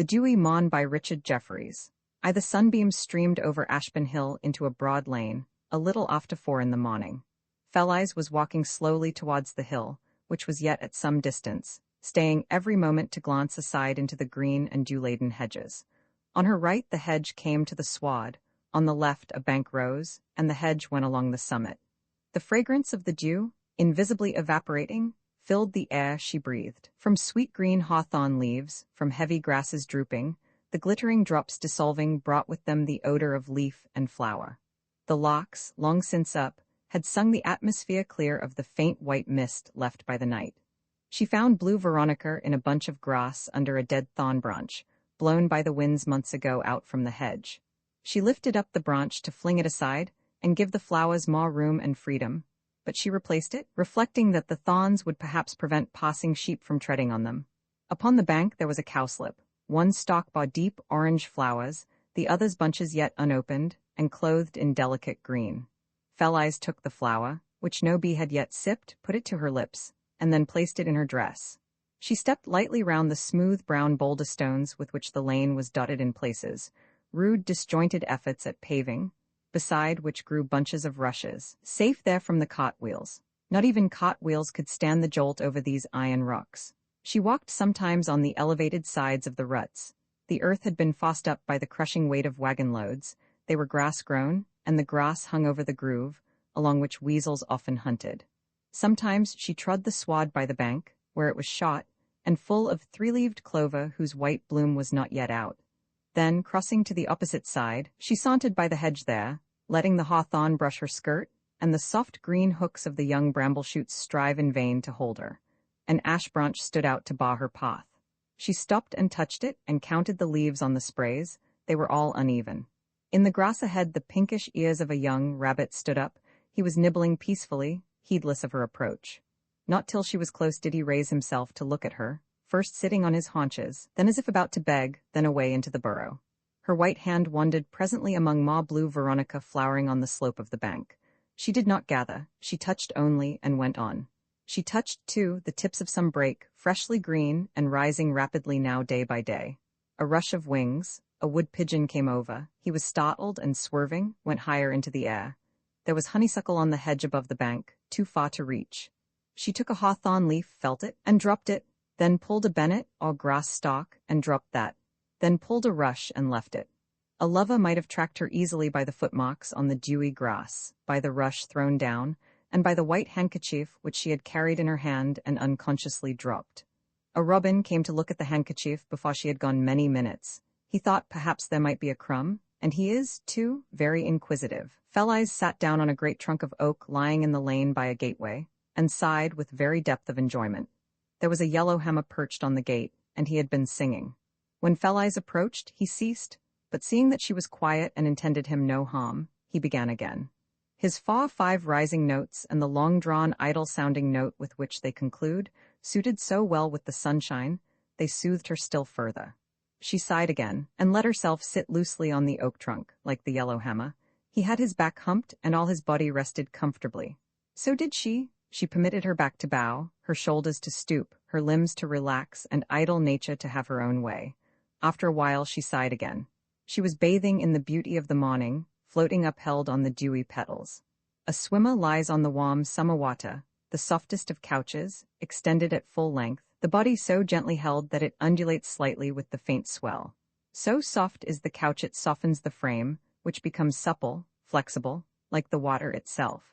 The Dewy Morn by Jefferies. The sunbeams streamed over Ashburn Hill into a broad lane, a little after 4 in the morning. Felice was walking slowly towards the hill, which was yet at some distance, staying every moment to glance aside into the green and dew-laden hedges. On her right the hedge came to the sward, on the left a bank rose, and the hedge went along the summit. The fragrance of the dew, invisibly evaporating, filled the air she breathed. From sweet green hawthorn leaves, from heavy grasses drooping, the glittering drops dissolving brought with them the odor of leaf and flower. The larks, long since up, had sung the atmosphere clear of the faint white mist left by the night. She found blue veronica in a bunch of grass under a dead thorn branch, blown by the winds months ago out from the hedge. She lifted up the branch to fling it aside and give the flowers more room and freedom, but she replaced it, reflecting that the thorns would perhaps prevent passing sheep from treading on them. Upon the bank there was a cowslip, one stalk bore deep orange flowers, the others bunches yet unopened, and clothed in delicate green. Felice took the flower, which no bee had yet sipped, put it to her lips, and then placed it in her dress. She stepped lightly round the smooth brown boulder stones with which the lane was dotted in places, rude disjointed efforts at paving, beside which grew bunches of rushes, safe there from the cartwheels. Not even cartwheels could stand the jolt over these iron rocks. She walked sometimes on the elevated sides of the ruts. The earth had been forced up by the crushing weight of wagon loads, they were grass-grown, and the grass hung over the groove, along which weasels often hunted. Sometimes she trod the sward by the bank, where it was shot, and full of three-leaved clover whose white bloom was not yet out. Then, crossing to the opposite side, she sauntered by the hedge there, letting the hawthorn brush her skirt, and the soft green hooks of the young bramble-shoots strive in vain to hold her. An ash branch stood out to bar her path. She stopped and touched it and counted the leaves on the sprays. They were all uneven. In the grass ahead the pinkish ears of a young rabbit stood up. He was nibbling peacefully, heedless of her approach. Not till she was close did he raise himself to look at her, first sitting on his haunches, then as if about to beg, then away into the burrow. Her white hand wandered presently among more blue veronica flowering on the slope of the bank. She did not gather, she touched only and went on. She touched, too, the tips of some brake, freshly green and rising rapidly now day by day. A rush of wings, a wood pigeon came over. He was startled and swerving, went higher into the air. There was honeysuckle on the hedge above the bank, too far to reach. She took a hawthorn leaf, felt it, and dropped it, then pulled a bennet or grass stalk and dropped that, then pulled a rush and left it. A lover might have tracked her easily by the footmarks on the dewy grass, by the rush thrown down, and by the white handkerchief which she had carried in her hand and unconsciously dropped. A robin came to look at the handkerchief before she had gone many minutes. He thought perhaps there might be a crumb, and he is, too, very inquisitive. Felice sat down on a great trunk of oak lying in the lane by a gateway, and sighed with very depth of enjoyment. There was a yellowhammer perched on the gate, and he had been singing. When Felice approached, he ceased, but seeing that she was quiet and intended him no harm, he began again. His 5 rising notes and the long-drawn, idle-sounding note with which they conclude suited so well with the sunshine, they soothed her still further. She sighed again, and let herself sit loosely on the oak trunk, like the yellowhammer. He had his back humped, and all his body rested comfortably. So did she. She permitted her back to bow, her shoulders to stoop, her limbs to relax, and idle nature to have her own way. After a while she sighed again. She was bathing in the beauty of the morning, floating upheld on the dewy petals. A swimmer lies on the warm summer water, the softest of couches, extended at full length, the body so gently held that it undulates slightly with the faint swell. So soft is the couch it softens the frame, which becomes supple, flexible, like the water itself.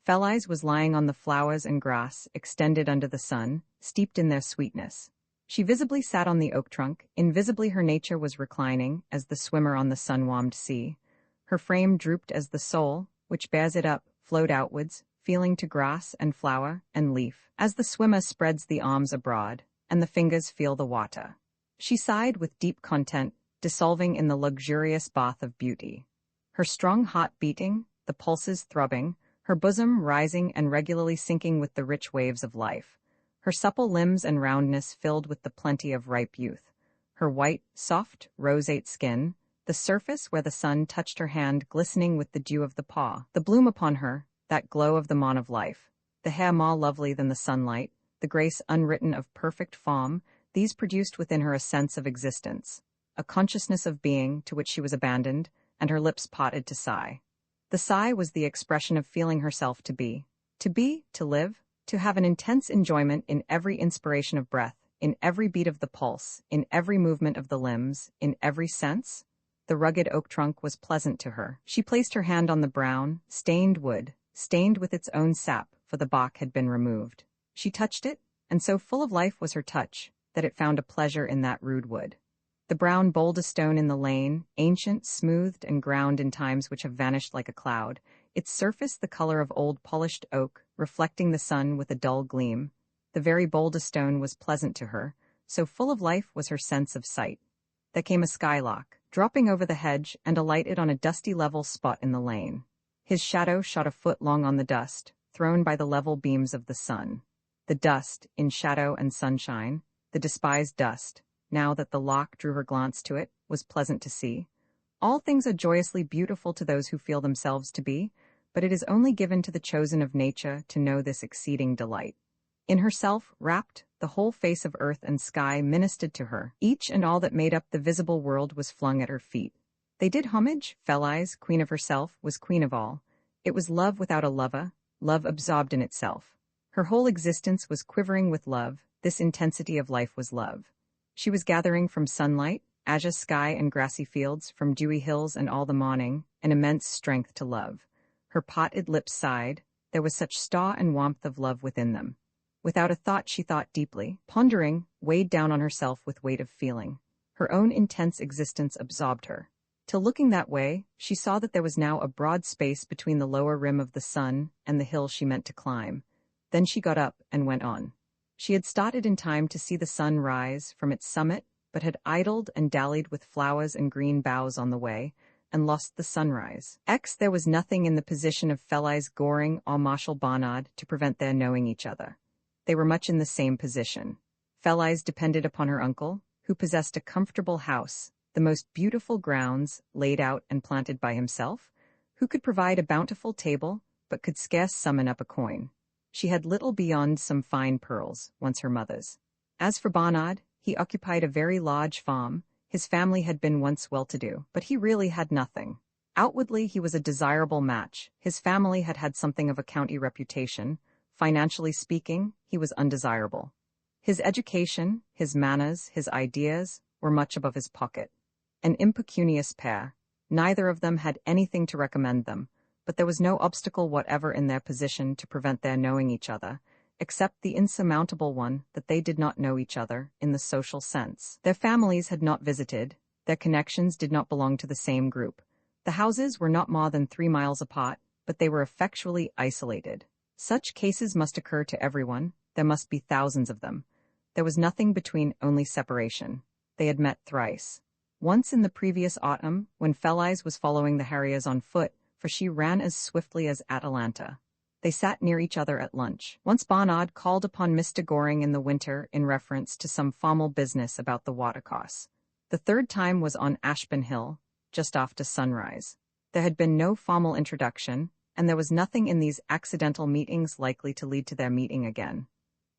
Felice was lying on the flowers and grass, extended under the sun, steeped in their sweetness. She visibly sat on the oak trunk, invisibly her nature was reclining, as the swimmer on the sun-warmed sea. Her frame drooped as the soul, which bears it up, flowed outwards, feeling to grass and flower and leaf, as the swimmer spreads the arms abroad, and the fingers feel the water. She sighed with deep content, dissolving in the luxurious bath of beauty. Her strong heart beating, the pulses throbbing, her bosom rising and regularly sinking with the rich waves of life. Her supple limbs and roundness filled with the plenty of ripe youth. Her white, soft, roseate skin, the surface where the sun touched her hand glistening with the dew of the paw, the bloom upon her, that glow of the morn of life, the hair more lovely than the sunlight, the grace unwritten of perfect form, these produced within her a sense of existence. a consciousness of being to which she was abandoned, and her lips parted to sigh. The sigh was the expression of feeling herself to be, to live, to have an intense enjoyment in every inspiration of breath, in every beat of the pulse, in every movement of the limbs, in every sense. The rugged oak trunk was pleasant to her. She placed her hand on the brown, stained wood, stained with its own sap, for the bark had been removed. She touched it, and so full of life was her touch, that it found a pleasure in that rude wood. The brown boulder stone in the lane, ancient, smoothed, and ground in times which have vanished like a cloud, its surface the color of old polished oak, reflecting the sun with a dull gleam. The very boulder stone was pleasant to her, so full of life was her sense of sight. There came a skylark, dropping over the hedge, and alighted on a dusty level spot in the lane. His shadow shot a foot long on the dust, thrown by the level beams of the sun. The dust, in shadow and sunshine, the despised dust, now that the lark drew her glance to it, was pleasant to see. All things are joyously beautiful to those who feel themselves to be, but it is only given to the chosen of nature to know this exceeding delight. In herself, wrapped, the whole face of earth and sky ministered to her. Each and all that made up the visible world was flung at her feet. They did homage. Felice, queen of herself, was queen of all. It was love without a lover, love absorbed in itself. Her whole existence was quivering with love. This intensity of life was love. She was gathering from sunlight, azure sky and grassy fields, from dewy hills and all the morning, an immense strength to love. Her parted lips sighed. There was such star and warmth of love within them. Without a thought she thought deeply, pondering, weighed down on herself with weight of feeling. Her own intense existence absorbed her. Till looking that way, she saw that there was now a broad space between the lower rim of the sun and the hill she meant to climb. Then she got up and went on. She had started in time to see the sun rise from its summit, but had idled and dallied with flowers and green boughs on the way, and lost the sunrise. There was nothing in the position of Felice Goring or Marshal Barnard to prevent their knowing each other. They were much in the same position. Felice depended upon her uncle, who possessed a comfortable house, the most beautiful grounds, laid out and planted by himself, who could provide a bountiful table, but could scarce summon up a coin. She had little beyond some fine pearls, once her mother's. As for Barnard, he occupied a very large farm. His family had been once well-to-do, but he really had nothing. Outwardly he was a desirable match. His family had had something of a county reputation. Financially speaking, he was undesirable. His education, his manners, his ideas were much above his pocket. An impecunious pair. Neither of them had anything to recommend them, but there was no obstacle whatever in their position to prevent their knowing each other, except the insurmountable one that they did not know each other in the social sense. Their families had not visited, their connections did not belong to the same group. The houses were not more than 3 miles apart, but they were effectually isolated. Such cases must occur to everyone, there must be thousands of them. There was nothing between, only separation. They had met thrice. Once in the previous autumn, when Felice was following the harriers on foot, for she ran as swiftly as Atalanta. They sat near each other at lunch. Once Barnard called upon Mr. Goring in the winter in reference to some formal business about the watercourse. The third time was on Ashburn Hill, just after sunrise. There had been no formal introduction, and there was nothing in these accidental meetings likely to lead to their meeting again.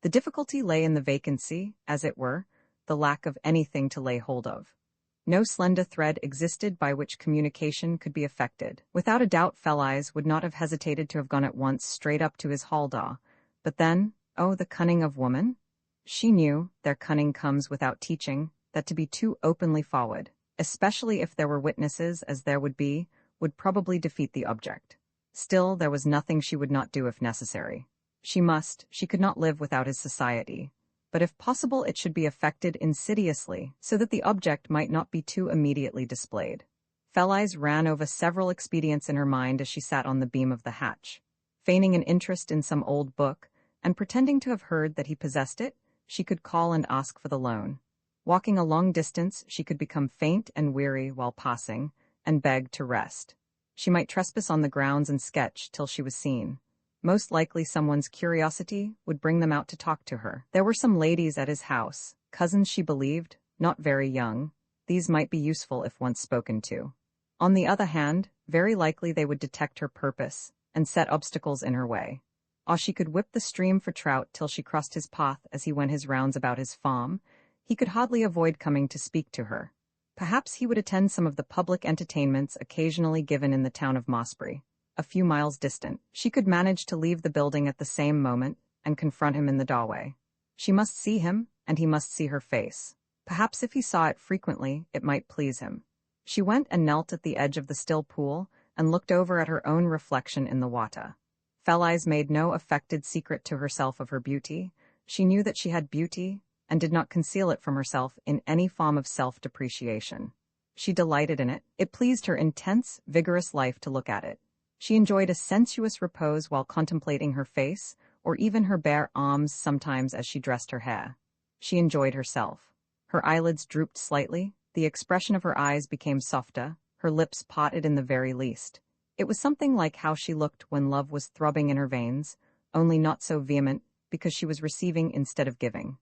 The difficulty lay in the vacancy, as it were, the lack of anything to lay hold of. No slender thread existed by which communication could be effected. Without a doubt Felice would not have hesitated to have gone at once straight up to his hall-door. But then, oh, the cunning of woman! She knew, their cunning comes without teaching, that to be too openly forward, especially if there were witnesses as there would be, would probably defeat the object. Still, there was nothing she would not do if necessary. She could not live without his society. But if possible it should be effected insidiously, so that the object might not be too immediately displayed. Felice ran over several expedients in her mind as she sat on the beam of the hatch. Feigning an interest in some old book, and pretending to have heard that he possessed it, she could call and ask for the loan. Walking a long distance, she could become faint and weary while passing, and beg to rest. She might trespass on the grounds and sketch till she was seen. Most likely someone's curiosity would bring them out to talk to her. There were some ladies at his house, cousins she believed, not very young. These might be useful if once spoken to. On the other hand, very likely they would detect her purpose, and set obstacles in her way. Or she could whip the stream for trout till she crossed his path as he went his rounds about his farm. He could hardly avoid coming to speak to her. Perhaps he would attend some of the public entertainments occasionally given in the town of Mossbury, a few miles distant. She could manage to leave the building at the same moment and confront him in the doorway. She must see him, and he must see her face. Perhaps if he saw it frequently, it might please him. She went and knelt at the edge of the still pool and looked over at her own reflection in the water. Fell-Eyes made no affected secret to herself of her beauty. She knew that she had beauty, and did not conceal it from herself in any form of self-depreciation. She delighted in it. It pleased her intense, vigorous life to look at it. She enjoyed a sensuous repose while contemplating her face, or even her bare arms sometimes as she dressed her hair. She enjoyed herself. Her eyelids drooped slightly, the expression of her eyes became softer, her lips parted in the very least. It was something like how she looked when love was throbbing in her veins, only not so vehement, because she was receiving instead of giving.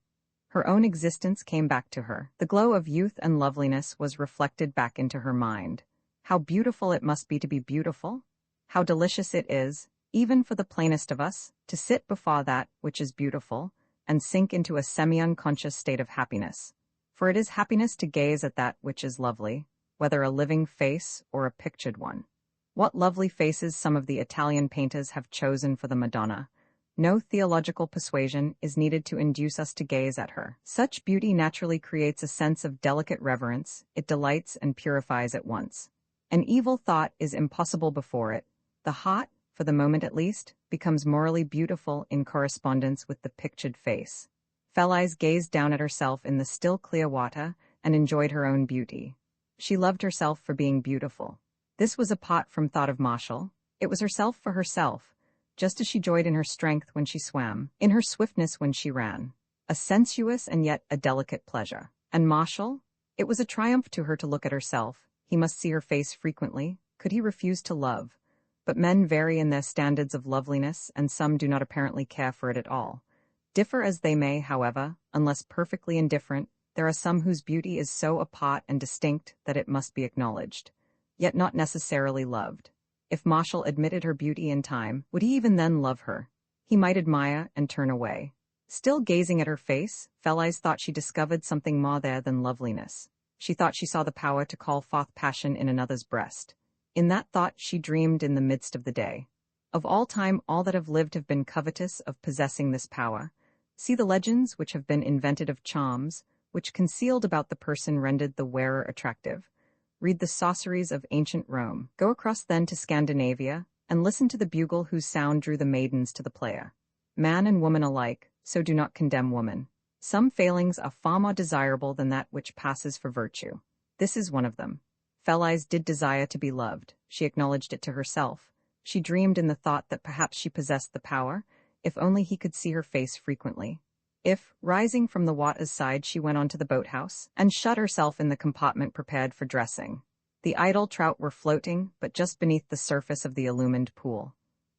Her own existence came back to her. The glow of youth and loveliness was reflected back into her mind. How beautiful it must be to be beautiful! How delicious it is, even for the plainest of us, to sit before that which is beautiful, and sink into a semi-unconscious state of happiness. For it is happiness to gaze at that which is lovely, whether a living face or a pictured one. What lovely faces some of the Italian painters have chosen for the Madonna! No theological persuasion is needed to induce us to gaze at her. Such beauty naturally creates a sense of delicate reverence, it delights and purifies at once. An evil thought is impossible before it. The heart, for the moment at least, becomes morally beautiful in correspondence with the pictured face. Fell-Eyes gazed down at herself in the still clear water and enjoyed her own beauty. She loved herself for being beautiful. This was apart from thought of Marshall. It was herself for herself, just as she joyed in her strength when she swam, in her swiftness when she ran. A sensuous and yet a delicate pleasure. And Marshall? It was a triumph to her to look at herself. He must see her face frequently. Could he refuse to love? But men vary in their standards of loveliness, and some do not apparently care for it at all. Differ as they may, however, unless perfectly indifferent, there are some whose beauty is so apart and distinct that it must be acknowledged, yet not necessarily loved. If Marshall admitted her beauty in time, would he even then love her? He might admire and turn away. Still gazing at her face, Fell-Eyes thought she discovered something more there than loveliness. She thought she saw the power to call forth passion in another's breast. In that thought she dreamed in the midst of the day. Of all time all that have lived have been covetous of possessing this power. See the legends which have been invented of charms, which concealed about the person rendered the wearer attractive. Read the sorceries of ancient Rome. Go across then to Scandinavia, and listen to the bugle whose sound drew the maidens to the player. Man and woman alike, so do not condemn woman. Some failings are far more desirable than that which passes for virtue. This is one of them. Fell-Eyes did desire to be loved. She acknowledged it to herself. She dreamed in the thought that perhaps she possessed the power, if only he could see her face frequently. If, rising from the water's side, she went on to the boathouse, and shut herself in the compartment prepared for dressing. The idle trout were floating, but just beneath the surface of the illumined pool.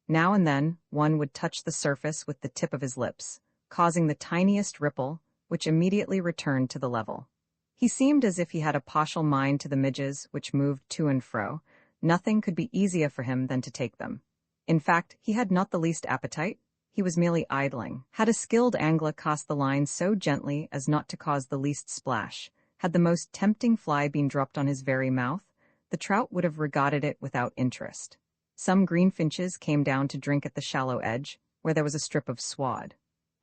Now and then, one would touch the surface with the tip of his lips, causing the tiniest ripple, which immediately returned to the level. He seemed as if he had a partial mind to the midges which moved to and fro. Nothing could be easier for him than to take them. In fact, he had not the least appetite. He was merely idling. Had a skilled angler cast the line so gently as not to cause the least splash, had the most tempting fly been dropped on his very mouth, the trout would have regarded it without interest. Some greenfinches came down to drink at the shallow edge, where there was a strip of sward.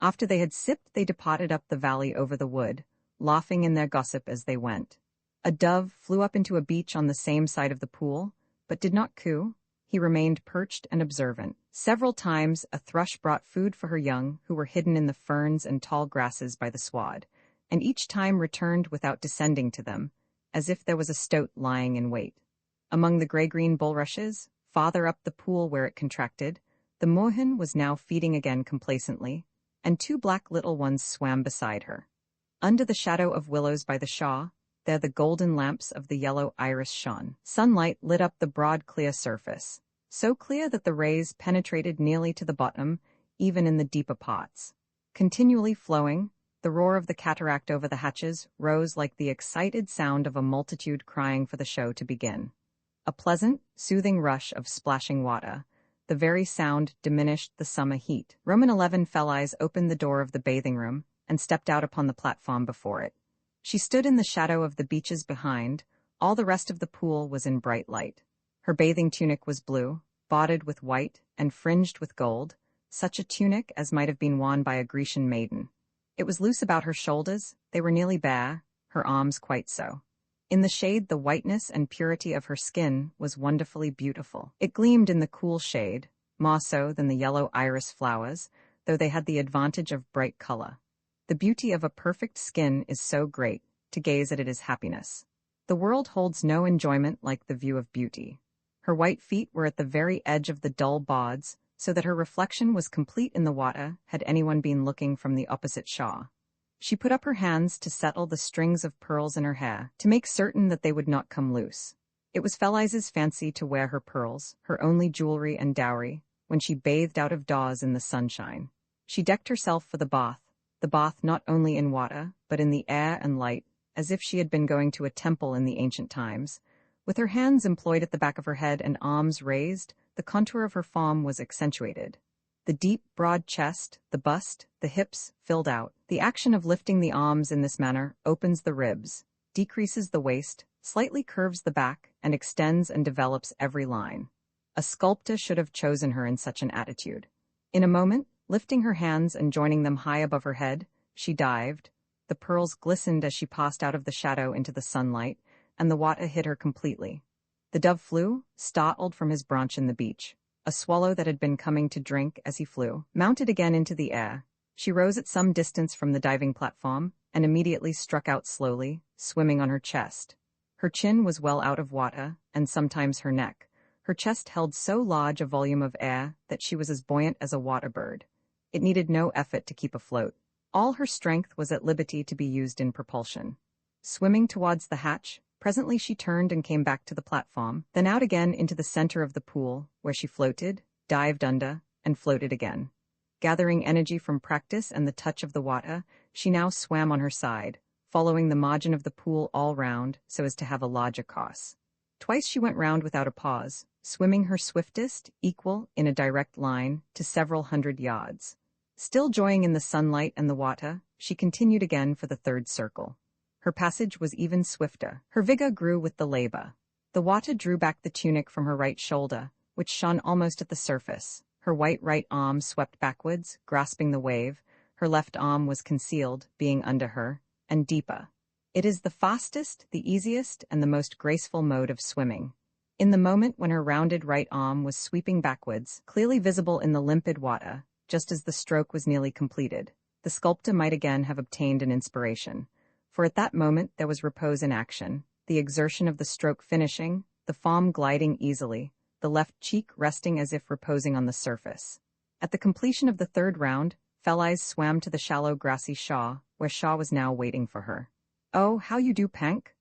After they had sipped, they departed up the valley over the wood, laughing in their gossip as they went. A dove flew up into a beech on the same side of the pool, but did not coo. He remained perched and observant. Several times a thrush brought food for her young, who were hidden in the ferns and tall grasses by the sward, and each time returned without descending to them, as if there was a stoat lying in wait. Among the gray-green bulrushes, farther up the pool where it contracted, the moorhen was now feeding again complacently, and two black little ones swam beside her. Under the shadow of willows by the shaw, there the golden lamps of the yellow iris shone. Sunlight lit up the broad clear surface, so clear that the rays penetrated nearly to the bottom, even in the deeper parts. Continually flowing, the roar of the cataract over the hatches rose like the excited sound of a multitude crying for the show to begin. A pleasant, soothing rush of splashing water. The very sound diminished the summer heat. Roman 11 Fell-Eyes opened the door of the bathing room and stepped out upon the platform before it. She stood in the shadow of the beeches behind. All the rest of the pool was in bright light. Her bathing tunic was blue, spotted with white, and fringed with gold, such a tunic as might have been worn by a Grecian maiden. It was loose about her shoulders, they were nearly bare, her arms quite so. In the shade, the whiteness and purity of her skin was wonderfully beautiful. It gleamed in the cool shade, more so than the yellow iris flowers, though they had the advantage of bright color. The beauty of a perfect skin is so great, to gaze at it is happiness. The world holds no enjoyment like the view of beauty. Her white feet were at the very edge of the dull boards, so that her reflection was complete in the water had anyone been looking from the opposite shore. She put up her hands to settle the strings of pearls in her hair, to make certain that they would not come loose. It was Feliz's fancy to wear her pearls, her only jewelry and dowry, when she bathed out of doors in the sunshine. She decked herself for the bath not only in water, but in the air and light, as if she had been going to a temple in the ancient times. With her hands employed at the back of her head and arms raised, the contour of her form was accentuated. The deep, broad chest, the bust, the hips, filled out. The action of lifting the arms in this manner opens the ribs, decreases the waist, slightly curves the back, and extends and develops every line. A sculptor should have chosen her in such an attitude. In a moment, lifting her hands and joining them high above her head, she dived. The pearls glistened as she passed out of the shadow into the sunlight, and the water hid her completely. The dove flew, startled from his branch in the beach. A swallow that had been coming to drink as he flew, mounted again into the air. She rose at some distance from the diving platform, and immediately struck out slowly, swimming on her chest. Her chin was well out of water, and sometimes her neck. Her chest held so large a volume of air that she was as buoyant as a water bird. It needed no effort to keep afloat. All her strength was at liberty to be used in propulsion. Swimming towards the hatch, presently she turned and came back to the platform, then out again into the center of the pool, where she floated, dived under, and floated again. Gathering energy from practice and the touch of the water, she now swam on her side, following the margin of the pool all round so as to have a larger course. Twice she went round without a pause, swimming her swiftest, equal, in a direct line, to several hundred yards. Still joying in the sunlight and the water, she continued again for the third circle. Her passage was even swifter. Her vigor grew with the labor. The water drew back the tunic from her right shoulder, which shone almost at the surface. Her white right arm swept backwards, grasping the wave. Her left arm was concealed, being under her, and deeper. It is the fastest, the easiest, and the most graceful mode of swimming. In the moment when her rounded right arm was sweeping backwards, clearly visible in the limpid water, just as the stroke was nearly completed, the sculptor might again have obtained an inspiration. For at that moment there was repose in action, the exertion of the stroke finishing, the form gliding easily, the left cheek resting as if reposing on the surface. At the completion of the third round, Feliz swam to the shallow grassy shaw, where Shaw was now waiting for her. "Oh, how you do pant?"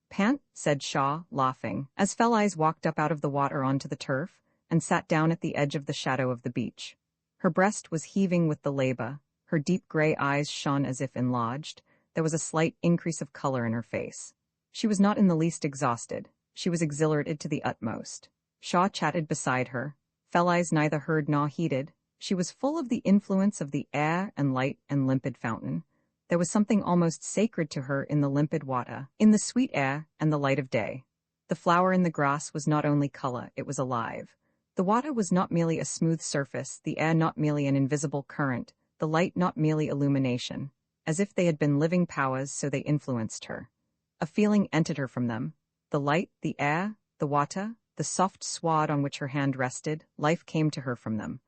"Pant," said Shaw, laughing, as Feliz walked up out of the water onto the turf, and sat down at the edge of the shadow of the beach. Her breast was heaving with the labor, her deep gray eyes shone as if enlarged. There was a slight increase of color in her face. She was not in the least exhausted. She was exhilarated to the utmost. Shaw chatted beside her. Feliz neither heard nor heeded. She was full of the influence of the air and light and limpid fountain. There was something almost sacred to her in the limpid water, in the sweet air and the light of day. The flower in the grass was not only color, it was alive. The water was not merely a smooth surface, the air not merely an invisible current, the light not merely illumination. As if they had been living powers, so they influenced her. A feeling entered her from them. The light, the air, the water, the soft sward on which her hand rested, life came to her from them.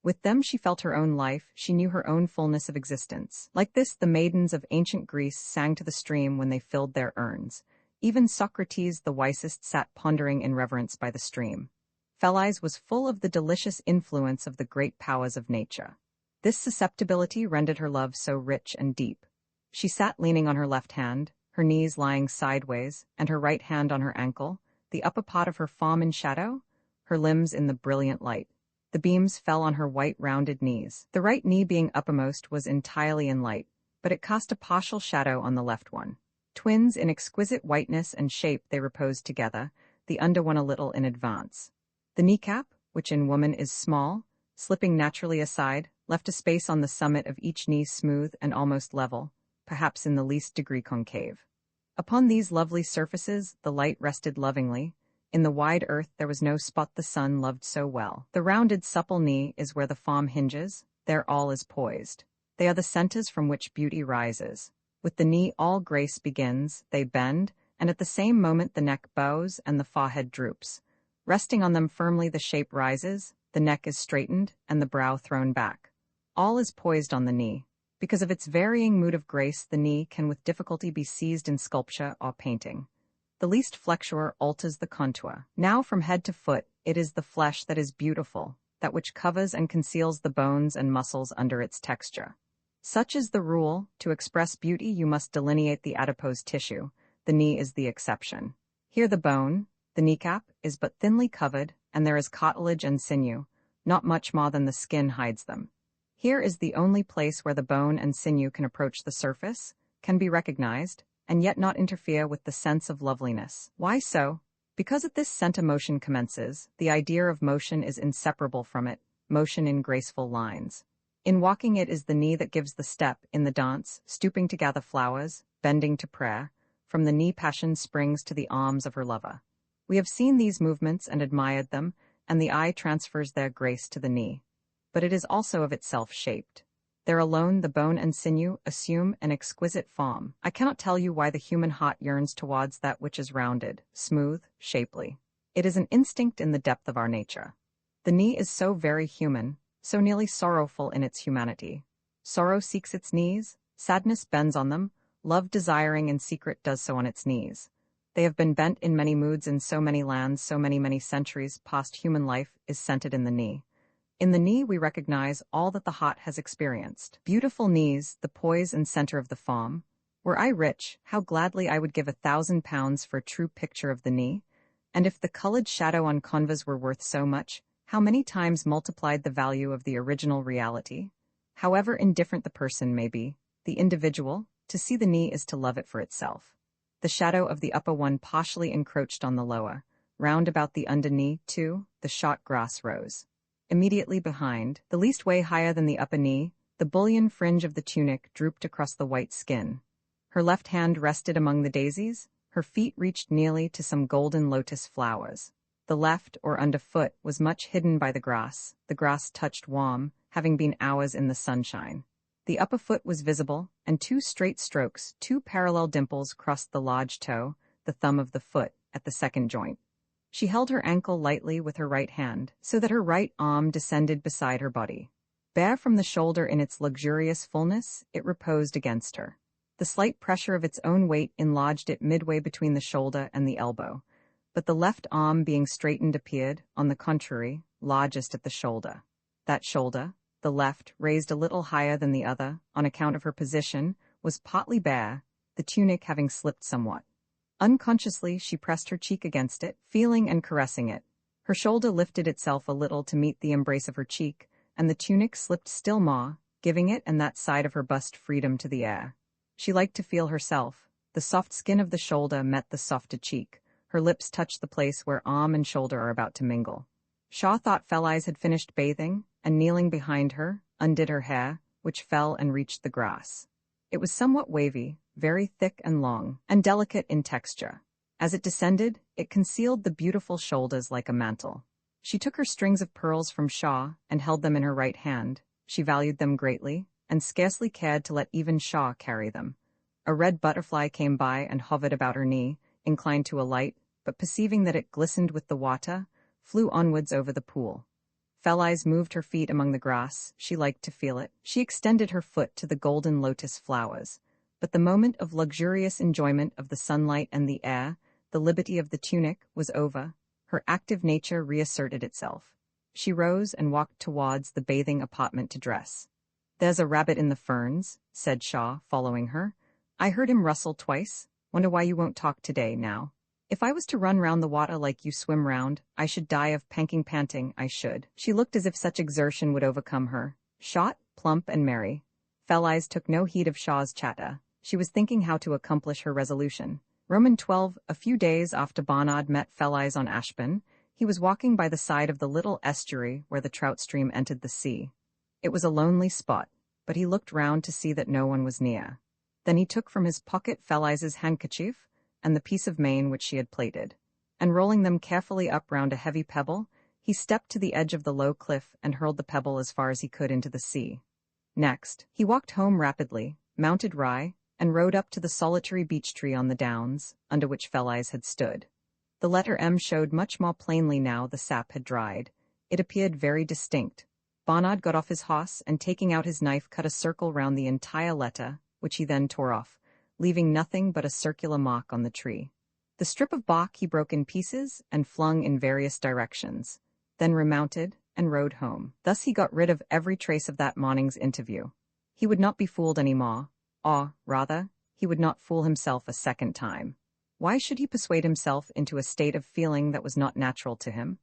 With them she felt her own life, she knew her own fullness of existence. Like this, the maidens of ancient Greece sang to the stream when they filled their urns. Even Socrates the wisest sat pondering in reverence by the stream. Feliz was full of the delicious influence of the great powers of nature. This susceptibility rendered her love so rich and deep. She sat leaning on her left hand, her knees lying sideways, and her right hand on her ankle, the upper part of her form in shadow, her limbs in the brilliant light. The beams fell on her white rounded knees. The right knee being uppermost was entirely in light, but it cast a partial shadow on the left one. Twins in exquisite whiteness and shape they reposed together, the under one a little in advance. The kneecap, which in woman is small, slipping naturally aside, left a space on the summit of each knee smooth and almost level. perhaps in the least degree concave. Upon these lovely surfaces the light rested lovingly. In the wide earth there was no spot the sun loved so well. The rounded supple knee is where the form hinges, there all is poised. They are the centers from which beauty rises. With the knee all grace begins, they bend, and at the same moment the neck bows and the forehead droops. Resting on them firmly the shape rises, the neck is straightened, and the brow thrown back. All is poised on the knee. Because of its varying mood of grace, the knee can with difficulty be seized in sculpture or painting. The least flexure alters the contour. Now from head to foot, it is the flesh that is beautiful, that which covers and conceals the bones and muscles under its texture. Such is the rule. To express beauty you must delineate the adipose tissue. The knee is the exception. Here the bone, the kneecap, is but thinly covered, and there is cartilage and sinew, not much more than the skin hides them. Here is the only place where the bone and sinew can approach the surface, can be recognized, and yet not interfere with the sense of loveliness. Why so? Because at this center motion commences, the idea of motion is inseparable from it, motion in graceful lines. In walking it is the knee that gives the step, in the dance, stooping to gather flowers, bending to prayer. From the knee passion springs to the arms of her lover. We have seen these movements and admired them, and the eye transfers their grace to the knee. But it is also of itself shaped. There alone the bone and sinew assume an exquisite form. I cannot tell you why the human heart yearns towards that which is rounded, smooth, shapely. It is an instinct in the depth of our nature. The knee is so very human, so nearly sorrowful in its humanity. Sorrow seeks its knees, sadness bends on them, love desiring in secret does so on its knees. They have been bent in many moods in so many lands, so many centuries past. Human life is centered in the knee. In the knee we recognize all that the heart has experienced. Beautiful knees, the poise and center of the form. Were I rich, how gladly I would give £1,000 for a true picture of the knee. And if the colored shadow on canvas were worth so much, how many times multiplied the value of the original reality? However indifferent the person may be, the individual, to see the knee is to love it for itself. The shadow of the upper one partially encroached on the lower. Round about the under knee, too, the short grass rose. Immediately behind, the least way higher than the upper knee, the bullion fringe of the tunic drooped across the white skin. Her left hand rested among the daisies, her feet reached nearly to some golden lotus flowers. The left, or underfoot, was much hidden by the grass touched warm, having been hours in the sunshine. The upper foot was visible, and two straight strokes, two parallel dimples crossed the large toe, the thumb of the foot, at the second joint. She held her ankle lightly with her right hand, so that her right arm descended beside her body. Bare from the shoulder in its luxurious fullness, it reposed against her. The slight pressure of its own weight enlarged it midway between the shoulder and the elbow. But the left arm being straightened appeared, on the contrary, largest at the shoulder. That shoulder, the left, raised a little higher than the other, on account of her position, was partly bare, the tunic having slipped somewhat. Unconsciously she pressed her cheek against it, feeling and caressing it. Her shoulder lifted itself a little to meet the embrace of her cheek, and the tunic slipped still more, giving it and that side of her bust freedom to the air. She liked to feel herself. The soft skin of the shoulder met the softer cheek. Her lips touched the place where arm and shoulder are about to mingle. Shaw thought Felleyes had finished bathing, and kneeling behind her, undid her hair, which fell and reached the grass. It was somewhat wavy, very thick and long, and delicate in texture. As it descended, it concealed the beautiful shoulders like a mantle. She took her strings of pearls from Shaw and held them in her right hand. She valued them greatly, and scarcely cared to let even Shaw carry them. A red butterfly came by and hovered about her knee, inclined to alight, but perceiving that it glistened with the water, flew onwards over the pool. Felleyes moved her feet among the grass. She liked to feel it. She extended her foot to the golden lotus flowers. But the moment of luxurious enjoyment of the sunlight and the air, the liberty of the tunic, was over. Her active nature reasserted itself. She rose and walked towards the bathing apartment to dress. "There's a rabbit in the ferns," said Shaw, following her. "I heard him rustle twice. Wonder why you won't talk today, now. If I was to run round the water like you swim round, I should die of panting, I should." She looked as if such exertion would overcome her. Short, plump, and merry. Felleyes took no heed of Shaw's chatter. She was thinking how to accomplish her resolution. Roman 12. A few days after Barnard met Felleyes on Ashburn, he was walking by the side of the little estuary where the trout stream entered the sea. It was a lonely spot, but he looked round to see that no one was near. Then he took from his pocket Felice's handkerchief and the piece of mane which she had plaited, and rolling them carefully up round a heavy pebble, he stepped to the edge of the low cliff and hurled the pebble as far as he could into the sea. Next, he walked home rapidly, mounted Rye, and rode up to the solitary beech tree on the downs, under which Felice had stood. The letter M showed much more plainly now the sap had dried. It appeared very distinct. Barnard got off his horse and taking out his knife cut a circle round the entire letter, which he then tore off, leaving nothing but a circular mark on the tree. The strip of bark he broke in pieces and flung in various directions, then remounted and rode home. Thus he got rid of every trace of that morning's interview. He would not be fooled any more, or, rather, he would not fool himself a second time. Why should he persuade himself into a state of feeling that was not natural to him?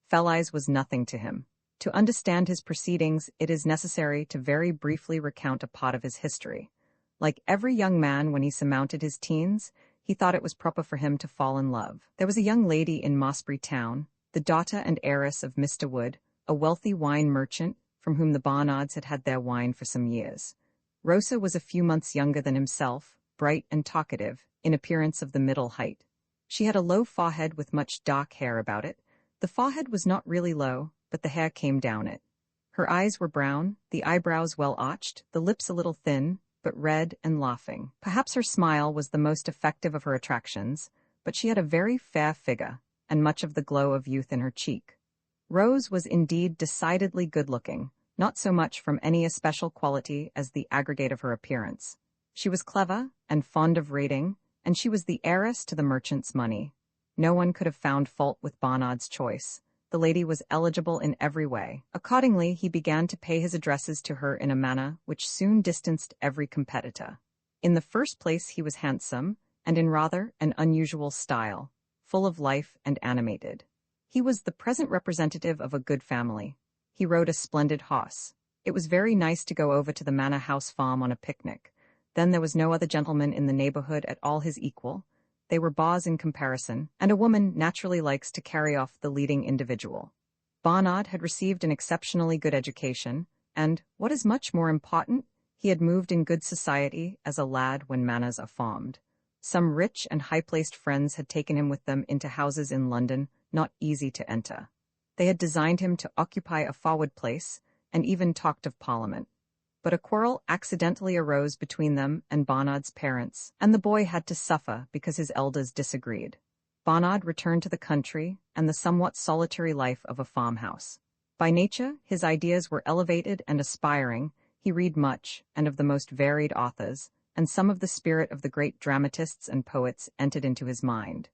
Felice was nothing to him. To understand his proceedings, it is necessary to very briefly recount a part of his history. Like every young man when he surmounted his teens, he thought it was proper for him to fall in love. There was a young lady in Mossbury Town, the daughter and heiress of Mr. Wood, a wealthy wine merchant, from whom the Barnards had had their wine for some years. Rosa was a few months younger than himself, bright and talkative, in appearance of the middle height. She had a low forehead with much dark hair about it. The forehead was not really low, but the hair came down it. Her eyes were brown, the eyebrows well arched, the lips a little thin, but red and laughing. Perhaps her smile was the most effective of her attractions, but she had a very fair figure, and much of the glow of youth in her cheek. Rose was indeed decidedly good-looking, not so much from any especial quality as the aggregate of her appearance. She was clever and fond of reading, and she was the heiress to the merchant's money. No one could have found fault with Barnard's choice. The lady was eligible in every way. Accordingly, he began to pay his addresses to her in a manner which soon distanced every competitor. In the first place, he was handsome, and in rather an unusual style, full of life and animated. He was the present representative of a good family. He rode a splendid horse. It was very nice to go over to the Manor House farm on a picnic. Then there was no other gentleman in the neighborhood at all his equal. They were bars in comparison, and a woman naturally likes to carry off the leading individual. Barnard had received an exceptionally good education, and, what is much more important, he had moved in good society as a lad when manners are formed. Some rich and high-placed friends had taken him with them into houses in London, not easy to enter. They had designed him to occupy a forward place, and even talked of Parliament. But a quarrel accidentally arose between them and Barnard's parents, and the boy had to suffer because his elders disagreed. Barnard returned to the country and the somewhat solitary life of a farmhouse. By nature, his ideas were elevated and aspiring. He read much, and of the most varied authors, and some of the spirit of the great dramatists and poets entered into his mind.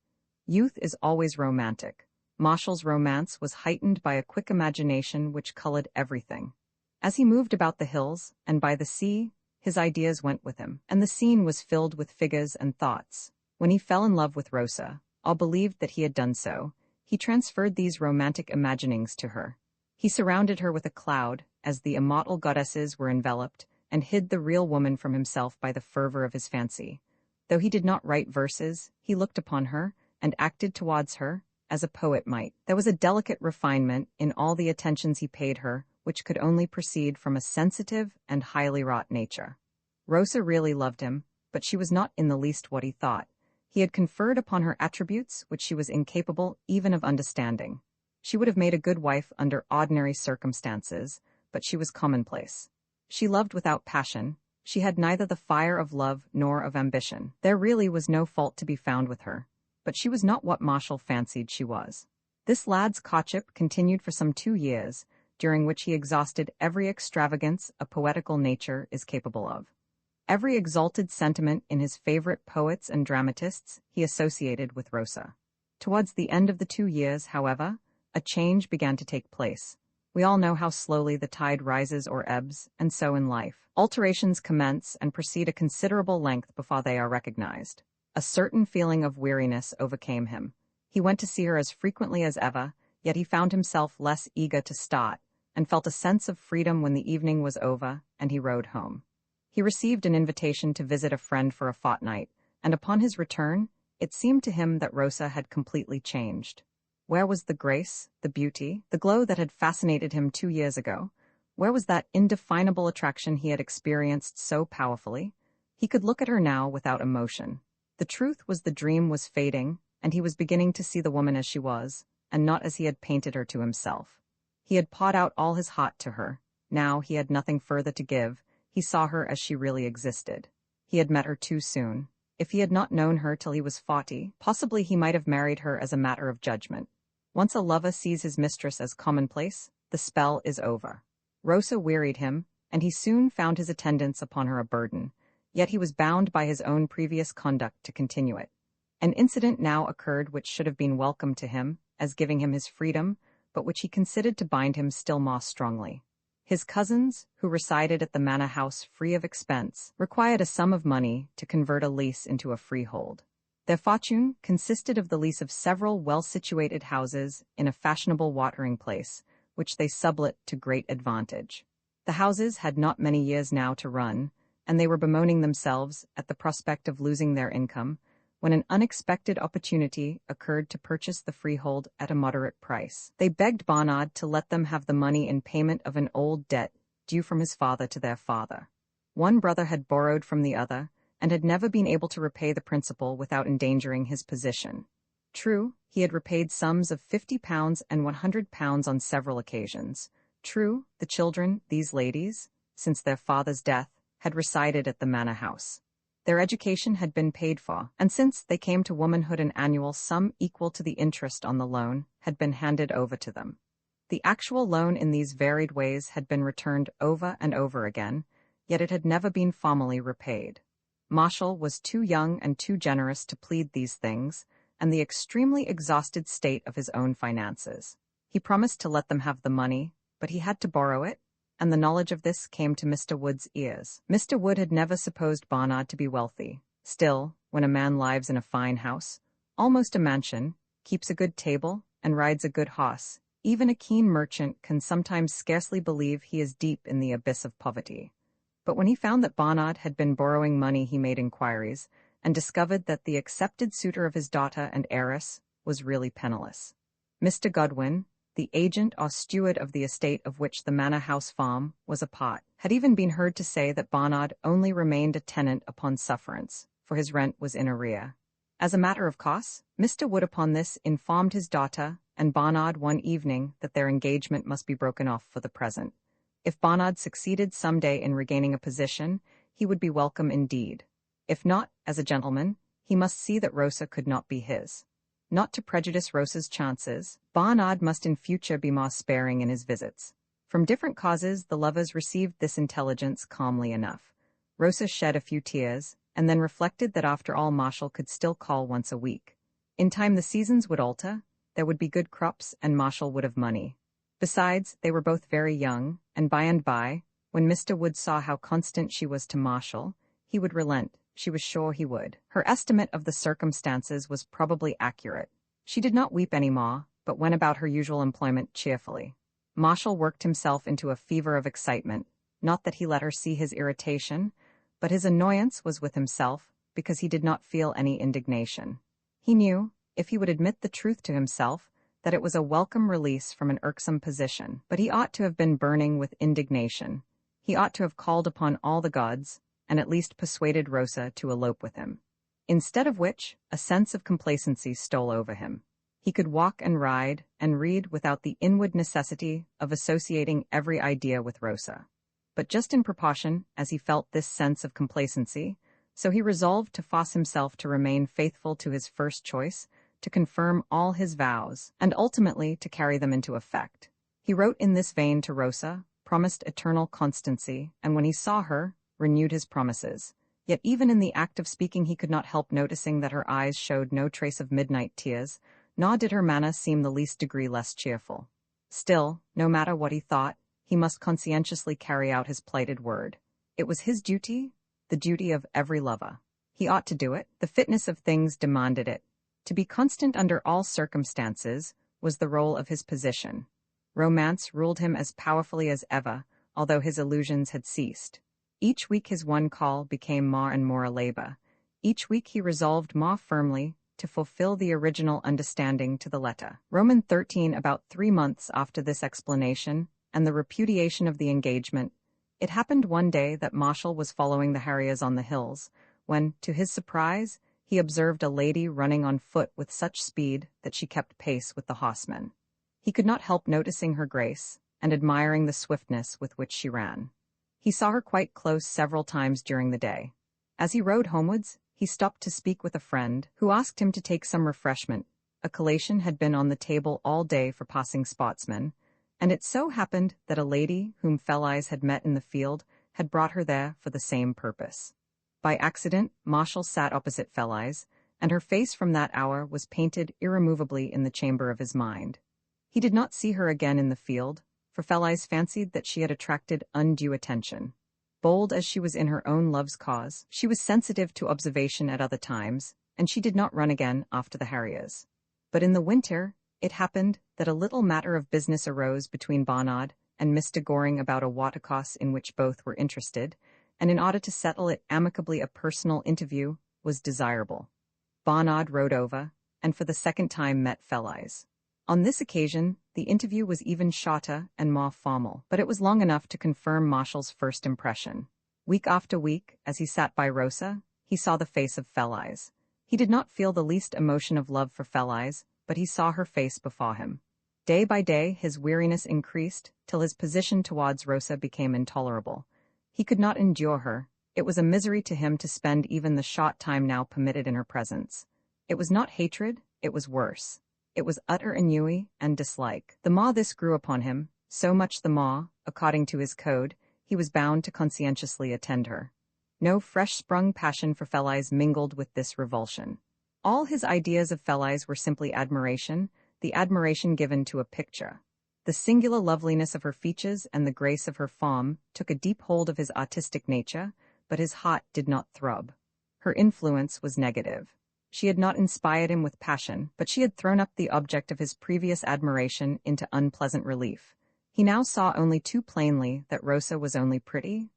Youth is always romantic. Martial's romance was heightened by a quick imagination which colored everything. As he moved about the hills and by the sea, his ideas went with him, and the scene was filled with figures and thoughts. When he fell in love with Rosa, or believed that he had done so, he transferred these romantic imaginings to her. He surrounded her with a cloud, as the immortal goddesses were enveloped, and hid the real woman from himself by the fervor of his fancy. Though he did not write verses, he looked upon her, and acted towards her, as a poet might. There was a delicate refinement in all the attentions he paid her, which could only proceed from a sensitive and highly wrought nature. Rosa really loved him, but she was not in the least what he thought. He had conferred upon her attributes which she was incapable even of understanding. She would have made a good wife under ordinary circumstances, but she was commonplace. She loved without passion. She had neither the fire of love nor of ambition. There really was no fault to be found with her, but she was not what Martial fancied she was. This lad's courtship continued for some 2 years, during which he exhausted every extravagance a poetical nature is capable of. Every exalted sentiment in his favorite poets and dramatists he associated with Rosa. Towards the end of the 2 years, however, a change began to take place. We all know how slowly the tide rises or ebbs, and so in life. Alterations commence and proceed a considerable length before they are recognized. A certain feeling of weariness overcame him. He went to see her as frequently as ever, yet he found himself less eager to start, and felt a sense of freedom when the evening was over, and he rode home. He received an invitation to visit a friend for a fortnight, and upon his return, it seemed to him that Rosa had completely changed. Where was the grace, the beauty, the glow that had fascinated him 2 years ago? Where was that indefinable attraction he had experienced so powerfully? He could look at her now without emotion. The truth was the dream was fading, and he was beginning to see the woman as she was, and not as he had painted her to himself. He had poured out all his heart to her. Now he had nothing further to give. He saw her as she really existed. He had met her too soon. If he had not known her till he was 40, possibly he might have married her as a matter of judgment. Once a lover sees his mistress as commonplace, the spell is over. Rosa wearied him, and he soon found his attendance upon her a burden, yet he was bound by his own previous conduct to continue it. An incident now occurred which should have been welcome to him, as giving him his freedom, but which he considered to bind him still more strongly. His cousins, who resided at the manor house free of expense, required a sum of money to convert a lease into a freehold. Their fortune consisted of the lease of several well-situated houses in a fashionable watering place, which they sublet to great advantage. The houses had not many years now to run, and they were bemoaning themselves at the prospect of losing their income, when an unexpected opportunity occurred to purchase the freehold at a moderate price. They begged Barnard to let them have the money in payment of an old debt due from his father to their father. One brother had borrowed from the other, and had never been able to repay the principal without endangering his position. True, he had repaid sums of £50 and £100 on several occasions. True, the children, these ladies, since their father's death, had resided at the manor house. Their education had been paid for, and since they came to womanhood an annual sum equal to the interest on the loan had been handed over to them. The actual loan in these varied ways had been returned over and over again, yet it had never been formally repaid. Marshall was too young and too generous to plead these things, and the extremely exhausted state of his own finances. He promised to let them have the money, but he had to borrow it, and the knowledge of this came to Mr. Wood's ears. Mr. Wood had never supposed Barnard to be wealthy. Still, when a man lives in a fine house, almost a mansion, keeps a good table, and rides a good horse, even a keen merchant can sometimes scarcely believe he is deep in the abyss of poverty. But when he found that Barnard had been borrowing money, he made inquiries, and discovered that the accepted suitor of his daughter and heiress was really penniless. Mr. Godwin, the agent or steward of the estate of which the manor house farm was a part, had even been heard to say that Barnard only remained a tenant upon sufferance, for his rent was in arrear. As a matter of course, Mr. Wood upon this informed his daughter and Barnard one evening that their engagement must be broken off for the present. If Barnard succeeded some day in regaining a position, he would be welcome indeed. If not, as a gentleman, he must see that Rosa could not be his. Not to prejudice Rosa's chances, Barnard must in future be more sparing in his visits. From different causes, the lovers received this intelligence calmly enough. Rosa shed a few tears, and then reflected that after all Marshall could still call once a week. In time the seasons would alter, there would be good crops, and Marshall would have money. Besides, they were both very young, and by, when Mr. Wood saw how constant she was to Marshall, he would relent. She was sure he would. Her estimate of the circumstances was probably accurate. She did not weep any more, but went about her usual employment cheerfully. Marshall worked himself into a fever of excitement, not that he let her see his irritation, but his annoyance was with himself, because he did not feel any indignation. He knew, if he would admit the truth to himself, that it was a welcome release from an irksome position, but he ought to have been burning with indignation. He ought to have called upon all the gods, and at least persuaded Rosa to elope with him. Instead of which, a sense of complacency stole over him. He could walk and ride and read without the inward necessity of associating every idea with Rosa. But just in proportion as he felt this sense of complacency, so he resolved to force himself to remain faithful to his first choice, to confirm all his vows, and ultimately to carry them into effect. He wrote in this vein to Rosa, promised eternal constancy, and when he saw her, renewed his promises. Yet even in the act of speaking he could not help noticing that her eyes showed no trace of midnight tears, nor did her manner seem the least degree less cheerful. Still, no matter what he thought, he must conscientiously carry out his plighted word. It was his duty, the duty of every lover. He ought to do it, the fitness of things demanded it. To be constant under all circumstances was the role of his position. Romance ruled him as powerfully as ever, although his illusions had ceased. Each week his one call became more and more a labor. Each week he resolved more firmly to fulfill the original understanding to the letter. Roman 13. About 3 months after this explanation, and the repudiation of the engagement, It happened one day that Marshall was following the harriers on the hills, when, to his surprise, he observed a lady running on foot with such speed that she kept pace with the horsemen. He could not help noticing her grace, and admiring the swiftness with which she ran. He saw her quite close several times during the day. As he rode homewards, he stopped to speak with a friend, who asked him to take some refreshment. A collation had been on the table all day for passing sportsmen, and it so happened that a lady whom Fell-Eyes had met in the field had brought her there for the same purpose. By accident, Marshall sat opposite Fell-Eyes, and her face from that hour was painted irremovably in the chamber of his mind. He did not see her again in the field, for Fell-Eyes fancied that she had attracted undue attention. Bold as she was in her own love's cause, she was sensitive to observation at other times, and she did not run again after the harriers. But in the winter, it happened that a little matter of business arose between Barnard and Mr. Goring about a watercourse in which both were interested, and in order to settle it amicably a personal interview was desirable. Barnard rode over, and for the second time met Fell-Eyes. On this occasion, the interview was even shorter and more formal, but it was long enough to confirm Marshall's first impression. Week after week, as he sat by Rosa, he saw the face of Fell-Eyes. He did not feel the least emotion of love for Fell-Eyes, but he saw her face before him. Day by day his weariness increased, till his position towards Rosa became intolerable. He could not endure her. It was a misery to him to spend even the short time now permitted in her presence. It was not hatred, it was worse. It was utter ennui and dislike. The more this grew upon him, so much the more, according to his code, he was bound to conscientiously attend her. No fresh-sprung passion for Fell-Eyes mingled with this revulsion. All his ideas of Fell-Eyes were simply admiration, the admiration given to a picture. The singular loveliness of her features and the grace of her form took a deep hold of his artistic nature, but his heart did not throb. Her influence was negative. She had not inspired him with passion, but she had thrown up the object of his previous admiration into unpleasant relief. He now saw only too plainly that Rosa was only pretty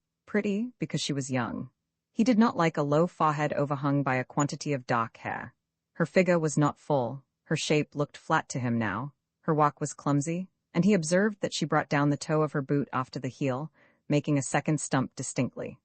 because she was young. He did not like a low forehead overhung by a quantity of dark hair. Her figure was not full, her shape looked flat to him now, her walk was clumsy, and he observed that she brought down the toe of her boot after the heel, making a second stump distinctly.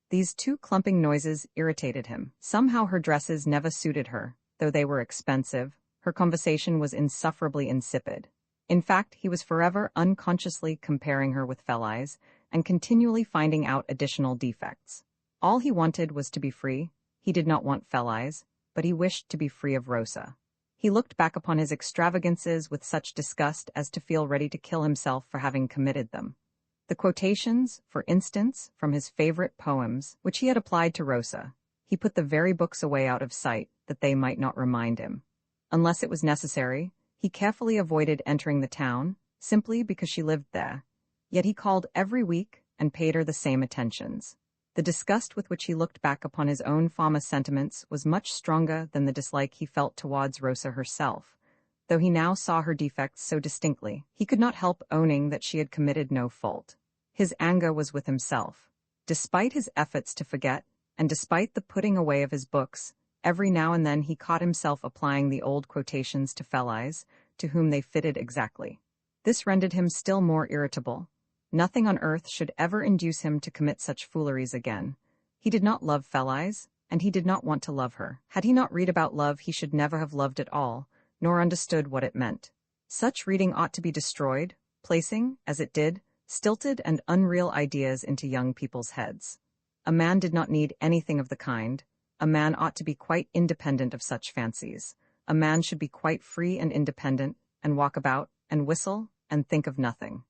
These two clumping noises irritated him. Somehow her dresses never suited her, though they were expensive. Her conversation was insufferably insipid. In fact, he was forever unconsciously comparing her with Fell-Eyes, and continually finding out additional defects. All he wanted was to be free. He did not want Fell-Eyes, but he wished to be free of Rosa. He looked back upon his extravagances with such disgust as to feel ready to kill himself for having committed them. The quotations, for instance, from his favorite poems, which he had applied to Rosa, he put the very books away out of sight, that they might not remind him. Unless it was necessary, he carefully avoided entering the town, simply because she lived there. Yet he called every week and paid her the same attentions. The disgust with which he looked back upon his own former sentiments was much stronger than the dislike he felt towards Rosa herself. Though he now saw her defects so distinctly, he could not help owning that she had committed no fault. His anger was with himself. Despite his efforts to forget, and despite the putting away of his books, every now and then he caught himself applying the old quotations to Fell-Eyes, to whom they fitted exactly. This rendered him still more irritable. Nothing on earth should ever induce him to commit such fooleries again. He did not love Fell-Eyes, and he did not want to love her. Had he not read about love, he should never have loved at all, nor understood what it meant. Such reading ought to be destroyed, placing, as it did, stilted and unreal ideas into young people's heads. A man did not need anything of the kind. A man ought to be quite independent of such fancies. A man should be quite free and independent, and walk about, and whistle, and think of nothing.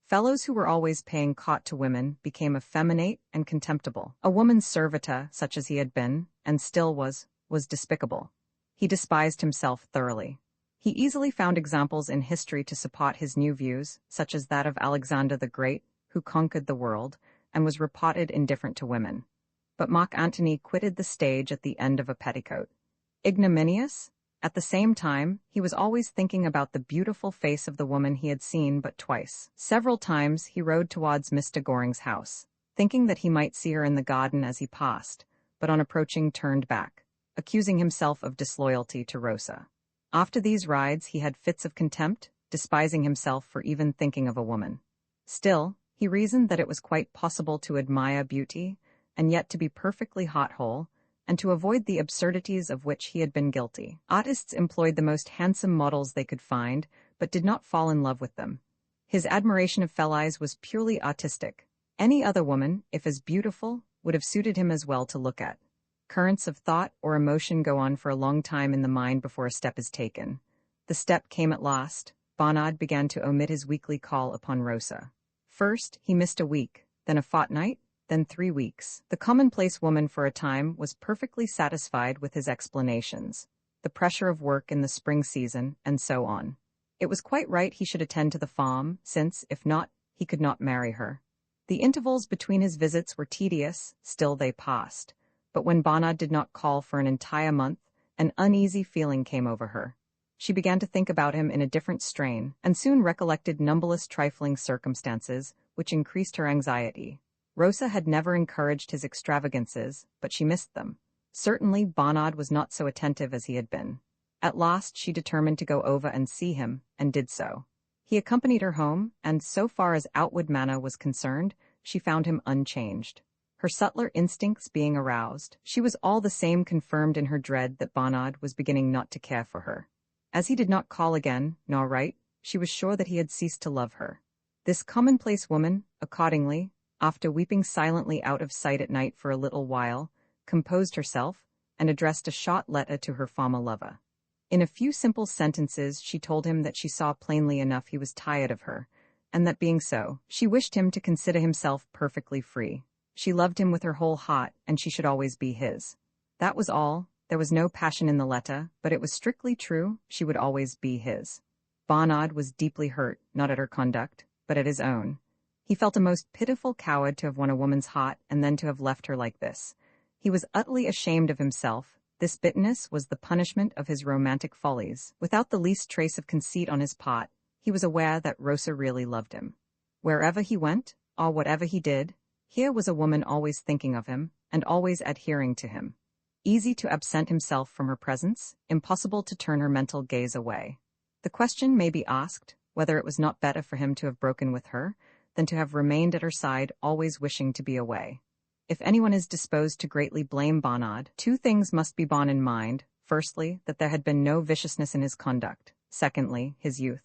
Fellows who were always paying court to women became effeminate and contemptible. A woman's servitor, such as he had been, and still was despicable. He despised himself thoroughly. He easily found examples in history to support his new views, such as that of Alexander the Great, who conquered the world, and was reported indifferent to women. But Mark Antony quitted the stage at the end of a petticoat. Ignominious? At the same time, he was always thinking about the beautiful face of the woman he had seen but twice. Several times he rode towards Mr. Goring's house, thinking that he might see her in the garden as he passed, but on approaching turned back, accusing himself of disloyalty to Rosa. After these rides he had fits of contempt, despising himself for even thinking of a woman. Still, He reasoned that it was quite possible to admire beauty, and yet to be perfectly hot-whole, and to avoid the absurdities of which he had been guilty. Artists employed the most handsome models they could find, but did not fall in love with them. His admiration of Felice was purely artistic. Any other woman, if as beautiful, would have suited him as well to look at. Currents of thought or emotion go on for a long time in the mind before a step is taken. The step came at last. Bernard began to omit his weekly call upon Rosa. First, he missed a week, then a fortnight, then 3 weeks. The commonplace woman for a time was perfectly satisfied with his explanations, the pressure of work in the spring season, and so on. It was quite right he should attend to the farm, since, if not, he could not marry her. The intervals between his visits were tedious, still they passed. But when Bernard did not call for an entire month, an uneasy feeling came over her. She began to think about him in a different strain, and soon recollected numberless trifling circumstances, which increased her anxiety. Rosa had never encouraged his extravagances, but she missed them. Certainly Bernard was not so attentive as he had been. At last she determined to go over and see him, and did so. He accompanied her home, and so far as outward manner was concerned, she found him unchanged. Her subtler instincts being aroused, she was all the same confirmed in her dread that Bernard was beginning not to care for her. As he did not call again, nor write, she was sure that he had ceased to love her. This commonplace woman, accordingly, after weeping silently out of sight at night for a little while, composed herself, and addressed a short letter to her former lover. In a few simple sentences she told him that she saw plainly enough he was tired of her, and that being so, she wished him to consider himself perfectly free. She loved him with her whole heart, and she should always be his. That was all. There was no passion in the letter, but it was strictly true. She would always be his. Bernard was deeply hurt, not at her conduct, but at his own. He felt a most pitiful coward to have won a woman's heart and then to have left her like this. He was utterly ashamed of himself. This bitterness was the punishment of his romantic follies. Without the least trace of conceit on his part, he was aware that Rosa really loved him. Wherever he went, or whatever he did, here was a woman always thinking of him, and always adhering to him. Easy to absent himself from her presence, impossible to turn her mental gaze away. The question may be asked, whether it was not better for him to have broken with her, than to have remained at her side, always wishing to be away. If anyone is disposed to greatly blame Bernard, 2 things must be borne in mind. Firstly, that there had been no viciousness in his conduct. Secondly, his youth.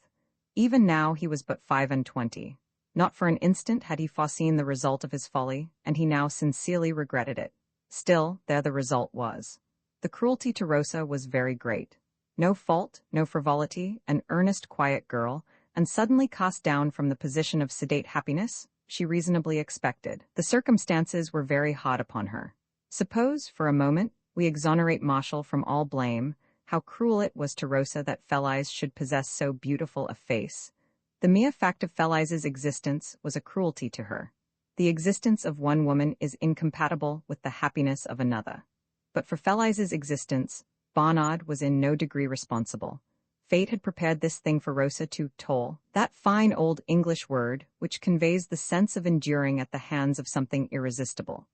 Even now he was but 25. Not for an instant had he foreseen the result of his folly, and he now sincerely regretted it. Still, there the result was. The cruelty to Rosa was very great. No fault, no frivolity, an earnest, quiet girl, and suddenly cast down from the position of sedate happiness, she reasonably expected. The circumstances were very hard upon her. Suppose, for a moment, we exonerate Marshall from all blame, how cruel it was to Rosa that Felice should possess so beautiful a face. The mere fact of Felice's existence was a cruelty to her. The existence of one woman is incompatible with the happiness of another. But for Felice's existence, Bernard was in no degree responsible. Fate had prepared this thing for Rosa to toll, that fine old English word which conveys the sense of enduring at the hands of something irresistible.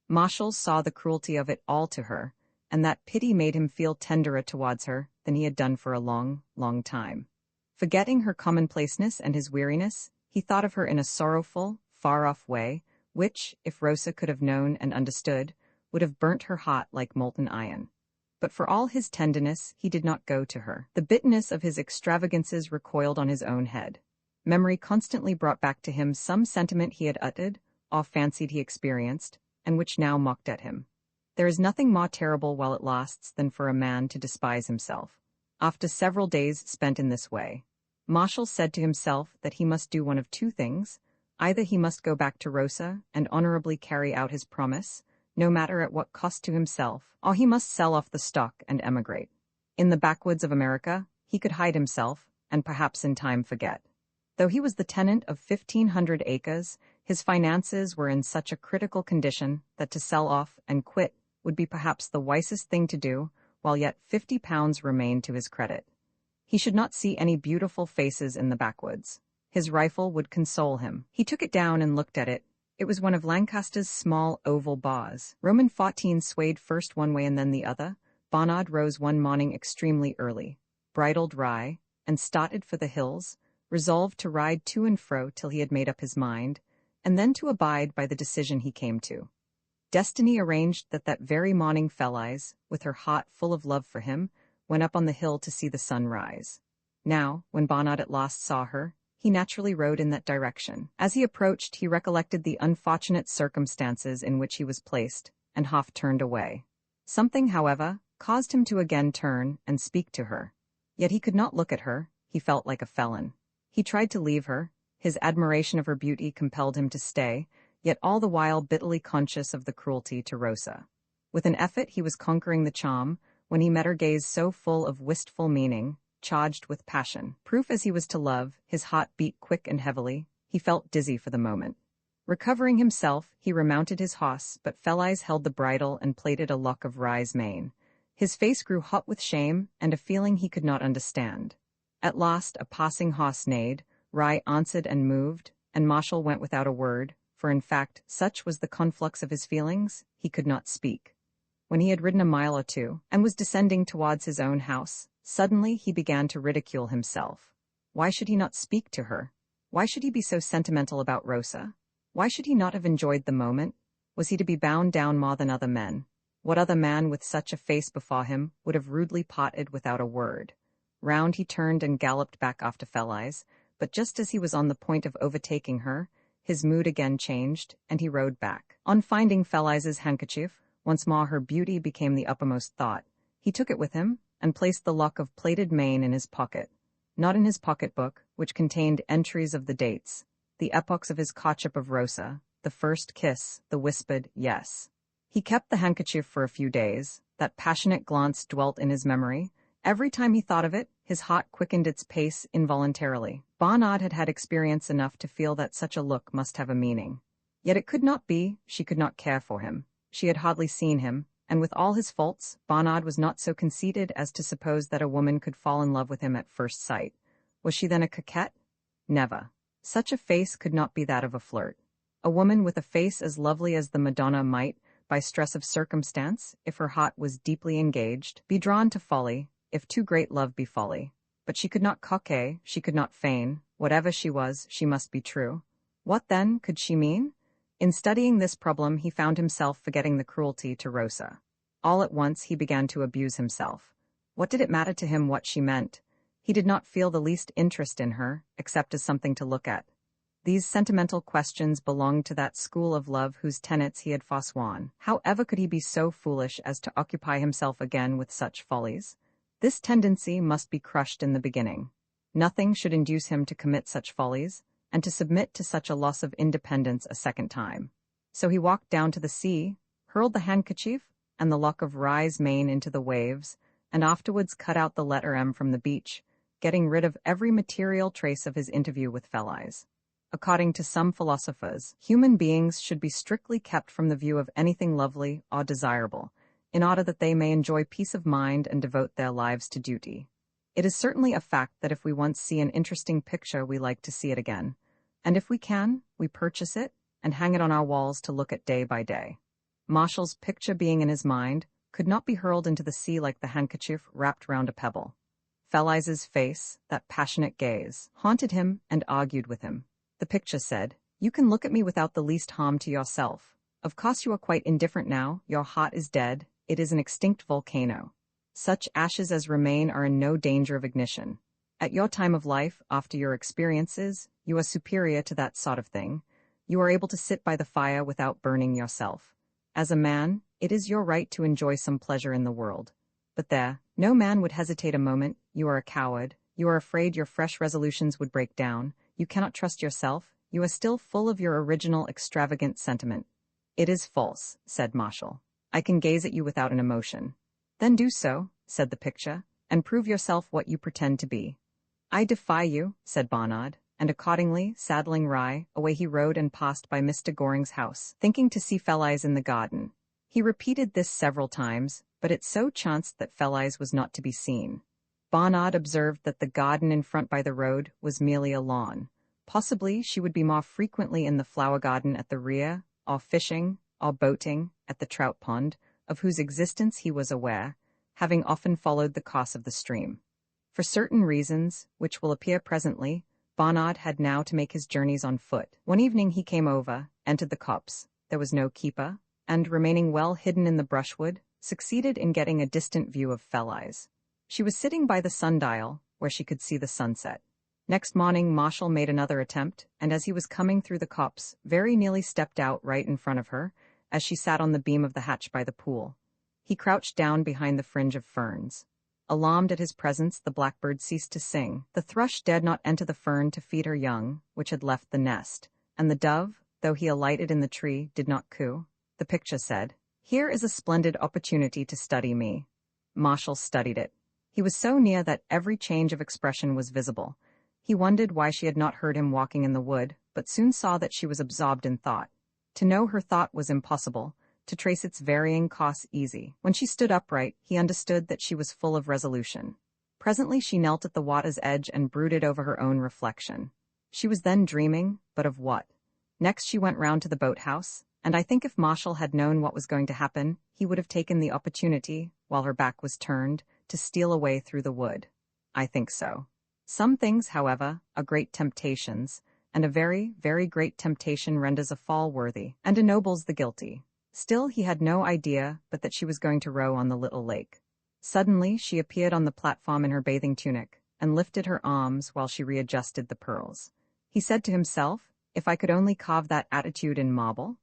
Marshall saw the cruelty of it all to her, and that pity made him feel tenderer towards her than he had done for a long, long time. Forgetting her commonplaceness and his weariness, he thought of her in a sorrowful, far-off way, which, if Rosa could have known and understood, would have burnt her heart like molten iron. But for all his tenderness, he did not go to her. The bitterness of his extravagances recoiled on his own head. Memory constantly brought back to him some sentiment he had uttered, or fancied he experienced, and which now mocked at him. There is nothing more terrible while it lasts than for a man to despise himself. After several days spent in this way, Marshall said to himself that he must do one of 2 things. Either he must go back to Rosa and honorably carry out his promise, no matter at what cost to himself, or he must sell off the stock and emigrate. In the backwoods of America, he could hide himself, and perhaps in time forget. Though he was the tenant of 1,500 acres, his finances were in such a critical condition that to sell off and quit would be perhaps the wisest thing to do, while yet £50 remained to his credit. He should not see any beautiful faces in the backwoods. His rifle would console him. He took it down and looked at it. It was one of Lancaster's small oval bars. Roman 14 swayed first one way and then the other. Bernard rose one morning extremely early, bridled rye, and started for the hills, resolved to ride to and fro till he had made up his mind, and then to abide by the decision he came to. Destiny arranged that very morning Felice, with her heart full of love for him, went up on the hill to see the sun rise. Now, when Bernard at last saw her, he naturally rode in that direction. As he approached, he recollected the unfortunate circumstances in which he was placed, and half turned away. Something, however, caused him to again turn and speak to her. Yet he could not look at her, he felt like a felon. He tried to leave her, his admiration of her beauty compelled him to stay, yet all the while bitterly conscious of the cruelty to Rosa. With an effort he was conquering the charm, when he met her gaze so full of wistful meaning, charged with passion. Proof as he was to love, his heart beat quick and heavily, he felt dizzy for the moment. Recovering himself, he remounted his horse, but Felice held the bridle and plaited a lock of Rye's mane. His face grew hot with shame and a feeling he could not understand. At last a passing horse neighed, Rye answered and moved, and Marshall went without a word, for in fact, such was the conflux of his feelings, he could not speak. When he had ridden a mile or two, and was descending towards his own house, suddenly he began to ridicule himself. Why should he not speak to her? Why should he be so sentimental about Rosa? Why should he not have enjoyed the moment? Was he to be bound down more than other men? What other man with such a face before him would have rudely parted without a word? Round he turned and galloped back after Felice, but just as he was on the point of overtaking her, his mood again changed, and he rode back. On finding Felice's handkerchief, once more her beauty became the uppermost thought. He took it with him, and placed the lock of plaited mane in his pocket. Not in his pocketbook, which contained entries of the dates, the epochs of his courtship of Rosa, the first kiss, the whispered yes. He kept the handkerchief for a few days. That passionate glance dwelt in his memory. Every time he thought of it, his heart quickened its pace involuntarily. Bernard had had experience enough to feel that such a look must have a meaning. Yet it could not be, she could not care for him. She had hardly seen him, and with all his faults, Bernard was not so conceited as to suppose that a woman could fall in love with him at first sight. Was she then a coquette? Never. Such a face could not be that of a flirt. A woman with a face as lovely as the Madonna might, by stress of circumstance, if her heart was deeply engaged, be drawn to folly, if too great love be folly. But she could not coquet, she could not feign. Whatever she was, she must be true. What, then, could she mean? In studying this problem he found himself forgetting the cruelty to Rosa. All at once he began to abuse himself. What did it matter to him what she meant? He did not feel the least interest in her, except as something to look at. These sentimental questions belonged to that school of love whose tenets he had forsworn. How ever could he be so foolish as to occupy himself again with such follies? This tendency must be crushed in the beginning. Nothing should induce him to commit such follies, and to submit to such a loss of independence a second time. So he walked down to the sea, hurled the handkerchief and the lock of Rye's mane into the waves, and afterwards cut out the letter M from the beach, getting rid of every material trace of his interview with Felice. According to some philosophers, human beings should be strictly kept from the view of anything lovely or desirable, in order that they may enjoy peace of mind and devote their lives to duty. It is certainly a fact that if we once see an interesting picture we like to see it again, and if we can, we purchase it and hang it on our walls to look at day by day. Marshall's picture being in his mind could not be hurled into the sea like the handkerchief wrapped round a pebble. Felice's face, that passionate gaze, haunted him and argued with him. The picture said, "You can look at me without the least harm to yourself. Of course you are quite indifferent now, your heart is dead, it is an extinct volcano. Such ashes as remain are in no danger of ignition. At your time of life, after your experiences, you are superior to that sort of thing. You are able to sit by the fire without burning yourself. As a man, it is your right to enjoy some pleasure in the world. But there, no man would hesitate a moment, you are a coward, you are afraid your fresh resolutions would break down, you cannot trust yourself, you are still full of your original extravagant sentiment." "It is false," said Marshall. "I can gaze at you without an emotion." "Then do so," said the picture, "and prove yourself what you pretend to be." "I defy you," said Bernard, and accordingly, saddling Rye, away he rode and passed by Mr. Goring's house, thinking to see Felice in the garden. He repeated this several times, but it so chanced that Felice was not to be seen. Bernard observed that the garden in front by the road was merely a lawn. Possibly she would be more frequently in the flower garden at the rear, or fishing, or boating, at the trout pond, of whose existence he was aware, having often followed the course of the stream. For certain reasons, which will appear presently, Bonnard had now to make his journeys on foot. One evening he came over, entered the copse. There was no keeper, and, remaining well hidden in the brushwood, succeeded in getting a distant view of Fell-Eyes. She was sitting by the sundial, where she could see the sunset. Next morning Marshall made another attempt, and as he was coming through the copse, very nearly stepped out right in front of her, as she sat on the beam of the hatch by the pool. He crouched down behind the fringe of ferns. Alarmed at his presence, the blackbird ceased to sing. The thrush dared not enter the fern to feed her young, which had left the nest, and the dove, though he alighted in the tree, did not coo. The picture said, "Here is a splendid opportunity to study me." Marshall studied it. He was so near that every change of expression was visible. He wondered why she had not heard him walking in the wood, but soon saw that she was absorbed in thought. To know her thought was impossible, to trace its varying course easy. When she stood upright, he understood that she was full of resolution. Presently she knelt at the water's edge and brooded over her own reflection. She was then dreaming, but of what? Next she went round to the boathouse, and I think if Marshall had known what was going to happen, he would have taken the opportunity, while her back was turned, to steal away through the wood. I think so. Some things, however, are great temptations, and a very, very great temptation renders a fall worthy, and ennobles the guilty. Still he had no idea but that she was going to row on the little lake. Suddenly she appeared on the platform in her bathing tunic, and lifted her arms while she readjusted the pearls. He said to himself, "If I could only carve that attitude in marble."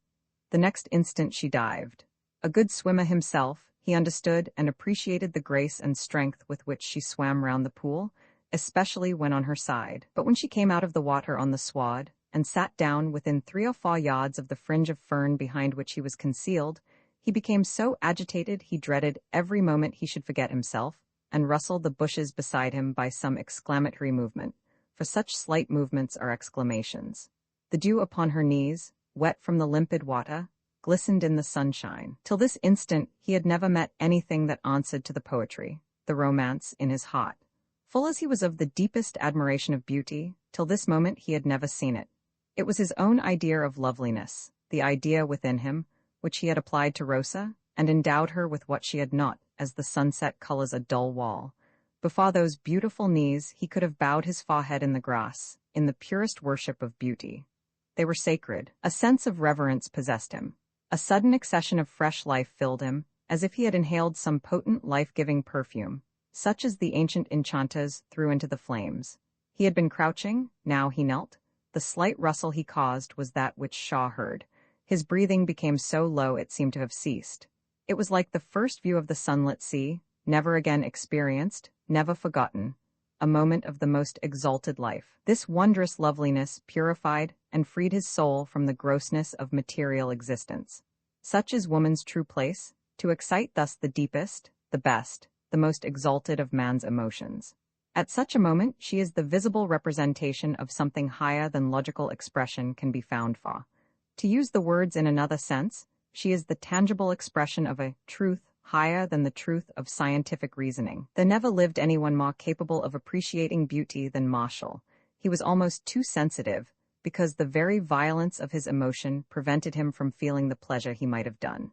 The next instant she dived. A good swimmer himself, he understood and appreciated the grace and strength with which she swam round the pool, especially when on her side. But when she came out of the water on the sward, and sat down within 3 or 4 yards of the fringe of fern behind which he was concealed, he became so agitated he dreaded every moment he should forget himself, and rustle the bushes beside him by some exclamatory movement, for such slight movements are exclamations. The dew upon her knees, wet from the limpid water, glistened in the sunshine. Till this instant he had never met anything that answered to the poetry, the romance, in his heart. Full as he was of the deepest admiration of beauty, till this moment he had never seen it. It was his own idea of loveliness, the idea within him, which he had applied to Rosa, and endowed her with what she had not, as the sunset colors a dull wall. Before those beautiful knees he could have bowed his forehead in the grass, in the purest worship of beauty. They were sacred. A sense of reverence possessed him. A sudden accession of fresh life filled him, as if he had inhaled some potent life-giving perfume, such as the ancient enchanters threw into the flames. He had been crouching, now he knelt. The slight rustle he caused was that which Shaw heard. His breathing became so low it seemed to have ceased. It was like the first view of the sunlit sea, never again experienced, never forgotten, a moment of the most exalted life. This wondrous loveliness purified and freed his soul from the grossness of material existence. Such is woman's true place, to excite thus the deepest, the best, the most exalted of man's emotions. At such a moment she is the visible representation of something higher than logical expression can be found for. To use the words in another sense, she is the tangible expression of a truth higher than the truth of scientific reasoning. There never lived anyone more capable of appreciating beauty than Marshall. He was almost too sensitive, because the very violence of his emotion prevented him from feeling the pleasure he might have done.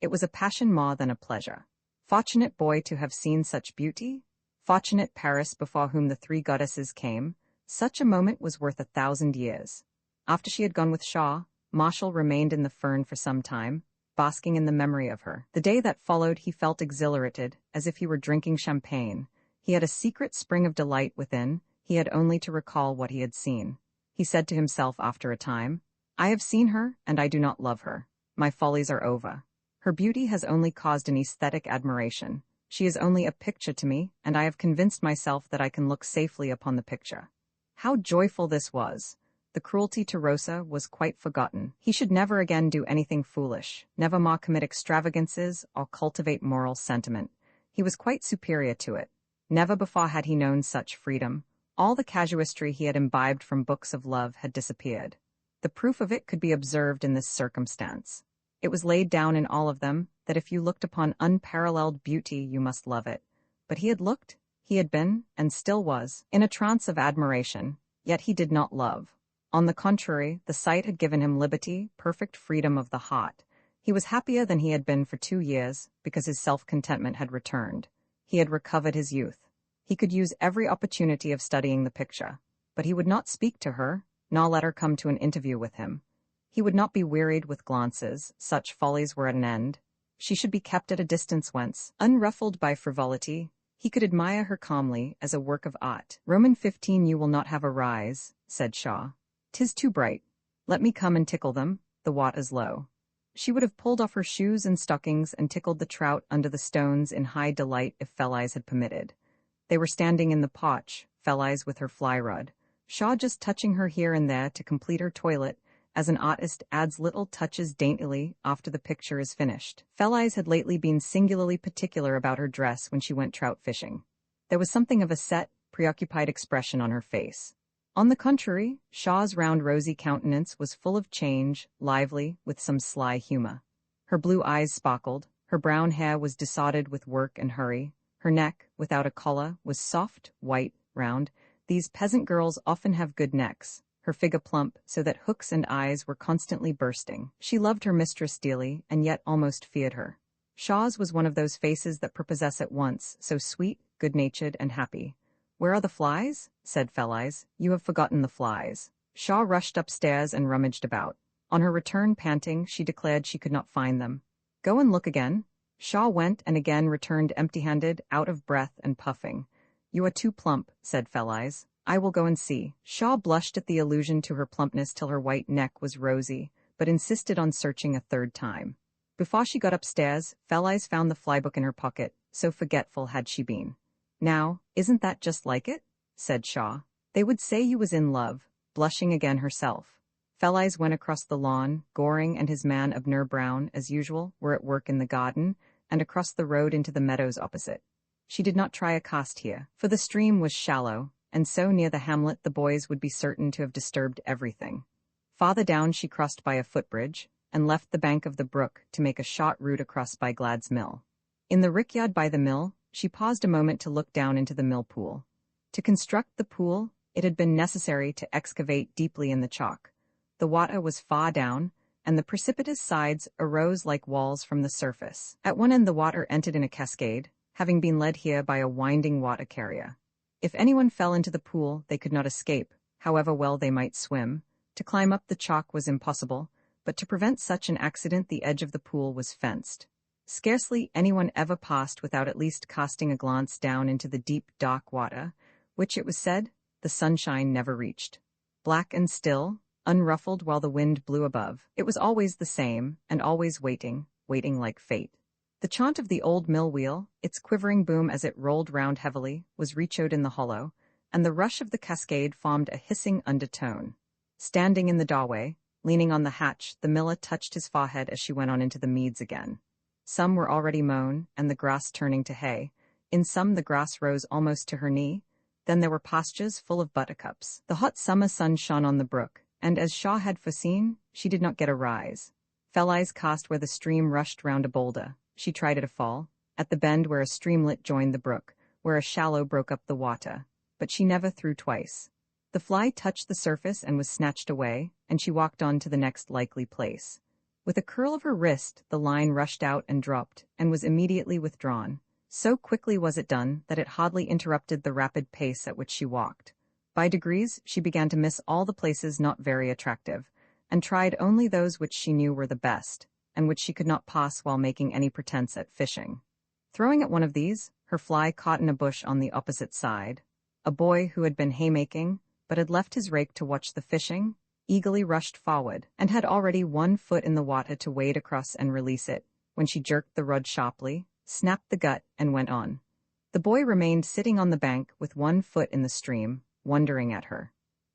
It was a passion more than a pleasure. Fortunate boy to have seen such beauty! Fortunate Paris before whom the 3 goddesses came! Such a moment was worth 1,000 years. After she had gone with Shaw, Marshall remained in the fern for some time, basking in the memory of her. The day that followed he felt exhilarated, as if he were drinking champagne. He had a secret spring of delight within, he had only to recall what he had seen. He said to himself after a time, "I have seen her, and I do not love her. My follies are over. Her beauty has only caused an aesthetic admiration. She is only a picture to me, and I have convinced myself that I can look safely upon the picture." How joyful this was! The cruelty to Rosa was quite forgotten. He should never again do anything foolish, never more commit extravagances or cultivate moral sentiment. He was quite superior to it. Never before had he known such freedom. All the casuistry he had imbibed from books of love had disappeared. The proof of it could be observed in this circumstance. It was laid down in all of them that if you looked upon unparalleled beauty you must love it. But he had looked, he had been, and still was, in a trance of admiration, yet he did not love. On the contrary, the sight had given him liberty, perfect freedom of the heart. He was happier than he had been for 2 years, because his self-contentment had returned. He had recovered his youth. He could use every opportunity of studying the picture. but he would not speak to her, nor let her come to an interview with him. He would not be wearied with glances, such follies were at an end. She should be kept at a distance whence, unruffled by frivolity, he could admire her calmly as a work of art. Roman 15 You will not have a rise, said Shaw. 'Tis too bright. Let me come and tickle them, the watt is low. She would have pulled off her shoes and stockings and tickled the trout under the stones in high delight if Felice had permitted. They were standing in the potch, Felice with her fly-rod, Shaw just touching her here and there to complete her toilet, as an artist adds little touches daintily after the picture is finished. Felice had lately been singularly particular about her dress when she went trout fishing. There was something of a set, preoccupied expression on her face. On the contrary, Shaw's round rosy countenance was full of change, lively, with some sly humor. Her blue eyes sparkled, her brown hair was disordered with work and hurry, her neck, without a collar, was soft, white, round. These peasant girls often have good necks. Her figure plump, so that hooks and eyes were constantly bursting. She loved her mistress dearly, and yet almost feared her. Shaw's was one of those faces that prepossess at once, so sweet, good-natured, and happy. "Where are the flies?" said Felice. "You have forgotten the flies." Shaw rushed upstairs and rummaged about. On her return panting, she declared she could not find them. "Go and look again." Shaw went and again returned empty-handed, out of breath and puffing. "You are too plump," said Felice. "I will go and see." Shaw blushed at the allusion to her plumpness till her white neck was rosy, but insisted on searching a third time. Before she got upstairs, Felice found the flybook in her pocket, so forgetful had she been. "Now, isn't that just like it?" said Shaw. "They would say you was in love," blushing again herself. Felice went across the lawn. Goring and his man Abner Brown, as usual, were at work in the garden, and across the road into the meadows opposite. She did not try a cast here, for the stream was shallow, and so near the hamlet the boys would be certain to have disturbed everything. Farther down she crossed by a footbridge, and left the bank of the brook to make a short route across by Glad's mill. In the rickyard by the mill, she paused a moment to look down into the mill pool. To construct the pool, it had been necessary to excavate deeply in the chalk. The water was far down, and the precipitous sides arose like walls from the surface. At one end the water entered in a cascade, having been led here by a winding water carrier. If anyone fell into the pool, they could not escape, however well they might swim. To climb up the chalk was impossible, but to prevent such an accident the edge of the pool was fenced. Scarcely anyone ever passed without at least casting a glance down into the deep, dark water, which, it was said, the sunshine never reached. Black and still, unruffled while the wind blew above, it was always the same, and always waiting, waiting like fate. The chaunt of the old mill wheel, its quivering boom as it rolled round heavily, was reechoed in the hollow, and the rush of the cascade formed a hissing undertone. Standing in the doorway, leaning on the hatch, the miller touched his forehead as she went on into the meads again. Some were already mown, and the grass turning to hay. In some the grass rose almost to her knee. Then there were pastures full of buttercups. The hot summer sun shone on the brook, and as Shaw had foreseen, she did not get a rise. Felice cast where the stream rushed round a boulder. She tried at a fall, at the bend where a streamlet joined the brook, where a shallow broke up the water, but she never threw twice. The fly touched the surface and was snatched away, and she walked on to the next likely place. With a curl of her wrist, the line rushed out and dropped, and was immediately withdrawn. So quickly was it done that it hardly interrupted the rapid pace at which she walked. By degrees, she began to miss all the places not very attractive, and tried only those which she knew were the best, and which she could not pass while making any pretense at fishing. Throwing at one of these, her fly caught in a bush on the opposite side. A boy who had been haymaking, but had left his rake to watch the fishing, eagerly rushed forward, and had already 1 foot in the water to wade across and release it, when she jerked the rod sharply, snapped the gut, and went on. The boy remained sitting on the bank with 1 foot in the stream, wondering at her.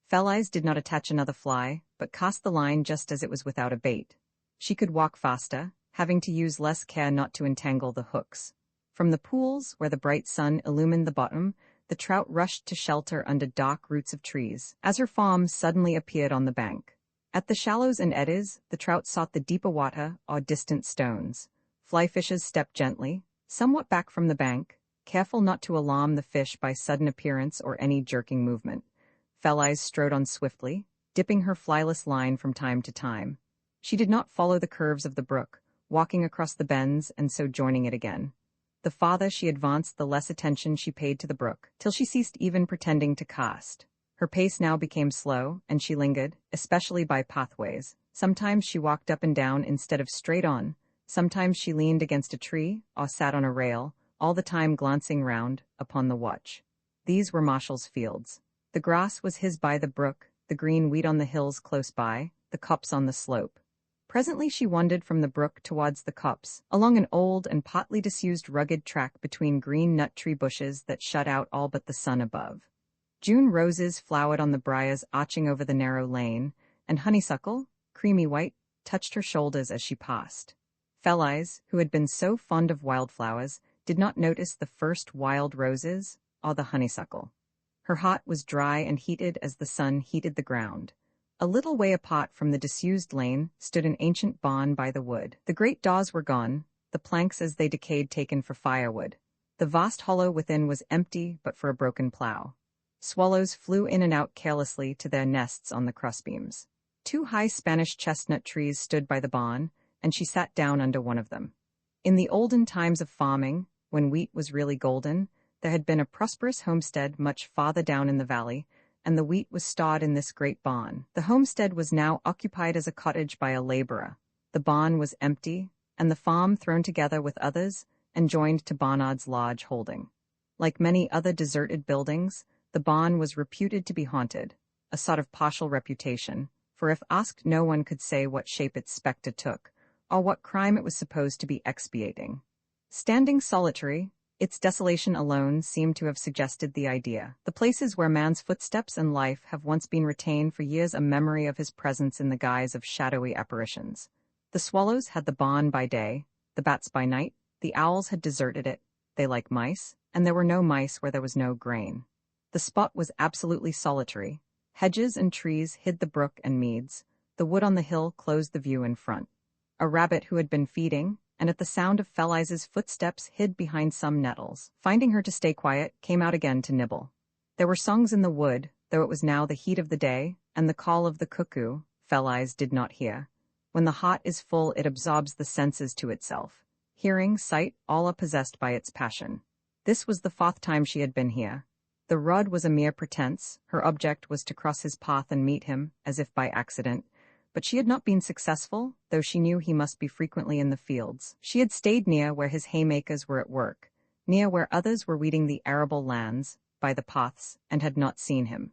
Felice did not attach another fly, but cast the line just as it was without a bait. She could walk faster, having to use less care not to entangle the hooks. From the pools, where the bright sun illumined the bottom, the trout rushed to shelter under dark roots of trees, as her form suddenly appeared on the bank. At the shallows and eddies, the trout sought the deeper water or distant stones. Fly fishers stepped gently, somewhat back from the bank, careful not to alarm the fish by sudden appearance or any jerking movement. Felice strode on swiftly, dipping her flyless line from time to time. She did not follow the curves of the brook, walking across the bends and so joining it again. The farther she advanced, the less attention she paid to the brook, till she ceased even pretending to cast. Her pace now became slow, and she lingered, especially by pathways. Sometimes she walked up and down instead of straight on. Sometimes she leaned against a tree or sat on a rail, all the time glancing round upon the watch. These were Marshall's fields. The grass was his by the brook, the green wheat on the hills close by, the copse on the slope. Presently she wandered from the brook towards the copse, along an old and partly disused rugged track between green nut tree bushes that shut out all but the sun above. June roses flowered on the briars arching over the narrow lane, and honeysuckle, creamy white, touched her shoulders as she passed. Fell-eyes, who had been so fond of wildflowers, did not notice the first wild roses or the honeysuckle. Her heart was dry and heated as the sun heated the ground. A little way apart from the disused lane stood an ancient barn by the wood. The great daws were gone, the planks as they decayed taken for firewood. The vast hollow within was empty but for a broken plough. Swallows flew in and out carelessly to their nests on the crossbeams. 2 high Spanish chestnut trees stood by the barn, and she sat down under one of them. In the olden times of farming, when wheat was really golden, there had been a prosperous homestead much farther down in the valley, and the wheat was stored in this great barn. The homestead was now occupied as a cottage by a laborer. The barn was empty, and the farm thrown together with others and joined to Barnard's lodge holding. Like many other deserted buildings, the barn was reputed to be haunted, a sort of partial reputation, for if asked no one could say what shape its spectre took, or what crime it was supposed to be expiating. Standing solitary, its desolation alone seemed to have suggested the idea. The places where man's footsteps and life have once been retained for years a memory of his presence in the guise of shadowy apparitions. The swallows had the barn by day, the bats by night, the owls had deserted it, they like mice, and there were no mice where there was no grain. The spot was absolutely solitary. Hedges and trees hid the brook and meads. The wood on the hill closed the view in front. A rabbit who had been feeding, and at the sound of Fell-eyes' footsteps hid behind some nettles. Finding her to stay quiet, came out again to nibble. There were songs in the wood, though it was now the heat of the day, and the call of the cuckoo, Fell-eyes did not hear. When the heart is full it absorbs the senses to itself. Hearing, sight, all are possessed by its passion. This was the 4th time she had been here. The rod was a mere pretense, her object was to cross his path and meet him, as if by accident, but she had not been successful, though she knew he must be frequently in the fields. She had stayed near where his haymakers were at work, near where others were weeding the arable lands, by the paths, and had not seen him.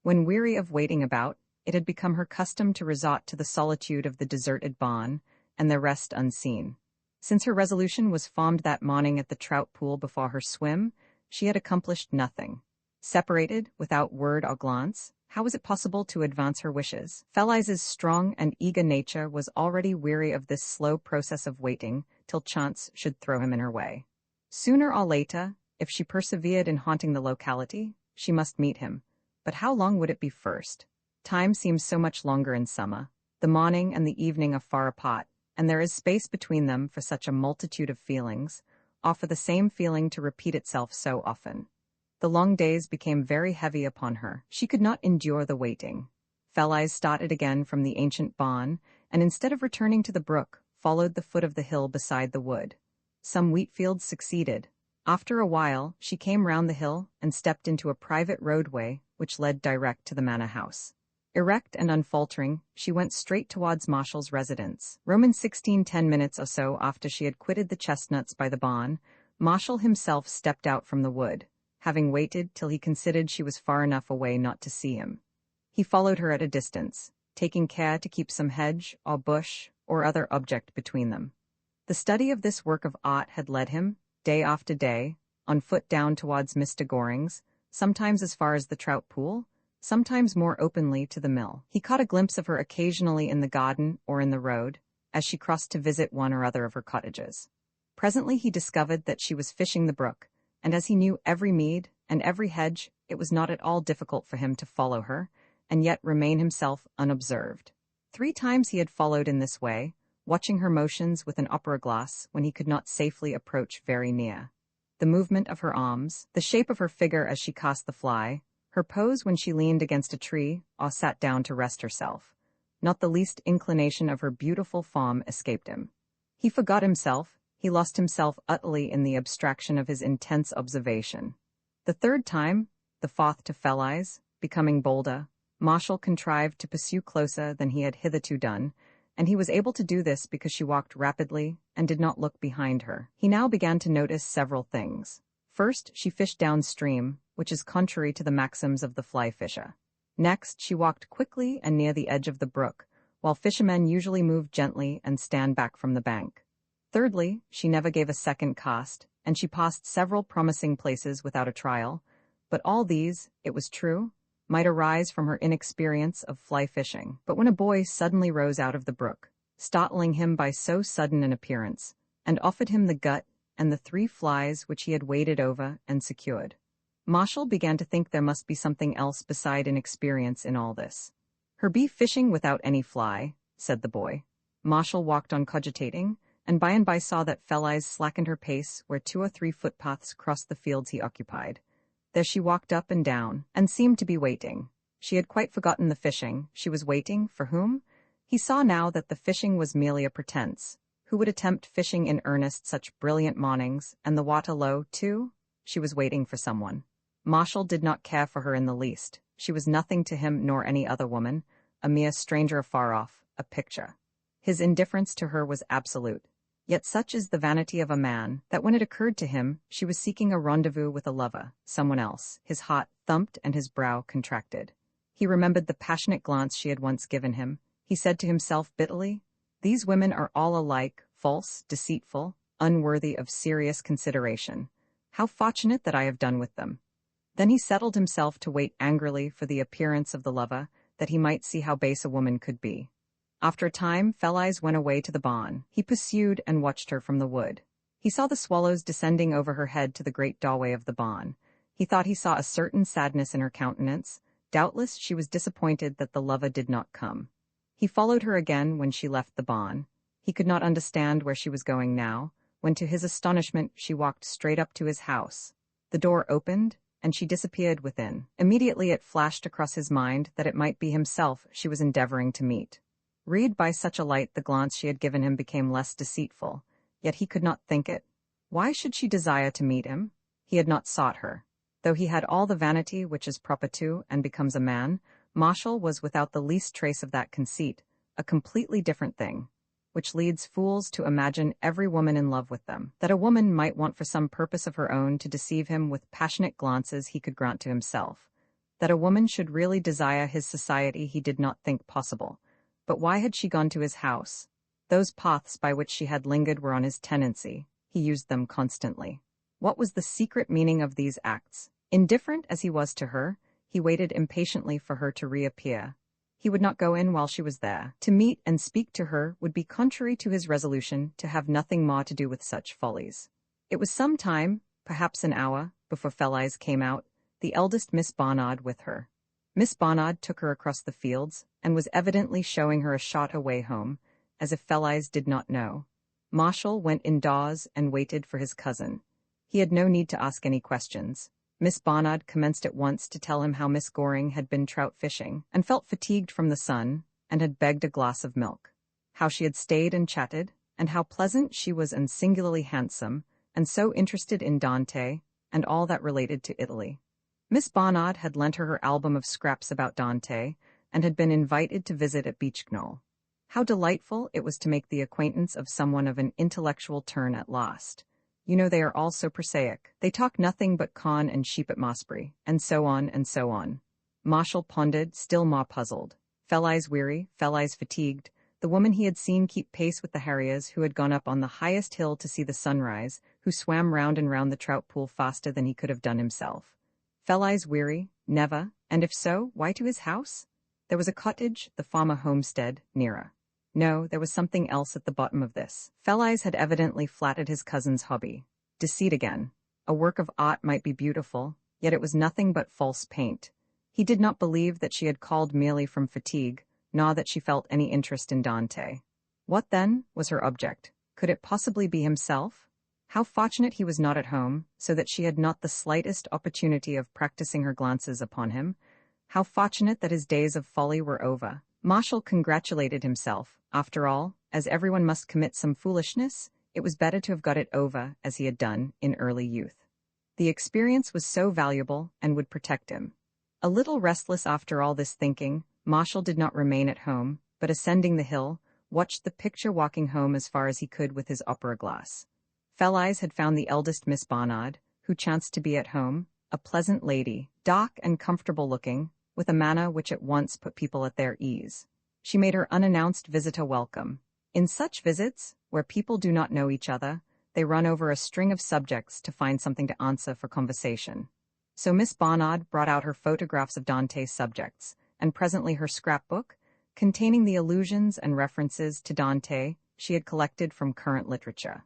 When weary of waiting about, it had become her custom to resort to the solitude of the deserted barn, and their rest unseen. Since her resolution was formed that morning at the trout pool before her swim, she had accomplished nothing. Separated, without word or glance, how was it possible to advance her wishes? Fell-eyes' strong and eager nature was already weary of this slow process of waiting till chance should throw him in her way. Sooner or later, if she persevered in haunting the locality, she must meet him. But how long would it be first? Time seems so much longer in summer. The morning and the evening are far apart, and there is space between them for such a multitude of feelings, or for the same feeling to repeat itself so often. The long days became very heavy upon her. She could not endure the waiting. Fell-eyes started again from the ancient barn, and instead of returning to the brook, followed the foot of the hill beside the wood. Some wheat fields succeeded. After a while, she came round the hill and stepped into a private roadway which led direct to the manor house. Erect and unfaltering, she went straight towards Marshall's residence. Roman 16 10 minutes or so after she had quitted the chestnuts by the barn, Marshall himself stepped out from the wood, having waited till he considered she was far enough away not to see him. He followed her at a distance, taking care to keep some hedge or bush or other object between them. The study of this work of art had led him, day after day, on foot down towards Mr. Goring's, sometimes as far as the trout pool, sometimes more openly to the mill. He caught a glimpse of her occasionally in the garden or in the road, as she crossed to visit one or other of her cottages. Presently he discovered that she was fishing the brook, and as he knew every mead and every hedge, it was not at all difficult for him to follow her, and yet remain himself unobserved. 3 times he had followed in this way, watching her motions with an opera glass when he could not safely approach very near. The movement of her arms, the shape of her figure as she cast the fly, her pose when she leaned against a tree or sat down to rest herself. Not the least inclination of her beautiful form escaped him. He forgot himself, he lost himself utterly in the abstraction of his intense observation. The 3rd time, the 4th to Fell-eyes, becoming bolder, Marshall contrived to pursue closer than he had hitherto done, and he was able to do this because she walked rapidly and did not look behind her. He now began to notice several things. First, she fished downstream, which is contrary to the maxims of the fly fisher. Next, she walked quickly and near the edge of the brook, while fishermen usually move gently and stand back from the bank. Thirdly, she never gave a second cast, and she passed several promising places without a trial, but all these, it was true, might arise from her inexperience of fly fishing. But when a boy suddenly rose out of the brook, startling him by so sudden an appearance, and offered him the gut and the 3 flies which he had waded over and secured, Marshall began to think there must be something else beside inexperience in all this. "Her be fishing without any fly," said the boy. Marshall walked on cogitating, and by saw that Fell-Eyes slackened her pace where 2 or 3 footpaths crossed the fields he occupied. There she walked up and down, and seemed to be waiting. She had quite forgotten the fishing. She was waiting for whom? He saw now that the fishing was merely a pretense. Who would attempt fishing in earnest such brilliant mornings, and the water low, too? She was waiting for someone. Marshall did not care for her in the least. She was nothing to him nor any other woman, a mere stranger afar off, a picture. His indifference to her was absolute. Yet such is the vanity of a man, that when it occurred to him she was seeking a rendezvous with a lover, someone else, his heart thumped and his brow contracted. He remembered the passionate glance she had once given him. He said to himself bitterly, "These women are all alike, false, deceitful, unworthy of serious consideration. How fortunate that I have done with them." Then he settled himself to wait angrily for the appearance of the lover, that he might see how base a woman could be. After a time, Fell-Eyes went away to the barn. He pursued and watched her from the wood. He saw the swallows descending over her head to the great doorway of the barn. He thought he saw a certain sadness in her countenance. Doubtless she was disappointed that the lover did not come. He followed her again when she left the barn. He could not understand where she was going now, when to his astonishment she walked straight up to his house. The door opened, and she disappeared within. Immediately it flashed across his mind that it might be himself she was endeavoring to meet. Read by such a light, the glance she had given him became less deceitful, yet he could not think it. Why should she desire to meet him? He had not sought her. Though he had all the vanity which is proper to and becomes a man, Marshall was without the least trace of that conceit, a completely different thing, which leads fools to imagine every woman in love with them, that a woman might want for some purpose of her own to deceive him with passionate glances he could grant to himself, that a woman should really desire his society he did not think possible. But why had she gone to his house? Those paths by which she had lingered were on his tenancy. He used them constantly. What was the secret meaning of these acts? Indifferent as he was to her, he waited impatiently for her to reappear. He would not go in while she was there. To meet and speak to her would be contrary to his resolution to have nothing more to do with such follies. It was some time, perhaps an hour, before Fell-Eyes came out, the eldest Miss Barnard with her. Miss Barnard took her across the fields, and was evidently showing her a short way home, as if Fell-Eyes did not know. Marshall went indoors and waited for his cousin. He had no need to ask any questions. Miss Barnard commenced at once to tell him how Miss Goring had been trout fishing, and felt fatigued from the sun, and had begged a glass of milk. How she had stayed and chatted, and how pleasant she was and singularly handsome, and so interested in Dante, and all that related to Italy. Miss Barnard had lent her album of scraps about Dante, and had been invited to visit at Beechknoll. How delightful it was to make the acquaintance of someone of an intellectual turn at last. You know they are all so prosaic. They talk nothing but corn and sheep at Mossbury, and so on and so on. Marshall pondered, still more puzzled. Fell-Eyes weary, Fell-Eyes fatigued, the woman he had seen keep pace with the harriers who had gone up on the highest hill to see the sunrise, who swam round and round the trout pool faster than he could have done himself. Fell-Eyes weary? Never. And if so, why to his house? There was a cottage, the farmer homestead, nearer. No, there was something else at the bottom of this. Fell-Eyes had evidently flattered his cousin's hobby. Deceit again. A work of art might be beautiful, yet it was nothing but false paint. He did not believe that she had called merely from fatigue, nor that she felt any interest in Dante. What, then, was her object? Could it possibly be himself? How fortunate he was not at home, so that she had not the slightest opportunity of practicing her glances upon him. How fortunate that his days of folly were over. Marshall congratulated himself. After all, as everyone must commit some foolishness, it was better to have got it over, as he had done, in early youth. The experience was so valuable, and would protect him. A little restless after all this thinking, Marshall did not remain at home, but ascending the hill, watched the picture walking home as far as he could with his opera glass. Fell-Eyes had found the eldest Miss Barnard, who chanced to be at home, a pleasant lady, dark and comfortable-looking, with a manner which at once put people at their ease. She made her unannounced visitor welcome. In such visits, where people do not know each other, they run over a string of subjects to find something to answer for conversation. So Miss Barnard brought out her photographs of Dante's subjects, and presently her scrapbook, containing the allusions and references to Dante she had collected from current literature.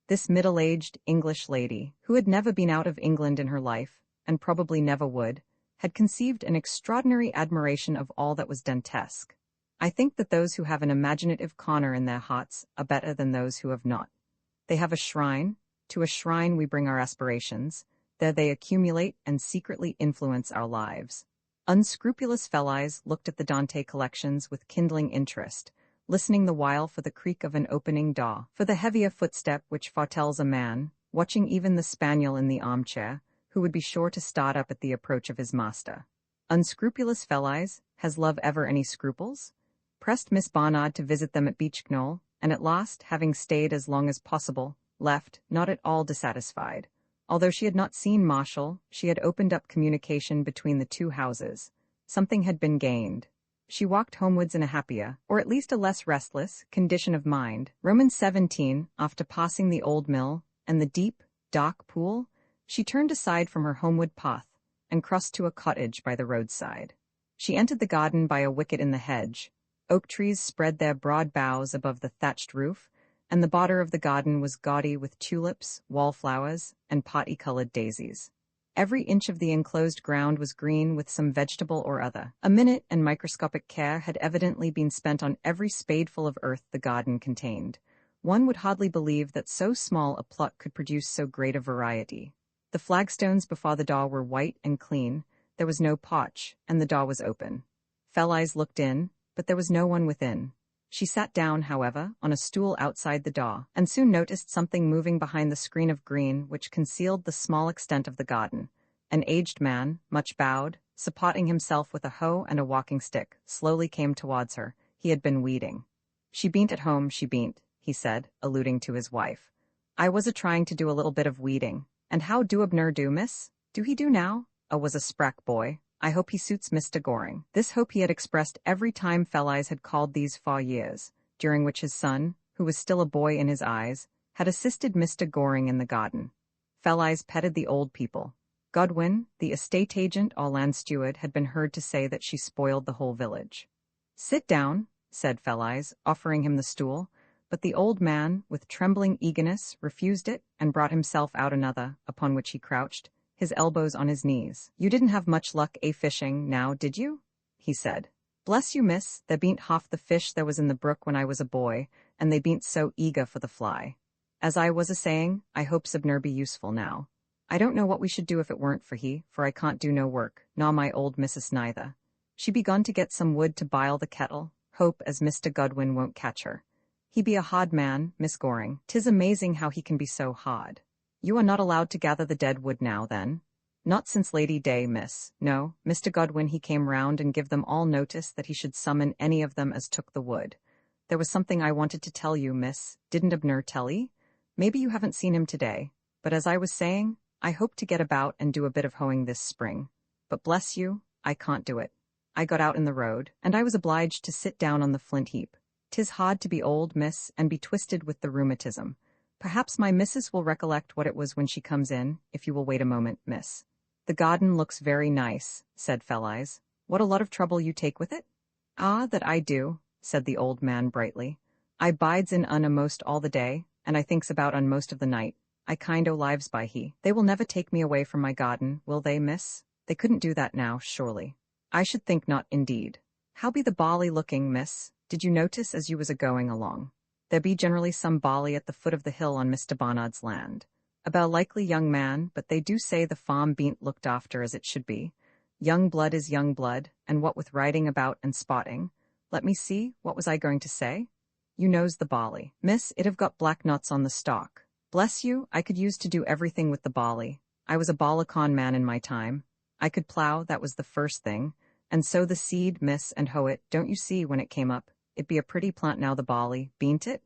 This middle-aged English lady, who had never been out of England in her life, and probably never would, had conceived an extraordinary admiration of all that was Dantesque. I think that those who have an imaginative corner in their hearts are better than those who have not. They have a shrine, to a shrine we bring our aspirations, there they accumulate and secretly influence our lives. Unscrupulous Fell-Eyes looked at the Dante collections with kindling interest, listening the while for the creak of an opening door, for the heavier footstep which foretells a man, watching even the spaniel in the armchair, who would be sure to start up at the approach of his master. Unscrupulous Fell-Eyes, has love ever any scruples? Pressed Miss Barnard to visit them at Beechknoll, and at last, having stayed as long as possible, left, not at all dissatisfied. Although she had not seen Marshall, she had opened up communication between the two houses. Something had been gained. She walked homewards in a happier, or at least a less restless, condition of mind. Romans 17, after passing the old mill, and the deep, dark pool, she turned aside from her homeward path, and crossed to a cottage by the roadside. She entered the garden by a wicket in the hedge. Oak trees spread their broad boughs above the thatched roof, and the border of the garden was gaudy with tulips, wallflowers, and parti-colored daisies. Every inch of the enclosed ground was green with some vegetable or other. A minute and microscopic care had evidently been spent on every spadeful of earth the garden contained. One would hardly believe that so small a plot could produce so great a variety. The flagstones before the door were white and clean, there was no potch, and the door was open. Fell-Eyes looked in, but there was no one within. She sat down, however, on a stool outside the door, and soon noticed something moving behind the screen of green which concealed the small extent of the garden. An aged man, much bowed, supporting himself with a hoe and a walking stick, slowly came towards her. He had been weeding. "She bean't at home, she bean't," he said, alluding to his wife. "I was a-trying to do a little bit of weeding. And how do Abner do, miss? Do he do now? Was a sprack boy. I hope he suits Mr. Goring." This hope he had expressed every time Fell-Eyes had called these 4 years, during which his son, who was still a boy in his eyes, had assisted Mr. Goring in the garden. Fell-Eyes petted the old people. Godwin, the estate agent or land steward, had been heard to say that she spoiled the whole village. "Sit down," said Fell-Eyes, offering him the stool, but the old man, with trembling eagerness, refused it and brought himself out another, upon which he crouched, his elbows on his knees. "You didn't have much luck fishing, now, did you?" he said. "Bless you, miss, there bean't half the fish there was in the brook when I was a boy, and they bean't so eager for the fly. As I was a-saying, I hopes Abner be useful now. I don't know what we should do if it weren't for he, for I can't do no work, nor my old missus neither. She begun to get some wood to bile the kettle, hope as Mr. Godwin won't catch her. He be a hard man, Miss Goring. 'Tis amazing how he can be so hard. You are not allowed to gather the dead wood now, then?" "Not since Lady Day, miss. No, Mr. Godwin he came round and give them all notice that he should summon any of them as took the wood. There was something I wanted to tell you, miss. Didn't Abner tell 'ee? Maybe you haven't seen him today. But as I was saying, I hope to get about and do a bit of hoeing this spring. But bless you, I can't do it. I got out in the road, and I was obliged to sit down on the flint heap. 'Tis hard to be old, miss, and be twisted with the rheumatism. Perhaps my missus will recollect what it was when she comes in, if you will wait a moment, miss." "The garden looks very nice," said Fell-Eyes. "What a lot of trouble you take with it?" "Ah, that I do," said the old man brightly. "I bides in a'most all the day, and I thinks about most of the night. I kind o' lives by he. They will never take me away from my garden, will they, miss? They couldn't do that now, surely." "I should think not, indeed. How be the barley looking, miss? Did you notice as you was a-going along? There be generally some barley at the foot of the hill on Mr. Barnard's land. About a likely young man, but they do say the farm bean't looked after as it should be. Young blood is young blood, and what with riding about and spotting. Let me see, what was I going to say? You knows the barley. Miss, it have got black knots on the stalk. Bless you, I could use to do everything with the barley. I was a balacon man in my time. I could plow, that was the first thing, and sow the seed, miss, and hoe it, don't you see, when it came up, it be a pretty plant now the barley, bean't it?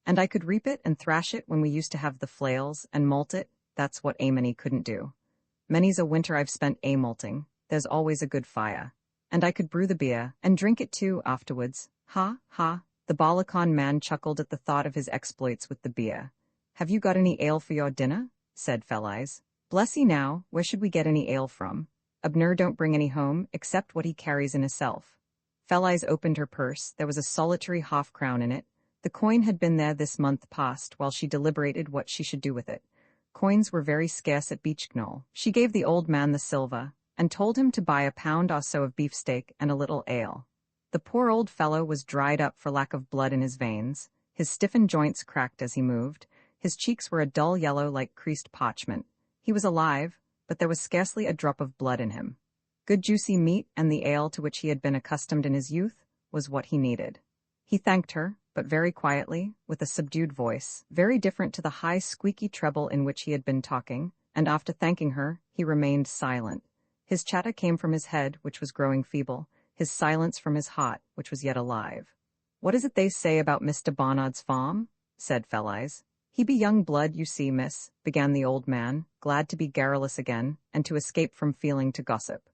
And I could reap it and thrash it when we used to have the flails, and malt it, that's what many couldn't do. Many's a winter I've spent malting, there's always a good fire. And I could brew the beer, and drink it too, afterwards. Ha, ha, the Balacon man chuckled at the thought of his exploits with the beer. Have you got any ale for your dinner? Said Felice. Bless ye now, where should we get any ale from? Abner don't bring any home, except what he carries in hisself. Felice opened her purse, there was a solitary half-crown in it. The coin had been there this month past while she deliberated what she should do with it. Coins were very scarce at Beachknoll. She gave the old man the silver, and told him to buy a pound or so of beefsteak and a little ale. The poor old fellow was dried up for lack of blood in his veins, his stiffened joints cracked as he moved, his cheeks were a dull yellow like creased parchment. He was alive, but there was scarcely a drop of blood in him. Good juicy meat and the ale to which he had been accustomed in his youth was what he needed. He thanked her, but very quietly, with a subdued voice, very different to the high squeaky treble in which he had been talking, and after thanking her, he remained silent. His chatter came from his head, which was growing feeble, his silence from his heart, which was yet alive. What is it they say about Mr. Barnard's farm? Said Felice. He be young blood, you see, miss, began the old man, glad to be garrulous again, and to escape from feeling to gossip.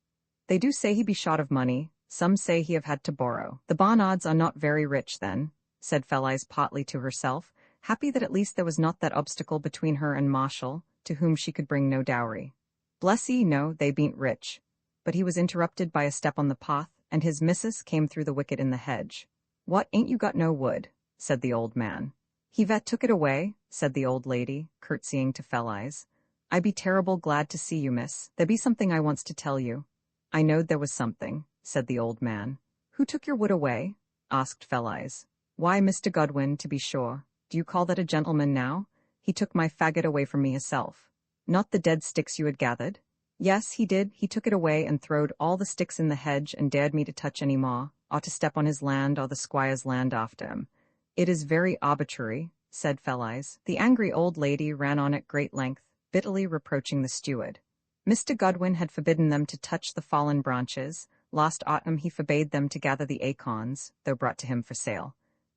They do say he be short of money, some say he have had to borrow. The Barnards are not very rich, then, said Felice partly to herself, happy that at least there was not that obstacle between her and Marshall, to whom she could bring no dowry. Bless ye, no, they bean't rich. But he was interrupted by a step on the path, and his missus came through the wicket in the hedge. What, ain't you got no wood? Said the old man. He vet took it away, said the old lady, curtsying to Felice. I be terrible glad to see you, miss. There be something I wants to tell you. I knowed there was something, said the old man. Who took your wood away? Asked Felice. Why, Mr. Godwin, to be sure. Do you call that a gentleman now? He took my faggot away from me hisself. Not the dead sticks you had gathered? Yes, he did. He took it away and throwed all the sticks in the hedge and dared me to touch any more, or to step on his land or the squire's land after him. It is very arbitrary, said Felice. The angry old lady ran on at great length, bitterly reproaching the steward. Mr. Godwin had forbidden them to touch the fallen branches. Last autumn he forbade them to gather the acorns, though brought to him for sale.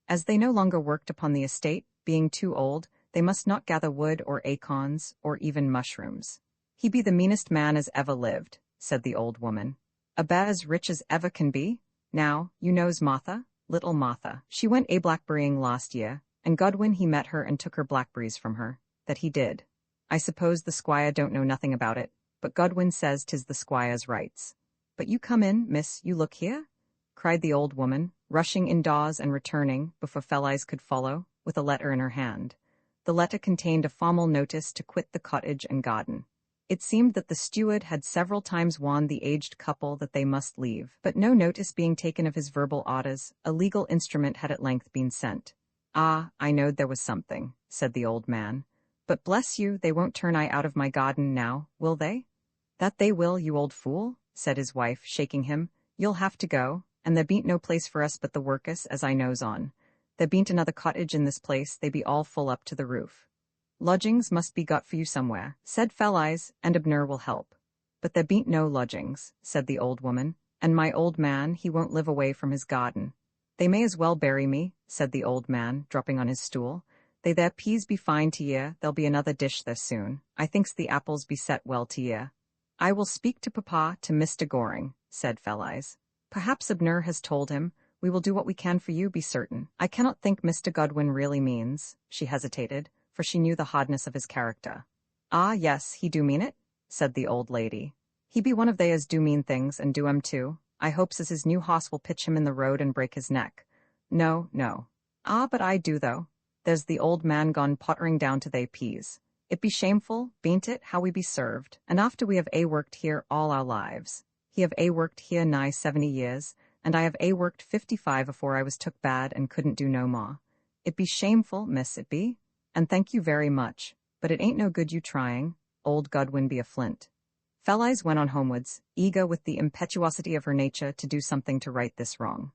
As they no longer worked upon the estate, being too old, they must not gather wood or acorns, or even mushrooms. He be the meanest man as ever lived, said the old woman. A bear as rich as ever can be. Now, you knows Martha, little Martha. She went blackberrying last year, and Godwin he met her and took her blackberries from her. That he did. I suppose the squire don't know nothing about it, but Godwin says 'tis the squire's rights. But you come in, miss, you look here, cried the old woman, rushing indoors and returning, before Felice could follow, with a letter in her hand. The letter contained a formal notice to quit the cottage and garden. It seemed that the steward had several times warned the aged couple that they must leave, but no notice being taken of his verbal orders, a legal instrument had at length been sent. Ah, I knowed there was something, said the old man. But bless you, they won't turn I out of my garden now, will they? That they will, you old fool, said his wife, shaking him. You'll have to go, and there bean't no place for us but the workus, as I knows on. There bean't another cottage in this place, they be all full up to the roof. Lodgings must be got for you somewhere, said Felice, and Abner will help. But there bean't no lodgings, said the old woman, and my old man, he won't live away from his garden. They may as well bury me, said the old man, dropping on his stool. They their peas be fine to year, there'll be another dish there soon. I thinks the apples be set well to year. I will speak to papa, to Mr. Goring, said Felice. Perhaps Abner has told him. We will do what we can for you, be certain. I cannot think Mr. Godwin really means, she hesitated, for she knew the hardness of his character. Ah, yes, he do mean it, said the old lady. He be one of they as do mean things, and do 'em too. I hopes as his new hoss will pitch him in the road and break his neck. No, no. Ah, but I do, though. There's the old man gone pottering down to they peas. It be shameful, bean't it, how we be served, and after we have worked here all our lives. He have worked here nigh 70 years, and I have worked 55 afore I was took bad and couldn't do no more. It be shameful, miss, it be. And thank you very much, but it ain't no good you trying. Old Godwin be a flint. Felice went on homewards, eager with the impetuosity of her nature to do something to right this wrong.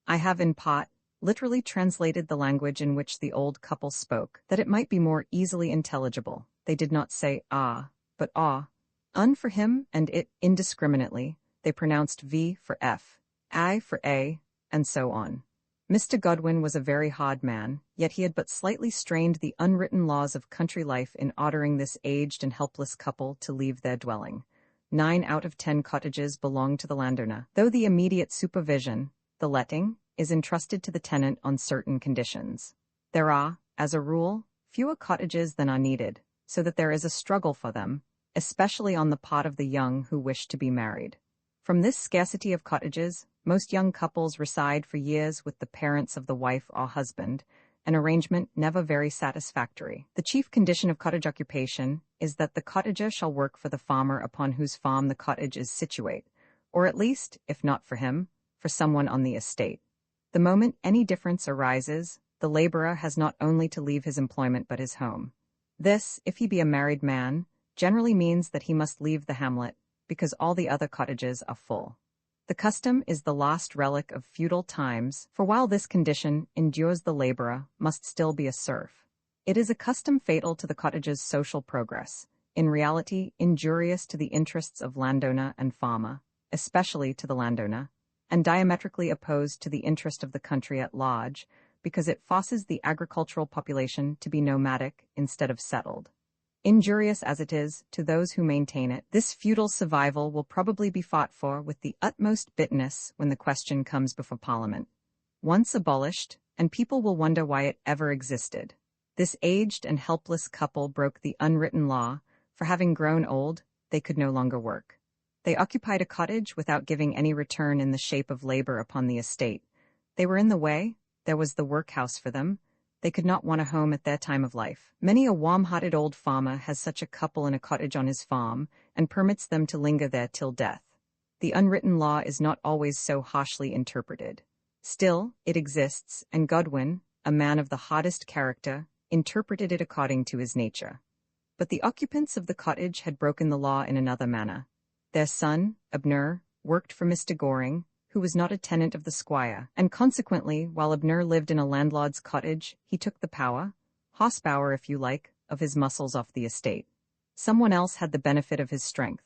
I have in part literally translated the language in which the old couple spoke, that it might be more easily intelligible. They did not say ah, but ah. Un for him and it indiscriminately. They pronounced V for F, I for A, and so on. Mr. Godwin was a very hard man, yet he had but slightly strained the unwritten laws of country life in ordering this aged and helpless couple to leave their dwelling. 9 out of 10 cottages belonged to the landowner, though the immediate supervision, the letting, is entrusted to the tenant on certain conditions. There are, as a rule, fewer cottages than are needed, so that there is a struggle for them, especially on the part of the young who wish to be married. From this scarcity of cottages, most young couples reside for years with the parents of the wife or husband, an arrangement never very satisfactory. The chief condition of cottage occupation is that the cottager shall work for the farmer upon whose farm the cottage is situate, or at least, if not for him, for someone on the estate. The moment any difference arises, the laborer has not only to leave his employment but his home. This, if he be a married man, generally means that he must leave the hamlet, because all the other cottages are full. The custom is the last relic of feudal times, for while this condition endures the laborer must still be a serf. It is a custom fatal to the cottage's social progress, in reality injurious to the interests of landowner and farmer, especially to the landowner, and diametrically opposed to the interest of the country at large, because it forces the agricultural population to be nomadic instead of settled. Injurious as it is to those who maintain it, this feudal survival will probably be fought for with the utmost bitterness when the question comes before Parliament. Once abolished, and people will wonder why it ever existed. This aged and helpless couple broke the unwritten law, for having grown old, they could no longer work. They occupied a cottage without giving any return in the shape of labor upon the estate. They were in the way, there was the workhouse for them. They could not want a home at their time of life. Many a warm-hearted old farmer has such a couple in a cottage on his farm, and permits them to linger there till death. The unwritten law is not always so harshly interpreted. Still, it exists, and Godwin, a man of the hardest character, interpreted it according to his nature. But the occupants of the cottage had broken the law in another manner. Their son, Abner, worked for Mr. Goring, who was not a tenant of the squire, and consequently, while Abner lived in a landlord's cottage, he took the power, horsepower if you like, of his muscles off the estate. Someone else had the benefit of his strength.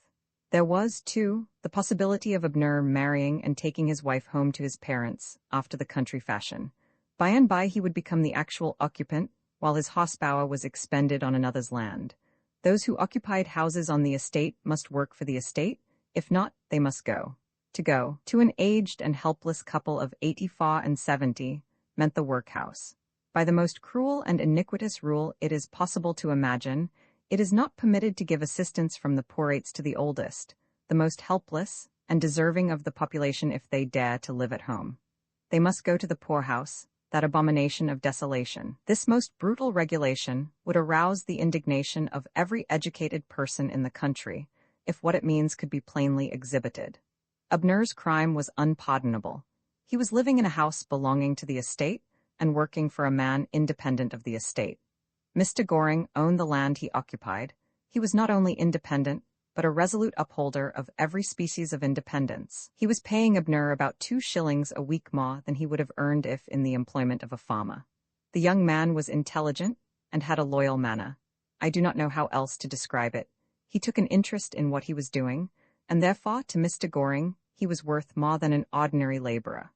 There was, too, the possibility of Abner marrying and taking his wife home to his parents, after the country fashion. By and by he would become the actual occupant, while his horsepower was expended on another's land. Those who occupied houses on the estate must work for the estate, if not, they must go. To go, to an aged and helpless couple of 84 and 70, meant the workhouse. By the most cruel and iniquitous rule it is possible to imagine, it is not permitted to give assistance from the poorest to the oldest, the most helpless, and deserving of the population if they dare to live at home. They must go to the poorhouse, that abomination of desolation. This most brutal regulation would arouse the indignation of every educated person in the country, if what it means could be plainly exhibited. Abner's crime was unpardonable. He was living in a house belonging to the estate and working for a man independent of the estate. Mr. Goring owned the land he occupied. He was not only independent, but a resolute upholder of every species of independence. He was paying Abner about 2 shillings a week more than he would have earned if in the employment of a farmer. The young man was intelligent and had a loyal manner. I do not know how else to describe it. He took an interest in what he was doing, and therefore to Mr. Goring he was worth more than an ordinary laborer.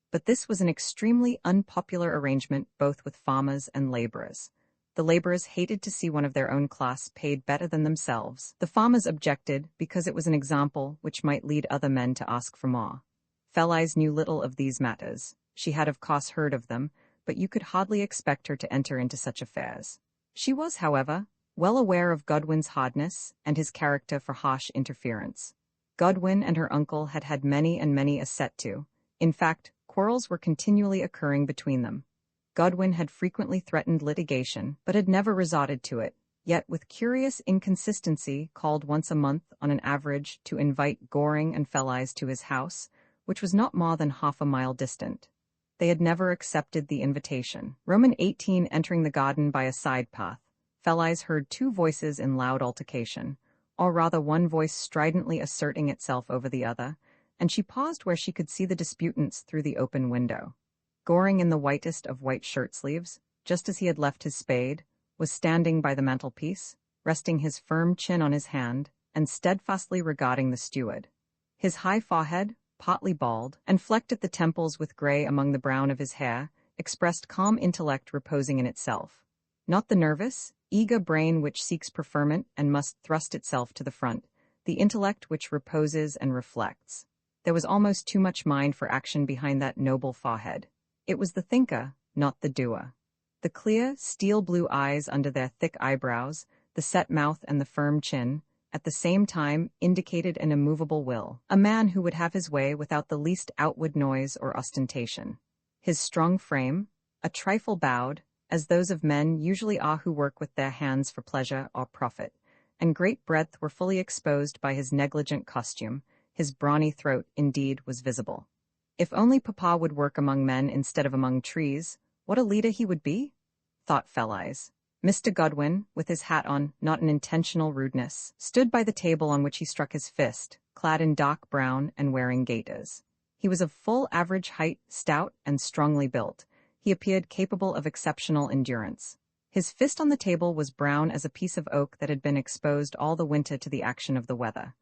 But this was an extremely unpopular arrangement both with farmers and laborers. The laborers hated to see one of their own class paid better than themselves. The farmers objected because it was an example which might lead other men to ask for more. Felice knew little of these matters. She had of course heard of them, but you could hardly expect her to enter into such affairs. She was, however, well aware of Godwin's hardness and his character for harsh interference. Godwin and her uncle had had many and many a set to. In fact, quarrels were continually occurring between them. Godwin had frequently threatened litigation, but had never resorted to it, yet with curious inconsistency called once a month on an average to invite Goring and Felice to his house, which was not more than half a mile distant. They had never accepted the invitation. Roman 18 entering the garden by a side path, Felice heard 2 voices in loud altercation, or rather one voice stridently asserting itself over the other, and she paused where she could see the disputants through the open window. Goring, in the whitest of white shirt-sleeves, just as he had left his spade, was standing by the mantelpiece, resting his firm chin on his hand, and steadfastly regarding the steward. His high forehead, partly bald, and flecked at the temples with gray among the brown of his hair, expressed calm intellect reposing in itself. Not the nervous, eager brain which seeks preferment and must thrust itself to the front, the intellect which reposes and reflects. There was almost too much mind for action behind that noble forehead. It was the thinker, not the doer. The clear, steel-blue eyes under their thick eyebrows, the set mouth and the firm chin, at the same time indicated an immovable will, a man who would have his way without the least outward noise or ostentation. His strong frame, a trifle bowed, as those of men usually are who work with their hands for pleasure or profit, and great breadth were fully exposed by his negligent costume. His brawny throat, indeed, was visible. If only Papa would work among men instead of among trees, what a leader he would be, thought Felice. Mr. Godwin, with his hat on, not an intentional rudeness, stood by the table on which he struck his fist, clad in dark brown and wearing gaiters. He was of full average height, stout and strongly built. He appeared capable of exceptional endurance. His fist on the table was brown as a piece of oak that had been exposed all the winter to the action of the weather.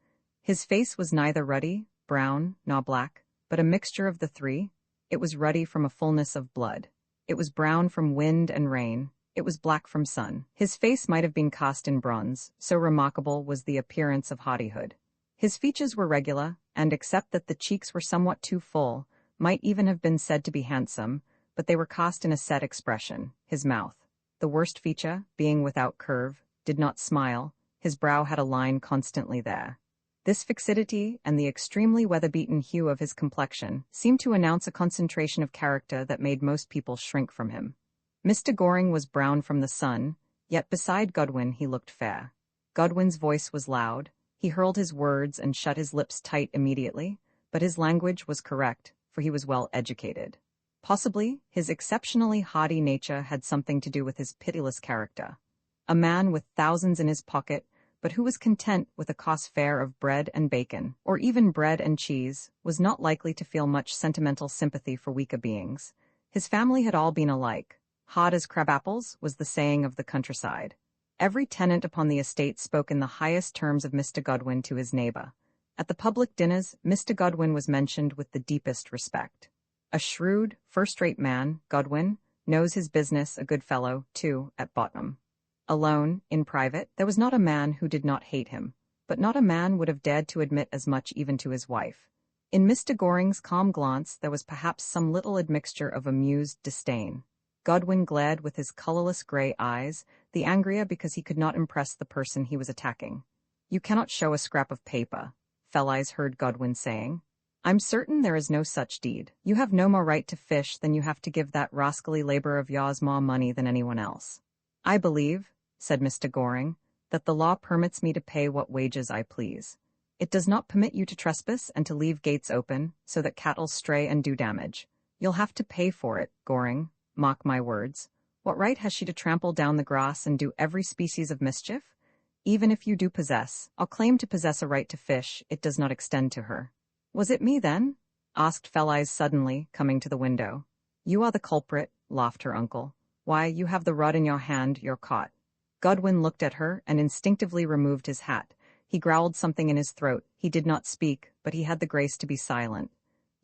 His face was neither ruddy, brown, nor black, but a mixture of the three. It was ruddy from a fullness of blood. It was brown from wind and rain. It was black from sun. His face might have been cast in bronze, so remarkable was the appearance of hardihood. His features were regular, and except that the cheeks were somewhat too full, might even have been said to be handsome, but they were cast in a set expression. His mouth, the worst feature, being without curve, did not smile. His brow had a line constantly there. This fixity and the extremely weather-beaten hue of his complexion seemed to announce a concentration of character that made most people shrink from him. Mr. Goring was brown from the sun, yet beside Godwin he looked fair. Godwin's voice was loud. He hurled his words and shut his lips tight immediately, but his language was correct, for he was well educated. Possibly, his exceptionally haughty nature had something to do with his pitiless character. A man with thousands in his pocket, but who was content with a cost fare of bread and bacon, or even bread and cheese, was not likely to feel much sentimental sympathy for weaker beings. His family had all been alike. Hard as crabapples was the saying of the countryside. Every tenant upon the estate spoke in the highest terms of Mr. Godwin to his neighbor. At the public dinners, Mr. Godwin was mentioned with the deepest respect. A shrewd, first-rate man, Godwin, knows his business, a good fellow, too, at bottom. Alone, in private, there was not a man who did not hate him, but not a man would have dared to admit as much even to his wife. In Mr. Goring's calm glance there was perhaps some little admixture of amused disdain. Godwin glared with his colorless gray eyes, the angrier because he could not impress the person he was attacking. "You cannot show a scrap of paper," Felice heard Godwin saying. "I'm certain there is no such deed. You have no more right to fish than you have to give that rascally labor of yours more money than anyone else." "I believe," said Mr. Goring, "that the law permits me to pay what wages I please. It does not permit you to trespass and to leave gates open, so that cattle stray and do damage. You'll have to pay for it, Goring. Mark my words. What right has she to trample down the grass and do every species of mischief? Even if you do possess, I'll claim to possess a right to fish, it does not extend to her." "Was it me, then?" asked Felice suddenly, coming to the window. "You are the culprit," laughed her uncle. "Why, you have the rod in your hand, you're caught." Godwin looked at her and instinctively removed his hat. He growled something in his throat. He did not speak, but he had the grace to be silent.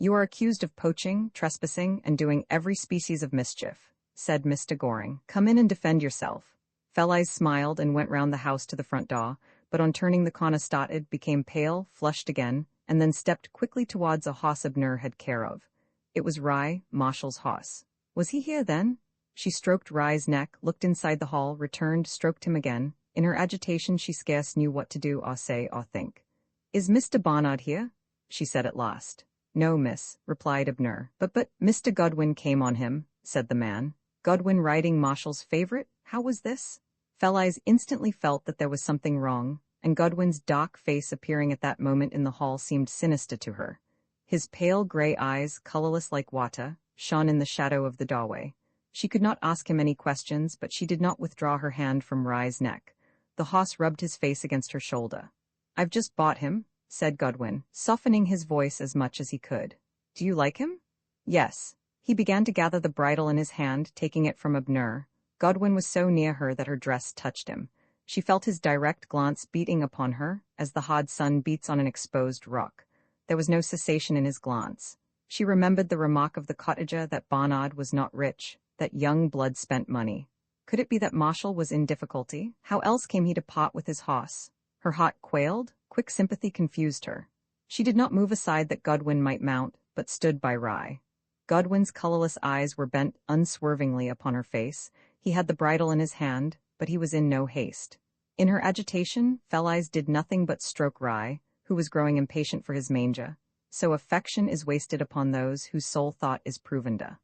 "You are accused of poaching, trespassing, and doing every species of mischief," said Mr. Goring. "Come in and defend yourself." Felice smiled and went round the house to the front door, but on turning the corner started, became pale, flushed again, and then stepped quickly towards a hoss Abner had care of. It was Rye, Marshall's hoss. Was he here then? She stroked Rye's neck, looked inside the hall, returned, stroked him again. In her agitation she scarce knew what to do or say or think. "Is Mr. Barnard here?" she said at last. "No, miss," replied Abner. But Mr. Godwin came on him," said the man. "Godwin riding Marshall's favorite? How was this?" Felice instantly felt that there was something wrong, and Godwin's dark face appearing at that moment in the hall seemed sinister to her. His pale gray eyes, colorless like water, shone in the shadow of the doorway. She could not ask him any questions, but she did not withdraw her hand from Rye's neck. The hoss rubbed his face against her shoulder. "I've just bought him," said Godwin, softening his voice as much as he could. "Do you like him?" "Yes." He began to gather the bridle in his hand, taking it from Abner. Godwin was so near her that her dress touched him. She felt his direct glance beating upon her, as the hot sun beats on an exposed rock. There was no cessation in his glance. She remembered the remark of the cottager that Barnard was not rich, that young blood spent money. Could it be that Marshall was in difficulty? How else came he to part with his hoss? Her heart quailed, quick sympathy confused her. She did not move aside that Godwin might mount, but stood by Rye. Godwin's colorless eyes were bent unswervingly upon her face. He had the bridle in his hand, but he was in no haste. In her agitation, Fell-Eyes did nothing but stroke Rye, who was growing impatient for his manger. So affection is wasted upon those whose sole thought is provenda.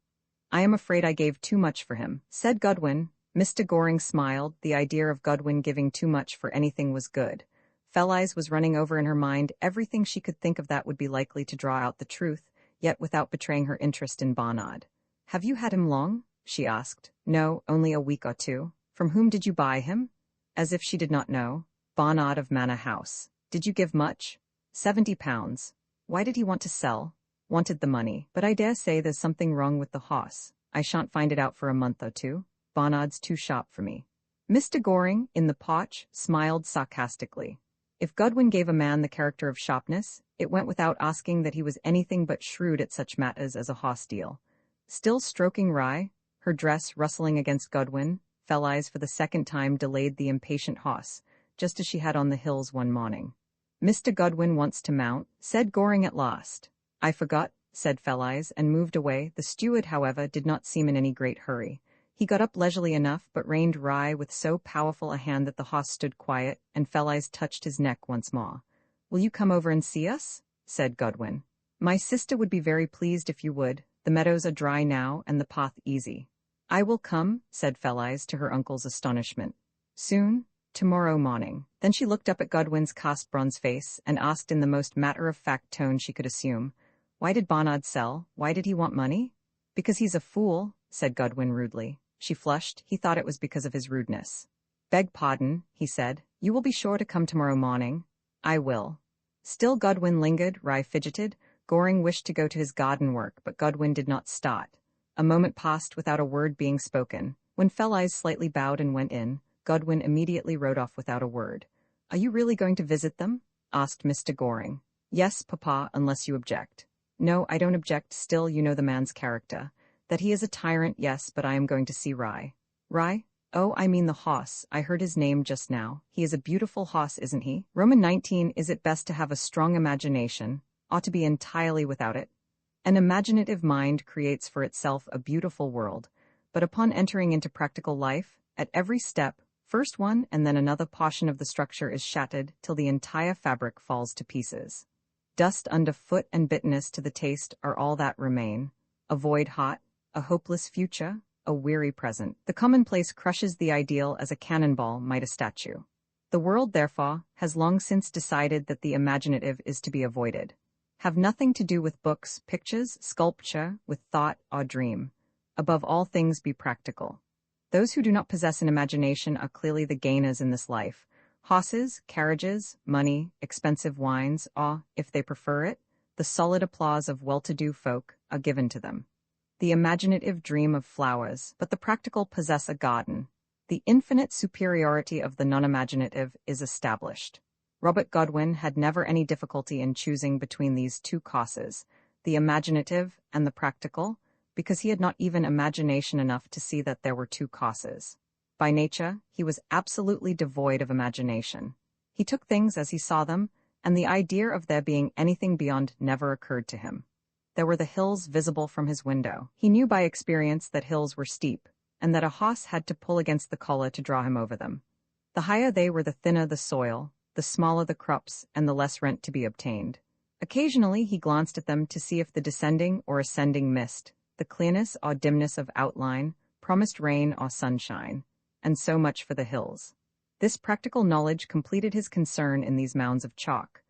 I am afraid I gave too much for him, said Godwin. Mr. Goring smiled. The idea of Godwin giving too much for anything was good. Fell-Eyes was running over in her mind everything she could think of that would be likely to draw out the truth, yet without betraying her interest in Barnard. Have you had him long? She asked. No, only a week or two. From whom did you buy him? As if she did not know. Barnard of Manor House. Did you give much? £70. Why did he want to sell? Wanted the money. But I dare say there's something wrong with the hoss. I shan't find it out for a month or two. Barnard's too sharp for me. Mr. Goring, in the potch, smiled sarcastically. If Godwin gave a man the character of sharpness, it went without asking that he was anything but shrewd at such matters as a hoss deal. Still stroking Rye, her dress rustling against Godwin, Fell-Eyes for the second time delayed the impatient hoss, just as she had on the hills one morning. Mr. Godwin wants to mount, said Goring at last. I forgot, said Fell-Eyes, and moved away. The steward, however, did not seem in any great hurry. He got up leisurely enough, but reined Rye with so powerful a hand that the hoss stood quiet, and Fell-Eyes touched his neck once more. Will you come over and see us? Said Godwin. My sister would be very pleased if you would. The meadows are dry now, and the path easy. I will come, said Fell-Eyes to her uncle's astonishment. Soon? Tomorrow morning. Then she looked up at Godwin's cast bronze face, and asked in the most matter-of-fact tone she could assume, Why did Barnard sell? Why did he want money? Because he's a fool, said Godwin rudely. She flushed. He thought it was because of his rudeness. Beg pardon, he said. You will be sure to come tomorrow morning. I will. Still Godwin lingered. Rye fidgeted. Goring wished to go to his garden work, but Godwin did not start. A moment passed without a word being spoken. When Fell-Eyes slightly bowed and went in, Godwin immediately rode off without a word. Are you really going to visit them? Asked Mr. Goring. Yes, Papa, unless you object. No, I don't object. Still, you know the man's character. That he is a tyrant, yes, but I am going to see Rye. Rye? Oh, I mean the hoss. I heard his name just now. He is a beautiful hoss, isn't he? Roman 19, is it best to have a strong imagination? Ought to be entirely without it. An imaginative mind creates for itself a beautiful world, but upon entering into practical life, at every step, first one and then another portion of the structure is shattered till the entire fabric falls to pieces. Dust underfoot and bitterness to the taste are all that remain. A void hot, a hopeless future, a weary present. The commonplace crushes the ideal as a cannonball might a statue. The world, therefore, has long since decided that the imaginative is to be avoided. Have nothing to do with books, pictures, sculpture, with thought or dream. Above all things be practical. Those who do not possess an imagination are clearly the gainers in this life. Horses, carriages, money, expensive wines, or, if they prefer it, the solid applause of well-to-do folk, are given to them. The imaginative dream of flowers, but the practical possess a garden. The infinite superiority of the non-imaginative is established. Robert Godwin had never any difficulty in choosing between these two causes, the imaginative and the practical, because he had not even imagination enough to see that there were two causes. By nature, he was absolutely devoid of imagination. He took things as he saw them, and the idea of there being anything beyond never occurred to him. There were the hills visible from his window. He knew by experience that hills were steep, and that a hoss had to pull against the collar to draw him over them. The higher they were, the thinner the soil, the smaller the crops, and the less rent to be obtained. Occasionally he glanced at them to see if the descending or ascending mist, the clearness or dimness of outline, promised rain or sunshine, and so much for the hills. This practical knowledge completed his concern in these mounds of chalk.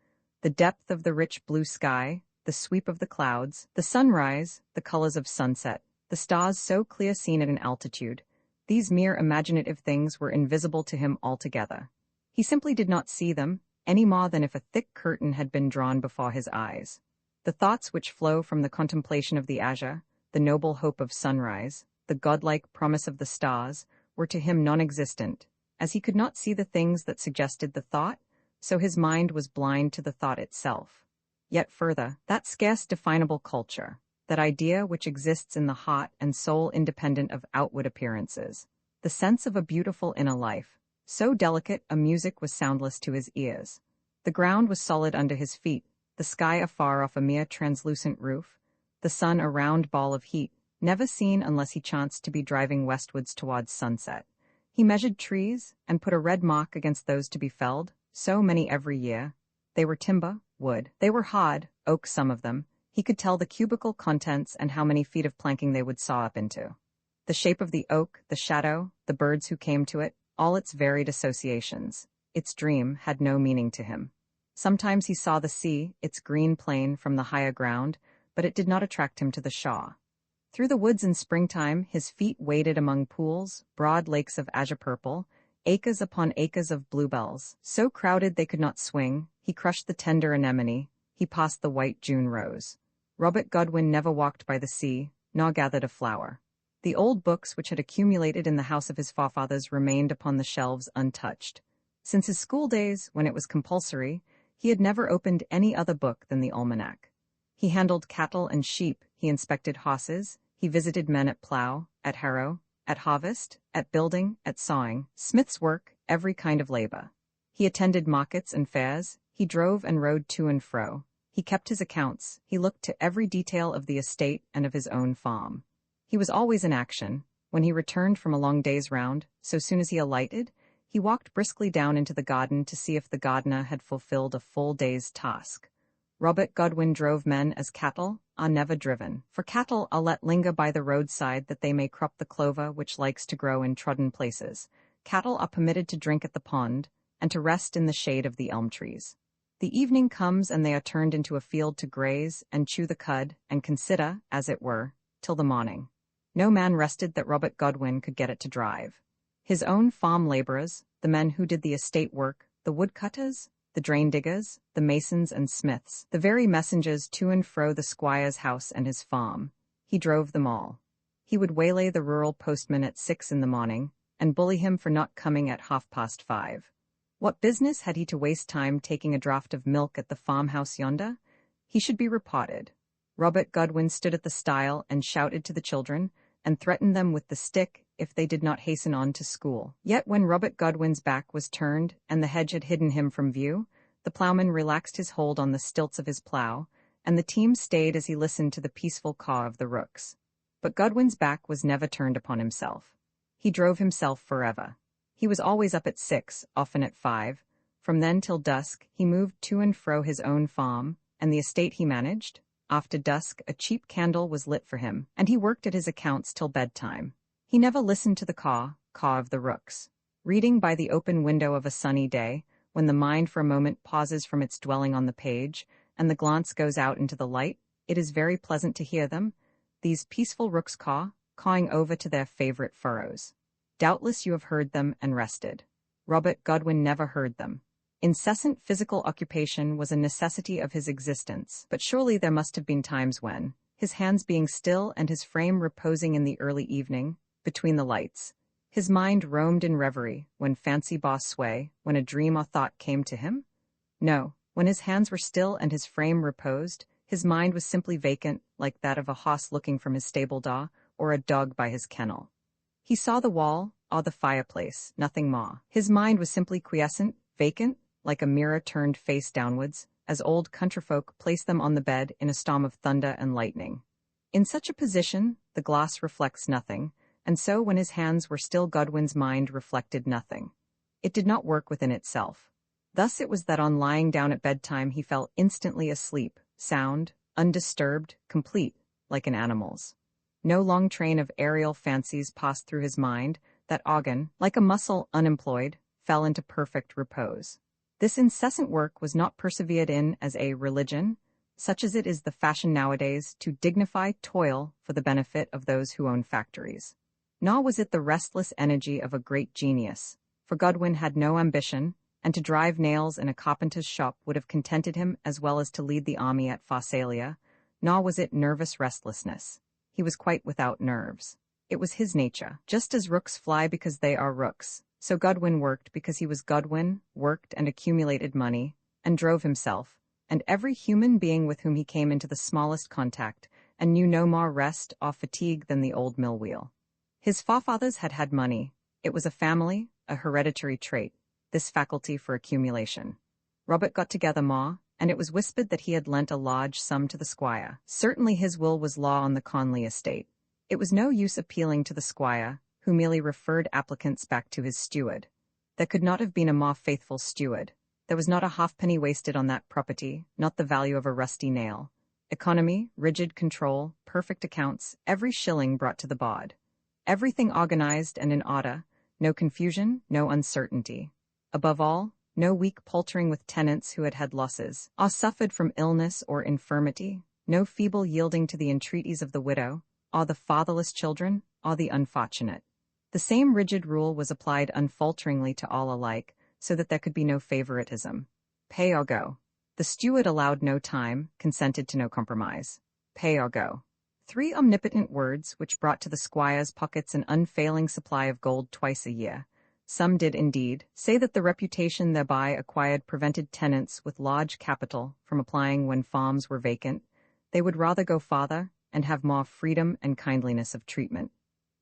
The depth of the rich blue sky, the sweep of the clouds, the sunrise, the colors of sunset, the stars so clear seen at an altitude, these mere imaginative things were invisible to him altogether. He simply did not see them, any more than if a thick curtain had been drawn before his eyes. The thoughts which flow from the contemplation of the azure, the noble hope of sunrise, the godlike promise of the stars, were to him non-existent. as he could not see the things that suggested the thought, so his mind was blind to the thought itself. Yet further, that scarce definable culture, that idea which exists in the heart and soul independent of outward appearances, the sense of a beautiful inner life, so delicate a music was soundless to his ears. The ground was solid under his feet, the sky afar off a mere translucent roof, the sun a round ball of heat, never seen unless he chanced to be driving westwards towards sunset. He measured trees, and put a red mark against those to be felled, so many every year. They were timber, wood. They were hard, oak some of them. He could tell the cubical contents and how many feet of planking they would saw up into. The shape of the oak, the shadow, the birds who came to it, all its varied associations. Its dream had no meaning to him. Sometimes he saw the sea, its green plain, from the higher ground, but it did not attract him to the shore. Through the woods in springtime his feet waded among pools, broad lakes of azure purple, acres upon acres of bluebells, so crowded they could not swing. He crushed the tender anemone, he passed the white June rose. Robert Godwin never walked by the sea, nor gathered a flower. The old books which had accumulated in the house of his forefathers remained upon the shelves untouched. Since his school days, when it was compulsory, he had never opened any other book than the almanac. He handled cattle and sheep, he inspected horses, he visited men at plough, at harrow, at harvest, at building, at sawing, smith's work, every kind of labor. He attended markets and fairs, he drove and rode to and fro. He kept his accounts, he looked to every detail of the estate and of his own farm. He was always in action. When he returned from a long day's round, so soon as he alighted, he walked briskly down into the garden to see if the gardener had fulfilled a full day's task. Robert Godwin drove men as cattle are never driven, for cattle are let linger by the roadside that they may crop the clover which likes to grow in trodden places. Cattle are permitted to drink at the pond, and to rest in the shade of the elm trees. The evening comes and they are turned into a field to graze, and chew the cud, and consider, as it were, till the morning. No man rested that Robert Godwin could get it to drive. His own farm laborers, the men who did the estate work, the woodcutters, the drain diggers, the masons and smiths, the very messengers to and fro the squire's house and his farm, he drove them all. He would waylay the rural postman at 6 in the morning, and bully him for not coming at 5:30. What business had he to waste time taking a draught of milk at the farmhouse yonder? He should be reported. Robert Godwin stood at the stile and shouted to the children, and threatened them with the stick if they did not hasten on to school. Yet when Robert Godwin's back was turned, and the hedge had hidden him from view, the ploughman relaxed his hold on the stilts of his plough, and the team stayed as he listened to the peaceful caw of the rooks. But Godwin's back was never turned upon himself. He drove himself forever. He was always up at 6, often at 5. From then till dusk he moved to and fro his own farm, and the estate he managed. After dusk a cheap candle was lit for him, and he worked at his accounts till bedtime. He never listened to the caw of the rooks. Reading by the open window of a sunny day, when the mind for a moment pauses from its dwelling on the page, and the glance goes out into the light, it is very pleasant to hear them, these peaceful rooks cawing over to their favorite furrows. Doubtless you have heard them and rested. Robert Godwin never heard them. Incessant physical occupation was a necessity of his existence, but surely there must have been times when, his hands being still and his frame reposing in the early evening, between the lights, his mind roamed in reverie, when fancy bore sway, when a dream or thought came to him? No, when his hands were still and his frame reposed, his mind was simply vacant, like that of a horse looking from his stable door, or a dog by his kennel. He saw the wall, or the fireplace, nothing more. His mind was simply quiescent, vacant, like a mirror turned face downwards, as old countryfolk place them on the bed in a storm of thunder and lightning. In such a position, the glass reflects nothing, and so when his hands were still Godwin's mind reflected nothing. It did not work within itself. Thus it was that on lying down at bedtime he fell instantly asleep, sound, undisturbed, complete, like an animal's. No long train of aerial fancies passed through his mind, that organ, like a muscle unemployed, fell into perfect repose. This incessant work was not persevered in as a religion, such as it is the fashion nowadays to dignify toil for the benefit of those who own factories. Nor was it the restless energy of a great genius, for Godwin had no ambition, and to drive nails in a carpenter's shop would have contented him as well as to lead the army at Pharsalia, nor was it nervous restlessness. He was quite without nerves. It was his nature. Just as rooks fly because they are rooks, So Godwin worked because he was Godwin, worked and accumulated money, and drove himself, and every human being with whom he came into the smallest contact, and knew no more rest or fatigue than the old mill wheel. His forefathers had had money. It was a family, a hereditary trait, this faculty for accumulation. Robert got together more, and it was whispered that he had lent a large sum to the squire. Certainly his will was law on the Conley estate. It was no use appealing to the squire, who merely referred applicants back to his steward. There could not have been a more faithful steward. There was not a halfpenny wasted on that property, not the value of a rusty nail. Economy, rigid control, perfect accounts, every shilling brought to the bod. Everything organized and in order, no confusion, no uncertainty. Above all, no weak paltering with tenants who had had losses, or suffered from illness or infirmity, no feeble yielding to the entreaties of the widow, or the fatherless children, or the unfortunate. The same rigid rule was applied unfalteringly to all alike, so that there could be no favoritism. Pay or go. The steward allowed no time, consented to no compromise. Pay or go. 3 omnipotent words which brought to the squire's pockets an unfailing supply of gold twice a year. Some did indeed say that the reputation thereby acquired prevented tenants with large capital from applying when farms were vacant. They would rather go farther and have more freedom and kindliness of treatment.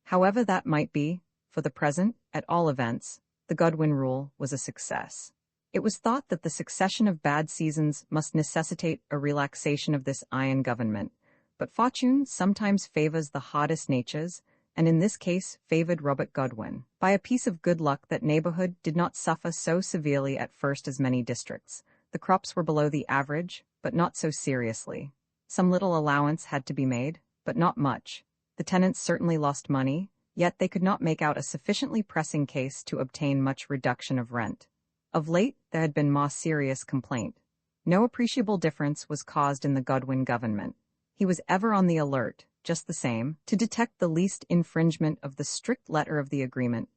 However that might be, for the present, at all events, the Godwin rule was a success. It was thought that the succession of bad seasons must necessitate a relaxation of this iron government, but fortune sometimes favors the hardest natures, and in this case favored Robert Godwin. By a piece of good luck that neighborhood did not suffer so severely at first as many districts. The crops were below the average, but not so seriously. Some little allowance had to be made, but not much. The tenants certainly lost money, yet they could not make out a sufficiently pressing case to obtain much reduction of rent. Of late, there had been more serious complaint. No appreciable difference was caused in the Godwin government. He was ever on the alert, just the same, to detect the least infringement of the strict letter of the agreement,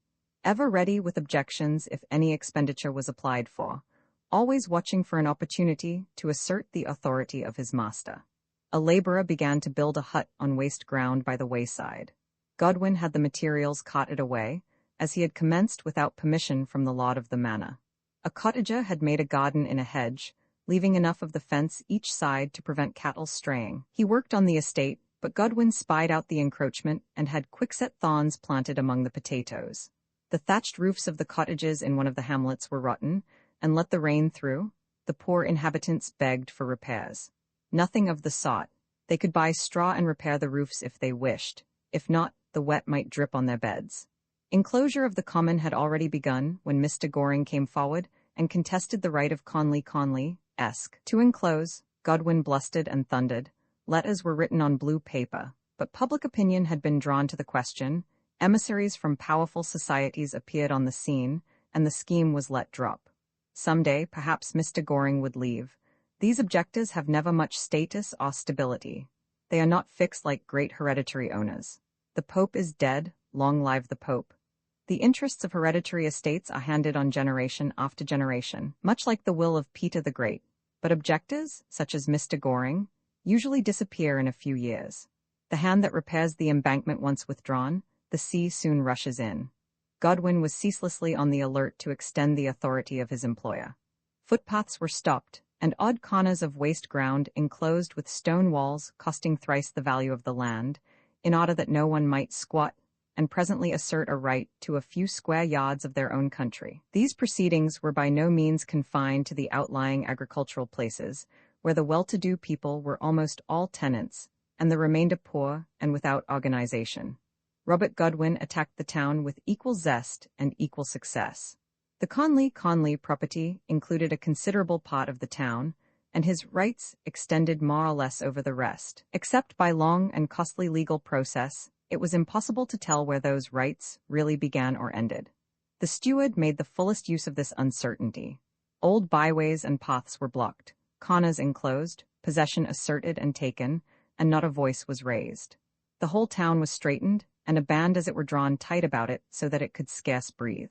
ever ready with objections if any expenditure was applied for, always watching for an opportunity to assert the authority of his master. A laborer began to build a hut on waste ground by the wayside. Godwin had the materials carted away, as he had commenced without permission from the lord of the manor. A cottager had made a garden in a hedge, leaving enough of the fence each side to prevent cattle straying. He worked on the estate, but Godwin spied out the encroachment and had quickset thorns planted among the potatoes. The thatched roofs of the cottages in one of the hamlets were rotten, and let the rain through, the poor inhabitants begged for repairs. Nothing of the sort. They could buy straw and repair the roofs if they wished. If not, the wet might drip on their beds. Enclosure of the common had already begun when Mr. Goring came forward and contested the right of Conley-esque to enclose. Godwin blustered and thundered. Letters were written on blue paper, but public opinion had been drawn to the question. Emissaries from powerful societies appeared on the scene, and the scheme was let drop. Some day, perhaps Mr. Goring would leave. These objectors have never much status or stability. They are not fixed like great hereditary owners. The Pope is dead, long live the Pope. The interests of hereditary estates are handed on generation after generation, much like the will of Peter the Great. But objectors, such as Mr. Goring, usually disappear in a few years. The hand that repairs the embankment once withdrawn, the sea soon rushes in. Godwin was ceaselessly on the alert to extend the authority of his employer. Footpaths were stopped, and odd corners of waste ground enclosed with stone walls costing thrice the value of the land, in order that no one might squat and presently assert a right to a few square yards of their own country. These proceedings were by no means confined to the outlying agricultural places, where the well-to-do people were almost all tenants, and the remainder poor and without organization. Robert Godwin attacked the town with equal zest and equal success. The Conley property included a considerable part of the town, and his rights extended more or less over the rest. Except by long and costly legal process, it was impossible to tell where those rights really began or ended. The steward made the fullest use of this uncertainty. Old byways and paths were blocked, corners enclosed, possession asserted and taken, and not a voice was raised. The whole town was straightened, and a band as it were drawn tight about it so that it could scarce breathe.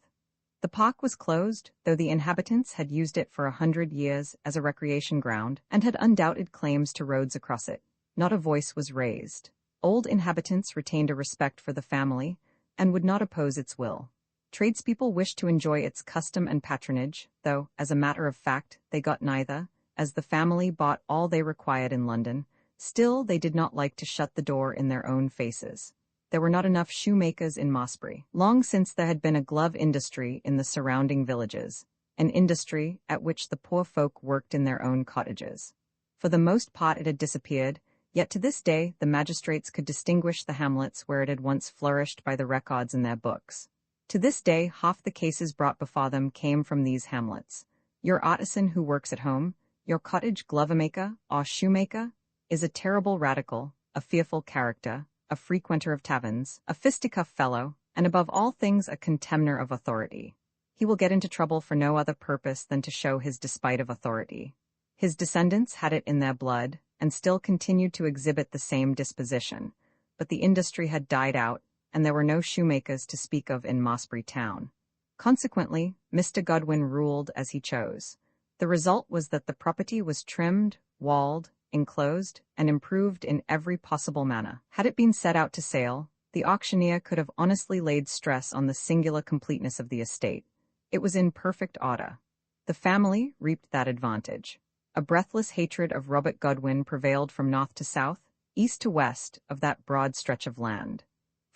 The park was closed, though the inhabitants had used it for 100 years as a recreation ground and had undoubted claims to roads across it. Not a voice was raised. Old inhabitants retained a respect for the family and would not oppose its will. Tradespeople wished to enjoy its custom and patronage, though, as a matter of fact, they got neither, as the family bought all they required in London. Still, they did not like to shut the door in their own faces. There were not enough shoemakers in Mossbury. Long since there had been a glove industry in the surrounding villages, an industry at which the poor folk worked in their own cottages. For the most part it had disappeared, yet to this day the magistrates could distinguish the hamlets where it had once flourished by the records in their books. To this day half the cases brought before them came from these hamlets. Your artisan who works at home, your cottage glover-maker or shoemaker, is a terrible radical, a fearful character, a frequenter of taverns, a fisticuff fellow, and above all things a contemner of authority. He will get into trouble for no other purpose than to show his despite of authority. His descendants had it in their blood, and still continued to exhibit the same disposition, but the industry had died out, and there were no shoemakers to speak of in Mossbury town. Consequently, Mr. Godwin ruled as he chose. The result was that the property was trimmed, walled, enclosed, and improved in every possible manner. Had it been set out to sale, the auctioneer could have honestly laid stress on the singular completeness of the estate. It was in perfect order. The family reaped that advantage. A breathless hatred of Robert Godwin prevailed from north to south, east to west of that broad stretch of land.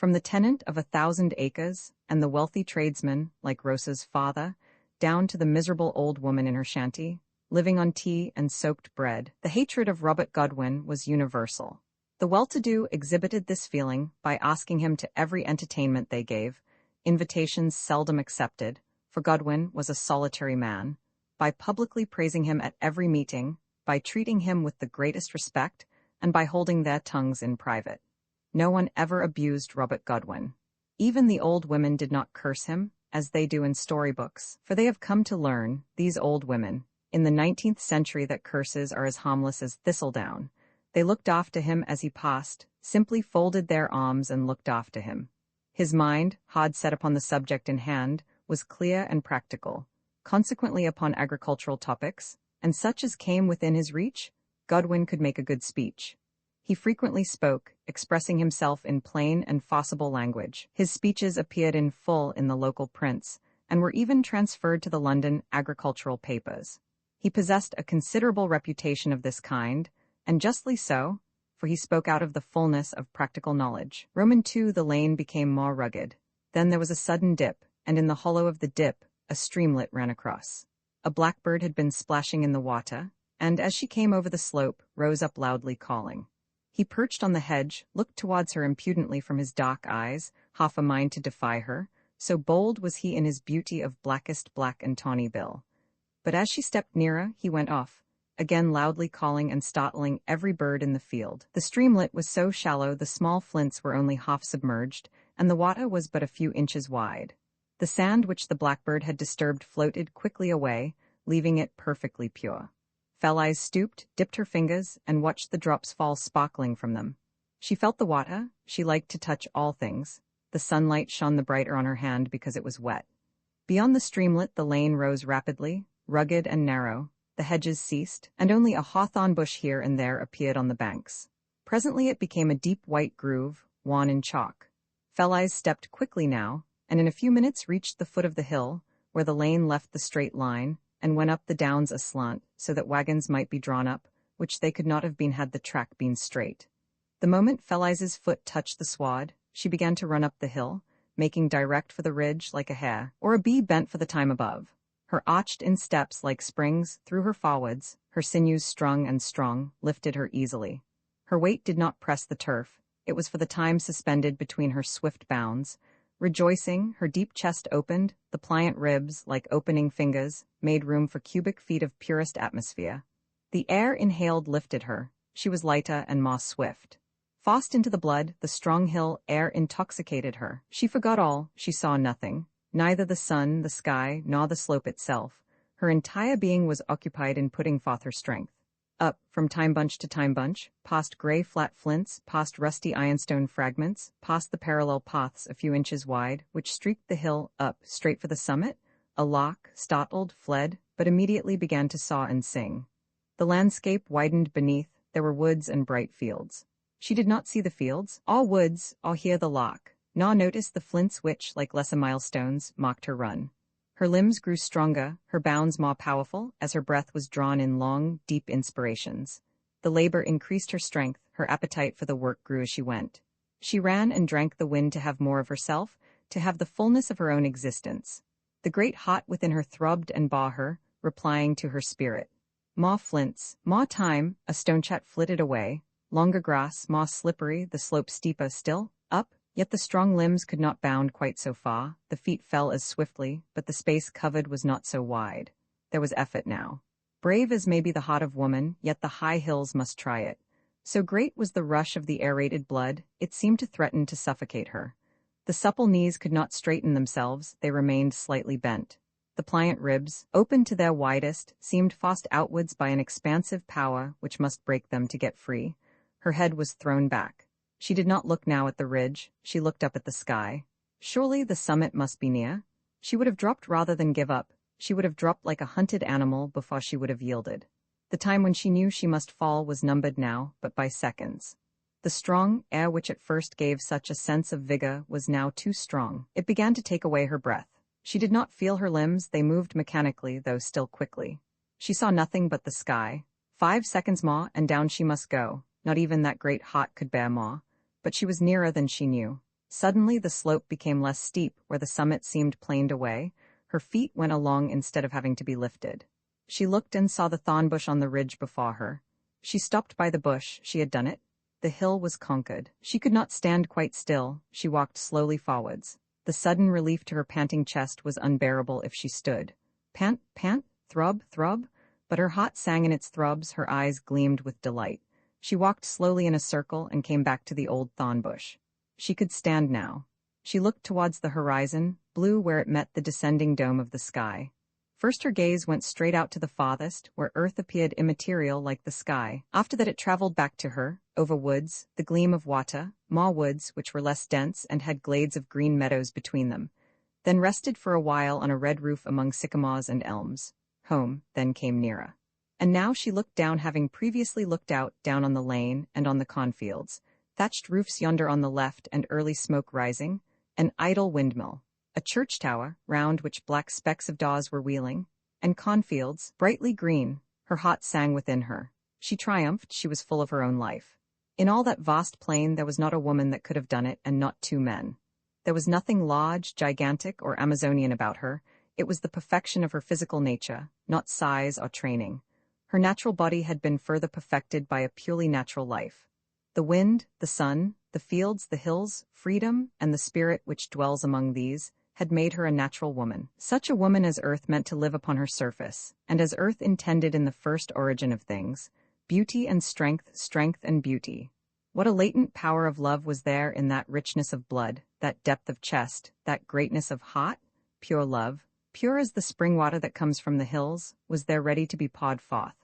From the tenant of 1,000 acres and the wealthy tradesman, like Rosa's father, down to the miserable old woman in her shanty, living on tea and soaked bread, the hatred of Robert Godwin was universal. The well-to-do exhibited this feeling by asking him to every entertainment they gave, invitations seldom accepted, for Godwin was a solitary man, by publicly praising him at every meeting, by treating him with the greatest respect, and by holding their tongues in private. No one ever abused Robert Godwin. Even the old women did not curse him, as they do in storybooks, for they have come to learn, these old women, in the 19th century, that curses are as harmless as thistledown. They looked after him as he passed, simply folded their arms and looked after him. His mind, hard set upon the subject in hand, was clear and practical. Consequently, upon agricultural topics, and such as came within his reach, Godwin could make a good speech. He frequently spoke, expressing himself in plain and forcible language. His speeches appeared in full in the local prints, and were even transferred to the London agricultural papers. He possessed a considerable reputation of this kind, and justly so, for he spoke out of the fullness of practical knowledge. II, the lane became more rugged. Then there was a sudden dip, and in the hollow of the dip, a streamlet ran across. A blackbird had been splashing in the water, and as she came over the slope, rose up loudly calling. He perched on the hedge, looked towards her impudently from his dark eyes, half a mind to defy her, so bold was he in his beauty of blackest black and tawny bill. But as she stepped nearer, he went off, again loudly calling and startling every bird in the field. The streamlet was so shallow the small flints were only half submerged, and the water was but a few inches wide. The sand which the blackbird had disturbed floated quickly away, leaving it perfectly pure. Fell-Eyes stooped, dipped her fingers, and watched the drops fall sparkling from them. She felt the water, she liked to touch all things. The sunlight shone the brighter on her hand because it was wet. Beyond the streamlet the lane rose rapidly, rugged and narrow. The hedges ceased, and only a hawthorn bush here and there appeared on the banks. Presently it became a deep white groove, wan in chalk. Fell-Eyes stepped quickly now, and in a few minutes reached the foot of the hill, where the lane left the straight line, and went up the downs aslant, so that wagons might be drawn up, which they could not have been had the track been straight. The moment Fell-Eyes's foot touched the sward, she began to run up the hill, making direct for the ridge like a hare, or a bee bent for the time above. Her arched-in steps like springs threw her forwards, her sinews strung and strong, lifted her easily. Her weight did not press the turf, it was for the time suspended between her swift bounds. Rejoicing, her deep chest opened, the pliant ribs, like opening fingers, made room for cubic feet of purest atmosphere. The air inhaled lifted her, she was lighter and more swift. Forced into the blood, the strong hill air intoxicated her. She forgot all, she saw nothing, neither the sun, the sky, nor the slope itself. Her entire being was occupied in putting forth her strength. Up, from time bunch to time bunch, past gray flat flints, past rusty ironstone fragments, past the parallel paths a few inches wide, which streaked the hill up, straight for the summit, a lock, startled, fled, but immediately began to saw and sing. The landscape widened beneath, there were woods and bright fields. She did not see the fields, all woods, or hear the lock. Na noticed the flints which, like lesser milestones, marked her run. Her limbs grew stronger, her bounds more powerful, as her breath was drawn in long, deep inspirations. The labor increased her strength, her appetite for the work grew as she went. She ran and drank the wind to have more of herself, to have the fullness of her own existence. The great heart within her throbbed and bore her, replying to her spirit. More flints, more time, a stone chat flitted away, longer grass, more slippery, the slope steeper still, up, yet the strong limbs could not bound quite so far, the feet fell as swiftly, but the space covered was not so wide. There was effort now. Brave as may be the heart of woman, yet the high hills must try it. So great was the rush of the aerated blood, it seemed to threaten to suffocate her. The supple knees could not straighten themselves, they remained slightly bent. The pliant ribs, open to their widest, seemed forced outwards by an expansive power which must break them to get free. Her head was thrown back. She did not look now at the ridge, she looked up at the sky. Surely the summit must be near. She would have dropped rather than give up. She would have dropped like a hunted animal before she would have yielded. The time when she knew she must fall was numbered now, but by seconds. The strong air which at first gave such a sense of vigor was now too strong. It began to take away her breath. She did not feel her limbs, they moved mechanically, though still quickly. She saw nothing but the sky. 5 seconds more, and down she must go. Not even that great heart could bear more. But she was nearer than she knew. Suddenly the slope became less steep, where the summit seemed planed away. Her feet went along instead of having to be lifted. She looked and saw the thorn bush on the ridge before her. She stopped by the bush, she had done it. The hill was conquered. She could not stand quite still, she walked slowly forwards. The sudden relief to her panting chest was unbearable if she stood. Pant, pant, throb, throb, but her heart sang in its throbs, her eyes gleamed with delight. She walked slowly in a circle and came back to the old thorn bush. She could stand now. She looked towards the horizon, blue where it met the descending dome of the sky. First her gaze went straight out to the farthest, where earth appeared immaterial like the sky. After that it traveled back to her, over woods, the gleam of water, more woods which were less dense and had glades of green meadows between them. Then rested for a while on a red roof among sycamores and elms. Home then came nearer. And now she looked down, having previously looked out, down on the lane and on the cornfields. Thatched roofs yonder on the left and early smoke rising. An idle windmill. A church tower, round which black specks of daws were wheeling. And cornfields, brightly green. Her heart sang within her. She triumphed, she was full of her own life. In all that vast plain there was not a woman that could have done it, and not 2 men. There was nothing large, gigantic, or Amazonian about her. It was the perfection of her physical nature, not size or training. Her natural body had been further perfected by a purely natural life. The wind, the sun, the fields, the hills, freedom, and the spirit which dwells among these, had made her a natural woman. Such a woman as earth meant to live upon her surface, and as earth intended in the first origin of things. Beauty and strength, strength and beauty. What a latent power of love was there in that richness of blood, that depth of chest, that greatness of heart, pure love, pure as the spring water that comes from the hills, was there ready to be poured forth.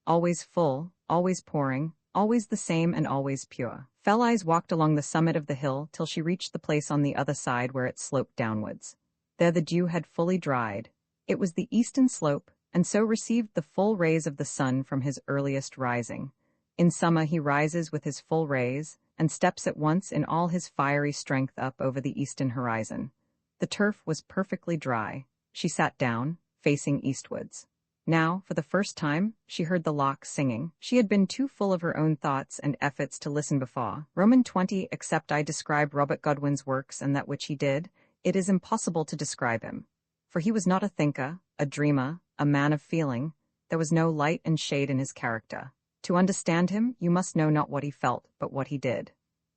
Always full, always pouring, always the same and always pure. Fell-Eyes walked along the summit of the hill till she reached the place on the other side where it sloped downwards. There the dew had fully dried. It was the eastern slope, and so received the full rays of the sun from his earliest rising. In summer he rises with his full rays, and steps at once in all his fiery strength up over the eastern horizon. The turf was perfectly dry. She sat down, facing eastwards. Now, for the first time, she heard the lark singing. She had been too full of her own thoughts and efforts to listen before. Roman 20. Except I describe Robert Godwin's works and that which he did, it is impossible to describe him. For he was not a thinker, a dreamer, a man of feeling. There was no light and shade in his character. To understand him, you must know not what he felt, but what he did.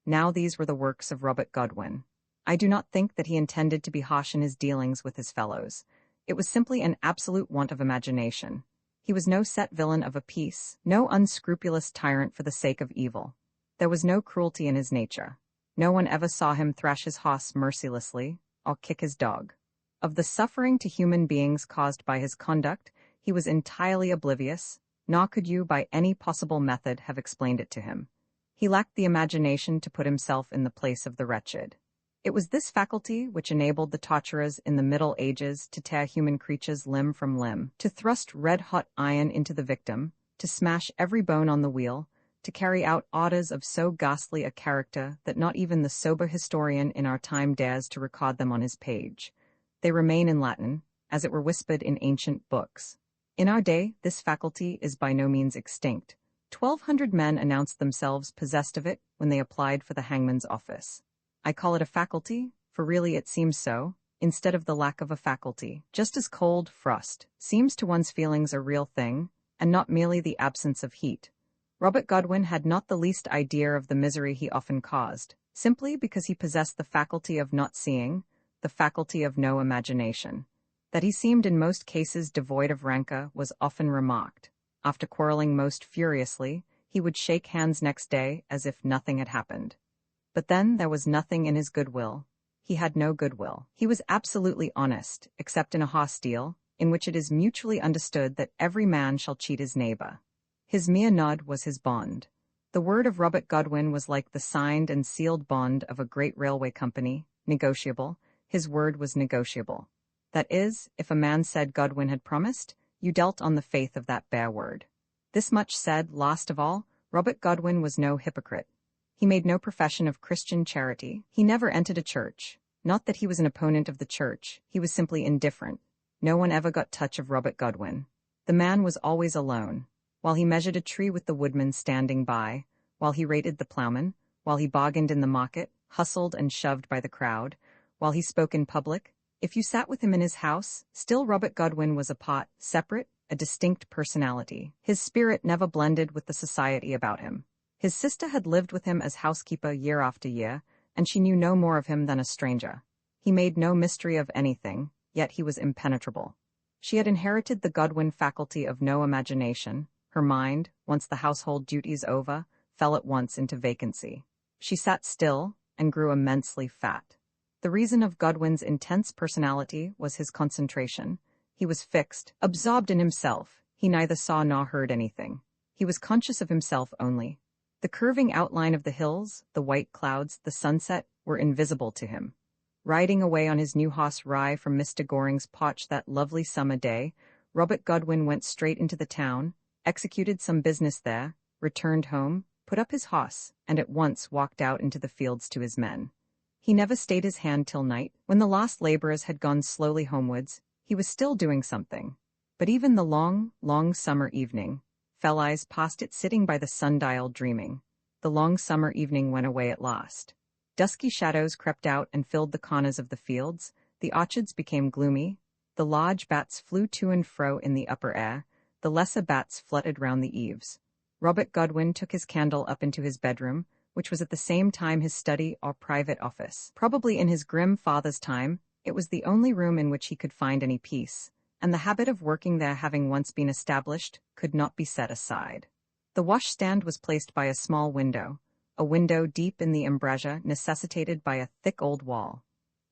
Now these were the works of Robert Godwin. I do not think that he intended to be harsh in his dealings with his fellows. It was simply an absolute want of imagination. He was no set villain of a piece, no unscrupulous tyrant for the sake of evil. There was no cruelty in his nature. No one ever saw him thrash his horse mercilessly, or kick his dog. Of the suffering to human beings caused by his conduct, he was entirely oblivious, nor could you by any possible method have explained it to him. He lacked the imagination to put himself in the place of the wretched. It was this faculty which enabled the torturers in the Middle Ages to tear human creatures limb from limb, to thrust red-hot iron into the victim, to smash every bone on the wheel, to carry out orders of so ghastly a character that not even the sober historian in our time dares to record them on his page. They remain in Latin, as it were whispered in ancient books. In our day, this faculty is by no means extinct. 1,200 men announced themselves possessed of it when they applied for the hangman's office. I call it a faculty, for really it seems so, instead of the lack of a faculty. Just as cold frost seems to one's feelings a real thing, and not merely the absence of heat. Robert Godwin had not the least idea of the misery he often caused, simply because he possessed the faculty of not seeing, the faculty of no imagination. That he seemed in most cases devoid of rancor was often remarked. After quarreling most furiously, he would shake hands next day as if nothing had happened. But then there was nothing in his goodwill. He had no goodwill. He was absolutely honest, except in a horse deal, in which it is mutually understood that every man shall cheat his neighbor. His mere nod was his bond. The word of Robert Godwin was like the signed and sealed bond of a great railway company, negotiable. His word was negotiable. That is, if a man said Godwin had promised, you dealt on the faith of that bare word. This much said, last of all, Robert Godwin was no hypocrite. He made no profession of Christian charity. He never entered a church. Not that he was an opponent of the church, he was simply indifferent. No one ever got touch of Robert Godwin. The man was always alone. While he measured a tree with the woodman standing by, while he rated the plowman, while he bargained in the market, hustled and shoved by the crowd, while he spoke in public, if you sat with him in his house, still Robert Godwin was apart, separate, a distinct personality. His spirit never blended with the society about him. His sister had lived with him as housekeeper year after year, and she knew no more of him than a stranger. He made no mystery of anything, yet he was impenetrable. She had inherited the Godwin faculty of no imagination. Her mind, once the household duties over, fell at once into vacancy. She sat still and grew immensely fat. The reason of Godwin's intense personality was his concentration. He was fixed, absorbed in himself. He neither saw nor heard anything. He was conscious of himself only. The curving outline of the hills, the white clouds, the sunset, were invisible to him. Riding away on his new horse Rye from Mr. Goring's potch that lovely summer day, Robert Godwin went straight into the town, executed some business there, returned home, put up his horse, and at once walked out into the fields to his men. He never stayed his hand till night. When the last laborers had gone slowly homewards, he was still doing something. But even the long, long summer evening, Felleyes passed it sitting by the sundial dreaming. The long summer evening went away at last. Dusky shadows crept out and filled the corners of the fields, the orchards became gloomy, the large bats flew to and fro in the upper air, the lesser bats fluttered round the eaves. Robert Godwin took his candle up into his bedroom, which was at the same time his study or private office. Probably in his grim father's time, it was the only room in which he could find any peace, and the habit of working there having once been established, could not be set aside. The washstand was placed by a small window, a window deep in the embrasure necessitated by a thick old wall.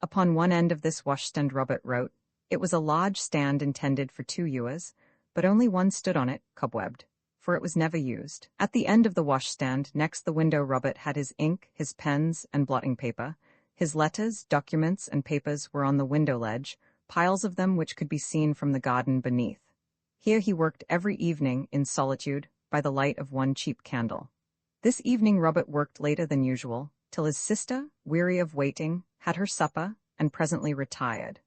Upon one end of this washstand Robert wrote. It was a large stand intended for 2 ewers, but only one stood on it, cobwebbed, for it was never used. At the end of the washstand, next the window, Robert had his ink, his pens, and blotting paper. His letters, documents, and papers were on the window ledge, piles of them which could be seen from the garden beneath. Here he worked every evening, in solitude, by the light of one cheap candle. This evening Robert worked later than usual, till his sister, weary of waiting, had her supper, and presently retired.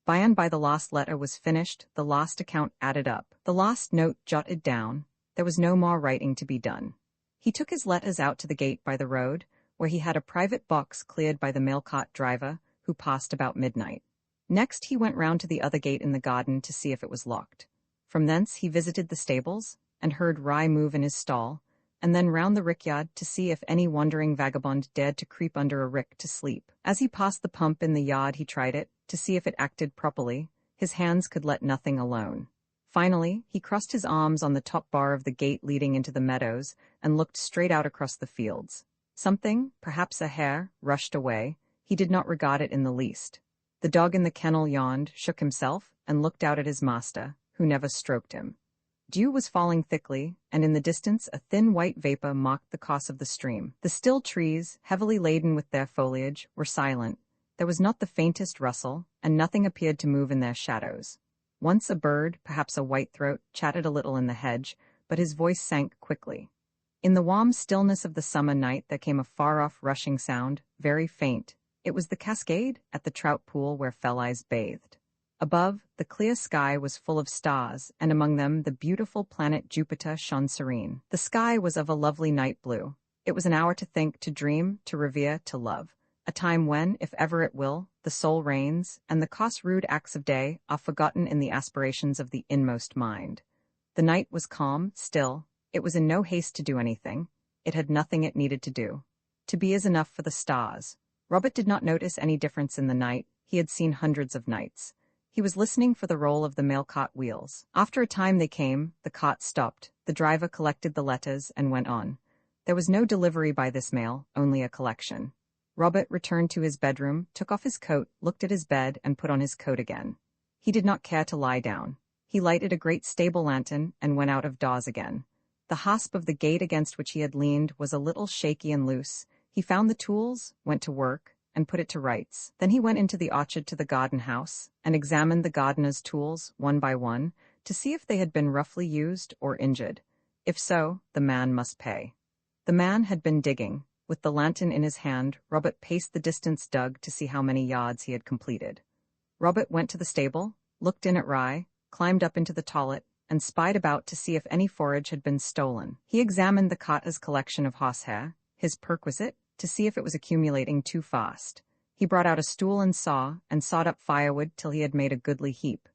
By and by the last letter was finished, the last account added up, the last note jotted down. There was no more writing to be done. He took his letters out to the gate by the road, where he had a private box cleared by the mail-cart driver, who passed about midnight. Next he went round to the other gate in the garden to see if it was locked. From thence he visited the stables, and heard Rye move in his stall, and then round the rickyard to see if any wandering vagabond dared to creep under a rick to sleep. As he passed the pump in the yard he tried it, to see if it acted properly. His hands could let nothing alone. Finally, he crossed his arms on the top bar of the gate leading into the meadows, and looked straight out across the fields. Something, perhaps a hare, rushed away. He did not regard it in the least. The dog in the kennel yawned, shook himself, and looked out at his master, who never stroked him. Dew was falling thickly, and in the distance a thin white vapor mocked the course of the stream. The still trees, heavily laden with their foliage, were silent. There was not the faintest rustle, and nothing appeared to move in their shadows. Once a bird, perhaps a whitethroat, chattered a little in the hedge, but his voice sank quickly. In the warm stillness of the summer night there came a far-off rushing sound, very faint. It was the cascade at the trout pool where Fell-Eyes bathed. Above, the clear sky was full of stars, and among them the beautiful planet Jupiter shone serene. The sky was of a lovely night blue. It was an hour to think, to dream, to revere, to love. A time when, if ever it will, the soul reigns, and the coarse rude acts of day are forgotten in the aspirations of the inmost mind. The night was calm, still. It was in no haste to do anything. It had nothing it needed to do. To be is enough for the stars. Robert did not notice any difference in the night. He had seen hundreds of nights. He was listening for the roll of the mail cart wheels. After a time they came, the cart stopped, the driver collected the letters and went on. There was no delivery by this mail, only a collection. Robert returned to his bedroom, took off his coat, looked at his bed, and put on his coat again. He did not care to lie down. He lighted a great stable lantern and went out of doors again. The hasp of the gate against which he had leaned was a little shaky and loose. He found the tools, went to work, and put it to rights. Then he went into the orchard to the garden house, and examined the gardener's tools, one by one, to see if they had been roughly used or injured. If so, the man must pay. The man had been digging. With the lantern in his hand, Robert paced the distance dug to see how many yards he had completed. Robert went to the stable, looked in at Rye, climbed up into the tollet, and spied about to see if any forage had been stolen. He examined the carter's collection of horsehair, his perquisite, to see if it was accumulating too fast. He brought out a stool and sawed up firewood till he had made a goodly heap.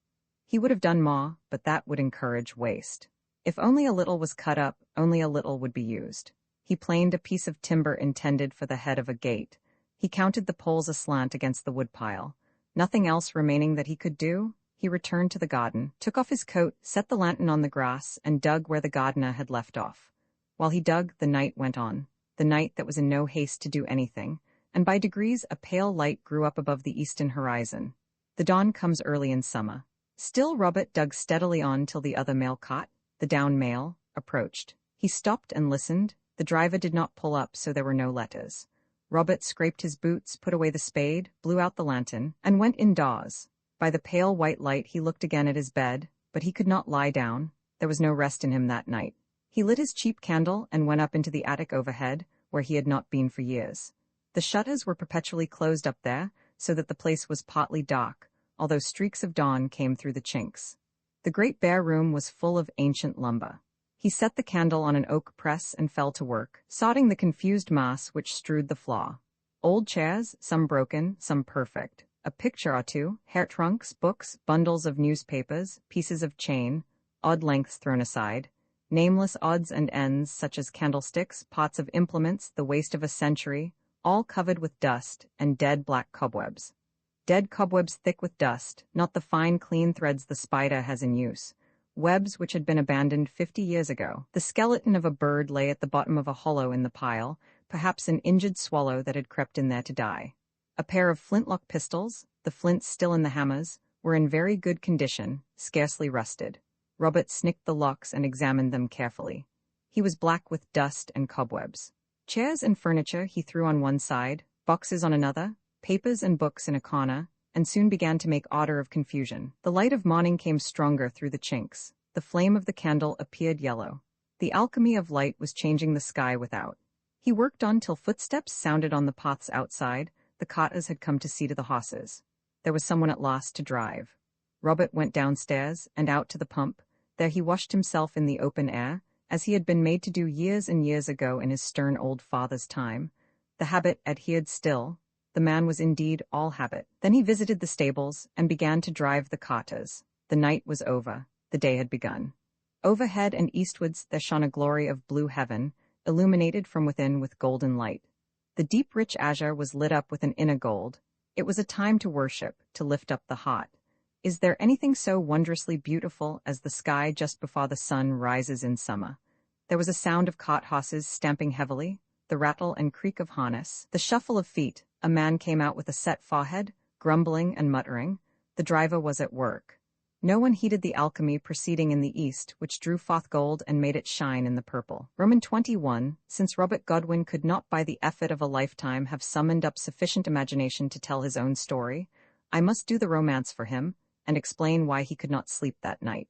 He would have done more, but that would encourage waste. If only a little was cut up, only a little would be used. He planed a piece of timber intended for the head of a gate. He counted the poles aslant against the woodpile. Nothing else remaining that he could do, he returned to the garden, took off his coat, set the lantern on the grass, and dug where the gardener had left off. While he dug, the night went on. The night that was in no haste to do anything, and by degrees a pale light grew up above the eastern horizon. The dawn comes early in summer. Still Robert dug steadily on till the other mail cart, the down mail, approached. He stopped and listened. The driver did not pull up, so there were no letters. Robert scraped his boots, put away the spade, blew out the lantern, and went indoors. By the pale white light he looked again at his bed, but he could not lie down. There was no rest in him that night. He lit his cheap candle and went up into the attic overhead, where he had not been for years. The shutters were perpetually closed up there, so that the place was partly dark, although streaks of dawn came through the chinks. The great bare room was full of ancient lumber. He set the candle on an oak press and fell to work, sodding the confused mass which strewed the floor. Old chairs, some broken, some perfect, a picture or two, hair trunks, books, bundles of newspapers, pieces of chain, odd lengths thrown aside, nameless odds and ends such as candlesticks, pots of implements, the waste of a century, all covered with dust and dead black cobwebs. Dead cobwebs thick with dust, not the fine clean threads the spider has in use. Webs which had been abandoned 50 years ago. The skeleton of a bird lay at the bottom of a hollow in the pile, perhaps an injured swallow that had crept in there to die. A pair of flintlock pistols, the flints still in the hammers, were in very good condition, scarcely rusted. Robert snicked the locks and examined them carefully. He was black with dust and cobwebs. Chairs and furniture he threw on one side, boxes on another, papers and books in a corner, and soon began to make order of confusion. The light of morning came stronger through the chinks. The flame of the candle appeared yellow. The alchemy of light was changing the sky without. He worked on till footsteps sounded on the paths outside. The carters had come to see to the horses. There was someone at last to drive. Robert went downstairs and out to the pump. There he washed himself in the open air, as he had been made to do years and years ago in his stern old father's time. The habit adhered still. The man was indeed all habit. Then he visited the stables and began to drive the carters. The night was over. The day had begun. Overhead and eastwards there shone a glory of blue heaven, illuminated from within with golden light. The deep rich azure was lit up with an inner gold. It was a time to worship, to lift up the heart. Is there anything so wondrously beautiful as the sky just before the sun rises in summer? There was a sound of cart horses stamping heavily, the rattle and creak of harness, the shuffle of feet. A man came out with a set forehead, grumbling and muttering. The driver was at work. No one heeded the alchemy proceeding in the east, which drew forth gold and made it shine in the purple. Roman 21, since Robert Godwin could not by the effort of a lifetime have summoned up sufficient imagination to tell his own story, I must do the romance for him, and explain why he could not sleep that night.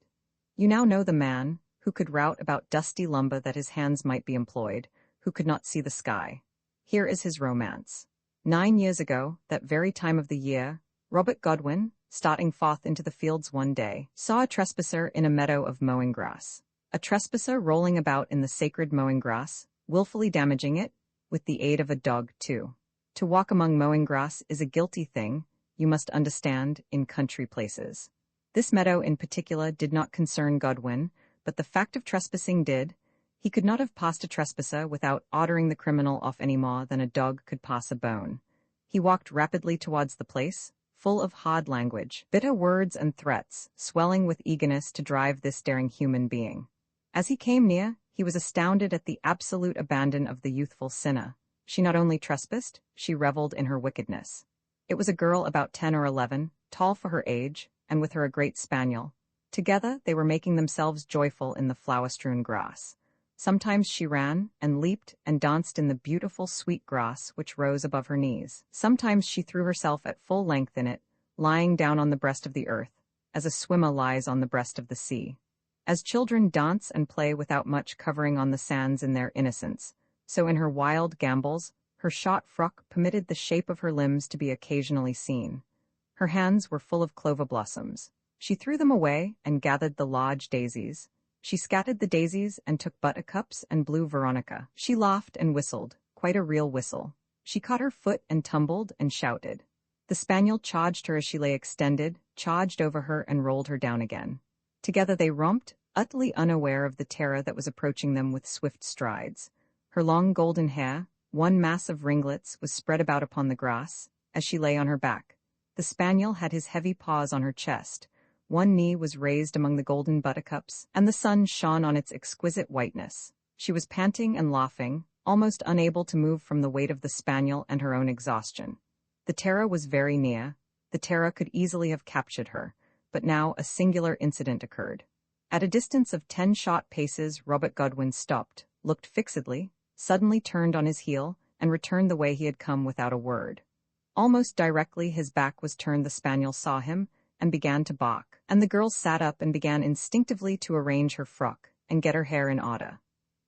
You now know the man, who could rout about dusty lumber that his hands might be employed, who could not see the sky. Here is his romance. 9 years ago, that very time of the year, Robert Godwin, starting forth into the fields one day, saw a trespasser in a meadow of mowing grass. A trespasser rolling about in the sacred mowing grass, wilfully damaging it, with the aid of a dog too. To walk among mowing grass is a guilty thing, you must understand, in country places. This meadow in particular did not concern Godwin, but the fact of trespassing did. He could not have passed a trespasser without ordering the criminal off any more than a dog could pass a bone. He walked rapidly towards the place, full of hard language, bitter words and threats, swelling with eagerness to drive this daring human being. As he came near, he was astounded at the absolute abandon of the youthful sinner. She not only trespassed, she reveled in her wickedness. It was a girl about 10 or 11, tall for her age, and with her a great spaniel. Together they were making themselves joyful in the flower-strewn grass. Sometimes she ran, and leaped, and danced in the beautiful sweet grass which rose above her knees. Sometimes she threw herself at full length in it, lying down on the breast of the earth, as a swimmer lies on the breast of the sea. As children dance and play without much covering on the sands in their innocence, so in her wild gambols, her short frock permitted the shape of her limbs to be occasionally seen. Her hands were full of clover blossoms. She threw them away and gathered the large daisies. She scattered the daisies and took buttercups and blue veronica. She laughed and whistled, quite a real whistle. She caught her foot and tumbled and shouted. The spaniel charged her as she lay extended, charged over her and rolled her down again. Together they romped, utterly unaware of the terror that was approaching them with swift strides. Her long golden hair, one mass of ringlets, was spread about upon the grass, as she lay on her back. The spaniel had his heavy paws on her chest. One knee was raised among the golden buttercups, and the sun shone on its exquisite whiteness. She was panting and laughing, almost unable to move from the weight of the spaniel and her own exhaustion. The terror was very near. The terror could easily have captured her, but now a singular incident occurred. At a distance of 10 short paces, Robert Godwin stopped, looked fixedly, suddenly turned on his heel, and returned the way he had come without a word. Almost directly his back was turned, the spaniel saw him, and began to balk, and the girl sat up and began instinctively to arrange her frock and get her hair in order.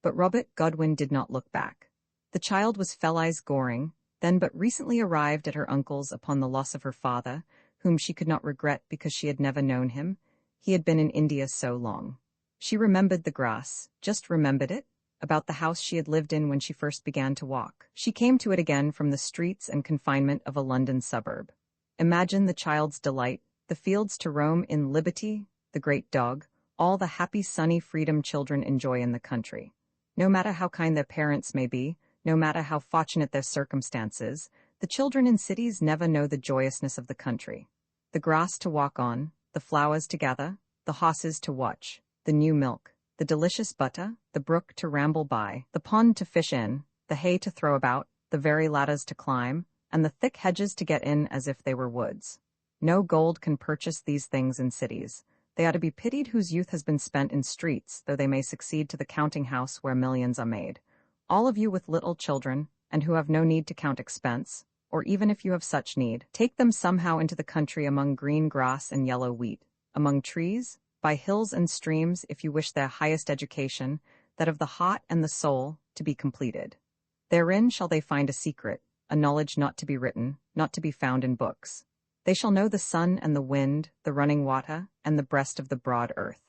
But Robert Godwin did not look back. The child was Felice Goring, then but recently arrived at her uncle's upon the loss of her father, whom she could not regret because she had never known him. He had been in India so long. She remembered the grass, just remembered it, about the house she had lived in when she first began to walk. She came to it again from the streets and confinement of a London suburb. Imagine the child's delight, the fields to roam in liberty, the great dog, all the happy sunny freedom children enjoy in the country. No matter how kind their parents may be, no matter how fortunate their circumstances, the children in cities never know the joyousness of the country. The grass to walk on, the flowers to gather, the horses to watch, the new milk, the delicious butter, the brook to ramble by, the pond to fish in, the hay to throw about, the very ladders to climb, and the thick hedges to get in as if they were woods. No gold can purchase these things in cities. They are to be pitied whose youth has been spent in streets, though they may succeed to the counting house where millions are made. All of you with little children, and who have no need to count expense, or even if you have such need, take them somehow into the country among green grass and yellow wheat, among trees, by hills and streams if you wish their highest education, that of the heart and the soul, to be completed. Therein shall they find a secret, a knowledge not to be written, not to be found in books. They shall know the sun and the wind, the running water, and the breast of the broad earth.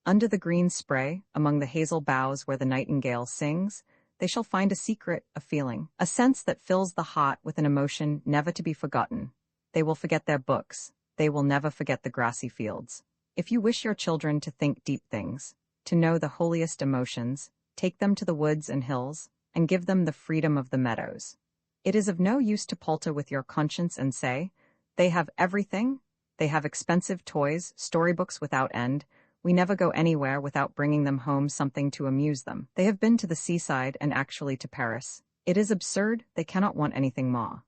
Under the green spray, among the hazel boughs where the nightingale sings, they shall find a secret, a feeling, a sense that fills the heart with an emotion never to be forgotten. They will forget their books. They will never forget the grassy fields. If you wish your children to think deep things, to know the holiest emotions, take them to the woods and hills, and give them the freedom of the meadows. It is of no use to palter with your conscience and say, they have everything, they have expensive toys, storybooks without end, we never go anywhere without bringing them home something to amuse them. They have been to the seaside and actually to Paris. It is absurd, they cannot want anything more.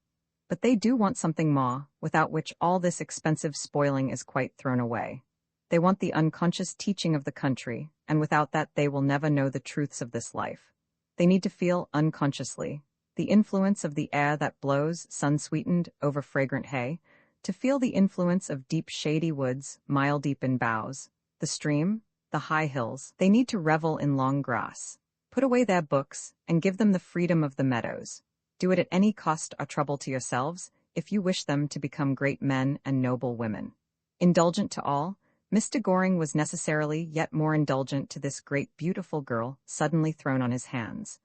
But they do want something more, without which all this expensive spoiling is quite thrown away. They want the unconscious teaching of the country, and without that they will never know the truths of this life. They need to feel unconsciously the influence of the air that blows, sun-sweetened, over fragrant hay, to feel the influence of deep shady woods, mile deep in boughs, the stream, the high hills. They need to revel in long grass. Put away their books, and give them the freedom of the meadows. Do it at any cost or trouble to yourselves, if you wish them to become great men and noble women. Indulgent to all, Mr. Goring was necessarily yet more indulgent to this great beautiful girl suddenly thrown on his hands.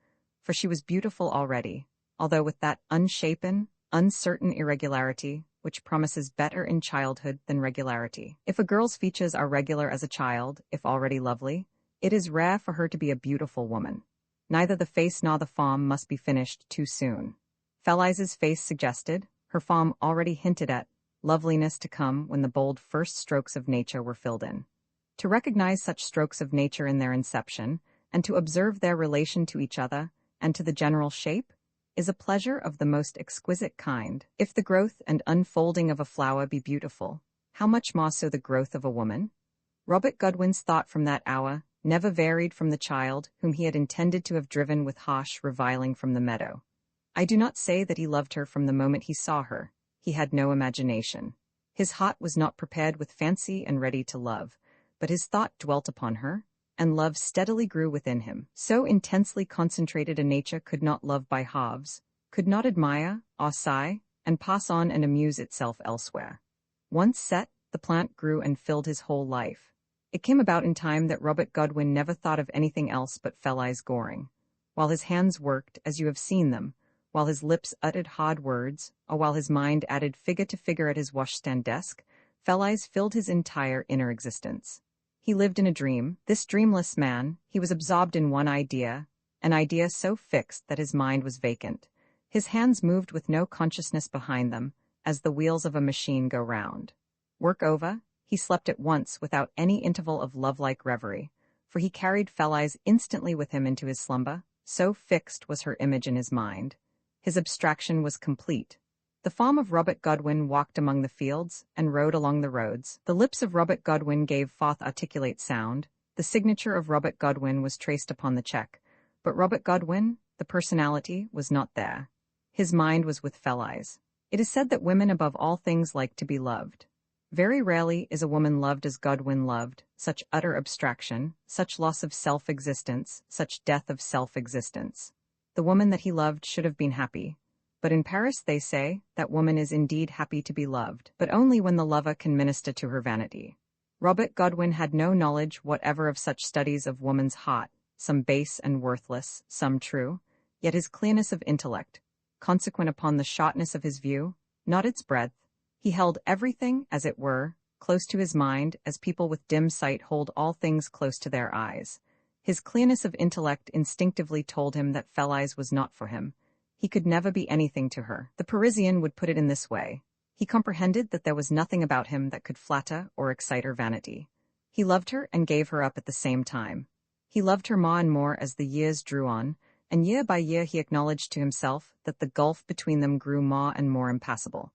For she was beautiful already, although with that unshapen, uncertain irregularity which promises better in childhood than regularity. If a girl's features are regular as a child, if already lovely, it is rare for her to be a beautiful woman. Neither the face nor the form must be finished too soon. Felice's face suggested, her form already hinted at, loveliness to come when the bold first strokes of nature were filled in. To recognize such strokes of nature in their inception, and to observe their relation to each other, and to the general shape, is a pleasure of the most exquisite kind. If the growth and unfolding of a flower be beautiful, how much more so the growth of a woman? Robert Godwin's thought from that hour never varied from the child whom he had intended to have driven with harsh reviling from the meadow. I do not say that he loved her from the moment he saw her. He had no imagination. His heart was not prepared with fancy and ready to love, but his thought dwelt upon her, and love steadily grew within him. So intensely concentrated a nature could not love by halves, could not admire, or sigh, and pass on and amuse itself elsewhere. Once set, the plant grew and filled his whole life. It came about in time that Robert Godwin never thought of anything else but Felice Goring. While his hands worked, as you have seen them, while his lips uttered hard words, or while his mind added figure to figure at his washstand desk, Felice filled his entire inner existence. He lived in a dream. This dreamless man, he was absorbed in one idea, an idea so fixed that his mind was vacant. His hands moved with no consciousness behind them, as the wheels of a machine go round. Work over, he slept at once without any interval of love-like reverie, for he carried Felice instantly with him into his slumber, so fixed was her image in his mind. His abstraction was complete. The form of Robert Godwin walked among the fields and rode along the roads. The lips of Robert Godwin gave forth articulate sound. The signature of Robert Godwin was traced upon the check. But Robert Godwin, the personality, was not there. His mind was with Felice. It is said that women above all things like to be loved. Very rarely is a woman loved as Godwin loved, such utter abstraction, such loss of self-existence, such death of self-existence. The woman that he loved should have been happy. But in Paris they say that woman is indeed happy to be loved, but only when the lover can minister to her vanity. Robert Godwin had no knowledge whatever of such studies of woman's heart, some base and worthless, some true, yet his clearness of intellect, consequent upon the shortness of his view, not its breadth, he held everything, as it were, close to his mind, as people with dim sight hold all things close to their eyes. His clearness of intellect instinctively told him that Felice was not for him. He could never be anything to her. The Parisian would put it in this way. He comprehended that there was nothing about him that could flatter or excite her vanity. He loved her and gave her up at the same time. He loved her more and more as the years drew on, and year by year he acknowledged to himself that the gulf between them grew more and more impassable.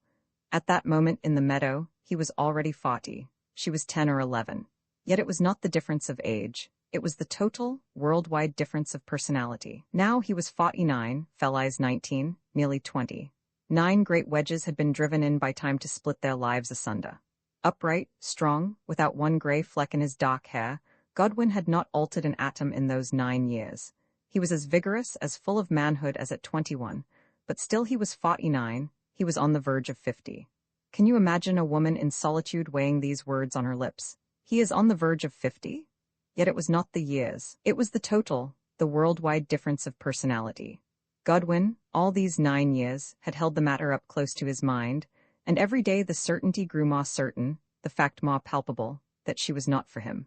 At that moment in the meadow, he was already 40. She was 10 or 11. Yet it was not the difference of age. It was the total, worldwide difference of personality. Now he was 49, Felice 19, nearly 20. 9 great wedges had been driven in by time to split their lives asunder. Upright, strong, without one gray fleck in his dark hair, Godwin had not altered an atom in those 9 years. He was as vigorous, as full of manhood as at 21, but still he was 49, he was on the verge of 50. Can you imagine a woman in solitude weighing these words on her lips? He is on the verge of 50? Yet it was not the years. It was the total, the worldwide difference of personality. Godwin, all these 9 years, had held the matter up close to his mind, and every day the certainty grew more certain, the fact more palpable, that she was not for him.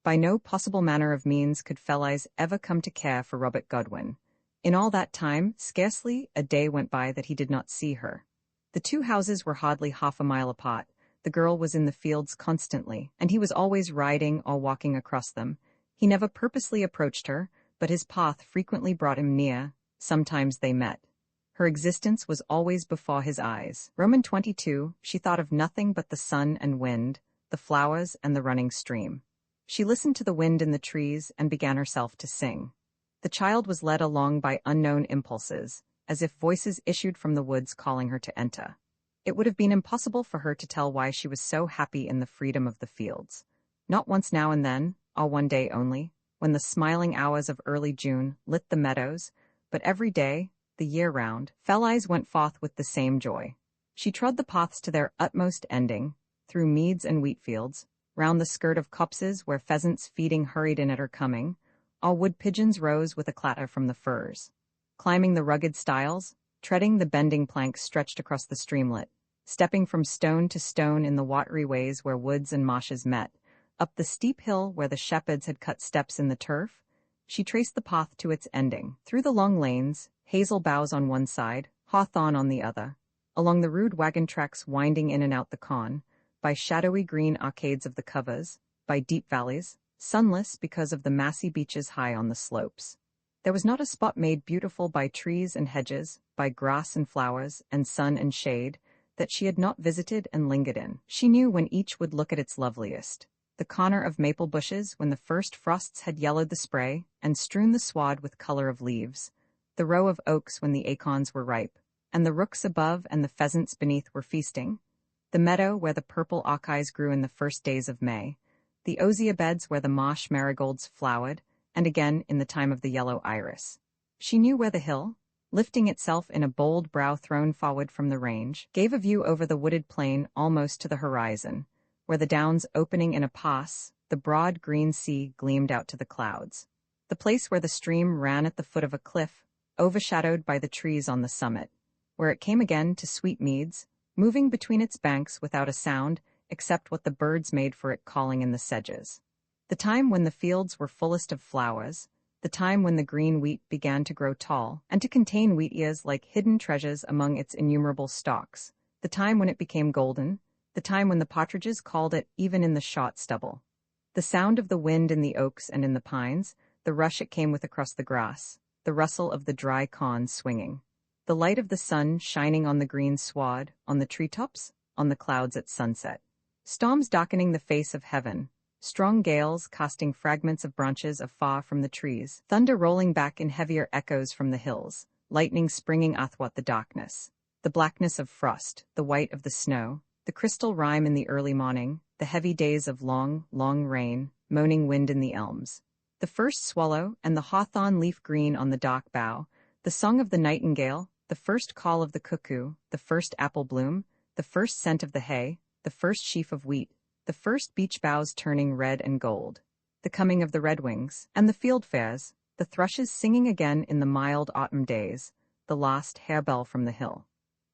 By no possible manner of means could Felice ever come to care for Robert Godwin. In all that time, scarcely a day went by that he did not see her. The 2 houses were hardly half a mile apart. The girl was in the fields constantly, and he was always riding or walking across them. He never purposely approached her, but his path frequently brought him near. Sometimes they met. Her existence was always before his eyes. Roman 22, she thought of nothing but the sun and wind, the flowers and the running stream. She listened to the wind in the trees and began herself to sing. The child was led along by unknown impulses, as if voices issued from the woods calling her to enter. It would have been impossible for her to tell why she was so happy in the freedom of the fields. Not once now and then, all one day only, when the smiling hours of early June lit the meadows, but every day, the year round, Fell-eyes went forth with the same joy. She trod the paths to their utmost ending, through meads and wheat fields, round the skirt of copses where pheasants feeding hurried in at her coming, all wood pigeons rose with a clatter from the firs. Climbing the rugged stiles, treading the bending planks stretched across the streamlet, stepping from stone to stone in the watery ways where woods and marshes met, up the steep hill where the shepherds had cut steps in the turf, she traced the path to its ending, through the long lanes, hazel boughs on one side, hawthorn on the other, along the rude wagon tracks winding in and out the con, by shadowy green arcades of the covers, by deep valleys, sunless because of the massy beeches high on the slopes. There was not a spot made beautiful by trees and hedges, by grass and flowers, and sun and shade, that she had not visited and lingered in. She knew when each would look at its loveliest. The corner of maple bushes when the first frosts had yellowed the spray and strewn the sward with color of leaves, the row of oaks when the acorns were ripe, and the rooks above and the pheasants beneath were feasting, the meadow where the purple hawkeyes grew in the first days of May, the osier beds where the marsh marigolds flowered, and again in the time of the yellow iris. She knew where the hill, lifting itself in a bold brow thrown forward from the range, gave a view over the wooded plain almost to the horizon, where the downs opening in a pass, the broad green sea gleamed out to the clouds. The place where the stream ran at the foot of a cliff, overshadowed by the trees on the summit, where it came again to sweet meads, moving between its banks without a sound except what the birds made for it calling in the sedges. The time when the fields were fullest of flowers, the time when the green wheat began to grow tall and to contain wheat ears like hidden treasures among its innumerable stalks, the time when it became golden, the time when the partridges called it even in the shot stubble. The sound of the wind in the oaks and in the pines, the rush it came with across the grass, the rustle of the dry con swinging, the light of the sun shining on the green sward, on the treetops, on the clouds at sunset. Storms darkening the face of heaven, strong gales casting fragments of branches afar from the trees, thunder rolling back in heavier echoes from the hills, lightning springing athwart the darkness, the blackness of frost, the white of the snow, the crystal rime in the early morning, the heavy days of long, long rain, moaning wind in the elms, the first swallow and the hawthorn leaf green on the dark bough, the song of the nightingale, the first call of the cuckoo, the first apple bloom, the first scent of the hay, the first sheaf of wheat, the first beech boughs turning red and gold, the coming of the redwings, and the field fares, the thrushes singing again in the mild autumn days, the last harebell from the hill.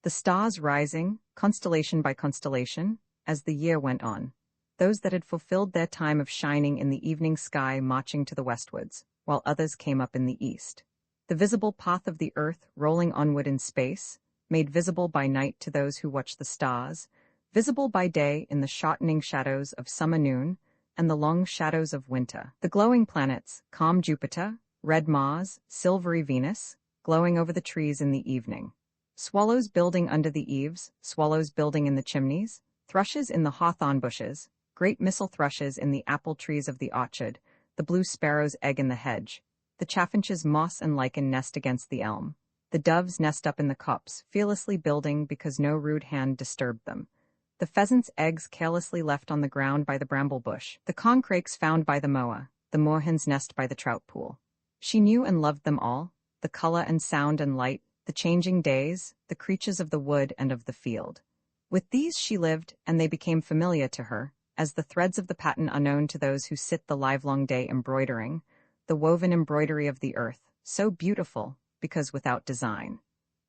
The stars rising, constellation by constellation, as the year went on, those that had fulfilled their time of shining in the evening sky marching to the westwards, while others came up in the east. The visible path of the earth rolling onward in space, made visible by night to those who watch the stars, visible by day in the shortening shadows of summer noon and the long shadows of winter. The glowing planets, calm Jupiter, red Mars, silvery Venus, glowing over the trees in the evening. Swallows building under the eaves, swallows building in the chimneys, thrushes in the hawthorn bushes, great missel thrushes in the apple trees of the orchard, the blue sparrow's egg in the hedge, the chaffinch's moss and lichen nest against the elm, the doves nest up in the copse, fearlessly building because no rude hand disturbed them, the pheasant's eggs carelessly left on the ground by the bramble bush, the corncrakes found by the moa, the moorhen's nest by the trout pool. She knew and loved them all, the color and sound and light, the changing days, the creatures of the wood and of the field. With these she lived, and they became familiar to her, as the threads of the pattern are known to those who sit the livelong day embroidering, the woven embroidery of the earth, so beautiful, because without design.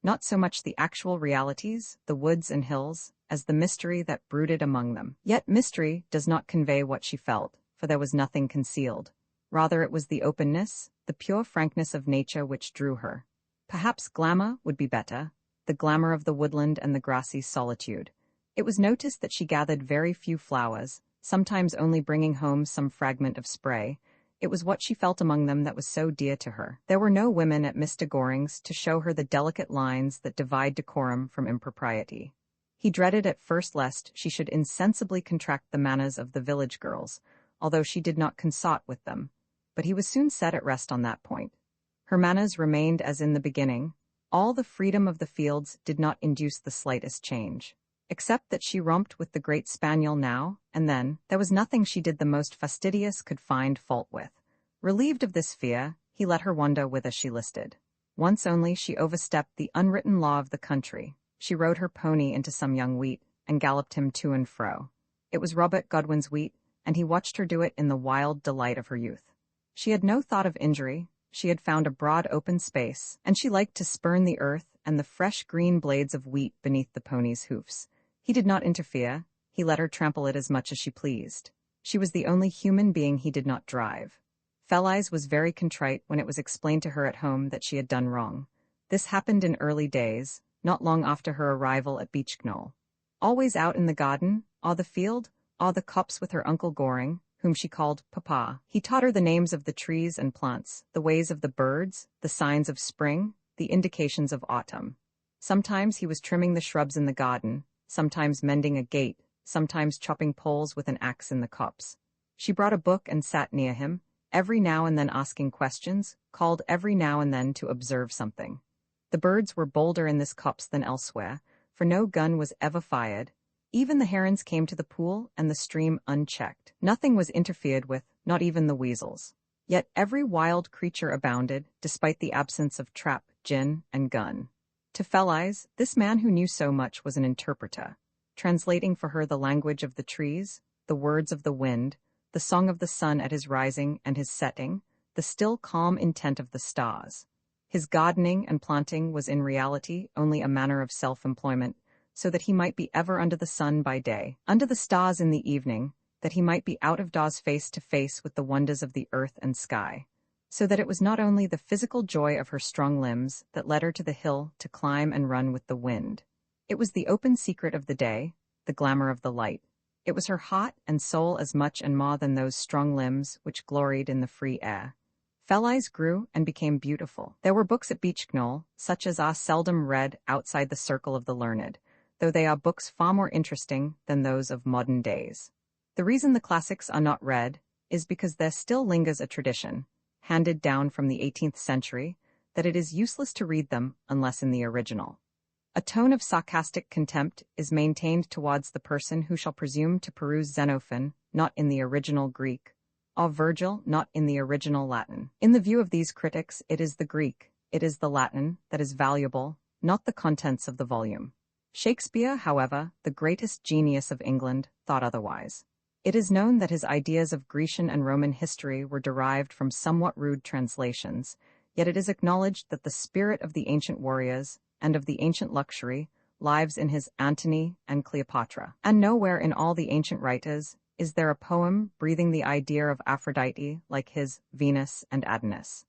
Not so much the actual realities, the woods and hills, as the mystery that brooded among them. Yet mystery does not convey what she felt, for there was nothing concealed. Rather it was the openness, the pure frankness of nature which drew her. Perhaps glamour would be better, the glamour of the woodland and the grassy solitude. It was noticed that she gathered very few flowers, sometimes only bringing home some fragment of spray. It was what she felt among them that was so dear to her. There were no women at Mr. Goring's to show her the delicate lines that divide decorum from impropriety. He dreaded at first lest she should insensibly contract the manners of the village girls, although she did not consort with them, but he was soon set at rest on that point. Her manners remained as in the beginning. All the freedom of the fields did not induce the slightest change. except that she romped with the great spaniel now and then. There was nothing she did the most fastidious could find fault with. Relieved of this fear, he let her wander whither she listed. Once only she overstepped the unwritten law of the country. She rode her pony into some young wheat, and galloped him to and fro. It was Robert Godwin's wheat, and he watched her do it in the wild delight of her youth. She had no thought of injury. She had found a broad open space, and she liked to spurn the earth and the fresh green blades of wheat beneath the pony's hoofs. He did not interfere. He let her trample it as much as she pleased. She was the only human being he did not drive. Fell-Eyes was very contrite when it was explained to her at home that she had done wrong. This happened in early days, not long after her arrival at Beach Knoll. Always out in the garden, or the field, or the copse with her Uncle Goring, whom she called Papa. He taught her the names of the trees and plants, the ways of the birds, the signs of spring, the indications of autumn. Sometimes he was trimming the shrubs in the garden, sometimes mending a gate, sometimes chopping poles with an axe in the copse. She brought a book and sat near him, every now and then asking questions, called every now and then to observe something. The birds were bolder in this copse than elsewhere, for no gun was ever fired. Even the herons came to the pool and the stream unchecked. Nothing was interfered with, not even the weasels. Yet every wild creature abounded, despite the absence of trap, gin, and gun. To Fell-Eyes, this man who knew so much was an interpreter, translating for her the language of the trees, the words of the wind, the song of the sun at his rising and his setting, the still calm intent of the stars. His gardening and planting was in reality only a manner of self-employment, so that he might be ever under the sun by day, under the stars in the evening, that he might be out of doors face to face with the wonders of the earth and sky. So that it was not only the physical joy of her strong limbs that led her to the hill to climb and run with the wind. It was the open secret of the day, the glamour of the light. It was her heart and soul as much and more than those strong limbs which gloried in the free air. Fell-Eyes grew and became beautiful. There were books at Beach Knoll, such as are seldom read outside the circle of the learned, though they are books far more interesting than those of modern days. The reason the classics are not read is because there still lingers a tradition, handed down from the 18th century, that it is useless to read them unless in the original. A tone of sarcastic contempt is maintained towards the person who shall presume to peruse Xenophon, not in the original Greek, or Virgil, not in the original Latin. In the view of these critics, it is the Greek, it is the Latin, that is valuable, not the contents of the volume. Shakespeare, however, the greatest genius of England, thought otherwise. It is known that his ideas of Grecian and Roman history were derived from somewhat rude translations, yet it is acknowledged that the spirit of the ancient warriors and of the ancient luxury lives in his Antony and Cleopatra. And nowhere in all the ancient writers is there a poem breathing the idea of Aphrodite like his Venus and Adonis.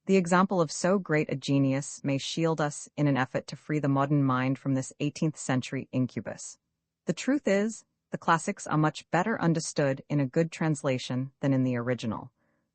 The example of so great a genius may shield us in an effort to free the modern mind from this 18th century incubus. The truth is, the classics are much better understood in a good translation than in the original.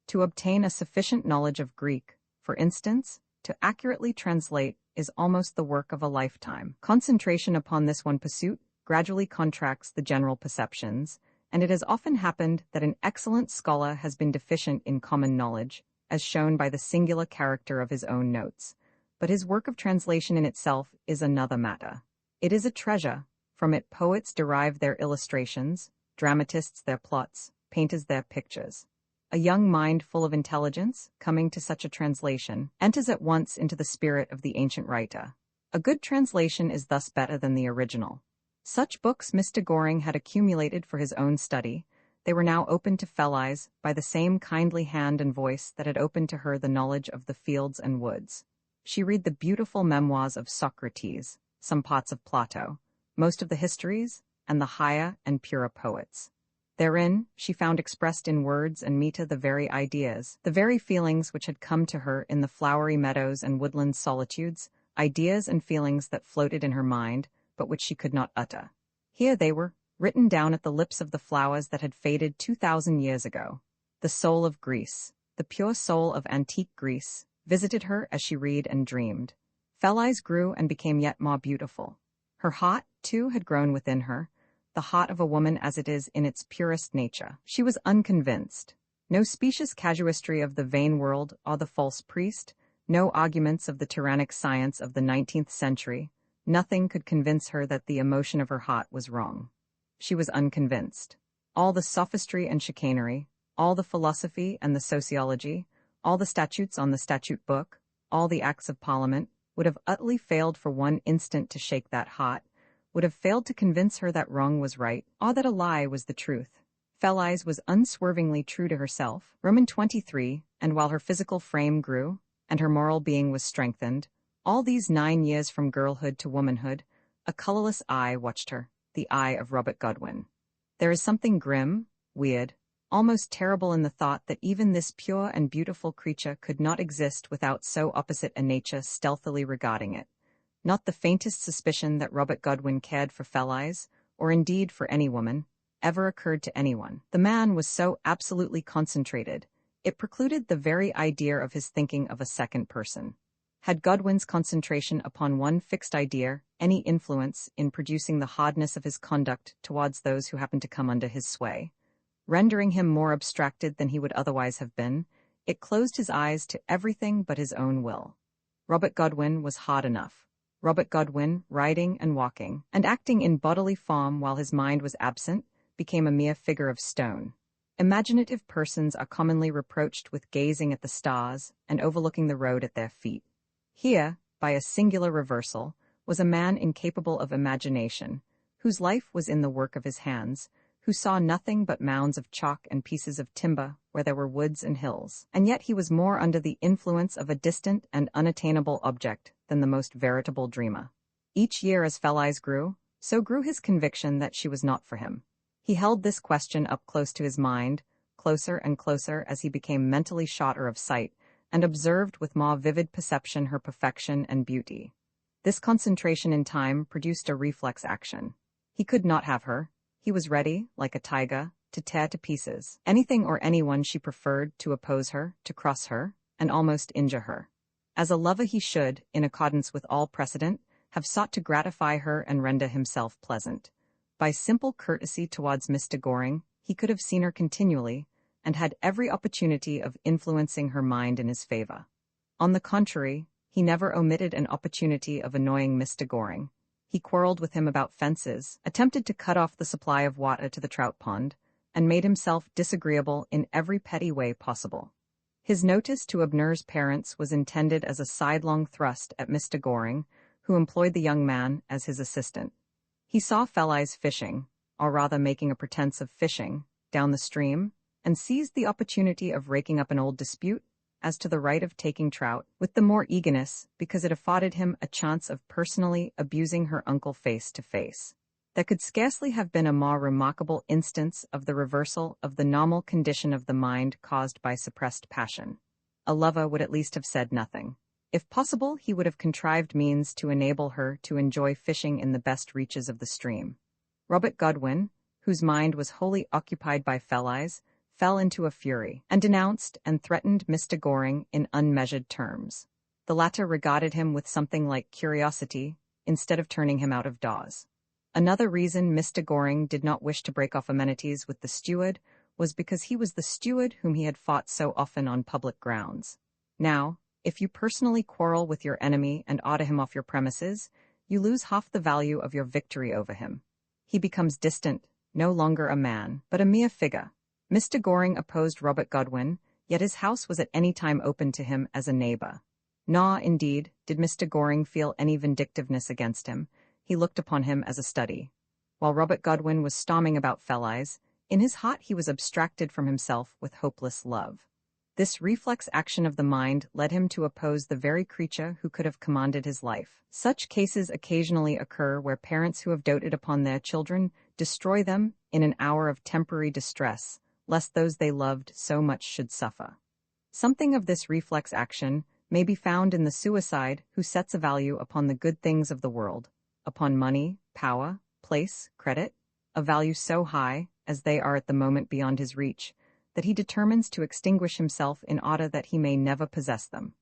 To obtain a sufficient knowledge of Greek, for instance, to accurately translate is almost the work of a lifetime. Concentration upon this one pursuit gradually contracts the general perceptions, and it has often happened that an excellent scholar has been deficient in common knowledge, as shown by the singular character of his own notes. But his work of translation in itself is another matter. It is a treasure. From it poets derive their illustrations, dramatists their plots, painters their pictures. A young mind full of intelligence, coming to such a translation, enters at once into the spirit of the ancient writer. A good translation is thus better than the original. Such books Mr. Goring had accumulated for his own study. They were now opened to Fell-Eyes by the same kindly hand and voice that had opened to her the knowledge of the fields and woods. She read the beautiful memoirs of Socrates, some parts of Plato, most of the histories, and the higher and purer poets. Therein, she found expressed in words and metre the very ideas, the very feelings which had come to her in the flowery meadows and woodland solitudes, ideas and feelings that floated in her mind, but which she could not utter. Here they were, written down at the lips of the flowers that had faded 2,000 years ago. The soul of Greece, the pure soul of antique Greece, visited her as she read and dreamed. Fell-Eyes grew and became yet more beautiful. Her heart, too, had grown within her, the heart of a woman as it is in its purest nature. She was unconvinced. No specious casuistry of the vain world or the false priest, no arguments of the tyrannic science of the 19th century, Nothing could convince her that the emotion of her heart was wrong. She was unconvinced. All the sophistry and chicanery, all the philosophy and the sociology, all the statutes on the statute book, all the acts of parliament, would have utterly failed for one instant to shake that heart, would have failed to convince her that wrong was right, or that a lie was the truth. Felice was unswervingly true to herself, Roman 23, and while her physical frame grew, and her moral being was strengthened, all these 9 years from girlhood to womanhood, a colorless eye watched her, the eye of Robert Godwin. There is something grim, weird, almost terrible in the thought that even this pure and beautiful creature could not exist without so opposite a nature stealthily regarding it. Not the faintest suspicion that Robert Godwin cared for Felice, or indeed for any woman, ever occurred to anyone. The man was so absolutely concentrated, it precluded the very idea of his thinking of a second person. Had Godwin's concentration upon one fixed idea any influence in producing the hardness of his conduct towards those who happened to come under his sway, rendering him more abstracted than he would otherwise have been, it closed his eyes to everything but his own will. Robert Godwin was hard enough. Robert Godwin, riding and walking, and acting in bodily form while his mind was absent, became a mere figure of stone. Imaginative persons are commonly reproached with gazing at the stars and overlooking the road at their feet. Here, by a singular reversal, was a man incapable of imagination, whose life was in the work of his hands, who saw nothing but mounds of chalk and pieces of timber where there were woods and hills, and yet he was more under the influence of a distant and unattainable object than the most veritable dreamer. Each year as Felice grew, so grew his conviction that she was not for him. He held this question up close to his mind, closer and closer as he became mentally shorter of sight, and observed with more vivid perception her perfection and beauty. This concentration in time produced a reflex action. He could not have her. He was ready, like a tiger, to tear to pieces anything or anyone she preferred, to oppose her, to cross her, and almost injure her. As a lover he should, in accordance with all precedent, have sought to gratify her and render himself pleasant. By simple courtesy towards Mr. Goring, he could have seen her continually, and had every opportunity of influencing her mind in his favor. On the contrary, he never omitted an opportunity of annoying Mr. Goring. He quarreled with him about fences, attempted to cut off the supply of water to the trout pond, and made himself disagreeable in every petty way possible. His notice to Abner's parents was intended as a sidelong thrust at Mr. Goring, who employed the young man as his assistant. He saw Felice fishing, or rather making a pretense of fishing, down the stream, and seized the opportunity of raking up an old dispute as to the right of taking trout, with the more eagerness because it afforded him a chance of personally abusing her uncle face to face. There could scarcely have been a more remarkable instance of the reversal of the normal condition of the mind caused by suppressed passion. A lover would at least have said nothing. If possible, he would have contrived means to enable her to enjoy fishing in the best reaches of the stream. Robert Godwin, whose mind was wholly occupied by Felice, fell into a fury, and denounced and threatened Mr. Goring in unmeasured terms. The latter regarded him with something like curiosity, instead of turning him out of doors. Another reason Mr. Goring did not wish to break off amenities with the steward was because he was the steward whom he had fought so often on public grounds. Now, if you personally quarrel with your enemy and order him off your premises, you lose half the value of your victory over him. He becomes distant, no longer a man, but a mere figure. Mr. Goring opposed Robert Godwin, yet his house was at any time open to him as a neighbor. Nor, indeed, did Mr. Goring feel any vindictiveness against him. He looked upon him as a study. While Robert Godwin was storming about Felice, in his heart he was abstracted from himself with hopeless love. This reflex action of the mind led him to oppose the very creature who could have commanded his life. Such cases occasionally occur where parents who have doted upon their children destroy them in an hour of temporary distress, lest those they loved so much should suffer. Something of this reflex action may be found in the suicide who sets a value upon the good things of the world, upon money, power, place, credit, a value so high, as they are at the moment beyond his reach, that he determines to extinguish himself in order that he may never possess them.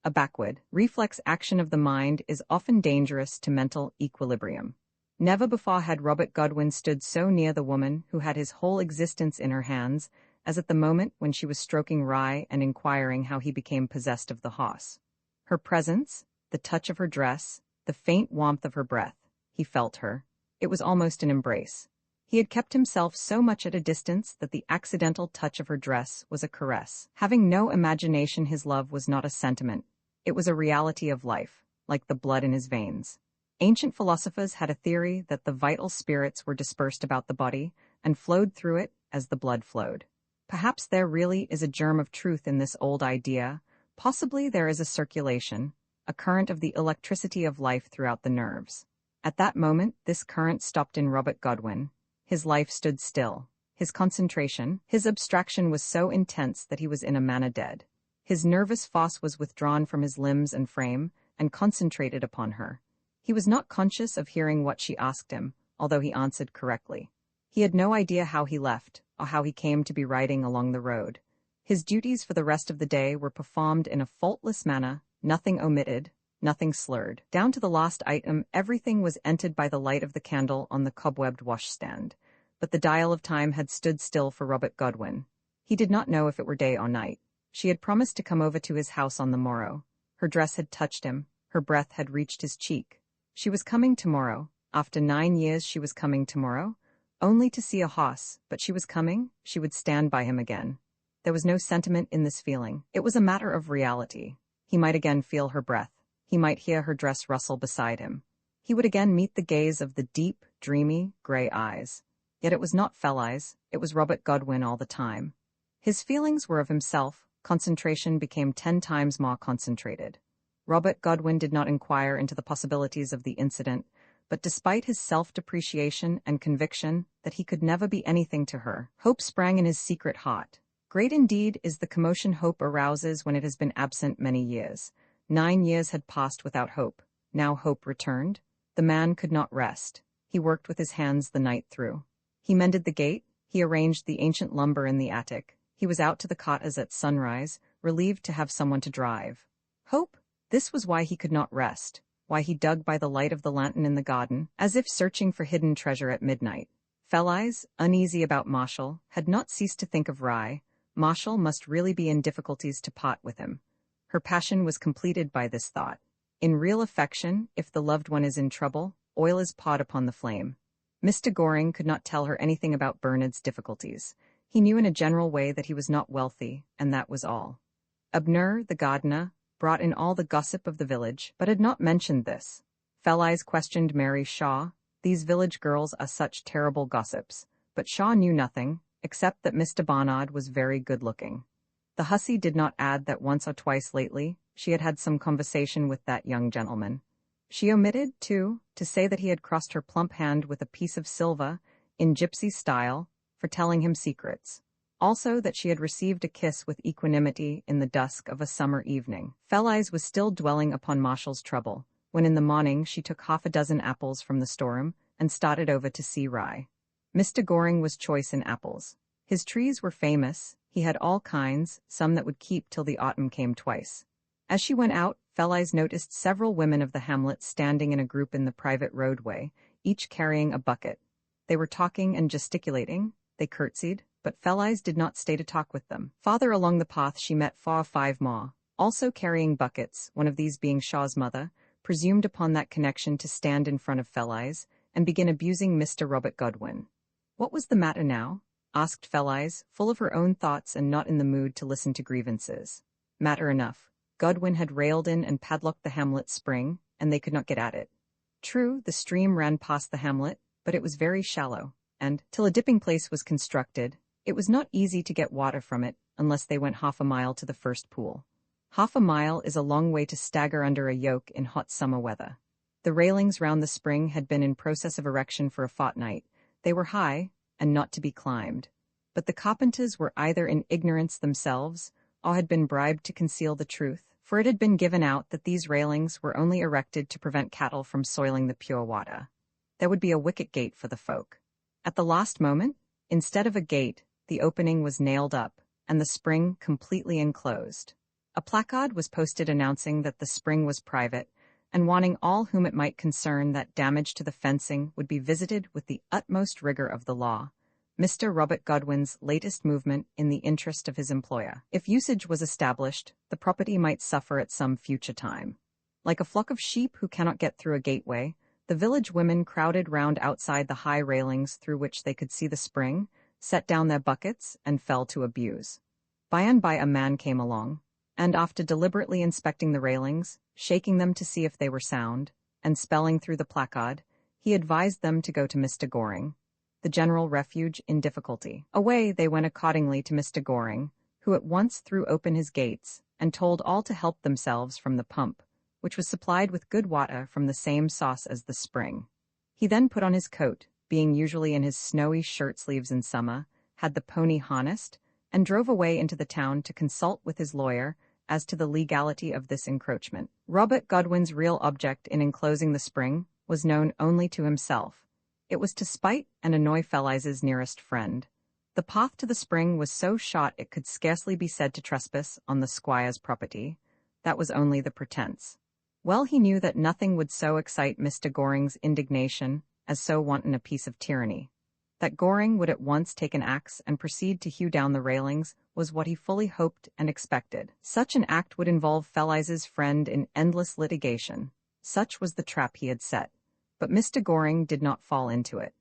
A backward, reflex action of the mind is often dangerous to mental equilibrium. Never before had Robert Godwin stood so near the woman who had his whole existence in her hands as at the moment when she was stroking Rye and inquiring how he became possessed of the horse. Her presence, the touch of her dress, the faint warmth of her breath. He felt her. It was almost an embrace. He had kept himself so much at a distance that the accidental touch of her dress was a caress. Having no imagination, his love was not a sentiment. It was a reality of life, like the blood in his veins. Ancient philosophers had a theory that the vital spirits were dispersed about the body and flowed through it as the blood flowed. Perhaps there really is a germ of truth in this old idea. Possibly there is a circulation, a current of the electricity of life throughout the nerves. At that moment, this current stopped in Robert Godwin. His life stood still. His concentration, his abstraction was so intense that he was in a manner dead. His nervous force was withdrawn from his limbs and frame and concentrated upon her. He was not conscious of hearing what she asked him, although he answered correctly. He had no idea how he left, or how he came to be riding along the road. His duties for the rest of the day were performed in a faultless manner, nothing omitted, nothing slurred. Down to the last item, everything was entered by the light of the candle on the cobwebbed washstand. But the dial of time had stood still for Robert Godwin. He did not know if it were day or night. She had promised to come over to his house on the morrow. Her dress had touched him. Her breath had reached his cheek. She was coming tomorrow. After 9 years she was coming tomorrow. Only to see a horse, but she was coming. She would stand by him again. There was no sentiment in this feeling. It was a matter of reality. He might again feel her breath. He might hear her dress rustle beside him. He would again meet the gaze of the deep, dreamy, gray eyes. Yet it was not Felleyes, it was Robert Godwin all the time. His feelings were of himself. Concentration became 10 times more concentrated. Robert Godwin did not inquire into the possibilities of the incident, but despite his self-depreciation and conviction that he could never be anything to her, hope sprang in his secret heart. Great indeed is the commotion hope arouses when it has been absent many years. 9 years had passed without hope. Now hope returned. The man could not rest. He worked with his hands the night through. He mended the gate. He arranged the ancient lumber in the attic. He was out to the cottage at sunrise, relieved to have someone to drive. Hope? This was why he could not rest, why he dug by the light of the lantern in the garden, as if searching for hidden treasure at midnight. Felleyes, uneasy about Marshall, had not ceased to think of Rye. Marshall must really be in difficulties to part with him. Her passion was completed by this thought. In real affection, if the loved one is in trouble, oil is poured upon the flame. Mr. Goring could not tell her anything about Bernard's difficulties. He knew in a general way that he was not wealthy, and that was all. Abner, the gardener, brought in all the gossip of the village, but had not mentioned this. Felleyes questioned Mary Shaw. These village girls are such terrible gossips. But Shaw knew nothing, except that Mr. Barnard was very good-looking. The hussy did not add that once or twice lately she had had some conversation with that young gentleman. She omitted, too, to say that he had crossed her plump hand with a piece of silver, in gypsy style, for telling him secrets. Also that she had received a kiss with equanimity in the dusk of a summer evening. Felleyes was still dwelling upon Marshall's trouble, when in the morning she took 6 apples from the storeroom and started over to see Rye. Mr. Goring was choice in apples. His trees were famous. He had all kinds, some that would keep till the autumn came twice. As she went out, Felleyes noticed several women of the hamlet standing in a group in the private roadway, each carrying a bucket. They were talking and gesticulating. They curtsied, but Felleyes did not stay to talk with them. Farther along the path she met 4 or 5 more, also carrying buckets, one of these being Shaw's mother, presumed upon that connection to stand in front of Felleyes and begin abusing Mr. Robert Godwin. What was the matter now? Asked Felleyes, full of her own thoughts and not in the mood to listen to grievances. Matter enough. Godwin had railed in and padlocked the hamlet spring, and they could not get at it. True, the stream ran past the hamlet, but it was very shallow, and, till a dipping place was constructed, it was not easy to get water from it unless they went 1/2 mile to the first pool. 1/2 mile is a long way to stagger under a yoke in hot summer weather. The railings round the spring had been in process of erection for a fortnight. They were high, and not to be climbed. But the carpenters were either in ignorance themselves, or had been bribed to conceal the truth, for it had been given out that these railings were only erected to prevent cattle from soiling the pure water. There would be a wicket gate for the folk. At the last moment, instead of a gate, the opening was nailed up, and the spring completely enclosed. A placard was posted announcing that the spring was private, and warning all whom it might concern that damage to the fencing would be visited with the utmost rigor of the law. Mr. Robert Godwin's latest movement in the interest of his employer. If usage was established, the property might suffer at some future time. Like a flock of sheep who cannot get through a gateway, the village women crowded round outside the high railings through which they could see the spring, set down their buckets, and fell to abuse. By and by a man came along, and after deliberately inspecting the railings, shaking them to see if they were sound, and spelling through the placard, he advised them to go to Mr. Goring, the general refuge in difficulty. Away they went accordingly to Mr. Goring, who at once threw open his gates, and told all to help themselves from the pump, which was supplied with good water from the same source as the spring. He then put on his coat, being usually in his snowy shirt-sleeves in summer, had the pony harnessed, and drove away into the town to consult with his lawyer as to the legality of this encroachment. Robert Godwin's real object in enclosing the spring was known only to himself. It was to spite and annoy Feliz's nearest friend. The path to the spring was so short it could scarcely be said to trespass on the squire's property. That was only the pretence. Well he knew that nothing would so excite Mr. Goring's indignation as so wanton a piece of tyranny. That Goring would at once take an axe and proceed to hew down the railings was what he fully hoped and expected. Such an act would involve Feliz's friend in endless litigation. Such was the trap he had set. But Mr. Goring did not fall into it.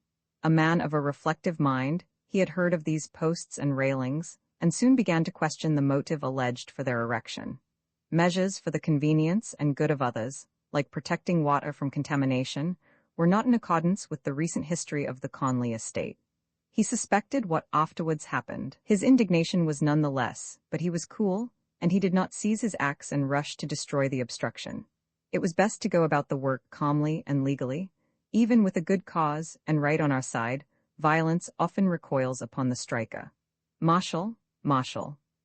A man of a reflective mind, he had heard of these posts and railings, and soon began to question the motive alleged for their erection. Measures for the convenience and good of others, like protecting water from contamination, were not in accordance with the recent history of the Conley estate. He suspected what afterwards happened. His indignation was none the less, but he was cool, and he did not seize his axe and rush to destroy the obstruction. It was best to go about the work calmly and legally. Even with a good cause and right on our side, violence often recoils upon the striker. Marshal.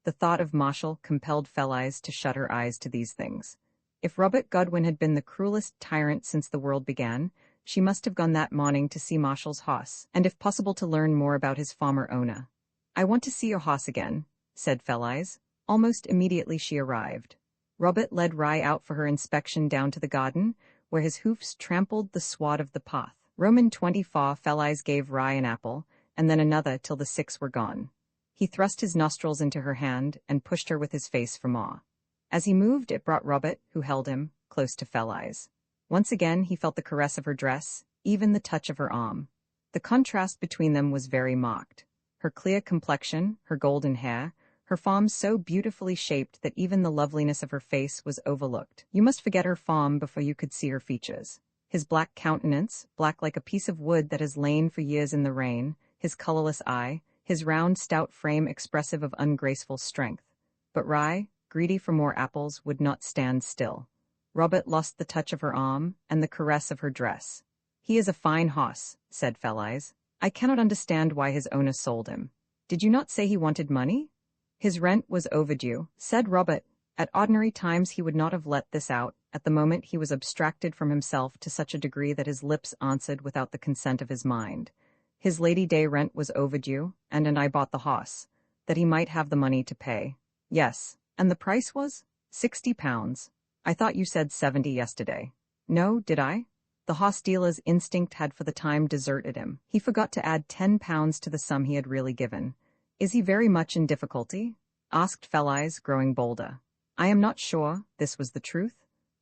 The thought of Marshal compelled Feliz to shut her eyes to these things. If Robert Godwin had been the cruelest tyrant since the world began, she must have gone that morning to see Marshal's hoss, and if possible to learn more about his former owner. "I want to see your hoss again," said Feliz. Almost immediately she arrived. Robert led Rye out for her inspection down to the garden, where his hoofs trampled the sward of the path. Roman 24 Feliz gave Rye an apple, and then another till the 6 were gone. He thrust his nostrils into her hand and pushed her with his face for more. As he moved, it brought Robert, who held him, close to Feliz. Once again he felt the caress of her dress, even the touch of her arm. The contrast between them was very marked. Her clear complexion, her golden hair, her form so beautifully shaped that even the loveliness of her face was overlooked. You must forget her form before you could see her features. His black countenance, black like a piece of wood that has lain for years in the rain, his colorless eye, his round, stout frame expressive of ungraceful strength. But Rye, greedy for more apples, would not stand still. Robert lost the touch of her arm and the caress of her dress. "He is a fine hoss," said Feliz. "I cannot understand why his owner sold him. Did you not say he wanted money?" "His rent was overdue," said Robert. At ordinary times he would not have let this out. At the moment he was abstracted from himself to such a degree that his lips answered without the consent of his mind. His Lady Day rent was overdue, and I bought the hoss, that he might have the money to pay. "Yes, and the price was £60. I thought you said 70 yesterday. No, did I?" The hoss dealer's instinct had for the time deserted him. He forgot to add £10 to the sum he had really given. "Is he very much in difficulty?" asked Feliz, growing bolder. "I am not sure," this was the truth.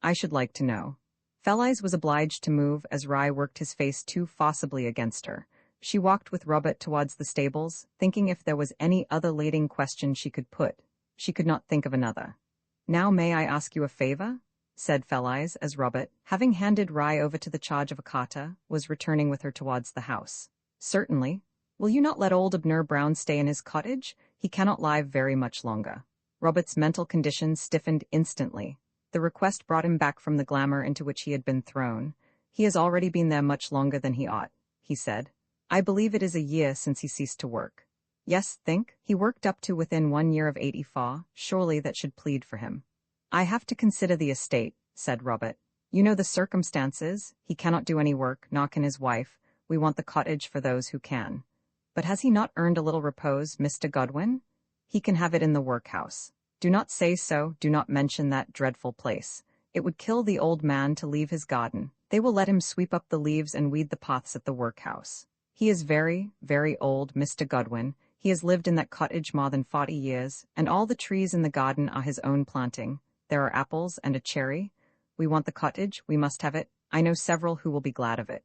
"I should like to know." Feliz was obliged to move as Rye worked his face too forcibly against her. She walked with Robert towards the stables, thinking if there was any other leading question she could put. She could not think of another. "Now may I ask you a favor?" said Feliz as Robert, having handed Rye over to the charge of a carter, was returning with her towards the house. "Certainly. Will you not let old Abner Brown stay in his cottage? He cannot live very much longer." Robert's mental condition stiffened instantly. The request brought him back from the glamour into which he had been thrown. "He has already been there much longer than he ought," he said. "I believe it is a year since he ceased to work." "Yes, think? He worked up to within 1 year of 84, surely that should plead for him." "I have to consider the estate," said Robert. "You know the circumstances. He cannot do any work, nor can his wife. We want the cottage for those who can." "But has he not earned a little repose, Mr. Godwin?" "He can have it in the workhouse." "Do not say so, do not mention that dreadful place. It would kill the old man to leave his garden. They will let him sweep up the leaves and weed the paths at the workhouse. He is very, very old, Mr. Godwin. He has lived in that cottage more than 40 years, and all the trees in the garden are his own planting. There are apples and a cherry. we want the cottage, we must have it. I know several who will be glad of it.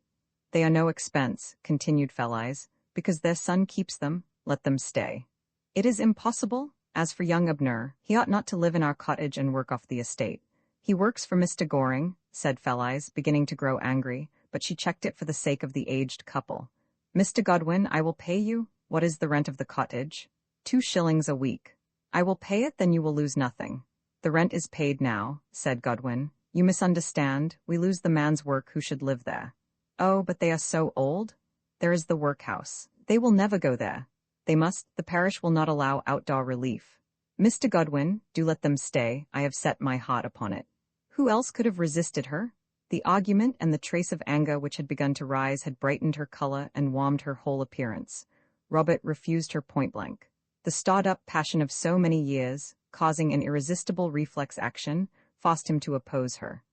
They are no expense, continued Felise, because their son keeps them, let them stay. It is impossible. As for young Abner, he ought not to live in our cottage and work off the estate. He works for Mr. Goring, said Felise, beginning to grow angry, but she checked it for the sake of the aged couple. Mr. Godwin, I will pay you. What is the rent of the cottage? 2 shillings a week. I will pay it, then you will lose nothing. The rent is paid now, said Godwin. You misunderstand. We lose the man's work who should live there. Oh, but they are so old. There is the workhouse. They will never go there. They must. The parish will not allow outdoor relief. Mr. Godwin, do let them stay. I have set my heart upon it. Who else could have resisted her? The argument and the trace of anger which had begun to rise had brightened her color and warmed her whole appearance. Robert refused her point-blank. The stored-up passion of so many years, causing an irresistible reflex action, forced him to oppose her.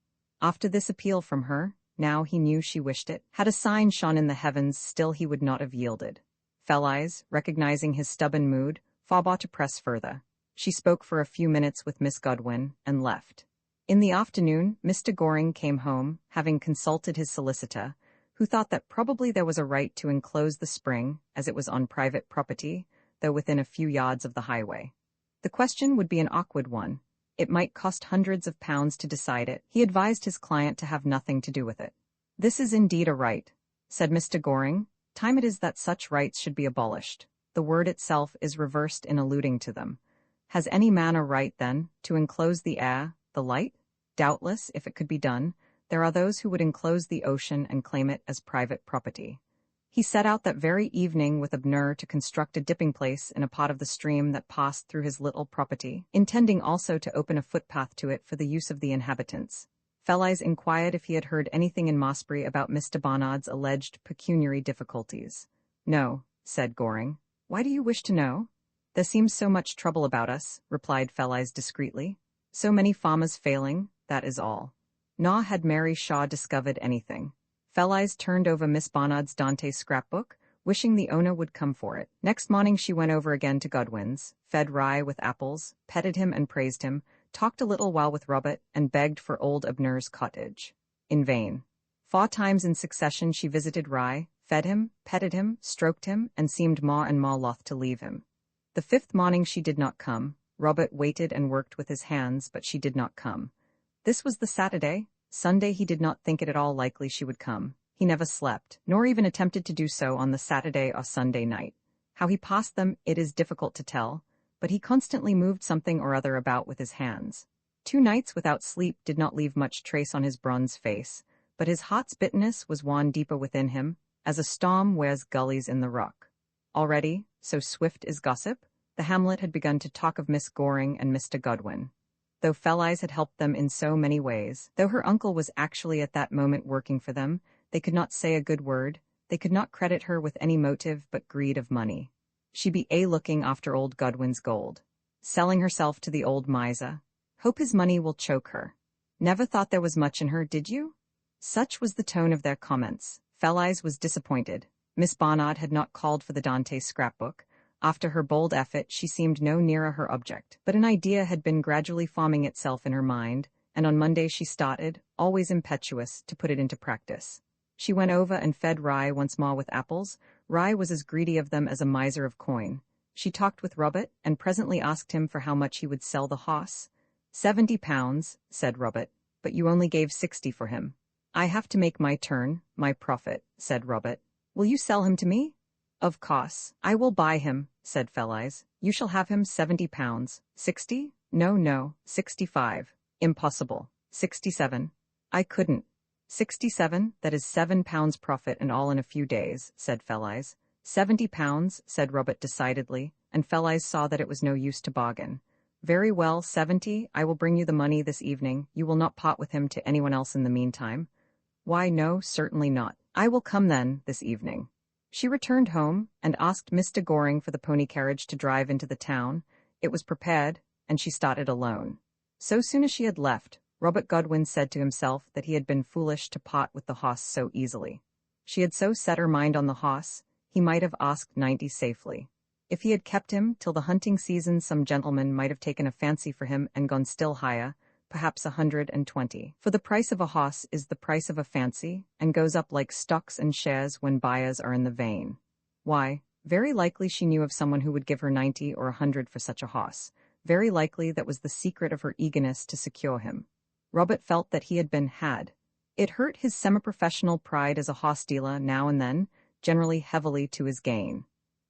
After this appeal from her, now he knew she wished it, had a sign shone in the heavens, still he would not have yielded. Felise, recognizing his stubborn mood, forbore to press further. She spoke for a few minutes with Miss Godwin, and left. In the afternoon, Mr. Goring came home, having consulted his solicitor, who thought that probably there was a right to enclose the spring, as it was on private property, though within a few yards of the highway. The question would be an awkward one. It might cost hundreds of pounds to decide it. He advised his client to have nothing to do with it. This is indeed a right, said Mr. Goring. Time it is that such rights should be abolished. The word itself is reversed in alluding to them. Has any man a right, then, to enclose the air, the light? Doubtless, if it could be done, there are those who would enclose the ocean and claim it as private property. He set out that very evening with Abner to construct a dipping place in a part of the stream that passed through his little property, intending also to open a footpath to it for the use of the inhabitants. Felise inquired if he had heard anything in Mossbury about Mr. Barnard's alleged pecuniary difficulties. No, said Goring. Why do you wish to know? There seems so much trouble about us, replied Felise discreetly. So many farmers failing, that is all. Nor had Mary Shaw discovered anything. Felise turned over Miss Barnard's Dante scrapbook, wishing the owner would come for it. Next morning she went over again to Godwin's, fed Rye with apples, petted him and praised him, talked a little while with Robert, and begged for old Abner's cottage. In vain. 4 times in succession she visited Rye, fed him, petted him, stroked him, and seemed more and more loth to leave him. The 5th morning she did not come. Robert waited and worked with his hands, but she did not come. This was the Saturday. Sunday he did not think it at all likely she would come. He never slept, nor even attempted to do so on the Saturday or Sunday night. How he passed them, it is difficult to tell, but he constantly moved something or other about with his hands. 2 nights without sleep did not leave much trace on his bronze face, but his heart's bitterness was worn deeper within him, as a storm wears gullies in the rock. Already, so swift is gossip, the hamlet had begun to talk of Miss Goring and Mr. Godwin. Though Felise had helped them in so many ways, though her uncle was actually at that moment working for them, they could not say a good word, they could not credit her with any motive but greed of money. She be looking after old Godwin's gold, selling herself to the old miser. Hope his money will choke her. Never thought there was much in her, did you? Such was the tone of their comments. Felise was disappointed. Miss Barnard had not called for the Dante scrapbook. After her bold effort, she seemed no nearer her object, but an idea had been gradually forming itself in her mind, and on Monday she started, always impetuous, to put it into practice. She went over and fed Rye once more with apples. Rye was as greedy of them as a miser of coin. She talked with Robert, and presently asked him for how much he would sell the hoss. £70, said Robert, but you only gave 60 for him. I have to make my turn, my profit, said Robert. Will you sell him to me? Of course, I will buy him, said Felise. You shall have him £70. 60? No, 65. Impossible. 67. I couldn't. 67, that is £7 profit and all in a few days, said Felise. £70, said Robert decidedly, and Felise saw that it was no use to bargain. Very well, 70, I will bring you the money this evening. You will not part with him to anyone else in the meantime? Why, no, certainly not. I will come then, this evening. She returned home, and asked Mr. Goring for the pony carriage to drive into the town. It was prepared, and she started alone. So soon as she had left, Robert Godwin said to himself that he had been foolish to part with the hoss so easily. She had so set her mind on the hoss, he might have asked 90 safely. If he had kept him till the hunting season, some gentleman might have taken a fancy for him and gone still higher, perhaps 120. For the price of a hoss is the price of a fancy, and goes up like stocks and shares when buyers are in the vein. Why, very likely she knew of someone who would give her 90 or 100 for such a hoss. Very likely that was the secret of her eagerness to secure him. Robert felt that he had been had. It hurt his semi-professional pride as a hoss dealer now and then, generally heavily to his gain.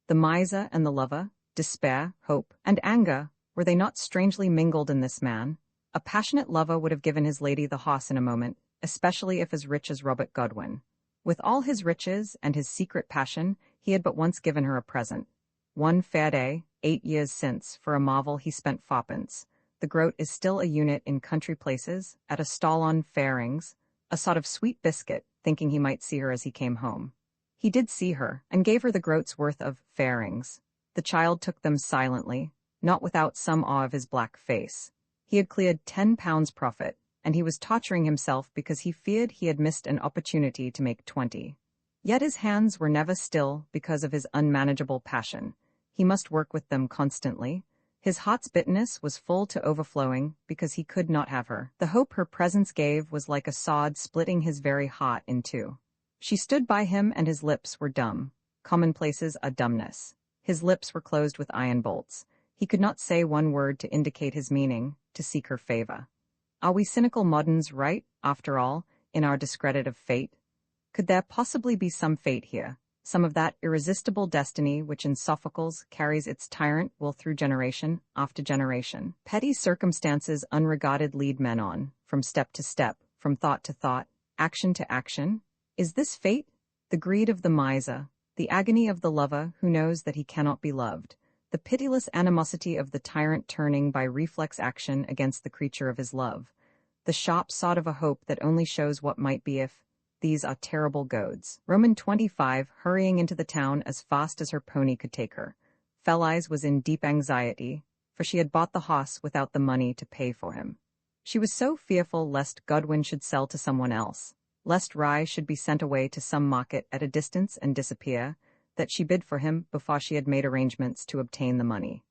The miser and the lover, despair, hope, and anger, were they not strangely mingled in this man? A passionate lover would have given his lady the hoss in a moment, especially if as rich as Robert Godwin. With all his riches and his secret passion, he had but once given her a present. One fair day, 8 years since, for a marvel he spent fourpence. The groat is still a unit in country places, at a stall on fairings, a sort of sweet biscuit, thinking he might see her as he came home. He did see her, and gave her the groat's worth of fairings. The child took them silently, not without some awe of his black face. He had cleared £10 profit, and he was torturing himself because he feared he had missed an opportunity to make 20. Yet his hands were never still because of his unmanageable passion. He must work with them constantly. His heart's bitterness was full to overflowing because he could not have her. The hope her presence gave was like a sword splitting his very heart in two. She stood by him and his lips were dumb. Commonplaces are dumbness. His lips were closed with iron bolts. He could not say one word to indicate his meaning, to seek her favor. Are we cynical moderns right, after all, in our discredit of fate? Could there possibly be some fate here, some of that irresistible destiny which in Sophocles carries its tyrant will through generation after generation? Petty circumstances unregarded lead men on, from step to step, from thought to thought, action to action. Is this fate? The greed of the miser, the agony of the lover who knows that he cannot be loved, the pitiless animosity of the tyrant turning by reflex action against the creature of his love, the sharp sod of a hope that only shows what might be if. These are terrible goads. Roman 25, hurrying into the town as fast as her pony could take her. Felice was in deep anxiety, for she had bought the hoss without the money to pay for him. She was so fearful lest Godwin should sell to someone else, lest Rye should be sent away to some market at a distance and disappear, that she bid for him before she had made arrangements to obtain the money.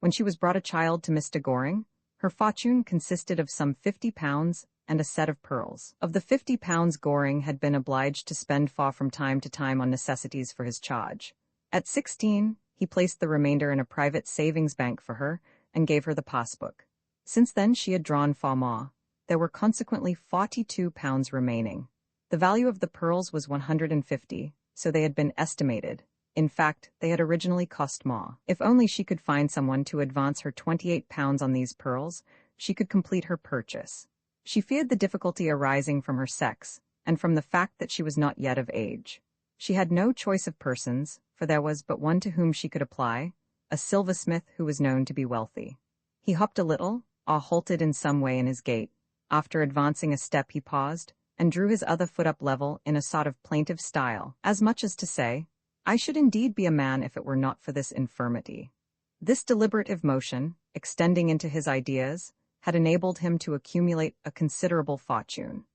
When she was brought a child to Mr. Goring, her fortune consisted of some £50 and a set of pearls. Of the £50 Goring had been obliged to spend far from time to time on necessities for his charge. At 16, he placed the remainder in a private savings bank for her and gave her the passbook. Since then she had drawn far more. There were consequently £42 remaining. The value of the pearls was 150, so they had been estimated. In fact, they had originally cost more. If only she could find someone to advance her £28 on these pearls, she could complete her purchase. She feared the difficulty arising from her sex, and from the fact that she was not yet of age. She had no choice of persons, for there was but one to whom she could apply, a silversmith who was known to be wealthy. He hopped a little, or halted in some way in his gait. After advancing a step he paused, and drew his other foot up level in a sort of plaintive style, as much as to say, I should indeed be a man if it were not for this infirmity. This deliberative motion, extending into his ideas, had enabled him to accumulate a considerable fortune.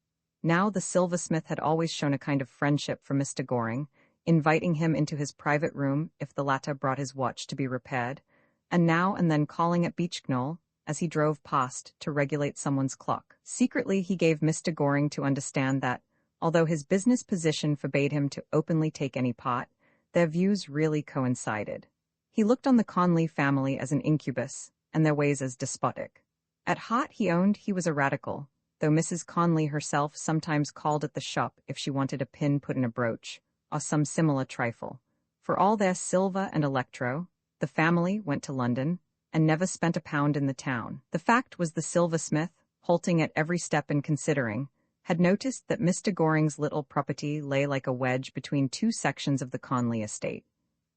Now the silversmith had always shown a kind of friendship for Mr. Goring, inviting him into his private room if the latter brought his watch to be repaired, and now and then calling at Beechknoll as he drove past to regulate someone's clock. Secretly he gave Mr. Goring to understand that, although his business position forbade him to openly take any part, their views really coincided. He looked on the Conley family as an incubus, and their ways as despotic. At heart he owned he was a radical, though Mrs. Conley herself sometimes called at the shop if she wanted a pin put in a brooch, or some similar trifle. For all their silver and electro, the family went to London, and never spent a pound in the town. The fact was the silversmith, halting at every step and considering, had noticed that Mr. Goring's little property lay like a wedge between two sections of the Conley estate.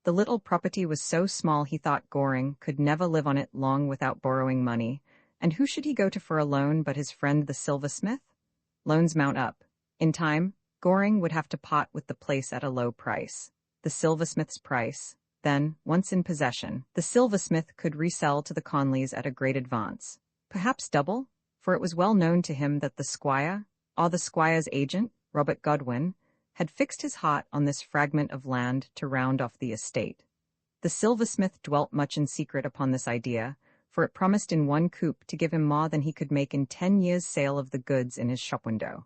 The little property was so small he thought Goring could never live on it long without borrowing money, and who should he go to for a loan but his friend the silversmith? Loans mount up. In time, Goring would have to part with the place at a low price, the silversmith's price. Then, once in possession, the silversmith could resell to the Conleys at a great advance, perhaps double, for it was well known to him that the squire, or the squire's agent, Robert Godwin, had fixed his heart on this fragment of land to round off the estate. The silversmith dwelt much in secret upon this idea, for it promised in one coup to give him more than he could make in 10 years' sale of the goods in his shop window.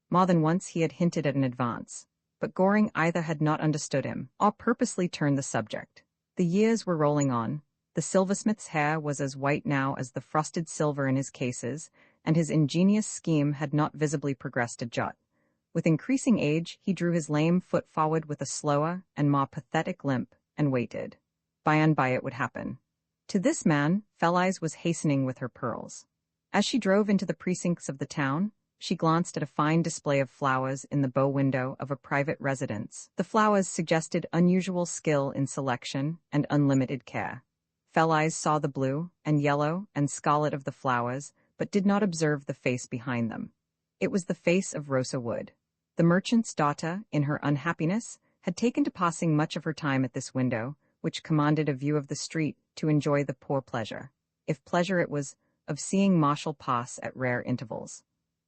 More than once he had hinted at an advance, but Goring either had not understood him or purposely turned the subject. The years were rolling on. The silversmith's hair was as white now as the frosted silver in his cases, and his ingenious scheme had not visibly progressed a jot. With increasing age, he drew his lame foot forward with a slower and more pathetic limp, and waited. By and by it would happen. To this man, Fell-Eyes was hastening with her pearls. As she drove into the precincts of the town, she glanced at a fine display of flowers in the bow window of a private residence. The flowers suggested unusual skill in selection and unlimited care. Fell-Eyes saw the blue and yellow and scarlet of the flowers, but did not observe the face behind them. It was the face of Rosa Wood. The merchant's daughter, in her unhappiness, had taken to passing much of her time at this window, which commanded a view of the street, to enjoy the poor pleasure, if pleasure it was, of seeing Marshall pass at rare intervals.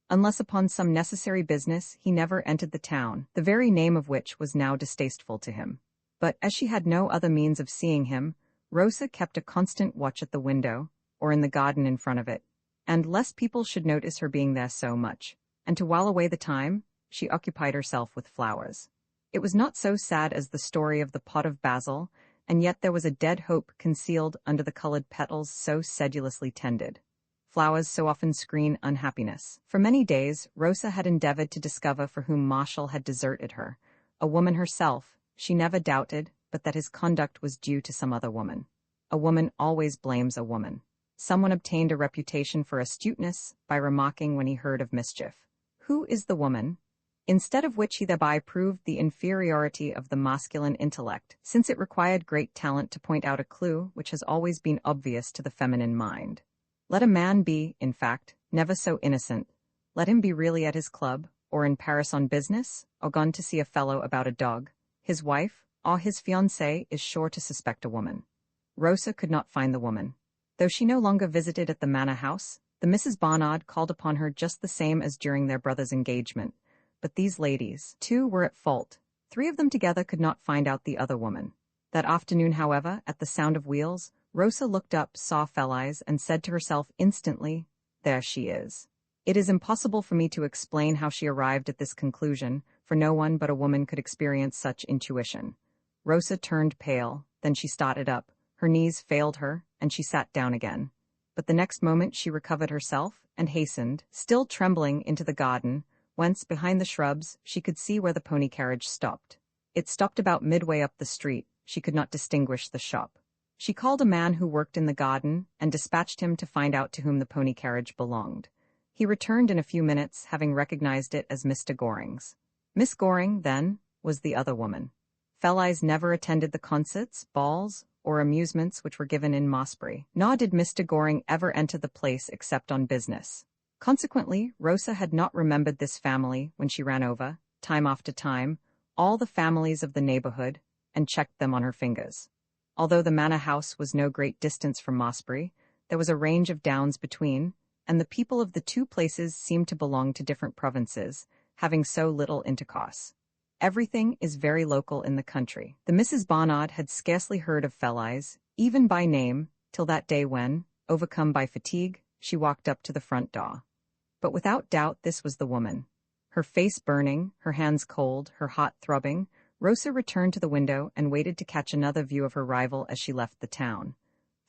Unless upon some necessary business, he never entered the town, the very name of which was now distasteful to him. But as she had no other means of seeing him, Rosa kept a constant watch at the window, or in the garden in front of it, and lest people should notice her being there so much, and to while away the time, she occupied herself with flowers. It was not so sad as the story of the pot of basil, and yet there was a dead hope concealed under the colored petals so sedulously tended. Flowers so often screen unhappiness. For many days, Rosa had endeavored to discover for whom Marshall had deserted her. A woman herself, she never doubted, but that his conduct was due to some other woman. A woman always blames a woman. Someone obtained a reputation for astuteness by remarking when he heard of mischief, "Who is the woman?" Instead of which he thereby proved the inferiority of the masculine intellect, since it required great talent to point out a clue which has always been obvious to the feminine mind. Let a man be, in fact, never so innocent. Let him be really at his club, or in Paris on business, or gone to see a fellow about a dog. His wife, or his fiancée, is sure to suspect a woman. Rosa could not find the woman. Though she no longer visited at the manor house, the Mrs. Barnard called upon her just the same as during their brother's engagement. But these ladies, too, were at fault. 3 of them together could not find out the other woman. That afternoon, however, at the sound of wheels, Rosa looked up, saw Fell-Eyes, and said to herself instantly, "There she is." It is impossible for me to explain how she arrived at this conclusion, for no one but a woman could experience such intuition. Rosa turned pale, then she started up, her knees failed her, and she sat down again. But the next moment she recovered herself, and hastened, still trembling, into the garden, whence, behind the shrubs, she could see where the pony carriage stopped. It stopped about midway up the street. She could not distinguish the shop. She called a man who worked in the garden, and dispatched him to find out to whom the pony carriage belonged. He returned in a few minutes, having recognized it as Mr. Goring's. Miss Goring, then, was the other woman. Fell-Eyes never attended the concerts, balls, or amusements which were given in Mossbury, nor did Mr. Goring ever enter the place except on business. Consequently, Rosa had not remembered this family when she ran over, time after time, all the families of the neighborhood, and checked them on her fingers. Although the manor house was no great distance from Mossbury, there was a range of downs between, and the people of the 2 places seemed to belong to different provinces, having so little intercourse. Everything is very local in the country. The Mrs. Barnard had scarcely heard of Fell-Eyes, even by name, till that day when, overcome by fatigue, she walked up to the front door. But without doubt this was the woman. Her face burning, her hands cold, her heart throbbing, Rosa returned to the window and waited to catch another view of her rival as she left the town.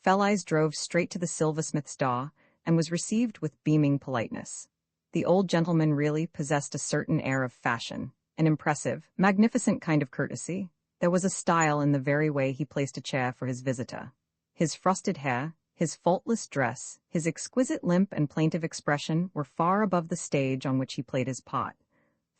Fell-Eyes drove straight to the silversmith's door, and was received with beaming politeness. The old gentleman really possessed a certain air of fashion, an impressive, magnificent kind of courtesy. There was a style in the very way he placed a chair for his visitor. His frosted hair, his faultless dress, his exquisite limp and plaintive expression were far above the stage on which he played his part.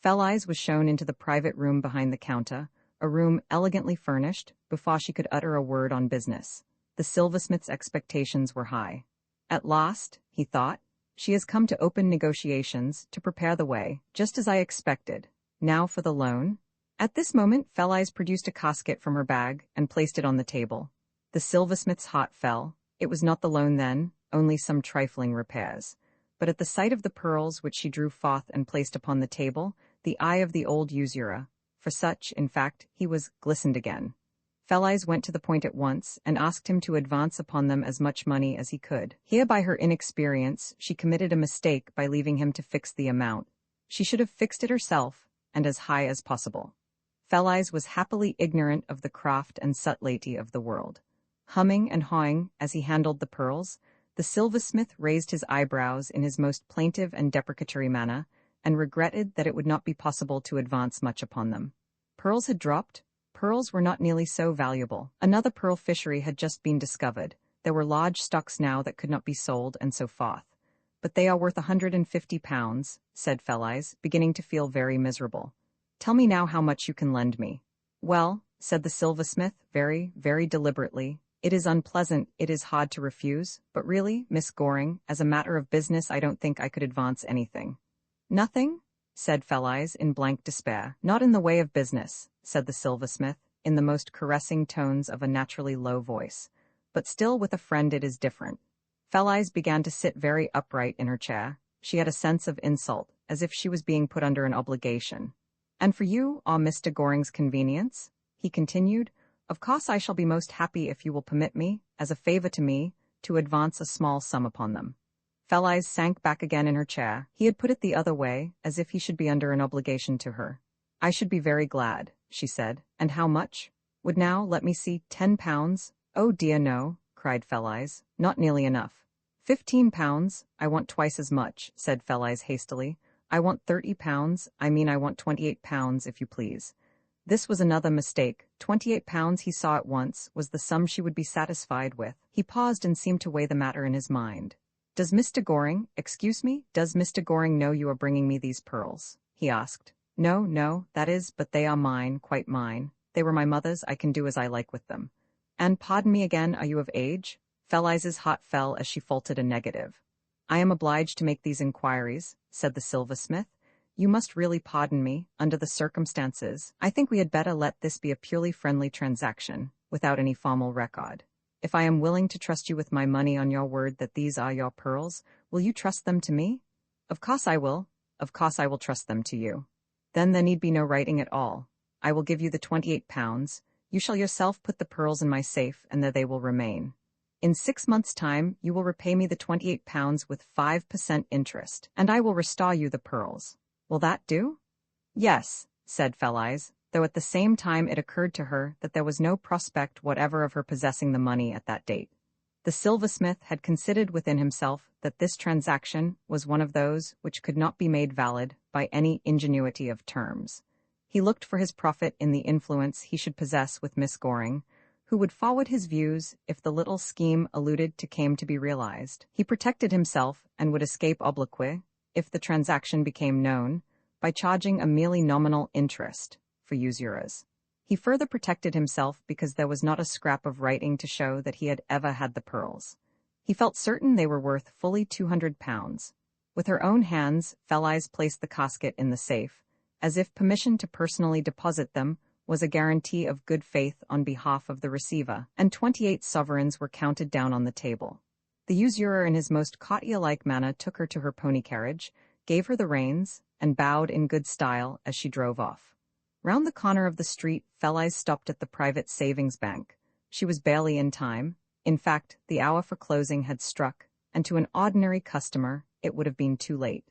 Fell-Eyes was shown into the private room behind the counter, a room elegantly furnished, before she could utter a word on business. The silversmith's expectations were high. At last, he thought, she has come to open negotiations, to prepare the way, just as I expected. Now for the loan. At this moment Fell-Eyes produced a casket from her bag, and placed it on the table. The silversmith's heart fell. It was not the loan then, only some trifling repairs. But at the sight of the pearls which she drew forth and placed upon the table, the eye of the old usurer, for such, in fact, he was, glistened again. Felise went to the point at once and asked him to advance upon them as much money as he could. Here, by her inexperience, she committed a mistake by leaving him to fix the amount. She should have fixed it herself, and as high as possible. Felise was happily ignorant of the craft and subtlety of the world. Humming and hawing as he handled the pearls, the silversmith raised his eyebrows in his most plaintive and deprecatory manner, and regretted that it would not be possible to advance much upon them. Pearls had dropped. Pearls were not nearly so valuable. Another pearl fishery had just been discovered. There were large stocks now that could not be sold, and so forth. But they are worth £150, said Felise, beginning to feel very miserable. Tell me now how much you can lend me. Well, said the silversmith, very, very deliberately, it is unpleasant, it is hard to refuse, but really, Miss Goring, as a matter of business I don't think I could advance anything. Nothing? Said Felise in blank despair. Not in the way of business, said the silversmith, in the most caressing tones of a naturally low voice. But still with a friend it is different. Felise began to sit very upright in her chair. She had a sense of insult, as if she was being put under an obligation. And for you, Mr. Goring's convenience, he continued, of course I shall be most happy if you will permit me, as a favor to me, to advance a small sum upon them. Felise sank back again in her chair. He had put it the other way, as if he should be under an obligation to her. I should be very glad, she said. And how much? Would now, let me see, £10? Oh dear no, cried Felise. Not nearly enough. £15? I want twice as much, said Felise hastily. I want £30, I want £28, if you please. This was another mistake. £28, he saw at once, was the sum she would be satisfied with. He paused and seemed to weigh the matter in his mind. Does Mr. Goring, does Mr. Goring know you are bringing me these pearls? He asked. No, that is, but they are mine, quite mine. They were my mother's, I can do as I like with them. And, pardon me again, are you of age? Felise's heart fell as she faltered a negative. I am obliged to make these inquiries, said the silversmith. You must really pardon me, under the circumstances. I think we had better let this be a purely friendly transaction, without any formal record. If I am willing to trust you with my money on your word that these are your pearls, will you trust them to me? Of course I will. Of course I will trust them to you. Then there need be no writing at all. I will give you the £28. You shall yourself put the pearls in my safe, and there they will remain. In 6 months' time, you will repay me the £28 with 5% interest, and I will restore you the pearls. Will that do? Yes, said Felise, though at the same time it occurred to her that there was no prospect whatever of her possessing the money at that date. The silversmith had considered within himself that this transaction was one of those which could not be made valid by any ingenuity of terms. He looked for his profit in the influence he should possess with Miss Goring, who would forward his views if the little scheme alluded to came to be realized. He protected himself and would escape obloquy, if the transaction became known, by charging a merely nominal interest for usurers. He further protected himself because there was not a scrap of writing to show that he had ever had the pearls. He felt certain they were worth fully £200. With her own hands, Felise placed the casket in the safe, as if permission to personally deposit them was a guarantee of good faith on behalf of the receiver, and 28 sovereigns were counted down on the table. The usurer in his most courtier-like manner took her to her pony carriage, gave her the reins, and bowed in good style as she drove off. Round the corner of the street, Felise stopped at the private savings bank. She was barely in time. In fact, the hour for closing had struck, and to an ordinary customer, it would have been too late.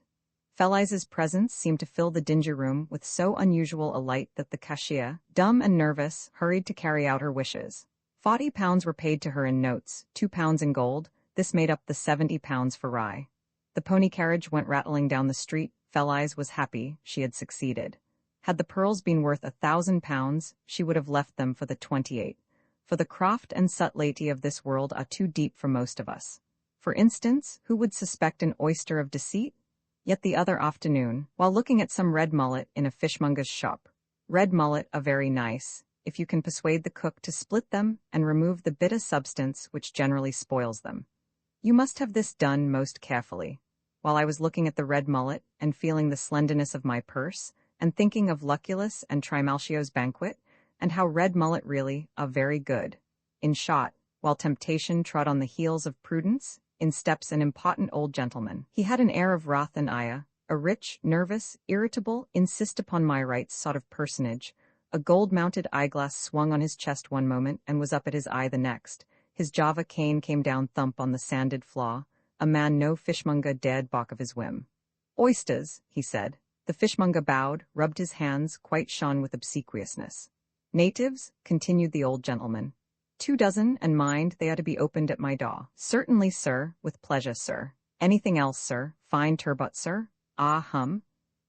Felise's presence seemed to fill the dingy room with so unusual a light that the cashier, dumb and nervous, hurried to carry out her wishes. £40 were paid to her in notes, £2 in gold. This made up the £70 for rye. The pony carriage went rattling down the street. Felise was happy she had succeeded. Had the pearls been worth £1,000, she would have left them for the 28. For the craft and subtlety of this world are too deep for most of us. For instance, who would suspect an oyster of deceit? Yet the other afternoon, while looking at some red mullet in a fishmonger's shop. Red mullet are very nice, if you can persuade the cook to split them and remove the bitter substance which generally spoils them. You must have this done most carefully. While I was looking at the red mullet and feeling the slenderness of my purse, and thinking of Lucullus and Trimalchio's banquet, and how red mullet really are very good. In short, while temptation trod on the heels of prudence, in steps an important old gentleman. He had an air of wrath and ire, a rich, nervous, irritable, insist upon my rights sort of personage, A gold-mounted eyeglass swung on his chest one moment and was up at his eye the next. His Java cane came down thump on the sanded floor. A man no fishmonger dared balk of his whim. "Oysters," he said. The fishmonger bowed, rubbed his hands, quite shone with obsequiousness. "Natives," continued the old gentleman. 24, and mind, they are to be opened at my door." "Certainly, sir, with pleasure, sir. Anything else, sir? Fine turbot, sir?" "Ah, hum."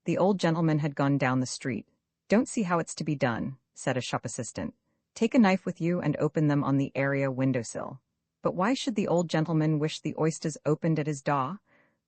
The old gentleman had gone down the street. "Don't see how it's to be done," said a shop assistant. "Take a knife with you and open them on the area windowsill." But why should the old gentleman wish the oysters opened at his door?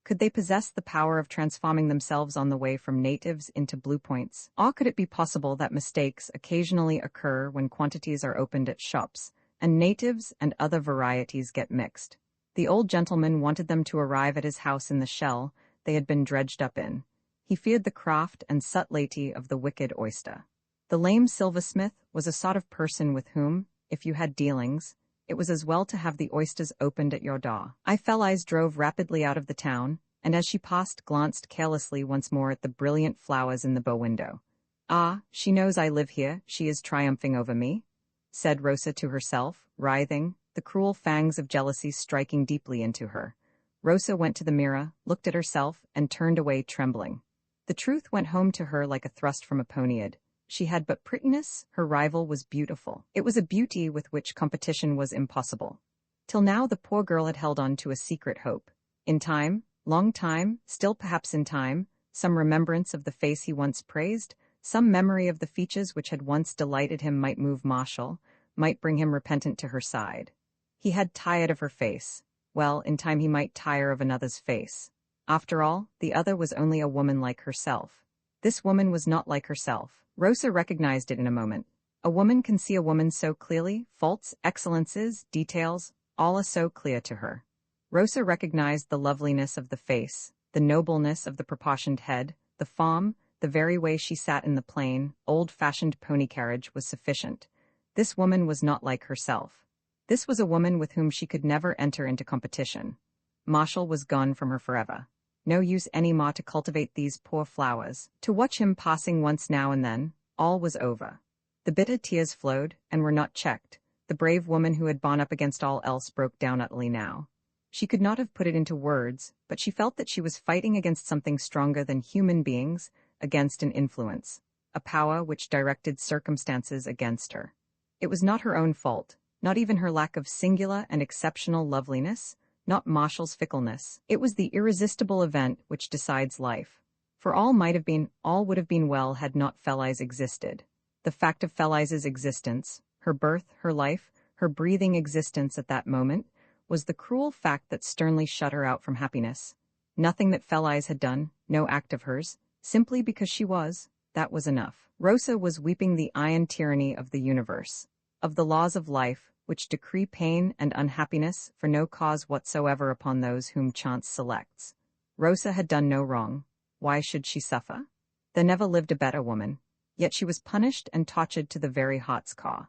Could they possess the power of transforming themselves on the way from natives into blue points? Or could it be possible that mistakes occasionally occur when quantities are opened at shops, and natives and other varieties get mixed? The old gentleman wanted them to arrive at his house in the shell they had been dredged up in. He feared the craft and subtlety of the wicked oyster. The lame silversmith was a sort of person with whom, if you had dealings, it was as well to have the oysters opened at your door. Felice drove rapidly out of the town, and as she passed glanced carelessly once more at the brilliant flowers in the bow window. "Ah, she knows I live here, she is triumphing over me," said Rosa to herself, writhing, the cruel fangs of jealousy striking deeply into her. Rosa went to the mirror, looked at herself, and turned away trembling. The truth went home to her like a thrust from a poniard. She had but prettiness, her rival was beautiful. It was a beauty with which competition was impossible. Till now the poor girl had held on to a secret hope. In time, long time, still perhaps in time, some remembrance of the face he once praised, some memory of the features which had once delighted him might move Marshall, might bring him repentant to her side. He had tired of her face. Well, in time he might tire of another's face. After all, the other was only a woman like herself. This woman was not like herself. Rosa recognized it in a moment. A woman can see a woman so clearly, faults, excellences, details, all are so clear to her. Rosa recognized the loveliness of the face, the nobleness of the proportioned head, the form, the very way she sat in the plain, old-fashioned pony carriage was sufficient. This woman was not like herself. This was a woman with whom she could never enter into competition. Marshall was gone from her forever. No use any more to cultivate these poor flowers. To watch him passing once now and then, all was over. The bitter tears flowed, and were not checked. The brave woman who had borne up against all else broke down utterly now. She could not have put it into words, but she felt that she was fighting against something stronger than human beings, against an influence, a power which directed circumstances against her. It was not her own fault, not even her lack of singular and exceptional loveliness, not Marshall's fickleness. It was the irresistible event which decides life. For all would have been well had not Felice existed. The fact of Felice's existence, her birth, her life, her breathing existence at that moment, was the cruel fact that sternly shut her out from happiness. Nothing that Felice had done, no act of hers, simply because she was, that was enough. Rosa was weeping the iron tyranny of the universe, of the laws of life, which decree pain and unhappiness for no cause whatsoever upon those whom chance selects. Rosa had done no wrong. Why should she suffer? There never lived a better woman, yet she was punished and tortured to the very heart's core.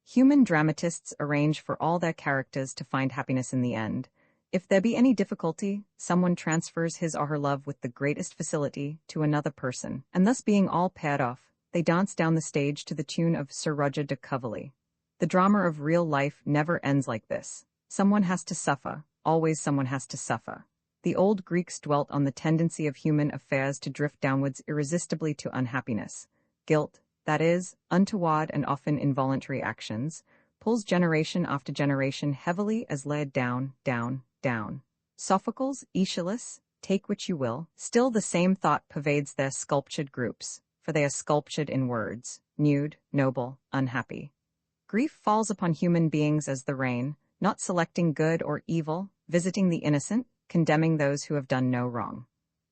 Human dramatists arrange for all their characters to find happiness in the end. If there be any difficulty, someone transfers his or her love with the greatest facility to another person, and thus being all paired off, they dance down the stage to the tune of Sir Roger de Coverley. The drama of real life never ends like this. Someone has to suffer, always someone has to suffer. The old Greeks dwelt on the tendency of human affairs to drift downwards irresistibly to unhappiness. Guilt, that is, untoward and often involuntary actions, pulls generation after generation heavily as lead down, down, down. Sophocles, Aeschylus, take which you will, still the same thought pervades their sculptured groups, for they are sculptured in words, nude, noble, unhappy. Grief falls upon human beings as the rain, not selecting good or evil, visiting the innocent, condemning those who have done no wrong.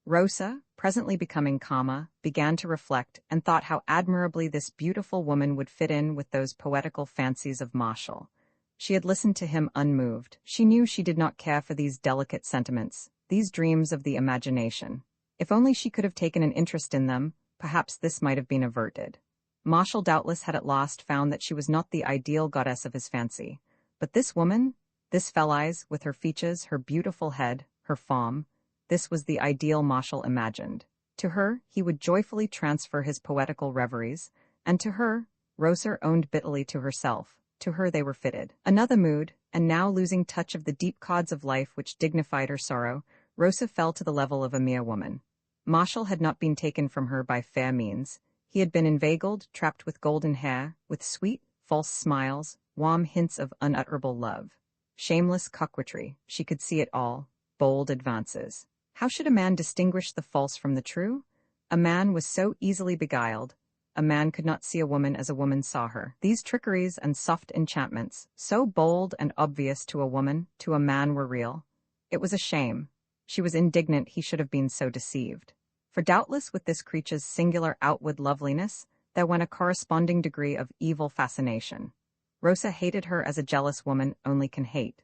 Rosa, presently becoming calmer, began to reflect and thought how admirably this beautiful woman would fit in with those poetical fancies of Marshall. She had listened to him unmoved. She knew she did not care for these delicate sentiments, these dreams of the imagination. If only she could have taken an interest in them, perhaps this might have been averted. Marshall doubtless had at last found that she was not the ideal goddess of his fancy. But this woman, this Felice, with her features, her beautiful head, her form, this was the ideal Marshall imagined. To her, he would joyfully transfer his poetical reveries, and to her, Rosa owned bitterly to herself. To her they were fitted. Another mood, and now losing touch of the deep cods of life which dignified her sorrow, Rosa fell to the level of a mere woman. Marshall had not been taken from her by fair means. He had been inveigled, trapped with golden hair, with sweet, false smiles, warm hints of unutterable love. Shameless coquetry, she could see it all, bold advances. How should a man distinguish the false from the true? A man was so easily beguiled. A man could not see a woman as a woman saw her. These trickeries and soft enchantments, so bold and obvious to a woman, to a man were real. It was a shame. She was indignant he should have been so deceived. For doubtless with this creature's singular outward loveliness, there went a corresponding degree of evil fascination. Rosa hated her as a jealous woman only can hate.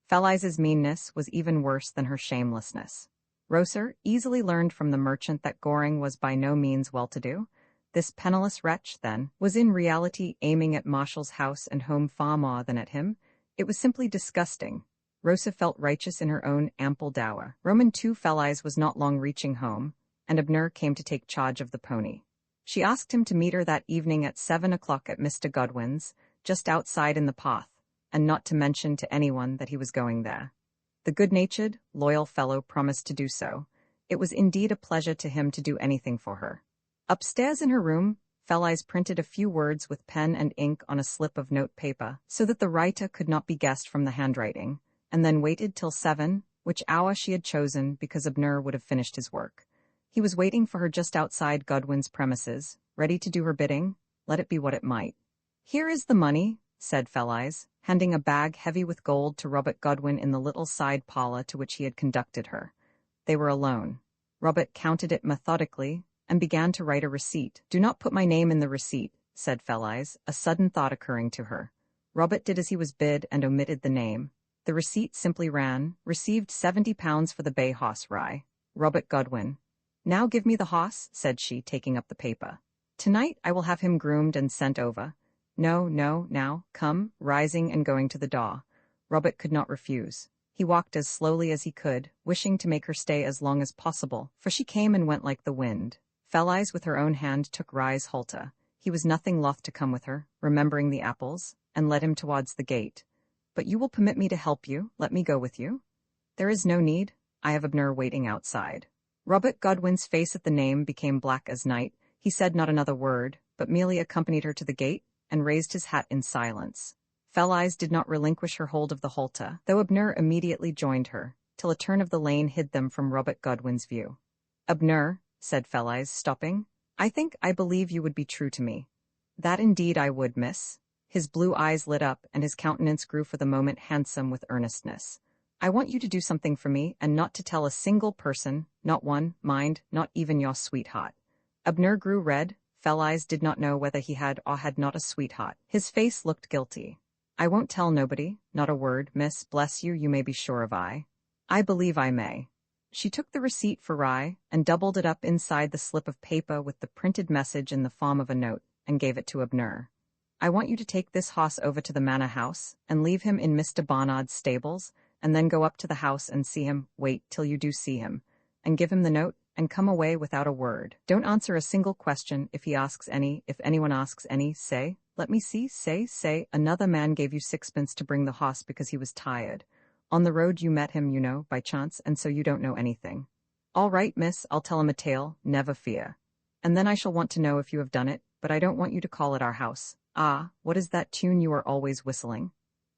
Felice's meanness was even worse than her shamelessness. Rosa easily learned from the merchant that Goring was by no means well-to-do. This penniless wretch, then, was in reality aiming at Marshall's house and home far more than at him. It was simply disgusting. Rosa felt righteous in her own ample dower. Roman II Felice was not long reaching home, and Abner came to take charge of the pony. She asked him to meet her that evening at 7 o'clock at Mr. Godwin's, just outside in the path, and not to mention to anyone that he was going there. The good-natured, loyal fellow promised to do so. It was indeed a pleasure to him to do anything for her. Upstairs in her room, Felice printed a few words with pen and ink on a slip of note paper, so that the writer could not be guessed from the handwriting, and then waited till 7, which hour she had chosen because Abner would have finished his work. He was waiting for her just outside Godwin's premises, ready to do her bidding, let it be what it might. "Here is the money," said Felice, handing a bag heavy with gold to Robert Godwin in the little side parlor to which he had conducted her. They were alone. Robert counted it methodically, and began to write a receipt. "Do not put my name in the receipt," said Felice, a sudden thought occurring to her. Robert did as he was bid and omitted the name. The receipt simply ran, "Received £70 for the bay hoss rye. Robert Godwin." "Now give me the hoss," said she, taking up the paper. "Tonight I will have him groomed and sent over." "No, no, now, come," rising and going to the door. Robert could not refuse. He walked as slowly as he could, wishing to make her stay as long as possible, for she came and went like the wind. Felice with her own hand took Rye's halter. He was nothing loth to come with her, remembering the apples, and led him towards the gate. "But you will permit me to help you? Let me go with you?" "There is no need. I have Abner waiting outside." Robert Godwin's face at the name became black as night. He said not another word, but merely accompanied her to the gate, and raised his hat in silence. Felice did not relinquish her hold of the halter, though Abner immediately joined her, till a turn of the lane hid them from Robert Godwin's view. "Abner," said Felice, stopping, I believe you would be true to me." "That indeed I would, miss." His blue eyes lit up, and his countenance grew for the moment handsome with earnestness. "I want you to do something for me, and not to tell a single person, not one, mind, not even your sweetheart." Abner grew red. Felice did not know whether he had or had not a sweetheart. His face looked guilty. "I won't tell nobody, not a word, miss, bless you, you may be sure of I believe I may." She took the receipt for Rye, and doubled it up inside the slip of paper with the printed message in the form of a note, and gave it to Abner. "I want you to take this hoss over to the manor house, and leave him in Mr. Barnard's stables, and then go up to the house and see him, wait till you do see him, and give him the note, and come away without a word. Don't answer a single question. If anyone asks any, say, 'Let me see,' say, 'Another man gave you 6 pence to bring the hoss because he was tired. On the road you met him, you know, by chance, and so you don't know anything.' 'All right, miss, I'll tell him a tale, never fear. And then I shall want to know if you have done it, but I don't want you to call at our house.' Ah, what is that tune you are always whistling?"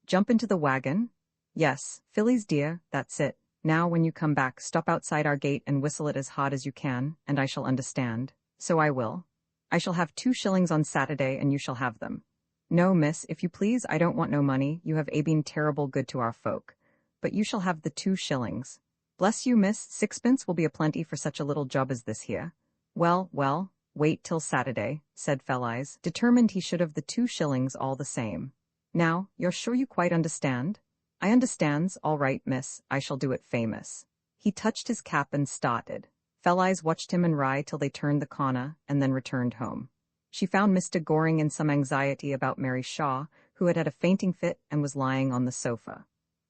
"Jump into the wagon?" "Yes, Phillies dear, that's it. Now when you come back, stop outside our gate and whistle it as hard as you can, and I shall understand." "So I will. I shall have 2 shillings on Saturday, and you shall have them." "No, miss, if you please, I don't want no money. You have been terrible good to our folk. But you shall have the 2 shillings. "Bless you, miss, 6 pence will be a plenty for such a little job as this here." Well, wait till Saturday," said Felice, determined he should have the 2 shillings all the same. "Now, you're sure you quite understand?" "I understands, all right, miss, I shall do it famous." He touched his cap and started. Felice watched him and Rye till they turned the corner, and then returned home. She found Mr. Goring in some anxiety about Mary Shaw, who had had a fainting fit and was lying on the sofa.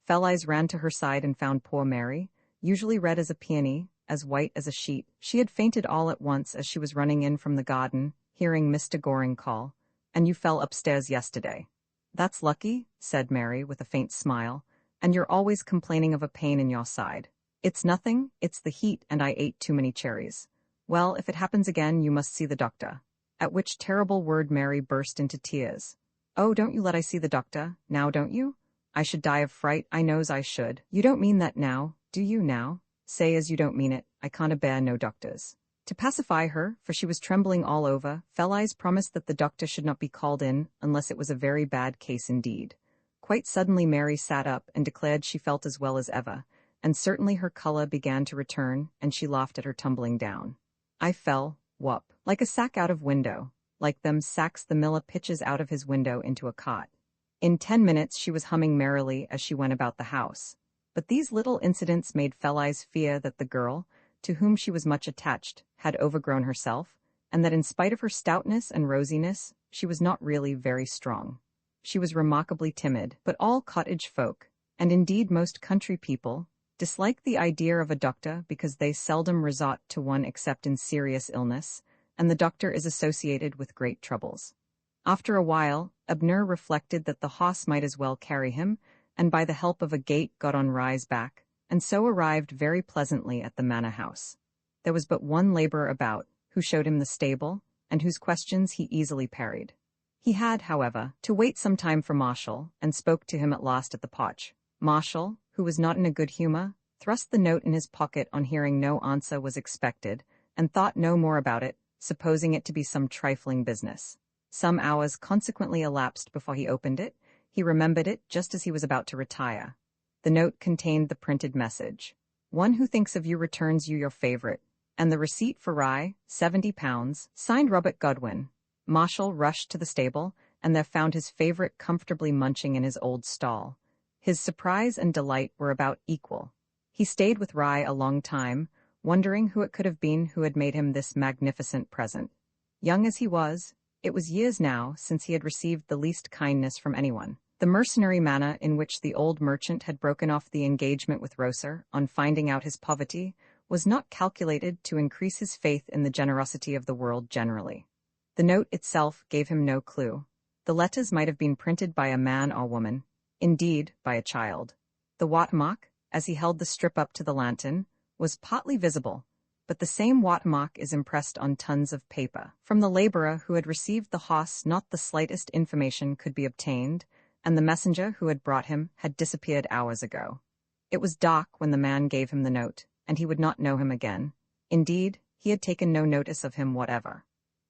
Felice ran to her side and found poor Mary, usually red as a peony, as white as a sheet. She had fainted all at once as she was running in from the garden, hearing Mr. Goring call, and you fell upstairs yesterday." "That's lucky," said Mary with a faint smile, "and you're always complaining of a pain in your side." "It's nothing, it's the heat and I ate too many cherries." "Well, if it happens again you must see the doctor." At which terrible word Mary burst into tears. "Oh, don't you let I see the doctor, now don't you? I should die of fright, I knows I should." "You don't mean that now, do you now? Say as you don't mean it, I can't a-bear no doctors." To pacify her, for she was trembling all over, Fell-Eyes promised that the doctor should not be called in unless it was a very bad case indeed. Quite suddenly Mary sat up and declared she felt as well as ever, and certainly her colour began to return, and she laughed at her tumbling down. "I fell, whup, like a sack out of window, like them sacks the miller pitches out of his window into a cot." In 10 minutes she was humming merrily as she went about the house. But these little incidents made Fell-Eyes fear that the girl, to whom she was much attached, had overgrown herself, and that in spite of her stoutness and rosiness, she was not really very strong. She was remarkably timid, but all cottage folk, and indeed most country people, dislike the idea of a doctor because they seldom resort to one except in serious illness, and the doctor is associated with great troubles. After a while, Abner reflected that the hoss might as well carry him, and by the help of a gate got on Rye's back, and so arrived very pleasantly at the manor house. There was but one laborer about, who showed him the stable, and whose questions he easily parried. He had, however, to wait some time for Marshall, and spoke to him at last at the potch. Marshall, who was not in a good humor, thrust the note in his pocket on hearing no answer was expected, and thought no more about it, supposing it to be some trifling business. Some hours consequently elapsed before he opened it. He remembered it just as he was about to retire. The note contained the printed message: "One who thinks of you returns you your favorite," and the receipt for rye, £70, signed Robert Godwin. Marshall rushed to the stable, and there found his favorite comfortably munching in his old stall. His surprise and delight were about equal. He stayed with Rye a long time, wondering who it could have been who had made him this magnificent present. Young as he was, it was years now since he had received the least kindness from anyone. The mercenary manner in which the old merchant had broken off the engagement with Roser on finding out his poverty was not calculated to increase his faith in the generosity of the world generally. The note itself gave him no clue. The letters might have been printed by a man or woman, indeed, by a child. The watermark, as he held the strip up to the lantern, was partly visible, but the same watermark is impressed on tons of paper. From the laborer who had received the hoss not the slightest information could be obtained, and the messenger who had brought him had disappeared hours ago. It was dark when the man gave him the note, and he would not know him again. Indeed, he had taken no notice of him whatever.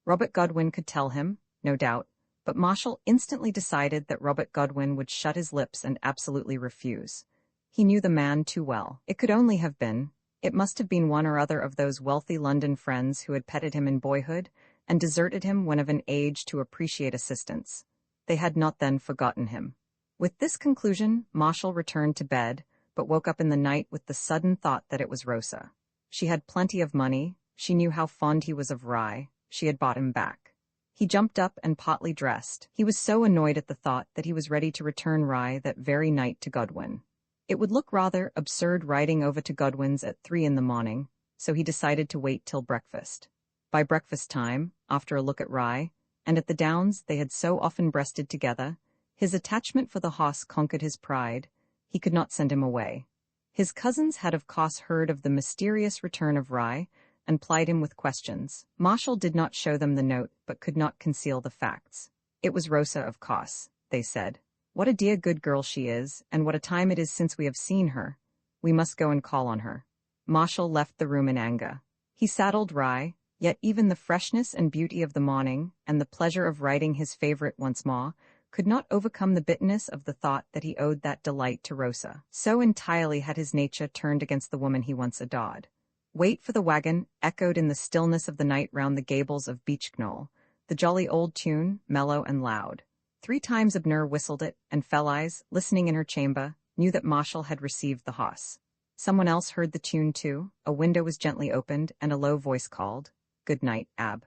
Robert Godwin could tell him, no doubt, but Marshall instantly decided that Robert Godwin would shut his lips and absolutely refuse. He knew the man too well. It could only have been, it must have been one or other of those wealthy London friends who had petted him in boyhood and deserted him when of an age to appreciate assistance. They had not then forgotten him. With this conclusion, Marshall returned to bed, but woke up in the night with the sudden thought that it was Rosa. She had plenty of money, she knew how fond he was of rye, she had bought him back. He jumped up and partly dressed. He was so annoyed at the thought that he was ready to return rye that very night to Godwin. It would look rather absurd riding over to Godwin's at 3 in the morning, so he decided to wait till breakfast. By breakfast time, after a look at rye, and at the downs they had so often breasted together, his attachment for the hoss conquered his pride. He could not send him away. His cousins had of course heard of the mysterious return of rye, and plied him with questions. Marshall did not show them the note, but could not conceal the facts. "It was Rosa, of course," they said. "What a dear good girl she is, and what a time it is since we have seen her. We must go and call on her." Marshall left the room in anger. He saddled Rye, yet even the freshness and beauty of the morning, and the pleasure of riding his favorite once more, could not overcome the bitterness of the thought that he owed that delight to Rosa. So entirely had his nature turned against the woman he once adored. "Wait for the wagon" echoed in the stillness of the night round the gables of Beechknoll, the jolly old tune, mellow and loud. 3 times Abner whistled it, and Fell-Eyes, listening in her chamber, knew that Marshall had received the hoss. Someone else heard the tune too. A window was gently opened, and a low voice called, "Good night, Ab."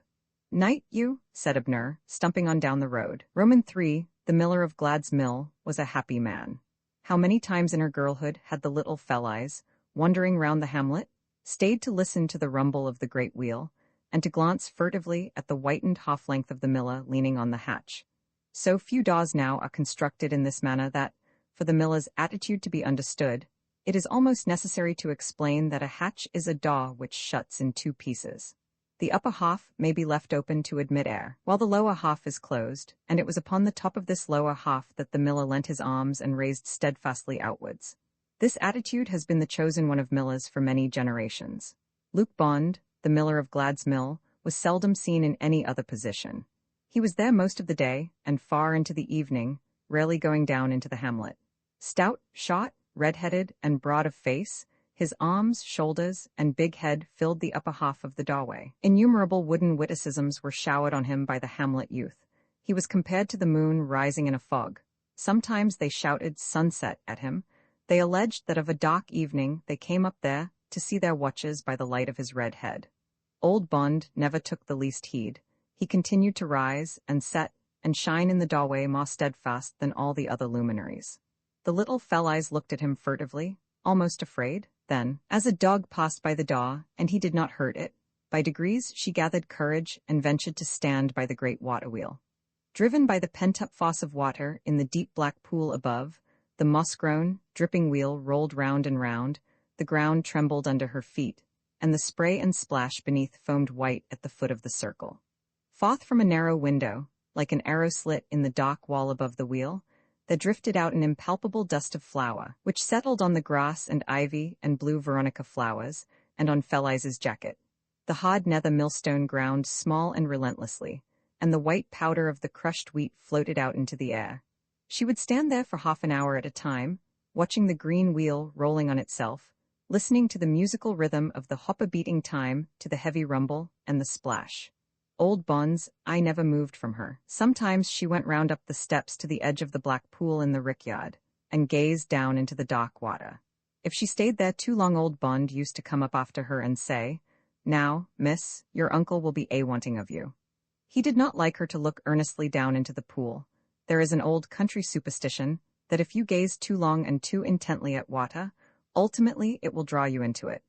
"Night, you," said Abner, stumping on down the road. Roman 3, the miller of Glad's Mill, was a happy man. How many times in her girlhood had the little Fell-Eyes, wandering round the hamlet, stayed to listen to the rumble of the great wheel, and to glance furtively at the whitened half-length of the miller leaning on the hatch, So few doors now are constructed in this manner that, for the miller's attitude to be understood, it is almost necessary to explain that a hatch is a door which shuts in two pieces. The upper half may be left open to admit air, while the lower half is closed, and it was upon the top of this lower half that the miller leant his arms and raised steadfastly outwards. This attitude has been the chosen one of millers for many generations. Luke Bond, the miller of Glad's Mill, was seldom seen in any other position. He was there most of the day, and far into the evening, rarely going down into the hamlet. Stout, short, red-headed, and broad of face, his arms, shoulders, and big head filled the upper half of the doorway. Innumerable wooden witticisms were showered on him by the hamlet youth. He was compared to the moon rising in a fog. Sometimes they shouted sunset at him. They alleged that of a dark evening they came up there to see their watches by the light of his red head. Old Bond never took the least heed. He continued to rise and set and shine in the doorway more steadfast than all the other luminaries. The little Fell-eyes looked at him furtively, almost afraid. Then, as a dog passed by the door, and he did not hurt it, by degrees she gathered courage and ventured to stand by the great water-wheel. Driven by the pent-up force of water in the deep black pool above, the moss-grown, dripping wheel rolled round and round, the ground trembled under her feet, and the spray and splash beneath foamed white at the foot of the circle. Forth from a narrow window, like an arrow slit in the dark wall above the wheel, there drifted out an impalpable dust of flour, which settled on the grass and ivy and blue veronica flowers, and on Fell-eyes' jacket. The hard nether millstone ground small and relentlessly, and the white powder of the crushed wheat floated out into the air. She would stand there for half an hour at a time, watching the green wheel rolling on itself, listening to the musical rhythm of the hopper beating time to the heavy rumble and the splash. Old Bond's eye never moved from her. Sometimes she went round up the steps to the edge of the black pool in the rickyard, and gazed down into the dark water. If she stayed there too long, old Bond used to come up after her and say, "Now, miss, your uncle will be wanting of you." He did not like her to look earnestly down into the pool. There is an old country superstition that if you gaze too long and too intently at water, ultimately it will draw you into it.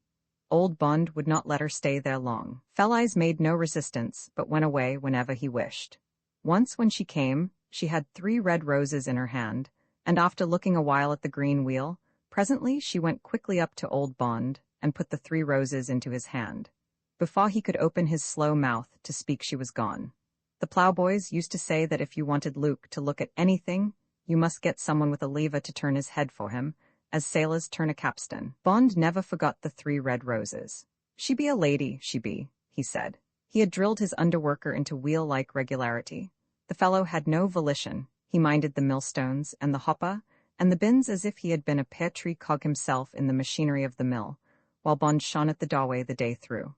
Old Bond would not let her stay there long. Fell-eyes made no resistance, but went away whenever he wished. Once when she came, she had 3 red roses in her hand, and after looking a while at the green wheel, presently she went quickly up to old Bond and put the 3 roses into his hand. Before he could open his slow mouth to speak, she was gone. The ploughboys used to say that if you wanted Luke to look at anything, you must get someone with a lever to turn his head for him, as sailors turn a capstan. Bond never forgot the 3 red roses. "She be a lady, she be," he said. He had drilled his underworker into wheel-like regularity. The fellow had no volition. He minded the millstones and the hopper and the bins as if he had been a pear tree cog himself in the machinery of the mill, while Bond shone at the doorway the day through.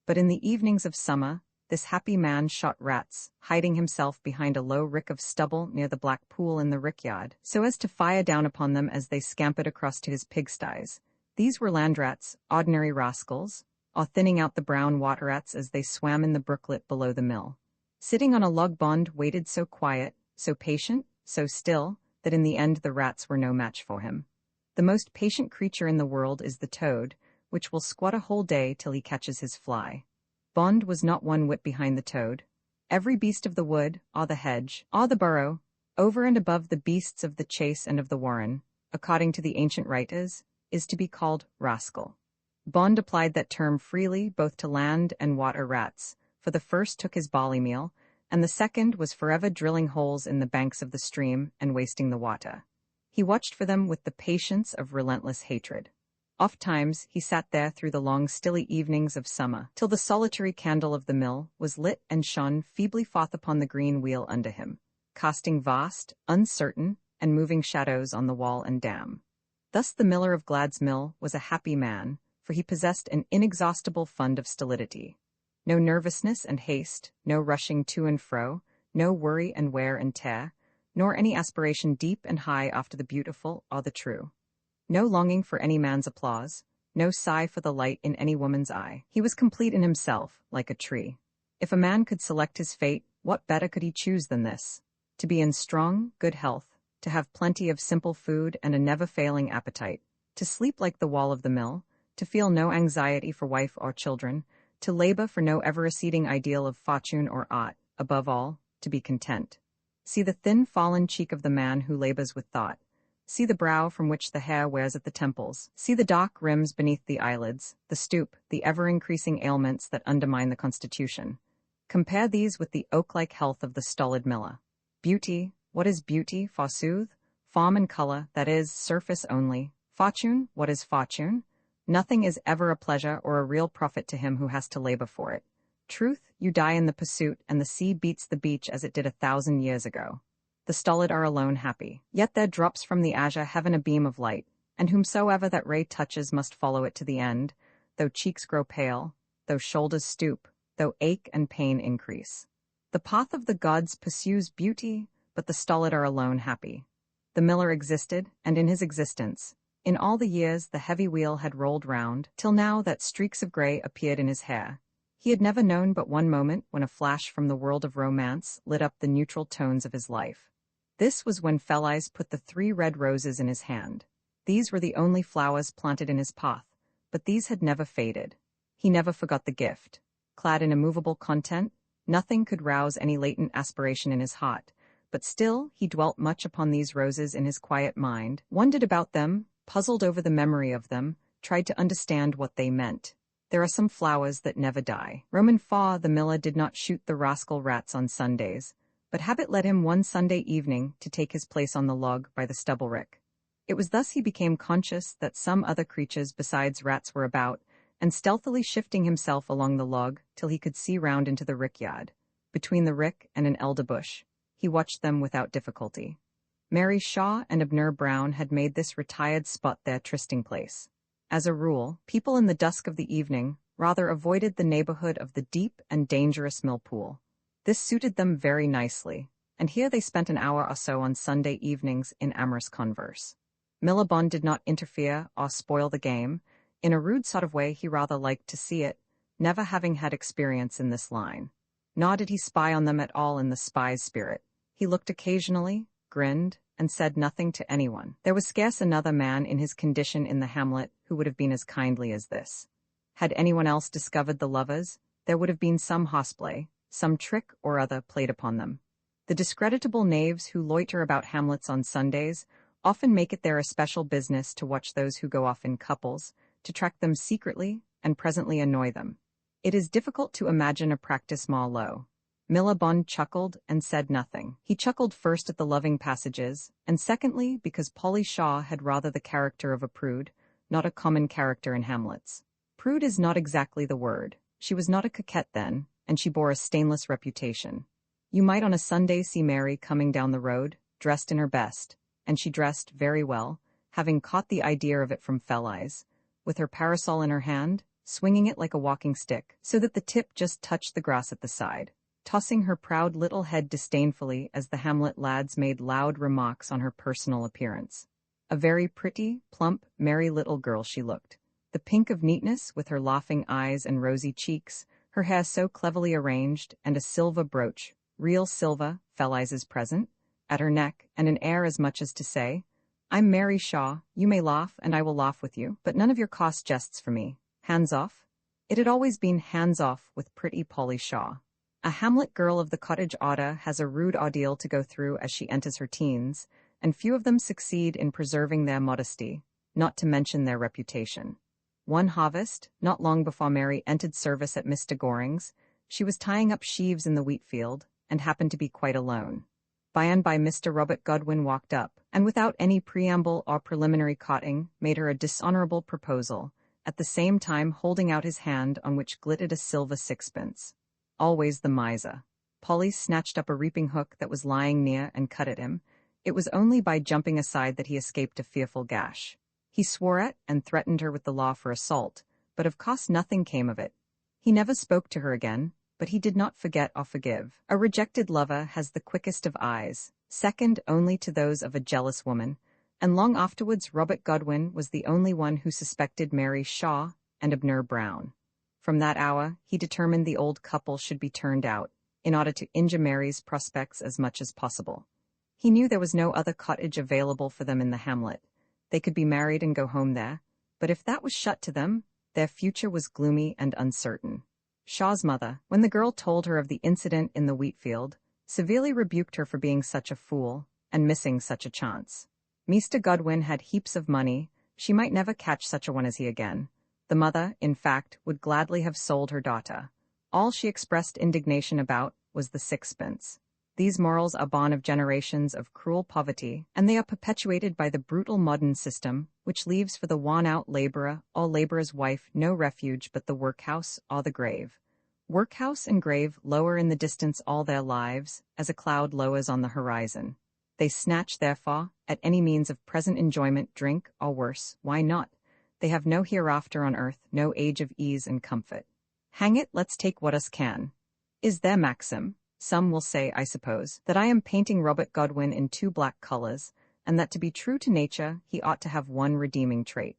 But in the evenings of summer, this happy man shot rats, hiding himself behind a low rick of stubble near the black pool in the rickyard, so as to fire down upon them as they scampered across to his pigsties. These were land rats, ordinary rascals, or thinning out the brown water rats as they swam in the brooklet below the mill. Sitting on a log, Bond waited so quiet, so patient, so still, that in the end the rats were no match for him. The most patient creature in the world is the toad, which will squat a whole day till he catches his fly. Bond was not one whit behind the toad. Every beast of the wood, or the hedge, or the burrow, over and above the beasts of the chase and of the warren, according to the ancient writers, is to be called rascal. Bond applied that term freely both to land and water rats, for the first took his barley meal, and the second was forever drilling holes in the banks of the stream and wasting the water. He watched for them with the patience of relentless hatred. Ofttimes he sat there through the long stilly evenings of summer, till the solitary candle of the mill was lit and shone feebly forth upon the green wheel under him, casting vast, uncertain, and moving shadows on the wall and dam. Thus the miller of Glad's Mill was a happy man, for he possessed an inexhaustible fund of stolidity. No nervousness and haste, no rushing to and fro, no worry and wear and tear, nor any aspiration deep and high after the beautiful or the true. No longing for any man's applause, no sigh for the light in any woman's eye. He was complete in himself, like a tree. If a man could select his fate, what better could he choose than this? To be in strong, good health, to have plenty of simple food and a never-failing appetite, to sleep like the wall of the mill, to feel no anxiety for wife or children, to labor for no ever-receding ideal of fortune or aught, above all, to be content. See the thin fallen cheek of the man who labors with thought. See the brow from which the hair wears at the temples. See the dark rims beneath the eyelids, the stoop, the ever-increasing ailments that undermine the constitution. Compare these with the oak-like health of the stolid miller. Beauty, what is beauty, forsooth? Form and color, that is, surface only. Fortune, what is fortune? Nothing is ever a pleasure or a real profit to him who has to labor for it. Truth, you die in the pursuit, and the sea beats the beach as it did 1,000 years ago. The stolid are alone happy. Yet there drops from the azure heaven a beam of light, and whomsoever that ray touches must follow it to the end, though cheeks grow pale, though shoulders stoop, though ache and pain increase. The path of the gods pursues beauty, but the stolid are alone happy. The miller existed, and in his existence, in all the years the heavy wheel had rolled round, till now that streaks of grey appeared in his hair. He had never known but one moment when a flash from the world of romance lit up the neutral tones of his life. This was when Fell-Eyes put the 3 red roses in his hand. These were the only flowers planted in his path, but these had never faded. He never forgot the gift. Clad in immovable content, nothing could rouse any latent aspiration in his heart, but still he dwelt much upon these roses in his quiet mind, wondered about them, puzzled over the memory of them, tried to understand what they meant. There are some flowers that never die. Roman Faw, the miller, did not shoot the rascal rats on Sundays, but habit led him one Sunday evening to take his place on the log by the stubble rick. It was thus he became conscious that some other creatures besides rats were about, and stealthily shifting himself along the log till he could see round into the rickyard. Between the rick and an elder bush, he watched them without difficulty. Mary Shaw and Abner Brown had made this retired spot their trysting place. As a rule, people in the dusk of the evening rather avoided the neighborhood of the deep and dangerous mill pool. This suited them very nicely, and here they spent an hour or so on Sunday evenings in amorous converse. Millibon did not interfere or spoil the game. In a rude sort of way he rather liked to see it, never having had experience in this line. Nor did he spy on them at all in the spy's spirit. He looked occasionally, grinned, and said nothing to anyone. There was scarce another man in his condition in the hamlet who would have been as kindly as this. Had anyone else discovered the lovers, there would have been some horseplay, some trick or other played upon them. The discreditable knaves who loiter about hamlets on Sundays often make it their especial business to watch those who go off in couples, to track them secretly, and presently annoy them. It is difficult to imagine a practice more low. Millibon chuckled and said nothing. He chuckled first at the loving passages, and secondly because Polly Shaw had rather the character of a prude, not a common character in hamlets. Prude is not exactly the word. She was not a coquette then, and she bore a stainless reputation. You might on a Sunday see Mary coming down the road, dressed in her best, and she dressed very well, having caught the idea of it from Fell-Eyes, with her parasol in her hand, swinging it like a walking stick, so that the tip just touched the grass at the side, tossing her proud little head disdainfully as the hamlet lads made loud remarks on her personal appearance. A very pretty, plump, merry little girl she looked, the pink of neatness with her laughing eyes and rosy cheeks, her hair so cleverly arranged, and a silver brooch, real silver, Fell-Eyes' present, at her neck, and an air as much as to say, "I'm Mary Shaw, you may laugh and I will laugh with you, but none of your cost jests for me. Hands off." It had always been hands off with pretty Polly Shaw. A hamlet girl of the cottage order has a rude ordeal to go through as she enters her teens, and few of them succeed in preserving their modesty, not to mention their reputation. One harvest, not long before Mary entered service at Mr. Goring's, she was tying up sheaves in the wheat field, and happened to be quite alone. By and by Mr. Robert Godwin walked up, and without any preamble or preliminary courting, made her a dishonorable proposal, at the same time holding out his hand on which glittered a silver sixpence. Always the miser. Polly snatched up a reaping hook that was lying near and cut at him. It was only by jumping aside that he escaped a fearful gash. He swore at and threatened her with the law for assault, but of course nothing came of it. He never spoke to her again, but he did not forget or forgive. A rejected lover has the quickest of eyes, second only to those of a jealous woman, and long afterwards Robert Godwin was the only one who suspected Mary Shaw and Abner Brown. From that hour, he determined the old couple should be turned out, in order to injure Mary's prospects as much as possible. He knew there was no other cottage available for them in the hamlet. They could be married and go home there, but if that was shut to them, their future was gloomy and uncertain. Shaw's mother, when the girl told her of the incident in the wheat field, severely rebuked her for being such a fool, and missing such a chance. Mr. Godwin had heaps of money, she might never catch such a one as he again. The mother, in fact, would gladly have sold her daughter. All she expressed indignation about was the sixpence. These morals are born of generations of cruel poverty, and they are perpetuated by the brutal modern system, which leaves for the worn-out laborer or laborer's wife no refuge but the workhouse or the grave. Workhouse and grave lower in the distance all their lives, as a cloud lowers on the horizon. They snatch, therefore, at any means of present enjoyment, drink, or worse, why not? They have no hereafter on earth, no age of ease and comfort. Hang it, let's take what us can. Is their maxim? Some will say, I suppose, that I am painting Robert Godwin in two black colors, and that to be true to nature, he ought to have one redeeming trait.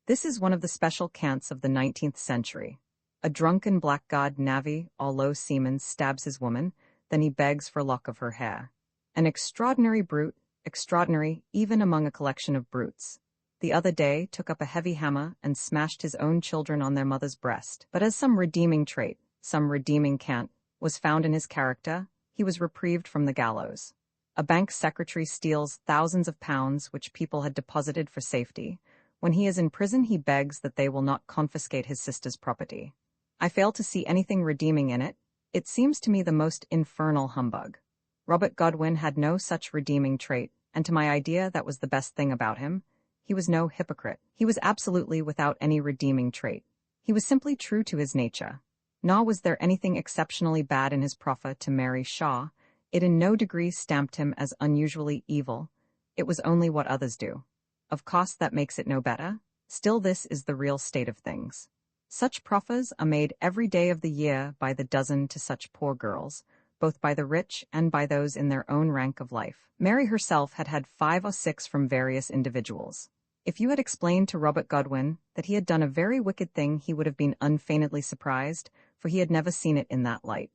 This is one of the special cants of the 19th century. A drunken blackguard navvy or low seaman stabs his woman, then he begs for a lock of her hair. An extraordinary brute, extraordinary even among a collection of brutes. The other day took up a heavy hammer and smashed his own children on their mother's breast. But as some redeeming trait, some redeeming cant, was found in his character, he was reprieved from the gallows. A bank secretary steals thousands of pounds which people had deposited for safety. When he is in prison, he begs that they will not confiscate his sister's property. I fail to see anything redeeming in it. It seems to me the most infernal humbug. Robert Godwin had no such redeeming trait, and to my idea that was the best thing about him. He was no hypocrite. He was absolutely without any redeeming trait. He was simply true to his nature. Nor was there anything exceptionally bad in his proffer to Mary Shaw. It in no degree stamped him as unusually evil. It was only what others do. Of course that makes it no better. Still, this is the real state of things. Such proffers are made every day of the year by the dozen to such poor girls, both by the rich and by those in their own rank of life. Mary herself had had 5 or 6 from various individuals. If you had explained to Robert Godwin that he had done a very wicked thing, he would have been unfeignedly surprised, for he had never seen it in that light.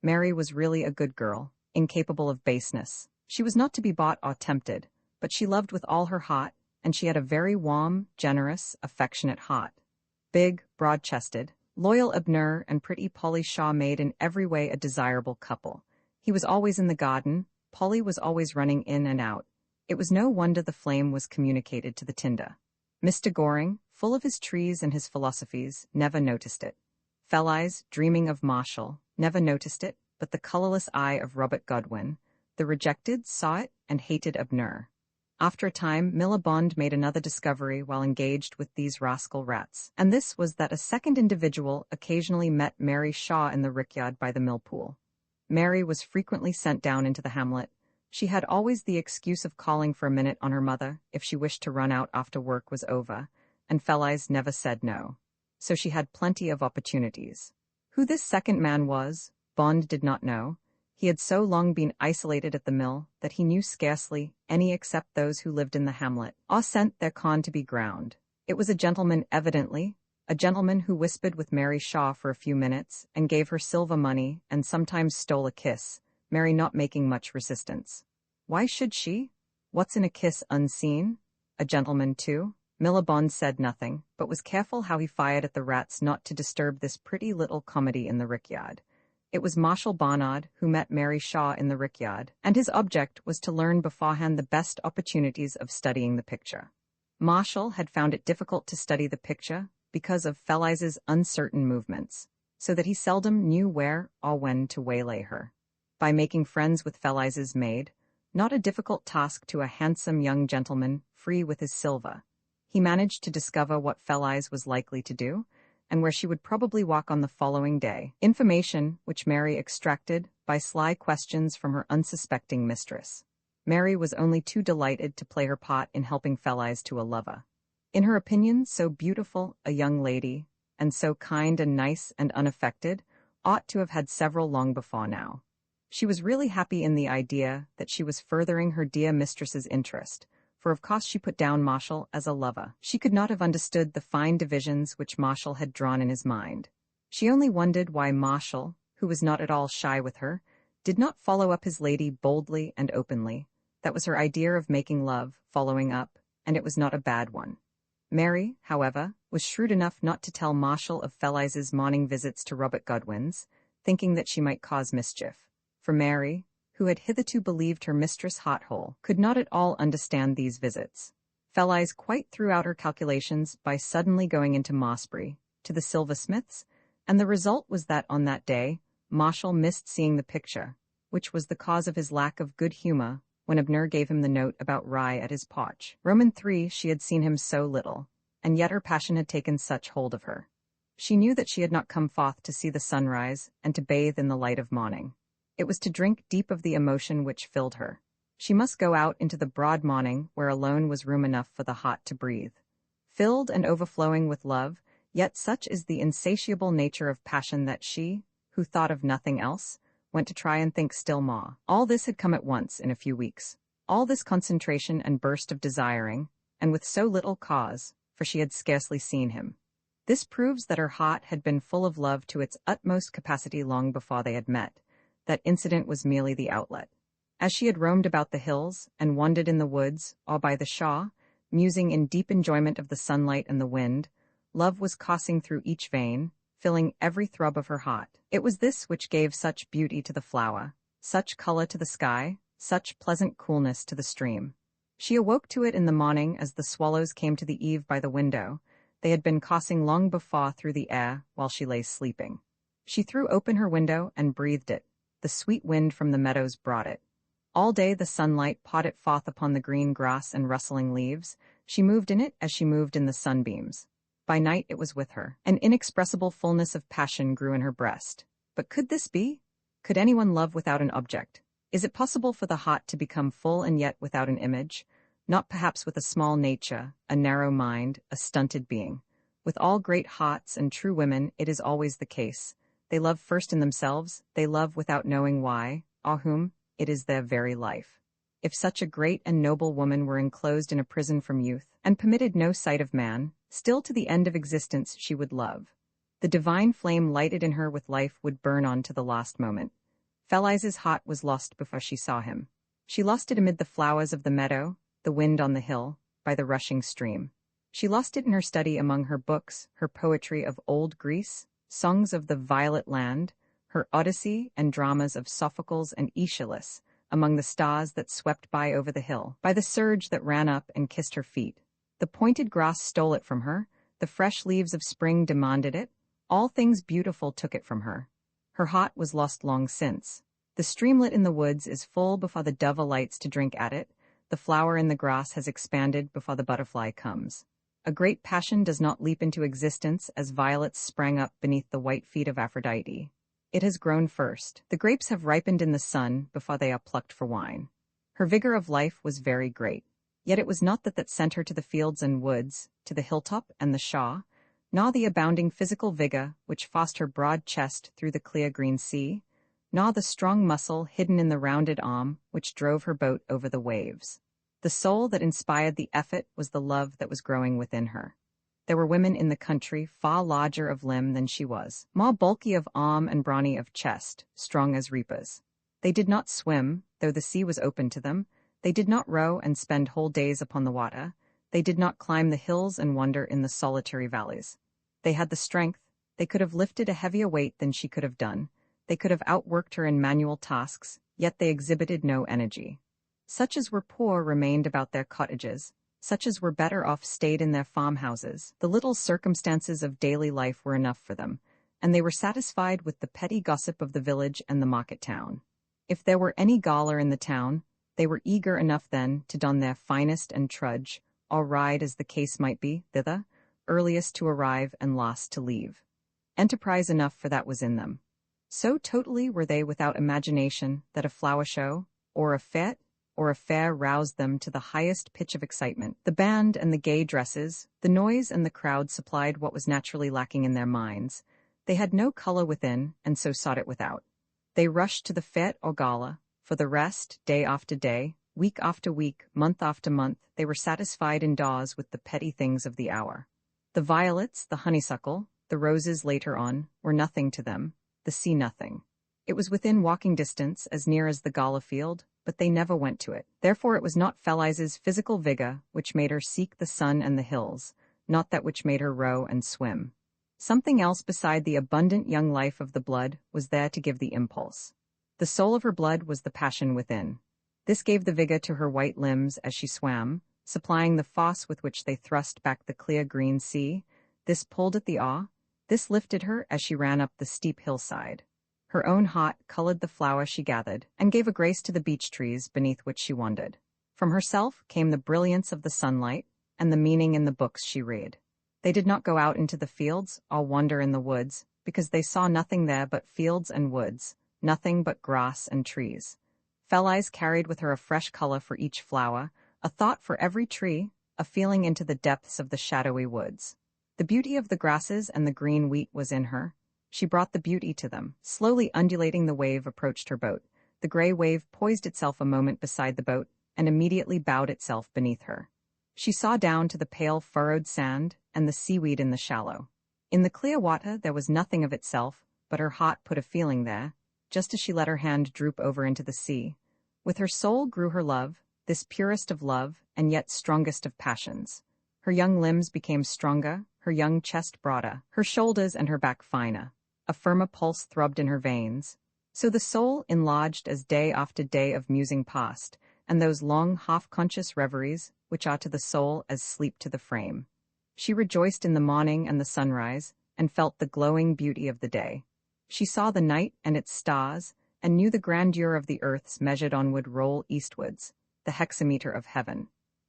Mary was really a good girl, incapable of baseness. She was not to be bought or tempted, but she loved with all her heart, and she had a very warm, generous, affectionate heart. Big, broad-chested, loyal Abner and pretty Polly Shaw made in every way a desirable couple. He was always in the garden, Polly was always running in and out. It was no wonder the flame was communicated to the tinder. Mr. Goring, full of his trees and his philosophies, never noticed it. Fell-Eyes, dreaming of Marshall, never noticed it, but the colorless eye of Robert Godwin, the rejected, saw it and hated Abner. After a time, Millibond made another discovery while engaged with these rascal rats, and this was that a second individual occasionally met Mary Shaw in the rickyard by the mill-pool. Mary was frequently sent down into the hamlet. She had always the excuse of calling for a minute on her mother if she wished to run out after work was over, and Fell-Eyes never said no. So she had plenty of opportunities. Who this second man was, Bond did not know. He had so long been isolated at the mill that he knew scarcely any except those who lived in the hamlet, or sent their corn to be ground. It was a gentleman evidently, a gentleman who whispered with Mary Shaw for a few minutes and gave her silver money and sometimes stole a kiss, Mary not making much resistance. Why should she? What's in a kiss unseen? A gentleman too? Millibond said nothing, but was careful how he fired at the rats not to disturb this pretty little comedy in the rickyard. It was Marshal Barnard who met Mary Shaw in the rickyard, and his object was to learn beforehand the best opportunities of studying the picture. Marshal had found it difficult to study the picture because of Fell-Eyes' uncertain movements, so that he seldom knew where or when to waylay her. By making friends with Fell-Eyes' maid, not a difficult task to a handsome young gentleman free with his silver, he managed to discover what Fell-Eyes was likely to do, and where she would probably walk on the following day, information which Mary extracted by sly questions from her unsuspecting mistress. Mary was only too delighted to play her part in helping Fell-Eyes to a lover. In her opinion, so beautiful a young lady, and so kind and nice and unaffected, ought to have had several long before now. She was really happy in the idea that she was furthering her dear mistress's interest, for of course she put down Marshall as a lover. She could not have understood the fine divisions which Marshall had drawn in his mind. She only wondered why Marshall, who was not at all shy with her, did not follow up his lady boldly and openly. That was her idea of making love, following up, and it was not a bad one. Mary, however, was shrewd enough not to tell Marshall of Fell-Eyes' morning visits to Robert Godwin's, thinking that she might cause mischief. For Mary, who had hitherto believed her mistress hot-hole, could not at all understand these visits. Fell-eyes quite threw out her calculations by suddenly going into Mossbury, to the silversmith's, and the result was that on that day, Marshall missed seeing the picture, which was the cause of his lack of good humor when Abner gave him the note about rye at his potch. Roman 3, she had seen him so little, and yet her passion had taken such hold of her. She knew that she had not come forth to see the sunrise and to bathe in the light of morning. It was to drink deep of the emotion which filled her. She must go out into the broad morning where alone was room enough for the heart to breathe. Filled and overflowing with love, yet such is the insatiable nature of passion that she, who thought of nothing else, went to try and think still more. All this had come at once in a few weeks. All this concentration and burst of desiring, and with so little cause, for she had scarcely seen him. This proves that her heart had been full of love to its utmost capacity long before they had met. That incident was merely the outlet. As she had roamed about the hills, and wandered in the woods, or by the shore, musing in deep enjoyment of the sunlight and the wind, love was coursing through each vein, filling every throb of her heart. It was this which gave such beauty to the flower, such color to the sky, such pleasant coolness to the stream. She awoke to it in the morning as the swallows came to the eave by the window. They had been coursing long before through the air while she lay sleeping. She threw open her window and breathed it. The sweet wind from the meadows brought it. All day the sunlight poured it forth upon the green grass and rustling leaves. She moved in it as she moved in the sunbeams. By night it was with her. An inexpressible fullness of passion grew in her breast. But could this be? Could anyone love without an object? Is it possible for the heart to become full and yet without an image? Not perhaps with a small nature, a narrow mind, a stunted being. With all great hearts and true women it is always the case. They love first in themselves, they love without knowing why, or whom, it is their very life. If such a great and noble woman were enclosed in a prison from youth, and permitted no sight of man, still to the end of existence she would love. The divine flame lighted in her with life would burn on to the last moment. Fell-eyes' heart was lost before she saw him. She lost it amid the flowers of the meadow, the wind on the hill, by the rushing stream. She lost it in her study among her books, her poetry of old Greece, songs of the violet land, her Odyssey and dramas of Sophocles and Aeschylus, among the stars that swept by over the hill, by the surge that ran up and kissed her feet. The pointed grass stole it from her, the fresh leaves of spring demanded it, all things beautiful took it from her. Her heart was lost long since. The streamlet in the woods is full before the dove alights to drink at it, the flower in the grass has expanded before the butterfly comes. A great passion does not leap into existence as violets sprang up beneath the white feet of Aphrodite. It has grown first. The grapes have ripened in the sun before they are plucked for wine. Her vigor of life was very great. Yet it was not that sent her to the fields and woods, to the hilltop and the shaw, nor the abounding physical vigor which forced her broad chest through the clear green sea, nor the strong muscle hidden in the rounded arm which drove her boat over the waves. The soul that inspired the effort was the love that was growing within her. There were women in the country far larger of limb than she was, more bulky of arm and brawny of chest, strong as reapers. They did not swim, though the sea was open to them. They did not row and spend whole days upon the water. They did not climb the hills and wander in the solitary valleys. They had the strength. They could have lifted a heavier weight than she could have done. They could have outworked her in manual tasks, yet they exhibited no energy. Such as were poor remained about their cottages. Such as were better off stayed in their farmhouses. The little circumstances of daily life were enough for them, and they were satisfied with the petty gossip of the village and the market town. If there were any gaoler in the town, they were eager enough then to don their finest and trudge, or ride as the case might be, thither, earliest to arrive and last to leave. Enterprise enough for that was in them. So totally were they without imagination that a flower show, or a fête, or a fair roused them to the highest pitch of excitement. The band and the gay dresses, the noise and the crowd supplied what was naturally lacking in their minds. They had no color within, and so sought it without. They rushed to the fête or gala. For the rest, day after day, week after week, month after month, they were satisfied indoors with the petty things of the hour. The violets, the honeysuckle, the roses later on, were nothing to them, the sea nothing. It was within walking distance, as near as the gala field, but they never went to it. Therefore it was not Fell-eyes' physical vigor which made her seek the sun and the hills, not that which made her row and swim. Something else beside the abundant young life of the blood was there to give the impulse. The soul of her blood was the passion within. This gave the vigor to her white limbs as she swam, supplying the force with which they thrust back the clear green sea. This pulled at the oar, this lifted her as she ran up the steep hillside. Her own heart colored the flower she gathered, and gave a grace to the beech trees beneath which she wandered. From herself came the brilliance of the sunlight, and the meaning in the books she read. They did not go out into the fields or wander in the woods, because they saw nothing there but fields and woods, nothing but grass and trees. Fell-Eyes carried with her a fresh color for each flower, a thought for every tree, a feeling into the depths of the shadowy woods. The beauty of the grasses and the green wheat was in her. She brought the beauty to them. Slowly undulating, the wave approached her boat. The gray wave poised itself a moment beside the boat, and immediately bowed itself beneath her. She saw down to the pale furrowed sand and the seaweed in the shallow. In the clear water there was nothing of itself, but her heart put a feeling there, just as she let her hand droop over into the sea. With her soul grew her love, this purest of love and yet strongest of passions. Her young limbs became stronger, her young chest broader, her shoulders and her back finer. A firmer pulse throbbed in her veins. So the soul enlarged as day after day of musing passed, and those long half-conscious reveries, which are to the soul as sleep to the frame. She rejoiced in the morning and the sunrise, and felt the glowing beauty of the day. She saw the night and its stars, and knew the grandeur of the earth's measured onward roll eastwards, the hexameter of heaven.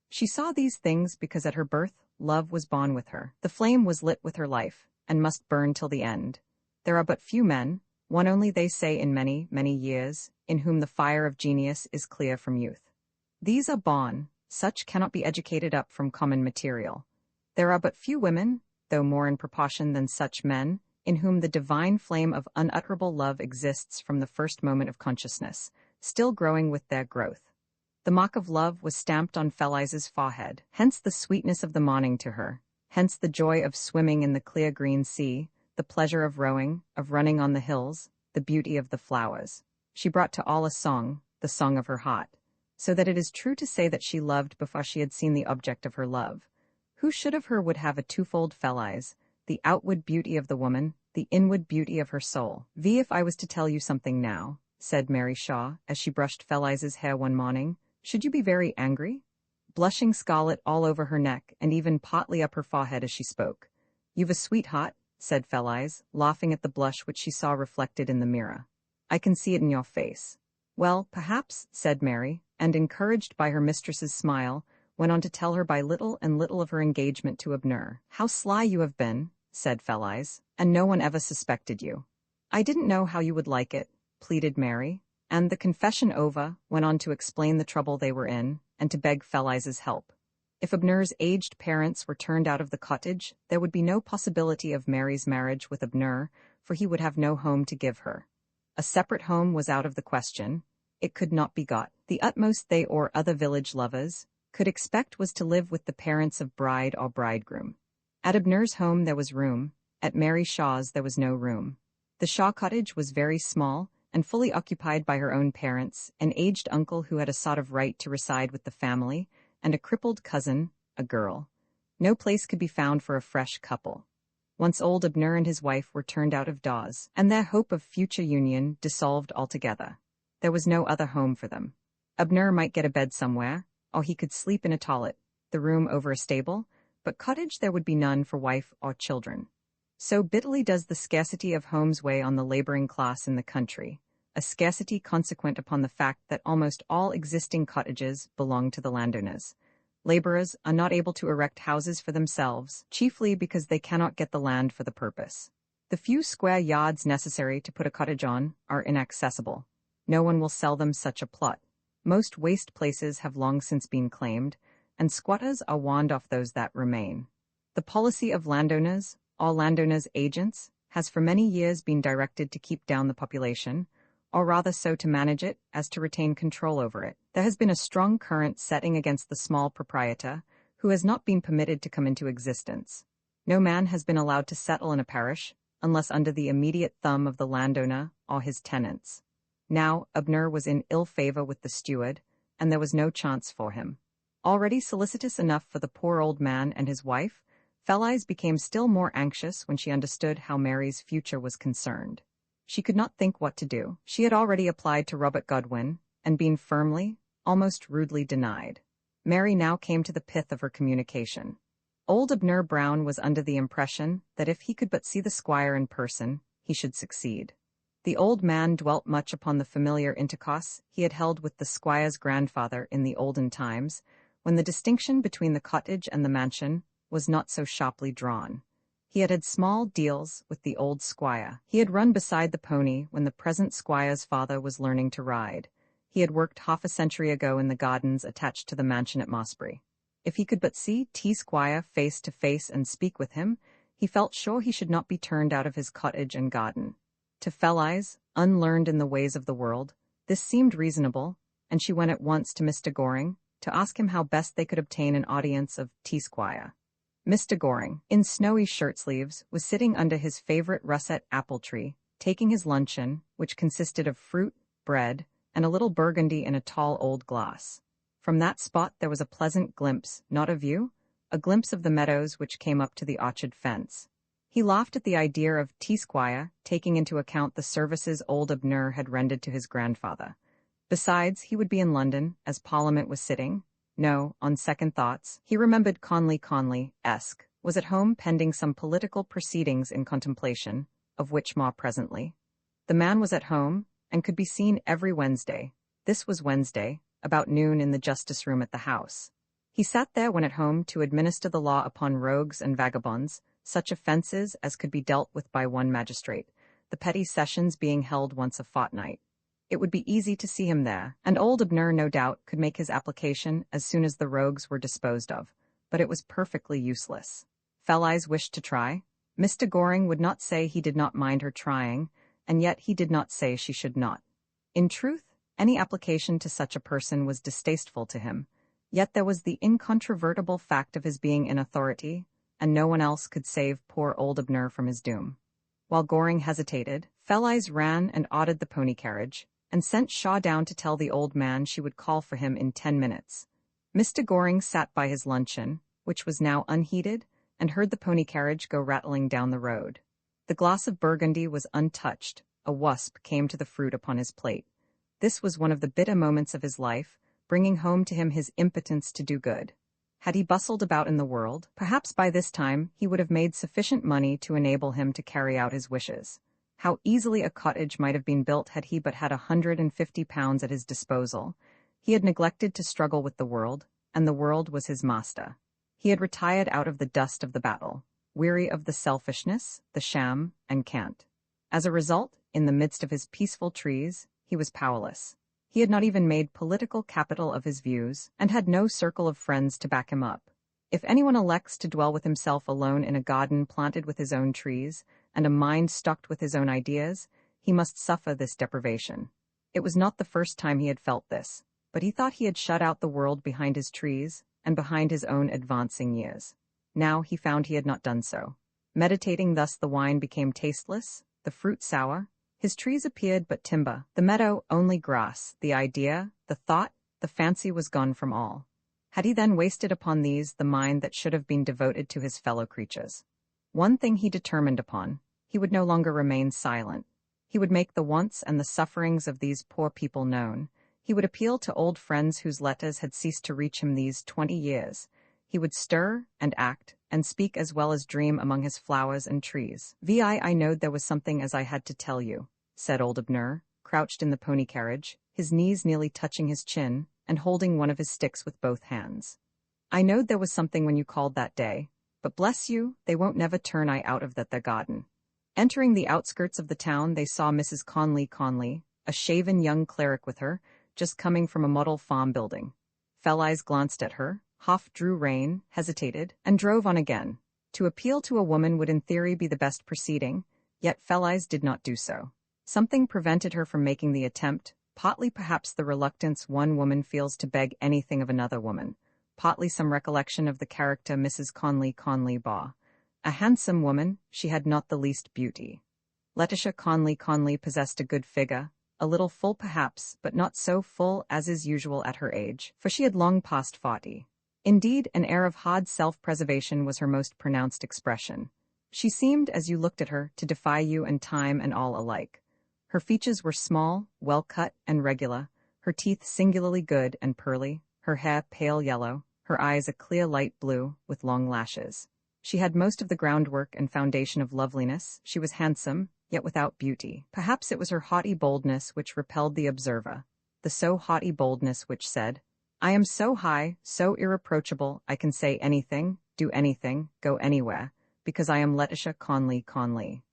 She saw these things because at her birth, love was born with her. The flame was lit with her life, and must burn till the end. There are but few men, one only they say in many, many years, in whom the fire of genius is clear from youth. These are born, such cannot be educated up from common material. There are but few women, though more in proportion than such men, in whom the divine flame of unutterable love exists from the first moment of consciousness, still growing with their growth. The mark of love was stamped on Fell-Eyes' forehead, hence the sweetness of the morning to her, hence the joy of swimming in the clear green sea, the pleasure of rowing, of running on the hills, the beauty of the flowers. She brought to all a song, the song of her heart, so that it is true to say that she loved before she had seen the object of her love. Who should of her would have a twofold Fell-Eyes, the outward beauty of the woman, the inward beauty of her soul? If I was to tell you something now, said Mary Shaw, as she brushed Fell-Eyes' hair one morning, should you be very angry? Blushing scarlet all over her neck and even partly up her forehead as she spoke. You've a sweetheart, said Fell-Eyes, laughing at the blush which she saw reflected in the mirror. I can see it in your face. Well, perhaps, said Mary, and encouraged by her mistress's smile, went on to tell her by little and little of her engagement to Abner. How sly you have been, said Fell-Eyes, and no one ever suspected you. I didn't know how you would like it, pleaded Mary, and, the confession over, went on to explain the trouble they were in, and to beg Fell-Eyes' help. If Abner's aged parents were turned out of the cottage, there would be no possibility of Mary's marriage with Abner, for he would have no home to give her. A separate home was out of the question. It could not be got. The utmost they or other village lovers could expect was to live with the parents of bride or bridegroom. At Abner's home there was room, at Mary Shaw's there was no room. The Shaw cottage was very small, and fully occupied by her own parents, an aged uncle who had a sort of right to reside with the family, and a crippled cousin, a girl. No place could be found for a fresh couple. Once old Abner and his wife were turned out of doors, and their hope of future union dissolved altogether. There was no other home for them. Abner might get a bed somewhere, or he could sleep in a toilet, the room over a stable, but cottage there would be none for wife or children. So bitterly does the scarcity of homes weigh on the laboring class in the country, a scarcity consequent upon the fact that almost all existing cottages belong to the landowners. Laborers are not able to erect houses for themselves, chiefly because they cannot get the land for the purpose. The few square yards necessary to put a cottage on are inaccessible. No one will sell them such a plot. Most waste places have long since been claimed, and squatters are warned off those that remain. The policy of landowners, all landowners' agents, has for many years been directed to keep down the population, or rather so to manage it as to retain control over it. There has been a strong current setting against the small proprietor, who has not been permitted to come into existence. No man has been allowed to settle in a parish, unless under the immediate thumb of the landowner or his tenants. Now, Abner was in ill favor with the steward, and there was no chance for him. Already solicitous enough for the poor old man and his wife, Fell-Eyes became still more anxious when she understood how Mary's future was concerned. She could not think what to do. She had already applied to Robert Godwin, and been firmly, almost rudely denied. Mary now came to the pith of her communication. Old Abner Brown was under the impression that if he could but see the squire in person, he should succeed. The old man dwelt much upon the familiar intercourse he had held with the squire's grandfather in the olden times, when the distinction between the cottage and the mansion was not so sharply drawn. He had had small deals with the old squire. He had run beside the pony when the present squire's father was learning to ride. He had worked half a century ago in the gardens attached to the mansion at Mossbury. If he could but see Squire face to face and speak with him, he felt sure he should not be turned out of his cottage and garden. To Fell-eyes, unlearned in the ways of the world, this seemed reasonable, and she went at once to Mr. Goring to ask him how best they could obtain an audience of Squire. Mr. Goring, in snowy shirt-sleeves, was sitting under his favorite russet apple tree, taking his luncheon, which consisted of fruit, bread, and a little burgundy in a tall old glass. From that spot there was a pleasant glimpse, not a view, a glimpse of the meadows which came up to the orchard fence. He laughed at the idea of Squire taking into account the services old Abner had rendered to his grandfather. Besides, he would be in London, as Parliament was sitting. No, on second thoughts, he remembered Conley-esque, was at home pending some political proceedings in contemplation, of which more presently. The man was at home, and could be seen every Wednesday. This was Wednesday, about noon in the justice room at the House. He sat there when at home to administer the law upon rogues and vagabonds, such offences as could be dealt with by one magistrate, the petty sessions being held once a fortnight. It would be easy to see him there, and old Abner no doubt could make his application as soon as the rogues were disposed of, but it was perfectly useless. Fell-eyes wished to try. Mr. Goring would not say he did not mind her trying, and yet he did not say she should not. In truth, any application to such a person was distasteful to him, yet there was the incontrovertible fact of his being in authority, and no one else could save poor old Abner from his doom. While Goring hesitated, Fell-eyes ran and ordered the pony carriage, and sent Shaw down to tell the old man she would call for him in 10 minutes. Mr. Goring sat by his luncheon, which was now unheated, and heard the pony carriage go rattling down the road. The glass of burgundy was untouched. A wasp came to the fruit upon his plate. This was one of the bitter moments of his life, bringing home to him his impotence to do good. Had he bustled about in the world, perhaps by this time he would have made sufficient money to enable him to carry out his wishes. How easily a cottage might have been built had he but had £150 at his disposal. He had neglected to struggle with the world, and the world was his master. He had retired out of the dust of the battle, weary of the selfishness, the sham, and cant. As a result, in the midst of his peaceful trees, he was powerless. He had not even made political capital of his views, and had no circle of friends to back him up. If anyone elects to dwell with himself alone in a garden planted with his own trees, and a mind stocked with his own ideas, he must suffer this deprivation. It was not the first time he had felt this, but he thought he had shut out the world behind his trees, and behind his own advancing years. Now he found he had not done so. Meditating thus, the wine became tasteless, the fruit sour, his trees appeared but timber, the meadow only grass, the idea, the thought, the fancy was gone from all. Had he then wasted upon these the mind that should have been devoted to his fellow creatures? One thing he determined upon: he would no longer remain silent. He would make the wants and the sufferings of these poor people known. He would appeal to old friends whose letters had ceased to reach him these 20 years. He would stir, and act, and speak as well as dream among his flowers and trees. I knowed there was something as I had to tell you, said old Abner, crouched in the pony carriage, his knees nearly touching his chin, and holding one of his sticks with both hands. I knowed there was something when you called that day, but bless you, they won't never turn I out of that their garden. Entering the outskirts of the town, they saw Mrs. Conley, a shaven young cleric with her, just coming from a model farm building. Fell-eyes glanced at her, half drew rein, hesitated, and drove on again. To appeal to a woman would in theory be the best proceeding, yet Fell-eyes did not do so. Something prevented her from making the attempt, partly perhaps the reluctance one woman feels to beg anything of another woman, partly some recollection of the character Mrs. Conley bore. A handsome woman, she had not the least beauty. Letitia Conley possessed a good figure, a little full perhaps, but not so full as is usual at her age, for she had long passed 40. Indeed, an air of hard self-preservation was her most pronounced expression. She seemed, as you looked at her, to defy you and time and all alike. Her features were small, well-cut, and regular, her teeth singularly good and pearly, her hair pale yellow, her eyes a clear light blue, with long lashes. She had most of the groundwork and foundation of loveliness. She was handsome, yet without beauty. Perhaps it was her haughty boldness which repelled the observer, the so haughty boldness which said, "I am so high, so irreproachable, I can say anything, do anything, go anywhere, because I am Letitia Conley.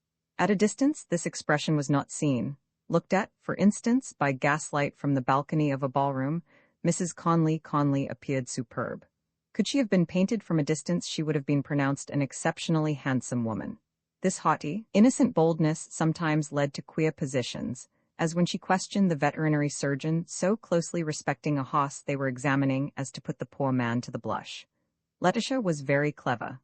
At a distance this expression was not seen. Looked at, for instance, by gaslight from the balcony of a ballroom, Mrs. Conley appeared superb. Could she have been painted from a distance she would have been pronounced an exceptionally handsome woman. This haughty, innocent boldness sometimes led to queer positions, as when she questioned the veterinary surgeon so closely respecting a hoss they were examining as to put the poor man to the blush. Letitia was very clever,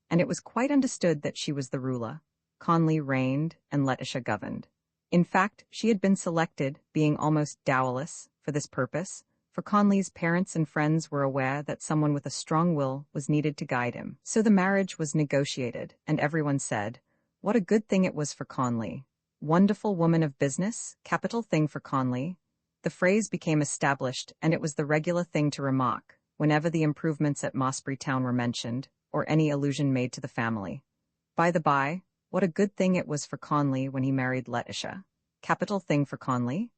and it was quite understood that she was the ruler. Conley reigned, and Letitia governed. In fact, she had been selected, being almost dowerless, for this purpose, for Conley's parents and friends were aware that someone with a strong will was needed to guide him. So the marriage was negotiated, and everyone said, "What a good thing it was for Conley. Wonderful woman of business, capital thing for Conley." The phrase became established, and it was the regular thing to remark, whenever the improvements at Mossbury Town were mentioned, or any allusion made to the family. By the by, what a good thing it was for Conley when he married Letitia. Capital thing for Conley?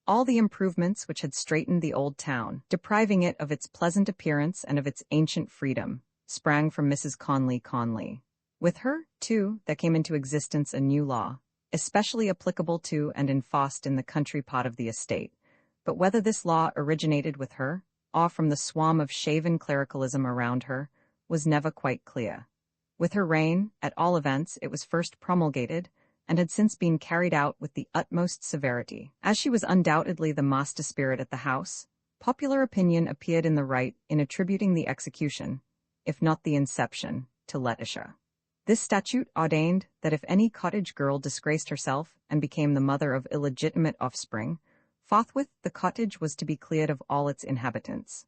All the improvements which had straightened the old town, depriving it of its pleasant appearance and of its ancient freedom, sprang from Mrs. Conley. With her, too, there came into existence a new law, especially applicable to and enforced in the country part of the estate. But whether this law originated with her, or from the swarm of shaven clericalism around her, was never quite clear. With her reign, at all events, it was first promulgated, and had since been carried out with the utmost severity. As she was undoubtedly the master spirit at the house, popular opinion appeared in the right in attributing the execution, if not the inception, to Letitia. This statute ordained that if any cottage girl disgraced herself and became the mother of illegitimate offspring, forthwith the cottage was to be cleared of all its inhabitants.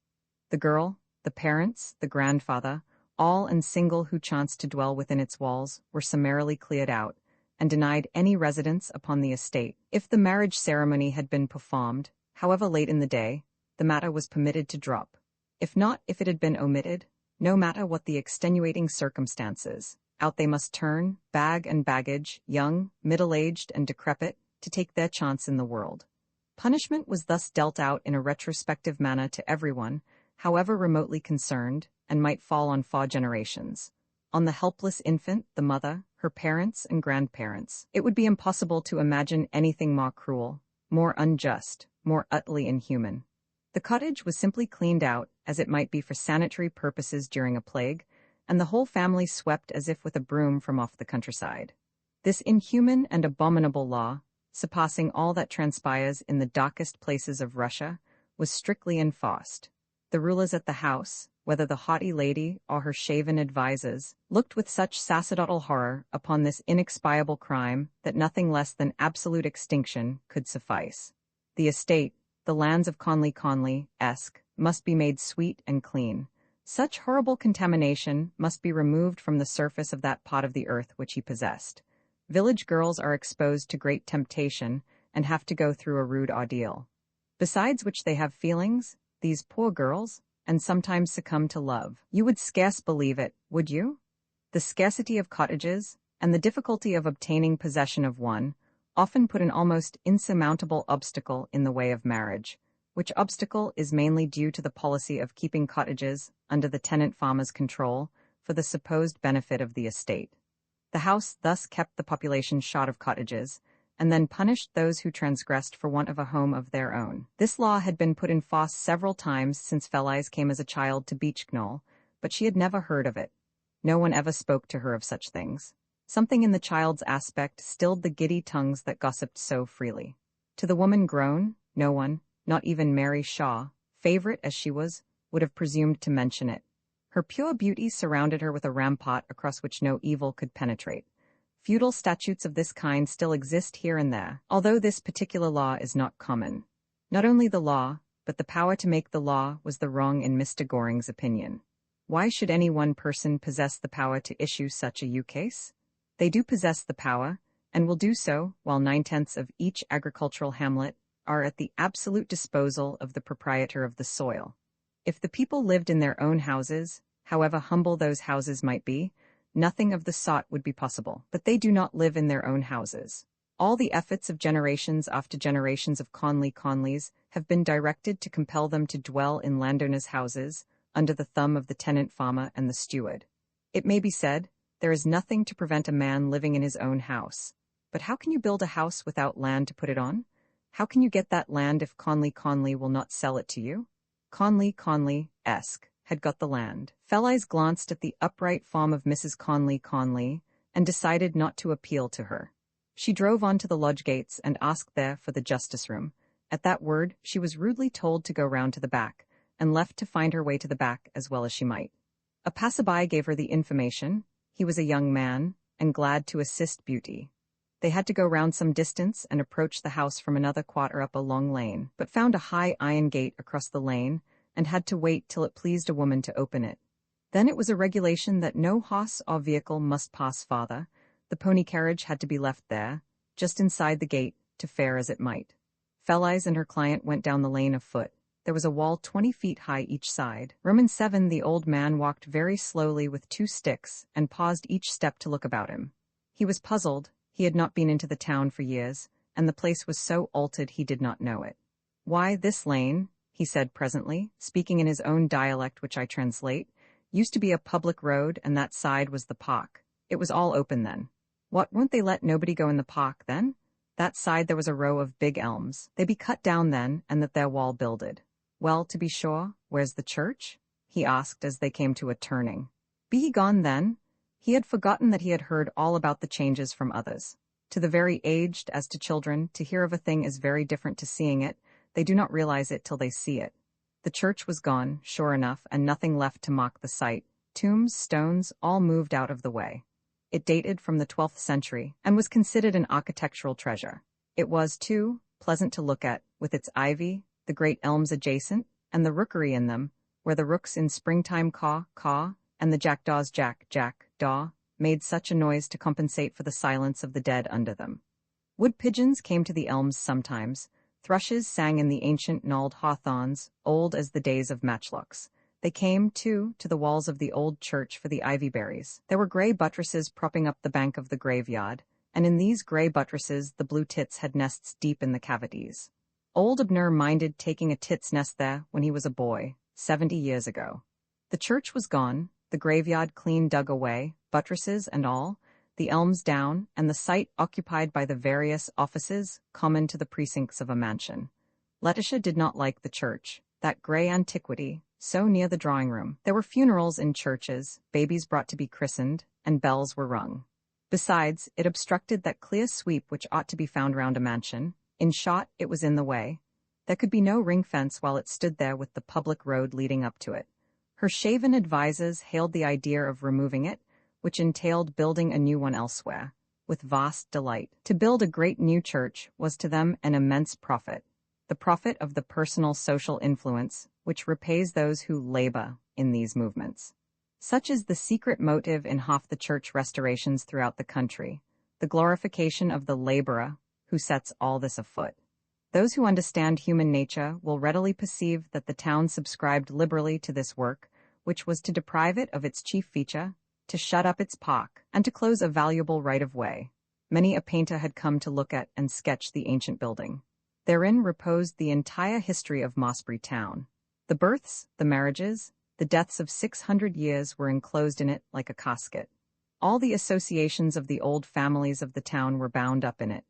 The girl, the parents, the grandfather, all and single who chanced to dwell within its walls, were summarily cleared out, and denied any residence upon the estate. If the marriage ceremony had been performed, however late in the day, the matter was permitted to drop. If not, if it had been omitted, no matter what the extenuating circumstances, out they must turn, bag and baggage, young, middle-aged, and decrepit, to take their chance in the world. Punishment was thus dealt out in a retrospective manner to everyone, however remotely concerned, and might fall on 4 generations. On the helpless infant, the mother, her parents and grandparents. It would be impossible to imagine anything more cruel, more unjust, more utterly inhuman. The cottage was simply cleaned out, as it might be for sanitary purposes during a plague, and the whole family swept as if with a broom from off the countryside. This inhuman and abominable law, surpassing all that transpires in the darkest places of Russia, was strictly enforced. The rulers at the house, whether the haughty lady or her shaven advisers, looked with such sacerdotal horror upon this inexpiable crime that nothing less than absolute extinction could suffice. The estate, the lands of Conley-esque, must be made sweet and clean. Such horrible contamination must be removed from the surface of that part of the earth which he possessed. Village girls are exposed to great temptation and have to go through a rude ordeal. Besides which they have feelings, these poor girls, and sometimes succumb to love. You would scarce believe it, would you? The scarcity of cottages, and the difficulty of obtaining possession of one, often put an almost insurmountable obstacle in the way of marriage, which obstacle is mainly due to the policy of keeping cottages under the tenant farmer's control for the supposed benefit of the estate. The house thus kept the population short of cottages, and then punished those who transgressed for want of a home of their own. This law had been put in force several times since Felice came as a child to Beechknoll, but she had never heard of it. No one ever spoke to her of such things. Something in the child's aspect stilled the giddy tongues that gossiped so freely. To the woman grown, no one, not even Mary Shaw, favorite as she was, would have presumed to mention it. Her pure beauty surrounded her with a rampart across which no evil could penetrate. Feudal statutes of this kind still exist here and there, although this particular law is not common. Not only the law, but the power to make the law was the wrong in Mr. Goring's opinion. Why should any one person possess the power to issue such a ukase? They do possess the power, and will do so while 9/10 of each agricultural hamlet are at the absolute disposal of the proprietor of the soil. If the people lived in their own houses, however humble those houses might be, nothing of the sort would be possible. But they do not live in their own houses. All the efforts of generations after generations of Conleys have been directed to compel them to dwell in landowners' houses, under the thumb of the tenant farmer and the steward. It may be said, there is nothing to prevent a man living in his own house. But how can you build a house without land to put it on? How can you get that land if Conley will not sell it to you? Conley-esque had got the land. Felice glanced at the upright form of Mrs. Conley and decided not to appeal to her. She drove on to the lodge gates and asked there for the justice room. At that word, she was rudely told to go round to the back, and left to find her way to the back as well as she might. A passerby gave her the information. He was a young man, and glad to assist Beauty. They had to go round some distance and approach the house from another quarter up a long lane, but found a high iron gate across the lane, and had to wait till it pleased a woman to open it. Then it was a regulation that no horse or vehicle must pass farther. The pony carriage had to be left there, just inside the gate, to fare as it might. Felice and her client went down the lane afoot. There was a wall 20 feet high each side. Roman 7, the old man walked very slowly with 2 sticks, and paused each step to look about him. He was puzzled. He had not been into the town for years, and the place was so altered he did not know it. "Why, this lane," he said presently, speaking in his own dialect which I translate, "used to be a public road, and that side was the park. It was all open then." "What, won't they let nobody go in the park, then?" "That side there was a row of big elms. They be cut down then, and that their wall builded." "Well, to be sure, where's the church?" he asked as they came to a turning. "Be he gone then?" He had forgotten that he had heard all about the changes from others. To the very aged, as to children, to hear of a thing is very different to seeing it. They do not realize it till they see it. The church was gone, sure enough, and nothing left to mock the sight. Tombs, stones, all moved out of the way. It dated from the 12th century, and was considered an architectural treasure. It was, too, pleasant to look at, with its ivy, the great elms adjacent, and the rookery in them, where the rooks in springtime caw, and the jackdaws daw, made such a noise to compensate for the silence of the dead under them. Wood pigeons came to the elms sometimes. Thrushes sang in the ancient gnarled hawthorns, old as the days of matchlocks. They came, too, to the walls of the old church for the ivy berries. There were grey buttresses propping up the bank of the graveyard, and in these grey buttresses the blue tits had nests deep in the cavities. Old Abner minded taking a tit's nest there when he was a boy, 70 years ago. The church was gone, the graveyard clean dug away, buttresses and all, the elms down, and the site occupied by the various offices common to the precincts of a mansion. Letitia did not like the church, that grey antiquity, so near the drawing-room. There were funerals in churches, babies brought to be christened, and bells were rung. Besides, it obstructed that clear sweep which ought to be found round a mansion. In short, it was in the way. There could be no ring fence while it stood there with the public road leading up to it. Her shaven advisers hailed the idea of removing it, which entailed building a new one elsewhere, with vast delight. To build a great new church was to them an immense profit, the profit of the personal social influence which repays those who labor in these movements. Such is the secret motive in half the church restorations throughout the country, the glorification of the laborer who sets all this afoot. Those who understand human nature will readily perceive that the town subscribed liberally to this work, which was to deprive it of its chief feature, to shut up its park, and to close a valuable right-of-way. Many a painter had come to look at and sketch the ancient building. Therein reposed the entire history of Mossbury town. The births, the marriages, the deaths of 600 years were enclosed in it like a casket. All the associations of the old families of the town were bound up in it.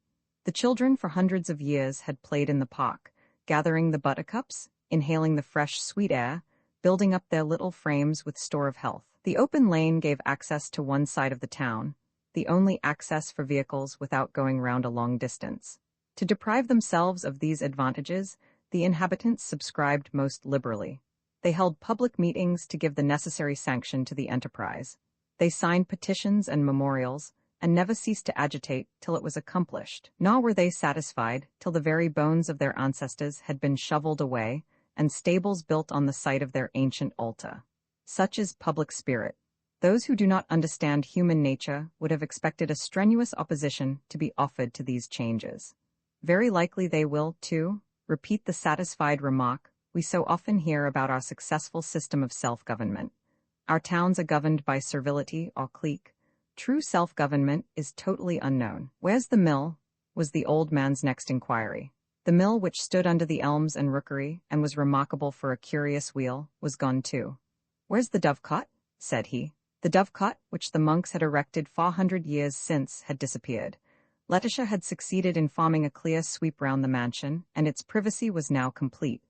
The children for hundreds of years had played in the park, gathering the buttercups, inhaling the fresh, sweet air, building up their little frames with store of health. The open lane gave access to one side of the town, the only access for vehicles without going round a long distance. To deprive themselves of these advantages, the inhabitants subscribed most liberally. They held public meetings to give the necessary sanction to the enterprise. They signed petitions and memorials, and never ceased to agitate till it was accomplished. Nor were they satisfied till the very bones of their ancestors had been shoveled away, and stables built on the site of their ancient altar. Such is public spirit. Those who do not understand human nature would have expected a strenuous opposition to be offered to these changes. Very likely they will, too, repeat the satisfied remark we so often hear about our successful system of self-government. Our towns are governed by servility or clique. True self-government is totally unknown. Where's the mill? Was the old man's next inquiry. The mill, which stood under the elms and rookery and was remarkable for a curious wheel, was gone too. Where's the dovecot? Said he. The dovecot, which the monks had erected 400 years since, had disappeared. Laetitia had succeeded in forming a clear sweep round the mansion, and its privacy was now complete.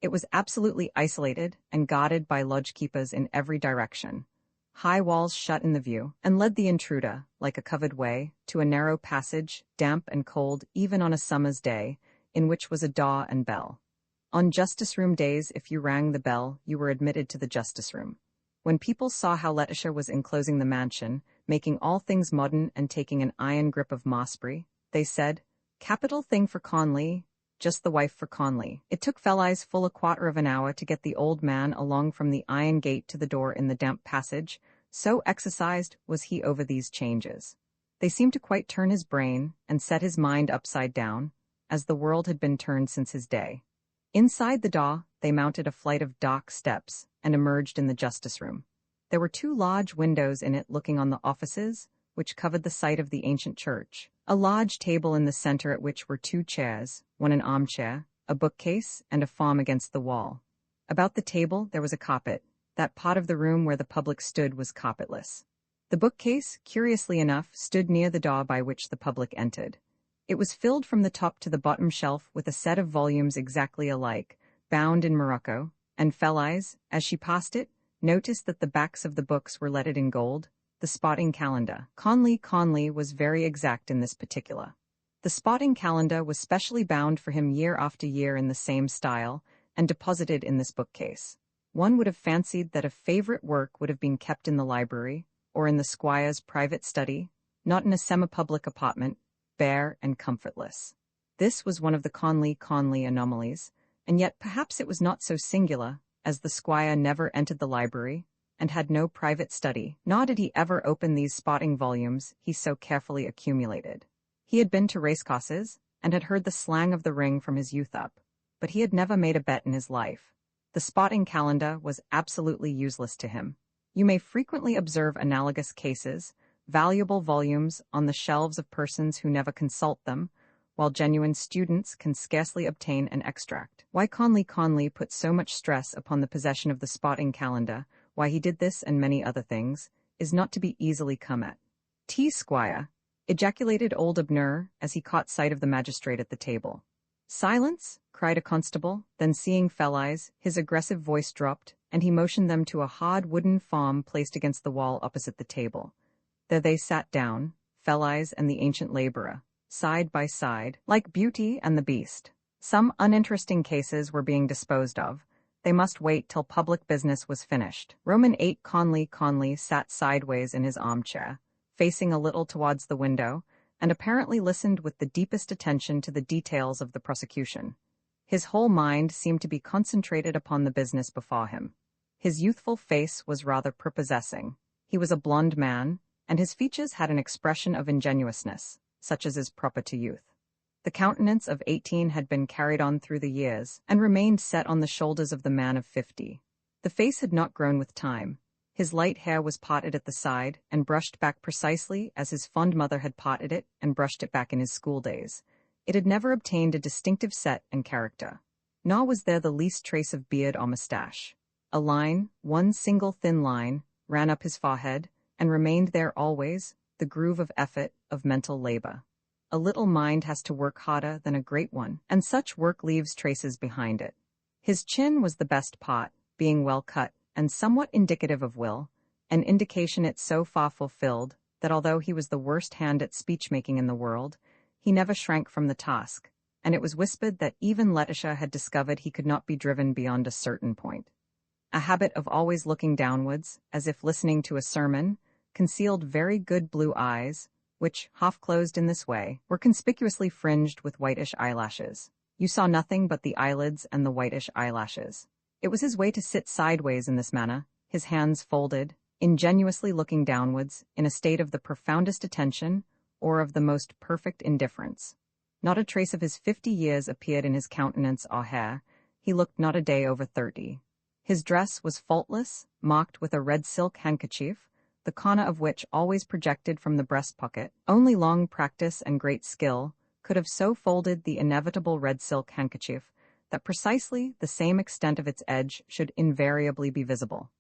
It was absolutely isolated and guarded by lodge-keepers in every direction. High walls shut in the view, and led the intruder, like a covered way, to a narrow passage, damp and cold even on a summer's day, in which was a door and bell. On justice-room days, if you rang the bell, you were admitted to the justice-room. When people saw how Laetitia was enclosing the mansion, making all things modern and taking an iron grip of Mossbury, they said, "Capital thing for Conley, just the wife for Conley." It took Felice full a quarter of an hour to get the old man along from the iron gate to the door in the damp passage, so exercised was he over these changes. They seemed to quite turn his brain and set his mind upside down, as the world had been turned since his day. Inside the door, they mounted a flight of dark steps and emerged in the justice-room. There were 2 large windows in it looking on the offices, which covered the site of the ancient church. A large table in the center at which were 2 chairs, one an armchair, a bookcase, and a form against the wall. About the table there was a carpet. That part of the room where the public stood was carpetless. The bookcase, curiously enough, stood near the door by which the public entered. It was filled from the top to the bottom shelf with a set of volumes exactly alike, bound in morocco, and Felice, as she passed it, noticed that the backs of the books were lettered in gold, the spotting calendar. Conley was very exact in this particular. The spotting calendar was specially bound for him year after year in the same style, and deposited in this bookcase. One would have fancied that a favorite work would have been kept in the library, or in the squire's private study, not in a semi-public apartment, bare and comfortless. This was one of the Conley anomalies, and yet perhaps it was not so singular, as the squire never entered the library, and had no private study, nor did he ever open these spotting volumes he so carefully accumulated. He had been to racecourses, and had heard the slang of the ring from his youth up, but he had never made a bet in his life. The spotting calendar was absolutely useless to him. You may frequently observe analogous cases, valuable volumes on the shelves of persons who never consult them, while genuine students can scarcely obtain an extract. Why Conley put so much stress upon the possession of the spotting calendar, why he did this and many other things, is not to be easily come at. Squire, ejaculated old Abner as he caught sight of the magistrate at the table. "Silence!" cried a constable, then seeing Felice, his aggressive voice dropped, and he motioned them to a hard wooden form placed against the wall opposite the table. There they sat down, Felice and the ancient laborer, side by side, like Beauty and the Beast. Some uninteresting cases were being disposed of. They must wait till public business was finished. Roman 8 Conley sat sideways in his armchair, facing a little towards the window, and apparently listened with the deepest attention to the details of the prosecution. His whole mind seemed to be concentrated upon the business before him. His youthful face was rather prepossessing. He was a blond man, and his features had an expression of ingenuousness, such as is proper to youth. The countenance of 18 had been carried on through the years, and remained set on the shoulders of the man of 50. The face had not grown with time. His light hair was parted at the side, and brushed back precisely as his fond mother had parted it and brushed it back in his school days. It had never obtained a distinctive set and character. Nor was there the least trace of beard or moustache. A line, one single thin line, ran up his forehead, and remained there always, the groove of effort, of mental labor. A little mind has to work harder than a great one, and such work leaves traces behind it. His chin was the best part, being well cut, and somewhat indicative of will, an indication it so far fulfilled, that although he was the worst hand at speech-making in the world, he never shrank from the task, and it was whispered that even Laetitia had discovered he could not be driven beyond a certain point. A habit of always looking downwards, as if listening to a sermon, concealed very good blue eyes, which, half-closed in this way, were conspicuously fringed with whitish eyelashes. You saw nothing but the eyelids and the whitish eyelashes. It was his way to sit sideways in this manner, his hands folded, ingenuously looking downwards, in a state of the profoundest attention, or of the most perfect indifference. Not a trace of his 50 years appeared in his countenance or hair. He looked not a day over 30. His dress was faultless, marked with a red silk handkerchief, the corner of which always projected from the breast pocket. Only long practice and great skill could have so folded the inevitable red silk handkerchief that precisely the same extent of its edge should invariably be visible.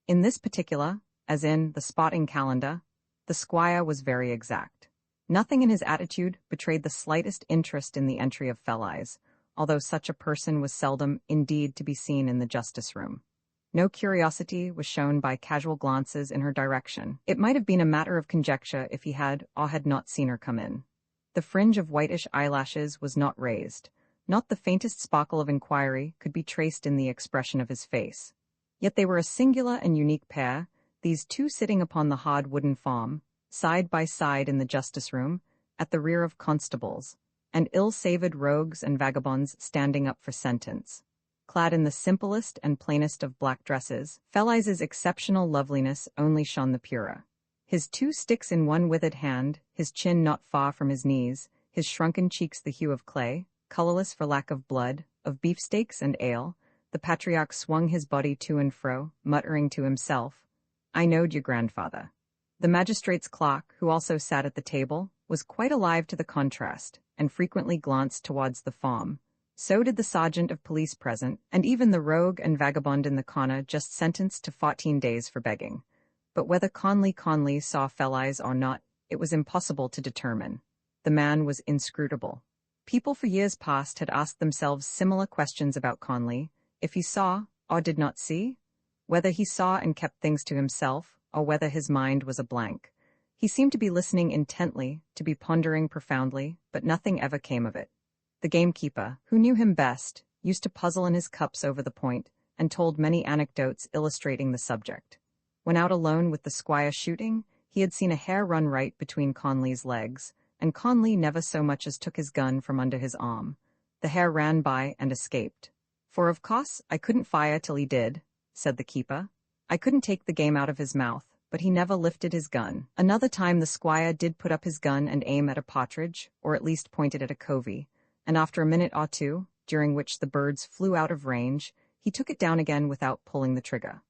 In this particular, as in the spotting calendar, the squire was very exact. Nothing in his attitude betrayed the slightest interest in the entry of Felleyes, although such a person was seldom indeed to be seen in the justice-room. No curiosity was shown by casual glances in her direction. It might have been a matter of conjecture if he had or had not seen her come in. The fringe of whitish eyelashes was not raised. Not the faintest sparkle of inquiry could be traced in the expression of his face. Yet they were a singular and unique pair, these two sitting upon the hard wooden form, side by side in the justice-room, at the rear of constables, and ill-savoured rogues and vagabonds standing up for sentence. Clad in the simplest and plainest of black dresses, Felleyes's exceptional loveliness only shone the purer. His 2 sticks in one withered hand, his chin not far from his knees, his shrunken cheeks the hue of clay, colourless for lack of blood, of beefsteaks and ale, the patriarch swung his body to and fro, muttering to himself, "I knowed your grandfather." The magistrate's clerk, who also sat at the table, was quite alive to the contrast, and frequently glanced towards the farm. So did the sergeant of police present, and even the rogue and vagabond in the corner just sentenced to 14 days for begging. But whether Conley saw Felleyes or not, it was impossible to determine. The man was inscrutable. People for years past had asked themselves similar questions about Conley, if he saw or did not see, whether he saw and kept things to himself, or whether his mind was a blank. He seemed to be listening intently, to be pondering profoundly, but nothing ever came of it. The gamekeeper, who knew him best, used to puzzle in his cups over the point, and told many anecdotes illustrating the subject. When out alone with the squire shooting, he had seen a hare run right between Conley's legs, and Conley never so much as took his gun from under his arm. The hare ran by and escaped. "For of course I couldn't fire till he did," said the keeper. "I couldn't take the game out of his mouth, but he never lifted his gun." Another time the squire did put up his gun and aim at a partridge, or at least pointed at a covey, and after a minute or two, during which the birds flew out of range, he took it down again without pulling the trigger.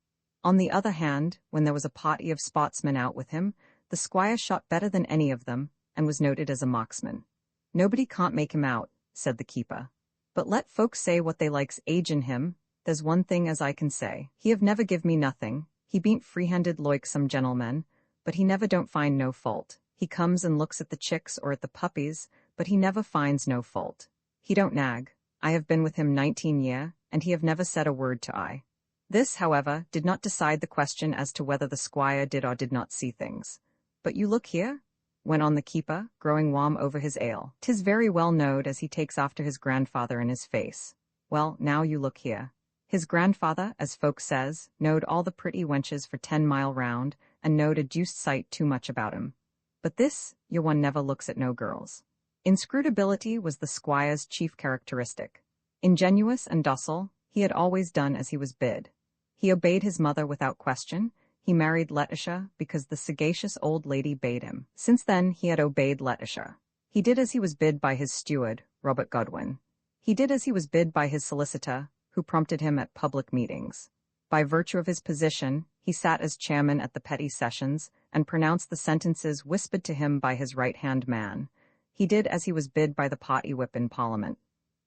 On the other hand, when there was a party of sportsmen out with him, the squire shot better than any of them, and was noted as a marksman. "Nobody can't make him out," said the keeper. "But let folks say what they likes agin him, there's one thing as I can say. He have never give me nothing, he bean't free-handed loike some gentlemen, but he never don't find no fault. He comes and looks at the chicks or at the puppies, but he never finds no fault. He don't nag. I have been with him 19 year, and he have never said a word to I." This, however, did not decide the question as to whether the squire did or did not see things. "But you look here," went on the keeper, growing warm over his ale. "'Tis very well knowed as he takes after his grandfather in his face. Well, now you look here. His grandfather, as folks says, knowed all the pretty wenches for 10 mile round, and knowed a deuced sight too much about him. But this, your one never looks at no girls." Inscrutability was the squire's chief characteristic. Ingenuous and docile, he had always done as he was bid. He obeyed his mother without question. He married Letitia because the sagacious old lady bade him. Since then he had obeyed Letitia. He did as he was bid by his steward, Robert Godwin. He did as he was bid by his solicitor, who prompted him at public meetings. By virtue of his position, he sat as chairman at the petty sessions, and pronounced the sentences whispered to him by his right-hand man. He did as he was bid by the party whip in Parliament.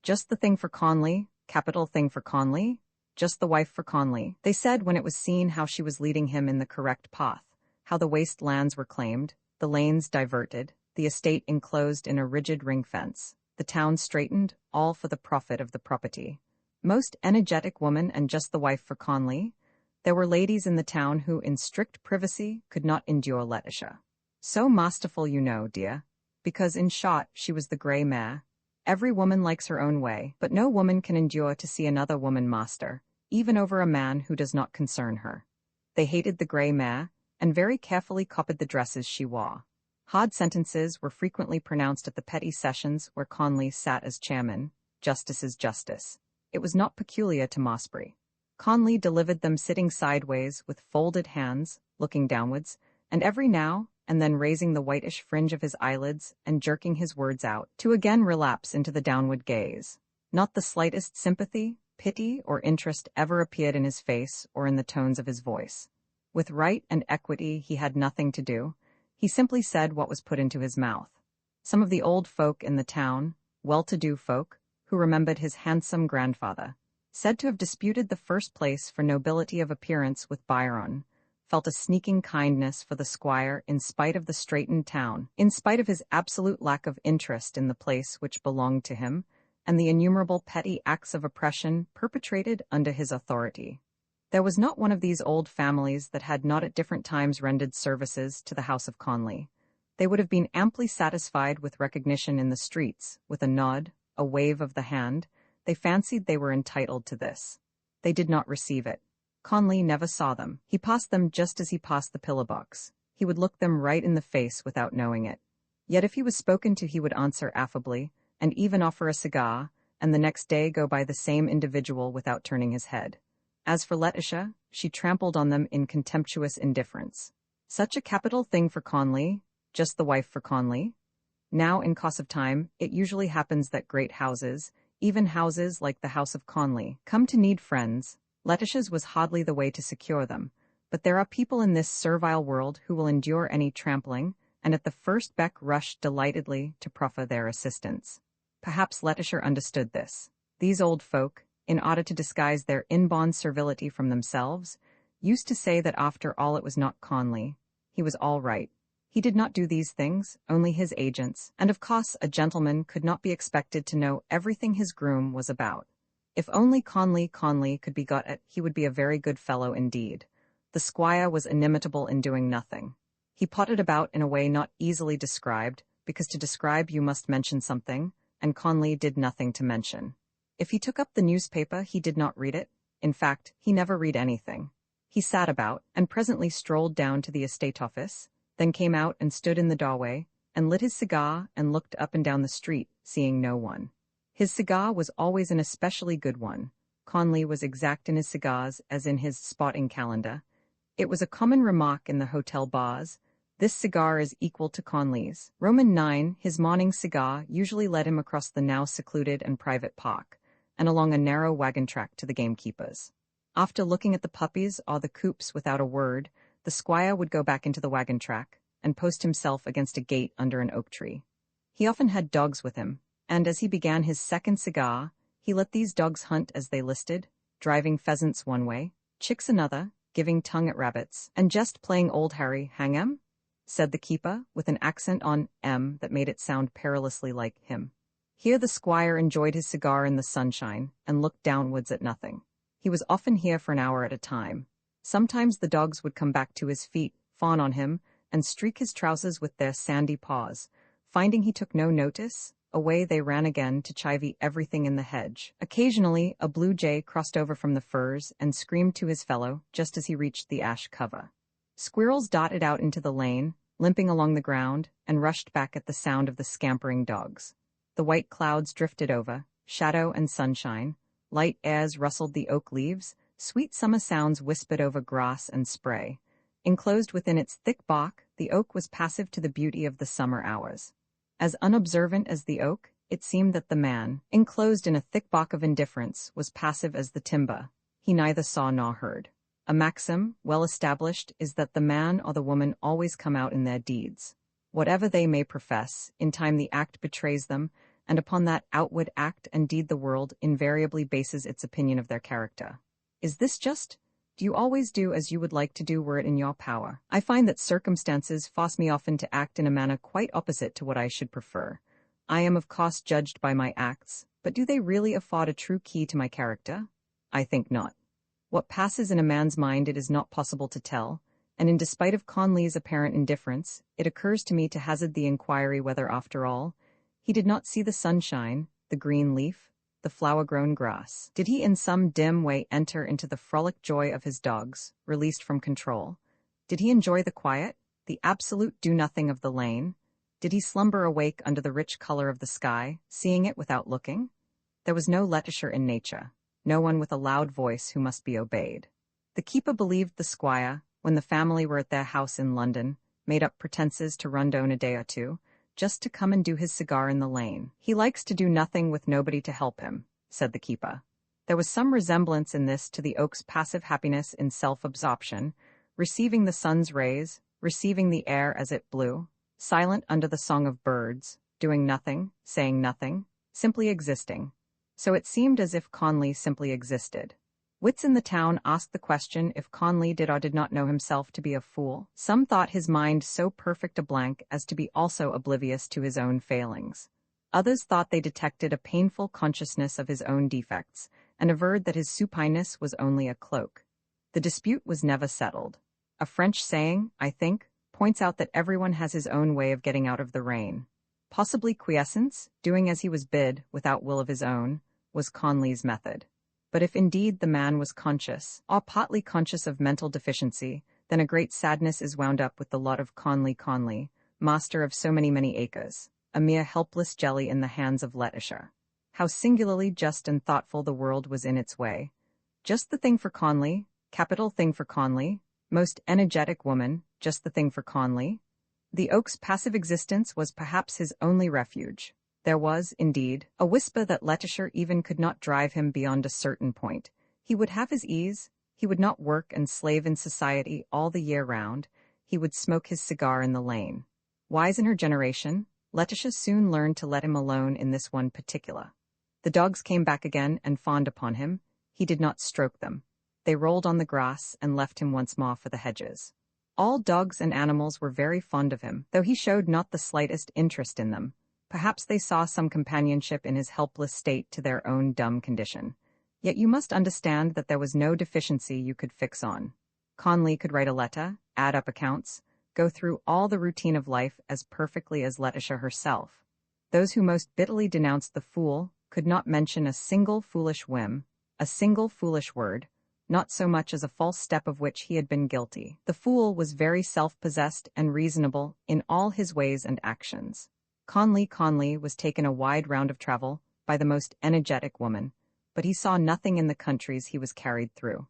Just the thing for Conley, capital thing for Conley, just the wife for Conley, they said when it was seen how she was leading him in the correct path, how the waste lands were claimed, the lanes diverted, the estate enclosed in a rigid ring fence, the town straightened, all for the profit of the property. Most energetic woman and just the wife for Conley. There were ladies in the town who, in strict privacy, could not endure Letitia. So masterful, you know, dear, because in short she was the grey mare. Every woman likes her own way, but no woman can endure to see another woman master, even over a man who does not concern her. They hated the grey mare, and very carefully copied the dresses she wore. Hard sentences were frequently pronounced at the petty sessions where Conley sat as chairman, justice's justice. It was not peculiar to Mossbury. Conley delivered them sitting sideways with folded hands, looking downwards, and every now and then raising the whitish fringe of his eyelids and jerking his words out, to again relapse into the downward gaze. Not the slightest sympathy, pity, or interest ever appeared in his face or in the tones of his voice. With right and equity he had nothing to do. He simply said what was put into his mouth. Some of the old folk in the town, well-to-do folk, who remembered his handsome grandfather, said to have disputed the first place for nobility of appearance with Byron, felt a sneaking kindness for the squire in spite of the straitened town, in spite of his absolute lack of interest in the place which belonged to him, and the innumerable petty acts of oppression perpetrated under his authority. There was not one of these old families that had not at different times rendered services to the house of Conley. They would have been amply satisfied with recognition in the streets, with a nod, a wave of the hand. They fancied they were entitled to this. They did not receive it. Conley never saw them. He passed them just as he passed the pillar box. He would look them right in the face without knowing it. Yet if he was spoken to he would answer affably, and even offer a cigar, and the next day go by the same individual without turning his head. As for Letitia, she trampled on them in contemptuous indifference. Such a capital thing for Conley, just the wife for Conley. Now, in course of time, it usually happens that great houses, even houses like the house of Conley, come to need friends. Letitia's was hardly the way to secure them, but there are people in this servile world who will endure any trampling, and at the first beck rush delightedly to proffer their assistance. Perhaps Letitia understood this. These old folk, in order to disguise their inborn servility from themselves, used to say that after all it was not Conley. He was all right. He did not do these things, only his agents, and of course a gentleman could not be expected to know everything his groom was about. If only Conley could be got at, he would be a very good fellow indeed. The squire was inimitable in doing nothing. He potted about in a way not easily described, because to describe you must mention something, and Conley did nothing to mention. If he took up the newspaper he did not read it. In fact, he never read anything. He sat about, and presently strolled down to the estate office, then came out and stood in the doorway, and lit his cigar and looked up and down the street, seeing no one. His cigar was always an especially good one. Conley was exact in his cigars as in his spotting calendar. It was a common remark in the hotel bars, "This cigar is equal to Conley's." Roman 9, his morning cigar, usually led him across the now secluded and private park, and along a narrow wagon track to the gamekeepers. After looking at the puppies or the coops without a word, the squire would go back into the wagon track, and post himself against a gate under an oak tree. He often had dogs with him, and as he began his second cigar, he let these dogs hunt as they listed, driving pheasants one way, chicks another, giving tongue at rabbits, and just playing Old Harry, hang 'em? Said the keeper, with an accent on M that made it sound perilously like him. Here the squire enjoyed his cigar in the sunshine, and looked downwards at nothing. He was often here for an hour at a time. Sometimes the dogs would come back to his feet, fawn on him, and streak his trousers with their sandy paws. Finding he took no notice, away they ran again to chivy everything in the hedge. Occasionally a blue jay crossed over from the firs and screamed to his fellow just as he reached the ash cover. Squirrels darted out into the lane, limping along the ground, and rushed back at the sound of the scampering dogs. The white clouds drifted over, shadow and sunshine. Light airs rustled the oak leaves, sweet summer sounds whispered over grass and spray. Enclosed within its thick bark, the oak was passive to the beauty of the summer hours. As unobservant as the oak, it seemed that the man, enclosed in a thick bark of indifference, was passive as the timber. He neither saw nor heard. A maxim, well established, is that the man or the woman always come out in their deeds. Whatever they may profess, in time the act betrays them, and upon that outward act and deed the world invariably bases its opinion of their character. Is this just? Do you always do as you would like to do were it in your power? I find that circumstances force me often to act in a manner quite opposite to what I should prefer. I am of course judged by my acts, but do they really afford a true key to my character? I think not. What passes in a man's mind it is not possible to tell, and in despite of Conley's apparent indifference, it occurs to me to hazard the inquiry whether, after all, he did not see the sunshine, the green leaf, the flower-grown grass. Did he in some dim way enter into the frolic joy of his dogs, released from control? Did he enjoy the quiet, the absolute do-nothing of the lane? Did he slumber awake under the rich color of the sky, seeing it without looking? There was no Letitia in nature, no one with a loud voice who must be obeyed. The keeper believed the squire, when the family were at their house in London, made up pretenses to run down a day or two, just to come and do his cigar in the lane. "He likes to do nothing with nobody to help him," said the keeper. There was some resemblance in this to the oak's passive happiness in self-absorption, receiving the sun's rays, receiving the air as it blew, silent under the song of birds, doing nothing, saying nothing, simply existing. So it seemed as if Conley simply existed. Wits in the town asked the question if Conley did or did not know himself to be a fool. Some thought his mind so perfect a blank as to be also oblivious to his own failings. Others thought they detected a painful consciousness of his own defects, and averred that his supineness was only a cloak. The dispute was never settled. A French saying, I think, points out that everyone has his own way of getting out of the rain. Possibly quiescence, doing as he was bid, without will of his own, was Conley's method. But if indeed the man was conscious, or partly conscious of mental deficiency, then a great sadness is wound up with the lot of Conley, master of so many acres, a mere helpless jelly in the hands of Letitia. How singularly just and thoughtful the world was in its way. Just the thing for Conley, capital thing for Conley, most energetic woman, just the thing for Conley. The oak's passive existence was perhaps his only refuge. There was, indeed, a whisper that Letitia even could not drive him beyond a certain point. He would have his ease, he would not work and slave in society all the year round, he would smoke his cigar in the lane. Wise in her generation, Letitia soon learned to let him alone in this one particular. The dogs came back again and fawned upon him. He did not stroke them. They rolled on the grass and left him once more for the hedges. All dogs and animals were very fond of him, though he showed not the slightest interest in them. Perhaps they saw some companionship in his helpless state to their own dumb condition. Yet you must understand that there was no deficiency you could fix on. Conley could write a letter, add up accounts, go through all the routine of life as perfectly as Letitia herself. Those who most bitterly denounced the fool could not mention a single foolish whim, a single foolish word, not so much as a false step of which he had been guilty. The fool was very self-possessed and reasonable in all his ways and actions. Conley was taken a wide round of travel by the most energetic woman, but he saw nothing in the countries he was carried through.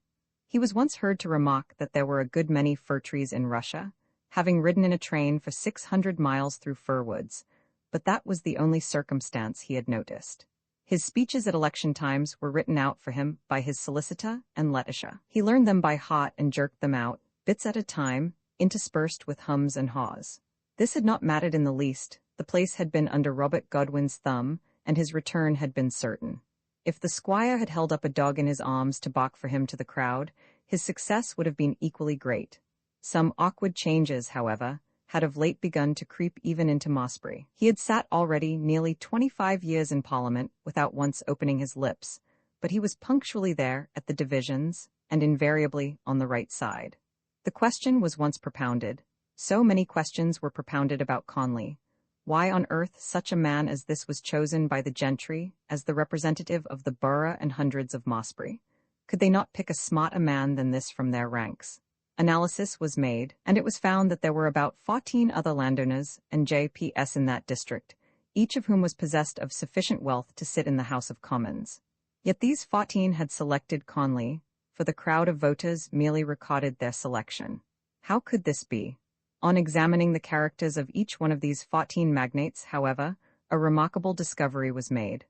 He was once heard to remark that there were a good many fir trees in Russia, having ridden in a train for 600 miles through fir woods, but that was the only circumstance he had noticed. His speeches at election times were written out for him by his solicitor and Letitia. He learned them by heart and jerked them out, bits at a time, interspersed with hums and haws. This had not mattered in the least. The place had been under Robert Godwin's thumb, and his return had been certain. If the squire had held up a dog in his arms to bark for him to the crowd, his success would have been equally great. Some awkward changes, however, had of late begun to creep even into Mossbury. He had sat already nearly 25 years in Parliament without once opening his lips, but he was punctually there at the divisions, and invariably on the right side. The question was once propounded. So many questions were propounded about Conley. Why on earth such a man as this was chosen by the gentry as the representative of the borough and hundreds of Mossbury? Could they not pick a smarter man than this from their ranks? Analysis was made, and it was found that there were about 14 other landowners and JPS in that district, each of whom was possessed of sufficient wealth to sit in the House of Commons. Yet these 14 had selected Conley, for the crowd of voters merely recorded their selection. How could this be? On examining the characters of each one of these 14 magnates, however, a remarkable discovery was made.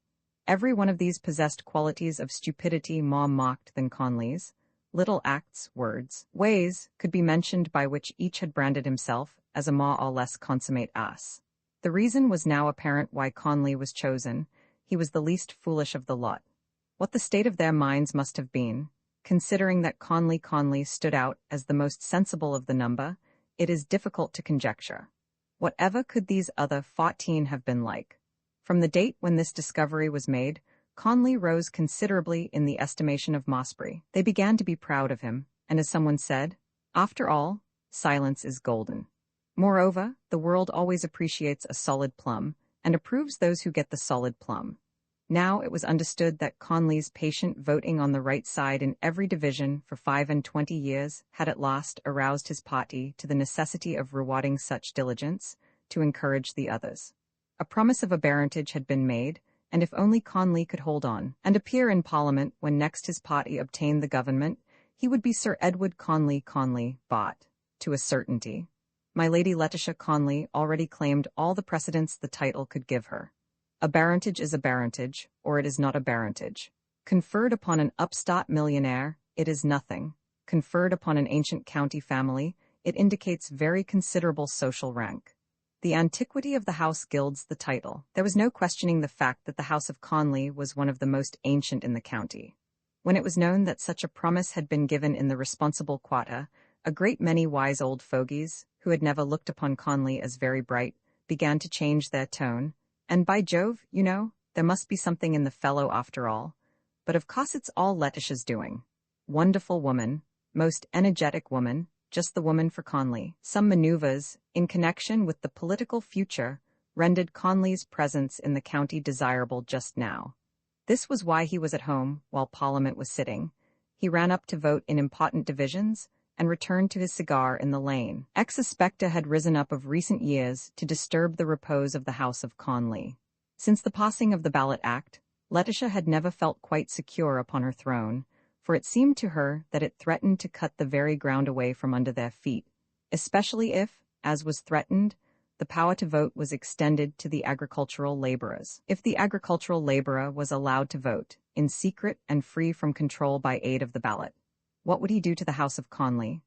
Every one of these possessed qualities of stupidity more marked than Conley's. Little acts, words, ways could be mentioned by which each had branded himself as a more or less consummate ass. The reason was now apparent why Conley was chosen. He was the least foolish of the lot. What the state of their minds must have been, considering that Conley stood out as the most sensible of the number, it is difficult to conjecture. Whatever could these other 14 have been like? From the date when this discovery was made, Conley rose considerably in the estimation of Mossbury. They began to be proud of him, and as someone said, after all, silence is golden. Moreover, the world always appreciates a solid plum, and approves those who get the solid plum. Now it was understood that Conley's patient voting on the right side in every division for 25 years had at last aroused his party to the necessity of rewarding such diligence, to encourage the others. A promise of a baronetage had been made, and if only Conley could hold on, and appear in Parliament when next his party obtained the government, He would be Sir Edward Conley bought, to a certainty. My Lady Letitia Conley already claimed all the precedence the title could give her. A baronetage is a baronetage, or it is not a baronetage. Conferred upon an upstart millionaire, it is nothing. Conferred upon an ancient county family, it indicates very considerable social rank. The antiquity of the house gilds the title. There was no questioning the fact that the House of Conley was one of the most ancient in the county. When it was known that such a promise had been given in the responsible quarter, a great many wise old fogies, who had never looked upon Conley as very bright, began to change their tone, and by Jove, you know, there must be something in the fellow after all. But of course it's all Letitia's doing. Wonderful woman, most energetic woman, just the woman for Conley. Some maneuvers, in connection with the political future, rendered Conley's presence in the county desirable just now. This was why he was at home while Parliament was sitting. He ran up to vote in important divisions, and returned to his cigar in the lane. Ex-spectre had risen up of recent years to disturb the repose of the House of Conley. Since the passing of the Ballot Act, Letitia had never felt quite secure upon her throne, for it seemed to her that it threatened to cut the very ground away from under their feet, especially if, as was threatened, the power to vote was extended to the agricultural laborers. If the agricultural laborer was allowed to vote, in secret and free from control by aid of the ballot, what would he do to the House of Conley?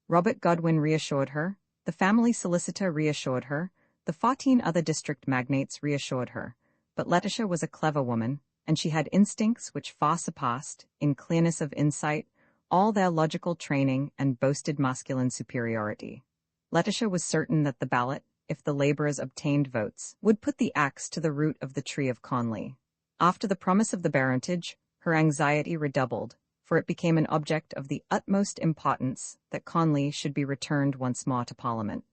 Robert Godwin reassured her, the family solicitor reassured her, the 14 other district magnates reassured her, but Letitia was a clever woman, and she had instincts which far surpassed, in clearness of insight, all their logical training and boasted masculine superiority. Letitia was certain that the ballot, if the laborers obtained votes, would put the axe to the root of the tree of Conley. After the promise of the baronetage, her anxiety redoubled, for it became an object of the utmost importance that Conley should be returned once more to Parliament.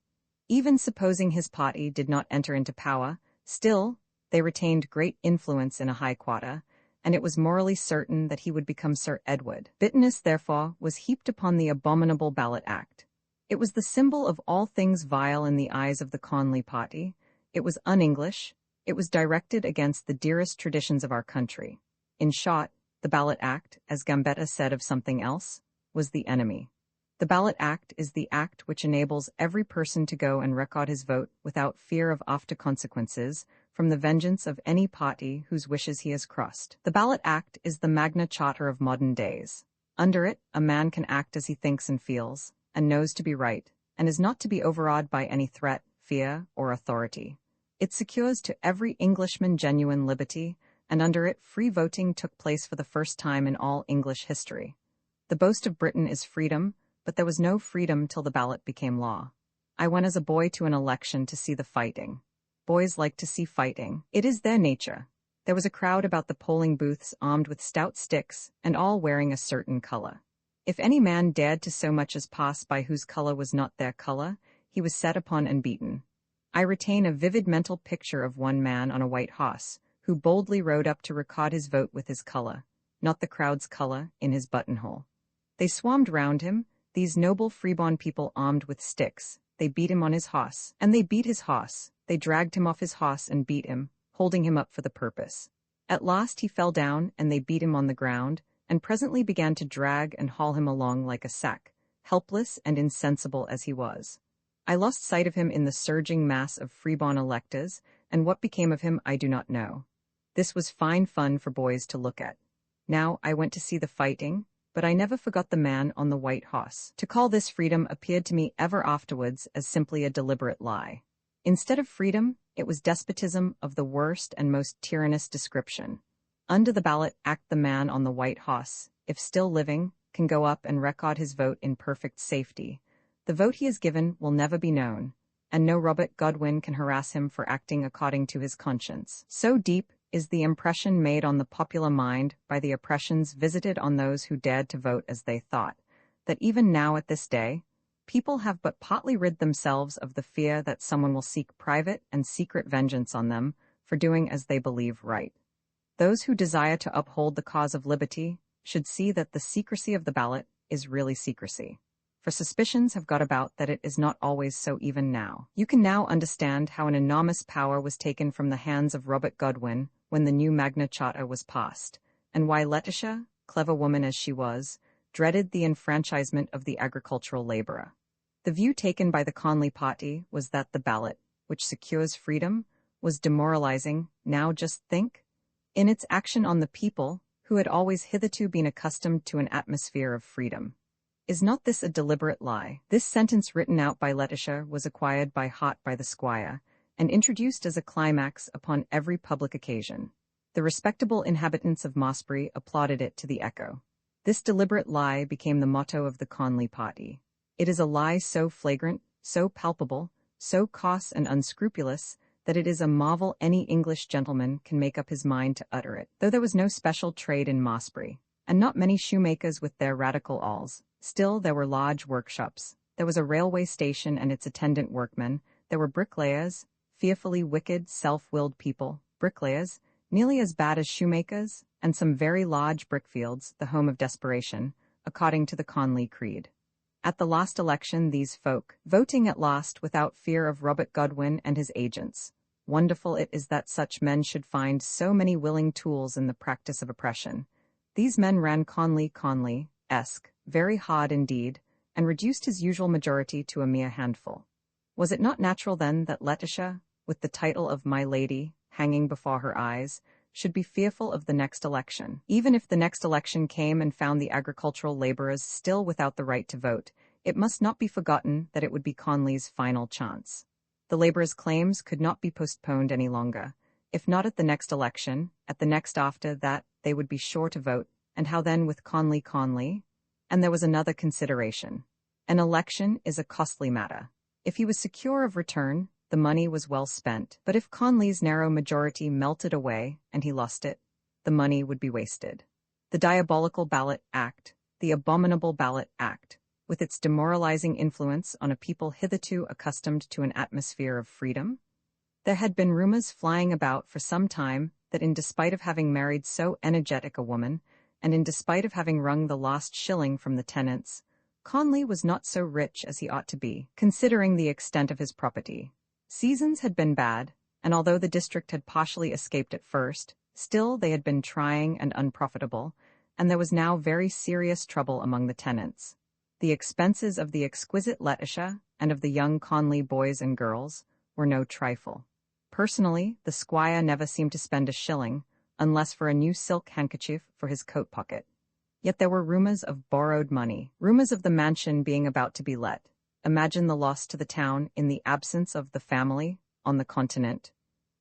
Even supposing his party did not enter into power, still, they retained great influence in a high quarter, and it was morally certain that he would become Sir Edward. Bitterness, therefore, was heaped upon the abominable Ballot Act. It was the symbol of all things vile in the eyes of the Conley party. It was un-English. It was directed against the dearest traditions of our country. In short, the Ballot Act, as Gambetta said of something else, was the enemy. The Ballot Act is the act which enables every person to go and record his vote without fear of after consequences from the vengeance of any party whose wishes he has crossed. The Ballot Act is the Magna Charta of modern days. Under it, a man can act as he thinks and feels, and knows to be right, and is not to be overawed by any threat, fear, or authority. It secures to every Englishman genuine liberty, and under it free voting took place for the first time in all English history. The boast of Britain is freedom, but there was no freedom till the ballot became law. I went as a boy to an election to see the fighting. Boys like to see fighting. It is their nature. There was a crowd about the polling booths armed with stout sticks, and all wearing a certain color. If any man dared to so much as pass by whose color was not their color, he was set upon and beaten. I retain a vivid mental picture of one man on a white horse, who boldly rode up to record his vote with his color, not the crowd's color, in his buttonhole. They swarmed round him, these noble freeborn people armed with sticks. They beat him on his horse, and they beat his horse. They dragged him off his horse and beat him, holding him up for the purpose. At last he fell down, and they beat him on the ground, and presently began to drag and haul him along like a sack, helpless and insensible as he was. I lost sight of him in the surging mass of freeborn electors, and what became of him I do not know. This was fine fun for boys to look at. Now I went to see the fighting, but I never forgot the man on the white horse. To call this freedom appeared to me ever afterwards as simply a deliberate lie. Instead of freedom, it was despotism of the worst and most tyrannous description. Under the Ballot Act, the man on the white horse, if still living, can go up and record his vote in perfect safety. The vote he has given will never be known, and no Robert Godwin can harass him for acting according to his conscience. So deep is the impression made on the popular mind by the oppressions visited on those who dared to vote as they thought, that even now at this day, people have but partly rid themselves of the fear that someone will seek private and secret vengeance on them for doing as they believe right. Those who desire to uphold the cause of liberty should see that the secrecy of the ballot is really secrecy. For suspicions have got about that it is not always so even now. You can now understand how an enormous power was taken from the hands of Robert Godwin when the new Magna Charta was passed, and why Letitia, clever woman as she was, dreaded the enfranchisement of the agricultural laborer. The view taken by the Conley party was that the ballot, which secures freedom, was demoralizing. Now just think. In its action on the people, who had always hitherto been accustomed to an atmosphere of freedom. Is not this a deliberate lie? This sentence written out by Letitia was acquired by heart by the squire, and introduced as a climax upon every public occasion. The respectable inhabitants of Mossbury applauded it to the echo. This deliberate lie became the motto of the Conley party. It is a lie so flagrant, so palpable, so coarse and unscrupulous, that it is a marvel any English gentleman can make up his mind to utter it. Though there was no special trade in Mossbury, and not many shoemakers with their radical awls, still there were large workshops. There was a railway station and its attendant workmen. There were bricklayers, fearfully wicked, self-willed people, bricklayers, nearly as bad as shoemakers, and some very large brickfields, the home of desperation, according to the Conley creed. At the last election these folk, voting at last without fear of Robert Godwin and his agents. Wonderful it is that such men should find so many willing tools in the practice of oppression. These men ran Conley-esque, very hard indeed, and reduced his usual majority to a mere handful. Was it not natural then that Letitia, with the title of My Lady hanging before her eyes, should be fearful of the next election? Even if the next election came and found the agricultural laborers still without the right to vote, it must not be forgotten that it would be Conley's final chance. The laborers' claims could not be postponed any longer. If not at the next election, at the next after that, they would be sure to vote, and how then with Conley? And there was another consideration. An election is a costly matter. If he was secure of return, the money was well spent, but if Conley's narrow majority melted away and he lost it, the money would be wasted. The diabolical Ballot Act, the abominable Ballot Act, with its demoralizing influence on a people hitherto accustomed to an atmosphere of freedom? There had been rumors flying about for some time that in despite of having married so energetic a woman, and in despite of having wrung the last shilling from the tenants, Conley was not so rich as he ought to be, considering the extent of his property. Seasons had been bad, and although the district had partially escaped at first, still they had been trying and unprofitable, and there was now very serious trouble among the tenants. The expenses of the exquisite Letitia and of the young Conley boys and girls were no trifle. Personally, the squire never seemed to spend a shilling, unless for a new silk handkerchief for his coat pocket. Yet there were rumors of borrowed money, rumors of the mansion being about to be let. Imagine the loss to the town in the absence of the family on the continent.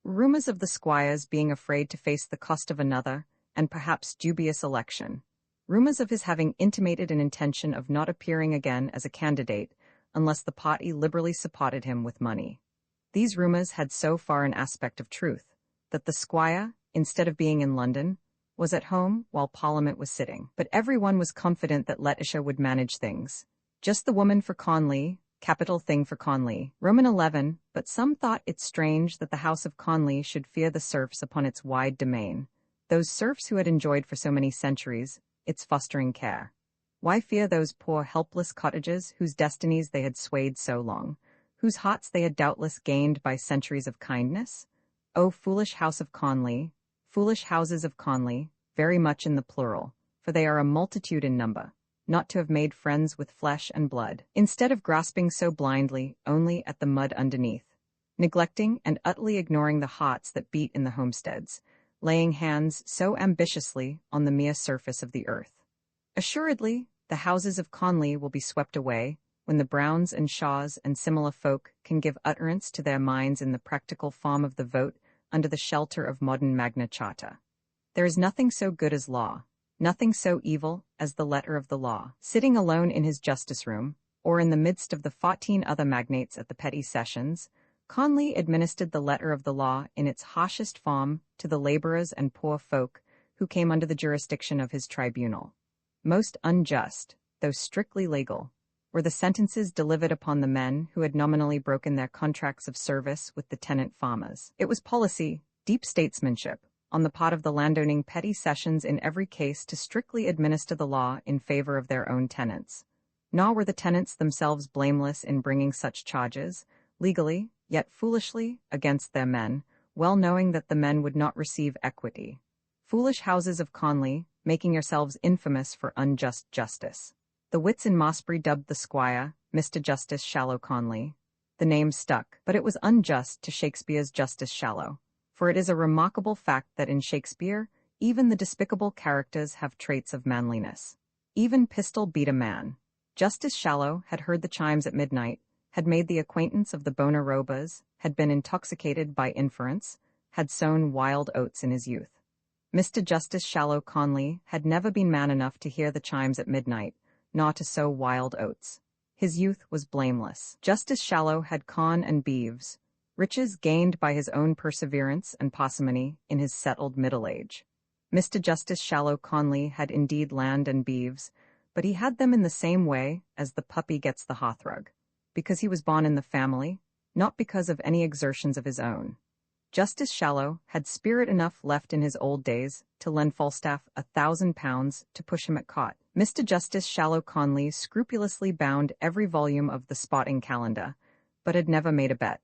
Rumors of the squire's being afraid to face the cost of another, and perhaps dubious election. Rumors of his having intimated an intention of not appearing again as a candidate unless the party liberally supported him with money. These rumors had so far an aspect of truth, that the squire, instead of being in London, was at home while Parliament was sitting. But everyone was confident that Letitia would manage things. Just the woman for Conley, capital thing for Conley. Roman 11, but some thought it strange that the house of Conley should fear the serfs upon its wide domain, those serfs who had enjoyed for so many centuries its fostering care. Why fear those poor helpless cottages whose destinies they had swayed so long, whose hearts they had doubtless gained by centuries of kindness? O foolish house of Conley, foolish houses of Conley, very much in the plural, for they are a multitude in number, not to have made friends with flesh and blood, instead of grasping so blindly only at the mud underneath, neglecting and utterly ignoring the hearts that beat in the homesteads, laying hands so ambitiously on the mere surface of the earth. Assuredly, the houses of Conley will be swept away when the Browns and Shaws and similar folk can give utterance to their minds in the practical form of the vote under the shelter of modern Magna Charta. There is nothing so good as law, nothing so evil as the letter of the law. Sitting alone in his justice room, or in the midst of the 14 other magnates at the petty sessions, Conley administered the letter of the law in its harshest form to the laborers and poor folk who came under the jurisdiction of his tribunal. Most unjust, though strictly legal, were the sentences delivered upon the men who had nominally broken their contracts of service with the tenant farmers. It was policy, deep statesmanship, on the part of the landowning petty sessions in every case to strictly administer the law in favor of their own tenants. Nor were the tenants themselves blameless in bringing such charges, legally, yet foolishly, against their men, well knowing that the men would not receive equity. Foolish houses of Conley, making yourselves infamous for unjust justice. The wits in Mossbury dubbed the squire Mr. Justice Shallow Conley. The name stuck, but it was unjust to Shakespeare's Justice Shallow, for it is a remarkable fact that in Shakespeare, even the despicable characters have traits of manliness. Even Pistol beat a man. Justice Shallow had heard the chimes at midnight, had made the acquaintance of the Boner Robers, had been intoxicated by inference, had sown wild oats in his youth. Mr. Justice Shallow Conley had never been man enough to hear the chimes at midnight, nor to sow wild oats. His youth was blameless. Justice Shallow had corn and beeves, riches gained by his own perseverance and parsimony in his settled middle age. Mr. Justice Shallow Conley had indeed land and beeves, but he had them in the same way as the puppy gets the hearthrug, because he was born in the family, not because of any exertions of his own. Justice Shallow had spirit enough left in his old days to lend Falstaff £1,000 to push him at caught. Mr. Justice Shallow Conley scrupulously bound every volume of the Spotting Calendar, but had never made a bet.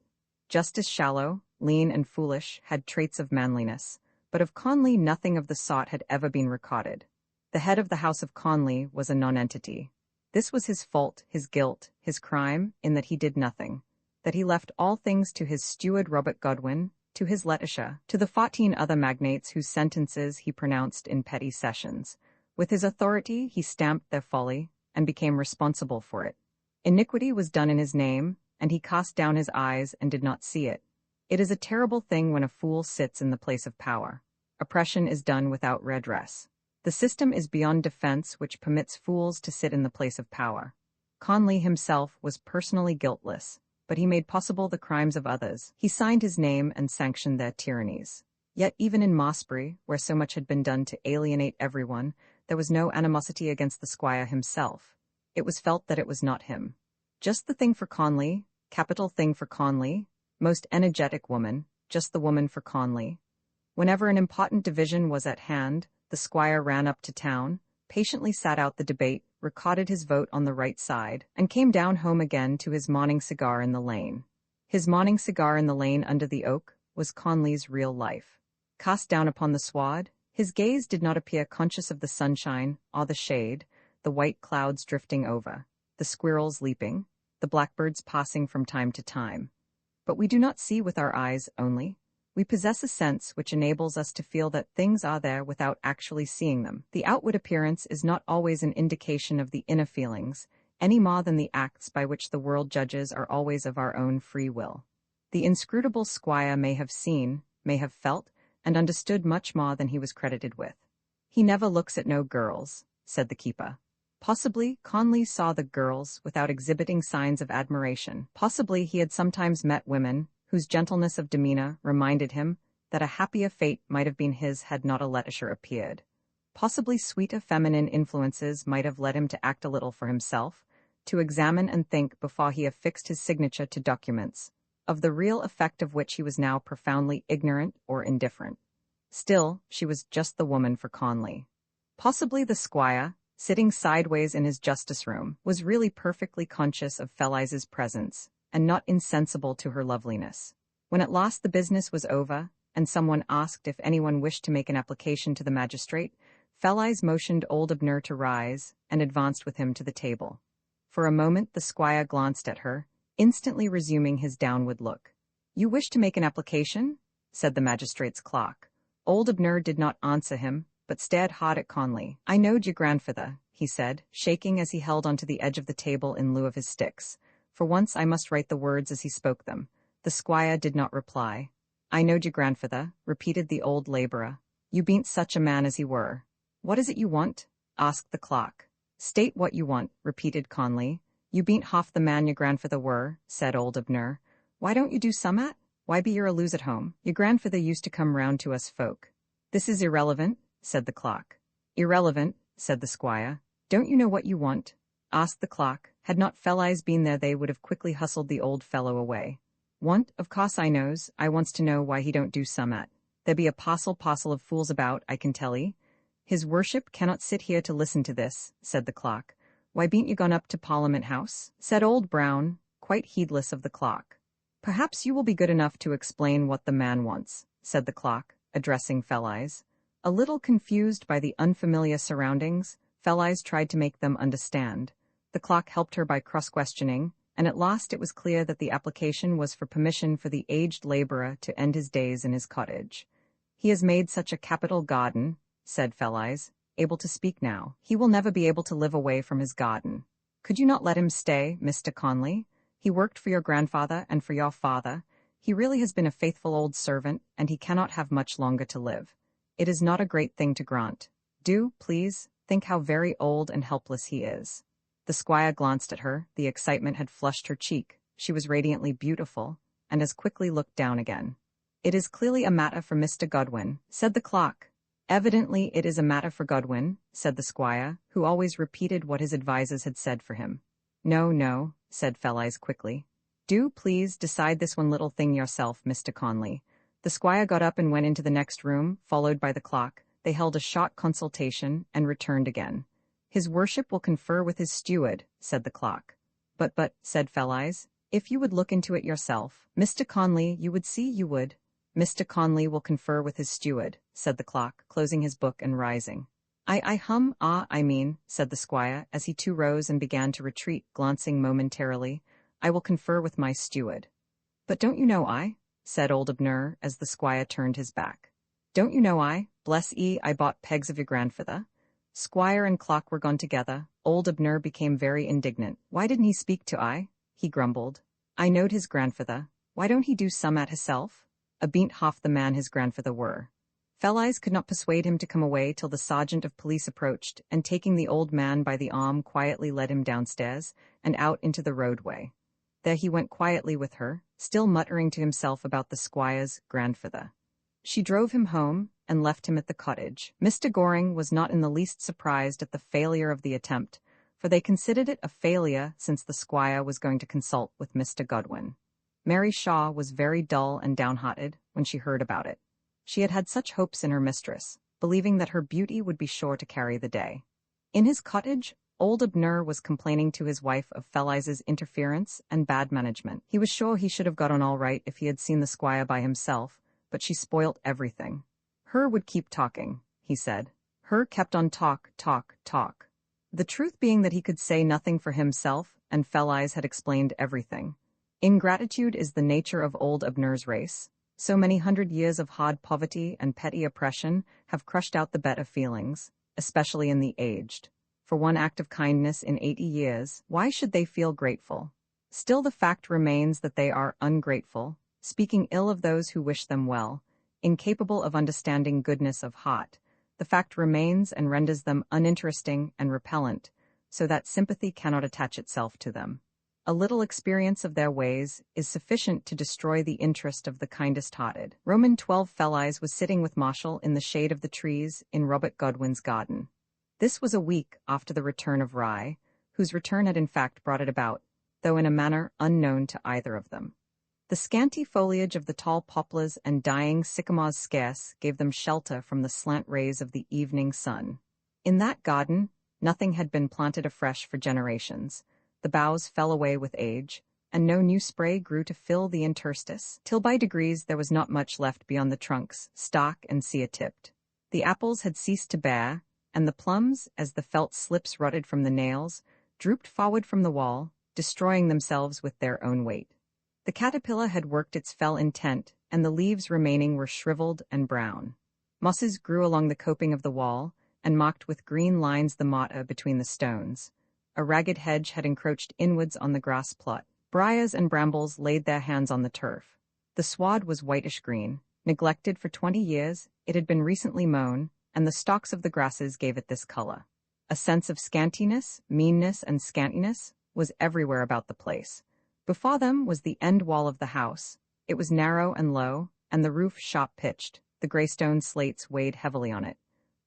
Justice Shallow, lean and foolish, had traits of manliness, but of Conley nothing of the sort had ever been recorded. The head of the house of Conley was a nonentity. This was his fault, his guilt, his crime, in that he did nothing, that he left all things to his steward Robert Godwin, to his Letticia, to the 14 other magnates whose sentences he pronounced in petty sessions. With his authority he stamped their folly, and became responsible for it. Iniquity was done in his name, and he cast down his eyes and did not see it. It is a terrible thing when a fool sits in the place of power. Oppression is done without redress. The system is beyond defense which permits fools to sit in the place of power. Conley himself was personally guiltless, but he made possible the crimes of others. He signed his name and sanctioned their tyrannies. Yet even in Mossbury, where so much had been done to alienate everyone, there was no animosity against the squire himself. It was felt that it was not him. Just the thing for Conley, capital thing for Conley, most energetic woman, just the woman for Conley. Whenever an important division was at hand, the squire ran up to town, patiently sat out the debate, recorded his vote on the right side, and came down home again to his morning cigar in the lane. His morning cigar in the lane under the oak was Conley's real life. Cast down upon the sward, his gaze did not appear conscious of the sunshine or the shade, the white clouds drifting over, the squirrels leaping, the blackbirds passing from time to time. But we do not see with our eyes only. We possess a sense which enables us to feel that things are there without actually seeing them. The outward appearance is not always an indication of the inner feelings, any more than the acts by which the world judges are always of our own free will. The inscrutable squire may have seen, may have felt, and understood much more than he was credited with. He never looks at no girls, said the keeper. Possibly Conley saw the girls without exhibiting signs of admiration. Possibly he had sometimes met women whose gentleness of demeanor reminded him that a happier fate might have been his had not a Letticia appeared. Possibly sweeter feminine influences might have led him to act a little for himself, to examine and think before he affixed his signature to documents, of the real effect of which he was now profoundly ignorant or indifferent. Still, she was just the woman for Conley. Possibly the squire, sitting sideways in his justice room, was really perfectly conscious of Feliz's presence, and not insensible to her loveliness. When at last the business was over, and someone asked if anyone wished to make an application to the magistrate, Feliz motioned old Abner to rise, and advanced with him to the table. For a moment the squire glanced at her, instantly resuming his downward look. "You wish to make an application?" said the magistrate's clerk. Old Abner did not answer him, but stared hard at Conley. "I knowed your grandfather," he said, shaking as he held onto the edge of the table in lieu of his sticks. For once I must write the words as he spoke them. The squire did not reply. "I knowed your grandfather," repeated the old labourer. "You bean't such a man as he were." "What is it you want?" asked the clerk. "State what you want," repeated Conley. "You bean't half the man your grandfather were," said old Abner. "Why don't you do summat? Why be you a lose at home? Your grandfather used to come round to us folk." "This is irrelevant," said the clerk. "Irrelevant," said the squire. "Don't you know what you want?" asked the clerk. Had not Feliz been there they would have quickly hustled the old fellow away. "Want? Of course I knows. I wants to know why he don't do summat. There be a parcel of fools about, I can tell 'ee." "His worship cannot sit here to listen to this," said the clerk. "Why bean't you gone up to Parliament House?" said old Brown, quite heedless of the clerk. "Perhaps you will be good enough to explain what the man wants," said the clerk, addressing Feliz. A little confused by the unfamiliar surroundings, Fell-Eyes tried to make them understand. The clock helped her by cross-questioning, and at last it was clear that the application was for permission for the aged laborer to end his days in his cottage. "He has made such a capital garden," said Fell-Eyes, able to speak now. "He will never be able to live away from his garden. Could you not let him stay, Mr. Conley? He worked for your grandfather and for your father. He really has been a faithful old servant, and he cannot have much longer to live. It is not a great thing to grant. Do, please, think how very old and helpless he is." The squire glanced at her, the excitement had flushed her cheek, she was radiantly beautiful, and as quickly looked down again. "It is clearly a matter for Mr. Godwin," said the clock. "Evidently it is a matter for Godwin," said the squire, who always repeated what his advisers had said for him. "No, no," said Fell-Eyes quickly. "Do, please, decide this one little thing yourself, Mr. Conley." The squire got up and went into the next room, followed by the clock. They held a short consultation, and returned again. "His worship will confer with his steward," said the clock. But, said Fell-Eyes, "if you would look into it yourself, Mr. Conley, you would see you would." "Mr. Conley will confer with his steward," said the clock, closing his book and rising. I mean," said the squire, as he too rose and began to retreat, glancing momentarily. "I will confer with my steward." "But don't you know I?" said old Abner, as the squire turned his back. "Don't you know bless I bought pegs of your grandfather?" Squire and clock were gone together. Old Abner became very indignant. "Why didn't he speak to I?" he grumbled. "I knowed his grandfather. Why don't he do some at hisself? A beant half the man his grandfather were." Fell-Eyes could not persuade him to come away till the sergeant of police approached, and taking the old man by the arm quietly led him downstairs, and out into the roadway. There he went quietly with her, still muttering to himself about the squire's grandfather. She drove him home, and left him at the cottage. Mr. Goring was not in the least surprised at the failure of the attempt, for they considered it a failure since the squire was going to consult with Mr. Godwin. Mary Shaw was very dull and downhearted when she heard about it. She had had such hopes in her mistress, believing that her beauty would be sure to carry the day. In his cottage, old Abner was complaining to his wife of Fell-Eyes' interference and bad management. He was sure he should have got on all right if he had seen the squire by himself, but she spoilt everything. Her would keep talking, he said. Her kept on talk. The truth being that he could say nothing for himself, and Fell-Eyes had explained everything. Ingratitude is the nature of old Abner's race. So many 100 years of hard poverty and petty oppression have crushed out the better feelings, especially in the aged. For one act of kindness in 80 years, why should they feel grateful? Still the fact remains that they are ungrateful, speaking ill of those who wish them well, incapable of understanding goodness of heart. The fact remains and renders them uninteresting and repellent, so that sympathy cannot attach itself to them. A little experience of their ways is sufficient to destroy the interest of the kindest-hearted. Roman 12 Fell-Eyes was sitting with Marshall in the shade of the trees in Robert Godwin's garden. This was a week after the return of Rye, whose return had in fact brought it about, though in a manner unknown to either of them. The scanty foliage of the tall poplars and dying sycamores scarce gave them shelter from the slant rays of the evening sun. In that garden, nothing had been planted afresh for generations. The boughs fell away with age, and no new spray grew to fill the interstice, till by degrees there was not much left beyond the trunks, stock and sea-tipped. The apples had ceased to bear, and the plums, as the felt slips rotted from the nails, drooped forward from the wall, destroying themselves with their own weight. The caterpillar had worked its fell intent, and the leaves remaining were shriveled and brown. Mosses grew along the coping of the wall, and marked with green lines the mortar between the stones. A ragged hedge had encroached inwards on the grass plot. Briars and brambles laid their hands on the turf. The sward was whitish-green. Neglected for 20 years, it had been recently mown, and the stalks of the grasses gave it this color. A sense of scantiness, meanness, and scantiness was everywhere about the place. Before them was the end wall of the house. It was narrow and low, and the roof shop-pitched. The greystone slates weighed heavily on it.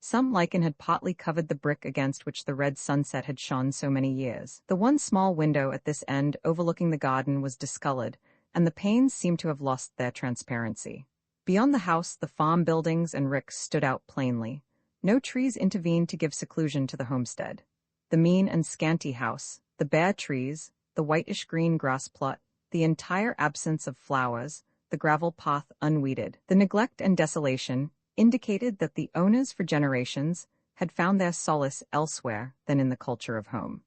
Some lichen had partly covered the brick against which the red sunset had shone so many years. The one small window at this end overlooking the garden was discolored, and the panes seemed to have lost their transparency. Beyond the house, the farm buildings and ricks stood out plainly. No trees intervened to give seclusion to the homestead. The mean and scanty house, the bare trees, the whitish-green grass plot, the entire absence of flowers, the gravel path unweeded, the neglect and desolation, indicated that the owners for generations had found their solace elsewhere than in the culture of home.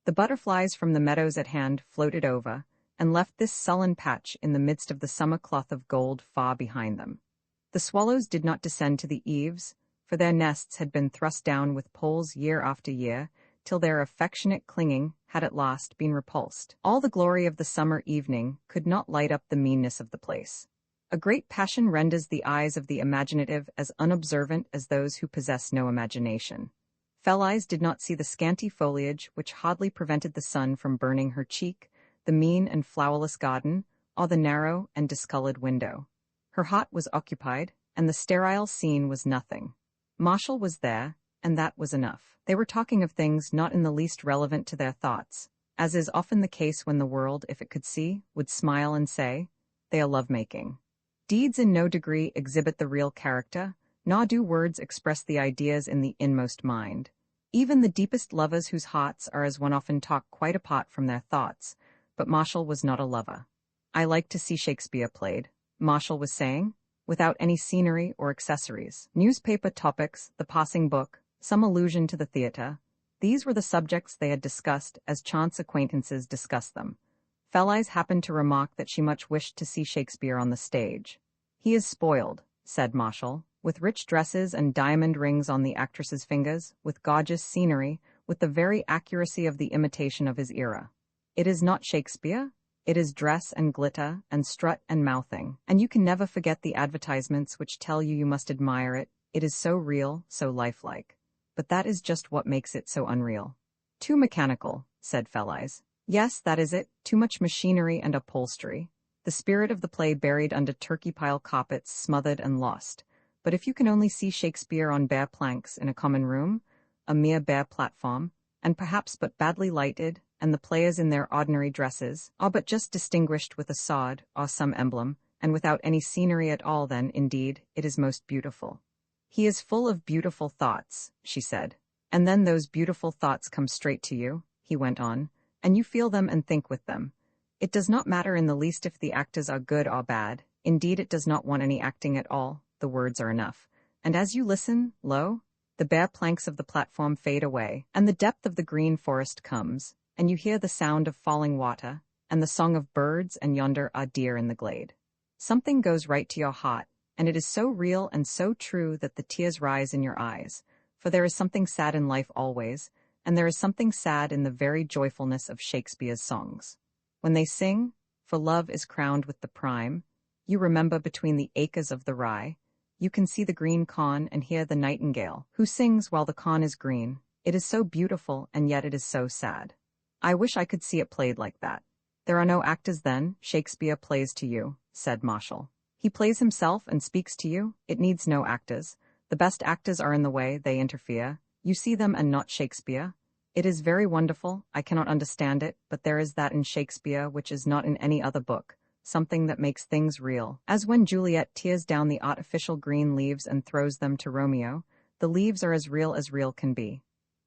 The butterflies from the meadows at hand floated over, and left this sullen patch in the midst of the summer cloth of gold far behind them. The swallows did not descend to the eaves, for their nests had been thrust down with poles year after year, till their affectionate clinging had at last been repulsed. All the glory of the summer evening could not light up the meanness of the place. A great passion renders the eyes of the imaginative as unobservant as those who possess no imagination. Fell-eyes did not see the scanty foliage which hardly prevented the sun from burning her cheek, the mean and flowerless garden, or the narrow and discolored window. Her heart was occupied, and the sterile scene was nothing. Marshall was there, and that was enough. They were talking of things not in the least relevant to their thoughts, as is often the case when the world, if it could see, would smile and say, "They are love-making." Deeds in no degree exhibit the real character, nor do words express the ideas in the inmost mind. Even the deepest lovers whose hearts are as one often talk quite apart from their thoughts, but Marshall was not a lover. "I like to see Shakespeare played," Marshall was saying, "without any scenery or accessories. Newspaper topics, the passing book, some allusion to the theatre, these were the subjects they had discussed as chance acquaintances discussed them. Fell-eyes happened to remark that she much wished to see Shakespeare on the stage. "He is spoiled," said Marshall, "with rich dresses and diamond rings on the actress's fingers, with gorgeous scenery, with the very accuracy of the imitation of his era. It is not Shakespeare. It is dress and glitter and strut and mouthing, and you can never forget the advertisements which tell you you must admire it. It is so real, so lifelike. But that is just what makes it so unreal." "Too mechanical," said Fell-eyes. "Yes, that is it, too much machinery and upholstery. The spirit of the play buried under turkey-pile carpets, smothered and lost. But if you can only see Shakespeare on bare planks in a common room, a mere bare platform, and perhaps but badly lighted, and the players in their ordinary dresses, or but just distinguished with a sword or some emblem, and without any scenery at all, then, indeed, it is most beautiful." "He is full of beautiful thoughts," she said. "And then those beautiful thoughts come straight to you," he went on, "and you feel them and think with them. It does not matter in the least if the actors are good or bad. Indeed, it does not want any acting at all. The words are enough. And as you listen, lo, the bare planks of the platform fade away, and the depth of the green forest comes, and you hear the sound of falling water, and the song of birds, and yonder are deer in the glade. Something goes right to your heart, and it is so real and so true that the tears rise in your eyes, for there is something sad in life always, and there is something sad in the very joyfulness of Shakespeare's songs. When they sing, for love is crowned with the prime, you remember between the acres of the rye, you can see the green corn and hear the nightingale, who sings while the corn is green. It is so beautiful, and yet it is so sad. I wish I could see it played like that." "There are no actors then, Shakespeare plays to you," said Marshall. "He plays himself and speaks to you. It needs no actors. The best actors are in the way, they interfere. You see them and not Shakespeare. It is very wonderful, I cannot understand it, but there is that in Shakespeare which is not in any other book, something that makes things real. As when Juliet tears down the artificial green leaves and throws them to Romeo, the leaves are as real can be."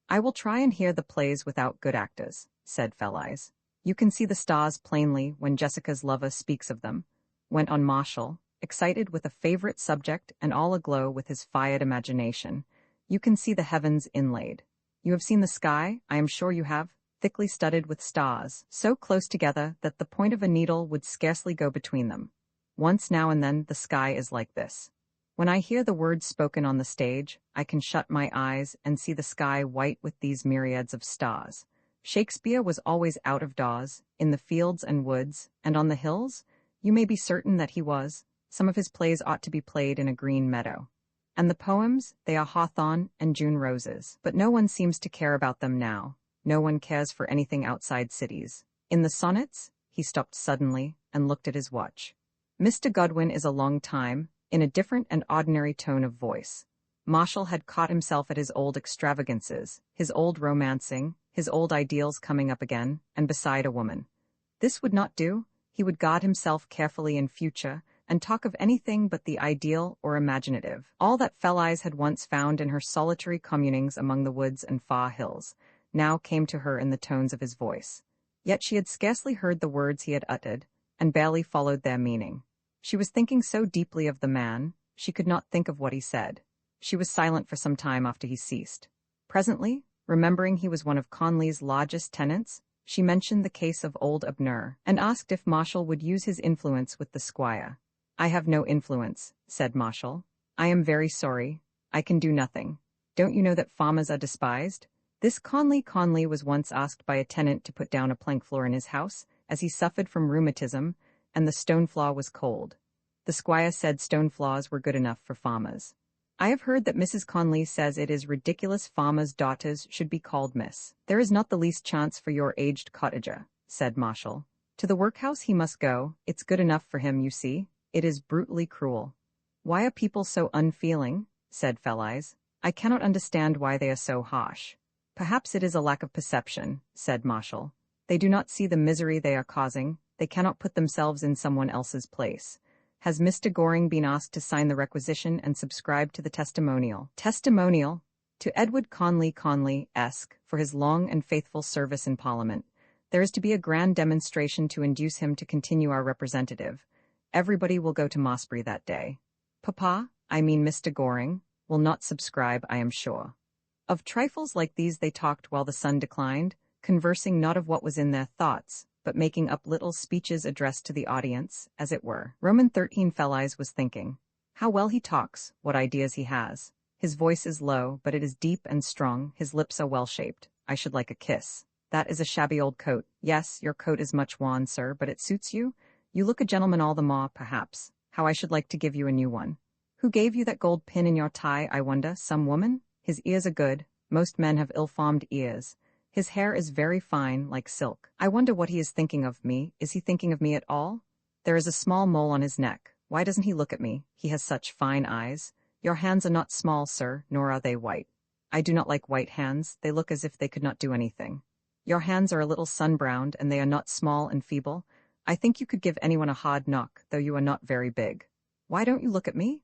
"I will try and hear the plays without good actors," said Fell-eyes. "You can see the stars plainly when Jessica's lover speaks of them," went on Marshall, excited with a favorite subject and all aglow with his fired imagination. "You can see the heavens inlaid. You have seen the sky, I am sure you have, thickly studded with stars, so close together that the point of a needle would scarcely go between them. Once now and then the sky is like this. When I hear the words spoken on the stage, I can shut my eyes and see the sky white with these myriads of stars. Shakespeare was always out of doors, in the fields and woods, and on the hills. You may be certain that he was. Some of his plays ought to be played in a green meadow. And the poems, they are hawthorn and June roses, but no one seems to care about them now. No one cares for anything outside cities. In the sonnets," he stopped suddenly and looked at his watch. "Mr. Godwin is a long time," in a different and ordinary tone of voice. Marshall had caught himself at his old extravagances, his old romancing, his old ideals coming up again, and beside a woman. This would not do. He would guard himself carefully in future, and talk of anything but the ideal or imaginative. All that Fell-eyes had once found in her solitary communings among the woods and far hills now came to her in the tones of his voice. Yet she had scarcely heard the words he had uttered, and barely followed their meaning. She was thinking so deeply of the man, She could not think of what he said. She was silent for some time after he ceased. Presently, remembering he was one of Conley's largest tenants, she mentioned the case of old Abner, and asked if Marshall would use his influence with the squire. "I have no influence," said Marshall. "I am very sorry. I can do nothing. Don't you know that farmers are despised?" This Conley was once asked by a tenant to put down a plank floor in his house, as he suffered from rheumatism, and the stone floor was cold. The squire said stone floors were good enough for farmers. "I have heard that Mrs. Conley says it is ridiculous farmers' daughters should be called miss." "There is not the least chance for your aged cottager," said Marshall. "To the workhouse he must go. It's good enough for him, you see. It is brutally cruel." "Why are people so unfeeling?" said Felice. "I cannot understand why they are so harsh." "Perhaps it is a lack of perception," said Marshall. "They do not see the misery they are causing. They cannot put themselves in someone else's place. Has Mr. Goring been asked to sign the requisition and subscribe to the testimonial?" "Testimonial? To Edward Conley-esque, for his long and faithful service in Parliament. There is to be a grand demonstration to induce him to continue our representative. Everybody will go to Mossbury that day. Papa, I mean Mr. Goring, will not subscribe, I am sure." Of trifles like these they talked while the sun declined, conversing not of what was in their thoughts, but making up little speeches addressed to the audience, as it were. Roman 13 Felice was thinking, "How well he talks, what ideas he has. His voice is low, but it is deep and strong, his lips are well-shaped. I should like a kiss. That is a shabby old coat. Yes, your coat is much worn, sir, but it suits you. You look a gentleman all the more, perhaps. How I should like to give you a new one. Who gave you that gold pin in your tie, I wonder? Some woman? His ears are good. Most men have ill-formed ears. His hair is very fine, like silk. I wonder what he is thinking of me. Is he thinking of me at all? There is a small mole on his neck. Why doesn't he look at me? He has such fine eyes. Your hands are not small, sir, nor are they white. I do not like white hands. They look as if they could not do anything. Your hands are a little sun-browned, and they are not small and feeble. I think you could give anyone a hard knock, though you are not very big. Why don't you look at me?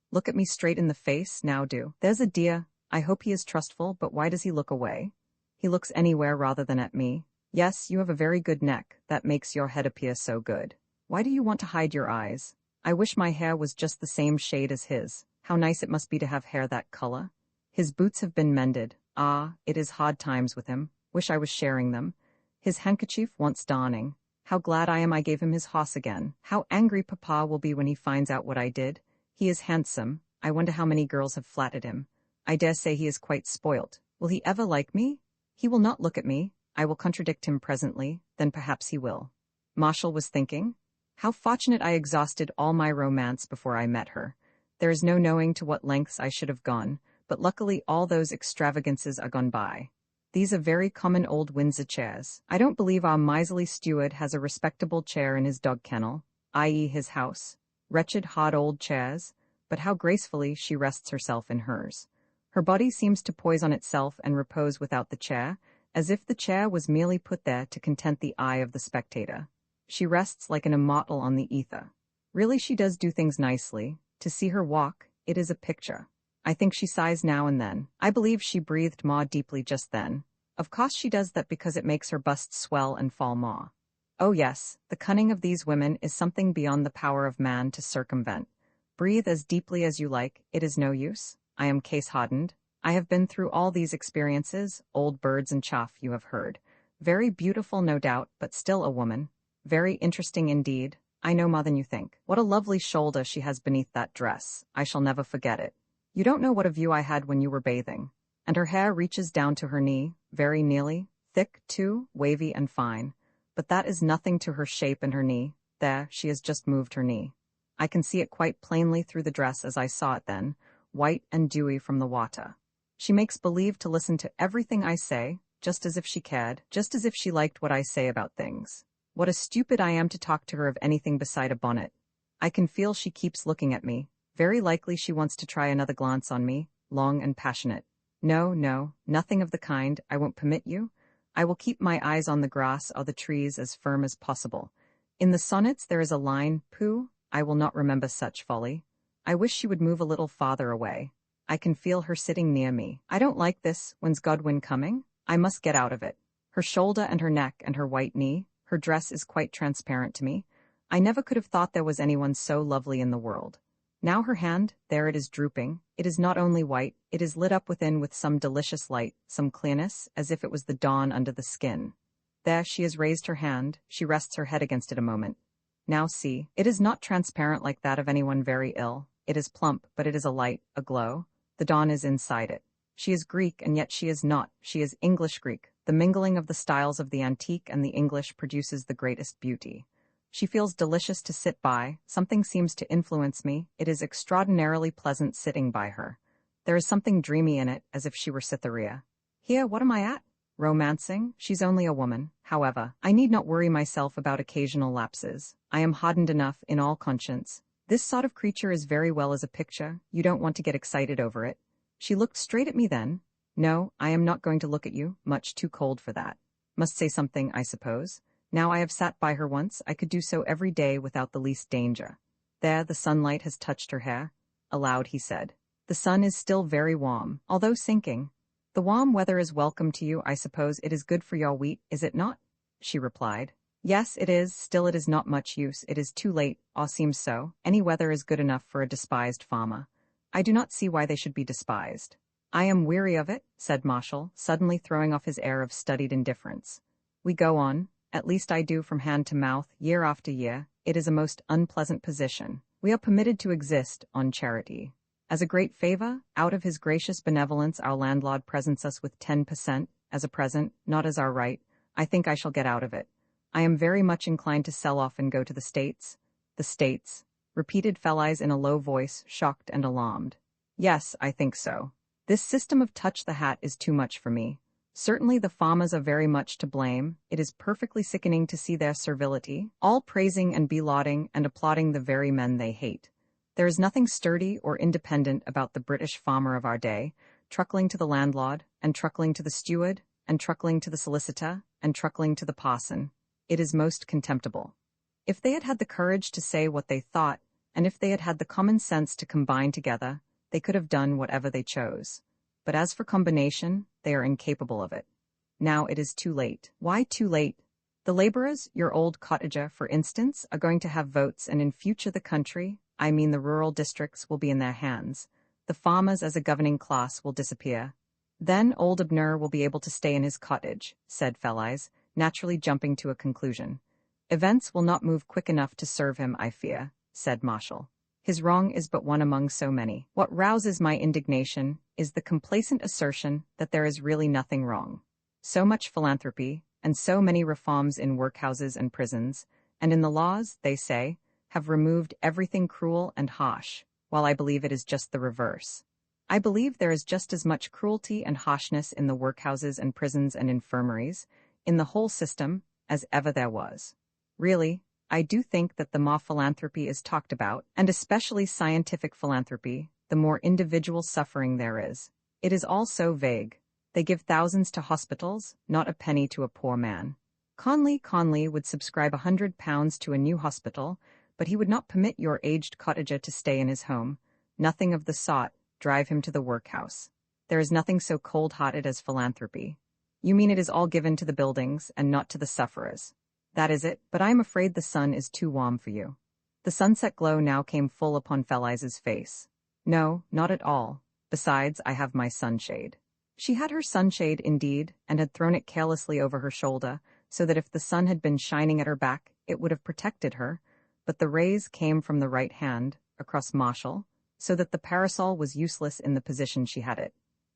Look at me straight in the face, now do. There's a dear. I hope he is trustful, but why does he look away? He looks anywhere rather than at me. Yes, you have a very good neck. That makes your head appear so good. Why do you want to hide your eyes? I wish my hair was just the same shade as his. How nice it must be to have hair that color. His boots have been mended. Ah, it is hard times with him. Wish I was sharing them. His handkerchief wants darning. How glad I am I gave him his horse again. How angry Papa will be when he finds out what I did. He is handsome. I wonder how many girls have flattered him. I dare say he is quite spoilt. Will he ever like me? He will not look at me. I will contradict him presently, then perhaps he will. Marshall was thinking, how fortunate I exhausted all my romance before I met her. There is no knowing to what lengths I should have gone, but luckily all those extravagances are gone by. These are very common old Windsor chairs. I don't believe our miserly steward has a respectable chair in his dog kennel, i.e. his house. Wretched hard old chairs, but how gracefully she rests herself in hers. Her body seems to poise on itself and repose without the chair, as if the chair was merely put there to content the eye of the spectator. She rests like an immortal on the ether. Really she does do things nicely. To see her walk, it is a picture. I think she sighs now and then. I believe she breathed more deeply just then. Of course she does that because it makes her bust swell and fall more. Oh yes, the cunning of these women is something beyond the power of man to circumvent. Breathe as deeply as you like, it is no use. I am case-hardened. I have been through all these experiences, old birds and chaff you have heard. Very beautiful, no doubt, but still a woman. Very interesting indeed. I know more than you think. What a lovely shoulder she has beneath that dress. I shall never forget it. You don't know what a view I had when you were bathing. And her hair reaches down to her knee, very nearly, thick, too, wavy and fine. But that is nothing to her shape and her knee. There, she has just moved her knee. I can see it quite plainly through the dress as I saw it then, white and dewy from the water. She makes believe to listen to everything I say, just as if she cared, just as if she liked what I say about things. What a stupid I am to talk to her of anything beside a bonnet. I can feel she keeps looking at me. Very likely she wants to try another glance on me, long and passionate. No, no, nothing of the kind, I won't permit you. I will keep my eyes on the grass or the trees as firm as possible. In the sonnets there is a line, pooh, I will not remember such folly. I wish she would move a little farther away. I can feel her sitting near me. I don't like this. When's Godwin coming? I must get out of it. Her shoulder and her neck and her white knee, her dress is quite transparent to me. I never could have thought there was anyone so lovely in the world. Now her hand, there it is drooping. It is not only white, it is lit up within with some delicious light, some clearness, as if it was the dawn under the skin. There she has raised her hand, she rests her head against it a moment. Now see, it is not transparent like that of anyone very ill. It is plump, but it is a light, a glow. The dawn is inside it. She is Greek, and yet she is not. She is English Greek. The mingling of the styles of the antique and the English produces the greatest beauty. She feels delicious to sit by. Something seems to influence me. It is extraordinarily pleasant sitting by her. There is something dreamy in it, as if she were Cytherea. Here, what am I at? Romancing? She's only a woman. However, I need not worry myself about occasional lapses. I am hardened enough in all conscience. This sort of creature is very well as a picture. You don't want to get excited over it. She looked straight at me then. No, I am not going to look at you. Much too cold for that. Must say something, I suppose. Now I have sat by her once, I could do so every day without the least danger. There, the sunlight has touched her hair. Aloud he said, "The sun is still very warm, although sinking. The warm weather is welcome to you, I suppose. It is good for your wheat, is it not?" She replied, "Yes, it is, still it is not much use. It is too late, or seems so. Any weather is good enough for a despised farmer. I do not see why they should be despised." "I am weary of it," said Marshall, suddenly throwing off his air of studied indifference. "We go on. At least I do, from hand to mouth, year after year. It is a most unpleasant position. We are permitted to exist on charity. As a great favor, out of his gracious benevolence, our landlord presents us with 10%, as a present, not as our right. I think I shall get out of it. I am very much inclined to sell off and go to the States." "The States," repeated Felice in a low voice, shocked and alarmed. "Yes, I think so. This system of touch the hat is too much for me. Certainly the farmers are very much to blame. It is perfectly sickening to see their servility, all praising and belauding and applauding the very men they hate. There is nothing sturdy or independent about the British farmer of our day, truckling to the landlord, and truckling to the steward, and truckling to the solicitor, and truckling to the parson. It is most contemptible. If they had had the courage to say what they thought, and if they had had the common sense to combine together, they could have done whatever they chose. But as for combination, they are incapable of it. Now it is too late. Why too late? The laborers, your old cottager, for instance, are going to have votes, and in future the country, I mean the rural districts, will be in their hands. The farmers as a governing class will disappear. Then old Abner will be able to stay in his cottage," said Felice, naturally jumping to a conclusion. "Events will not move quick enough to serve him, I fear," said Marshall. "His wrong is but one among so many. What rouses my indignation is the complacent assertion that there is really nothing wrong. So much philanthropy, and so many reforms in workhouses and prisons, and in the laws, they say, have removed everything cruel and harsh, while I believe it is just the reverse. I believe there is just as much cruelty and harshness in the workhouses and prisons and infirmaries, in the whole system, as ever there was. Really, I do think that the more philanthropy is talked about, and especially scientific philanthropy, the more individual suffering there is. It is all so vague. They give thousands to hospitals, not a penny to a poor man. Conley would subscribe £100 to a new hospital, but he would not permit your aged cottager to stay in his home. Nothing of the sort. Drive him to the workhouse. There is nothing so cold-hearted as philanthropy. You mean it is all given to the buildings, and not to the sufferers. That is it, but I am afraid the sun is too warm for you." The sunset glow now came full upon Felice's face. "No, not at all. Besides, I have my sunshade." She had her sunshade, indeed, and had thrown it carelessly over her shoulder, so that if the sun had been shining at her back, it would have protected her, but the rays came from the right hand, across Marshall, so that the parasol was useless in the position she had it.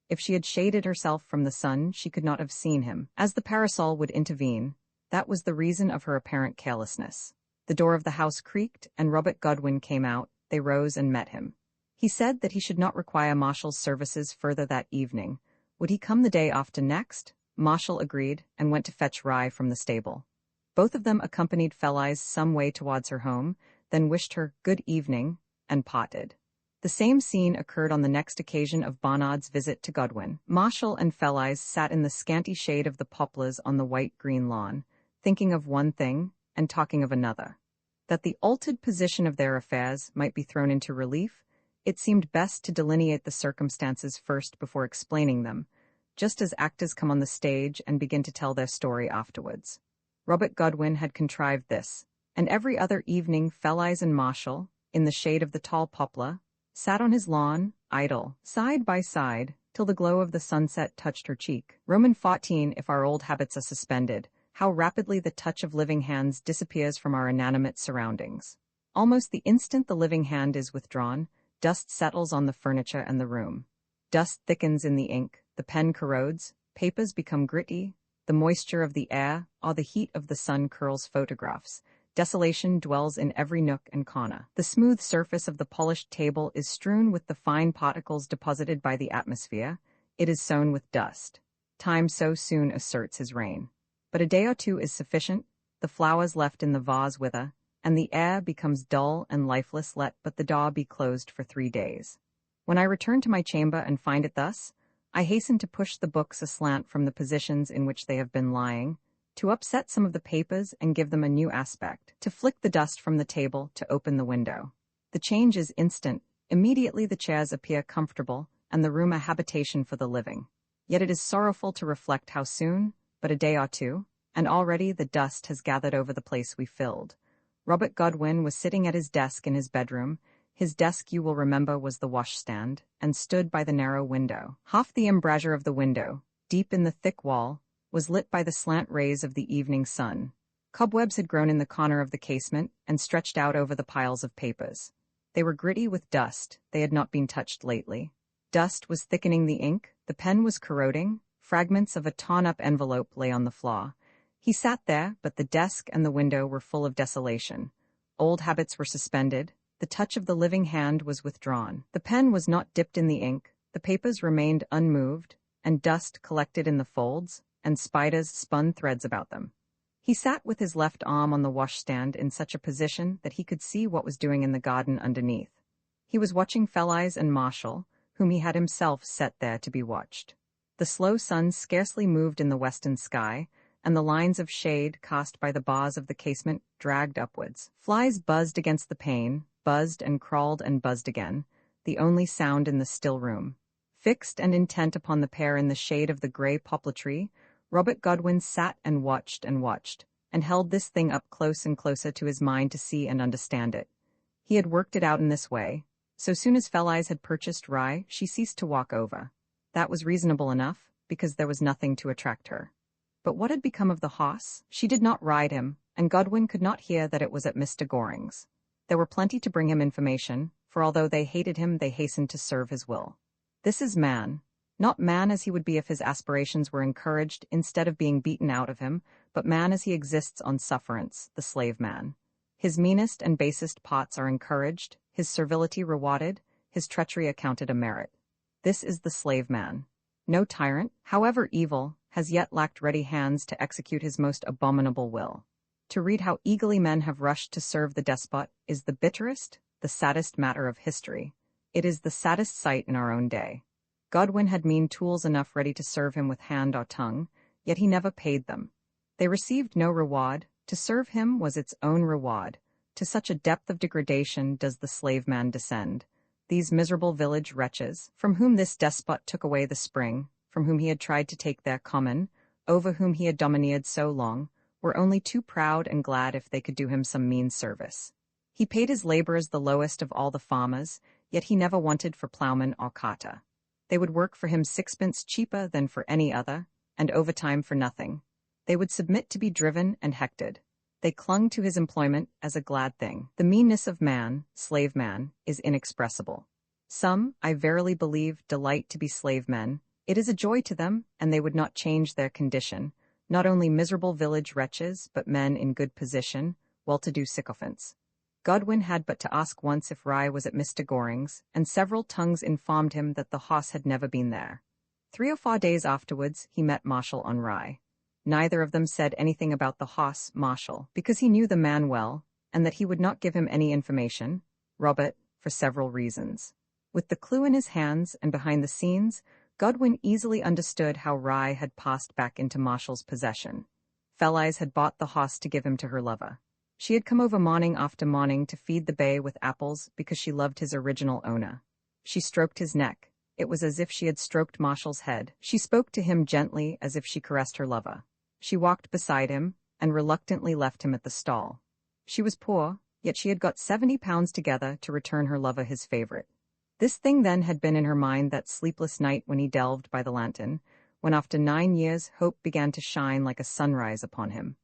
If she had shaded herself from the sun, she could not have seen him, as the parasol would intervene. That was the reason of her apparent carelessness. The door of the house creaked, and Robert Godwin came out. They rose and met him. He said that he should not require Marshall's services further that evening. Would he come the day after next? Marshall agreed, and went to fetch Rye from the stable. Both of them accompanied Felice some way towards her home, then wished her good evening, and parted. The same scene occurred on the next occasion of Barnard's visit to Godwin. Marshall and Felice sat in the scanty shade of the poplars on the white-green lawn, thinking of one thing and talking of another. That the altered position of their affairs might be thrown into relief, it seemed best to delineate the circumstances first before explaining them, just as actors come on the stage and begin to tell their story afterwards. Robert Godwin had contrived this, and every other evening Felice and Marshall, in the shade of the tall poplar, sat on his lawn, idle, side by side, till the glow of the sunset touched her cheek. Roman 14. If our old habits are suspended, how rapidly the touch of living hands disappears from our inanimate surroundings. Almost the instant the living hand is withdrawn, dust settles on the furniture and the room. Dust thickens in the ink, the pen corrodes, papers become gritty, the moisture of the air or the heat of the sun curls photographs. Desolation dwells in every nook and corner. The smooth surface of the polished table is strewn with the fine particles deposited by the atmosphere. It is sown with dust. Time so soon asserts his reign. But a day or two is sufficient. The flowers left in the vase wither, and the air becomes dull and lifeless. Let but the door be closed for 3 days. When I return to my chamber and find it thus, I hasten to push the books aslant from the positions in which they have been lying, to upset some of the papers and give them a new aspect, to flick the dust from the table, to open the window. The change is instant. Immediately the chairs appear comfortable, and the room a habitation for the living. Yet it is sorrowful to reflect how soon, but a day or two, and already the dust has gathered over the place we filled. Robert Godwin was sitting at his desk in his bedroom. His desk, you will remember, was the washstand, and stood by the narrow window. Half the embrasure of the window, deep in the thick wall, was lit by the slant rays of the evening sun. Cobwebs had grown in the corner of the casement and stretched out over the piles of papers. They were gritty with dust. They had not been touched lately. Dust was thickening the ink. The pen was corroding. Fragments of a torn-up envelope lay on the floor. He sat there, but the desk and the window were full of desolation. Old habits were suspended. The touch of the living hand was withdrawn. The pen was not dipped in the ink. The papers remained unmoved, and dust collected in the folds, and spiders spun threads about them. He sat with his left arm on the washstand in such a position that he could see what was doing in the garden underneath. He was watching Felice and Marshall, whom he had himself set there to be watched. The slow sun scarcely moved in the western sky, and the lines of shade cast by the bars of the casement dragged upwards. Flies buzzed against the pane, buzzed and crawled and buzzed again, the only sound in the still room. Fixed and intent upon the pair in the shade of the gray poplar tree, Robert Godwin sat and watched, and held this thing up close and closer to his mind to see and understand it. He had worked it out in this way. So soon as Felice had purchased rye, she ceased to walk over. That was reasonable enough, because there was nothing to attract her. But what had become of the hoss? She did not ride him, and Godwin could not hear that it was at Mr. Goring's. There were plenty to bring him information, for although they hated him, they hastened to serve his will. This is man. Not man as he would be if his aspirations were encouraged instead of being beaten out of him, but man as he exists on sufferance, the slave man. His meanest and basest parts are encouraged, his servility rewarded, his treachery accounted a merit. This is the slave man. No tyrant, however evil, has yet lacked ready hands to execute his most abominable will. To read how eagerly men have rushed to serve the despot is the bitterest, the saddest matter of history. It is the saddest sight in our own day. Godwin had mean tools enough ready to serve him with hand or tongue, yet he never paid them. They received no reward. To serve him was its own reward. To such a depth of degradation does the slave man descend. These miserable village wretches, from whom this despot took away the spring, from whom he had tried to take their common, over whom he had domineered so long, were only too proud and glad if they could do him some mean service. He paid his laborers the lowest of all the farmers, yet he never wanted for plowman or carter. They would work for him 6pence cheaper than for any other, and overtime for nothing. They would submit to be driven and hectored. They clung to his employment as a glad thing. The meanness of man, slave man, is inexpressible. Some, I verily believe, delight to be slave men. It is a joy to them, and they would not change their condition. Not only miserable village wretches, but men in good position, well-to-do sycophants. Godwin had but to ask once if rye was at Mr. Goring's, and several tongues informed him that the hoss had never been there. 3 or 4 days afterwards, he met Marshall on rye. Neither of them said anything about the hoss, Marshall, because he knew the man well, and that he would not give him any information, Robert, for several reasons. With the clue in his hands and behind the scenes, Godwin easily understood how rye had passed back into Marshall's possession. Felice had bought the hoss to give him to her lover. She had come over morning after morning to feed the bay with apples because she loved his original owner. She stroked his neck. It was as if she had stroked Marshall's head. She spoke to him gently as if she caressed her lover. She walked beside him and reluctantly left him at the stall. She was poor, yet she had got 70 pounds together to return her lover his favorite. This thing then had been in her mind that sleepless night when he delved by the lantern, when after 9 years hope began to shine like a sunrise upon him.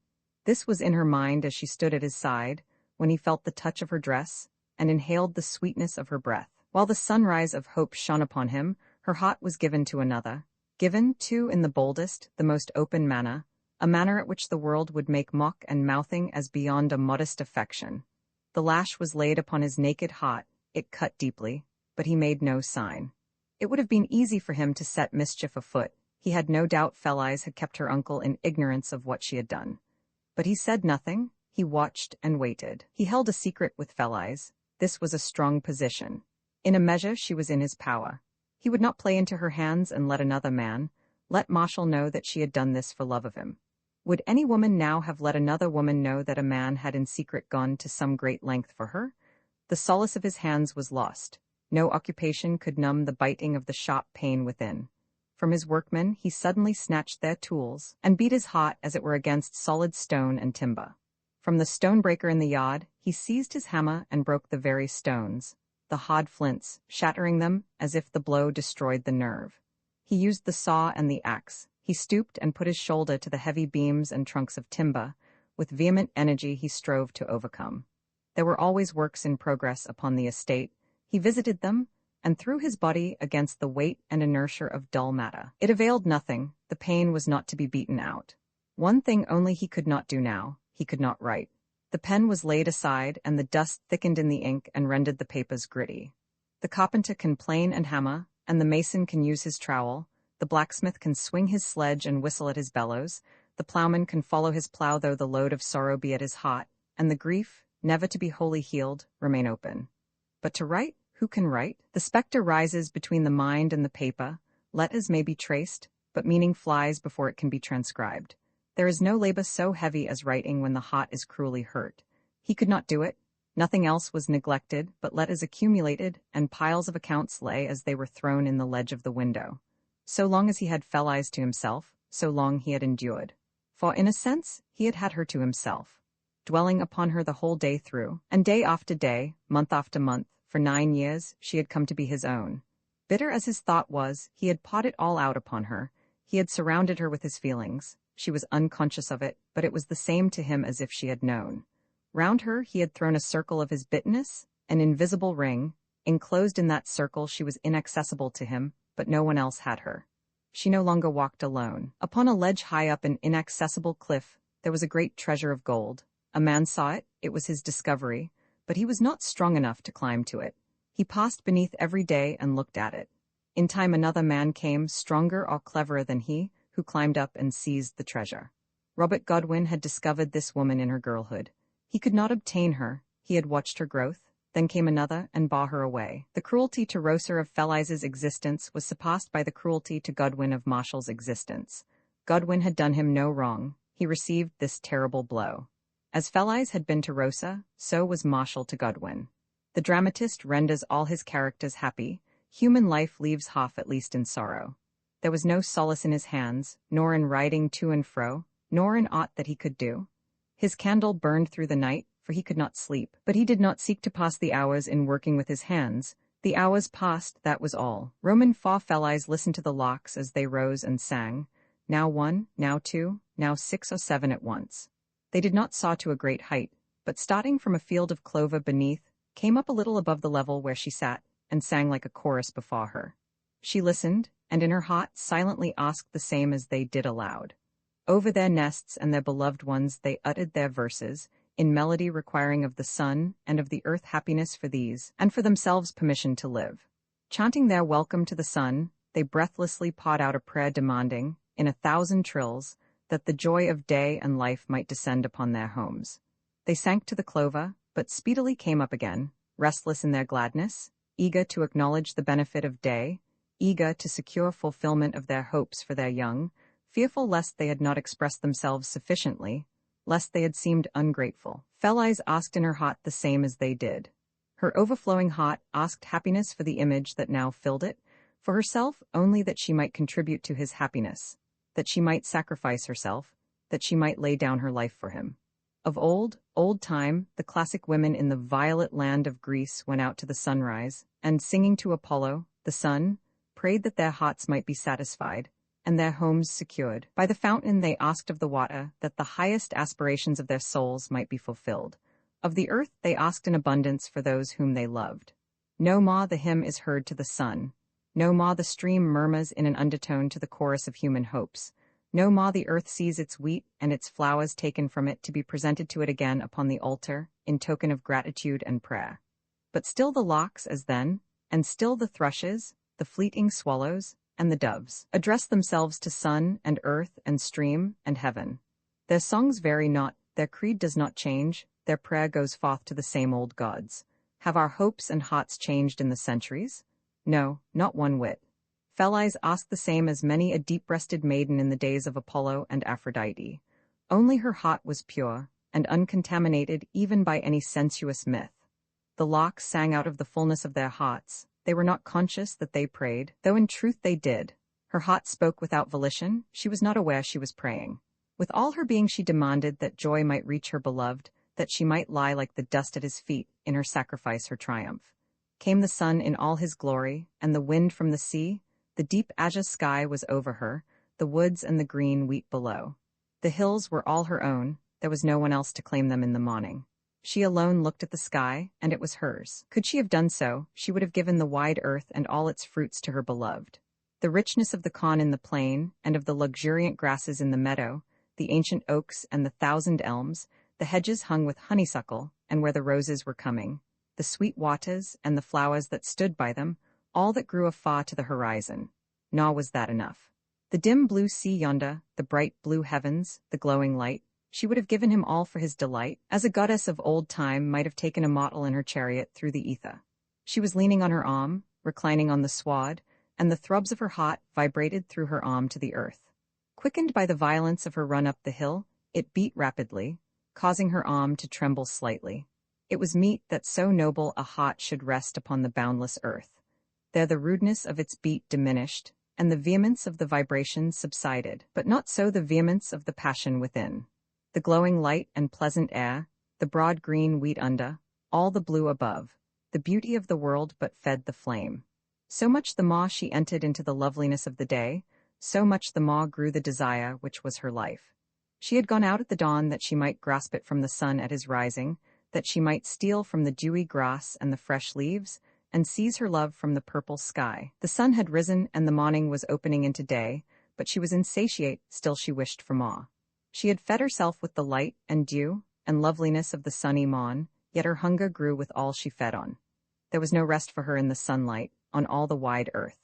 This was in her mind as she stood at his side, when he felt the touch of her dress, and inhaled the sweetness of her breath. While the sunrise of hope shone upon him, her heart was given to another, given, too, in the boldest, the most open manner, a manner at which the world would make mock and mouthing as beyond a modest affection. The lash was laid upon his naked heart, it cut deeply, but he made no sign. It would have been easy for him to set mischief afoot. He had no doubt Fell-eyes had kept her uncle in ignorance of what she had done. But he said nothing, he watched and waited. He held a secret with Fell-eyes. This was a strong position. In a measure she was in his power. He would not play into her hands and let another man, let Marshall know that she had done this for love of him. Would any woman now have let another woman know that a man had in secret gone to some great length for her? The solace of his hands was lost. No occupation could numb the biting of the sharp pain within. From his workmen he suddenly snatched their tools, and beat his heart as it were against solid stone and timber. From the stonebreaker in the yard he seized his hammer and broke the very stones, the hard flints, shattering them as if the blow destroyed the nerve. He used the saw and the axe. He stooped and put his shoulder to the heavy beams and trunks of timber. With vehement energy he strove to overcome. There were always works in progress upon the estate. He visited them, and threw his body against the weight and inertia of dull matter. It availed nothing. The pain was not to be beaten out. One thing only he could not do now. He could not write. The pen was laid aside, and the dust thickened in the ink and rendered the papers gritty. The carpenter can plane and hammer, and the mason can use his trowel. The blacksmith can swing his sledge and whistle at his bellows. The plowman can follow his plow though the load of sorrow be at his heart, and the grief, never to be wholly healed, remain open. But to write? Who can write? The spectre rises between the mind and the paper. Letters may be traced, but meaning flies before it can be transcribed. There is no labor so heavy as writing when the heart is cruelly hurt. He could not do it. Nothing else was neglected, but letters accumulated, and piles of accounts lay as they were thrown in the ledge of the window. So long as he had Fell-eyes to himself, so long he had endured. For in a sense, he had had her to himself, dwelling upon her the whole day through, and day after day, month after month, for 9 years, she had come to be his own. Bitter as his thought was, he had poured it all out upon her. He had surrounded her with his feelings. She was unconscious of it, but it was the same to him as if she had known. Round her he had thrown a circle of his bitterness, an invisible ring. Enclosed in that circle she was inaccessible to him, but no one else had her. She no longer walked alone. Upon a ledge high up an inaccessible cliff, there was a great treasure of gold. A man saw it, it was his discovery, but he was not strong enough to climb to it. He passed beneath every day and looked at it. In time another man came, stronger or cleverer than he, who climbed up and seized the treasure. Robert Godwin had discovered this woman in her girlhood. He could not obtain her. He had watched her growth. Then came another and bore her away. The cruelty to Roser of Fell-eyes' existence was surpassed by the cruelty to Godwin of Marshall's existence. Godwin had done him no wrong. He received this terrible blow. As Fell-eyes had been to Rosa, so was Marshall to Godwin. The dramatist renders all his characters happy. Human life leaves half at least in sorrow. There was no solace in his hands, nor in riding to and fro, nor in aught that he could do. His candle burned through the night, for he could not sleep, but he did not seek to pass the hours in working with his hands. The hours passed, that was all. Roman Fell-eyes listened to the larks as they rose and sang, now 1, now 2, now 6 or 7 at once. They did not soar to a great height, but starting from a field of clover beneath, came up a little above the level where she sat, and sang like a chorus before her. She listened, and in her heart silently asked the same as they did aloud. Over their nests and their beloved ones they uttered their verses, in melody requiring of the sun and of the earth happiness for these, and for themselves permission to live. Chanting their welcome to the sun, they breathlessly pawed out a prayer demanding, in 1,000 trills, that the joy of day and life might descend upon their homes. They sank to the clover, but speedily came up again, restless in their gladness, eager to acknowledge the benefit of day, eager to secure fulfillment of their hopes for their young, fearful lest they had not expressed themselves sufficiently, lest they had seemed ungrateful. Fell-eyes asked in her heart the same as they did. Her overflowing heart asked happiness for the image that now filled it, for herself only that she might contribute to his happiness, that she might sacrifice herself, that she might lay down her life for him. Of old, old time, the classic women in the violet land of Greece went out to the sunrise, and singing to Apollo, the sun, prayed that their hearts might be satisfied, and their homes secured. By the fountain they asked of the water that the highest aspirations of their souls might be fulfilled. Of the earth they asked in abundance for those whom they loved. No more the hymn is heard to the sun. No more the stream murmurs in an undertone to the chorus of human hopes. No more the earth sees its wheat and its flowers taken from it to be presented to it again upon the altar, in token of gratitude and prayer. But still the larks as then, and still the thrushes, the fleeting swallows, and the doves, address themselves to sun and earth and stream and heaven. Their songs vary not, their creed does not change, their prayer goes forth to the same old gods. Have our hopes and hearts changed in the centuries? No, not one whit. Phelais asked the same as many a deep-breasted maiden in the days of Apollo and Aphrodite. Only her heart was pure, and uncontaminated even by any sensuous myth. The larks sang out of the fullness of their hearts. They were not conscious that they prayed, though in truth they did. Her heart spoke without volition, she was not aware she was praying. With all her being she demanded that joy might reach her beloved, that she might lie like the dust at his feet, in her sacrifice her triumph. Came the sun in all his glory, and the wind from the sea. The deep azure sky was over her, the woods and the green wheat below. The hills were all her own, there was no one else to claim them in the morning. She alone looked at the sky, and it was hers. Could she have done so, she would have given the wide earth and all its fruits to her beloved. The richness of the corn in the plain, and of the luxuriant grasses in the meadow, the ancient oaks and the thousand elms, the hedges hung with honeysuckle, and where the roses were coming, the sweet waters and the flowers that stood by them, all that grew afar to the horizon. Nor was that enough. The dim blue sea yonder, the bright blue heavens, the glowing light, she would have given him all for his delight, as a goddess of old time might have taken a mortal in her chariot through the ether. She was leaning on her arm, reclining on the sward, and the throbs of her heart vibrated through her arm to the earth. Quickened by the violence of her run up the hill, it beat rapidly, causing her arm to tremble slightly. It was meet that so noble a heart should rest upon the boundless earth. There the rudeness of its beat diminished, and the vehemence of the vibration subsided, but not so the vehemence of the passion within. The glowing light and pleasant air, the broad green wheat under, all the blue above, the beauty of the world but fed the flame. So much the more she entered into the loveliness of the day, so much the more grew the desire which was her life. She had gone out at the dawn that she might grasp it from the sun at his rising, that she might steal from the dewy grass and the fresh leaves, and seize her love from the purple sky. The sun had risen and the morning was opening into day, but she was insatiate, still she wished for more. She had fed herself with the light and dew and loveliness of the sunny morn, yet her hunger grew with all she fed on. There was no rest for her in the sunlight, on all the wide earth.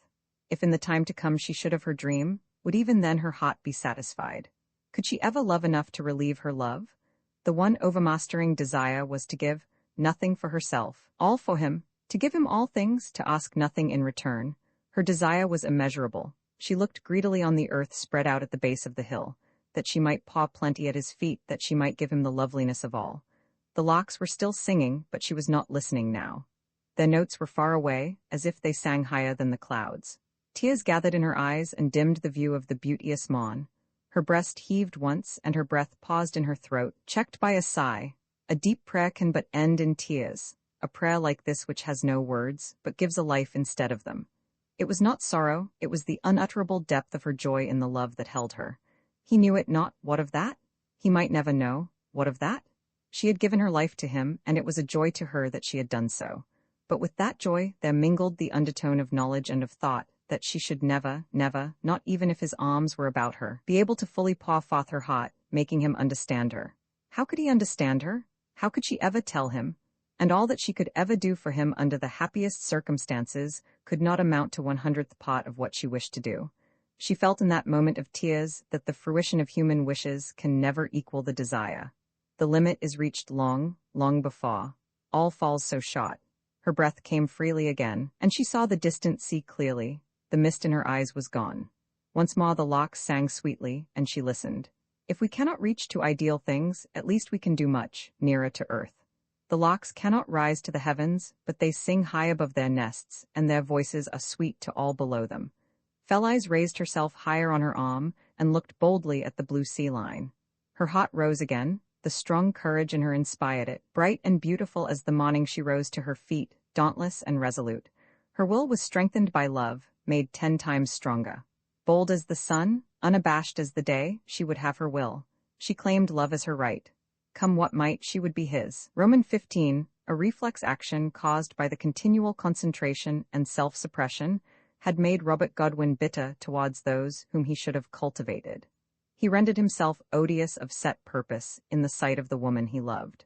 If in the time to come she should have her dream, would even then her heart be satisfied? Could she ever love enough to relieve her love? The one overmastering desire was to give nothing for herself, all for him, to give him all things, to ask nothing in return. Her desire was immeasurable. She looked greedily on the earth spread out at the base of the hill, that she might paw plenty at his feet, that she might give him the loveliness of all. The larks were still singing, but she was not listening now. Their notes were far away, as if they sang higher than the clouds. Tears gathered in her eyes and dimmed the view of the beauteous Morn. Her breast heaved once, and her breath paused in her throat, checked by a sigh. A deep prayer can but end in tears, a prayer like this which has no words, but gives a life instead of them. It was not sorrow, it was the unutterable depth of her joy in the love that held her. He knew it not, what of that? He might never know, what of that? She had given her life to him, and it was a joy to her that she had done so. But with that joy there mingled the undertone of knowledge and of thought, that she should never, never, not even if his arms were about her, be able to fully paw forth her heart, making him understand her. How could he understand her? How could she ever tell him? And all that she could ever do for him under the happiest circumstances could not amount to 1/100th part of what she wished to do. She felt in that moment of tears that the fruition of human wishes can never equal the desire. The limit is reached long, long before. All falls so short. Her breath came freely again, and she saw the distant sea clearly. The mist in her eyes was gone. Once more the larks sang sweetly, and she listened. If we cannot reach to ideal things, at least we can do much, nearer to earth. The larks cannot rise to the heavens, but they sing high above their nests, and their voices are sweet to all below them. Phelais raised herself higher on her arm, and looked boldly at the blue sea line. Her heart rose again, the strong courage in her inspired it. Bright and beautiful as the morning she rose to her feet, dauntless and resolute. Her will was strengthened by love, made 10 times stronger. Bold as the sun, unabashed as the day, she would have her will. She claimed love as her right. Come what might, she would be his. Roman 15, a reflex action caused by the continual concentration and self-suppression, had made Robert Godwin bitter towards those whom he should have cultivated. He rendered himself odious of set purpose in the sight of the woman he loved.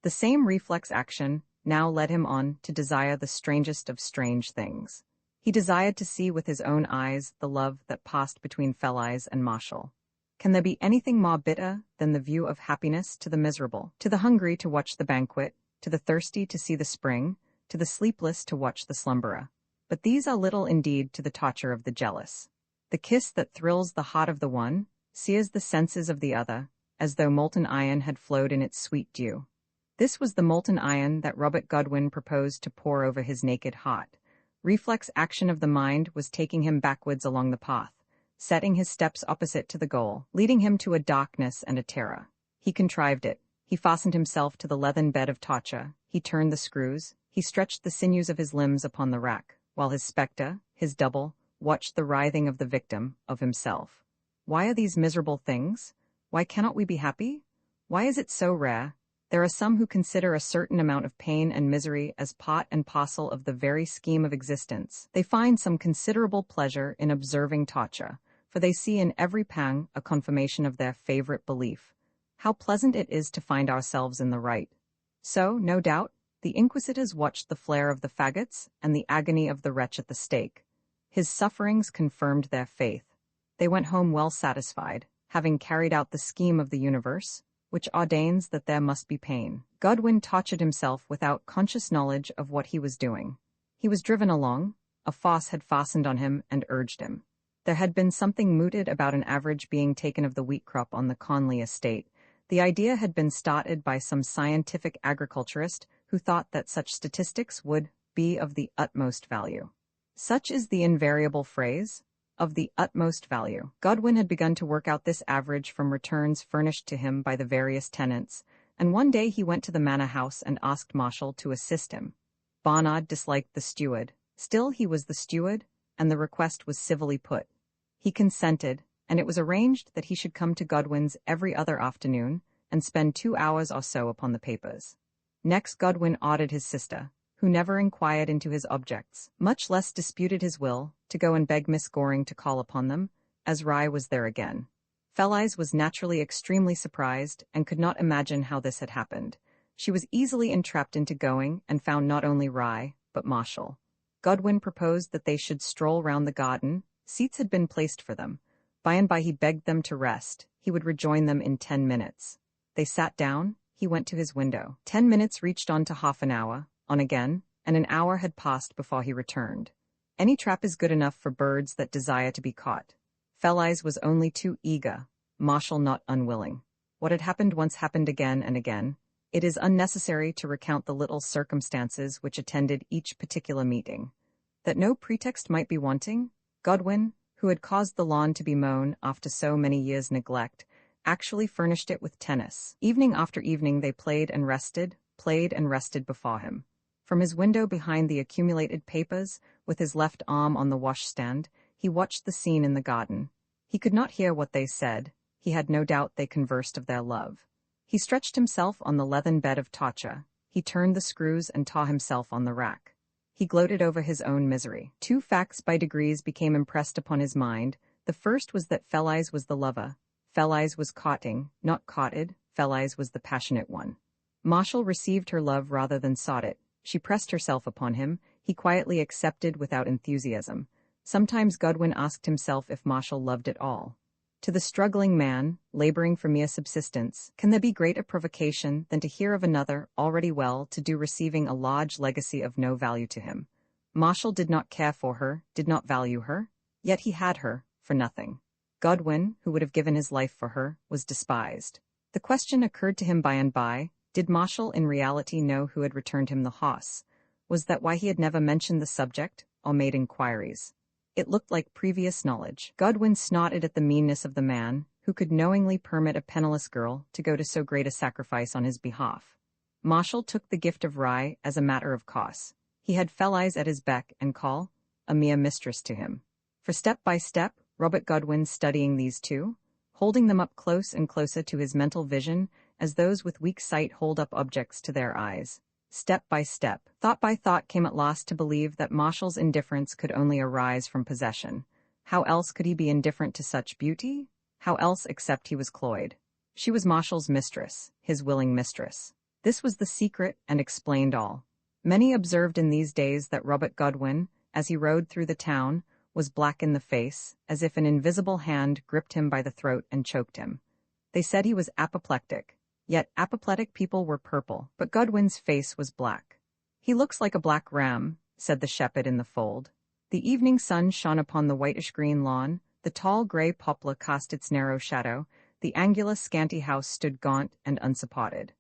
The same reflex action now led him on to desire the strangest of strange things. He desired to see with his own eyes the love that passed between Felice and Marshall. Can there be anything more bitter than the view of happiness to the miserable, to the hungry to watch the banquet, to the thirsty to see the spring, to the sleepless to watch the slumberer? But these are little indeed to the torture of the jealous. The kiss that thrills the heart of the one sears the senses of the other, as though molten iron had flowed in its sweet dew. This was the molten iron that Robert Godwin proposed to pour over his naked heart. Reflex action of the mind was taking him backwards along the path, setting his steps opposite to the goal, leading him to a darkness and a terror. He contrived it. He fastened himself to the leathern bed of torture. He turned the screws. He stretched the sinews of his limbs upon the rack, while his spectre, his double, watched the writhing of the victim, of himself. Why are these miserable things? Why cannot we be happy? Why is it so rare? There are some who consider a certain amount of pain and misery as part and parcel of the very scheme of existence. They find some considerable pleasure in observing torture, for they see in every pang a confirmation of their favorite belief. How pleasant it is to find ourselves in the right. So, no doubt, the inquisitors watched the flare of the faggots and the agony of the wretch at the stake. His sufferings confirmed their faith. They went home well satisfied, having carried out the scheme of the universe, which ordains that there must be pain. Godwin tortured himself without conscious knowledge of what he was doing. He was driven along. A fosse had fastened on him and urged him. There had been something mooted about an average being taken of the wheat crop on the Conley estate. The idea had been started by some scientific agriculturist who thought that such statistics would be of the utmost value. Such is the invariable phrase, of the utmost value. Godwin had begun to work out this average from returns furnished to him by the various tenants, and one day he went to the manor house and asked Marshall to assist him. Barnard disliked the steward. Still he was the steward, and the request was civilly put. He consented, and it was arranged that he should come to Godwin's every other afternoon and spend 2 hours or so upon the papers. Next Godwin ordered his sister, who never inquired into his objects, much less disputed his will, to go and beg Miss Goring to call upon them, as Rye was there again. Felice was naturally extremely surprised and could not imagine how this had happened. She was easily entrapped into going and found not only Rye, but Marshall. Godwin proposed that they should stroll round the garden. Seats had been placed for them. By and by he begged them to rest. He would rejoin them in 10 minutes. They sat down. He went to his window. 10 minutes reached on to half an hour, on again, and an hour had passed before he returned. Any trap is good enough for birds that desire to be caught. Felice was only too eager, Marshall not unwilling. What had happened once happened again and again. It is unnecessary to recount the little circumstances which attended each particular meeting. That no pretext might be wanting, Godwin, who had caused the lawn to be mown after so many years' neglect, actually furnished it with tennis. Evening after evening they played and rested before him. From his window behind the accumulated papers, with his left arm on the washstand, he watched the scene in the garden. He could not hear what they said. He had no doubt they conversed of their love. He stretched himself on the leathern bed of torture. He turned the screws and tore himself on the rack. He gloated over his own misery. 2 facts by degrees became impressed upon his mind. The first was that Felice was the lover. Felice was courting, not courted. Felice was the passionate one. Marshall received her love rather than sought it. She pressed herself upon him. He quietly accepted without enthusiasm. Sometimes Godwin asked himself if Marshall loved at all. To the struggling man, laboring for mere subsistence, can there be greater provocation than to hear of another, already well-to-do, receiving a large legacy of no value to him? Marshall did not care for her, did not value her, yet he had her, for nothing. Godwin, who would have given his life for her, was despised. The question occurred to him by and by, did Marshall in reality know who had returned him the hoss? Was that why he had never mentioned the subject, or made inquiries? It looked like previous knowledge. Godwin snorted at the meanness of the man. who could knowingly permit a penniless girl to go to so great a sacrifice on his behalf. Marshall took the gift of rye as a matter of course. He had Felice at his beck and call, a mere mistress to him. For step by step, Robert Godwin studying these two, holding them up close and closer to his mental vision as those with weak sight hold up objects to their eyes. Step by step, thought by thought came at last to believe that Marshall's indifference could only arise from possession. How else could he be indifferent to such beauty? How else except he was cloyed? She was Marshall's mistress, his willing mistress. This was the secret and explained all. Many observed in these days that Robert Godwin, as he rode through the town, was black in the face, as if an invisible hand gripped him by the throat and choked him. They said he was apoplectic, yet apoplectic people were purple, but Godwin's face was black. "He looks like a black ram," said the shepherd in the fold. The evening sun shone upon the whitish-green lawn, the tall grey poplar cast its narrow shadow, the angular scanty house stood gaunt and unsupported.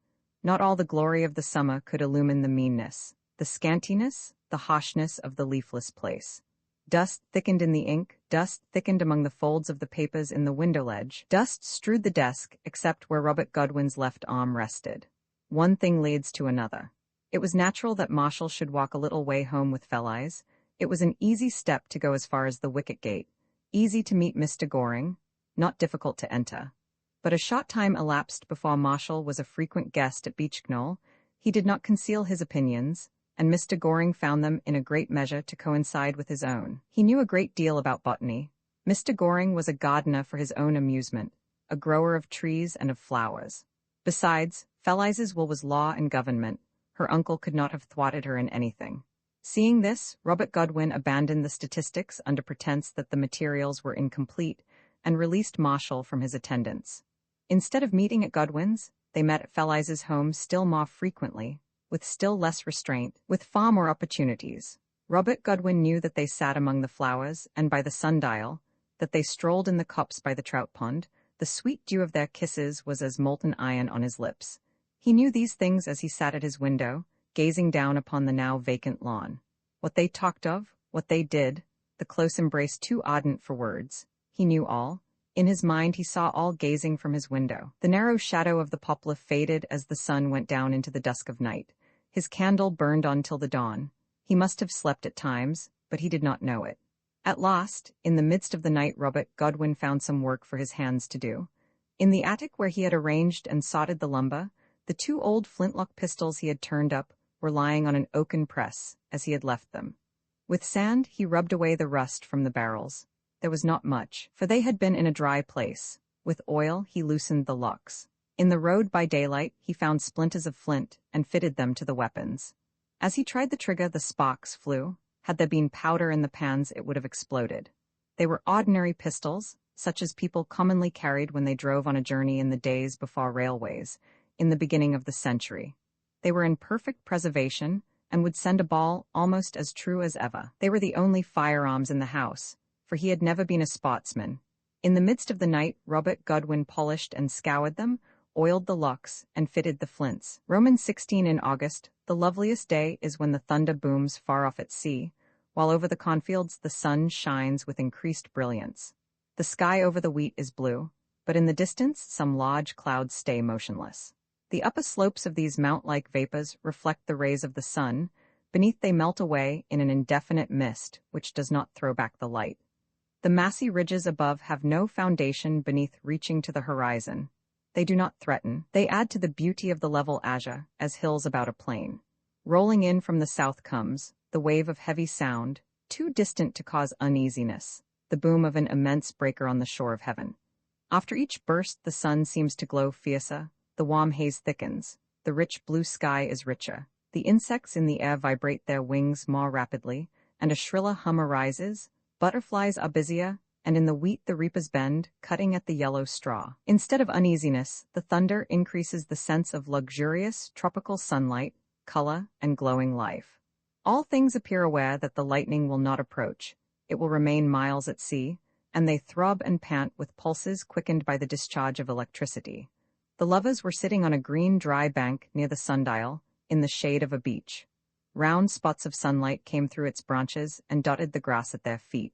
Not all the glory of the summer could illumine the meanness, the scantiness, the harshness of the leafless place. Dust thickened in the ink, dust thickened among the folds of the papers in the window ledge, dust strewed the desk except where Robert Godwin's left arm rested. One thing leads to another. It was natural that Marshall should walk a little way home with Felice. It was an easy step to go as far as the wicket gate, easy to meet Mr. Goring, not difficult to enter. But a short time elapsed before Marshall was a frequent guest at Beechknoll. He did not conceal his opinions, and Mr. Goring found them in a great measure to coincide with his own. He knew a great deal about botany. Mr. Goring was a gardener for his own amusement, a grower of trees and of flowers. Besides, Felice's will was law and government. Her uncle could not have thwarted her in anything. Seeing this, Robert Godwin abandoned the statistics under pretense that the materials were incomplete, and released Marshall from his attendance. Instead of meeting at Godwin's, they met at Felice's home still more frequently, with still less restraint, with far more opportunities. Robert Godwin knew that they sat among the flowers and by the sundial, that they strolled in the copse by the trout pond. The sweet dew of their kisses was as molten iron on his lips. He knew these things as he sat at his window, gazing down upon the now vacant lawn. What they talked of, what they did, the close embrace too ardent for words. He knew all. In his mind he saw all gazing from his window. The narrow shadow of the poplar faded as the sun went down into the dusk of night. His candle burned on till the dawn. He must have slept at times, but he did not know it. At last, in the midst of the night, Robert Godwin found some work for his hands to do. In the attic where he had arranged and sodded the lumber, the two old flintlock pistols he had turned up were lying on an oaken press, as he had left them. With sand he rubbed away the rust from the barrels. There was not much, for they had been in a dry place. With oil he loosened the locks. In the road by daylight he found splinters of flint and fitted them to the weapons. As he tried the trigger, the sparks flew. Had there been powder in the pans, it would have exploded. They were ordinary pistols, such as people commonly carried when they drove on a journey in the days before railways, in the beginning of the century. They were in perfect preservation and would send a ball almost as true as ever. They were the only firearms in the house, for he had never been a sportsman. In the midst of the night, Robert Godwin polished and scoured them, oiled the locks, and fitted the flints. Romans 16 in August, the loveliest day is when the thunder booms far off at sea, while over the cornfields the sun shines with increased brilliance. The sky over the wheat is blue, but in the distance some large clouds stay motionless. The upper slopes of these mount-like vapors reflect the rays of the sun. Beneath they melt away in an indefinite mist which does not throw back the light. The massy ridges above have no foundation beneath reaching to the horizon. They do not threaten. They add to the beauty of the level azure, as hills about a plain. Rolling in from the south comes the wave of heavy sound, too distant to cause uneasiness, the boom of an immense breaker on the shore of heaven. After each burst the sun seems to glow fiercer, the warm haze thickens, the rich blue sky is richer, the insects in the air vibrate their wings more rapidly, and a shriller hum arises. Butterflies are busier, and in the wheat the reapers bend, cutting at the yellow straw. Instead of uneasiness, the thunder increases the sense of luxurious, tropical sunlight, color, and glowing life. All things appear aware that the lightning will not approach. It will remain miles at sea, and they throb and pant with pulses quickened by the discharge of electricity. The lovers were sitting on a green, dry bank near the sundial, in the shade of a beech. Round spots of sunlight came through its branches and dotted the grass at their feet.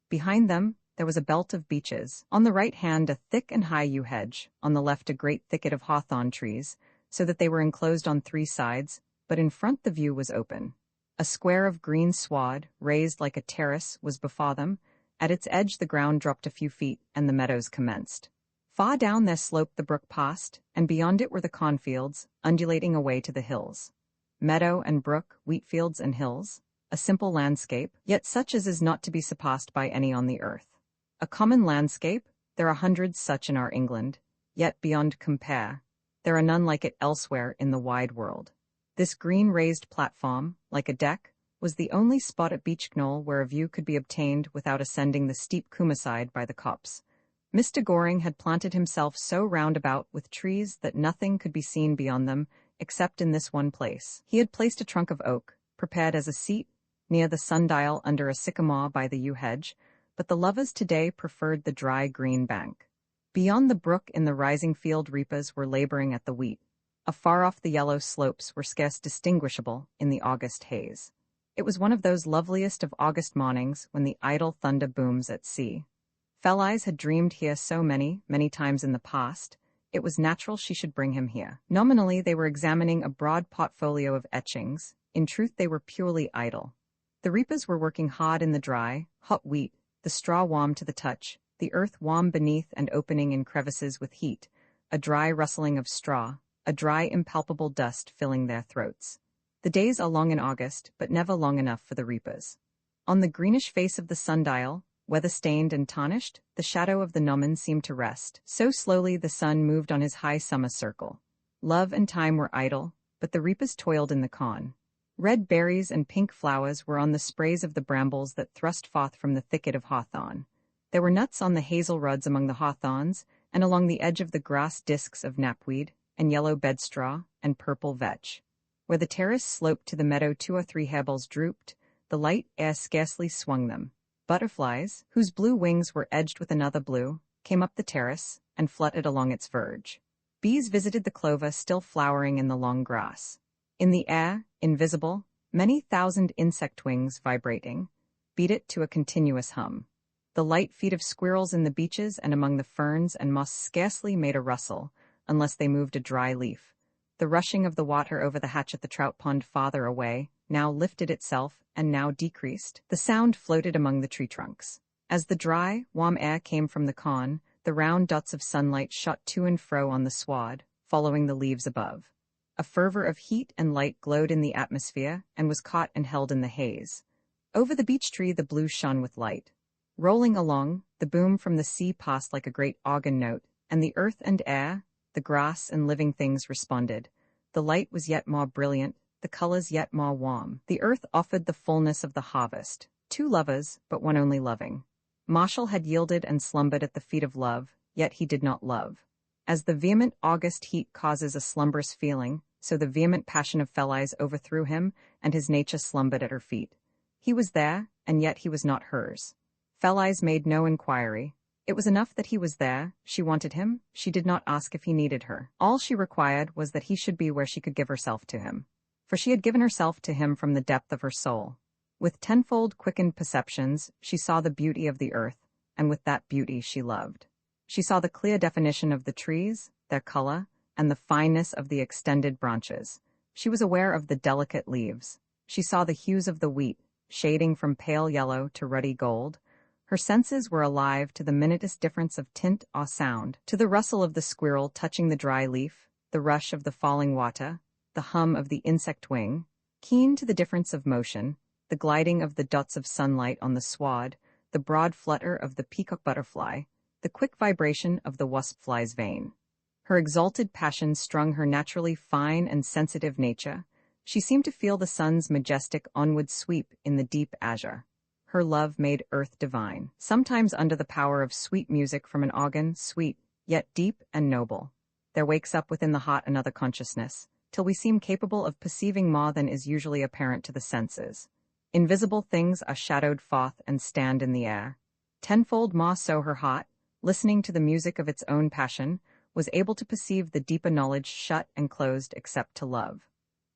Behind them, there was a belt of beeches. On the right hand a thick and high yew hedge, on the left a great thicket of hawthorn trees, so that they were enclosed on 3 sides, but in front the view was open. A square of green sward, raised like a terrace, was before them. At its edge the ground dropped a few feet, and the meadows commenced. Far down there sloped the brook past, and beyond it were the cornfields, undulating away to the hills. Meadow and brook, wheat fields and hills, a simple landscape, yet such as is not to be surpassed by any on the earth. A common landscape, there are hundreds such in our England, yet beyond compare, there are none like it elsewhere in the wide world. This green raised platform, like a deck, was the only spot at Beechknoll where a view could be obtained without ascending the steep Coomerside by the copse. Mr. Goring had planted himself so round about with trees that nothing could be seen beyond them, except in this one place. He had placed a trunk of oak, prepared as a seat, near the sundial under a sycamore by the yew hedge, but the lovers today preferred the dry green bank. Beyond the brook in the rising field reapers were laboring at the wheat. Afar off the yellow slopes were scarce distinguishable in the August haze. It was one of those loveliest of August mornings when the idle thunder booms at sea. Fell-eyes had dreamed here so many times in the past, it was natural she should bring him here. Nominally they were examining a broad portfolio of etchings, in truth they were purely idle. The reapers were working hard in the dry, hot wheat, the straw warm to the touch, the earth warm beneath and opening in crevices with heat, a dry rustling of straw, a dry impalpable dust filling their throats. The days are long in August, but never long enough for the reapers. On the greenish face of the sundial, weather-stained and tarnished, the shadow of the gnomon seemed to rest. So slowly the sun moved on his high summer circle. Love and time were idle, but the reapers toiled in the corn. Red berries and pink flowers were on the sprays of the brambles that thrust forth from the thicket of hawthorn. There were nuts on the hazel rods among the hawthorns, and along the edge of the grass discs of knapweed, and yellow bedstraw, and purple vetch. Where the terrace sloped to the meadow 2 or 3 harebells drooped, the light air scarcely swung them. Butterflies, whose blue wings were edged with another blue, came up the terrace, and fluttered along its verge. Bees visited the clover still flowering in the long grass. In the air, invisible, many thousand insect wings vibrating, beat it to a continuous hum. The light feet of squirrels in the beeches and among the ferns and moss scarcely made a rustle, unless they moved a dry leaf. The rushing of the water over the hatch at the trout pond farther away now lifted itself and now decreased. The sound floated among the tree trunks. As the dry, warm air came from the corn, the round dots of sunlight shot to and fro on the sward, following the leaves above. A fervor of heat and light glowed in the atmosphere and was caught and held in the haze. Over the beech tree the blue shone with light. Rolling along, the boom from the sea passed like a great organ note, and the earth and air, the grass and living things responded. The light was yet more brilliant, the colors yet more warm. The earth offered the fullness of the harvest. 2 lovers, but one only loving. Marshall had yielded and slumbered at the feet of love, yet he did not love. As the vehement August heat causes a slumberous feeling, so the vehement passion of Fell-eyes overthrew him, and his nature slumbered at her feet. He was there, and yet he was not hers. Fell-eyes made no inquiry. It was enough that he was there. She wanted him. She did not ask if he needed her. All she required was that he should be where she could give herself to him. For she had given herself to him from the depth of her soul. With tenfold quickened perceptions, she saw the beauty of the earth, and with that beauty she loved. She saw the clear definition of the trees, their color, and the fineness of the extended branches. She was aware of the delicate leaves. She saw the hues of the wheat, shading from pale yellow to ruddy gold. Her senses were alive to the minutest difference of tint or sound, to the rustle of the squirrel touching the dry leaf, the rush of the falling water, the hum of the insect wing, keen to the difference of motion, the gliding of the dots of sunlight on the sward, the broad flutter of the peacock butterfly, the quick vibration of the wasp fly's vein. Her exalted passion strung her naturally fine and sensitive nature. She seemed to feel the sun's majestic onward sweep in the deep azure. Her love made earth divine, sometimes under the power of sweet music from an organ, sweet, yet deep and noble. There wakes up within the heart another consciousness, till we seem capable of perceiving more than is usually apparent to the senses. Invisible things are shadowed forth and stand in the air. Tenfold more so her heart, listening to the music of its own passion, was able to perceive the deeper knowledge shut and closed except to love.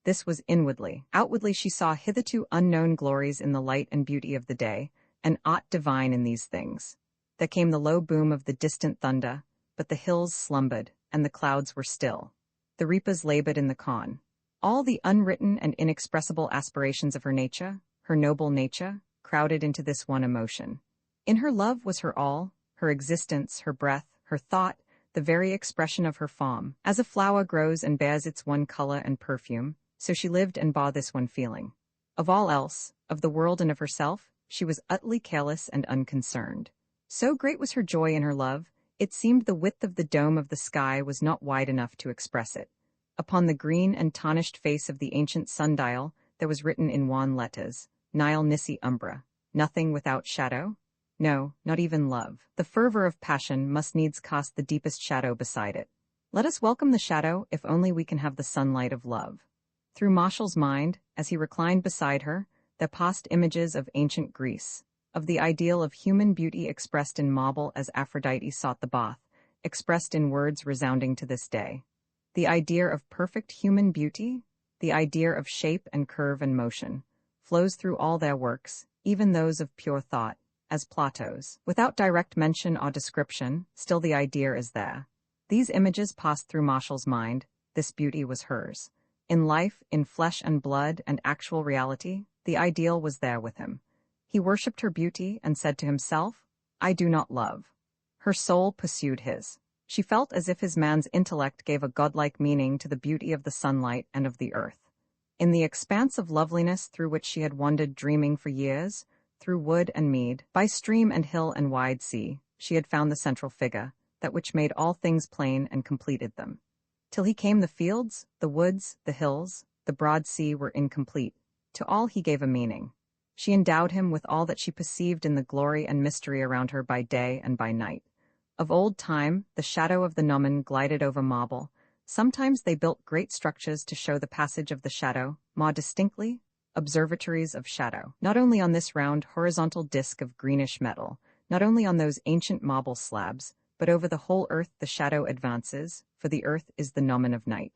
This was inwardly. Outwardly she saw hitherto unknown glories in the light and beauty of the day, and aught divine in these things. There came the low boom of the distant thunder, but the hills slumbered, and the clouds were still. The reapers labored in the corn. All the unwritten and inexpressible aspirations of her nature, her noble nature, crowded into this one emotion. In her love was her all, her existence, her breath, her thought, the very expression of her form. As a flower grows and bears its one color and perfume, so she lived and bore this one feeling. Of all else, of the world and of herself, she was utterly careless and unconcerned. So great was her joy in her love, it seemed the width of the dome of the sky was not wide enough to express it. Upon the green and tarnished face of the ancient sundial, there was written in wan letters, Nihil nisi umbra, nothing without shadow? No, not even love. The fervor of passion must needs cast the deepest shadow beside it. Let us welcome the shadow if only we can have the sunlight of love. Through Marshall's mind, as he reclined beside her, there passed images of ancient Greece, of the ideal of human beauty expressed in marble as Aphrodite sought the bath, expressed in words resounding to this day. The idea of perfect human beauty, the idea of shape and curve and motion, flows through all their works, even those of pure thought, as Plato's. Without direct mention or description, still the idea is there. These images passed through Marshall's mind, this beauty was hers. In life, in flesh and blood and actual reality, the ideal was there with him. He worshipped her beauty and said to himself, I do not love. Her soul pursued his. She felt as if his man's intellect gave a godlike meaning to the beauty of the sunlight and of the earth. In the expanse of loveliness through which she had wandered dreaming for years, through wood and mead, by stream and hill and wide sea, she had found the central figure, that which made all things plain and completed them. Till he came the fields, the woods, the hills, the broad sea were incomplete. To all he gave a meaning. She endowed him with all that she perceived in the glory and mystery around her by day and by night. Of old time, the shadow of the gnomon glided over marble. Sometimes they built great structures to show the passage of the shadow, more distinctly, observatories of shadow. Not only on this round, horizontal disk of greenish metal, not only on those ancient marble slabs, but over the whole earth the shadow advances, for the earth is the gnomon of night.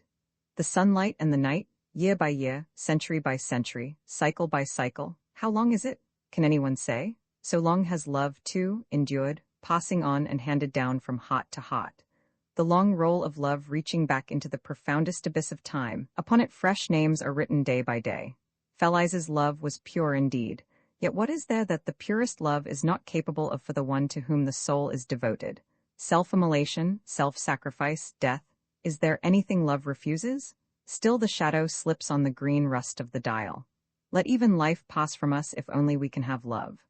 The sunlight and the night, year by year, century by century, cycle by cycle, how long is it? Can anyone say? So long has love, too, endured, passing on and handed down from heart to heart. The long roll of love reaching back into the profoundest abyss of time, upon it fresh names are written day by day. Feliz's love was pure indeed, yet what is there that the purest love is not capable of for the one to whom the soul is devoted? Self-immolation, self-sacrifice, death, is there anything love refuses? Still the shadow slips on the green rust of the dial. Let even life pass from us if only we can have love.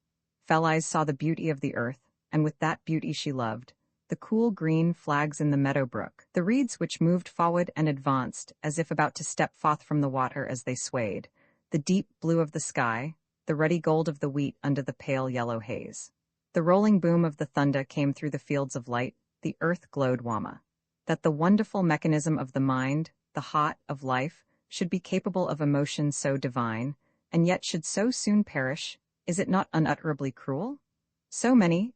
Feliz saw the beauty of the earth, and with that beauty she loved. The cool green flags in the meadow brook, the reeds which moved forward and advanced as if about to step forth from the water as they swayed, the deep blue of the sky, the ruddy gold of the wheat under the pale yellow haze. The rolling boom of the thunder came through the fields of light, the earth glowed warmer. That the wonderful mechanism of the mind, the heart of life, should be capable of emotion so divine, and yet should so soon perish, is it not unutterably cruel? So many,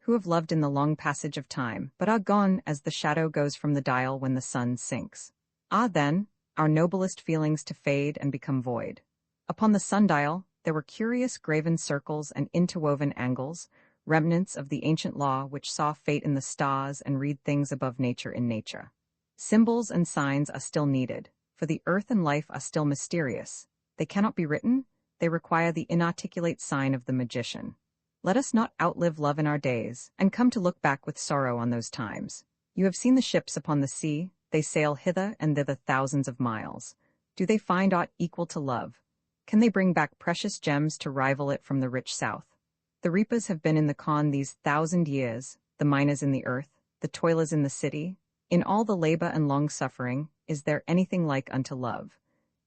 who have loved in the long passage of time, but are gone as the shadow goes from the dial when the sun sinks. Ah, then, our noblest feelings to fade and become void. Upon the sundial, there were curious graven circles and interwoven angles, remnants of the ancient law which saw fate in the stars and read things above nature in nature. Symbols and signs are still needed, for the earth and life are still mysterious. They cannot be written, they require the inarticulate sign of the magician. Let us not outlive love in our days, and come to look back with sorrow on those times. You have seen the ships upon the sea, they sail hither and thither thousands of miles. Do they find aught equal to love? Can they bring back precious gems to rival it from the rich south? The reapers have been in the corn these 1,000 years, the miners in the earth, the toilers in the city. In all the labor and long suffering, is there anything like unto love?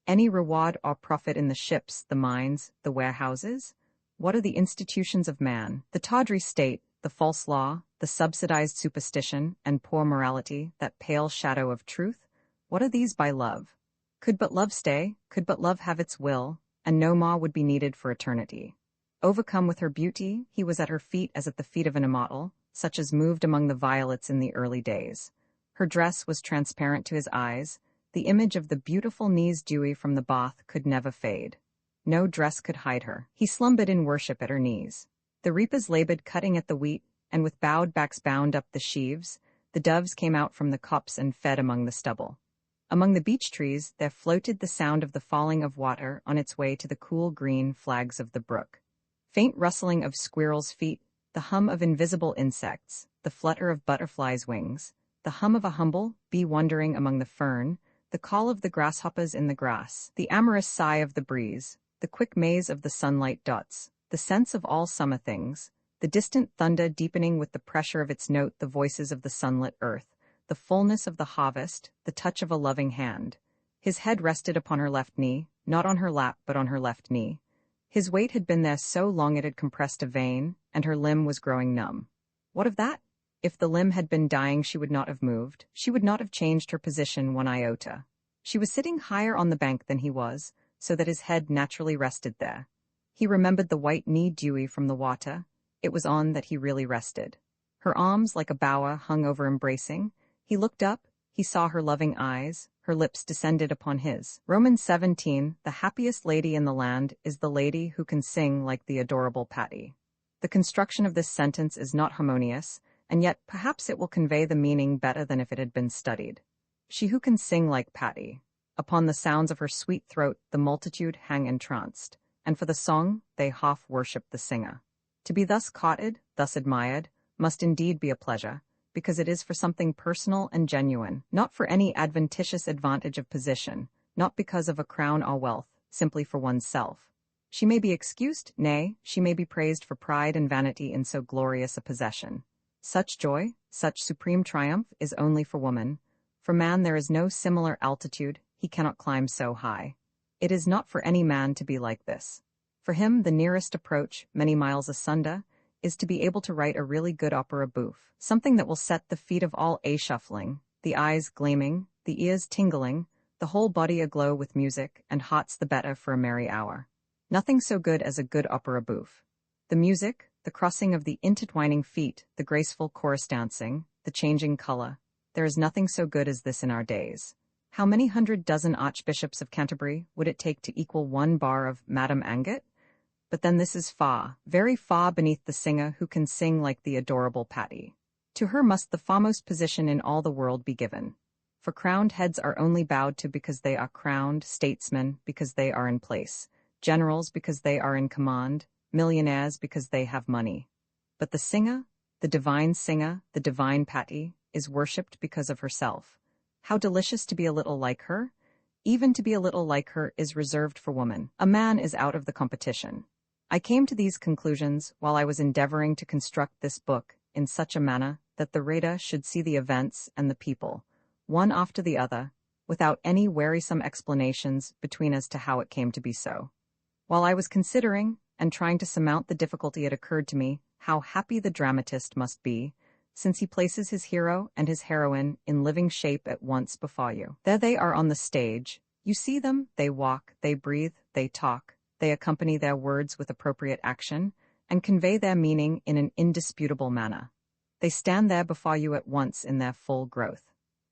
Any reward or profit in the ships, the mines, the warehouses? What are the institutions of man, the tawdry state, the false law, the subsidized superstition, and poor morality, that pale shadow of truth? What are these by love? Could but love stay, could but love have its will, and no more would be needed for eternity. Overcome with her beauty, he was at her feet as at the feet of an immortal, such as moved among the violets in the early days. Her dress was transparent to his eyes, the image of the beautiful knees dewy from the bath could never fade. No dress could hide her. He slumbered in worship at her knees. The reapers labored cutting at the wheat, and with bowed backs bound up the sheaves, the doves came out from the copse and fed among the stubble. Among the beech trees there floated the sound of the falling of water on its way to the cool green flags of the brook. Faint rustling of squirrels' feet, the hum of invisible insects, the flutter of butterflies' wings, the hum of a humble bee wandering among the fern, the call of the grasshoppers in the grass, the amorous sigh of the breeze, the quick maze of the sunlight dots, the sense of all summer things, the distant thunder deepening with the pressure of its note, the voices of the sunlit earth, the fullness of the harvest, the touch of a loving hand. His head rested upon her left knee, not on her lap but on her left knee. His weight had been there so long it had compressed a vein, and her limb was growing numb. What of that? If the limb had been dying she would not have moved, she would not have changed her position one iota. She was sitting higher on the bank than he was, so that his head naturally rested there. He remembered the white knee Dewy from the water. It was on that he really rested. Her arms like a bower hung over embracing. He looked up, he saw her loving eyes, her lips descended upon his. Romans 17, the happiest lady in the land is the lady who can sing like the adorable Patty. The construction of this sentence is not harmonious, and yet perhaps it will convey the meaning better than if it had been studied. She who can sing like Patty. Upon the sounds of her sweet throat the multitude hang entranced, and for the song they half worship the singer. To be thus courted, thus admired, must indeed be a pleasure, because it is for something personal and genuine, not for any adventitious advantage of position, not because of a crown or wealth, simply for oneself. She may be excused, nay, she may be praised for pride and vanity in so glorious a possession. Such joy, such supreme triumph is only for woman. For man there is no similar altitude, he cannot climb so high. It is not for any man to be like this. For him the nearest approach, many miles asunder, is to be able to write a really good opera bouffe, something that will set the feet of all a-shuffling, the eyes gleaming, the ears tingling, the whole body aglow with music, and hearts the better for a merry hour. Nothing so good as a good opera bouffe. The music, the crossing of the intertwining feet, the graceful chorus dancing, the changing color, there is nothing so good as this in our days. How many 100 dozen archbishops of Canterbury would it take to equal one bar of Madame Angot? But then this is far, very far beneath the singer who can sing like the adorable Patty. To her must the foremost position in all the world be given. For crowned heads are only bowed to because they are crowned, statesmen because they are in place, generals because they are in command, millionaires because they have money. But the singer, the divine Patty, is worshipped because of herself. How delicious to be a little like her! Even to be a little like her is reserved for woman. A man is out of the competition. I came to these conclusions while I was endeavoring to construct this book in such a manner that the reader should see the events and the people, one after the other, without any wearisome explanations between as to how it came to be so. While I was considering, and trying to surmount the difficulty, it occurred to me how happy the dramatist must be, since he places his hero and his heroine in living shape at once before you. There they are on the stage. You see them, they walk, they breathe, they talk, they accompany their words with appropriate action, and convey their meaning in an indisputable manner. They stand there before you at once in their full growth.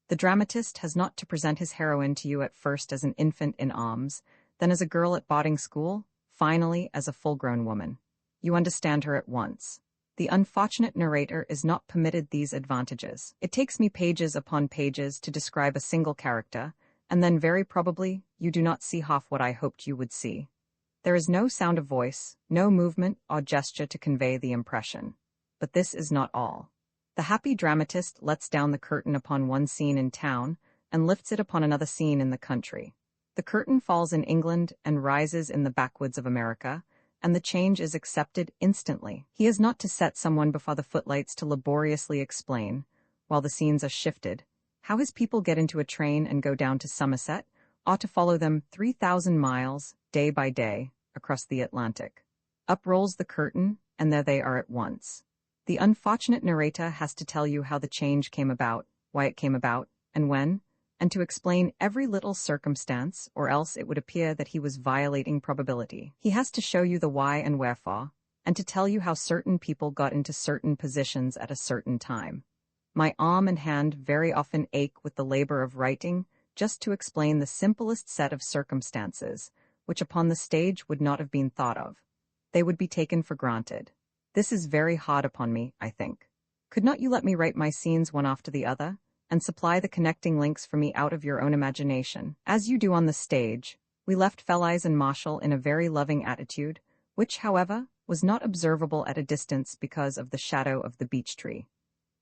The dramatist has not to present his heroine to you at first as an infant in arms, then as a girl at boarding school, finally as a full-grown woman. You understand her at once. The unfortunate narrator is not permitted these advantages. It takes me pages upon pages to describe a single character, and then very probably you do not see half what I hoped you would see. There is no sound of voice, no movement or gesture to convey the impression. But this is not all. The happy dramatist lets down the curtain upon one scene in town and lifts it upon another scene in the country. The curtain falls in England and rises in the backwoods of America, and the change is accepted instantly. He is not to set someone before the footlights to laboriously explain, while the scenes are shifted, how his people get into a train and go down to Somerset, or to follow them 3,000 miles, day by day, across the Atlantic. Up rolls the curtain, and there they are at once. The unfortunate narrator has to tell you how the change came about, why it came about, and when, and to explain every little circumstance, or else it would appear that he was violating probability. He has to show you the why and wherefore, and to tell you how certain people got into certain positions at a certain time. My arm and hand very often ache with the labor of writing just to explain the simplest set of circumstances, which upon the stage would not have been thought of. They would be taken for granted. This is very hard upon me, I think. Could not you let me write my scenes one after the other, and supply the connecting links for me out of your own imagination, as you do on the stage? We left Felice and Marshall in a very loving attitude, which, however, was not observable at a distance because of the shadow of the beech tree.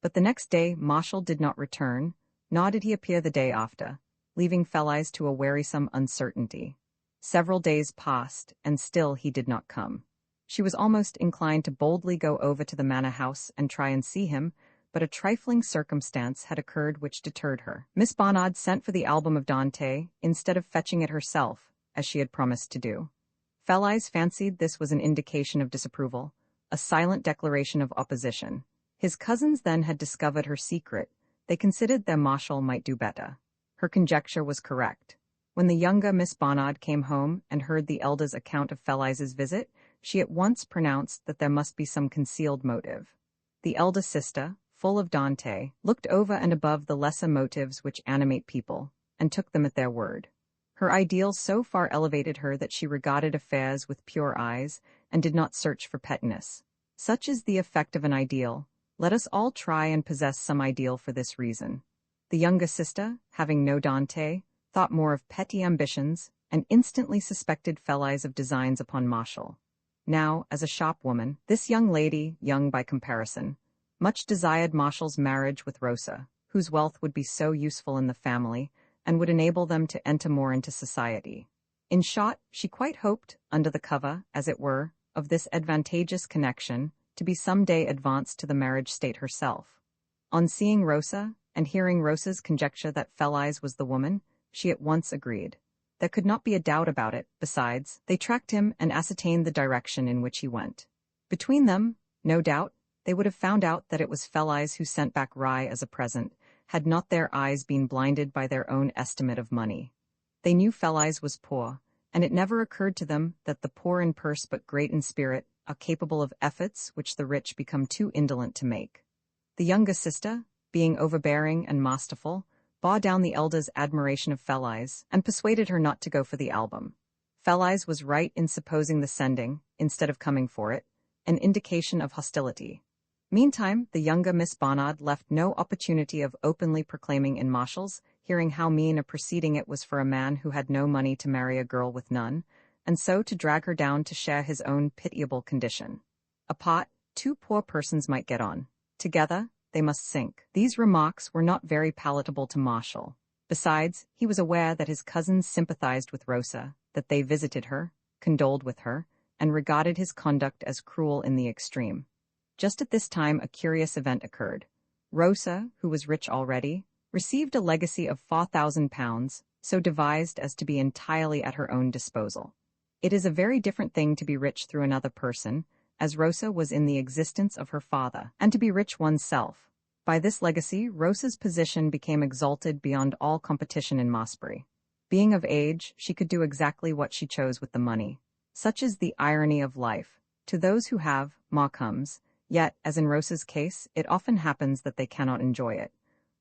But the next day Marshall did not return, nor did he appear the day after, leaving Felice to a wearisome uncertainty. Several days passed, and still he did not come. She was almost inclined to boldly go over to the manor house and try and see him, but a trifling circumstance had occurred which deterred her. Miss Barnard sent for the album of Dante, instead of fetching it herself, as she had promised to do. Felice fancied this was an indication of disapproval, a silent declaration of opposition. His cousins then had discovered her secret. They considered their Marshall might do better. Her conjecture was correct. When the younger Miss Barnard came home and heard the elder's account of Felice's visit, she at once pronounced that there must be some concealed motive. The elder sister, full of Dante, looked over and above the lesser motives which animate people, and took them at their word. Her ideals so far elevated her that she regarded affairs with pure eyes, and did not search for pettiness. Such is the effect of an ideal. Let us all try and possess some ideal for this reason. The younger sister, having no Dante, thought more of petty ambitions, and instantly suspected Felice of designs upon Marshall. Now, as a shopwoman, this young lady, young by comparison, much desired Marshall's marriage with Rosa, whose wealth would be so useful in the family, and would enable them to enter more into society. In short, she quite hoped, under the cover, as it were, of this advantageous connection, to be some day advanced to the marriage state herself. On seeing Rosa, and hearing Rosa's conjecture that Felice was the woman, she at once agreed. There could not be a doubt about it. Besides, they tracked him and ascertained the direction in which he went. Between them, no doubt, they would have found out that it was Felice who sent back rye as a present, had not their eyes been blinded by their own estimate of money. They knew Felice was poor, and it never occurred to them that the poor in purse but great in spirit are capable of efforts which the rich become too indolent to make. The younger sister, being overbearing and masterful, bore down the elder's admiration of Felice, and persuaded her not to go for the album. Felice was right in supposing the sending, instead of coming for it, an indication of hostility. Meantime, the younger Miss Barnard left no opportunity of openly proclaiming in Marshall's hearing how mean a proceeding it was for a man who had no money to marry a girl with none, and so to drag her down to share his own pitiable condition. Apart, two poor persons might get on. Together, they must sink. These remarks were not very palatable to Marshall. Besides, he was aware that his cousins sympathized with Rosa, that they visited her, condoled with her, and regarded his conduct as cruel in the extreme. Just at this time a curious event occurred. Rosa, who was rich already, received a legacy of £4,000, so devised as to be entirely at her own disposal. It is a very different thing to be rich through another person, as Rosa was in the existence of her father, and to be rich oneself. By this legacy, Rosa's position became exalted beyond all competition in Mossbury. Being of age, she could do exactly what she chose with the money. Such is the irony of life. To those who have, more comes, yet, as in Rosa's case, it often happens that they cannot enjoy it.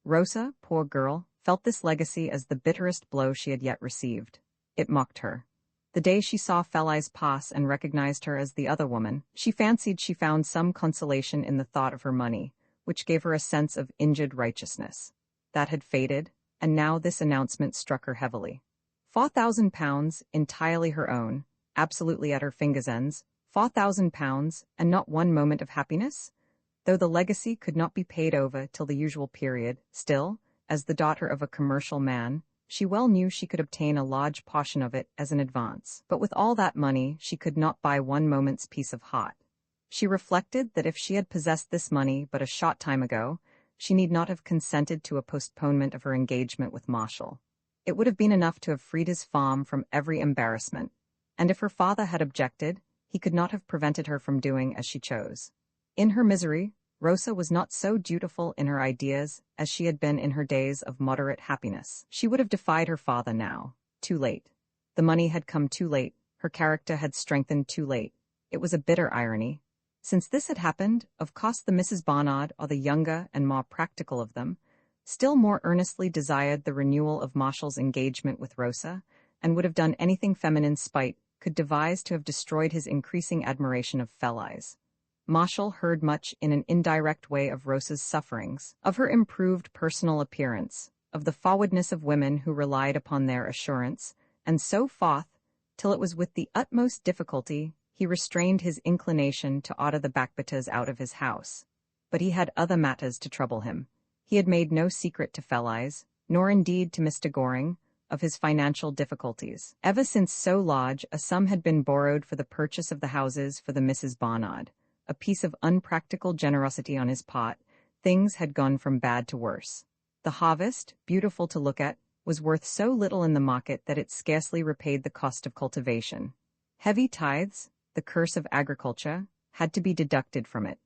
Rosa, poor girl, felt this legacy as the bitterest blow she had yet received. It mocked her. The day she saw Felice pass and recognized her as the other woman, she fancied she found some consolation in the thought of her money, which gave her a sense of injured righteousness. That had faded, and now this announcement struck her heavily. £4,000, entirely her own, absolutely at her fingers' ends, £4,000, and not one moment of happiness? Though the legacy could not be paid over till the usual period, still, as the daughter of a commercial man, she well knew she could obtain a large portion of it as an advance. But with all that money she could not buy one moment's peace of heart. She reflected that if she had possessed this money but a short time ago, she need not have consented to a postponement of her engagement with Marshall. It would have been enough to have freed his farm from every embarrassment, and if her father had objected, he could not have prevented her from doing as she chose. In her misery, Rosa was not so dutiful in her ideas as she had been in her days of moderate happiness. She would have defied her father now. Too late. The money had come too late. Her character had strengthened too late. It was a bitter irony. Since this had happened, of course the Mrs. Barnard, or the younger and more practical of them, still more earnestly desired the renewal of Marshall's engagement with Rosa, and would have done anything feminine spite could devise to have destroyed his increasing admiration of Felice. Marshall heard much in an indirect way of Rosa's sufferings, of her improved personal appearance, of the forwardness of women who relied upon their assurance, and so forth, till it was with the utmost difficulty he restrained his inclination to order the backbitters out of his house. But he had other matters to trouble him. He had made no secret to Felice, nor indeed to Mr. Goring, of his financial difficulties. Ever since so large a sum had been borrowed for the purchase of the houses for the Misses Barnard, a piece of unpractical generosity on his part, things had gone from bad to worse. The harvest, beautiful to look at, was worth so little in the market that it scarcely repaid the cost of cultivation. Heavy tithes, the curse of agriculture, had to be deducted from it.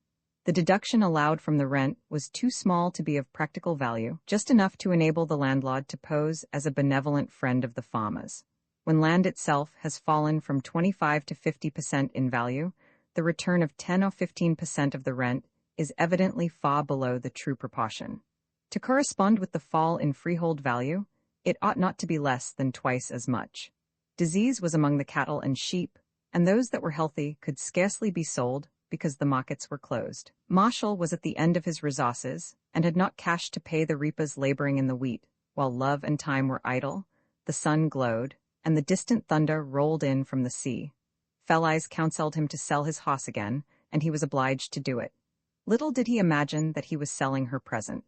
The deduction allowed from the rent was too small to be of practical value, just enough to enable the landlord to pose as a benevolent friend of the farmers. When land itself has fallen from 25 to 50% in value, the return of 10 or 15% of the rent is evidently far below the true proportion. To correspond with the fall in freehold value, it ought not to be less than twice as much. Disease was among the cattle and sheep, and those that were healthy could scarcely be sold because the markets were closed. Marshall was at the end of his resources, and had not cash to pay the reapers laboring in the wheat, while love and time were idle, the sun glowed, and the distant thunder rolled in from the sea. Felice counselled him to sell his horse again, and he was obliged to do it. Little did he imagine that he was selling her present.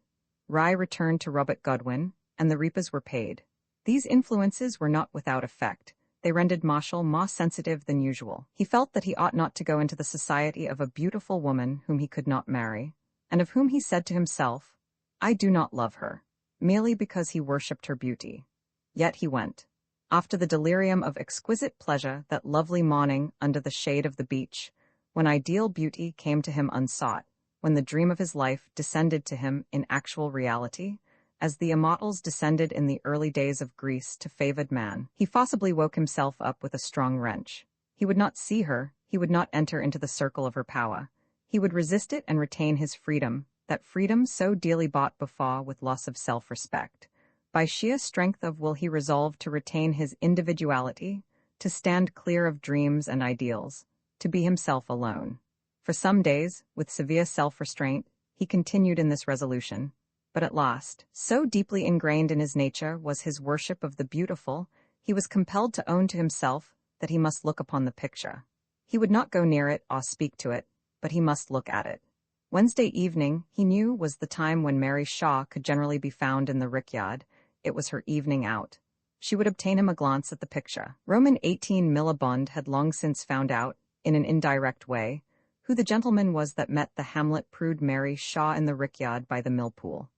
Rye returned to Robert Godwin, and the reapers were paid. These influences were not without effect. They rendered Marshall more sensitive than usual. He felt that he ought not to go into the society of a beautiful woman whom he could not marry, and of whom he said to himself, "I do not love her," merely because he worshipped her beauty. Yet he went. After the delirium of exquisite pleasure that lovely morning under the shade of the beech, when ideal beauty came to him unsought, when the dream of his life descended to him in actual reality, as the immortals descended in the early days of Greece to favored man, he forcibly woke himself up with a strong wrench. He would not see her, he would not enter into the circle of her power. He would resist it and retain his freedom, that freedom so dearly bought before with loss of self-respect. By sheer strength of will he resolved to retain his individuality, to stand clear of dreams and ideals, to be himself alone. For some days, with severe self-restraint, he continued in this resolution. But at last, so deeply ingrained in his nature was his worship of the beautiful, he was compelled to own to himself that he must look upon the picture. He would not go near it or speak to it, but he must look at it. Wednesday evening, he knew, was the time when Mary Shaw could generally be found in the rickyard. It was her evening out. She would obtain him a glance at the picture. Roman 18 Millibond had long since found out, in an indirect way, who the gentleman was that met the Hamlet prude Mary Shaw in the rickyard by the mill-pool.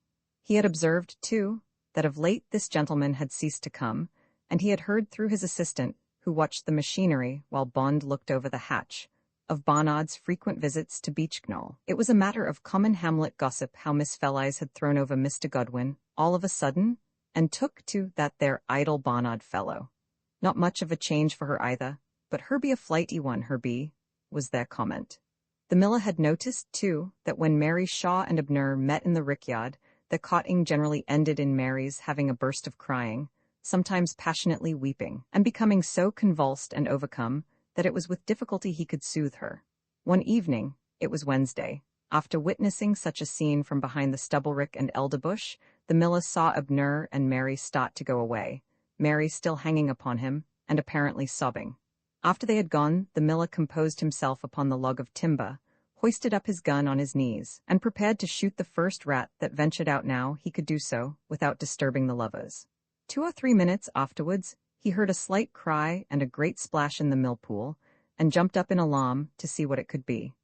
He had observed, too, that of late this gentleman had ceased to come, and he had heard through his assistant, who watched the machinery while Bond looked over the hatch, of Barnard's frequent visits to Beechknoll. It was a matter of common Hamlet gossip how Miss Felice had thrown over Mr. Godwin, all of a sudden, and took to that there idle Barnard fellow. Not much of a change for her either, but her be a flighty one, her be, was their comment. The miller had noticed, too, that when Mary Shaw and Abner met in the rickyard, the cotting generally ended in Mary's having a burst of crying, sometimes passionately weeping, and becoming so convulsed and overcome that it was with difficulty he could soothe her. One evening, it was Wednesday, after witnessing such a scene from behind the stubble-rick and elder-bush, the miller saw Abner and Mary start to go away, Mary still hanging upon him, and apparently sobbing. After they had gone, the miller composed himself upon the log of timber, hoisted up his gun on his knees, and prepared to shoot the first rat that ventured out. Now he could do so without disturbing the lovers. 2 or 3 minutes afterwards, he heard a slight cry and a great splash in the mill-pool, and jumped up in alarm to see what it could be.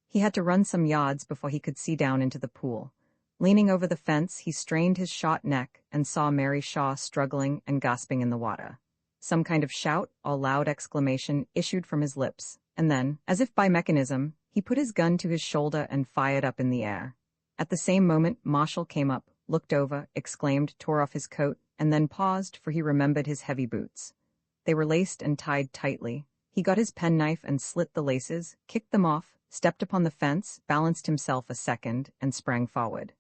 He had to run some yards before he could see down into the pool. Leaning over the fence, he strained his shot neck and saw Mary Shaw struggling and gasping in the water. Some kind of shout or loud exclamation issued from his lips, and then, as if by mechanism, he put his gun to his shoulder and fired up in the air. At the same moment, Marshall came up, looked over, exclaimed, tore off his coat, and then paused, for he remembered his heavy boots. They were laced and tied tightly. He got his penknife and slit the laces, kicked them off, stepped upon the fence, balanced himself a second, and sprang forward.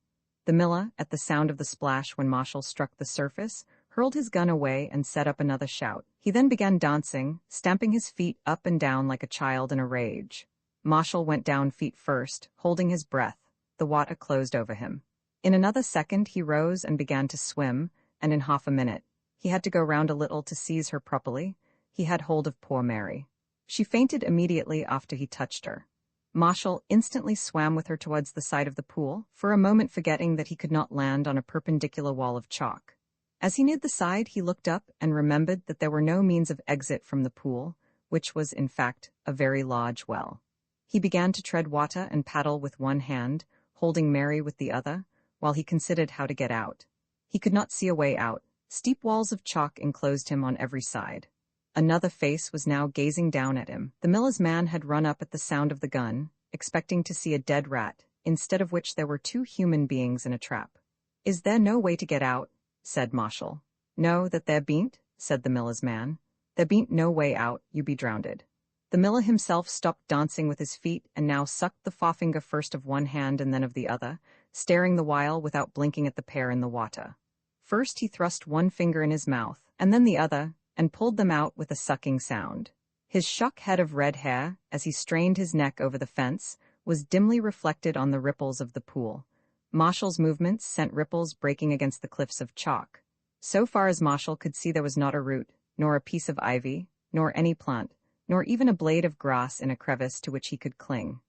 The miller, at the sound of the splash when Marshall struck the surface, hurled his gun away and set up another shout. He then began dancing, stamping his feet up and down like a child in a rage. Marshall went down feet first, holding his breath. The water closed over him. In another second he rose and began to swim, and in half a minute, he had to go round a little to seize her properly. He had hold of poor Mary. She fainted immediately after he touched her. Marshall instantly swam with her towards the side of the pool, for a moment forgetting that he could not land on a perpendicular wall of chalk. As he neared the side, he looked up and remembered that there were no means of exit from the pool, which was, in fact, a very large well. He began to tread water and paddle with one hand, holding Mary with the other, while he considered how to get out. He could not see a way out. Steep walls of chalk enclosed him on every side. Another face was now gazing down at him. The miller's man had run up at the sound of the gun, expecting to see a dead rat, instead of which there were two human beings in a trap. "Is there no way to get out?" said Marshall. "No, that there bean't," said the miller's man. "There bean't no way out, you be drownded." The miller himself stopped dancing with his feet and now sucked the forefinger first of one hand and then of the other, staring the while without blinking at the pair in the water. First he thrust one finger in his mouth, and then the other, and pulled them out with a sucking sound. His shock head of red hair, as he strained his neck over the fence, was dimly reflected on the ripples of the pool. Marshall's movements sent ripples breaking against the cliffs of chalk. So far as Marshall could see there was not a root, nor a piece of ivy, nor any plant, nor even a blade of grass in a crevice to which he could cling.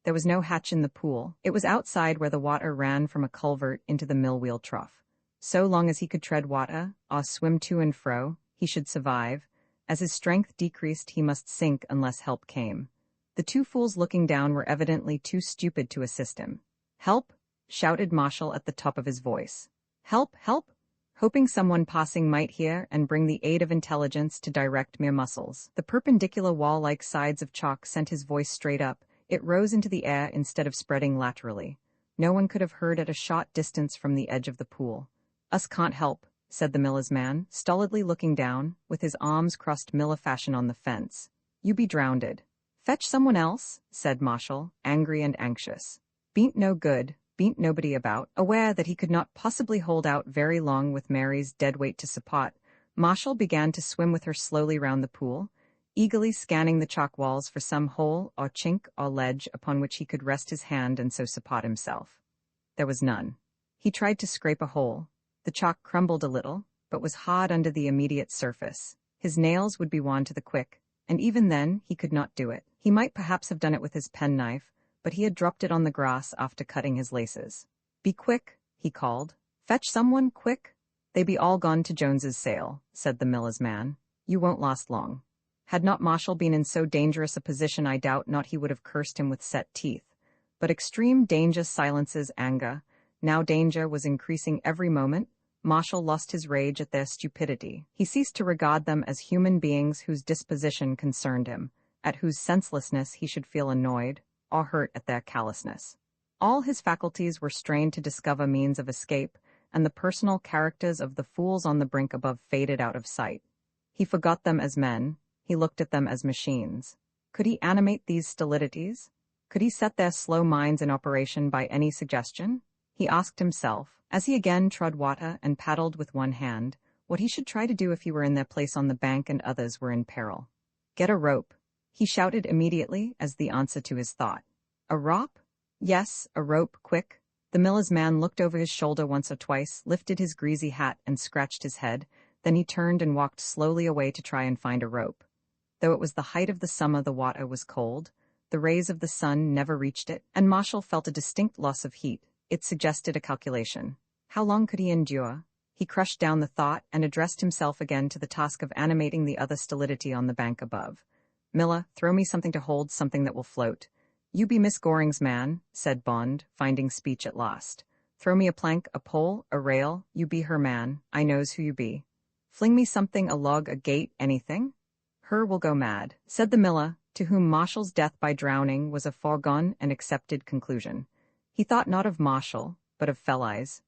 There was no hatch in the pool. It was outside where the water ran from a culvert into the mill-wheel trough. So long as he could tread water, or swim to and fro, he should survive. As his strength decreased, he must sink unless help came. The two fools looking down were evidently too stupid to assist him. "Help!" shouted Marshall at the top of his voice. "Help! Help!" hoping someone passing might hear and bring the aid of intelligence to direct mere muscles. The perpendicular wall-like sides of chalk sent his voice straight up. It rose into the air instead of spreading laterally. No one could have heard at a short distance from the edge of the pool. "Us can't help," said the miller's man, stolidly looking down, with his arms crossed miller fashion on the fence. "You be drownded." "Fetch someone else," said Marshall, angry and anxious. "Bean't no good, bean't nobody about." Aware that he could not possibly hold out very long with Mary's dead weight to support, Marshall began to swim with her slowly round the pool, eagerly scanning the chalk walls for some hole or chink or ledge upon which he could rest his hand and so support himself. There was none. He tried to scrape a hole. The chalk crumbled a little, but was hard under the immediate surface. His nails would be worn to the quick, and even then he could not do it. He might perhaps have done it with his penknife, but he had dropped it on the grass after cutting his laces. "Be quick," he called. "Fetch someone, quick." "They be all gone to Jones's sale," said the miller's man. "You won't last long." Had not Marshall been in so dangerous a position, I doubt not he would have cursed him with set teeth. But extreme danger silences anger. Now danger was increasing every moment. Marshall lost his rage at their stupidity. He ceased to regard them as human beings whose disposition concerned him, at whose senselessness he should feel annoyed or hurt at their callousness. All his faculties were strained to discover means of escape, and the personal characters of the fools on the brink above faded out of sight. He forgot them as men. He looked at them as machines. Could he animate these stolidities? Could he set their slow minds in operation by any suggestion? He asked himself, as he again trod water and paddled with one hand, what he should try to do if he were in their place on the bank and others were in peril. "Get a rope," he shouted immediately as the answer to his thought. "A rope?" "Yes, a rope, quick." The miller's man looked over his shoulder once or twice, lifted his greasy hat and scratched his head, then he turned and walked slowly away to try and find a rope. Though it was the height of the summer, the water was cold. The rays of the sun never reached it, and Marshall felt a distinct loss of heat. It suggested a calculation. How long could he endure? He crushed down the thought and addressed himself again to the task of animating the other stolidity on the bank above. "Miller, throw me something to hold, something that will float." "You be Miss Goring's man," said Bond, finding speech at last. "Throw me a plank, a pole, a rail. You be her man. I knows who you be. Fling me something, a log, a gate, anything." "Her will go mad," said the miller, to whom Marshall's death by drowning was a foregone and accepted conclusion. He thought not of Marshall, but of Felleyes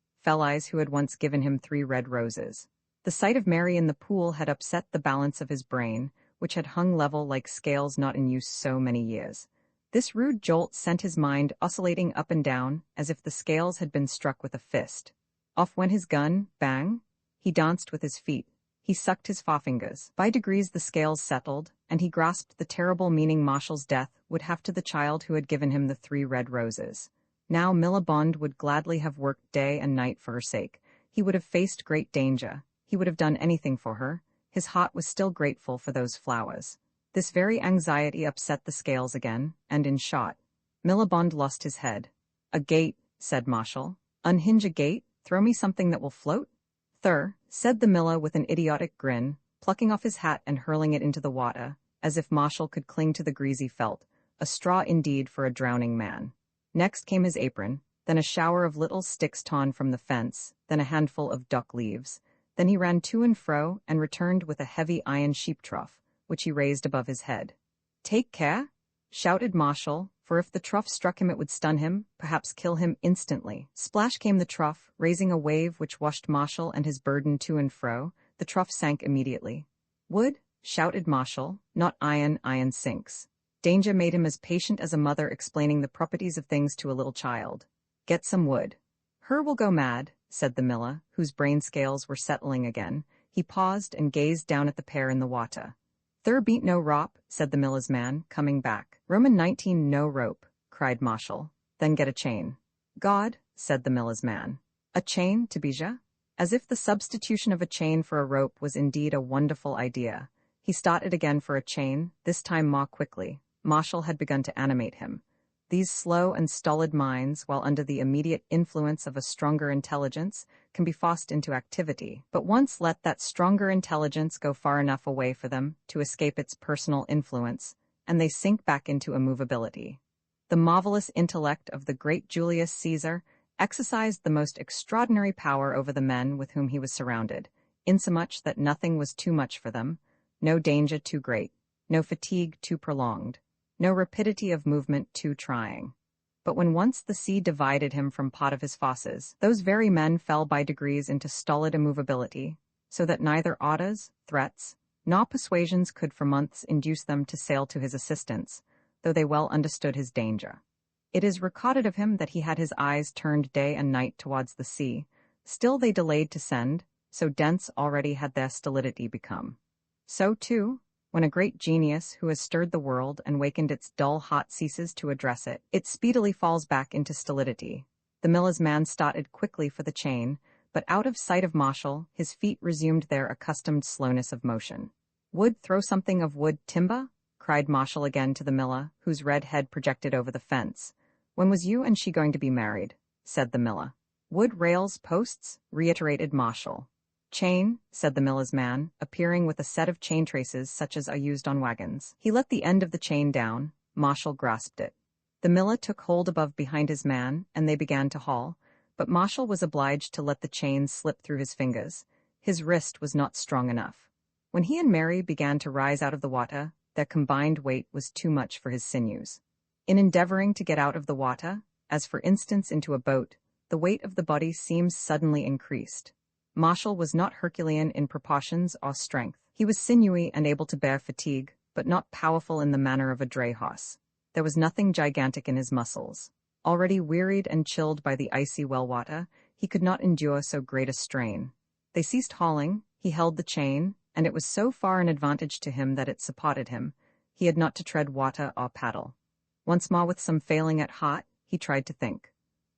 who had once given him 3 red roses. The sight of Mary in the pool had upset the balance of his brain, which had hung level like scales not in use so many years. This rude jolt sent his mind oscillating up and down, as if the scales had been struck with a fist. Off went his gun, bang. He danced with his feet. He sucked his forefingers. By degrees the scales settled, and he grasped the terrible meaning Marshall's death would have to the child who had given him the 3 red roses. Now Millibond would gladly have worked day and night for her sake. He would have faced great danger. He would have done anything for her. His heart was still grateful for those flowers. This very anxiety upset the scales again, and in short, Millibond lost his head. "A gate," said Marshall. "Unhinge a gate, throw me something that will float?" "Thur," said the miller with an idiotic grin, plucking off his hat and hurling it into the water, as if Marshall could cling to the greasy felt. A straw indeed for a drowning man. Next came his apron, then a shower of little sticks torn from the fence, then a handful of duck leaves. Then he ran to and fro and returned with a heavy iron sheep trough, which he raised above his head. "Take care!" shouted Marshall, for if the trough struck him it would stun him, perhaps kill him instantly. Splash came the trough, raising a wave which washed Marshall and his burden to and fro. The trough sank immediately. "Wood!" shouted Marshall, "not iron, iron sinks." Danger made him as patient as a mother explaining the properties of things to a little child. "Get some wood." "Her will go mad," said the miller, whose brain scales were settling again. He paused and gazed down at the pair in the water. "Thur beat no rope," said the miller's man, coming back. "Roman 19 no rope," cried Marshall. "Then get a chain." "God," said the miller's man. "A chain, to bija?" As if the substitution of a chain for a rope was indeed a wonderful idea. He started again for a chain, this time more quickly. Marshall had begun to animate him. These slow and stolid minds, while under the immediate influence of a stronger intelligence, can be forced into activity, but once let that stronger intelligence go far enough away for them to escape its personal influence, and they sink back into immovability. The marvelous intellect of the great Julius Caesar exercised the most extraordinary power over the men with whom he was surrounded, insomuch that nothing was too much for them, no danger too great, no fatigue too prolonged, no rapidity of movement too trying. But when once the sea divided him from part of his forces, those very men fell by degrees into stolid immovability, so that neither orders, threats, nor persuasions could for months induce them to sail to his assistance, though they well understood his danger. It is recorded of him that he had his eyes turned day and night towards the sea. Still they delayed to send, so dense already had their stolidity become. So, too, when a great genius who has stirred the world and wakened its dull heart ceases to address it, it speedily falls back into stolidity. The miller's man started quickly for the chain, but out of sight of Marshall, his feet resumed their accustomed slowness of motion. "Wood, throw something of wood, timber?" cried Marshall again to the miller, whose red head projected over the fence. "When was you and she going to be married?" said the miller. "Wood, rails, posts?" reiterated Marshall. "Chain," said the miller's man, appearing with a set of chain traces such as are used on wagons. He let the end of the chain down. Marshall grasped it. The miller took hold above behind his man, and they began to haul, but Marshall was obliged to let the chain slip through his fingers. His wrist was not strong enough. When he and Mary began to rise out of the water, their combined weight was too much for his sinews. In endeavoring to get out of the water, as for instance into a boat, the weight of the body seems suddenly increased. Marshall was not Herculean in proportions or strength. He was sinewy and able to bear fatigue, but not powerful in the manner of a dray horse. There was nothing gigantic in his muscles. Already wearied and chilled by the icy well water, he could not endure so great a strain. They ceased hauling, he held the chain, and it was so far an advantage to him that it supported him. He had not to tread water or paddle. Once more with some failing at heart, he tried to think.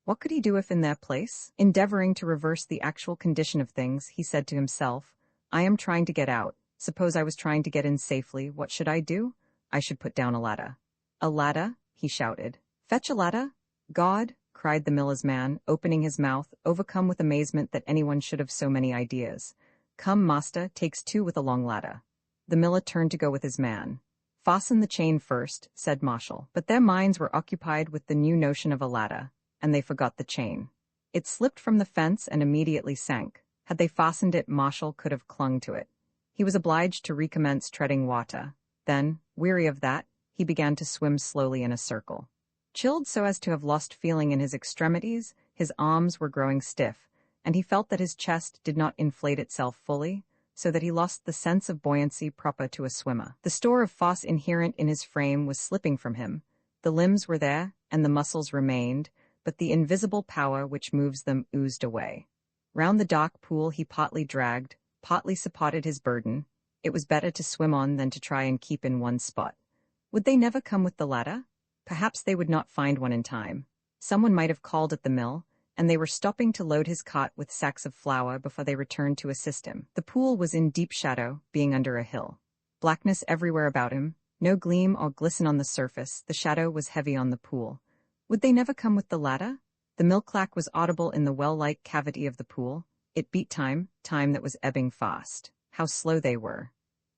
What could he do if in their place? Endeavoring to reverse the actual condition of things, he said to himself, "I am trying to get out. Suppose I was trying to get in safely, what should I do? I should put down a ladder." "A ladder?" he shouted. "Fetch a ladder?" "God!" cried the miller's man, opening his mouth, overcome with amazement that anyone should have so many ideas. "Come, master, takes 2 with a long ladder." The miller turned to go with his man. "Fasten the chain first," said Marshall, but their minds were occupied with the new notion of a ladder, and they forgot the chain. It slipped from the fence and immediately sank. Had they fastened it, Marshall could have clung to it. He was obliged to recommence treading water. Then, weary of that, he began to swim slowly in a circle. Chilled so as to have lost feeling in his extremities, his arms were growing stiff, and he felt that his chest did not inflate itself fully, so that he lost the sense of buoyancy proper to a swimmer. The store of force inherent in his frame was slipping from him. The limbs were there, and the muscles remained, but the invisible power which moves them oozed away. Round the dark pool he partly dragged, partly supported his burden. It was better to swim on than to try and keep in one spot. Would they never come with the ladder? Perhaps they would not find one in time. Someone might have called at the mill, and they were stopping to load his cart with sacks of flour before they returned to assist him. The pool was in deep shadow, being under a hill. Blackness everywhere about him, no gleam or glisten on the surface, the shadow was heavy on the pool. Would they never come with the ladder? The mill clack was audible in the well-like cavity of the pool. It beat time that was ebbing fast. How slow they were.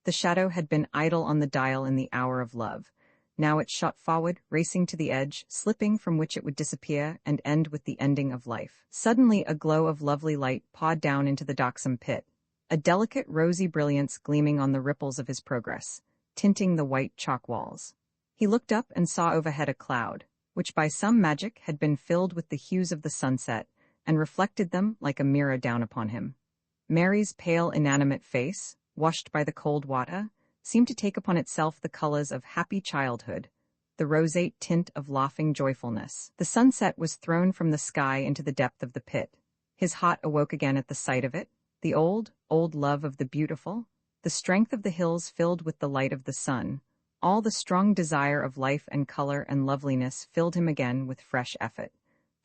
The shadow had been idle on the dial in the hour of love. Now it shot forward, racing to the edge, slipping from which it would disappear and end with the ending of life. Suddenly a glow of lovely light pawed down into the darksome pit, a delicate rosy brilliance gleaming on the ripples of his progress, tinting the white chalk walls. He looked up and saw overhead a cloud, which by some magic had been filled with the hues of the sunset, and reflected them like a mirror down upon him. Mary's pale, inanimate face, washed by the cold water, seemed to take upon itself the colors of happy childhood, the roseate tint of laughing joyfulness. The sunset was thrown from the sky into the depth of the pit. His heart awoke again at the sight of it, the old, old love of the beautiful, the strength of the hills filled with the light of the sun. All the strong desire of life and color and loveliness filled him again with fresh effort.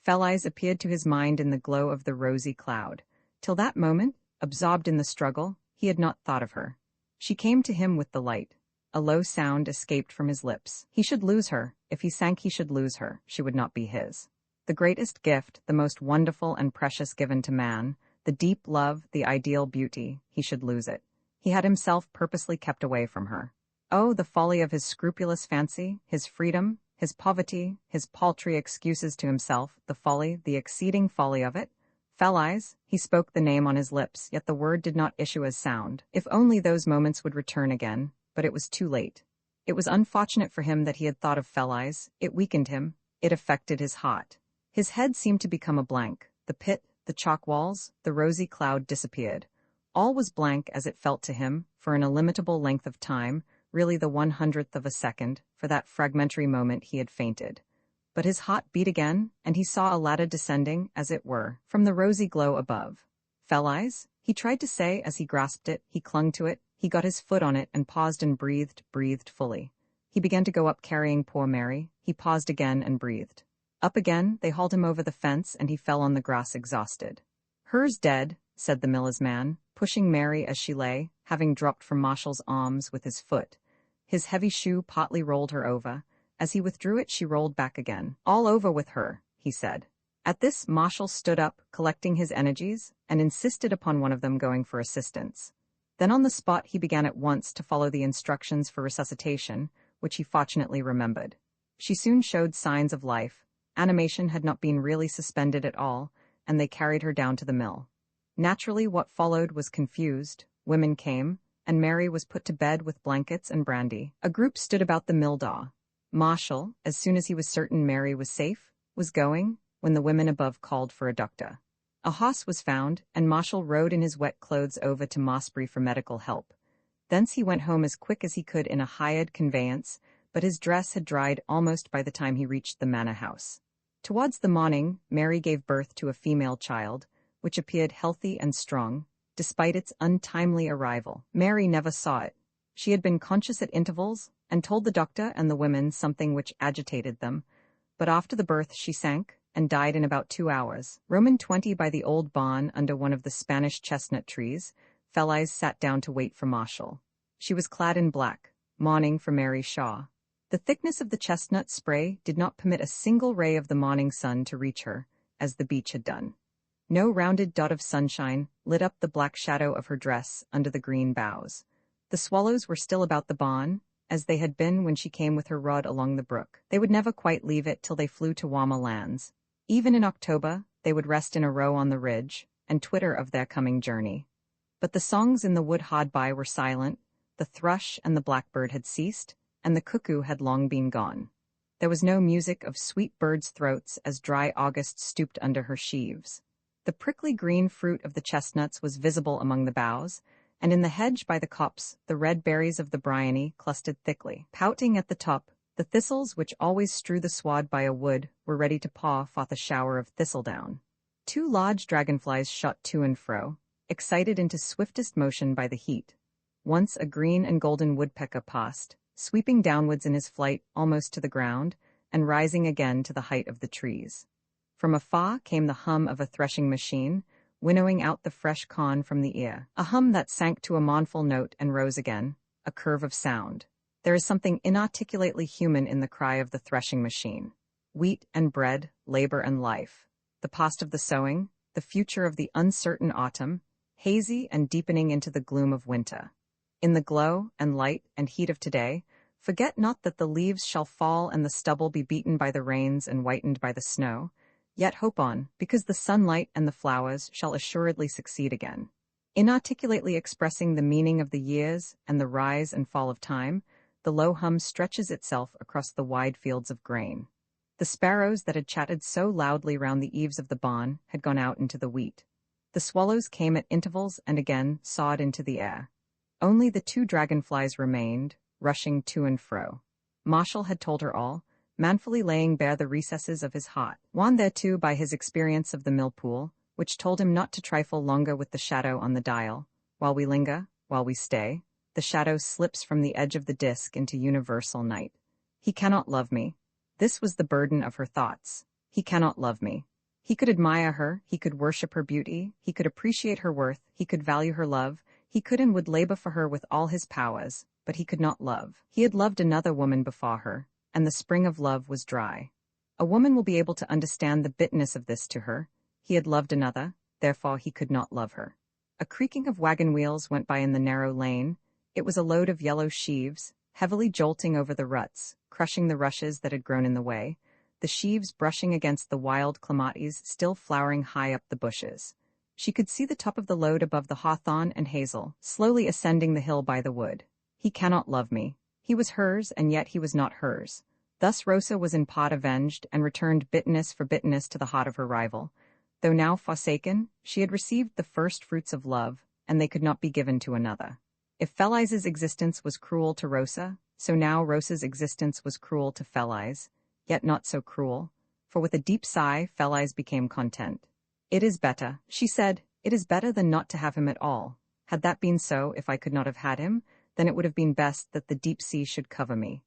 Fell-eyes appeared to his mind in the glow of the rosy cloud. Till that moment, absorbed in the struggle, he had not thought of her. She came to him with the light. A low sound escaped from his lips. He should lose her. If he sank, he should lose her. She would not be his. The greatest gift, the most wonderful and precious given to man, the deep love, the ideal beauty, he should lose it. He had himself purposely kept away from her. Oh, the folly of his scrupulous fancy, his freedom, his poverty, his paltry excuses to himself, the folly, the exceeding folly of it. Fell-eyes, he spoke the name on his lips, yet the word did not issue as sound. If only those moments would return again, but it was too late. It was unfortunate for him that he had thought of Fell-eyes. It weakened him. It affected his heart. His head seemed to become a blank. The pit, the chalk walls, the rosy cloud disappeared. All was blank as it felt to him, for an illimitable length of time, really the 100th of a second, for that fragmentary moment he had fainted. But his heart beat again, and he saw a ladder descending, as it were, from the rosy glow above. Fell-eyes? He tried to say as he grasped it, he clung to it, he got his foot on it and paused and breathed fully. He began to go up carrying poor Mary. He paused again and breathed. Up again, they hauled him over the fence and he fell on the grass exhausted. "Her's dead," said the miller's man, pushing Mary as she lay, having dropped from Marshall's arms with his foot. His heavy shoe partly rolled her over. As he withdrew it, she rolled back again. "All over with her," he said. At this, Marshall stood up, collecting his energies, and insisted upon one of them going for assistance. Then on the spot he began at once to follow the instructions for resuscitation, which he fortunately remembered. She soon showed signs of life. Animation had not been really suspended at all, and they carried her down to the mill. Naturally, what followed was confused. Women came, and Mary was put to bed with blankets and brandy. A group stood about the mill door. Marshall, as soon as he was certain Mary was safe, was going, when the women above called for a doctor. A horse was found, and Marshall rode in his wet clothes over to Mossbury for medical help. Thence he went home as quick as he could in a hired conveyance, but his dress had dried almost by the time he reached the manor house. Towards the morning, Mary gave birth to a female child, which appeared healthy and strong, despite its untimely arrival. Mary never saw it. She had been conscious at intervals, and told the doctor and the women something which agitated them, but after the birth she sank, and died in about 2 hours. Roman 20 by the old barn under one of the Spanish chestnut trees, Fell-eyes sat down to wait for Marshall. She was clad in black, mourning for Mary Shaw. The thickness of the chestnut spray did not permit a single ray of the morning sun to reach her, as the beech had done. No rounded dot of sunshine lit up the black shadow of her dress under the green boughs. The swallows were still about the barn, as they had been when she came with her rod along the brook. They would never quite leave it till they flew to warmer lands. Even in October, they would rest in a row on the ridge, and twitter of their coming journey. But the songs in the wood hard by were silent, the thrush and the blackbird had ceased, and the cuckoo had long been gone. There was no music of sweet birds' throats as dry August stooped under her sheaves. The prickly green fruit of the chestnuts was visible among the boughs, and in the hedge by the copse the red berries of the bryony clustered thickly. Pouting at the top, the thistles which always strew the sward by a wood were ready to paw forth a shower of thistledown. 2 large dragonflies shot to and fro. excited into swiftest motion by the heat. Once a green and golden woodpecker passed, sweeping downwards in his flight almost to the ground, and rising again to the height of the trees. From afar came the hum of a threshing machine, winnowing out the fresh corn from the ear, a hum that sank to a mournful note and rose again, a curve of sound. There is something inarticulately human in the cry of the threshing machine. Wheat and bread, labor and life. The past of the sowing, the future of the uncertain autumn, hazy and deepening into the gloom of winter. In the glow and light and heat of today, forget not that the leaves shall fall and the stubble be beaten by the rains and whitened by the snow, yet hope on, because the sunlight and the flowers shall assuredly succeed again. Inarticulately expressing the meaning of the years and the rise and fall of time, the low hum stretches itself across the wide fields of grain. The sparrows that had chatted so loudly round the eaves of the barn had gone out into the wheat. The swallows came at intervals and again soared into the air. Only the 2 dragonflies remained, rushing to and fro. Marshall had told her all, manfully laying bare the recesses of his heart, won thereto by his experience of the mill-pool, which told him not to trifle longer with the shadow on the dial. While we linger, while we stay, the shadow slips from the edge of the disk into universal night. He cannot love me. This was the burden of her thoughts. He cannot love me. He could admire her, he could worship her beauty, he could appreciate her worth, he could value her love, he could and would labor for her with all his powers, but he could not love. He had loved another woman before her, and the spring of love was dry. A woman will be able to understand the bitterness of this to her. He had loved another, therefore he could not love her. A creaking of wagon wheels went by in the narrow lane. It was a load of yellow sheaves, heavily jolting over the ruts, crushing the rushes that had grown in the way, the sheaves brushing against the wild clematis still flowering high up the bushes. She could see the top of the load above the hawthorn and hazel, slowly ascending the hill by the wood. He cannot love me. He was hers, and yet he was not hers. Thus Rosa was in part avenged, and returned bitterness for bitterness to the heart of her rival. Though now forsaken, she had received the first fruits of love, and they could not be given to another. If Feliz's existence was cruel to Rosa, so now Rosa's existence was cruel to Feliz, yet not so cruel, for with a deep sigh Feliz became content. "It is better," she said, "it is better than not to have him at all. Had that been so, if I could not have had him, then it would have been best that the deep sea should cover me."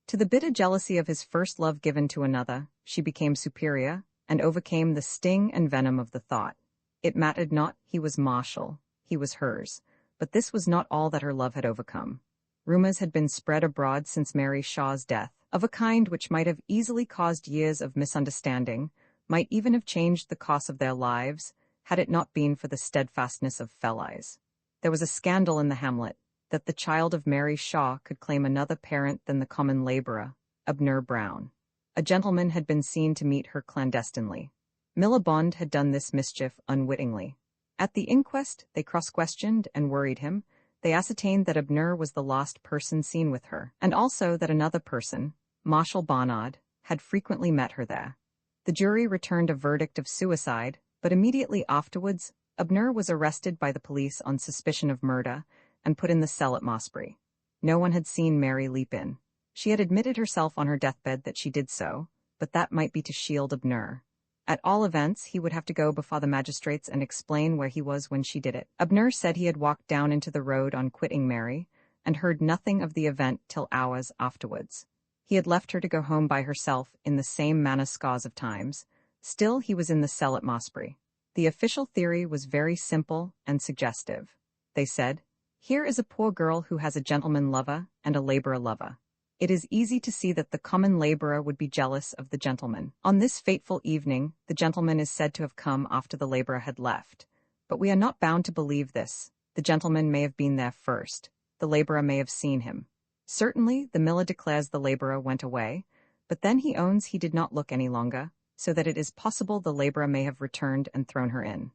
To the bitter jealousy of his first love given to another, she became superior, and overcame the sting and venom of the thought. It mattered not, he was Marshall, he was hers, but this was not all that her love had overcome. Rumors had been spread abroad since Mary Shaw's death, of a kind which might have easily caused years of misunderstanding, might even have changed the course of their lives, had it not been for the steadfastness of Feliz. There was a scandal in the hamlet, that the child of Mary Shaw could claim another parent than the common laborer, Abner Brown. A gentleman had been seen to meet her clandestinely. Millibond had done this mischief unwittingly. At the inquest, they cross-questioned and worried him. They ascertained that Abner was the last person seen with her, and also that another person, Marshall Barnard, had frequently met her there. The jury returned a verdict of suicide, but immediately afterwards, Abner was arrested by the police on suspicion of murder and put in the cell at Mossbury. No one had seen Mary leap in. She had admitted herself on her deathbed that she did so, but that might be to shield Abner. At all events, he would have to go before the magistrates and explain where he was when she did it. Abner said he had walked down into the road on quitting Mary, and heard nothing of the event till hours afterwards. He had left her to go home by herself in the same manner scores of times. Still, he was in the cell at Mossbury. The official theory was very simple and suggestive. They said, "Here is a poor girl who has a gentleman lover and a laborer lover. It is easy to see that the common laborer would be jealous of the gentleman. On this fateful evening, the gentleman is said to have come after the laborer had left. But we are not bound to believe this. The gentleman may have been there first. The laborer may have seen him. Certainly, the miller declares the laborer went away, but then he owns he did not look any longer, so that it is possible the laborer may have returned and thrown her in.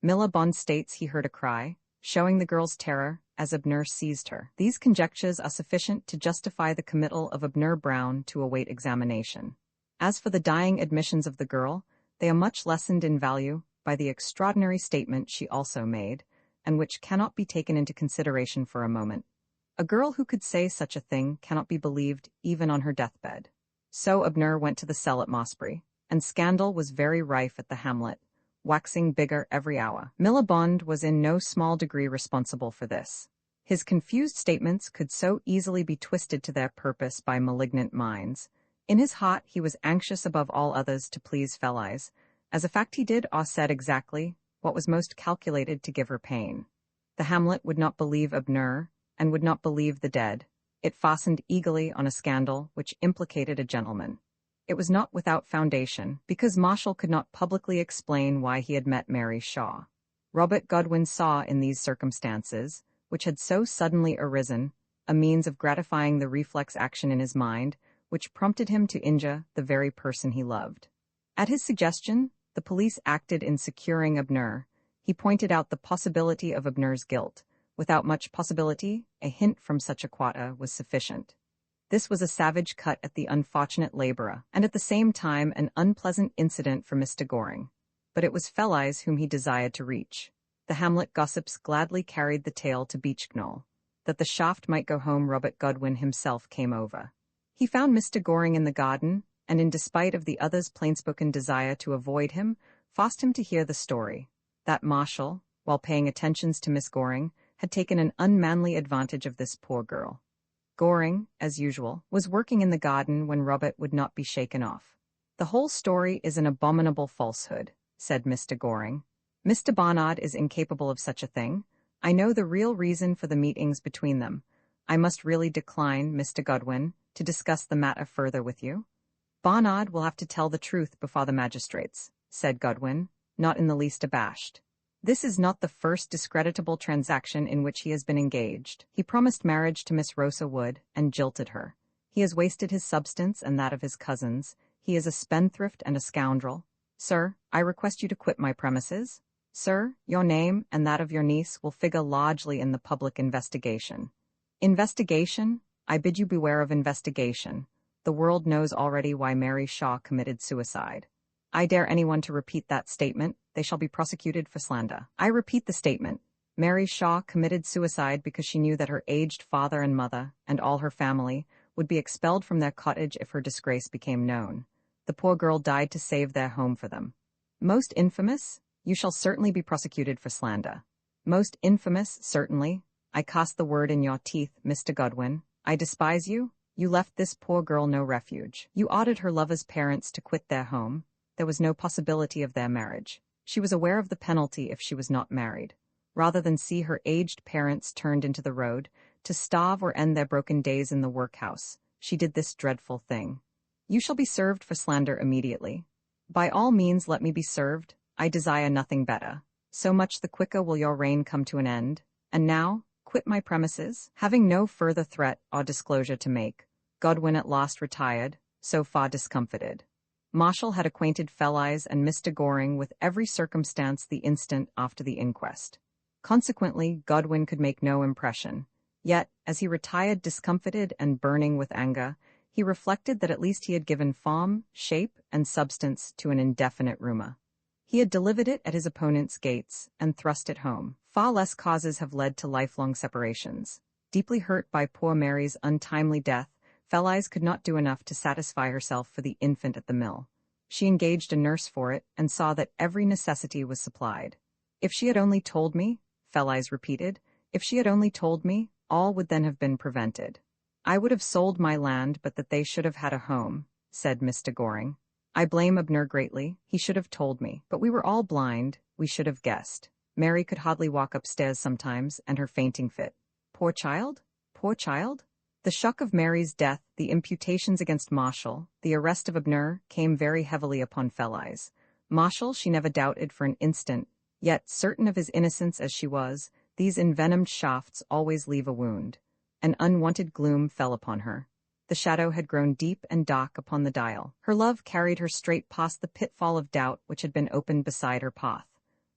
Millibond states he heard a cry, showing the girl's terror as Abner seized her. These conjectures are sufficient to justify the committal of Abner Brown to await examination. As for the dying admissions of the girl, they are much lessened in value by the extraordinary statement she also made, and which cannot be taken into consideration for a moment. A girl who could say such a thing cannot be believed even on her deathbed. So Abner went to the cell at Mossbury, and scandal was very rife at the hamlet. waxing bigger every hour. Millibond was in no small degree responsible for this. His confused statements could so easily be twisted to their purpose by malignant minds. In his heart he was anxious above all others to please Felice. As a fact he did or said exactly what was most calculated to give her pain. The hamlet would not believe Abner, and would not believe the dead. It fastened eagerly on a scandal which implicated a gentleman. It was not without foundation, because Marshall could not publicly explain why he had met Mary Shaw. Robert Godwin saw in these circumstances, which had so suddenly arisen, a means of gratifying the reflex action in his mind, which prompted him to injure the very person he loved. At his suggestion, the police acted in securing Abner. He pointed out the possibility of Abner's guilt. Without much possibility, a hint from such a quarter was sufficient. This was a savage cut at the unfortunate laborer, and at the same time an unpleasant incident for Mr. Goring. But it was Felice whom he desired to reach. The hamlet gossips gladly carried the tale to Beechknoll. That the shaft might go home, Robert Godwin himself came over. He found Mr. Goring in the garden, and in despite of the other's plainspoken desire to avoid him, forced him to hear the story. That Marshall, while paying attentions to Miss Goring, had taken an unmanly advantage of this poor girl. Goring, as usual, was working in the garden when Robert would not be shaken off. "The whole story is an abominable falsehood," said Mr. Goring. "Mr. Barnard is incapable of such a thing. I know the real reason for the meetings between them. I must really decline, Mr. Godwin, to discuss the matter further with you." "Barnard will have to tell the truth before the magistrates," said Godwin, not in the least abashed. "This is not the first discreditable transaction in which he has been engaged. He promised marriage to Miss Rosa Wood, and jilted her. He has wasted his substance and that of his cousins. He is a spendthrift and a scoundrel. Sir, I request you to quit my premises. Sir, your name and that of your niece will figure largely in the public investigation." "Investigation? I bid you beware of investigation. The world knows already why Mary Shaw committed suicide. I dare anyone to repeat that statement, they shall be prosecuted for slander. I repeat the statement. Mary Shaw committed suicide because she knew that her aged father and mother, and all her family, would be expelled from their cottage if her disgrace became known. The poor girl died to save their home for them. Most infamous, you shall certainly be prosecuted for slander. Most infamous, certainly. I cast the word in your teeth, Mr. Godwin. I despise you. You left this poor girl no refuge. You ordered her lover's parents to quit their home. There was no possibility of their marriage. She was aware of the penalty if she was not married. Rather than see her aged parents turned into the road, to starve or end their broken days in the workhouse, she did this dreadful thing. You shall be served for slander immediately. By all means let me be served. I desire nothing better. So much the quicker will your reign come to an end. And now, quit my premises." Having no further threat or disclosure to make, Godwin at last retired, so far discomfited. Marshall had acquainted Felice and Mr. Goring with every circumstance the instant after the inquest. Consequently, Godwin could make no impression. Yet, as he retired discomfited and burning with anger, he reflected that at least he had given form, shape, and substance to an indefinite rumor. He had delivered it at his opponent's gates and thrust it home. Far less causes have led to lifelong separations. Deeply hurt by poor Mary's untimely death, Felice could not do enough to satisfy herself for the infant at the mill. She engaged a nurse for it, and saw that every necessity was supplied. "If she had only told me," Felice repeated, "if she had only told me, all would then have been prevented." "I would have sold my land but that they should have had a home," said Mr. Goring. "I blame Abner greatly. He should have told me. But we were all blind. We should have guessed. Mary could hardly walk upstairs sometimes, and her fainting fit. Poor child? Poor child?" The shock of Mary's death, the imputations against Marshall, the arrest of Abner, came very heavily upon Felice. Marshall she never doubted for an instant, yet, certain of his innocence as she was, these envenomed shafts always leave a wound. An unwonted gloom fell upon her. The shadow had grown deep and dark upon the dial. Her love carried her straight past the pitfall of doubt which had been opened beside her path.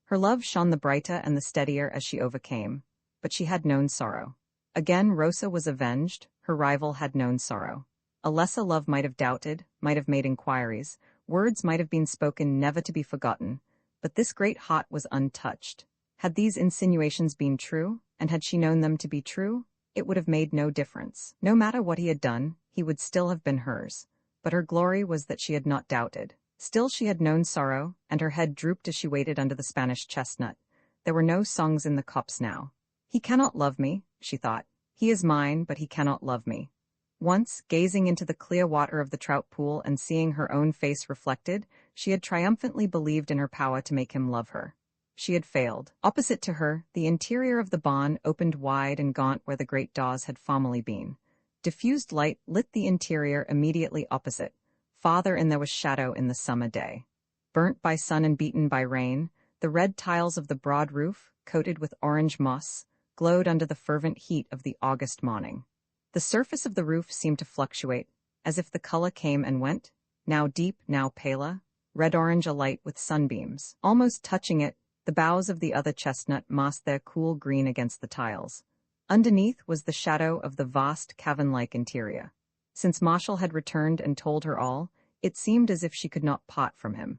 Her love shone the brighter and the steadier as she overcame, but she had known sorrow. Again Rosa was avenged, her rival had known sorrow. A lesser love might have doubted, might have made inquiries, words might have been spoken never to be forgotten, but this great heart was untouched. Had these insinuations been true, and had she known them to be true, it would have made no difference. No matter what he had done, he would still have been hers. But her glory was that she had not doubted. Still she had known sorrow, and her head drooped as she waited under the Spanish chestnut. There were no songs in the copse now. He cannot love me, she thought. He is mine, but he cannot love me. Once, gazing into the clear water of the trout pool and seeing her own face reflected, she had triumphantly believed in her power to make him love her. She had failed. Opposite to her, the interior of the barn opened wide and gaunt where the great doors had formerly been. Diffused light lit the interior immediately opposite. Farther in there was shadow in the summer day. Burnt by sun and beaten by rain, the red tiles of the broad roof, coated with orange moss, glowed under the fervent heat of the August morning. The surface of the roof seemed to fluctuate, as if the color came and went, now deep, now paler, red-orange alight with sunbeams. Almost touching it, the boughs of the other chestnut masked their cool green against the tiles. Underneath was the shadow of the vast, cavern-like interior. Since Marshall had returned and told her all, it seemed as if she could not part from him.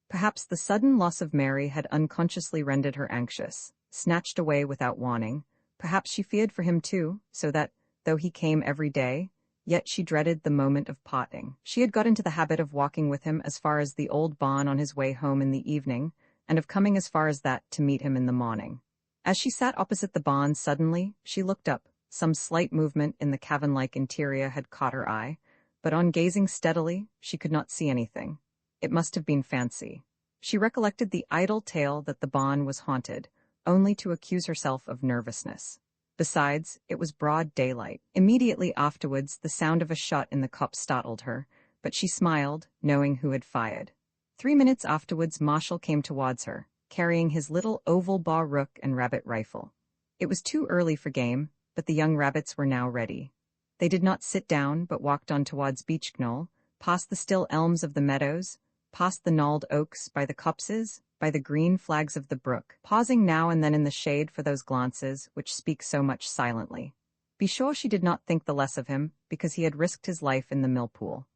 Perhaps the sudden loss of Mary had unconsciously rendered her anxious, snatched away without warning. Perhaps she feared for him too, so that, though he came every day, yet she dreaded the moment of parting. She had got into the habit of walking with him as far as the old barn on his way home in the evening, and of coming as far as that to meet him in the morning. As she sat opposite the barn suddenly, she looked up. Some slight movement in the cavern-like interior had caught her eye, but on gazing steadily, she could not see anything. It must have been fancy. She recollected the idle tale that the barn was haunted, only to accuse herself of nervousness. Besides, it was broad daylight. Immediately afterwards, the sound of a shot in the copse startled her, but she smiled, knowing who had fired. 3 minutes afterwards, Marshall came towards her, carrying his little oval-bar rook and rabbit rifle. It was too early for game, but the young rabbits were now ready. They did not sit down, but walked on towards Beech Knoll, past the still elms of the meadows, past the gnarled oaks by the copses, by the green flags of the brook, pausing now and then in the shade for those glances which speak so much silently. Be sure she did not think the less of him, because he had risked his life in the millpool.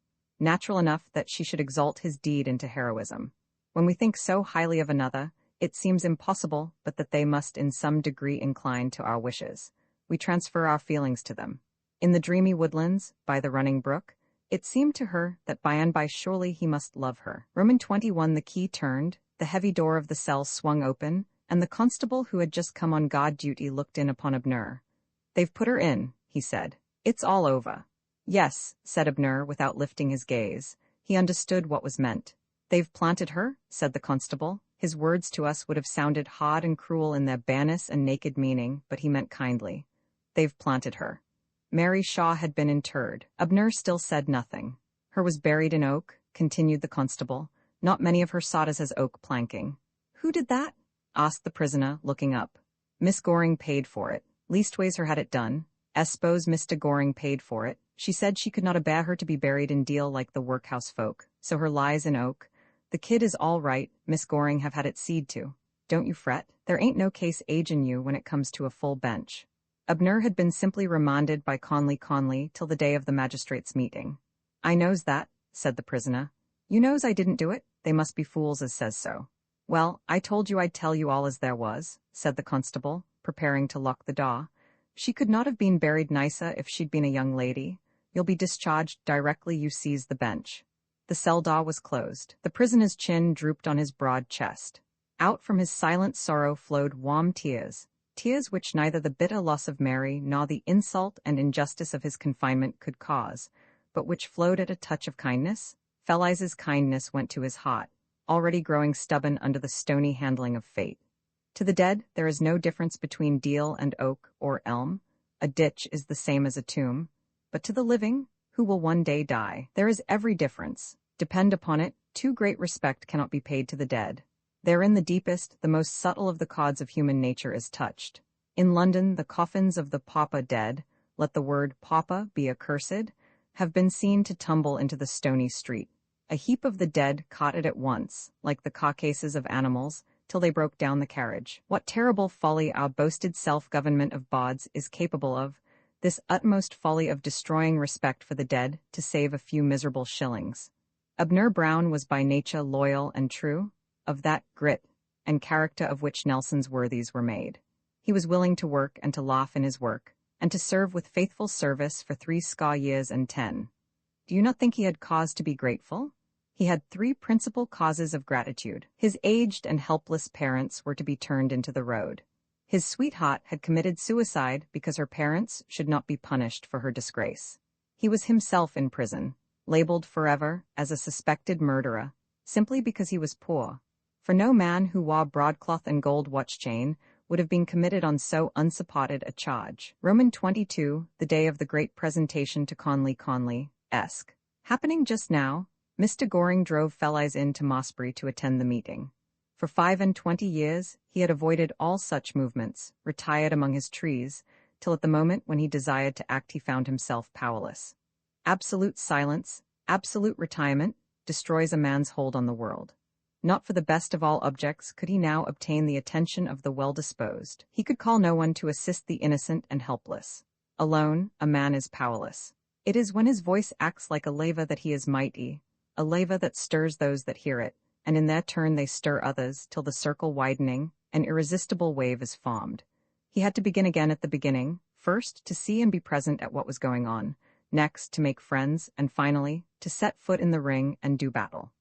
Natural enough that she should exalt his deed into heroism. When we think so highly of another, it seems impossible but that they must in some degree incline to our wishes. We transfer our feelings to them. In the dreamy woodlands, by the running brook, it seemed to her that by and by surely he must love her. Room 21. The key turned, the heavy door of the cell swung open, and the constable who had just come on guard duty looked in upon Abner. "They've put her in," he said. "It's all over." "Yes," said Abner without lifting his gaze. He understood what was meant. "They've planted her," said the constable. His words to us would have sounded hard and cruel in their bareness and naked meaning, but he meant kindly. "They've planted her." Mary Shaw had been interred. Abner still said nothing. "Her was buried in oak," continued the constable. "Not many of her sawdust has oak planking." "Who did that?" asked the prisoner, looking up. "Miss Goring paid for it. Leastways her had it done. S'pose Mr. Goring paid for it. She said she could not abear her to be buried in deal like the workhouse folk, so her lies in oak. The kid is all right, Miss Goring have had it seed to. Don't you fret. There ain't no case agin you when it comes to a full bench." Abner had been simply remanded by Conley till the day of the magistrates' meeting. "I knows that," said the prisoner. "You knows I didn't do it. They must be fools as says so." "Well, I told you I'd tell you all as there was," said the constable, preparing to lock the door. "She could not have been buried nicer if she'd been a young lady. You'll be discharged directly you seize the bench." The cell door was closed. The prisoner's chin drooped on his broad chest. Out from his silent sorrow flowed warm tears, tears which neither the bitter loss of Mary nor the insult and injustice of his confinement could cause, but which flowed at a touch of kindness. Feliz's kindness went to his heart, already growing stubborn under the stony handling of fate. To the dead, there is no difference between deal and oak or elm. A ditch is the same as a tomb. But to the living, who will one day die, there is every difference. Depend upon it, too great respect cannot be paid to the dead. Therein the deepest, the most subtle of the chords of human nature is touched. In London, the coffins of the pauper dead, let the word pauper be accursed, have been seen to tumble into the stony street. A heap of the dead caught it at once, like the carcasses of animals, till they broke down the carriage. What terrible folly our boasted self-government of bawds is capable of, this utmost folly of destroying respect for the dead to save a few miserable shillings. Abner Brown was by nature loyal and true, of that grit and character of which Nelson's worthies were made. He was willing to work and to laugh in his work, and to serve with faithful service for 80 years and 10. Do you not think he had cause to be grateful? He had three principal causes of gratitude. His aged and helpless parents were to be turned into the road. His sweetheart had committed suicide because her parents should not be punished for her disgrace. He was himself in prison, labeled forever as a suspected murderer, simply because he was poor. For no man who wore broadcloth and gold watch chain would have been committed on so unsupported a charge. Roman 22, the day of the great presentation to Conley-esque. Happening just now, Mr. Goring drove Felice in to Mossbury to attend the meeting. For 25 years, he had avoided all such movements, retired among his trees, till at the moment when he desired to act he found himself powerless. Absolute silence, absolute retirement, destroys a man's hold on the world. Not for the best of all objects could he now obtain the attention of the well-disposed. He could call no one to assist the innocent and helpless. Alone, a man is powerless. It is when his voice acts like a leva that he is mighty, a leva that stirs those that hear it, and in their turn they stir others, till the circle widening, an irresistible wave is formed. He had to begin again at the beginning, first to see and be present at what was going on, next to make friends, and finally, to set foot in the ring and do battle.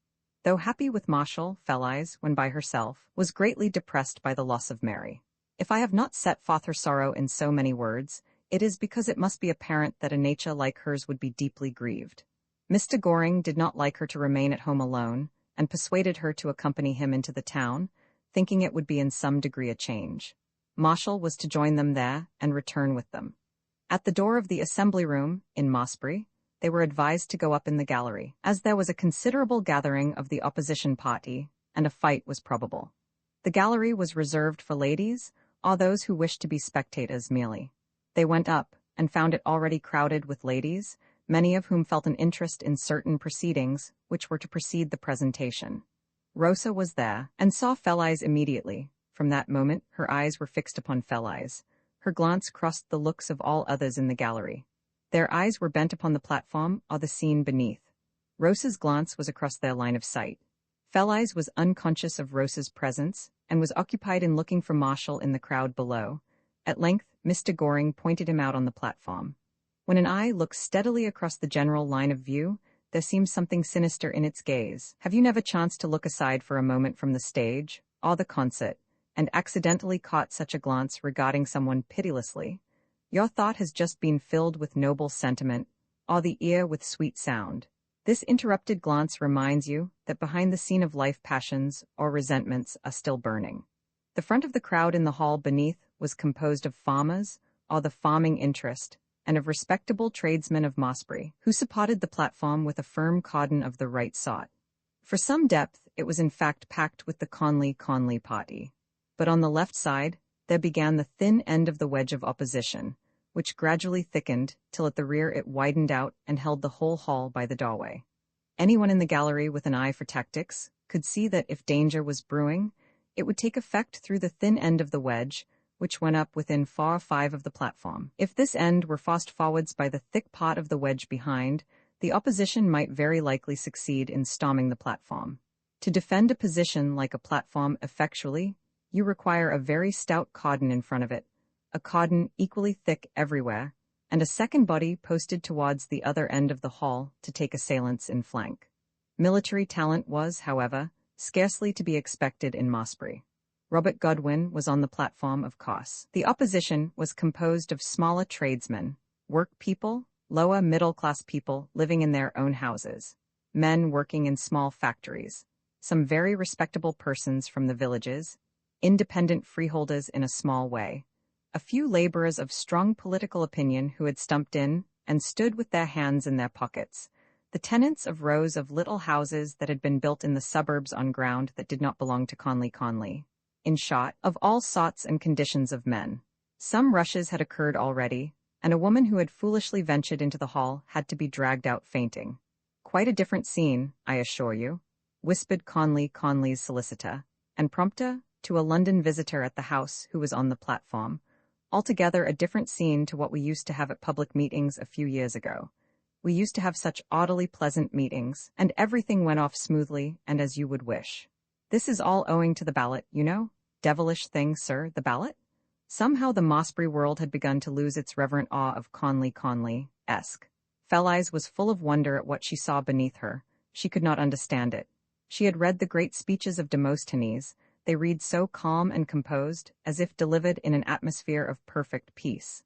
Though happy with Marshall, Felice, when by herself, was greatly depressed by the loss of Mary. If I have not set forth her sorrow in so many words, it is because it must be apparent that a nature like hers would be deeply grieved. Mr. Goring did not like her to remain at home alone, and persuaded her to accompany him into the town, thinking it would be in some degree a change. Marshall was to join them there and return with them. At the door of the assembly room, in Mossbury, they were advised to go up in the gallery, as there was a considerable gathering of the opposition party, and a fight was probable. The gallery was reserved for ladies, or those who wished to be spectators merely. They went up, and found it already crowded with ladies, many of whom felt an interest in certain proceedings which were to precede the presentation. Rosa was there, and saw Felice immediately. From that moment her eyes were fixed upon Felice. Her glance crossed the looks of all others in the gallery. Their eyes were bent upon the platform or the scene beneath. Rosa's glance was across their line of sight. Felice was unconscious of Rosa's presence, and was occupied in looking for Marshall in the crowd below. At length, Mr. Goring pointed him out on the platform. When an eye looks steadily across the general line of view, there seems something sinister in its gaze. Have you never chanced to look aside for a moment from the stage, or the concert, and accidentally caught such a glance regarding someone pitilessly? Your thought has just been filled with noble sentiment, or the ear with sweet sound. This interrupted glance reminds you that behind the scene of life passions or resentments are still burning. The front of the crowd in the hall beneath was composed of farmers, or the farming interest, and of respectable tradesmen of Mossbury, who supported the platform with a firm cordon of the right sort. For some depth it was in fact packed with the Conley party. But on the left side, there began the thin end of the wedge of opposition, which gradually thickened till at the rear it widened out and held the whole hall by the doorway. Anyone in the gallery with an eye for tactics could see that if danger was brewing, it would take effect through the thin end of the wedge, which went up within 4 or 5 of the platform. If this end were forced forwards by the thick part of the wedge behind, the opposition might very likely succeed in storming the platform. To defend a position like a platform effectually, you require a very stout cordon in front of it, a cordon equally thick everywhere, and a second body posted towards the other end of the hall to take assailants in flank. Military talent was, however, scarcely to be expected in Mossbury. Robert Godwin was on the platform, of course. The opposition was composed of smaller tradesmen, work people, lower middle-class people living in their own houses, men working in small factories, some very respectable persons from the villages, independent freeholders in a small way, a few laborers of strong political opinion who had stumped in and stood with their hands in their pockets, the tenants of rows of little houses that had been built in the suburbs on ground that did not belong to Conley. In short, of all sorts and conditions of men. Some rushes had occurred already, and a woman who had foolishly ventured into the hall had to be dragged out fainting. Quite a different scene, I assure you, whispered Conley's solicitor, and prompter, to a London visitor at the house who was on the platform. Altogether a different scene to what we used to have at public meetings a few years ago. We used to have such oddly pleasant meetings, and everything went off smoothly and as you would wish. This is all owing to the ballot, you know. Devilish thing, sir, the ballot? Somehow the Mossbury world had begun to lose its reverent awe of Conley-esque. Felice was full of wonder at what she saw beneath her, She could not understand it. She had read the great speeches of Demosthenes. They read so calm and composed, as if delivered in an atmosphere of perfect peace.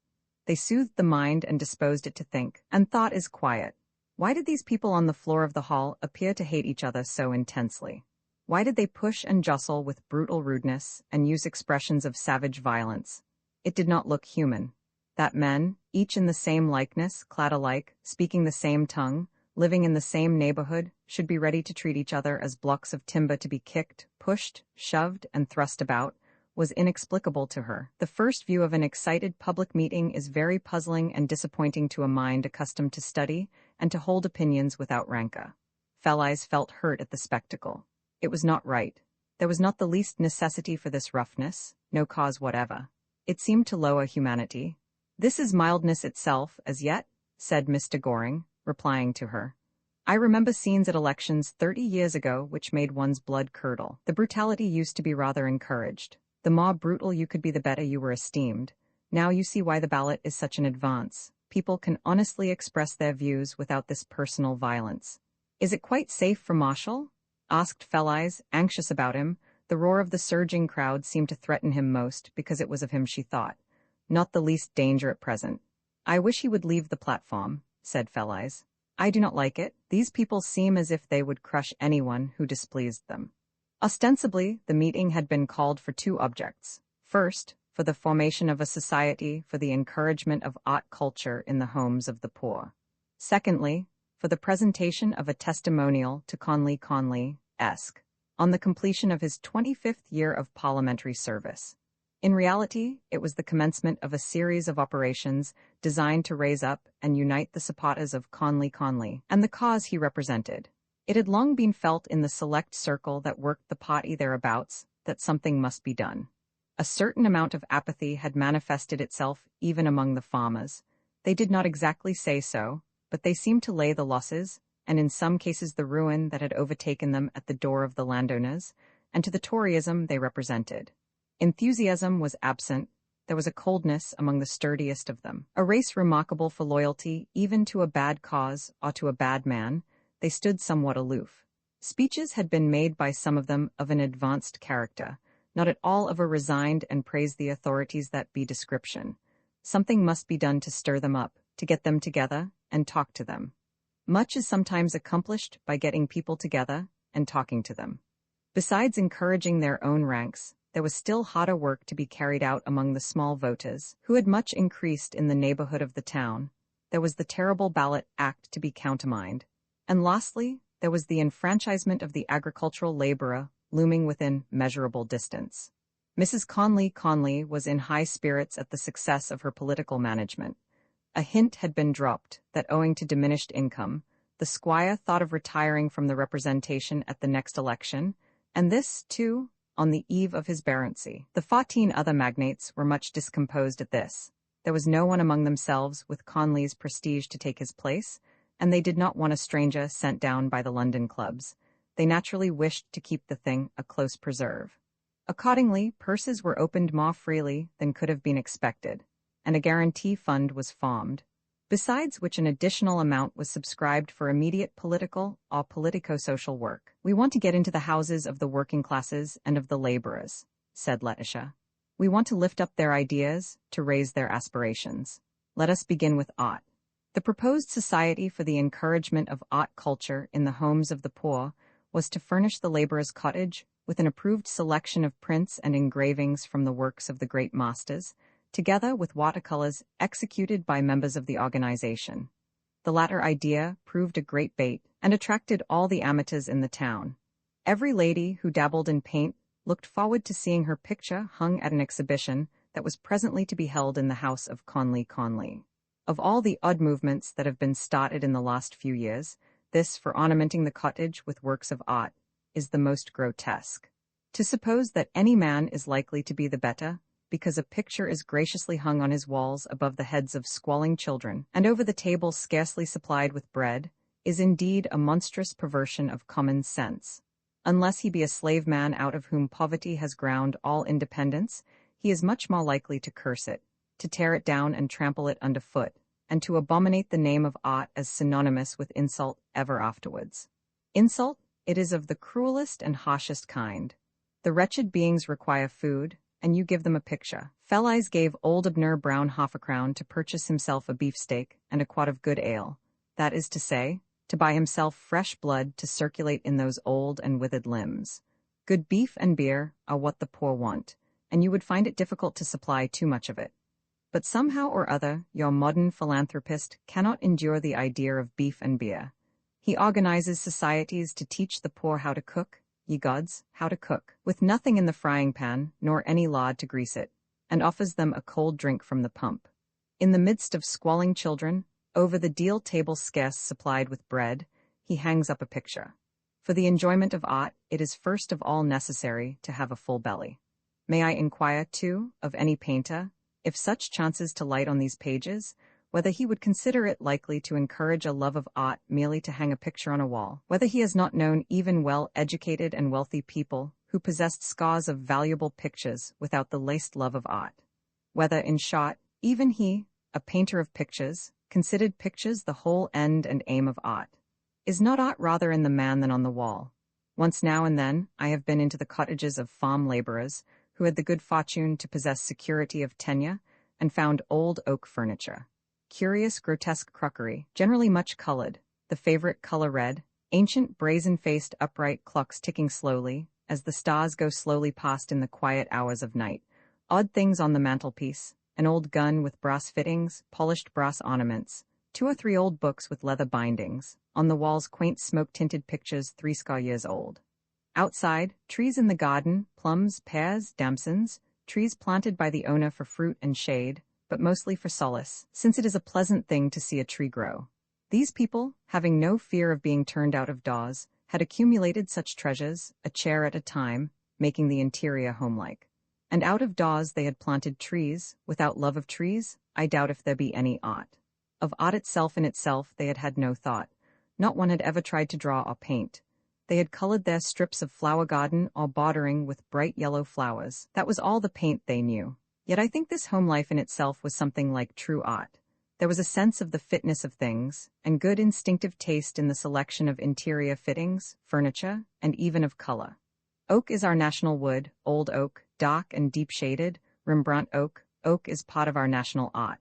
They soothed the mind and disposed it to think, and thought is quiet. Why did these people on the floor of the hall appear to hate each other so intensely? Why did they push and jostle with brutal rudeness and use expressions of savage violence? It did not look human. That men, each in the same likeness, clad alike, speaking the same tongue, living in the same neighborhood, should be ready to treat each other as blocks of timber to be kicked, pushed, shoved, and thrust about, was inexplicable to her. The first view of an excited public meeting is very puzzling and disappointing to a mind accustomed to study and to hold opinions without rancor. Felleyes felt hurt at the spectacle. It was not right. There was not the least necessity for this roughness, no cause whatever. It seemed to lower humanity. "This is mildness itself, as yet," said Mr. Goring, replying to her. "I remember scenes at elections 30 years ago which made one's blood curdle. The brutality used to be rather encouraged. The more brutal you could be, the better you were esteemed. Now you see why the ballot is such an advance. People can honestly express their views without this personal violence." "Is it quite safe for Marshall?" asked Felleyes, anxious about him. The roar of the surging crowd seemed to threaten him most, because it was of him she thought. "Not the least danger at present." "I wish he would leave the platform," said Felleyes. "I do not like it. These people seem as if they would crush anyone who displeased them." Ostensibly, the meeting had been called for two objects. First, for the formation of a society for the encouragement of art culture in the homes of the poor. Secondly, for the presentation of a testimonial to Conley-esque on the completion of his 25th year of parliamentary service. In reality, it was the commencement of a series of operations designed to raise up and unite the supporters of Conley and the cause he represented. It had long been felt in the select circle that worked the party thereabouts that something must be done. A certain amount of apathy had manifested itself even among the farmers. They did not exactly say so, but they seemed to lay the losses, and in some cases the ruin that had overtaken them at the door of the landowners, and to the Toryism they represented. Enthusiasm was absent. There was a coldness among the sturdiest of them. A race remarkable for loyalty even to a bad cause or to a bad man, they stood somewhat aloof. Speeches had been made by some of them of an advanced character, not at all of a resigned and praise the authorities that be description. Something must be done to stir them up, to get them together, and talk to them. Much is sometimes accomplished by getting people together and talking to them. Besides encouraging their own ranks, there was still harder work to be carried out among the small voters, who had much increased in the neighborhood of the town. There was the terrible ballot act to be countermined. And lastly, there was the enfranchisement of the agricultural laborer looming within measurable distance. Mrs. Conley was in high spirits at the success of her political management. A hint had been dropped that, owing to diminished income, the squire thought of retiring from the representation at the next election, and this, too, on the eve of his baronetcy. The 14 other magnates were much discomposed at this. There was no one among themselves with Conley's prestige to take his place, and they did not want a stranger sent down by the London clubs. They naturally wished to keep the thing a close preserve. Accordingly, purses were opened more freely than could have been expected, and a guarantee fund was formed, besides which an additional amount was subscribed for immediate political or politico-social work. "We want to get into the houses of the working classes and of the laborers," said Letitia. "We want to lift up their ideas, to raise their aspirations. Let us begin with art." The proposed Society for the Encouragement of Art Culture in the Homes of the Poor was to furnish the laborer's cottage with an approved selection of prints and engravings from the works of the great masters, together with watercolors executed by members of the organization. The latter idea proved a great bait and attracted all the amateurs in the town. Every lady who dabbled in paint looked forward to seeing her picture hung at an exhibition that was presently to be held in the house of Conley. Of all the odd movements that have been started in the last few years, this for ornamenting the cottage with works of art is the most grotesque. To suppose that any man is likely to be the better because a picture is graciously hung on his walls above the heads of squalling children, and over the table scarcely supplied with bread, is indeed a monstrous perversion of common sense. Unless he be a slave man out of whom poverty has ground all independence, he is much more likely to curse it, to tear it down and trample it underfoot, and to abominate the name of art as synonymous with insult ever afterwards. Insult, it is of the cruelest and harshest kind. The wretched beings require food, and you give them a picture. Felice gave old Abner Brown half a crown to purchase himself a beefsteak and a quart of good ale, that is to say, to buy himself fresh blood to circulate in those old and withered limbs. Good beef and beer are what the poor want, and you would find it difficult to supply too much of it. But somehow or other, your modern philanthropist cannot endure the idea of beef and beer. He organizes societies to teach the poor how to cook, ye gods, how to cook, with nothing in the frying pan, nor any lard to grease it, and offers them a cold drink from the pump. In the midst of squalling children, over the deal table scarce supplied with bread, he hangs up a picture. For the enjoyment of art, it is first of all necessary to have a full belly. May I inquire, too, of any painter, if such chances to light on these pages, whether he would consider it likely to encourage a love of art merely to hang a picture on a wall, whether he has not known even well-educated and wealthy people who possessed scores of valuable pictures without the least love of art, whether, in short, even he, a painter of pictures, considered pictures the whole end and aim of art. Is not art rather in the man than on the wall? Once now and then I have been into the cottages of farm laborers who had the good fortune to possess security of tenure and found old oak furniture. Curious, grotesque crockery, generally much colored, the favorite color red, ancient brazen-faced upright clocks ticking slowly, as the stars go slowly past in the quiet hours of night, odd things on the mantelpiece, an old gun with brass fittings, polished brass ornaments, 2 or 3 old books with leather bindings, on the walls quaint smoke-tinted pictures 60 years old. Outside, trees in the garden, plums, pears, damsons, trees planted by the owner for fruit and shade, but mostly for solace, since it is a pleasant thing to see a tree grow. These people, having no fear of being turned out of doors, had accumulated such treasures, a chair at a time, making the interior homelike. And out of doors they had planted trees. Without love of trees, I doubt if there be any art. Of art itself in itself they had had no thought. Not one had ever tried to draw or paint. They had colored their strips of flower garden or bordering with bright yellow flowers. That was all the paint they knew. Yet I think this home life in itself was something like true art. There was a sense of the fitness of things, and good instinctive taste in the selection of interior fittings, furniture, and even of color. Oak is our national wood, old oak, dark and deep-shaded, Rembrandt oak. Oak is part of our national art.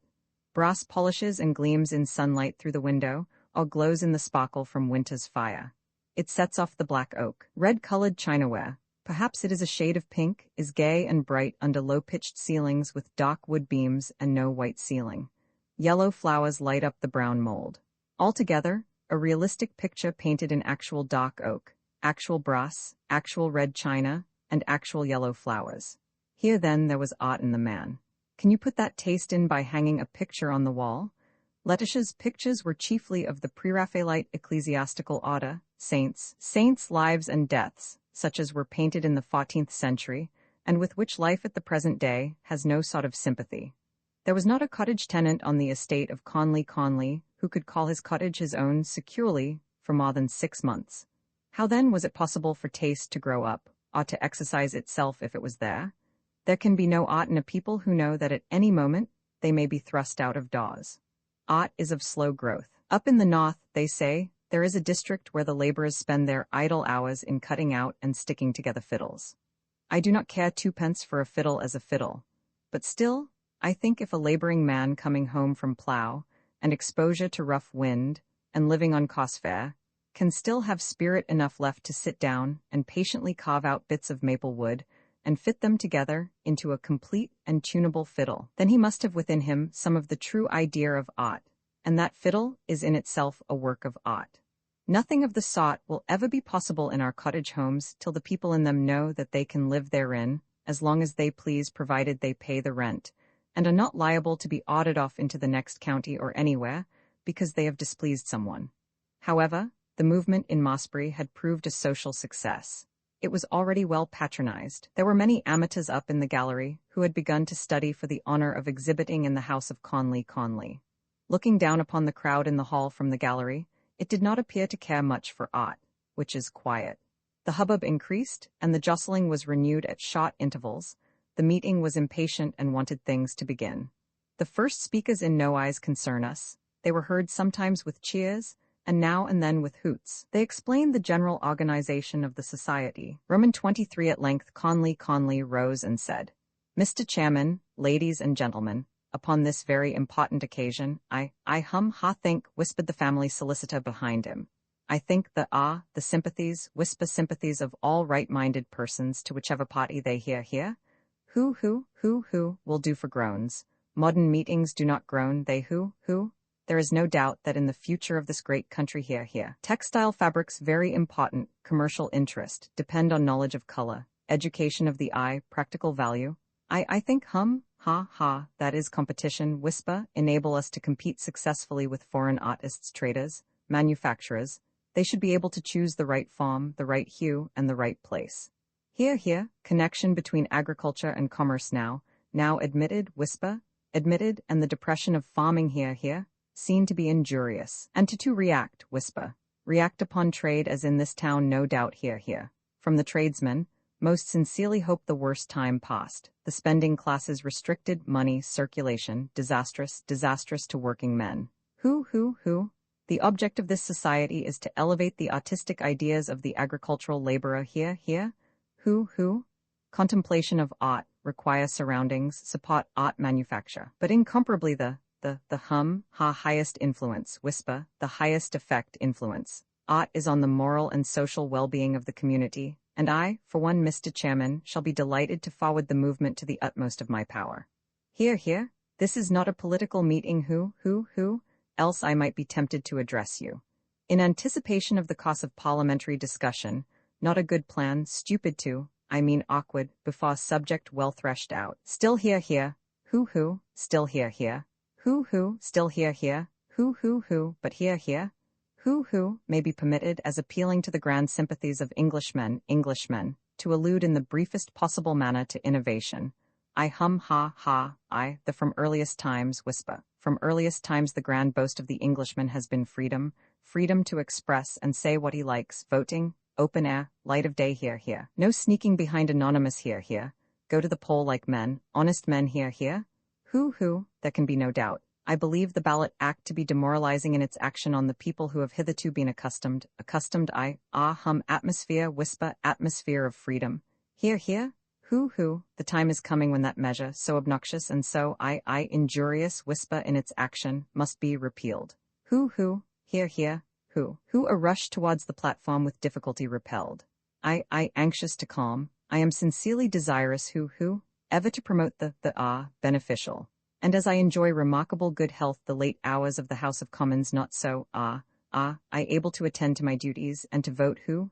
Brass polishes and gleams in sunlight through the window, or glows in the sparkle from winter's fire. It sets off the black oak. Red-colored chinaware, perhaps it is a shade of pink, is gay and bright under low-pitched ceilings with dark wood beams and no white ceiling. Yellow flowers light up the brown mold. Altogether, a realistic picture painted in actual dark oak, actual brass, actual red china, and actual yellow flowers. Here then there was art in the man. Can you put that taste in by hanging a picture on the wall? Letitia's pictures were chiefly of the pre-Raphaelite ecclesiastical order, saints, lives and deaths, such as were painted in the 14th century, and with which life at the present day has no sort of sympathy. There was not a cottage tenant on the estate of Conley who could call his cottage his own securely for more than 6 months. How then was it possible for taste to grow up, or to exercise itself if it was there? There can be no art in a people who know that at any moment they may be thrust out of doors. Art is of slow growth. Up in the north, they say, there is a district where the laborers spend their idle hours in cutting out and sticking together fiddles. I do not care 2 pence for a fiddle as a fiddle, but still, I think if a laboring man coming home from plough, and exposure to rough wind, and living on cost fare, can still have spirit enough left to sit down and patiently carve out bits of maple wood, and fit them together into a complete and tunable fiddle, then he must have within him some of the true idea of art, and that fiddle is in itself a work of art. Nothing of the sort will ever be possible in our cottage homes till the people in them know that they can live therein, as long as they please, provided they pay the rent, and are not liable to be ordered off into the next county or anywhere, because they have displeased someone. However, the movement in Mossbury had proved a social success. It was already well patronized. There were many amateurs up in the gallery who had begun to study for the honor of exhibiting in the house of Conley. Looking down upon the crowd in the hall from the gallery, it did not appear to care much for art, which is quiet. The hubbub increased, and the jostling was renewed at short intervals. The meeting was impatient and wanted things to begin. The first speakers in no eyes concern us. They were heard sometimes with cheers, and now and then with hoots. They explained the general organization of the society. Roman 23 at length Conley rose and said, Mr. Chairman, ladies and gentlemen, upon this very important occasion, I think, whispered the family solicitor behind him. I think the sympathies, whisper sympathies of all right-minded persons to whichever party they hear. Who will do for groans. Modern meetings do not groan, they who. There is no doubt that in the future of this great country here. Textile fabrics very important, commercial interest, depend on knowledge of color, education of the eye, practical value. I think that is competition, whisper, enable us to compete successfully with foreign artists, traders, manufacturers. They should be able to choose the right form, the right hue, and the right place. Here, connection between agriculture and commerce now admitted, whisper, admitted, and the depression of farming here, seen to be injurious. And to react, whisper, react upon trade as in this town no doubt here. From the tradesmen, most sincerely hope the worst time past. The spending classes restricted, money, circulation, disastrous to working men. Who? The object of this society is to elevate the artistic ideas of the agricultural laborer here. Who? Contemplation of art, require surroundings, support art manufacture. But incomparably the highest influence, whisper, the highest effect influence. Art is on the moral and social well-being of the community, and I, for one, Mr. Chairman, shall be delighted to forward the movement to the utmost of my power. Here, this is not a political meeting who, else I might be tempted to address you. In anticipation of the cost of parliamentary discussion, not a good plan, stupid to, awkward, before subject well threshed out. Still here, who, still here, who, still here, who, but here, who, may be permitted as appealing to the grand sympathies of Englishmen, to allude in the briefest possible manner to innovation. From earliest times, whisper. From earliest times the grand boast of the Englishman has been freedom to express and say what he likes, voting, open air, light of day here. No sneaking behind anonymous here. Go to the poll like men, honest men here. Who, there can be no doubt. I believe the ballot act to be demoralizing in its action on the people who have hitherto been accustomed atmosphere, whisper, atmosphere of freedom. Here, who, the time is coming when that measure, so obnoxious and so injurious, whisper in its action, must be repealed. Who, here, who a rush towards the platform with difficulty repelled. I anxious to calm, I am sincerely desirous who, ever to promote the beneficial. And as I enjoy remarkable good health the late hours of the House of Commons not so, I able to attend to my duties and to vote who,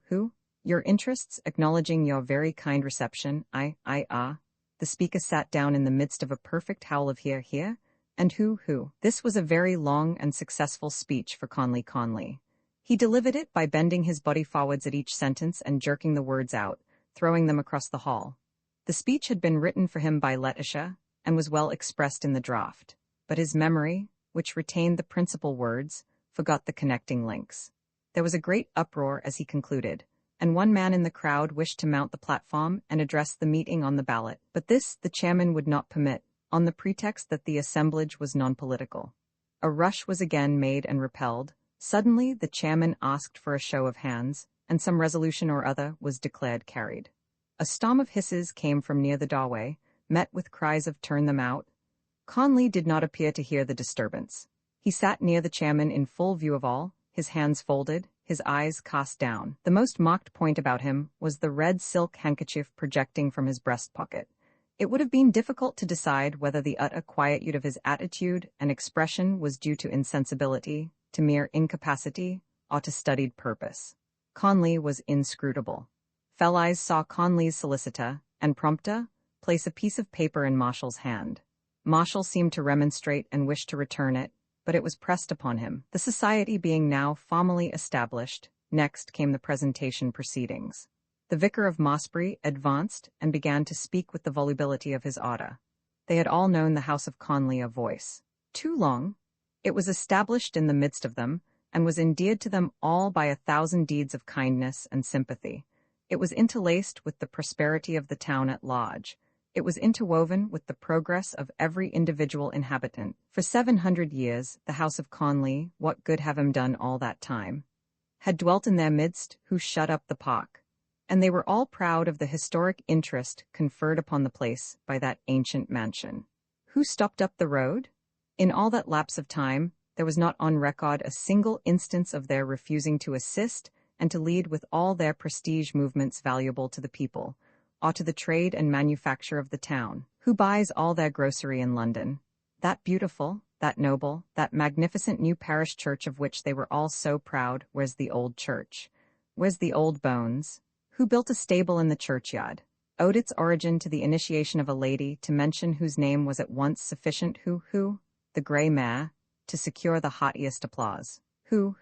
your interests, acknowledging your very kind reception, The speaker sat down in the midst of a perfect howl of here, and who. This was a very long and successful speech for Conley. He delivered it by bending his body forwards at each sentence and jerking the words out, throwing them across the hall. The speech had been written for him by Letitia, and was well expressed in the draft, but his memory, which retained the principal words, forgot the connecting links. There was a great uproar as he concluded, and one man in the crowd wished to mount the platform and address the meeting on the ballot, but this the chairman would not permit, on the pretext that the assemblage was non-political. A rush was again made and repelled. Suddenly the chairman asked for a show of hands, and some resolution or other was declared carried. A storm of hisses came from near the doorway, met with cries of turn them out. Conley did not appear to hear the disturbance. He sat near the chairman in full view of all, his hands folded, his eyes cast down. The most mocked point about him was the red silk handkerchief projecting from his breast pocket. It would have been difficult to decide whether the utter quietude of his attitude and expression was due to insensibility, to mere incapacity, or to studied purpose. Conley was inscrutable. Felleyes saw Conley's solicitor, and prompter, place a piece of paper in Marshall's hand. Marshall seemed to remonstrate and wished to return it, but it was pressed upon him. The society being now formally established, next came the presentation proceedings. The vicar of Mossbury advanced and began to speak with the volubility of his order. They had all known the house of Conley a voice. Too long. It was established in the midst of them, and was endeared to them all by 1,000 deeds of kindness and sympathy. It was interlaced with the prosperity of the town at large. It was interwoven with the progress of every individual inhabitant. For 700 years, the House of Conley, what good have 'em done all that time, had dwelt in their midst, who shut up the pock. And they were all proud of the historic interest conferred upon the place by that ancient mansion. Who stopped up the road? In all that lapse of time, there was not on record a single instance of their refusing to assist and to lead with all their prestige movements valuable to the people, or to the trade and manufacture of the town. Who buys all their grocery in London? That beautiful, that noble, that magnificent new parish church of which they were all so proud. Where's the old church? Where's the old bones? Who built a stable in the churchyard? Owed its origin to the initiation of a lady, to mention whose name was at once sufficient. Who? The grey mare, to secure the haughtiest applause. Who?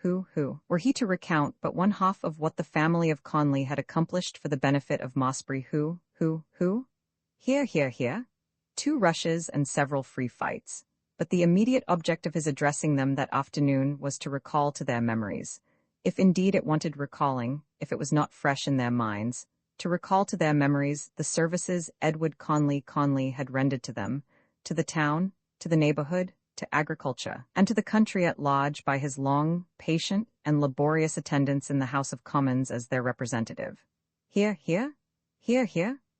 Were he to recount but one half of what the family of Conley had accomplished for the benefit of Mosbury? Who? Here. 2 rushes and several free fights. But the immediate object of his addressing them that afternoon was to recall to their memories, if indeed it wanted recalling, if it was not fresh in their minds, to recall to their memories the services Edward Conley had rendered to them, to the town, to the neighborhood, to agriculture, and to the country at large by his long, patient, and laborious attendance in the House of Commons as their representative. Here,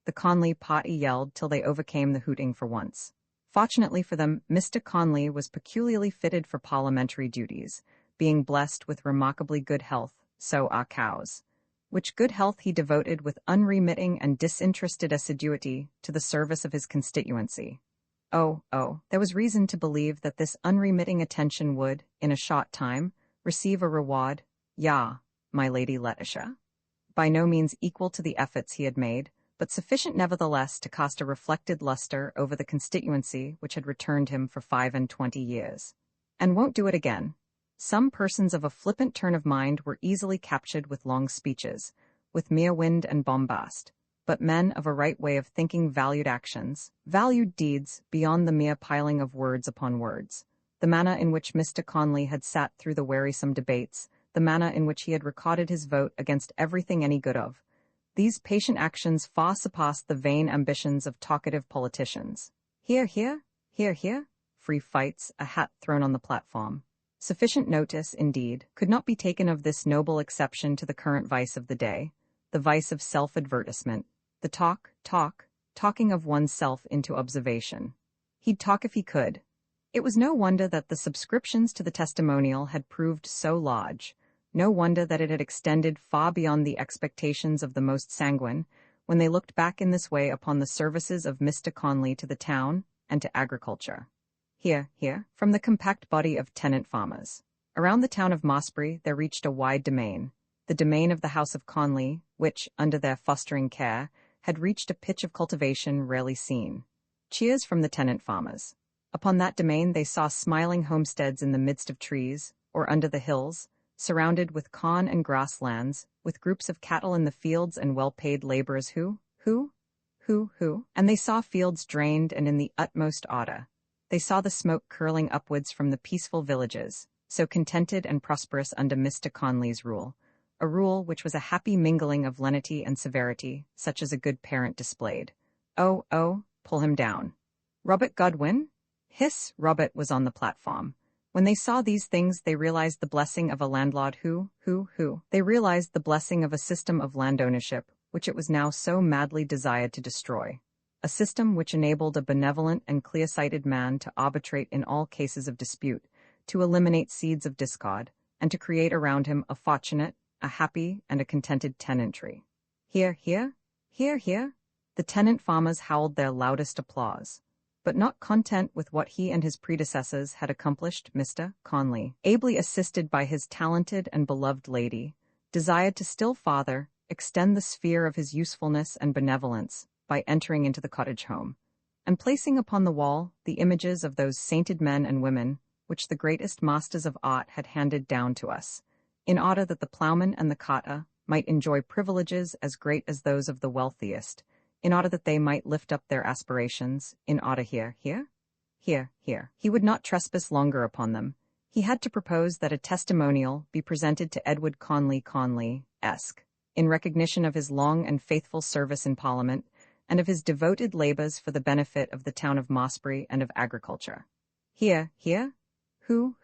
the Conley party yelled till they overcame the hooting for once. Fortunately for them, Mr. Conley was peculiarly fitted for parliamentary duties, being blessed with remarkably good health, so are cows, which good health he devoted with unremitting and disinterested assiduity to the service of his constituency. Oh, there was reason to believe that this unremitting attention would, in a short time, receive a reward, my Lady Letitia, by no means equal to the efforts he had made, but sufficient nevertheless to cast a reflected luster over the constituency which had returned him for 25 years. And won't do it again. Some persons of a flippant turn of mind were easily captured with long speeches, with mere wind and bombast. But men of a right way of thinking valued actions, valued deeds, beyond the mere piling of words upon words. The manner in which Mr. Conley had sat through the wearisome debates, the manner in which he had recorded his vote against everything any good of. These patient actions far surpassed the vain ambitions of talkative politicians. Here, free fights, a hat thrown on the platform. Sufficient notice, indeed, could not be taken of this noble exception to the current vice of the day, the vice of self-advertisement, the talking of oneself into observation. He'd talk if he could. It was no wonder that the subscriptions to the testimonial had proved so large, no wonder that it had extended far beyond the expectations of the most sanguine, when they looked back in this way upon the services of Mr. Conley to the town and to agriculture. Here, from the compact body of tenant farmers. Around the town of Mosbury there reached a wide domain, the domain of the House of Conley, which, under their fostering care, had reached a pitch of cultivation rarely seen. Cheers from the tenant farmers. Upon that domain they saw smiling homesteads in the midst of trees, or under the hills, surrounded with corn and grasslands, with groups of cattle in the fields and well-paid laborers who, and they saw fields drained and in the utmost order. They saw the smoke curling upwards from the peaceful villages, so contented and prosperous under Mr. Conley's rule, a rule which was a happy mingling of lenity and severity, such as a good parent displayed. Oh, pull him down. Robert Godwin? Hiss, Robert was on the platform. When they saw these things they realized the blessing of a landlord who. They realized the blessing of a system of land ownership, which it was now so madly desired to destroy. A system which enabled a benevolent and clear-sighted man to arbitrate in all cases of dispute, to eliminate seeds of discord, and to create around him a fortunate, a happy, and a contented tenantry. Here. The tenant farmers howled their loudest applause. But not content with what he and his predecessors had accomplished, Mr. Conley, ably assisted by his talented and beloved lady, desired to still farther extend the sphere of his usefulness and benevolence by entering into the cottage home, and placing upon the wall the images of those sainted men and women which the greatest masters of art had handed down to us, in order that the ploughman and the carter might enjoy privileges as great as those of the wealthiest, in order that they might lift up their aspirations, in order here. He would not trespass longer upon them. He had to propose that a testimonial be presented to Edward Conley, Esq., in recognition of his long and faithful service in Parliament, and of his devoted labors for the benefit of the town of Mossbury and of agriculture. Here? Who?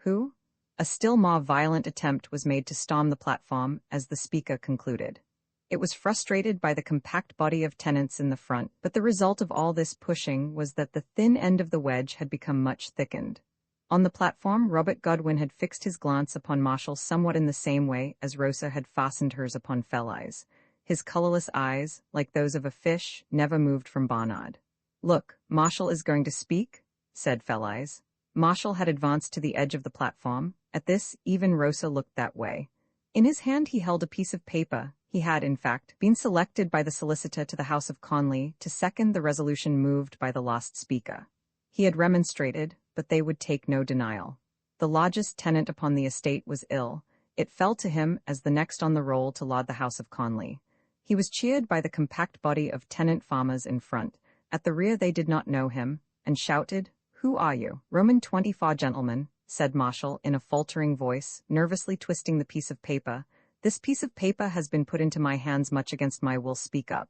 A still more violent attempt was made to storm the platform as the speaker concluded. It was frustrated by the compact body of tenants in the front, but the result of all this pushing was that the thin end of the wedge had become much thickened. On the platform, Robert Godwin had fixed his glance upon Marshall somewhat in the same way as Rosa had fastened hers upon Felleyes. His colorless eyes, like those of a fish, never moved from Barnard. "Look, Marshall is going to speak," said Felleyes. Marshall had advanced to the edge of the platform. At this, even Rosa looked that way. In his hand he held a piece of paper. He had, in fact, been selected by the solicitor to the House of Conley to second the resolution moved by the last speaker. He had remonstrated, but they would take no denial. The largest tenant upon the estate was ill. It fell to him as the next on the roll to laud the House of Conley. He was cheered by the compact body of tenant farmers in front. At the rear they did not know him, and shouted, "Who are you?" "Roman 24 gentlemen," said Marshall in a faltering voice, nervously twisting the piece of paper. "This piece of paper has been put into my hands much against my will. Speak up."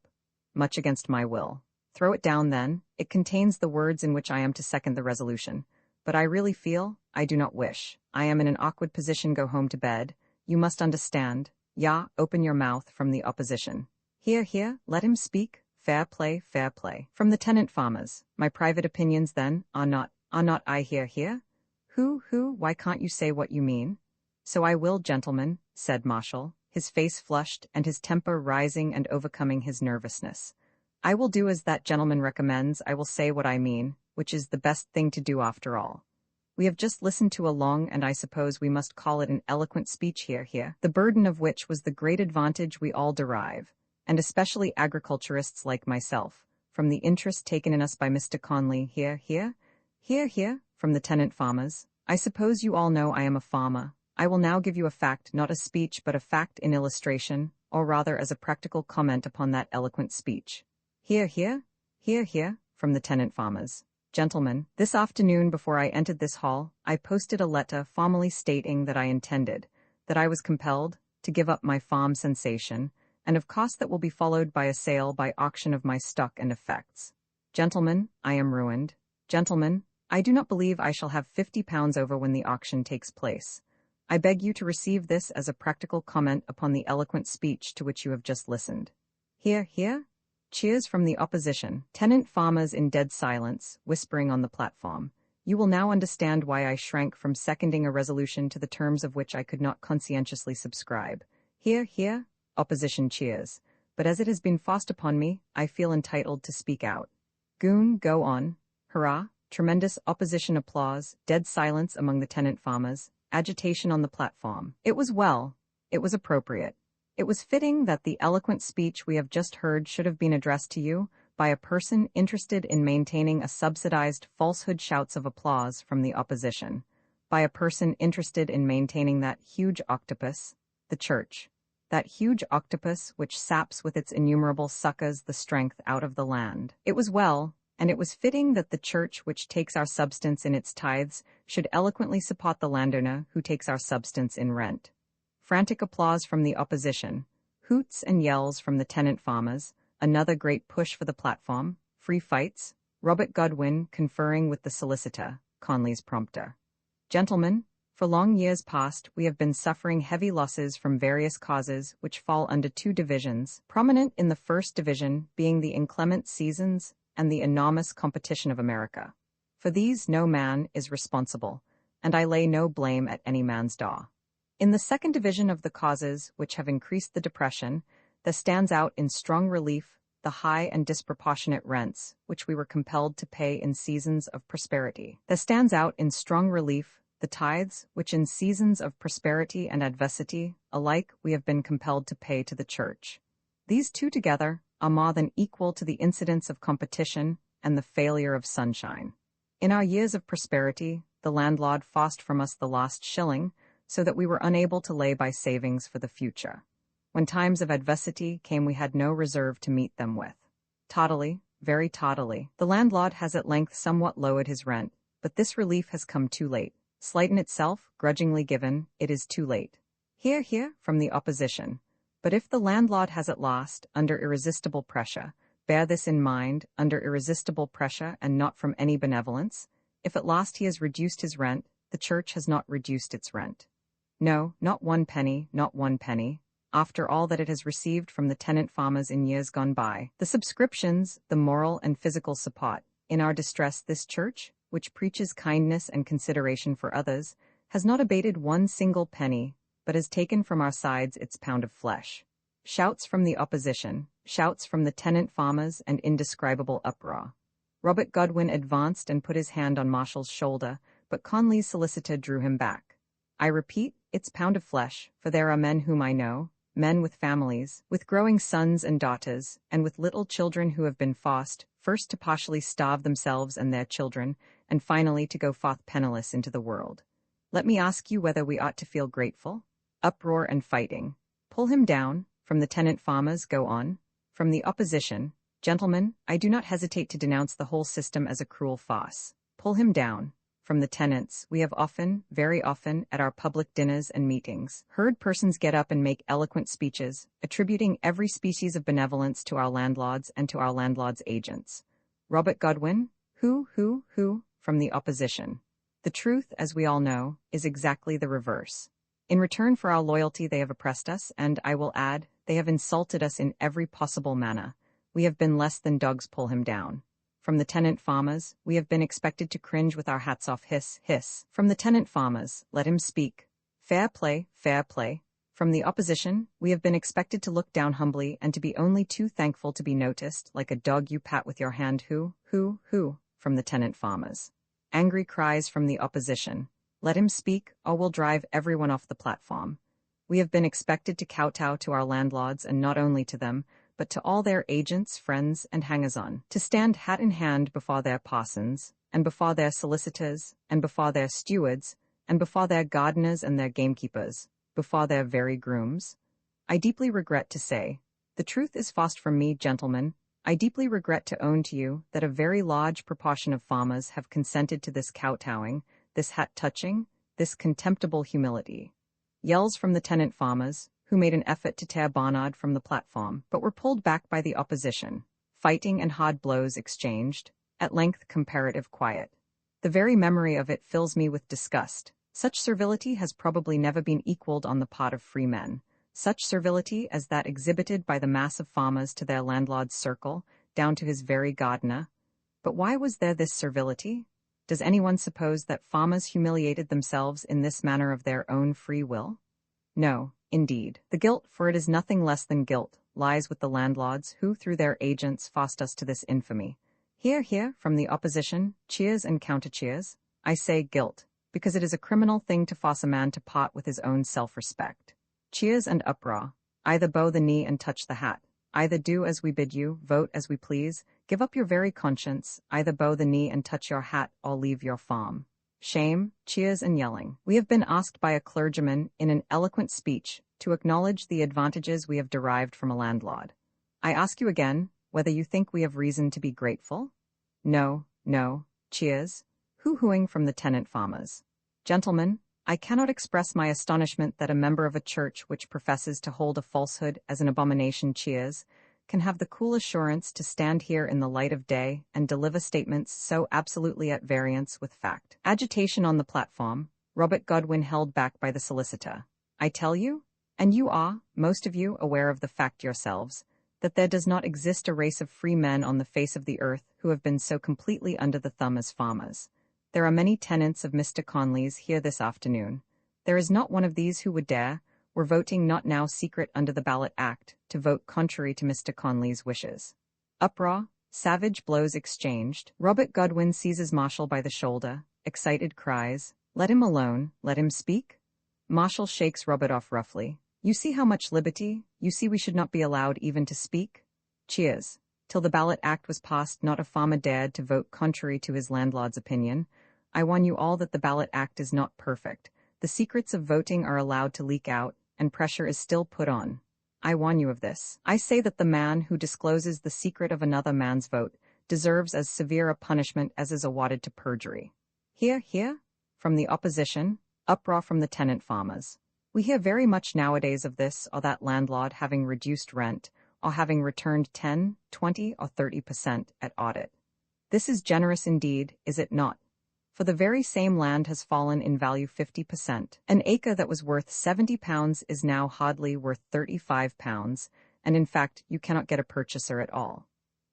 "Much against my will." "Throw it down then. It contains the words in which I am to second the resolution. But I really feel, I do not wish. I am in an awkward position. Go home to bed. You must understand. Ya, open your mouth from the opposition." Here, let him speak. Fair play. From the tenant farmers. "My private opinions, then, are not I here? Who, why can't you say what you mean?" "So I will, gentlemen," said Marshall, his face flushed and his temper rising and overcoming his nervousness. "I will do as that gentleman recommends. I will say what I mean, which is the best thing to do after all. We have just listened to a long, and I suppose we must call it an eloquent speech here, the burden of which was the great advantage we all derive, and especially agriculturists like myself, from the interest taken in us by Mr. Conley. Here, from the tenant farmers. I suppose you all know I am a farmer. I will now give you a fact, not a speech, but a fact in illustration, or rather as a practical comment upon that eloquent speech." Here, from the tenant farmers. "Gentlemen, this afternoon before I entered this hall, I posted a letter formally stating that I intended, that I was compelled, to give up my farm sensation, and of cost that will be followed by a sale by auction of my stock and effects. Gentlemen, I am ruined. Gentlemen, I do not believe I shall have £50 over when the auction takes place. I beg you to receive this as a practical comment upon the eloquent speech to which you have just listened." Here. Cheers from the opposition. Tenant farmers in dead silence, whispering on the platform. "You will now understand why I shrank from seconding a resolution to the terms of which I could not conscientiously subscribe." Here. Opposition cheers. "But as it has been forced upon me, I feel entitled to speak out." Goon, go on. Hurrah. Tremendous opposition applause, dead silence among the tenant farmers, agitation on the platform. It was well. It was appropriate. It was fitting that the eloquent speech we have just heard should have been addressed to you by a person interested in maintaining a subsidized falsehood. Shouts of applause from the opposition. By a person interested in maintaining that huge octopus, the church. That huge octopus which saps with its innumerable suckers the strength out of the land. It was well, and it was fitting that the church which takes our substance in its tithes should eloquently support the landowner who takes our substance in rent. Frantic applause from the opposition, hoots and yells from the tenant farmers, another great push for the platform, free fights, Robert Godwin conferring with the solicitor, Conley's prompter. "Gentlemen, for long years past we have been suffering heavy losses from various causes which fall under two divisions, prominent in the first division being the inclement seasons and the enormous competition of America. For these no man is responsible, and I lay no blame at any man's door. In the second division of the causes which have increased the depression, there stands out in strong relief the high and disproportionate rents which we were compelled to pay in seasons of prosperity. There stands out in strong relief the tithes which in seasons of prosperity and adversity alike we have been compelled to pay to the church. These two together are more than equal to the incidence of competition and the failure of sunshine. In our years of prosperity, the landlord forced from us the last shilling, so that we were unable to lay by savings for the future. When times of adversity came we had no reserve to meet them with. Tardily, very tardily, the landlord has at length somewhat lowered his rent, but this relief has come too late. Slight in itself, grudgingly given, it is too late. Here, from the opposition. But if the landlord has at last, under irresistible pressure, Bear this in mind, under irresistible pressure and not from any benevolence. If at last he has reduced his rent, the church has not reduced its rent. No, not 1 penny, not 1 penny. After all that it has received from the tenant farmers in years gone by, the subscriptions, the moral and physical support, in our distress this church, which preaches kindness and consideration for others, has not abated 1 single penny, but has taken from our sides its pound of flesh. Shouts from the opposition, shouts from the tenant farmers, and indescribable uproar. Robert Godwin advanced and put his hand on Marshall's shoulder, but Conley's solicitor drew him back. I repeat, it's pound of flesh, for there are men whom I know, men with families, with growing sons and daughters, and with little children who have been forced, first to partially starve themselves and their children, and finally to go forth penniless into the world. Let me ask you whether we ought to feel grateful? Uproar and fighting. Pull him down. From the tenant farmers, go on. From the opposition, gentlemen, I do not hesitate to denounce the whole system as a cruel farce. Pull him down. From the tenants, we have often, very often, at our public dinners and meetings, heard persons get up and make eloquent speeches, attributing every species of benevolence to our landlords and to our landlords' agents. Robert Godwin, who, from the opposition. The truth, as we all know, is exactly the reverse. In return for our loyalty they have oppressed us, and, I will add, they have insulted us in every possible manner. We have been less than dogs. Pull him down. From the tenant farmers, we have been expected to cringe with our hats off. Hiss, hiss. From the tenant farmers, let him speak. Fair play, fair play. From the opposition, we have been expected to look down humbly and to be only too thankful to be noticed, like a dog you pat with your hand. Who? From the tenant farmers. Angry cries from the opposition. Let him speak, or we'll drive everyone off the platform. We have been expected to kowtow to our landlords, and not only to them, but to all their agents, friends, and hangers-on, to stand hat in hand before their parsons, and before their solicitors, and before their stewards, and before their gardeners and their gamekeepers, before their very grooms. I deeply regret to say, the truth is forced from me, gentlemen, I deeply regret to own to you that a very large proportion of farmers have consented to this kowtowing, this hat-touching, this contemptible humility. Yells from the tenant farmers, who made an effort to tear Barnard from the platform, but were pulled back by the opposition. Fighting and hard blows exchanged, at length comparative quiet. The very memory of it fills me with disgust. Such servility has probably never been equaled on the part of free men. Such servility as that exhibited by the mass of farmers to their landlord's circle, down to his very gardener. But why was there this servility? Does anyone suppose that farmers humiliated themselves in this manner of their own free will? No, indeed. The guilt, for it is nothing less than guilt, lies with the landlords who, through their agents, forced us to this infamy. Hear, from the opposition, cheers and counter-cheers. I say guilt, because it is a criminal thing to force a man to part with his own self-respect. Cheers and uproar. Either bow the knee and touch the hat. Either do as we bid you, vote as we please, give up your very conscience, either bow the knee and touch your hat, or leave your farm. Shame, cheers and yelling. We have been asked by a clergyman, in an eloquent speech, to acknowledge the advantages we have derived from a landlord. I ask you again, whether you think we have reason to be grateful? No, cheers. Hoo-hooing from the tenant farmers. Gentlemen, I cannot express my astonishment that a member of a church which professes to hold a falsehood as an abomination, cheers, can have the cool assurance to stand here in the light of day and deliver statements so absolutely at variance with fact. Agitation on the platform. Robert Godwin held back by the solicitor. I tell you, and you are, most of you, aware of the fact yourselves, that there does not exist a race of free men on the face of the earth who have been so completely under the thumb as farmers. There are many tenants of Mr. Conley's here this afternoon. There is not one of these who would dare, were voting not now secret under the Ballot Act, to vote contrary to Mr. Conley's wishes. Uproar, savage blows exchanged. Robert Godwin seizes Marshall by the shoulder, excited cries, "Let him alone, let him speak." Marshall shakes Robert off roughly. You see how much liberty, you see we should not be allowed even to speak? Cheers. Till the Ballot Act was passed, not a farmer dared to vote contrary to his landlord's opinion. I warn you all that the Ballot Act is not perfect. The secrets of voting are allowed to leak out, and pressure is still put on. I warn you of this. I say that the man who discloses the secret of another man's vote deserves as severe a punishment as is awarded to perjury. Hear, from the opposition, uproar from the tenant farmers. We hear very much nowadays of this or that landlord having reduced rent, or having returned 10, 20, or 30% at audit. This is generous indeed, is it not? For the very same land has fallen in value 50%. An acre that was worth £70 is now hardly worth £35, and in fact you cannot get a purchaser at all.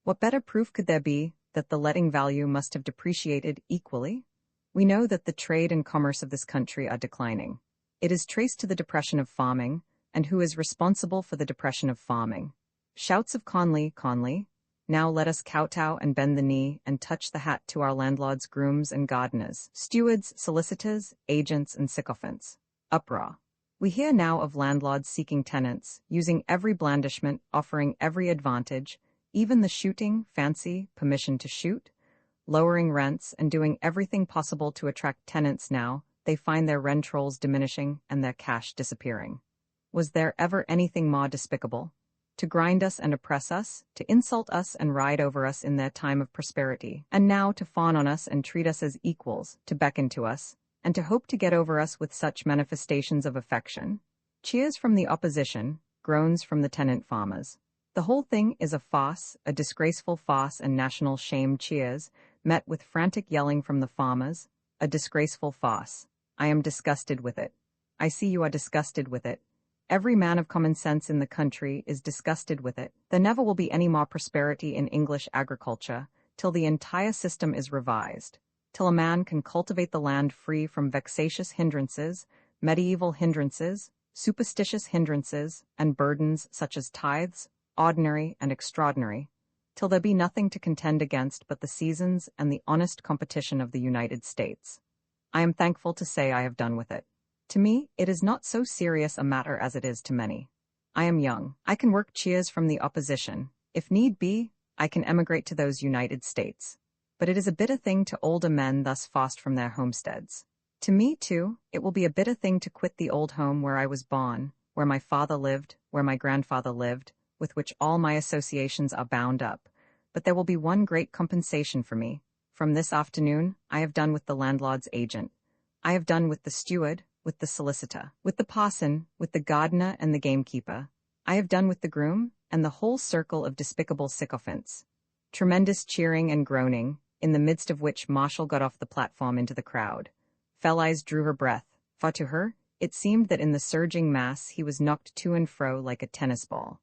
What better proof could there be that the letting value must have depreciated equally? We know that the trade and commerce of this country are declining. It is traced to the depression of farming, and who is responsible for the depression of farming? Shouts of Conley, Conley. Now let us kowtow and bend the knee and touch the hat to our landlords, grooms and gardeners, stewards, solicitors, agents and sycophants. Uproar. We hear now of landlords seeking tenants, using every blandishment, offering every advantage, even the shooting, fancy, permission to shoot, lowering rents and doing everything possible to attract tenants. Now they find their rent rolls diminishing and their cash disappearing. Was there ever anything more despicable? To grind us and oppress us, to insult us and ride over us in their time of prosperity, and now to fawn on us and treat us as equals, to beckon to us, and to hope to get over us with such manifestations of affection? Cheers from the opposition, groans from the tenant farmers. The whole thing is a farce, a disgraceful farce and national shame. Cheers, met with frantic yelling from the farmers. A disgraceful farce. I am disgusted with it. I see you are disgusted with it. Every man of common sense in the country is disgusted with it. There never will be any more prosperity in English agriculture till the entire system is revised, till a man can cultivate the land free from vexatious hindrances, medieval hindrances, superstitious hindrances, and burdens such as tithes, ordinary and extraordinary, till there be nothing to contend against but the seasons and the honest competition of the United States. I am thankful to say I have done with it. To me, it is not so serious a matter as it is to many. I am young. I can work. Cheers from the opposition. If need be, I can emigrate to those United States. But it is a bitter thing to older men thus forced from their homesteads. To me, too, it will be a bitter thing to quit the old home where I was born, where my father lived, where my grandfather lived, with which all my associations are bound up. But there will be one great compensation for me. From this afternoon, I have done with the landlord's agent. I have done with the steward, with the solicitor, with the parson, with the gardener and the gamekeeper. I have done with the groom, and the whole circle of despicable sycophants. Tremendous cheering and groaning, in the midst of which Marshall got off the platform into the crowd. Fell-Eyes drew her breath, for to her, it seemed that in the surging mass he was knocked to and fro like a tennis ball.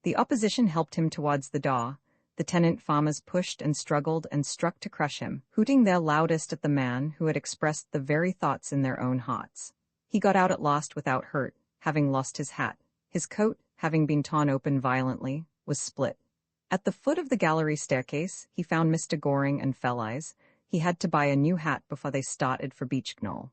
The opposition helped him towards the door. The tenant farmers pushed and struggled and struck to crush him, hooting their loudest at the man who had expressed the very thoughts in their own hearts. He got out at last without hurt, having lost his hat. His coat, having been torn open violently, was split. At the foot of the gallery staircase, he found Mr. Goring and Fell-Eyes. He had to buy a new hat before they started for Beach Knoll.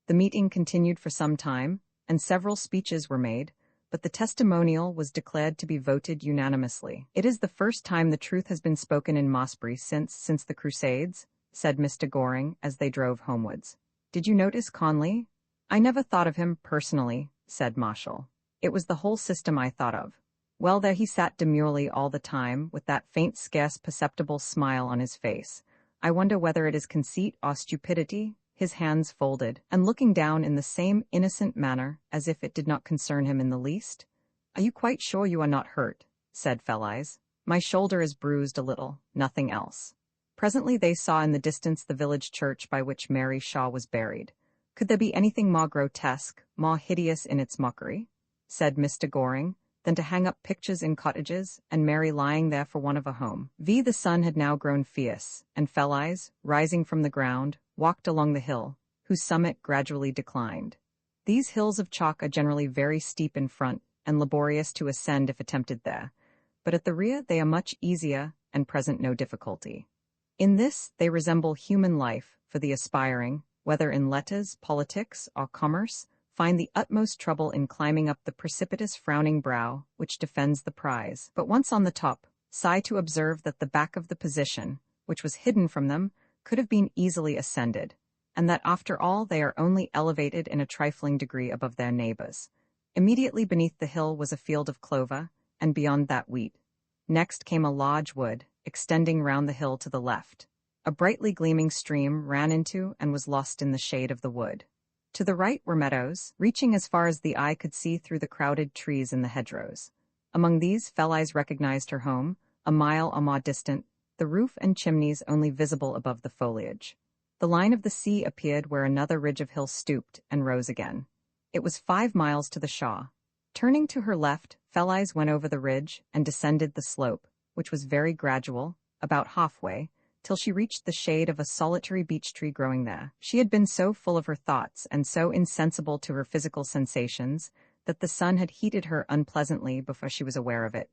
The meeting continued for some time, and several speeches were made, but the testimonial was declared to be voted unanimously. It is the first time the truth has been spoken in Mossbury since the Crusades, said Mr. Goring as they drove homewards. Did you notice Conley? I never thought of him personally, said Marshall. It was the whole system I thought of. Well, there he sat demurely all the time, with that faint, scarce perceptible smile on his face. I wonder whether it is conceit or stupidity, his hands folded, and looking down in the same innocent manner, as if it did not concern him in the least. Are you quite sure you are not hurt? Said Fell-Eyes. My shoulder is bruised a little, nothing else. Presently they saw in the distance the village church by which Mary Shaw was buried. Could there be anything more grotesque, more hideous in its mockery, said Mr. Goring, than to hang up pictures in cottages, and Mary lying there for want of a home? The sun had now grown fierce, and Fell-Eyes, rising from the ground, walked along the hill, whose summit gradually declined. These hills of chalk are generally very steep in front, and laborious to ascend if attempted there, but at the rear they are much easier, and present no difficulty. In this they resemble human life, for the aspiring, whether in letters, politics, or commerce, find the utmost trouble in climbing up the precipitous frowning brow which defends the prize. But once on the top, sigh to observe that the back of the position, which was hidden from them, could have been easily ascended, and that after all they are only elevated in a trifling degree above their neighbors. Immediately beneath the hill was a field of clover, and beyond that wheat. Next came a large wood, extending round the hill to the left. A brightly gleaming stream ran into and was lost in the shade of the wood. To the right were meadows, reaching as far as the eye could see through the crowded trees in the hedgerows. Among these, Fell-Eyes recognized her home, a mile or more distant, the roof and chimneys only visible above the foliage. The line of the sea appeared where another ridge of hill stooped and rose again. It was 5 miles to the Shaw. Turning to her left, Fell-Eyes went over the ridge and descended the slope, which was very gradual, about halfway, till she reached the shade of a solitary beech tree growing there. She had been so full of her thoughts and so insensible to her physical sensations that the sun had heated her unpleasantly before she was aware of it,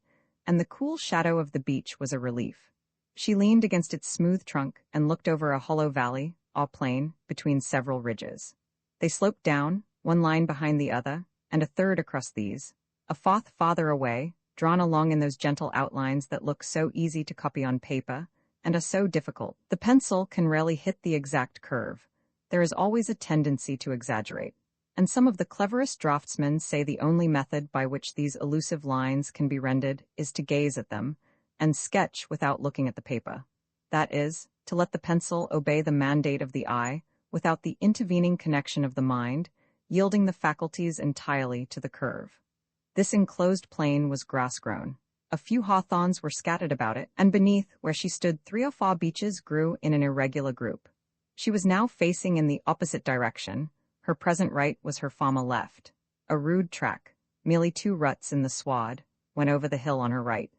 and the cool shadow of the beech was a relief. She leaned against its smooth trunk and looked over a hollow valley, all plain, between several ridges. They sloped down, one line behind the other, and a third across these, a fourth farther away, drawn along in those gentle outlines that look so easy to copy on paper, and are so difficult. The pencil can rarely hit the exact curve. There is always a tendency to exaggerate. And some of the cleverest draftsmen say the only method by which these elusive lines can be rendered is to gaze at them, and sketch without looking at the paper. That is, to let the pencil obey the mandate of the eye, without the intervening connection of the mind, yielding the faculties entirely to the curve. This enclosed plain was grass-grown. A few hawthorns were scattered about it, and beneath, where she stood, 3 or 4 beeches grew in an irregular group. She was now facing in the opposite direction. Her present right was her former left. A rude track, merely 2 ruts in the sward, went over the hill on her right.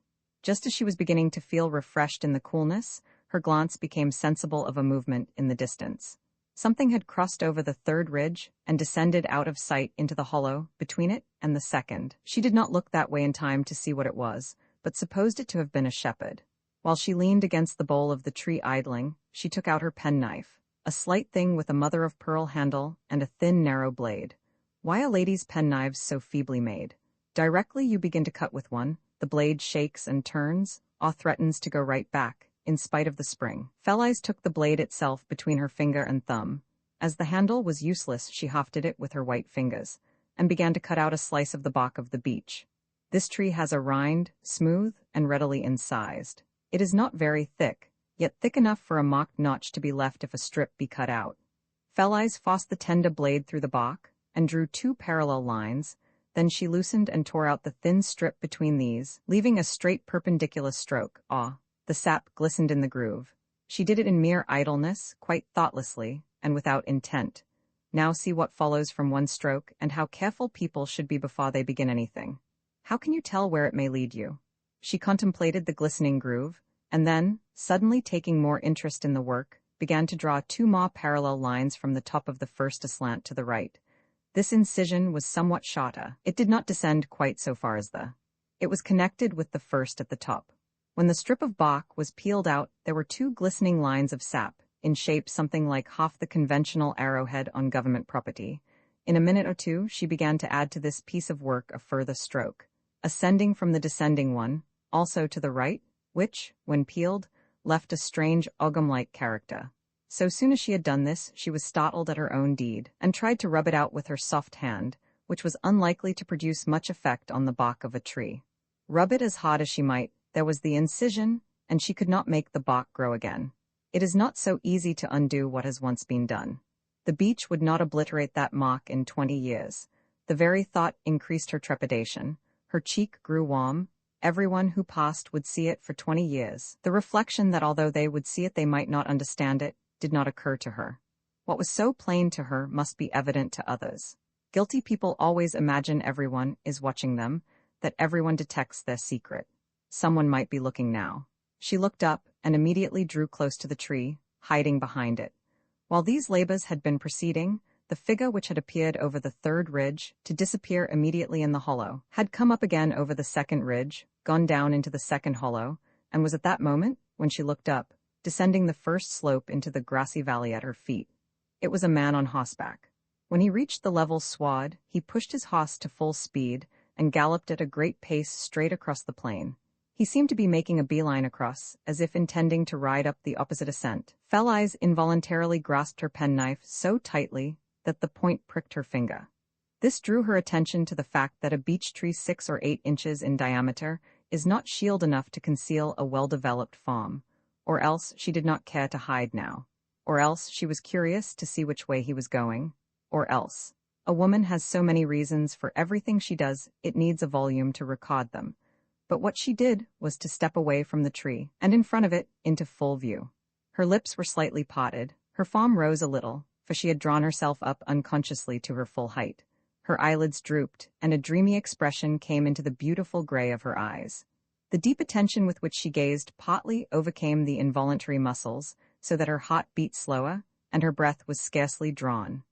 Just as she was beginning to feel refreshed in the coolness, her glance became sensible of a movement in the distance. Something had crossed over the 3rd ridge and descended out of sight into the hollow between it and the 2nd. She did not look that way in time to see what it was, but supposed it to have been a shepherd. While she leaned against the bole of the tree idling, she took out her penknife, a slight thing with a mother-of-pearl handle and a thin, narrow blade. Why are ladies' penknives so feebly made? Directly you begin to cut with one, the blade shakes and turns, or threatens to go right back, in spite of the spring. Fell-Eyes took the blade itself between her finger and thumb. As the handle was useless, she hafted it with her white fingers, and began to cut out a slice of the bark of the beech. This tree has a rind, smooth, and readily incised. It is not very thick, yet thick enough for a marked notch to be left if a strip be cut out. Fell-Eyes forced the tender blade through the bark, and drew 2 parallel lines. Then she loosened and tore out the thin strip between these, leaving a straight perpendicular stroke. The sap glistened in the groove. She did it in mere idleness, quite thoughtlessly, and without intent. Now see what follows from one stroke, and how careful people should be before they begin anything. How can you tell where it may lead you? She contemplated the glistening groove, and then, suddenly taking more interest in the work, began to draw 2 more parallel lines from the top of the first aslant to the right. This incision was somewhat shorter. It did not descend quite so far as the. It was connected with the first at the top. When the strip of bark was peeled out, there were 2 glistening lines of sap, in shape something like half the conventional arrowhead on government property. In a minute or 2, she began to add to this piece of work a further stroke, ascending from the descending one, also to the right, which, when peeled, left a strange ogam-like character. So soon as she had done this, she was startled at her own deed, and tried to rub it out with her soft hand, which was unlikely to produce much effect on the bark of a tree. Rub it as hard as she might, there was the incision, and she could not make the bark grow again. It is not so easy to undo what has once been done. The beech would not obliterate that mark in 20 years. The very thought increased her trepidation. Her cheek grew warm. Everyone who passed would see it for 20 years. The reflection that although they would see it they might not understand it, did not occur to her. What was so plain to her must be evident to others. Guilty people always imagine everyone is watching them, that everyone detects their secret. Someone might be looking now. She looked up and immediately drew close to the tree, hiding behind it. While these labors had been proceeding, the figure which had appeared over the 3rd ridge, to disappear immediately in the hollow, had come up again over the 2nd ridge, gone down into the 2nd hollow, and was at that moment, when she looked up, descending the first slope into the grassy valley at her feet. It was a man on horseback. When he reached the level sward, he pushed his horse to full speed and galloped at a great pace straight across the plain. He seemed to be making a beeline across, as if intending to ride up the opposite ascent. Fell-Eyes involuntarily grasped her penknife so tightly that the point pricked her finger. This drew her attention to the fact that a beech tree 6 or 8 inches in diameter is not shield enough to conceal a well-developed form, or else she did not care to hide now, or else she was curious to see which way he was going, or else. A woman has so many reasons for everything she does, it needs a volume to record them. But what she did was to step away from the tree, and in front of it, into full view. Her lips were slightly parted, her form rose a little, for she had drawn herself up unconsciously to her full height. Her eyelids drooped, and a dreamy expression came into the beautiful gray of her eyes. The deep attention with which she gazed partly overcame the involuntary muscles, so that her heart beat slower, and her breath was scarcely drawn.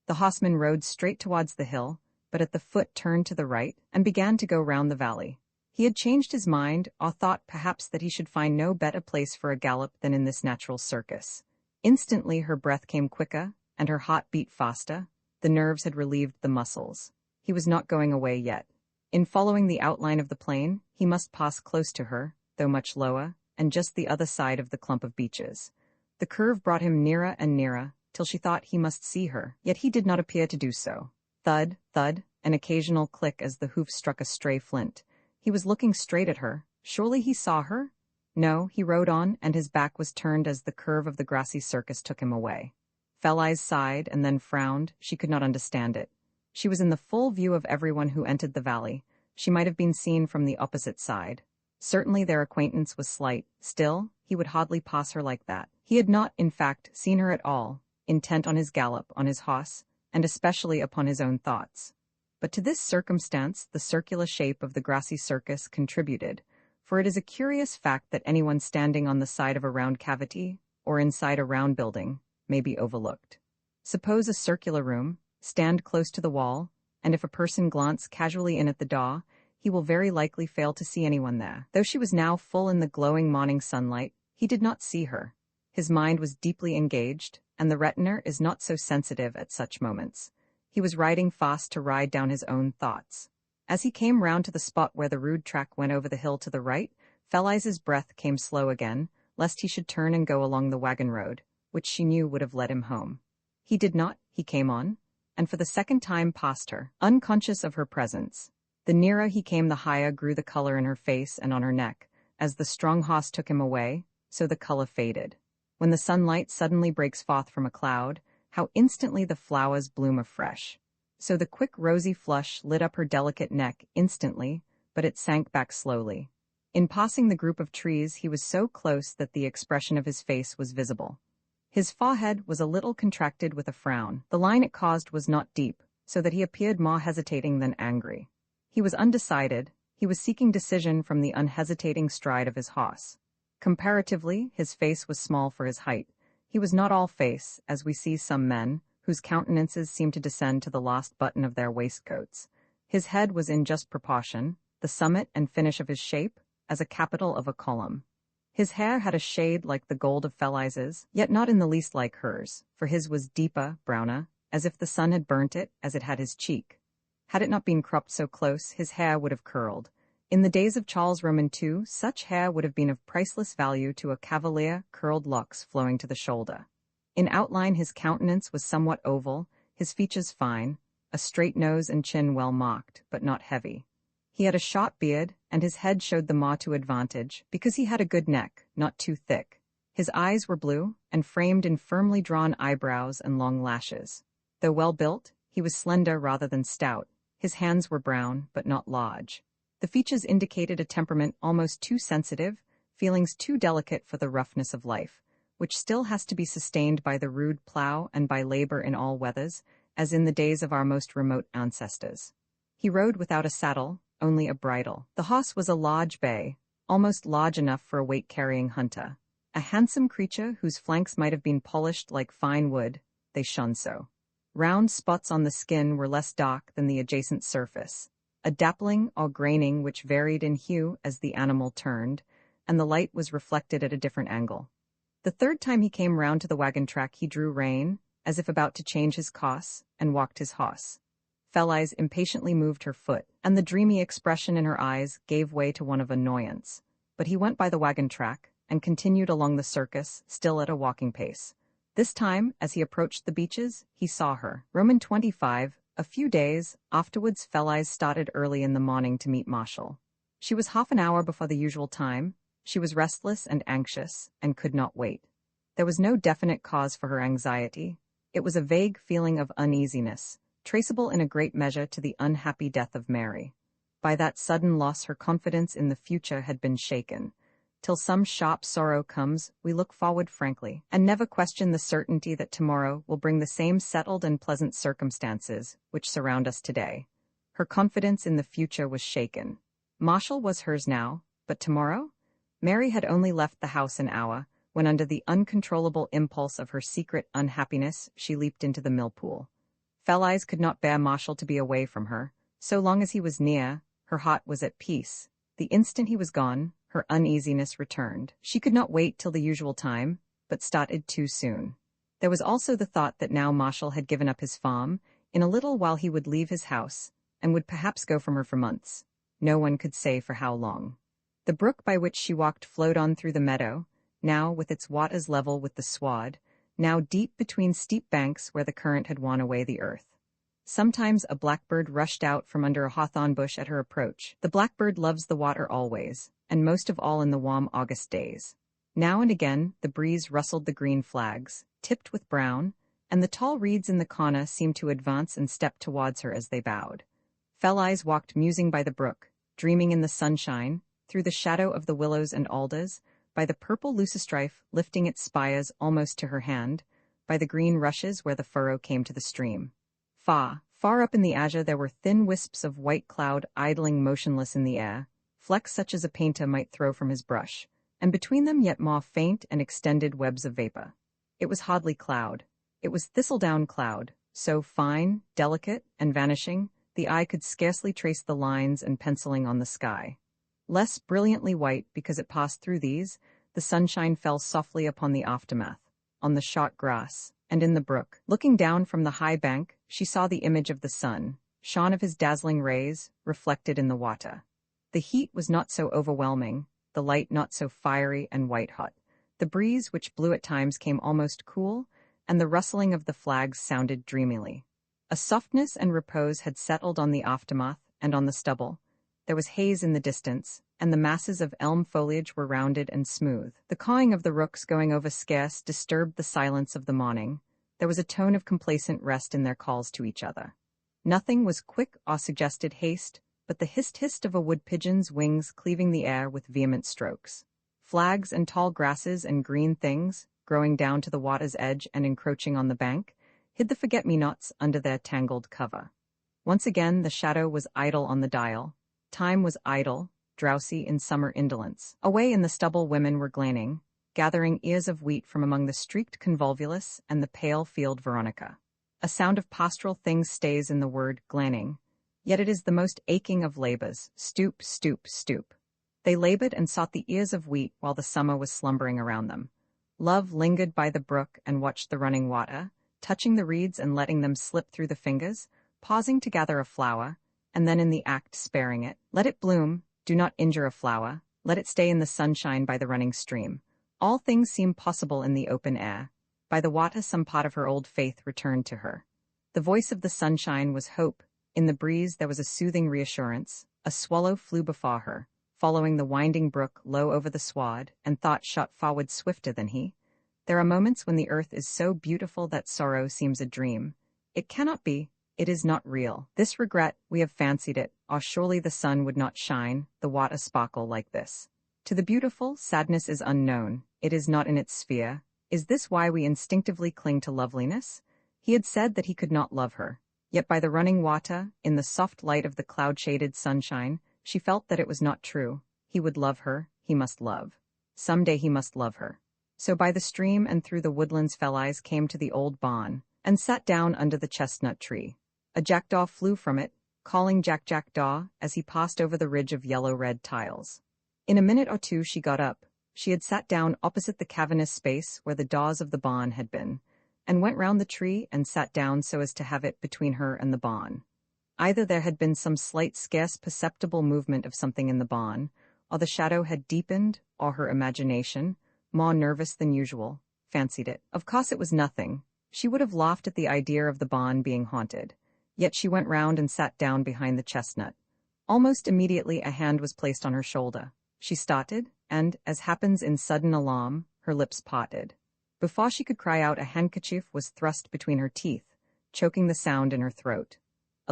The horseman rode straight towards the hill, but at the foot turned to the right, and began to go round the valley. He had changed his mind, or thought perhaps that he should find no better place for a gallop than in this natural circus. Instantly her breath came quicker, and her heart beat faster. The nerves had relieved the muscles. He was not going away yet. In following the outline of the plain, he must pass close to her, though much lower, and just the other side of the clump of beeches. The curve brought him nearer and nearer, till she thought he must see her, yet he did not appear to do so. Thud, thud, an occasional click as the hoof struck a stray flint. He was looking straight at her. Surely he saw her? No, he rode on, and his back was turned as the curve of the grassy circus took him away. Fell-Eyes sighed and then frowned. She could not understand it. She was in the full view of everyone who entered the valley. She might have been seen from the opposite side. Certainly their acquaintance was slight. Still, he would hardly pass her like that. He had not, in fact, seen her at all, intent on his gallop, on his horse, and especially upon his own thoughts. But to this circumstance the circular shape of the grassy circus contributed, for it is a curious fact that anyone standing on the side of a round cavity, or inside a round building, may be overlooked. Suppose a circular room, stand close to the wall, and if a person glance casually in at the door, he will very likely fail to see anyone there. Though she was now full in the glowing morning sunlight, he did not see her. His mind was deeply engaged, and the retina is not so sensitive at such moments. He was riding fast to ride down his own thoughts. As he came round to the spot where the rude track went over the hill to the right, Fell-Eyes' breath came slow again, lest he should turn and go along the wagon road, which she knew would have led him home. He did not. He came on, and for the second time passed her, unconscious of her presence. The nearer he came the higher grew the color in her face and on her neck. As the strong horse took him away, so the color faded. When the sunlight suddenly breaks forth from a cloud, how instantly the flowers bloom afresh. So the quick rosy flush lit up her delicate neck instantly, but it sank back slowly. In passing the group of trees he was so close that the expression of his face was visible. His forehead was a little contracted with a frown. The line it caused was not deep, so that he appeared more hesitating than angry. He was undecided. He was seeking decision from the unhesitating stride of his horse. Comparatively, his face was small for his height. He was not all face, as we see some men, whose countenances seem to descend to the last button of their waistcoats. His head was in just proportion, the summit and finish of his shape, as a capital of a column. His hair had a shade like the gold of Fell-Eyes', yet not in the least like hers, for his was deeper, browner, as if the sun had burnt it, as it had his cheek. Had it not been cropped so close, his hair would have curled. In the days of Charles Roman II, such hair would have been of priceless value to a cavalier, curled locks flowing to the shoulder. In outline his countenance was somewhat oval, his features fine, a straight nose and chin well marked, but not heavy. He had a short beard, and his head showed the more to advantage, because he had a good neck, not too thick. His eyes were blue, and framed in firmly drawn eyebrows and long lashes. Though well built, he was slender rather than stout. His hands were brown, but not large. The features indicated a temperament almost too sensitive, feelings too delicate for the roughness of life, which still has to be sustained by the rude plow and by labor in all weathers, as in the days of our most remote ancestors. He rode without a saddle, only a bridle. The horse was a large bay, almost large enough for a weight-carrying hunter. A handsome creature whose flanks might have been polished like fine wood, they shone so. Round spots on the skin were less dark than the adjacent surface, a dappling or graining which varied in hue as the animal turned, and the light was reflected at a different angle. The third time he came round to the wagon track he drew rein, as if about to change his course, and walked his horse. Fell-Eyes impatiently moved her foot, and the dreamy expression in her eyes gave way to one of annoyance. But he went by the wagon track, and continued along the circus, still at a walking pace. This time, as he approached the beeches, he saw her. Roman 25, a few days afterwards Fell-Eyes started early in the morning to meet Marshall. She was half an hour before the usual time. She was restless and anxious, and could not wait. There was no definite cause for her anxiety. It was a vague feeling of uneasiness, traceable in a great measure to the unhappy death of Mary. By that sudden loss her confidence in the future had been shaken. Till some sharp sorrow comes, we look forward frankly, and never question the certainty that tomorrow will bring the same settled and pleasant circumstances which surround us today. Her confidence in the future was shaken. Marshall was hers now, but tomorrow? Mary had only left the house an hour, when under the uncontrollable impulse of her secret unhappiness she leaped into the millpool. Fell-Eyes could not bear Marshall to be away from her. So long as he was near, her heart was at peace. The instant he was gone, her uneasiness returned. She could not wait till the usual time, but started too soon. There was also the thought that now Marshall had given up his farm, in a little while he would leave his house, and would perhaps go from her for months. No one could say for how long. The brook by which she walked flowed on through the meadow, now with its waters level with the sward, now deep between steep banks where the current had worn away the earth. Sometimes a blackbird rushed out from under a hawthorn bush at her approach. The blackbird loves the water always, and most of all in the warm August days. Now and again the breeze rustled the green flags, tipped with brown, and the tall reeds in the corner seemed to advance and step towards her as they bowed. Fell-Eyes walked musing by the brook, dreaming in the sunshine, through the shadow of the willows and alders, by the purple leucostrife lifting its spires almost to her hand, by the green rushes where the furrow came to the stream. Far up in the azure there were thin wisps of white cloud idling motionless in the air, flecks such as a painter might throw from his brush, and between them yet more faint and extended webs of vapor. It was hardly cloud. It was thistledown cloud, so fine, delicate, and vanishing, the eye could scarcely trace the lines and penciling on the sky. Less brilliantly white because it passed through these, the sunshine fell softly upon the aftermath, on the short grass, and in the brook. Looking down from the high bank, she saw the image of the sun, shone of his dazzling rays, reflected in the water. The heat was not so overwhelming, the light not so fiery and white-hot. The breeze which blew at times came almost cool, and the rustling of the flags sounded dreamily. A softness and repose had settled on the aftermath and on the stubble. There was haze in the distance, and the masses of elm foliage were rounded and smooth. The cawing of the rooks going over scarce disturbed the silence of the morning. There was a tone of complacent rest in their calls to each other. Nothing was quick or suggested haste, but the hist-hist of a wood-pigeon's wings cleaving the air with vehement strokes. Flags and tall grasses and green things, growing down to the water's edge and encroaching on the bank, hid the forget-me-nots under their tangled cover. Once again the shadow was idle on the dial. Time was idle, drowsy in summer indolence. Away in the stubble women were glaning, gathering ears of wheat from among the streaked convolvulus and the pale field veronica. A sound of pastoral things stays in the word glaning, yet it is the most aching of labors. Stoop, stoop, stoop. They labored and sought the ears of wheat while the summer was slumbering around them. Love lingered by the brook and watched the running water, touching the reeds and letting them slip through the fingers, pausing to gather a flower, and then in the act sparing it. Let it bloom, do not injure a flower, let it stay in the sunshine by the running stream. All things seem possible in the open air. By the water some part of her old faith returned to her. The voice of the sunshine was hope. In the breeze there was a soothing reassurance. A swallow flew before her, following the winding brook low over the sward, and thought shot forward swifter than he. There are moments when the earth is so beautiful that sorrow seems a dream. It cannot be. It is not real. This regret, we have fancied it, or surely the sun would not shine, the water sparkle like this. To the beautiful, sadness is unknown. It is not in its sphere. Is this why we instinctively cling to loveliness? He had said that he could not love her. Yet by the running water, in the soft light of the cloud-shaded sunshine, she felt that it was not true. He would love her, he must love. Some day he must love her. So by the stream and through the woodlands Fell-Eyes came to the old barn, and sat down under the chestnut tree. A jackdaw flew from it, calling Jack Jackdaw as he passed over the ridge of yellow-red tiles. In a minute or two she got up. She had sat down opposite the cavernous space where the daws of the barn had been, and went round the tree and sat down so as to have it between her and the barn. Either there had been some slight, scarce perceptible movement of something in the barn, or the shadow had deepened, or her imagination, more nervous than usual, fancied it. Of course it was nothing. She would have laughed at the idea of the barn being haunted. Yet she went round and sat down behind the chestnut. Almost immediately a hand was placed on her shoulder. She started, and, as happens in sudden alarm, her lips parted. Before she could cry out, a handkerchief was thrust between her teeth, choking the sound in her throat.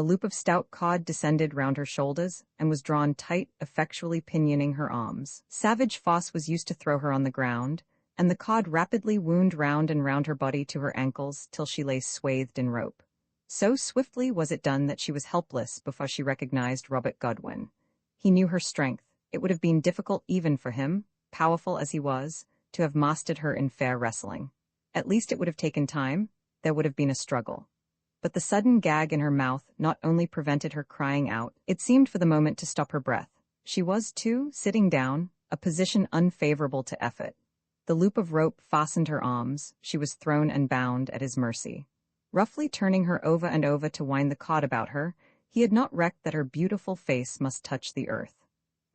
A loop of stout cord descended round her shoulders and was drawn tight, effectually pinioning her arms. Savage Foss was used to throw her on the ground, and the cord rapidly wound round and round her body to her ankles till she lay swathed in rope. So swiftly was it done that she was helpless before she recognized Robert Godwin. He knew her strength. It would have been difficult even for him, powerful as he was, to have mastered her in fair wrestling. At least it would have taken time. There would have been a struggle. But the sudden gag in her mouth not only prevented her crying out, it seemed for the moment to stop her breath. She was, too, sitting down, a position unfavorable to effort. The loop of rope fastened her arms. She was thrown and bound at his mercy. Roughly turning her over and over to wind the cord about her, he had not recked that her beautiful face must touch the earth.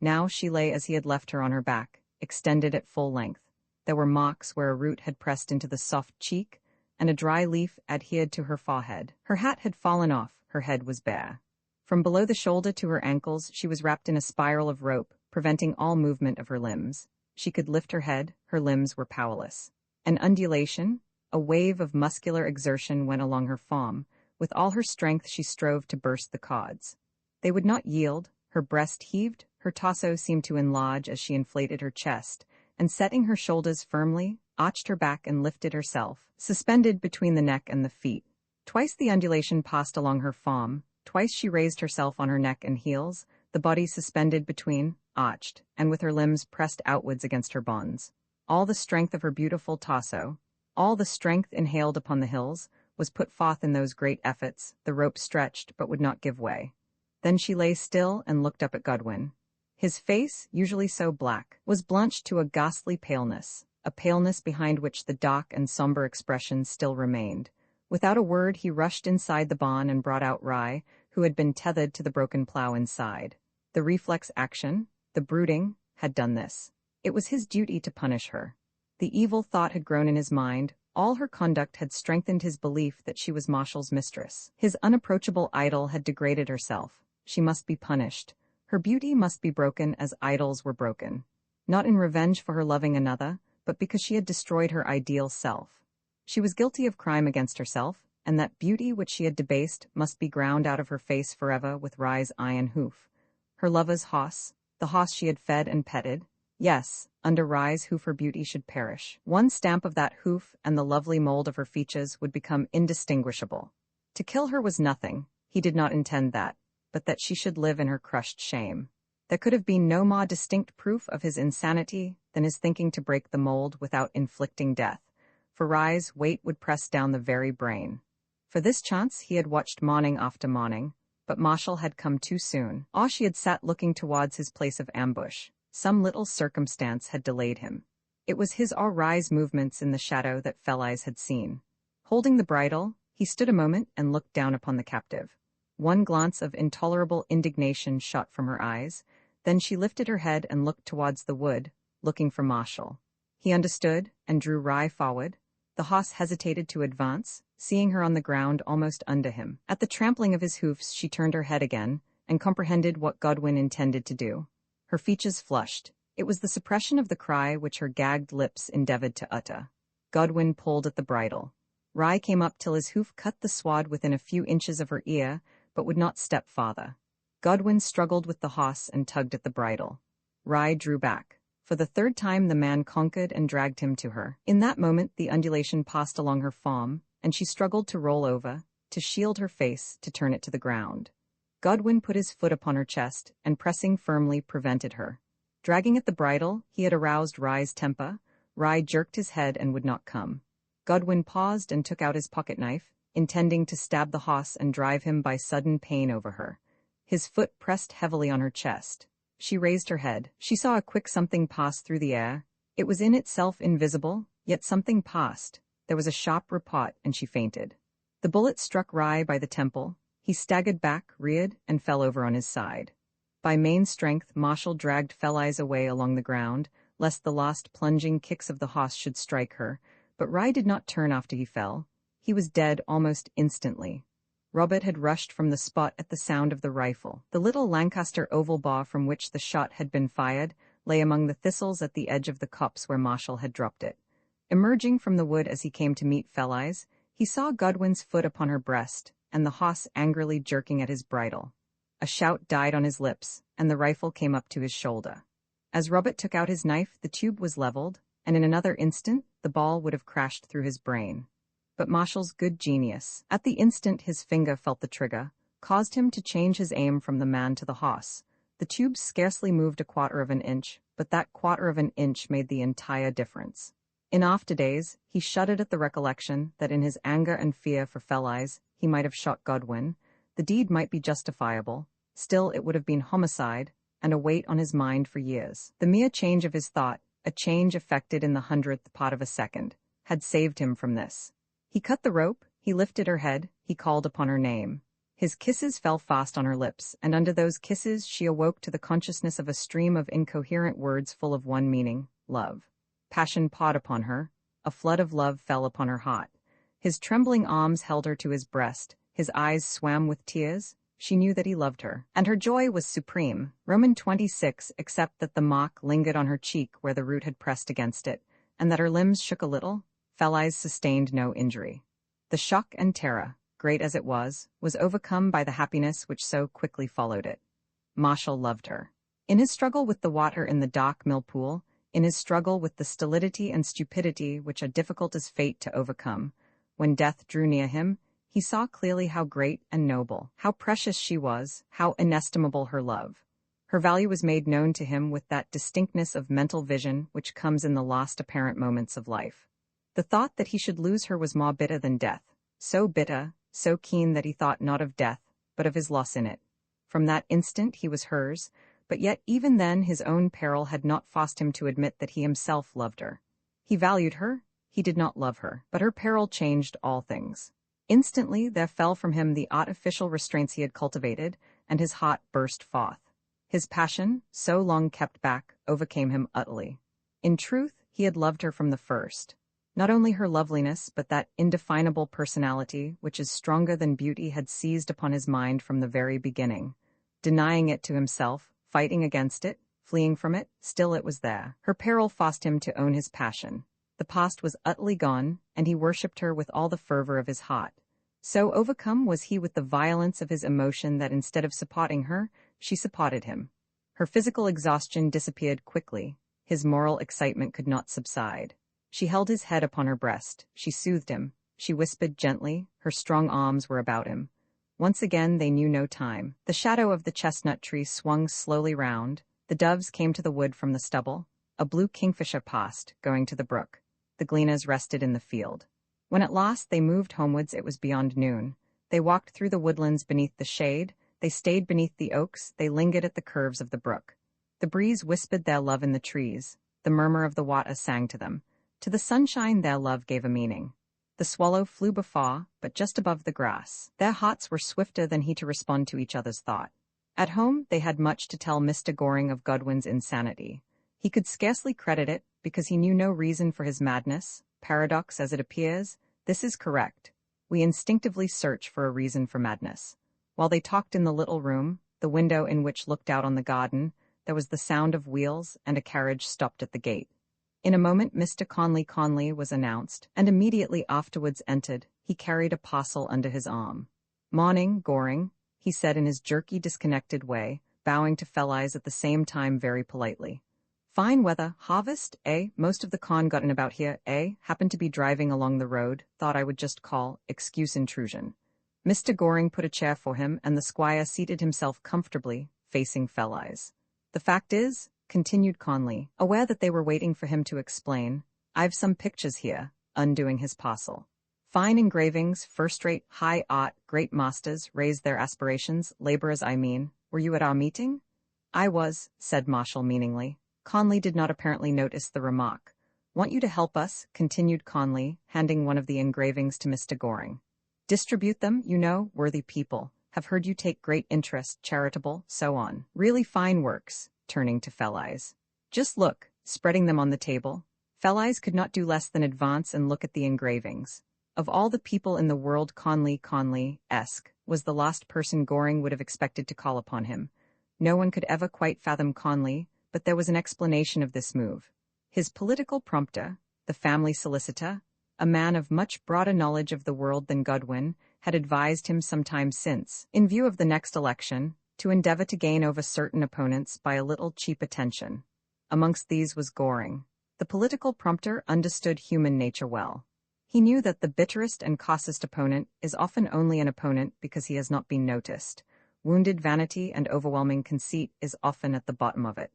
Now she lay as he had left her on her back, extended at full length. There were marks where a root had pressed into the soft cheek, and a dry leaf adhered to her forehead. Her hat had fallen off, her head was bare. From below the shoulder to her ankles she was wrapped in a spiral of rope, preventing all movement of her limbs. She could lift her head, her limbs were powerless. An undulation, a wave of muscular exertion went along her form. With all her strength she strove to burst the cords. They would not yield, her breast heaved, her torso seemed to enlarge as she inflated her chest, and setting her shoulders firmly, arched her back and lifted herself, suspended between the neck and the feet. Twice the undulation passed along her form, twice she raised herself on her neck and heels, the body suspended between, arched, and with her limbs pressed outwards against her bonds. All the strength of her beautiful torso, all the strength inhaled upon the hills, was put forth in those great efforts. The rope stretched but would not give way. Then she lay still and looked up at Godwin. His face, usually so black, was blanched to a ghastly paleness, a paleness behind which the dark and somber expression still remained. Without a word he rushed inside the barn and brought out Rye, who had been tethered to the broken plow inside. The reflex action, the brooding, had done this. It was his duty to punish her. The evil thought had grown in his mind. All her conduct had strengthened his belief that she was Marshall's mistress. His unapproachable idol had degraded herself. She must be punished. Her beauty must be broken as idols were broken. Not in revenge for her loving another, but because she had destroyed her ideal self. She was guilty of crime against herself, and that beauty which she had debased must be ground out of her face forever with Rye's iron hoof. Her lover's hoss, the hoss she had fed and petted, yes, under Rye's hoof her beauty should perish. One stamp of that hoof and the lovely mold of her features would become indistinguishable. To kill her was nothing, he did not intend that, but that she should live in her crushed shame. There could have been no more distinct proof of his insanity than his thinking to break the mold without inflicting death, for Rye's weight would press down the very brain. For this chance he had watched morning after morning, but Marshall had come too soon. She had sat looking towards his place of ambush. Some little circumstance had delayed him. It was his or Rye's movements in the shadow that Fell-Eyes had seen. Holding the bridle, he stood a moment and looked down upon the captive. One glance of intolerable indignation shot from her eyes, then she lifted her head and looked towards the wood, looking for Marshall. He understood, and drew Rye forward. The hoss hesitated to advance, seeing her on the ground almost under him. At the trampling of his hoofs she turned her head again, and comprehended what Godwin intended to do. Her features flushed. It was the suppression of the cry which her gagged lips endeavored to utter. Godwin pulled at the bridle. Rye came up till his hoof cut the sward within a few inches of her ear, but would not step farther. Godwin struggled with the hoss and tugged at the bridle. Rye drew back. For the third time the man conquered and dragged him to her. In that moment the undulation passed along her form, and she struggled to roll over, to shield her face, to turn it to the ground. Godwin put his foot upon her chest, and pressing firmly prevented her. Dragging at the bridle, he had aroused Rye's temper. Rye jerked his head and would not come. Godwin paused and took out his pocket-knife, intending to stab the hoss and drive him by sudden pain over her. His foot pressed heavily on her chest. She raised her head. She saw a quick something pass through the air. It was in itself invisible, yet something passed. There was a sharp report, and she fainted. The bullet struck Rye by the temple. He staggered back, reared, and fell over on his side. By main strength, Marshall dragged Fell-Eyes away along the ground, lest the last plunging kicks of the hoss should strike her, but Rye did not turn after he fell. He was dead almost instantly. Robert had rushed from the spot at the sound of the rifle. The little Lancaster oval bar from which the shot had been fired lay among the thistles at the edge of the copse where Marshall had dropped it. Emerging from the wood as he came to meet Fell-Eyes, he saw Godwin's foot upon her breast, and the hoss angrily jerking at his bridle. A shout died on his lips, and the rifle came up to his shoulder. As Robert took out his knife, the tube was leveled, and in another instant, the ball would have crashed through his brain. But Marshall's good genius, at the instant his finger felt the trigger, caused him to change his aim from the man to the hoss. The tube scarcely moved a quarter of an inch, but that quarter of an inch made the entire difference. In after days, he shuddered at the recollection that in his anger and fear for Fell-Eyes, he might have shot Godwin. The deed might be justifiable, still it would have been homicide, and a weight on his mind for years. The mere change of his thought, a change effected in the 100th part of a second, had saved him from this. He cut the rope, he lifted her head, he called upon her name. His kisses fell fast on her lips, and under those kisses she awoke to the consciousness of a stream of incoherent words full of one meaning, love. Passion poured upon her, a flood of love fell upon her heart. His trembling arms held her to his breast, his eyes swam with tears. She knew that he loved her, and her joy was supreme. Roman 26, except that the mark lingered on her cheek where the root had pressed against it, and that her limbs shook a little, Fell-Eyes sustained no injury. The shock and terror, great as it was overcome by the happiness which so quickly followed it. Marshall loved her. In his struggle with the water in the dark mill pool, in his struggle with the stolidity and stupidity which are difficult as fate to overcome, when death drew near him, he saw clearly how great and noble, how precious she was, how inestimable her love. Her value was made known to him with that distinctness of mental vision which comes in the last apparent moments of life. The thought that he should lose her was more bitter than death, so bitter, so keen that he thought not of death, but of his loss in it. From that instant he was hers, but yet even then his own peril had not forced him to admit that he himself loved her. He valued her, he did not love her, but her peril changed all things. Instantly there fell from him the artificial restraints he had cultivated, and his heart burst forth. His passion, so long kept back, overcame him utterly. In truth, he had loved her from the first. Not only her loveliness, but that indefinable personality, which is stronger than beauty, had seized upon his mind from the very beginning. Denying it to himself, fighting against it, fleeing from it, still it was there. Her peril forced him to own his passion. The past was utterly gone, and he worshipped her with all the fervor of his heart. So overcome was he with the violence of his emotion that instead of supporting her, she supported him. Her physical exhaustion disappeared quickly. His moral excitement could not subside. She held his head upon her breast. She soothed him. She whispered gently. Her strong arms were about him. Once again they knew no time. The shadow of the chestnut tree swung slowly round. The doves came to the wood from the stubble. A blue kingfisher passed, going to the brook. The gleaners rested in the field. When at last they moved homewards, it was beyond noon. They walked through the woodlands beneath the shade. They stayed beneath the oaks. They lingered at the curves of the brook. The breeze whispered their love in the trees. The murmur of the water sang to them. To the sunshine their love gave a meaning. The swallow flew before, but just above the grass. Their hearts were swifter than he to respond to each other's thought. At home, they had much to tell Mr. Goring of Godwin's insanity. He could scarcely credit it, because he knew no reason for his madness. Paradox as it appears, this is correct. We instinctively search for a reason for madness. While they talked in the little room, the window in which looked out on the garden, there was the sound of wheels, and a carriage stopped at the gate. In a moment Mr. Conley was announced, and immediately afterwards entered. He carried a parcel under his arm. "Morning, Goring," he said in his jerky, disconnected way, bowing to Fell-Eyes at the same time very politely. "Fine weather, harvest, eh? Most of the corn gotten about here, eh? Happened to be driving along the road, thought I would just call, excuse intrusion." Mr. Goring put a chair for him, and the squire seated himself comfortably, facing Fell-Eyes. "The fact is," continued Conley, aware that they were waiting for him to explain, "I've some pictures here," undoing his parcel. "Fine engravings, first-rate, high art, great masters, raised their aspirations, laborers I mean. Were you at our meeting?" "I was," said Marshall meaningly. Conley did not apparently notice the remark. "Want you to help us," continued Conley, handing one of the engravings to Mr. Goring. "Distribute them, you know, worthy people. Have heard you take great interest, charitable, so on. Really fine works," turning to Fell-Eyes. "Just look," spreading them on the table. Fell-Eyes could not do less than advance and look at the engravings. Of all the people in the world, Conley-esque was the last person Goring would have expected to call upon him. No one could ever quite fathom Conley, but there was an explanation of this move. His political prompter, the family solicitor, a man of much broader knowledge of the world than Godwin, had advised him some time since, in view of the next election, to endeavor to gain over certain opponents by a little cheap attention. Amongst these was Goring. The political prompter understood human nature well. He knew that the bitterest and coarsest opponent is often only an opponent because he has not been noticed. Wounded vanity and overwhelming conceit is often at the bottom of it.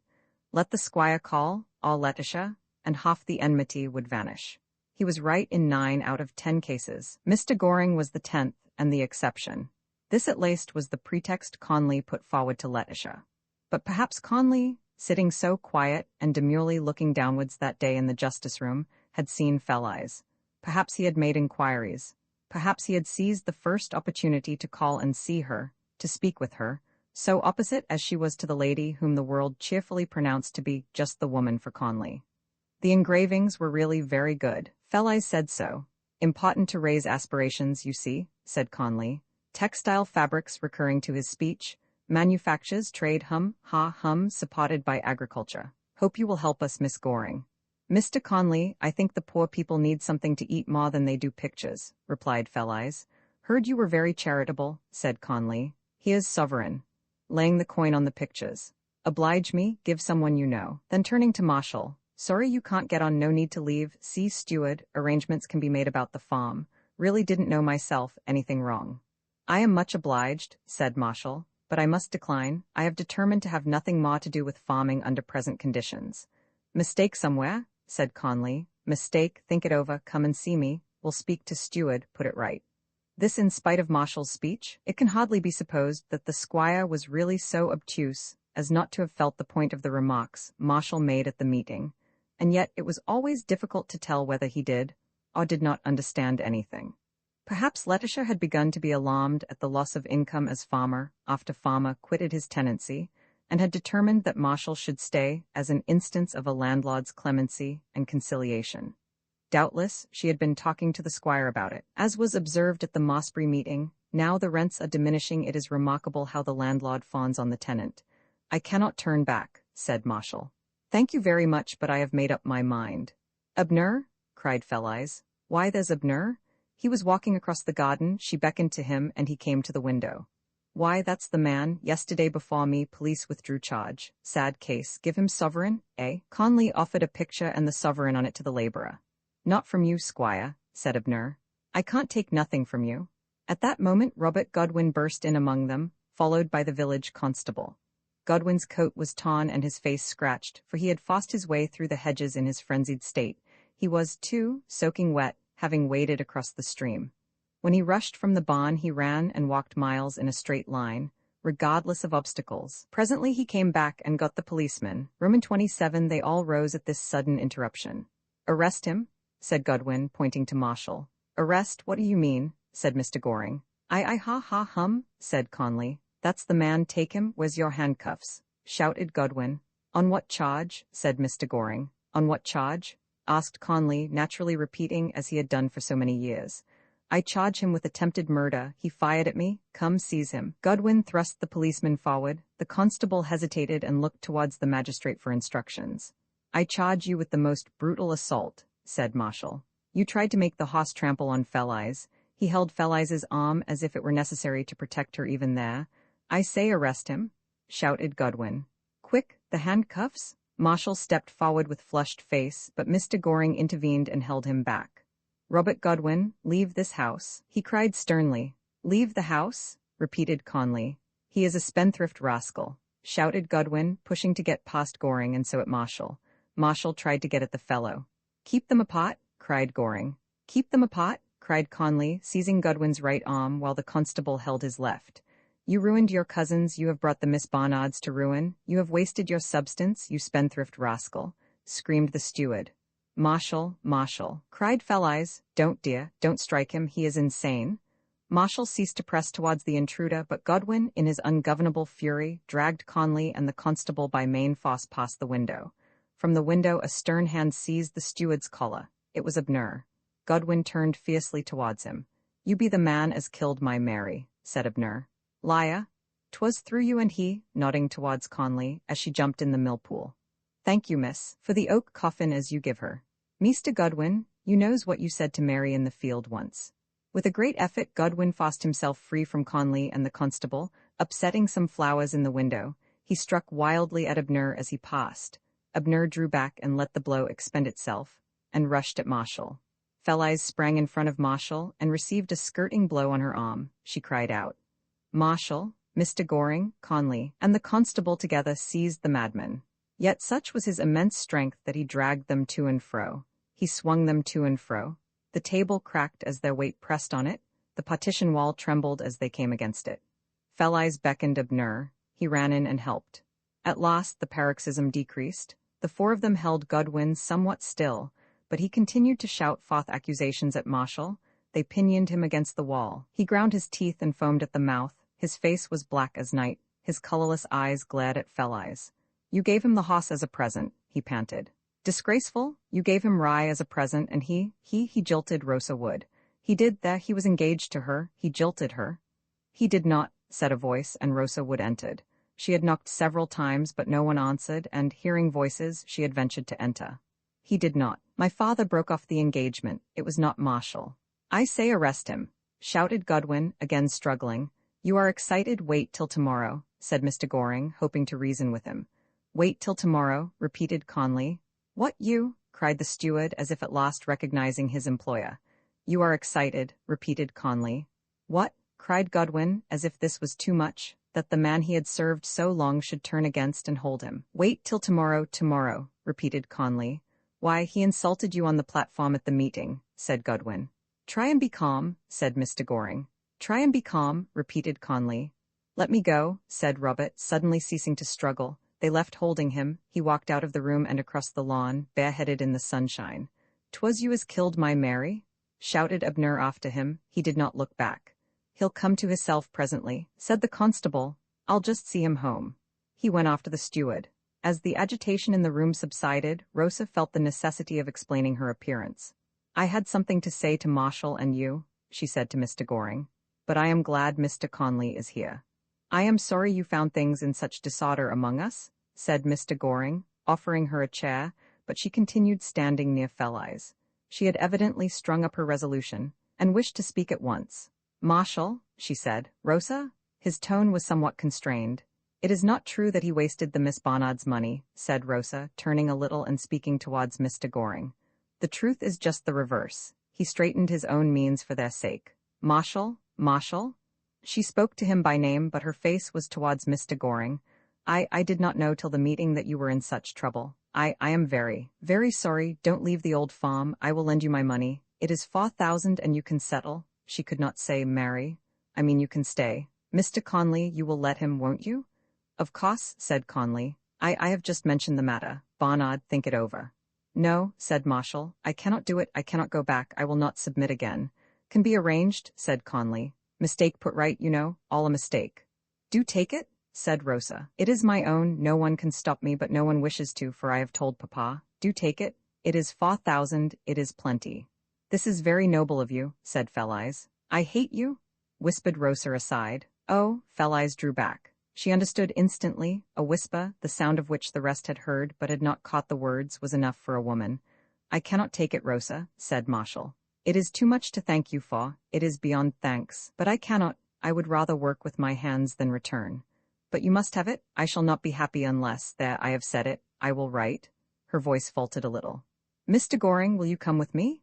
Let the squire call, all Laetitia, and half the enmity would vanish. He was right in 9 out of 10 cases. Mr. Goring was the 10th and the exception. This at least was the pretext Conley put forward to Laetitia. But perhaps Conley, sitting so quiet and demurely looking downwards that day in the justice room, had seen Felleyes. Perhaps he had made inquiries. Perhaps he had seized the first opportunity to call and see her, to speak with her, so opposite as she was to the lady whom the world cheerfully pronounced to be just the woman for Conley. The engravings were really very good. Felleyes said so. Important to raise aspirations, you see, said Conley. Textile fabrics recurring to his speech. Manufactures, trade, supported by agriculture. Hope you will help us, Miss Goring. Mr. Conley, I think the poor people need something to eat more than they do pictures, replied Felleyes. Heard you were very charitable, said Conley. Here's sovereign. Laying the coin on the pictures. Oblige me, give someone you know. Then turning to Marshall. Sorry you can't get on, no need to leave. See steward, arrangements can be made about the farm. Really didn't know myself, anything wrong. I am much obliged, said Marshall, but I must decline. I have determined to have nothing more to do with farming under present conditions. Mistake somewhere, said Conley. Mistake, think it over, come and see me. We'll speak to steward, put it right. This in spite of Marshall's speech. It can hardly be supposed that the squire was really so obtuse as not to have felt the point of the remarks Marshall made at the meeting, and yet it was always difficult to tell whether he did or did not understand anything. Perhaps Laetitia had begun to be alarmed at the loss of income as farmer after farmer quitted his tenancy, and had determined that Marshall should stay as an instance of a landlord's clemency and conciliation. Doubtless, she had been talking to the squire about it. As was observed at the Mossbury meeting, now the rents are diminishing, it is remarkable how the landlord fawns on the tenant. I cannot turn back, said Marshall. Thank you very much, but I have made up my mind. Abner? Cried Felleyes. Why, there's Abner. He was walking across the garden, she beckoned to him, and he came to the window. Why, that's the man. Yesterday before me, police withdrew charge. Sad case. Give him sovereign, eh? Conley offered a picture and the sovereign on it to the labourer. Not from you, squire, said Abner. I can't take nothing from you. At that moment Robert Godwin burst in among them, followed by the village constable. Godwin's coat was torn and his face scratched, for he had forced his way through the hedges in his frenzied state. He was, too, soaking wet, having waded across the stream. When he rushed from the barn he ran and walked miles in a straight line, regardless of obstacles. Presently he came back and got the policeman. Room 27. They all rose at this sudden interruption. Arrest him, said Godwin, pointing to Marshall. Arrest, what do you mean? Said Mr. Goring. Said Conley. That's the man, take him. Where's your handcuffs? Shouted Godwin. On what charge? Said Mr. Goring. On what charge? Asked Conley, naturally repeating as he had done for so many years. I charge him with attempted murder. He fired at me. Come, seize him. Godwin thrust the policeman forward. The constable hesitated and looked towards the magistrate for instructions. I charge you with the most brutal assault, said Marshall. You tried to make the horse trample on Felleyes. He held Felleyes' arm as if it were necessary to protect her even there. I say arrest him, shouted Godwin. Quick, the handcuffs? Marshall stepped forward with flushed face, but Mr. Goring intervened and held him back. Robert Godwin, leave this house, he cried sternly. Leave the house? Repeated Conley. He is a spendthrift rascal, shouted Godwin, pushing to get past Goring and so at Marshall. Marshall tried to get at the fellow. Keep them apart, cried Goring. Keep them apart, cried Conley, seizing Godwin's right arm while the constable held his left. You ruined your cousins, you have brought the Miss Barnards to ruin, you have wasted your substance, you spendthrift rascal, screamed the steward. Marshall, cried Felleyes. Don't, dear, don't strike him, he is insane. Marshall ceased to press towards the intruder, but Godwin, in his ungovernable fury, dragged Conley and the constable by main force past the window. From the window a stern hand seized the steward's collar. It was Abner. Godwin turned fiercely towards him. You be the man as killed my Mary, said Abner. Liar. 'Twas through you and he, nodding towards Conley, as she jumped in the millpool. Thank you, miss, for the oak coffin as you give her. Meester Godwin, you knows what you said to Mary in the field once. With a great effort, Godwin forced himself free from Conley and the constable, upsetting some flowers in the window. He struck wildly at Abner as he passed. Abner drew back and let the blow expend itself, and rushed at Marshall. Felice sprang in front of Marshall and received a skirting blow on her arm. She cried out. Marshall, Mr. Goring, Conley, and the constable together seized the madman. Yet such was his immense strength that he dragged them to and fro. He swung them to and fro. The table cracked as their weight pressed on it. The partition wall trembled as they came against it. Felice beckoned Abner. He ran in and helped. At last the paroxysm decreased. The four of them held Godwin somewhat still, but he continued to shout forth accusations at Marshall. They pinioned him against the wall. He ground his teeth and foamed at the mouth. His face was black as night. His colorless eyes glared at Felice. You gave him the hoss as a present, he panted. Disgraceful, you gave him rye as a present, and he jilted Rosa Wood. He did that, he was engaged to her, he jilted her. He did not, said a voice, and Rosa Wood entered. She had knocked several times, but no one answered, and, hearing voices, she had ventured to enter. He did not. My father broke off the engagement. It was not Marshall. I say arrest him, shouted Godwin, again struggling. You are excited, wait till tomorrow, said Mr. Goring, hoping to reason with him. Wait till tomorrow, repeated Conley. What, you? Cried the steward, as if at last recognizing his employer. You are excited, repeated Conley. What? Cried Godwin, as if this was too much, that the man he had served so long should turn against and hold him. Wait till tomorrow, repeated Conley. Why, he insulted you on the platform at the meeting, said Godwin. Try and be calm, said Mr. Goring. Try and be calm, repeated Conley. Let me go, said Robert, suddenly ceasing to struggle. They left holding him. He walked out of the room and across the lawn, bareheaded in the sunshine. "'Twas you as killed my Mary?" shouted Abner after him. He did not look back. "He'll come to hisself presently," said the constable. "I'll just see him home." He went after the steward. As the agitation in the room subsided, Rosa felt the necessity of explaining her appearance. "I had something to say to Marshall and you," she said to Mr. Goring. "But I am glad Mr. Conley is here." "I am sorry you found things in such disorder among us," said Mr. Goring, offering her a chair, but she continued standing near Felice. She had evidently strung up her resolution, and wished to speak at once. "Marshall," she said. "Rosa?" His tone was somewhat constrained. "It is not true that he wasted the Miss Barnard's money," said Rosa, turning a little and speaking towards Mr. Goring. "The truth is just the reverse. He straightened his own means for their sake. Marshall? She spoke to him by name, but her face was towards Mr. Goring. I did not know till the meeting that you were in such trouble. I am very, very sorry. Don't leave the old farm. I will lend you my money. It is 4,000 and you can settle." She could not say marry. You can stay. "Mr. Conley, you will let him, won't you?" "Of course," said Conley. I have just mentioned the matter. Barnard, think it over." "No," said Marshall. "I cannot do it. I cannot go back. I will not submit again." "Can be arranged," said Conley. "Mistake put right, you know, all a mistake." "Do take it," said Rosa. "It is my own. No one can stop me, but no one wishes to, for I have told Papa. Do take it. It is 4,000. It is plenty." "This is very noble of you," said Felice. "I hate you," whispered Rosa aside. "Oh," Felice drew back. She understood instantly. A whisper, the sound of which the rest had heard but had not caught the words, was enough for a woman. "I cannot take it, Rosa," said Marshall. "It is too much to thank you for. It is beyond thanks. But I cannot. I would rather work with my hands than return. But you must have it. I shall not be happy unless, there, I have said it. I will write." Her voice faltered a little. "Mr. Goring, will you come with me?"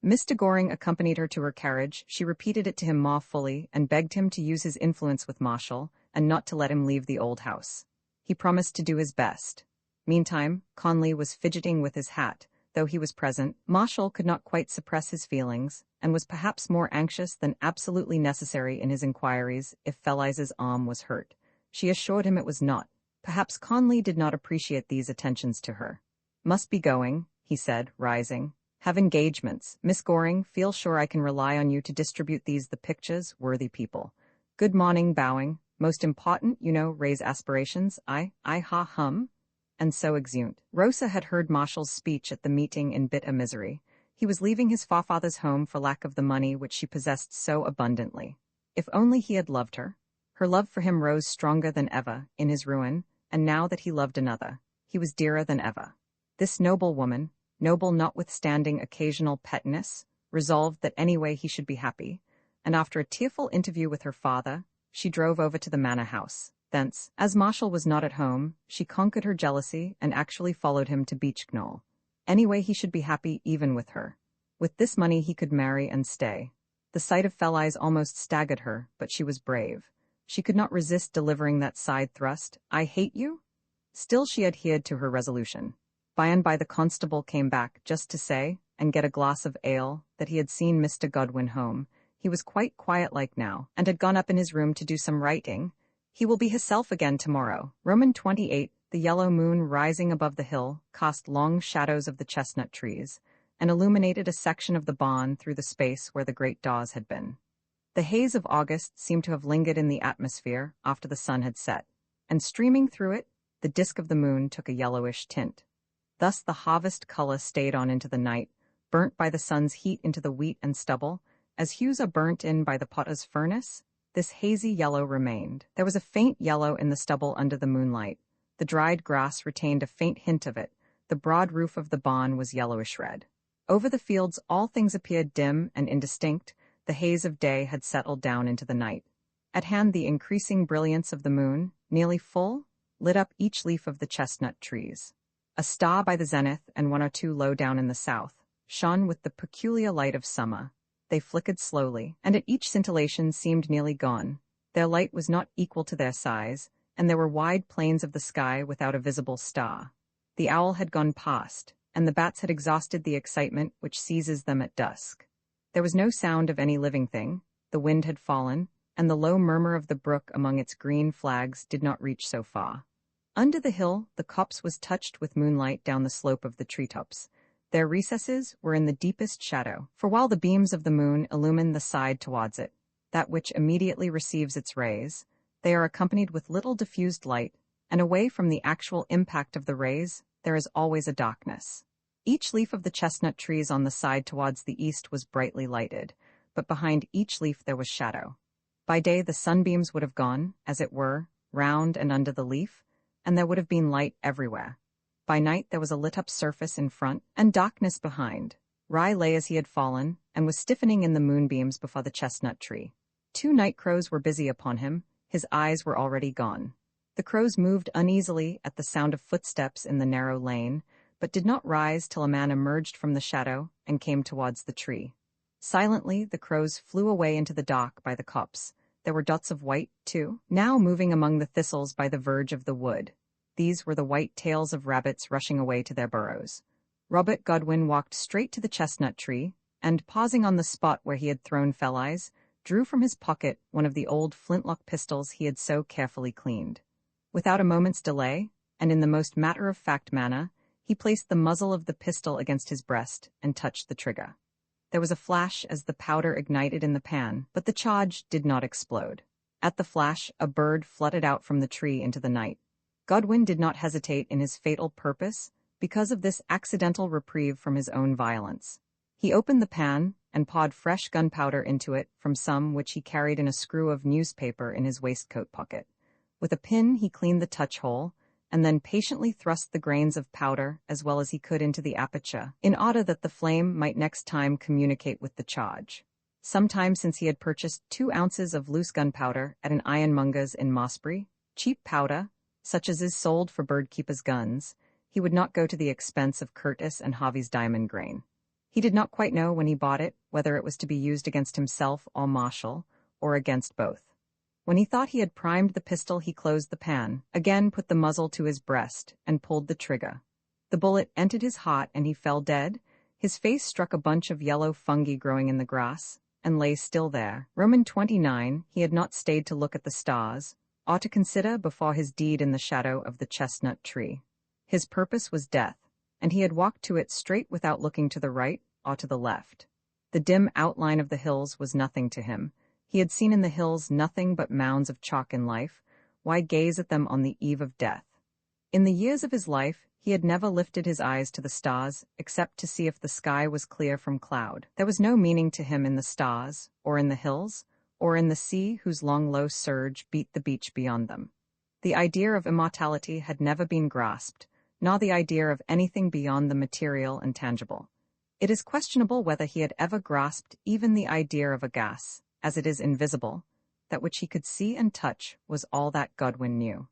Mr. Goring accompanied her to her carriage. She repeated it to him more fully, and begged him to use his influence with Marshall, and not to let him leave the old house. He promised to do his best. Meantime, Conley was fidgeting with his hat. Though he was present, Marshall could not quite suppress his feelings, and was perhaps more anxious than absolutely necessary in his inquiries if Felice's arm was hurt. She assured him it was not. Perhaps Conley did not appreciate these attentions to her. "Must be going," he said, rising. "Have engagements. Miss Goring, feel sure I can rely on you to distribute the pictures, worthy people. Good morning," bowing. "Most important, you know, raise aspirations. I ha hum." And so exeunt. Rosa had heard Marshall's speech at the meeting in bitter misery. He was leaving his forefather's home for lack of the money which she possessed so abundantly. If only he had loved her. Her love for him rose stronger than ever, in his ruin, and now that he loved another, he was dearer than ever. This noble woman, noble notwithstanding occasional pettiness, resolved that anyway he should be happy, and after a tearful interview with her father, she drove over to the manor house. Thence, as Marshall was not at home, she conquered her jealousy and actually followed him to Beach Knoll. Anyway, he should be happy even with her. With this money he could marry and stay. The sight of Fell Eyes almost staggered her, but she was brave. She could not resist delivering that side thrust, "I hate you?" Still she adhered to her resolution. By and by the constable came back just to say, and get a glass of ale, that he had seen Mr. Godwin home. He was quite quiet-like now, and had gone up in his room to do some writing. He will be hisself again tomorrow. Roman 28. The yellow moon rising above the hill cast long shadows of the chestnut trees, and illuminated a section of the barn through the space where the great daws had been. The haze of August seemed to have lingered in the atmosphere after the sun had set, and streaming through it, the disk of the moon took a yellowish tint. Thus the harvest color stayed on into the night, burnt by the sun's heat into the wheat and stubble, as hues are burnt in by the potter's furnace. This hazy yellow remained. There was a faint yellow in the stubble under the moonlight. The dried grass retained a faint hint of it. The broad roof of the barn was yellowish red. Over the fields all things appeared dim and indistinct. The haze of day had settled down into the night. At hand the increasing brilliance of the moon, nearly full, lit up each leaf of the chestnut trees. A star by the zenith and one or two low down in the south shone with the peculiar light of summer. They flickered slowly, and at each scintillation seemed nearly gone. Their light was not equal to their size, and there were wide plains of the sky without a visible star. The owl had gone past, and the bats had exhausted the excitement which seizes them at dusk. There was no sound of any living thing. The wind had fallen, and the low murmur of the brook among its green flags did not reach so far. Under the hill, the copse was touched with moonlight down the slope of the treetops. Their recesses were in the deepest shadow, for while the beams of the moon illumine the side towards it, that which immediately receives its rays, they are accompanied with little diffused light, and away from the actual impact of the rays, there is always a darkness. Each leaf of the chestnut trees on the side towards the east was brightly lighted, but behind each leaf there was shadow. By day the sunbeams would have gone, as it were, round and under the leaf, and there would have been light everywhere. By night there was a lit-up surface in front, and darkness behind. Rye lay as he had fallen, and was stiffening in the moonbeams before the chestnut tree. 2 night crows were busy upon him. His eyes were already gone. The crows moved uneasily at the sound of footsteps in the narrow lane, but did not rise till a man emerged from the shadow and came towards the tree. Silently the crows flew away into the dark by the copse. There were dots of white, too, now moving among the thistles by the verge of the wood. These were the white tails of rabbits rushing away to their burrows. Robert Godwin walked straight to the chestnut tree, and, pausing on the spot where he had thrown Fell Eyes, drew from his pocket one of the old flintlock pistols he had so carefully cleaned. Without a moment's delay, and in the most matter-of-fact manner, he placed the muzzle of the pistol against his breast and touched the trigger. There was a flash as the powder ignited in the pan, but the charge did not explode. At the flash, a bird fluttered out from the tree into the night. Godwin did not hesitate in his fatal purpose because of this accidental reprieve from his own violence. He opened the pan and poured fresh gunpowder into it from some which he carried in a screw of newspaper in his waistcoat pocket. With a pin he cleaned the touch-hole, and then patiently thrust the grains of powder as well as he could into the aperture, in order that the flame might next time communicate with the charge. Some time since he had purchased 2 ounces of loose gunpowder at an ironmonger's in Mossbury, cheap powder, such as is sold for birdkeepers' guns. He would not go to the expense of Curtis and Harvey's diamond grain. He did not quite know when he bought it whether it was to be used against himself or Marshall, or against both. When he thought he had primed the pistol, he closed the pan, again put the muzzle to his breast, and pulled the trigger. The bullet entered his heart, and he fell dead. His face struck a bunch of yellow fungi growing in the grass, and lay still there. Roman 29, he had not stayed to look at the stars, or to consider before his deed in the shadow of the chestnut tree. His purpose was death, and he had walked to it straight without looking to the right or to the left. The dim outline of the hills was nothing to him. He had seen in the hills nothing but mounds of chalk in life. Why gaze at them on the eve of death? In the years of his life, he had never lifted his eyes to the stars, except to see if the sky was clear from cloud. There was no meaning to him in the stars, or in the hills, or in the sea whose long low surge beat the beach beyond them. The idea of immortality had never been grasped, nor the idea of anything beyond the material and tangible. It is questionable whether he had ever grasped even the idea of a gas. as it is invisible, that which he could see and touch was all that Godwin knew.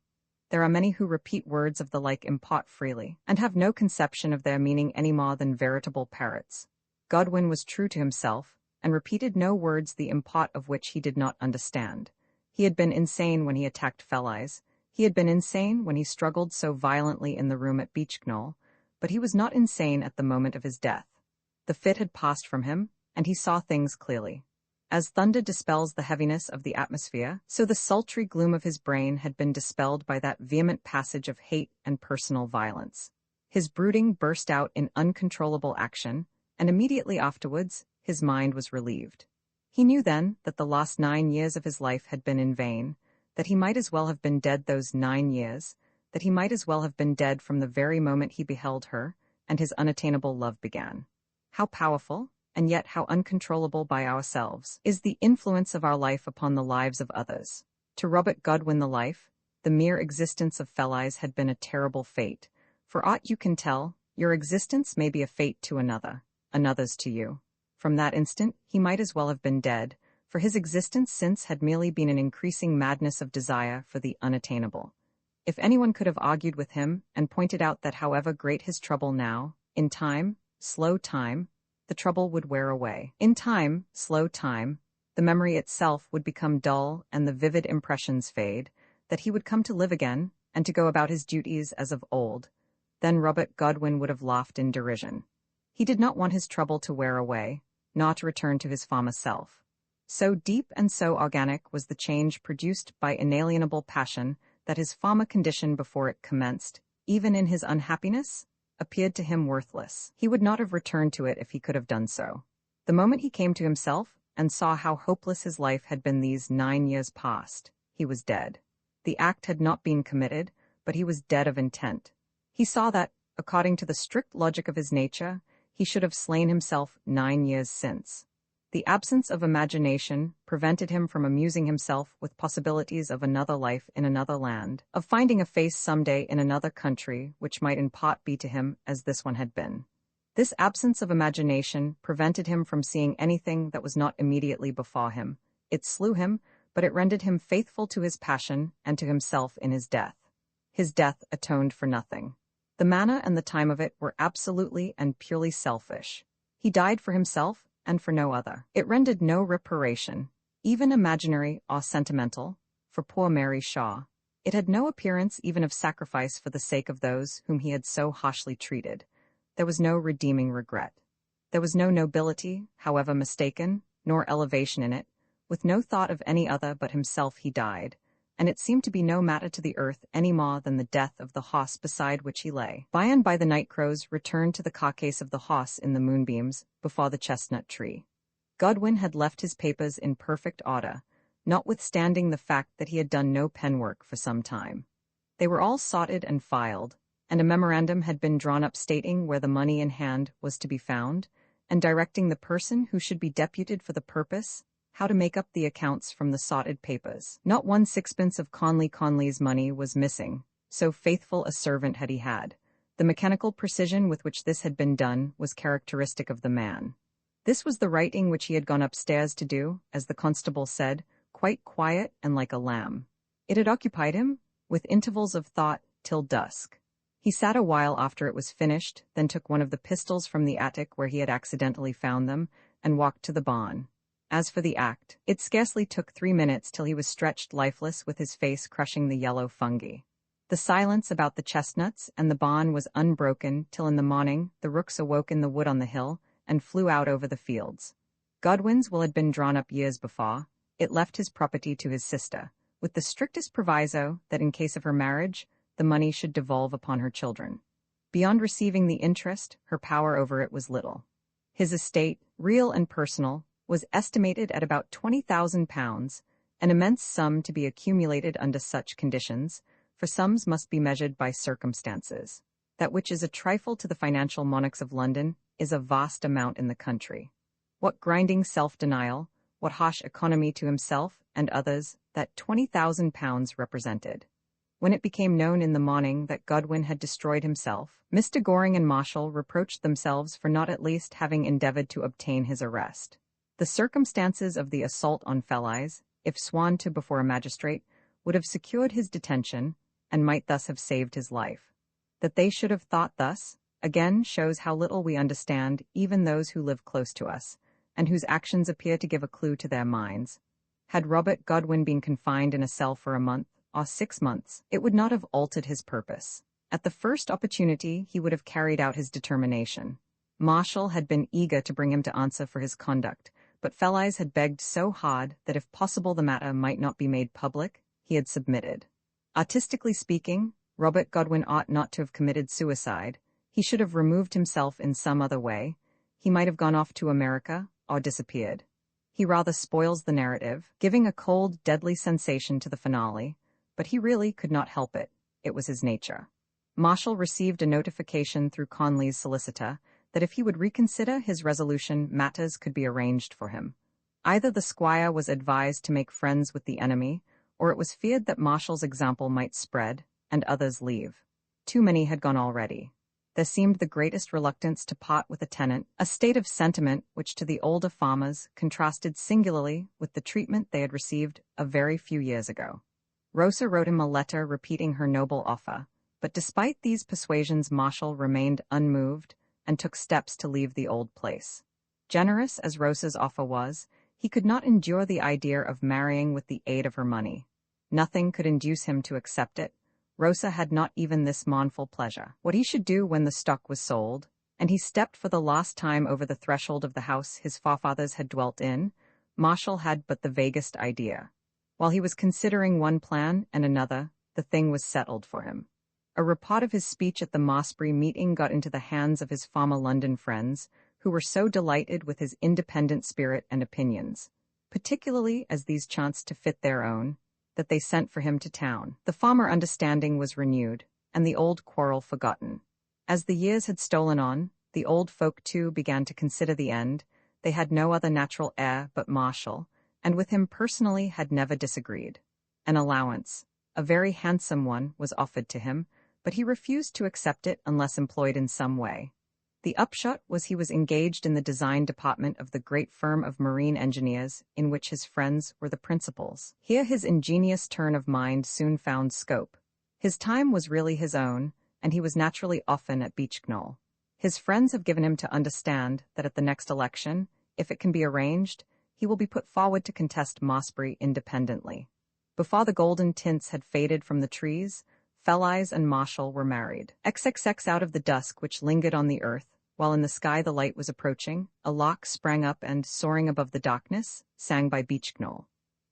There are many who repeat words of the like impot freely, and have no conception of their meaning any more than veritable parrots. Godwin was true to himself, and repeated no words the impot of which he did not understand. He had been insane when he attacked Felice. He had been insane when he struggled so violently in the room at Beachknoll, but he was not insane at the moment of his death. The fit had passed from him, and he saw things clearly. As thunder dispels the heaviness of the atmosphere, so the sultry gloom of his brain had been dispelled by that vehement passage of hate and personal violence. His brooding burst out in uncontrollable action, and immediately afterwards, his mind was relieved. He knew then that the last 9 years of his life had been in vain, that he might as well have been dead those 9 years, that he might as well have been dead from the very moment he beheld her, and his unattainable love began. How powerful, and yet how uncontrollable by ourselves, is the influence of our life upon the lives of others. To Robert Godwin the mere existence of Felice had been a terrible fate. For aught you can tell, your existence may be a fate to another's to you. From that instant, he might as well have been dead, for his existence since had merely been an increasing madness of desire for the unattainable. If anyone could have argued with him and pointed out that however great his trouble now, in time, slow time, the trouble would wear away. In time, slow time, the memory itself would become dull and the vivid impressions fade, that he would come to live again and to go about his duties as of old, then Robert Godwin would have laughed in derision. He did not want his trouble to wear away, nor to return to his former self. So deep and so organic was the change produced by inalienable passion that his former condition before it commenced, even in his unhappiness, appeared to him worthless. He would not have returned to it if he could have done so. The moment he came to himself and saw how hopeless his life had been these 9 years past, he was dead. The act had not been committed, but he was dead of intent. He saw that, according to the strict logic of his nature, he should have slain himself 9 years since. The absence of imagination prevented him from amusing himself with possibilities of another life in another land, of finding a face someday in another country which might in part be to him as this one had been. This absence of imagination prevented him from seeing anything that was not immediately before him. It slew him, but it rendered him faithful to his passion and to himself in his death. His death atoned for nothing. The manner and the time of it were absolutely and purely selfish. He died for himself and for no other. It rendered no reparation, even imaginary or sentimental, for poor Mary Shaw. It had no appearance even of sacrifice for the sake of those whom he had so harshly treated. There was no redeeming regret. There was no nobility, however mistaken, nor elevation in it. With no thought of any other but himself he died, and it seemed to be no matter to the earth any more than the death of the house beside which he lay. By and by the night crows returned to the carcase of the house in the moonbeams before the chestnut tree. Godwin had left his papers in perfect order, notwithstanding the fact that he had done no pen work for some time. They were all sorted and filed, and a memorandum had been drawn up stating where the money in hand was to be found, and directing the person who should be deputed for the purpose how to make up the accounts from the sorted papers. Not 1 sixpence of Conley's money was missing, so faithful a servant had he had. The mechanical precision with which this had been done was characteristic of the man. This was the writing which he had gone upstairs to do, as the constable said, quite quiet and like a lamb. It had occupied him, with intervals of thought, till dusk. He sat a while after it was finished, then took one of the pistols from the attic where he had accidentally found them, and walked to the barn. As for the act, it scarcely took 3 minutes till he was stretched lifeless with his face crushing the yellow fungi. The silence about the chestnuts and the barn was unbroken till in the morning the rooks awoke in the wood on the hill and flew out over the fields. Godwin's will had been drawn up years before. It left his property to his sister, with the strictest proviso that in case of her marriage, the money should devolve upon her children. Beyond receiving the interest, her power over it was little. His estate, real and personal, was estimated at about £20,000, an immense sum to be accumulated under such conditions, for sums must be measured by circumstances. That which is a trifle to the financial monarchs of London is a vast amount in the country. What grinding self-denial, what harsh economy to himself and others that £20,000 represented. When it became known in the morning that Godwin had destroyed himself, Mr. Goring and Marshall reproached themselves for not at least having endeavoured to obtain his arrest. The circumstances of the assault on Felice, if sworn to before a magistrate, would have secured his detention, and might thus have saved his life. That they should have thought thus, again shows how little we understand even those who live close to us, and whose actions appear to give a clue to their minds. Had Robert Godwin been confined in a cell for a month, or 6 months, it would not have altered his purpose. At the first opportunity he would have carried out his determination. Marshall had been eager to bring him to answer for his conduct, but Felice had begged so hard that if possible the matter might not be made public, he had submitted. Artistically speaking, Robert Godwin ought not to have committed suicide. He should have removed himself in some other way. He might have gone off to America, or disappeared. He rather spoils the narrative, giving a cold, deadly sensation to the finale, but he really could not help it. It was his nature. Marshall received a notification through Conley's solicitor that if he would reconsider his resolution, matters could be arranged for him. Either the squire was advised to make friends with the enemy, or it was feared that Marshall's example might spread, and others leave. Too many had gone already. There seemed the greatest reluctance to part with a tenant, a state of sentiment which to the older farmers contrasted singularly with the treatment they had received a very few years ago. Rosa wrote him a letter repeating her noble offer, but despite these persuasions Marshall remained unmoved and took steps to leave the old place. Generous as Rosa's offer was, he could not endure the idea of marrying with the aid of her money. Nothing could induce him to accept it. Rosa had not even this mournful pleasure. What he should do when the stock was sold, and he stepped for the last time over the threshold of the house his forefathers had dwelt in, Marshall had but the vaguest idea. While he was considering one plan and another, the thing was settled for him. A report of his speech at the Mossbury meeting got into the hands of his former London friends, who were so delighted with his independent spirit and opinions, particularly as these chanced to fit their own, that they sent for him to town. The former understanding was renewed, and the old quarrel forgotten. As the years had stolen on, the old folk too began to consider the end. They had no other natural heir but Marshall, and with him personally had never disagreed. An allowance, a very handsome one, was offered to him, but he refused to accept it unless employed in some way. The upshot was he was engaged in the design department of the great firm of marine engineers in which his friends were the principals. Here his ingenious turn of mind soon found scope. His time was really his own, and he was naturally often at Beechknoll. His friends have given him to understand that at the next election, if it can be arranged, he will be put forward to contest Mossbury independently. Before the golden tints had faded from the trees, Felice and Marshall were married. XXX out of the dusk which lingered on the earth, while in the sky the light was approaching, a lark sprang up and, soaring above the darkness, sang by Beechknoll.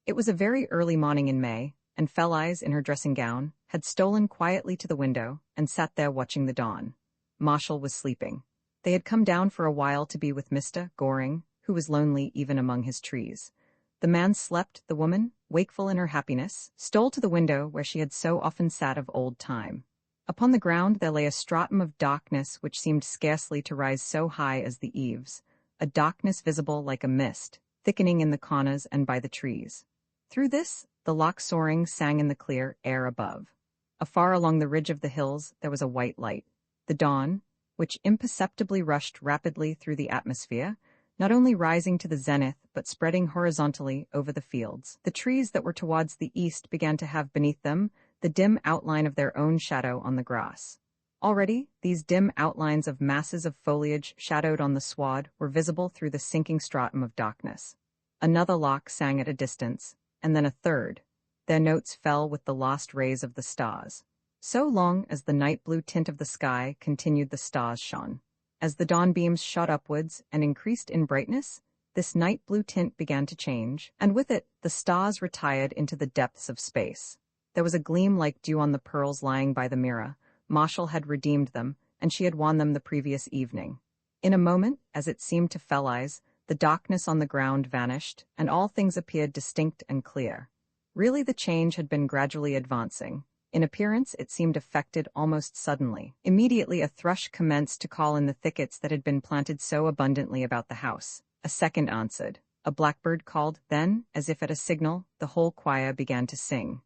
It was a very early morning in May, and Felice, in her dressing gown, had stolen quietly to the window and sat there watching the dawn. Marshall was sleeping. They had come down for a while to be with Mr. Goring, who was lonely even among his trees. The man slept, the woman, wakeful in her happiness, stole to the window where she had so often sat of old time. Upon the ground there lay a stratum of darkness which seemed scarcely to rise so high as the eaves, a darkness visible like a mist, thickening in the corners and by the trees. Through this, the lark soaring sang in the clear air above. Afar along the ridge of the hills there was a white light. The dawn, which imperceptibly rushed rapidly through the atmosphere, not only rising to the zenith but spreading horizontally over the fields. The trees that were towards the east began to have beneath them the dim outline of their own shadow on the grass. Already, these dim outlines of masses of foliage shadowed on the sward were visible through the sinking stratum of darkness. Another lark sang at a distance, and then a third. Their notes fell with the lost rays of the stars. So long as the night blue tint of the sky continued, the stars shone. As the dawn beams shot upwards and increased in brightness, this night blue tint began to change, and with it the stars retired into the depths of space. There was a gleam like dew on the pearls lying by the mirror. Marshall had redeemed them, and she had worn them the previous evening. In a moment, as it seemed to Felice, the darkness on the ground vanished, and all things appeared distinct and clear. Really the change had been gradually advancing. In appearance it seemed effected almost suddenly. Immediately a thrush commenced to call in the thickets that had been planted so abundantly about the house. A second answered. A blackbird called. Then, as if at a signal, the whole choir began to sing.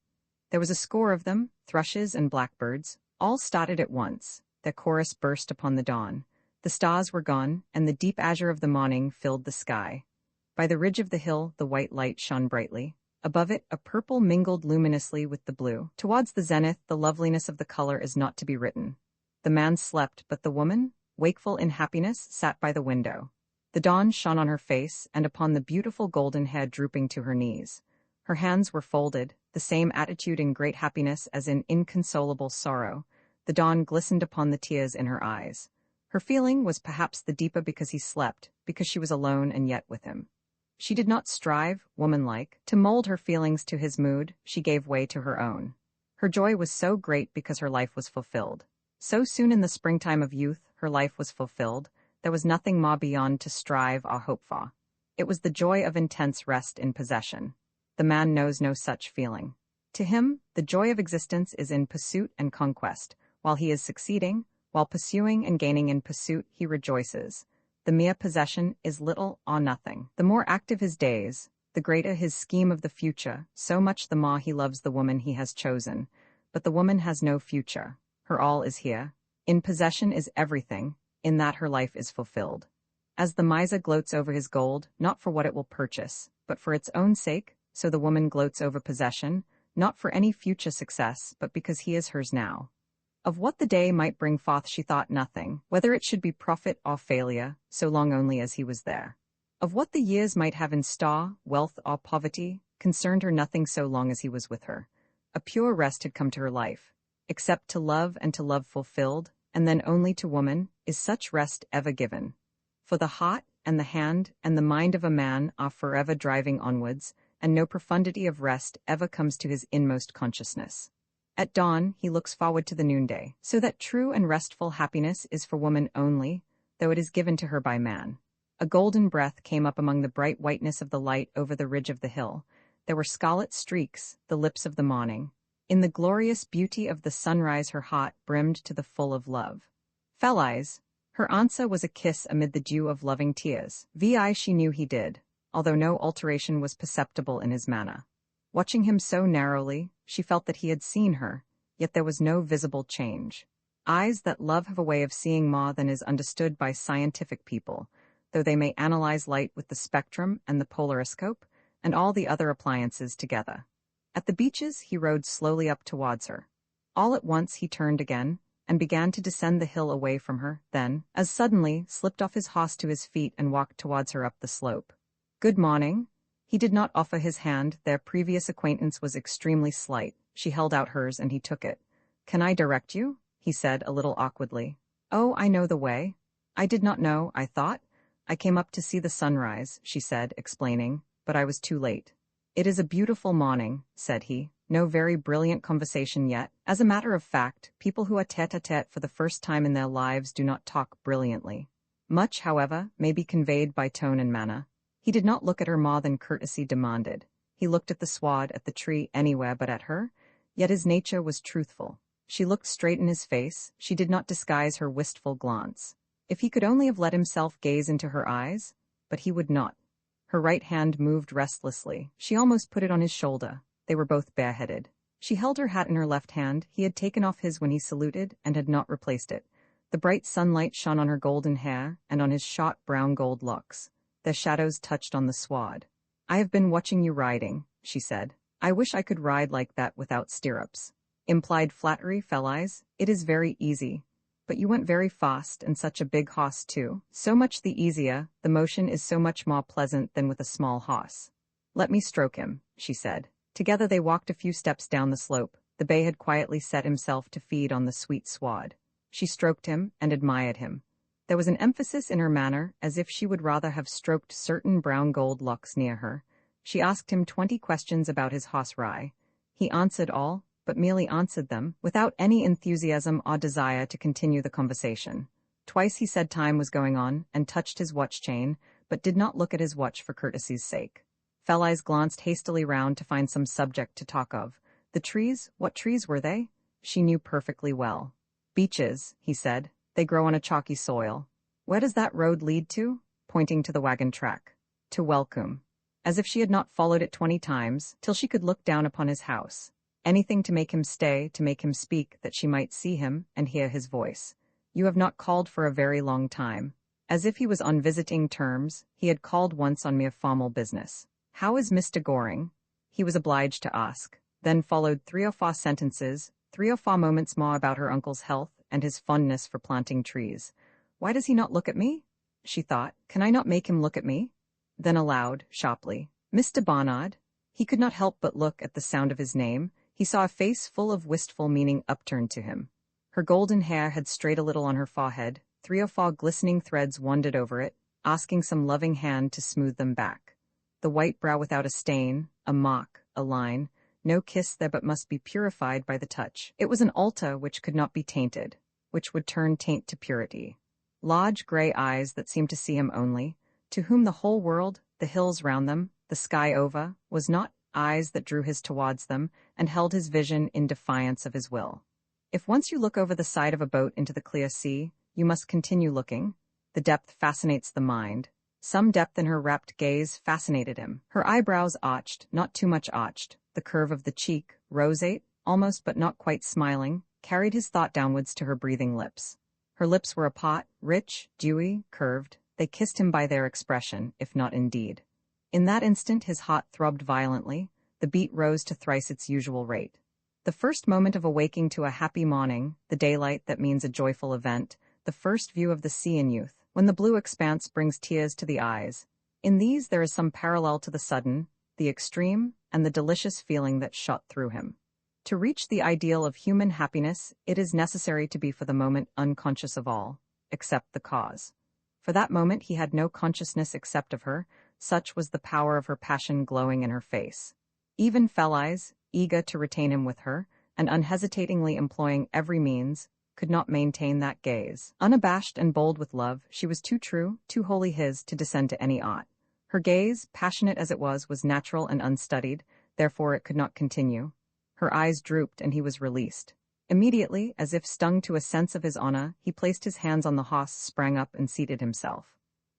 There was a score of them, thrushes and blackbirds. All started at once. Their chorus burst upon the dawn. The stars were gone, and the deep azure of the morning filled the sky. By the ridge of the hill, the white light shone brightly. Above it, a purple mingled luminously with the blue. Towards the zenith, the loveliness of the color is not to be written. The man slept, but the woman, wakeful in happiness, sat by the window. The dawn shone on her face and upon the beautiful golden head drooping to her knees. Her hands were folded, the same attitude in great happiness as in inconsolable sorrow. The dawn glistened upon the tears in her eyes. Her feeling was perhaps the deeper because he slept, because she was alone and yet with him. She did not strive, womanlike, to mold her feelings to his mood, she gave way to her own. Her joy was so great because her life was fulfilled. So soon in the springtime of youth, her life was fulfilled, there was nothing more beyond to strive or hope for. It was the joy of intense rest in possession. The man knows no such feeling. To him, the joy of existence is in pursuit and conquest. While he is succeeding, while pursuing and gaining in pursuit, he rejoices. The mere possession is little or nothing. The more active his days, the greater his scheme of the future, so much the more he loves the woman he has chosen. But the woman has no future. Her all is here. In possession is everything, in that her life is fulfilled. As the miser gloats over his gold, not for what it will purchase, but for its own sake, so the woman gloats over possession, not for any future success, but because he is hers now. Of what the day might bring forth she thought nothing, whether it should be profit or failure, so long only as he was there. Of what the years might have in store, wealth or poverty, concerned her nothing so long as he was with her. A pure rest had come to her life. Except to love and to love fulfilled, and then only to woman, is such rest ever given. For the heart and the hand and the mind of a man are forever driving onwards, and no profundity of rest ever comes to his inmost consciousness. At dawn, he looks forward to the noonday, so that true and restful happiness is for woman only, though it is given to her by man. A golden breath came up among the bright whiteness of the light over the ridge of the hill. There were scarlet streaks, the lips of the morning. In the glorious beauty of the sunrise her heart brimmed to the full of love. Fellies, her answer was a kiss amid the dew of loving tears. Vi she knew he did, although no alteration was perceptible in his manner. Watching him so narrowly, she felt that he had seen her, yet there was no visible change. Eyes that love have a way of seeing more than is understood by scientific people, though they may analyze light with the spectrum and the polariscope, and all the other appliances together. At the beeches he rode slowly up towards her. All at once he turned again, and began to descend the hill away from her, then, as suddenly, slipped off his horse to his feet and walked towards her up the slope. "Good morning." He did not offer his hand, their previous acquaintance was extremely slight. She held out hers and he took it. "Can I direct you?" he said a little awkwardly. "Oh, I know the way. I did not know, I thought. I came up to see the sunrise," she said, explaining, "but I was too late." "It is a beautiful morning," said he. "No very brilliant conversation yet. As a matter of fact, people who are tête-à-tête for the first time in their lives do not talk brilliantly. Much, however, may be conveyed by tone and manner." He did not look at her more than courtesy demanded. He looked at the sward, at the tree, anywhere but at her, yet his nature was truthful. She looked straight in his face, she did not disguise her wistful glance. If he could only have let himself gaze into her eyes, but he would not. Her right hand moved restlessly. She almost put it on his shoulder. They were both bareheaded. She held her hat in her left hand. He had taken off his when he saluted and had not replaced it. The bright sunlight shone on her golden hair and on his short brown gold locks. Their shadows touched on the sward. "I have been watching you riding," she said. "I wish I could ride like that without stirrups." Implied flattery, Fellies. "It is very easy. But you went very fast, and such a big hoss too. So much the easier, the motion is so much more pleasant than with a small hoss." "Let me stroke him," she said. Together they walked a few steps down the slope. The bay had quietly set himself to feed on the sweet sward. She stroked him and admired him. There was an emphasis in her manner, as if she would rather have stroked certain brown gold locks near her. She asked him 20 questions about his hoss rye. He answered all, but merely answered them, without any enthusiasm or desire to continue the conversation. Twice he said time was going on, and touched his watch chain, but did not look at his watch for courtesy's sake. Fellies glanced hastily round to find some subject to talk of. The trees, what trees were they? She knew perfectly well. "Beeches," he said. "They grow on a chalky soil." "Where does that road lead to?" pointing to the wagon track. "To Welcombe." As if she had not followed it 20 times, till she could look down upon his house. Anything to make him stay, to make him speak, that she might see him and hear his voice. "You have not called for a very long time." As if he was on visiting terms, he had called once on mere formal business. "How is Mr. Goring?" he was obliged to ask. Then followed 3 or 4 sentences, 3 or 4 moments more about her uncle's health and his fondness for planting trees. "Why does he not look at me?" she thought. "Can I not make him look at me?" Then aloud, sharply, "Mr. Barnard?" He could not help but look at the sound of his name. He saw a face full of wistful meaning upturned to him. Her golden hair had strayed a little on her forehead. 3 or 4 glistening threads wandered over it, asking some loving hand to smooth them back. The white brow without a stain, a mark, a line, no kiss there but must be purified by the touch. It was an altar which could not be tainted, which would turn taint to purity. Large grey eyes that seemed to see him only, to whom the whole world, the hills round them, the sky over, was not, eyes that drew his towards them and held his vision in defiance of his will. If once you look over the side of a boat into the clear sea, you must continue looking. The depth fascinates the mind. Some depth in her rapt gaze fascinated him. Her eyebrows arched, not too much arched, the curve of the cheek, roseate, almost but not quite smiling, carried his thought downwards to her breathing lips. Her lips were apart, rich, dewy, curved. They kissed him by their expression, if not in deed. In that instant his heart throbbed violently. The beat rose to thrice its usual rate. The first moment of awaking to a happy morning, the daylight that means a joyful event, the first view of the sea in youth, when the blue expanse brings tears to the eyes. In these there is some parallel to the sudden, the extreme, and the delicious feeling that shot through him. To reach the ideal of human happiness, it is necessary to be for the moment unconscious of all, except the cause. For that moment he had no consciousness except of her, such was the power of her passion glowing in her face. Even Fell-Eyes, eager to retain him with her, and unhesitatingly employing every means, could not maintain that gaze. Unabashed and bold with love, she was too true, too wholly his, to descend to any aught. Her gaze, passionate as it was natural and unstudied, therefore it could not continue. Her eyes drooped and he was released. Immediately, as if stung to a sense of his honor, he placed his hands on the horse, sprang up and seated himself.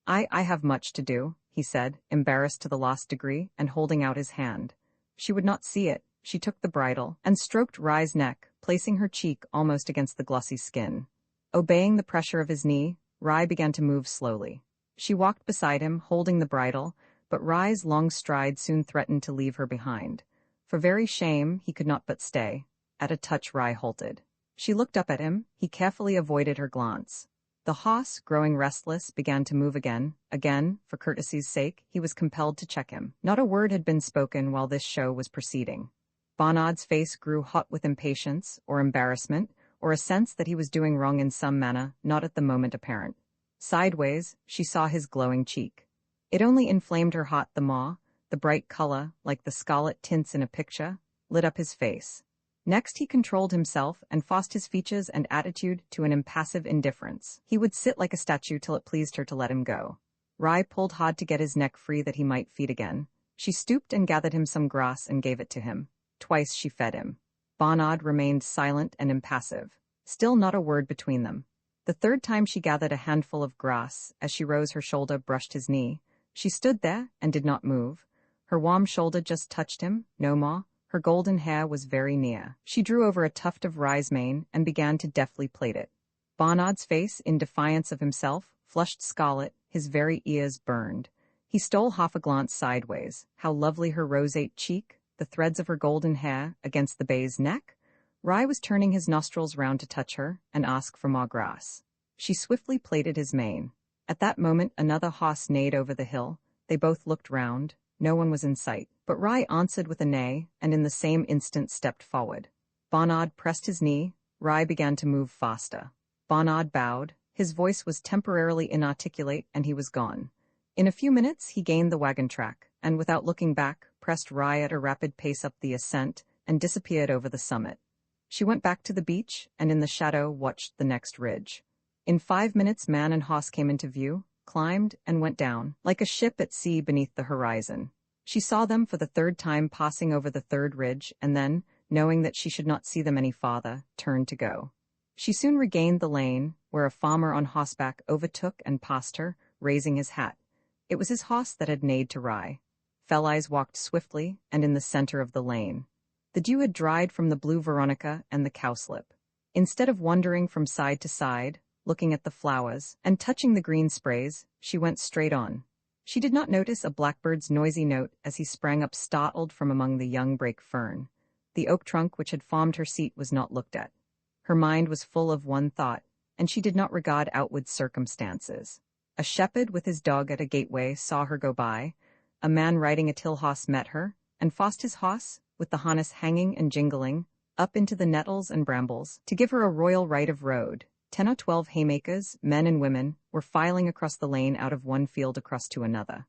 I have much to do," he said, embarrassed to the last degree, and holding out his hand. She would not see it. She took the bridle, and stroked Rye's neck, placing her cheek almost against the glossy skin. Obeying the pressure of his knee, Rye began to move slowly. She walked beside him, holding the bridle, but Rye's long stride soon threatened to leave her behind. For very shame, he could not but stay. At a touch Rye halted. She looked up at him. He carefully avoided her glance. The horse, growing restless, began to move again. Again, for courtesy's sake, he was compelled to check him. Not a word had been spoken while this show was proceeding. Barnard's face grew hot with impatience, or embarrassment, or a sense that he was doing wrong in some manner, not at the moment apparent. Sideways, she saw his glowing cheek. It only inflamed her heart the more. The bright color, like the scarlet tints in a picture, lit up his face. Next he controlled himself and forced his features and attitude to an impassive indifference. He would sit like a statue till it pleased her to let him go. Rye pulled hard to get his neck free that he might feed again. She stooped and gathered him some grass and gave it to him. Twice she fed him. Barnard remained silent and impassive. Still not a word between them. The third time she gathered a handful of grass. As she rose, her shoulder brushed his knee. She stood there and did not move. Her warm shoulder just touched him, no more. Her golden hair was very near. She drew over a tuft of Rye's mane and began to deftly plait it. Barnard's face, in defiance of himself, flushed scarlet. His very ears burned. He stole half a glance sideways. How lovely her roseate cheek, the threads of her golden hair against the bay's neck. Rye was turning his nostrils round to touch her and ask for more grass. She swiftly plaited his mane. At that moment another horse neighed over the hill. They both looked round. No one was in sight, but Rye answered with a neigh, and in the same instant stepped forward. Barnard pressed his knee. Rye began to move faster. Barnard bowed. His voice was temporarily inarticulate, and he was gone. In a few minutes he gained the wagon track, and without looking back, pressed Rye at a rapid pace up the ascent, and disappeared over the summit. She went back to the beach, and in the shadow watched the next ridge. In 5 minutes man and horse came into view, climbed, and went down, like a ship at sea beneath the horizon. She saw them for the third time passing over the third ridge, and then, knowing that she should not see them any farther, turned to go. She soon regained the lane, where a farmer on horseback overtook and passed her, raising his hat. It was his horse that had neighed to Rye. Fell-Eyes walked swiftly, and in the center of the lane. The dew had dried from the blue veronica and the cowslip. Instead of wandering from side to side, looking at the flowers, and touching the green sprays, she went straight on. She did not notice a blackbird's noisy note as he sprang up startled from among the young brake fern. The oak trunk which had formed her seat was not looked at. Her mind was full of one thought, and she did not regard outward circumstances. A shepherd with his dog at a gateway saw her go by. A man riding a till horse met her, and forced his horse, with the harness hanging and jingling, up into the nettles and brambles, to give her a royal right of road. 10 or 12 haymakers, men and women, were filing across the lane out of one field across to another.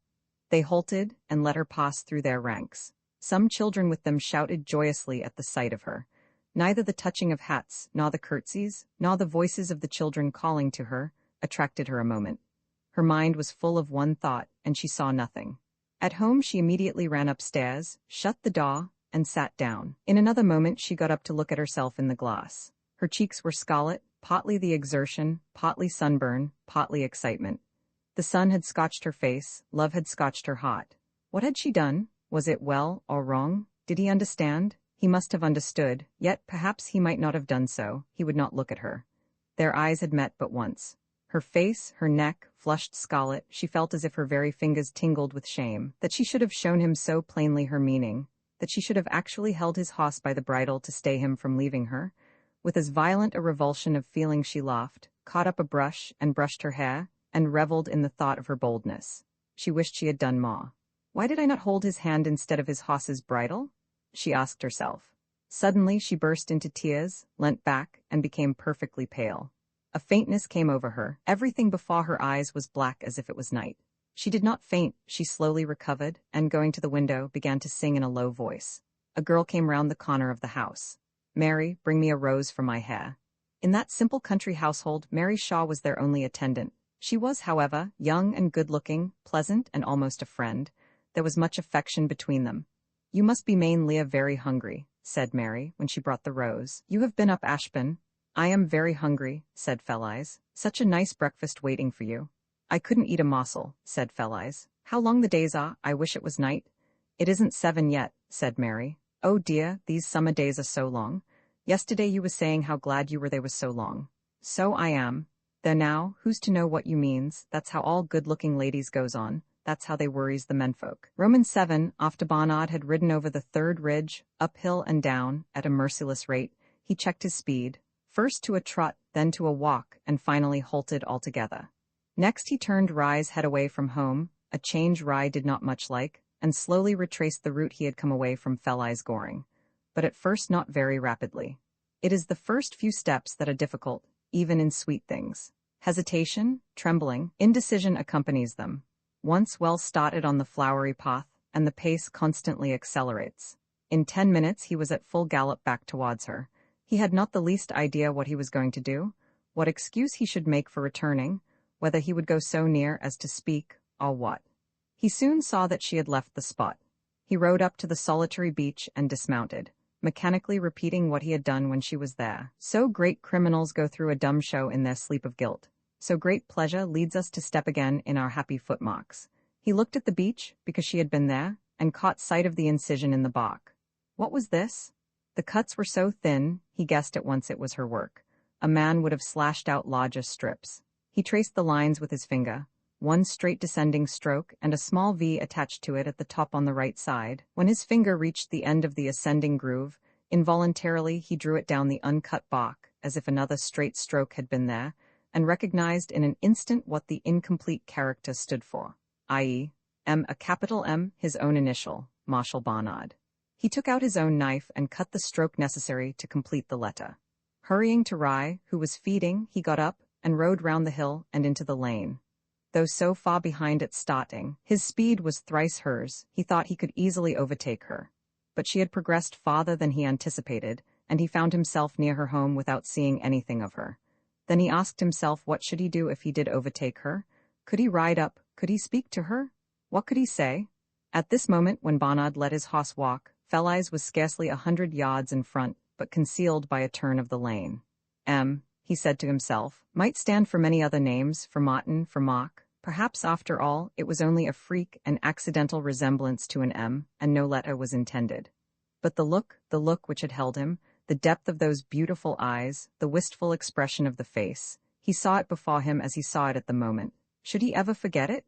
They halted and let her pass through their ranks. Some children with them shouted joyously at the sight of her. Neither the touching of hats, nor the curtsies, nor the voices of the children calling to her, attracted her a moment. Her mind was full of one thought, and she saw nothing. At home she immediately ran upstairs, shut the door, and sat down. In another moment she got up to look at herself in the glass. Her cheeks were scarlet, partly the exertion, partly sunburn, partly excitement. The sun had scorched her face, love had scorched her heart. What had she done? Was it well or wrong? Did he understand? He must have understood, yet perhaps he might not have done so. He would not look at her. Their eyes had met but once. Her face, her neck, flushed scarlet, she felt as if her very fingers tingled with shame, that she should have shown him so plainly her meaning, that she should have actually held his horse by the bridle to stay him from leaving her. With as violent a revulsion of feeling she laughed, caught up a brush and brushed her hair, and reveled in the thought of her boldness. She wished she had done more. Why did I not hold his hand instead of his horse's bridle? She asked herself. Suddenly she burst into tears, leant back, and became perfectly pale. A faintness came over her. Everything before her eyes was black as if it was night. She did not faint, she slowly recovered, and going to the window, began to sing in a low voice. A girl came round the corner of the house. "Mary, bring me a rose for my hair." In that simple country household, Mary Shaw was their only attendant. She was, however, young and good-looking, pleasant, and almost a friend. There was much affection between them. "You must be mainly very hungry," said Mary, when she brought the rose. "You have been up Ashburn." "I am very hungry," said Felice. "Such a nice breakfast waiting for you." "I couldn't eat a morsel," said Felice. "How long the days are, I wish it was night." "It isn't 7 yet," said Mary. "Oh dear, these summer days are so long. Yesterday you was saying how glad you were they was so long." "So I am. There now, who's to know what you means? That's how all good-looking ladies goes on. That's how they worries the menfolk." Roman 7, after Barnard had ridden over the third ridge, uphill and down, at a merciless rate, he checked his speed, first to a trot, then to a walk, and finally halted altogether. Next he turned Rye's head away from home, a change Rye did not much like, and slowly retraced the route he had come away from Felice Goring, but at first not very rapidly. It is the first few steps that are difficult, even in sweet things. Hesitation, trembling, indecision accompanies them. Once well started on the flowery path, and the pace constantly accelerates. In 10 minutes he was at full gallop back towards her. He had not the least idea what he was going to do, what excuse he should make for returning, whether he would go so near as to speak, or what. He soon saw that she had left the spot. He rode up to the solitary beach and dismounted, mechanically repeating what he had done when she was there. So great criminals go through a dumb show in their sleep of guilt. So great pleasure leads us to step again in our happy footmarks. He looked at the beach, because she had been there, and caught sight of the incision in the bark. What was this? The cuts were so thin, he guessed at once it was her work. A man would have slashed out larger strips. He traced the lines with his finger, one straight descending stroke and a small V attached to it at the top on the right side. When his finger reached the end of the ascending groove, involuntarily he drew it down the uncut bark, as if another straight stroke had been there, and recognized in an instant what the incomplete character stood for, i.e., M, a capital M, his own initial, Marshal Barnard. He took out his own knife and cut the stroke necessary to complete the letter. Hurrying to Rye, who was feeding, he got up and rode round the hill and into the lane. Though so far behind at starting, his speed was thrice hers. He thought he could easily overtake her. But she had progressed farther than he anticipated, and he found himself near her home without seeing anything of her. Then he asked himself what should he do if he did overtake her? Could he ride up? Could he speak to her? What could he say? At this moment, when Barnard let his horse walk, Felice was scarcely 100 yards in front, but concealed by a turn of the lane. M, he said to himself, might stand for many other names, for Martin, for Mock. Perhaps, after all, it was only a freak, an accidental resemblance to an M, and no letter was intended. But the look which had held him, the depth of those beautiful eyes, the wistful expression of the face, he He saw it before him as he saw it at the moment. Should he ever forget it?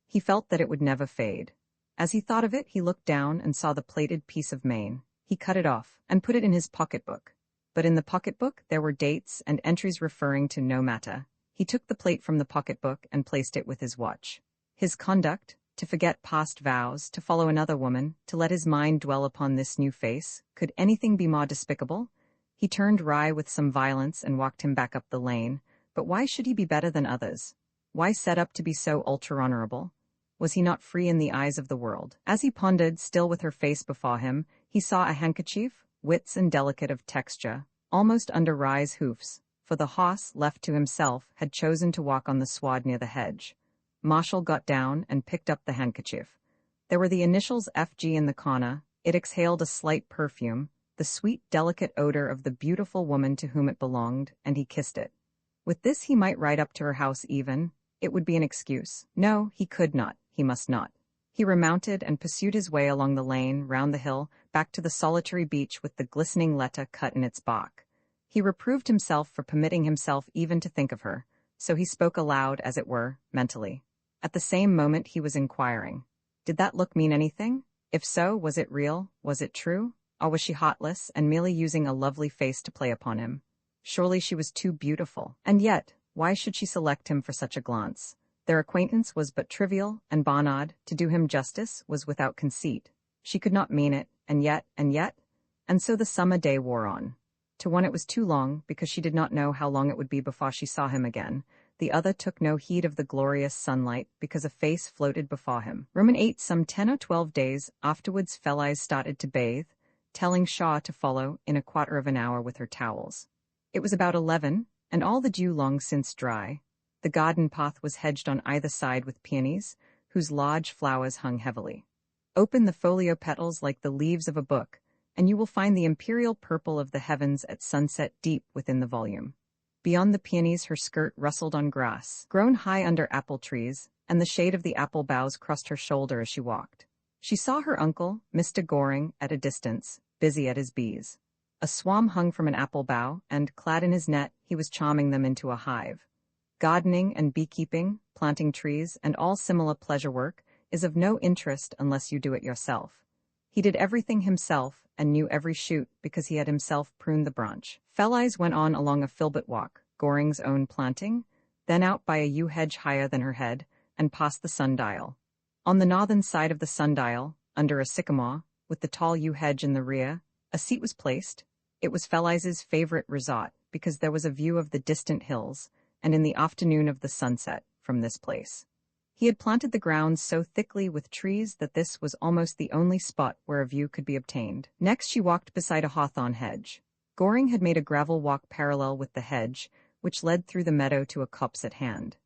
He felt that it would never fade. As he thought of it, he looked down and saw the plaited piece of mane. He cut it off and put it in his pocketbook. But in the pocketbook there were dates and entries referring to no matter. He took the plate from the pocketbook and placed it with his watch. His conduct, to forget past vows, to follow another woman, to let his mind dwell upon this new face, could anything be more despicable? He turned wry with some violence and walked him back up the lane. But why should he be better than others? Why set up to be so ultra-honorable? Was he not free in the eyes of the world? As he pondered, still with her face before him, he saw a handkerchief, wits and delicate of texture, almost under Rye's hoofs, for the horse, left to himself, had chosen to walk on the sward near the hedge. Marshall got down and picked up the handkerchief. There were the initials FG in the corner. It exhaled a slight perfume, the sweet, delicate odor of the beautiful woman to whom it belonged, and he kissed it. With this he might ride up to her house even. It would be an excuse. No, he could not. He must not. He remounted and pursued his way along the lane, round the hill, back to the solitary beach with the glistening letta cut in its bark. He reproved himself for permitting himself even to think of her, so he spoke aloud, as it were, mentally. At the same moment he was inquiring. Did that look mean anything? If so, was it real? Was it true? Or was she heartless and merely using a lovely face to play upon him? Surely she was too beautiful. And yet, why should she select him for such a glance? Their acquaintance was but trivial, and Barnard, to do him justice, was without conceit. She could not mean it, and yet. And so the summer day wore on. To one it was too long, because she did not know how long it would be before she saw him again. The other took no heed of the glorious sunlight, because a face floated before him. Roman 8. Some 10 or 12 days afterwards Felice started to bathe, telling Shaw to follow in a quarter of an hour with her towels. It was about 11, and all the dew long since dry. The garden path was hedged on either side with peonies, whose large flowers hung heavily. Open the folio petals like the leaves of a book, and you will find the imperial purple of the heavens at sunset deep within the volume. Beyond the peonies her skirt rustled on grass, grown high under apple trees, and the shade of the apple boughs crossed her shoulder as she walked. She saw her uncle, Mr. Goring, at a distance, busy at his bees. A swarm hung from an apple bough, and, clad in his net, he was charming them into a hive. Gardening and beekeeping, planting trees, and all similar pleasure work is of no interest unless you do it yourself. He did everything himself, and knew every shoot because he had himself pruned the branch. Felice went on along a filbert walk, Goring's own planting, then out by a yew hedge higher than her head, and past the sundial. On the northern side of the sundial, under a sycamore, with the tall yew hedge in the rear, a seat was placed. It was Felice's favorite resort, because there was a view of the distant hills, and in the afternoon of the sunset, from this place. He had planted the grounds so thickly with trees that this was almost the only spot where a view could be obtained. Next she walked beside a hawthorn hedge. Goring had made a gravel walk parallel with the hedge, which led through the meadow to a copse at hand.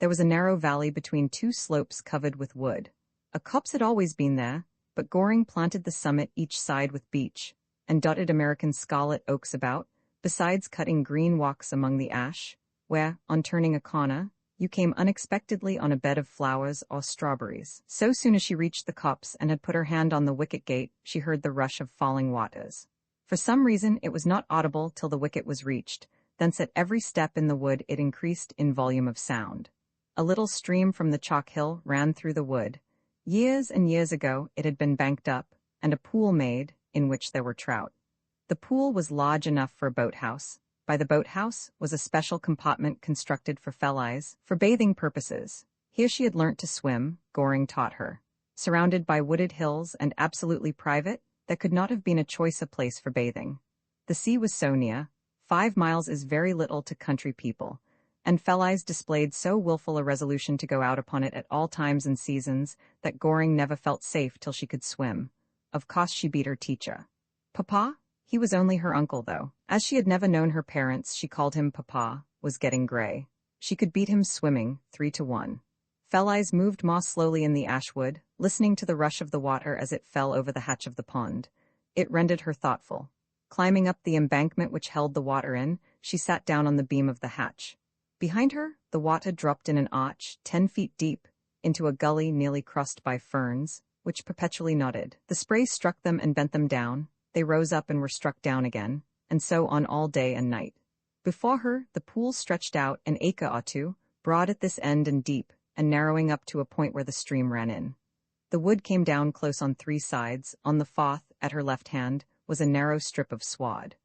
There was a narrow valley between two slopes covered with wood. A copse had always been there, but Goring planted the summit each side with beech, and dotted American scarlet oaks about, besides cutting green walks among the ash, where, on turning a corner, you came unexpectedly on a bed of flowers or strawberries. So soon as she reached the copse and had put her hand on the wicket gate, she heard the rush of falling waters. For some reason it was not audible till the wicket was reached, thence at every step in the wood it increased in volume of sound. A little stream from the chalk hill ran through the wood. Years and years ago it had been banked up, and a pool made, in which there were trout. The pool was large enough for a boathouse. By the boathouse was a special compartment constructed for Felice, for bathing purposes. Here she had learnt to swim, Goring taught her. Surrounded by wooded hills and absolutely private, there could not have been a choicer place for bathing. The sea was so near. 5 miles is very little to country people, and Felice displayed so willful a resolution to go out upon it at all times and seasons that Goring never felt safe till she could swim. Of course she beat her teacher. Papa? He was only her uncle, though. As she had never known her parents, she called him Papa, was getting gray. She could beat him swimming, 3-1. Felice moved more slowly in the ashwood, listening to the rush of the water as it fell over the hatch of the pond. It rendered her thoughtful. Climbing up the embankment which held the water in, she sat down on the beam of the hatch. Behind her, the water dropped in an arch, 10 feet deep, into a gully nearly crossed by ferns, which perpetually nodded. The spray struck them and bent them down. They rose up and were struck down again, and so on all day and night. Before her, the pool stretched out an acre or two, broad at this end and deep, and narrowing up to a point where the stream ran in. The wood came down close on three sides. On the fourth, at her left hand, was a narrow strip of sward.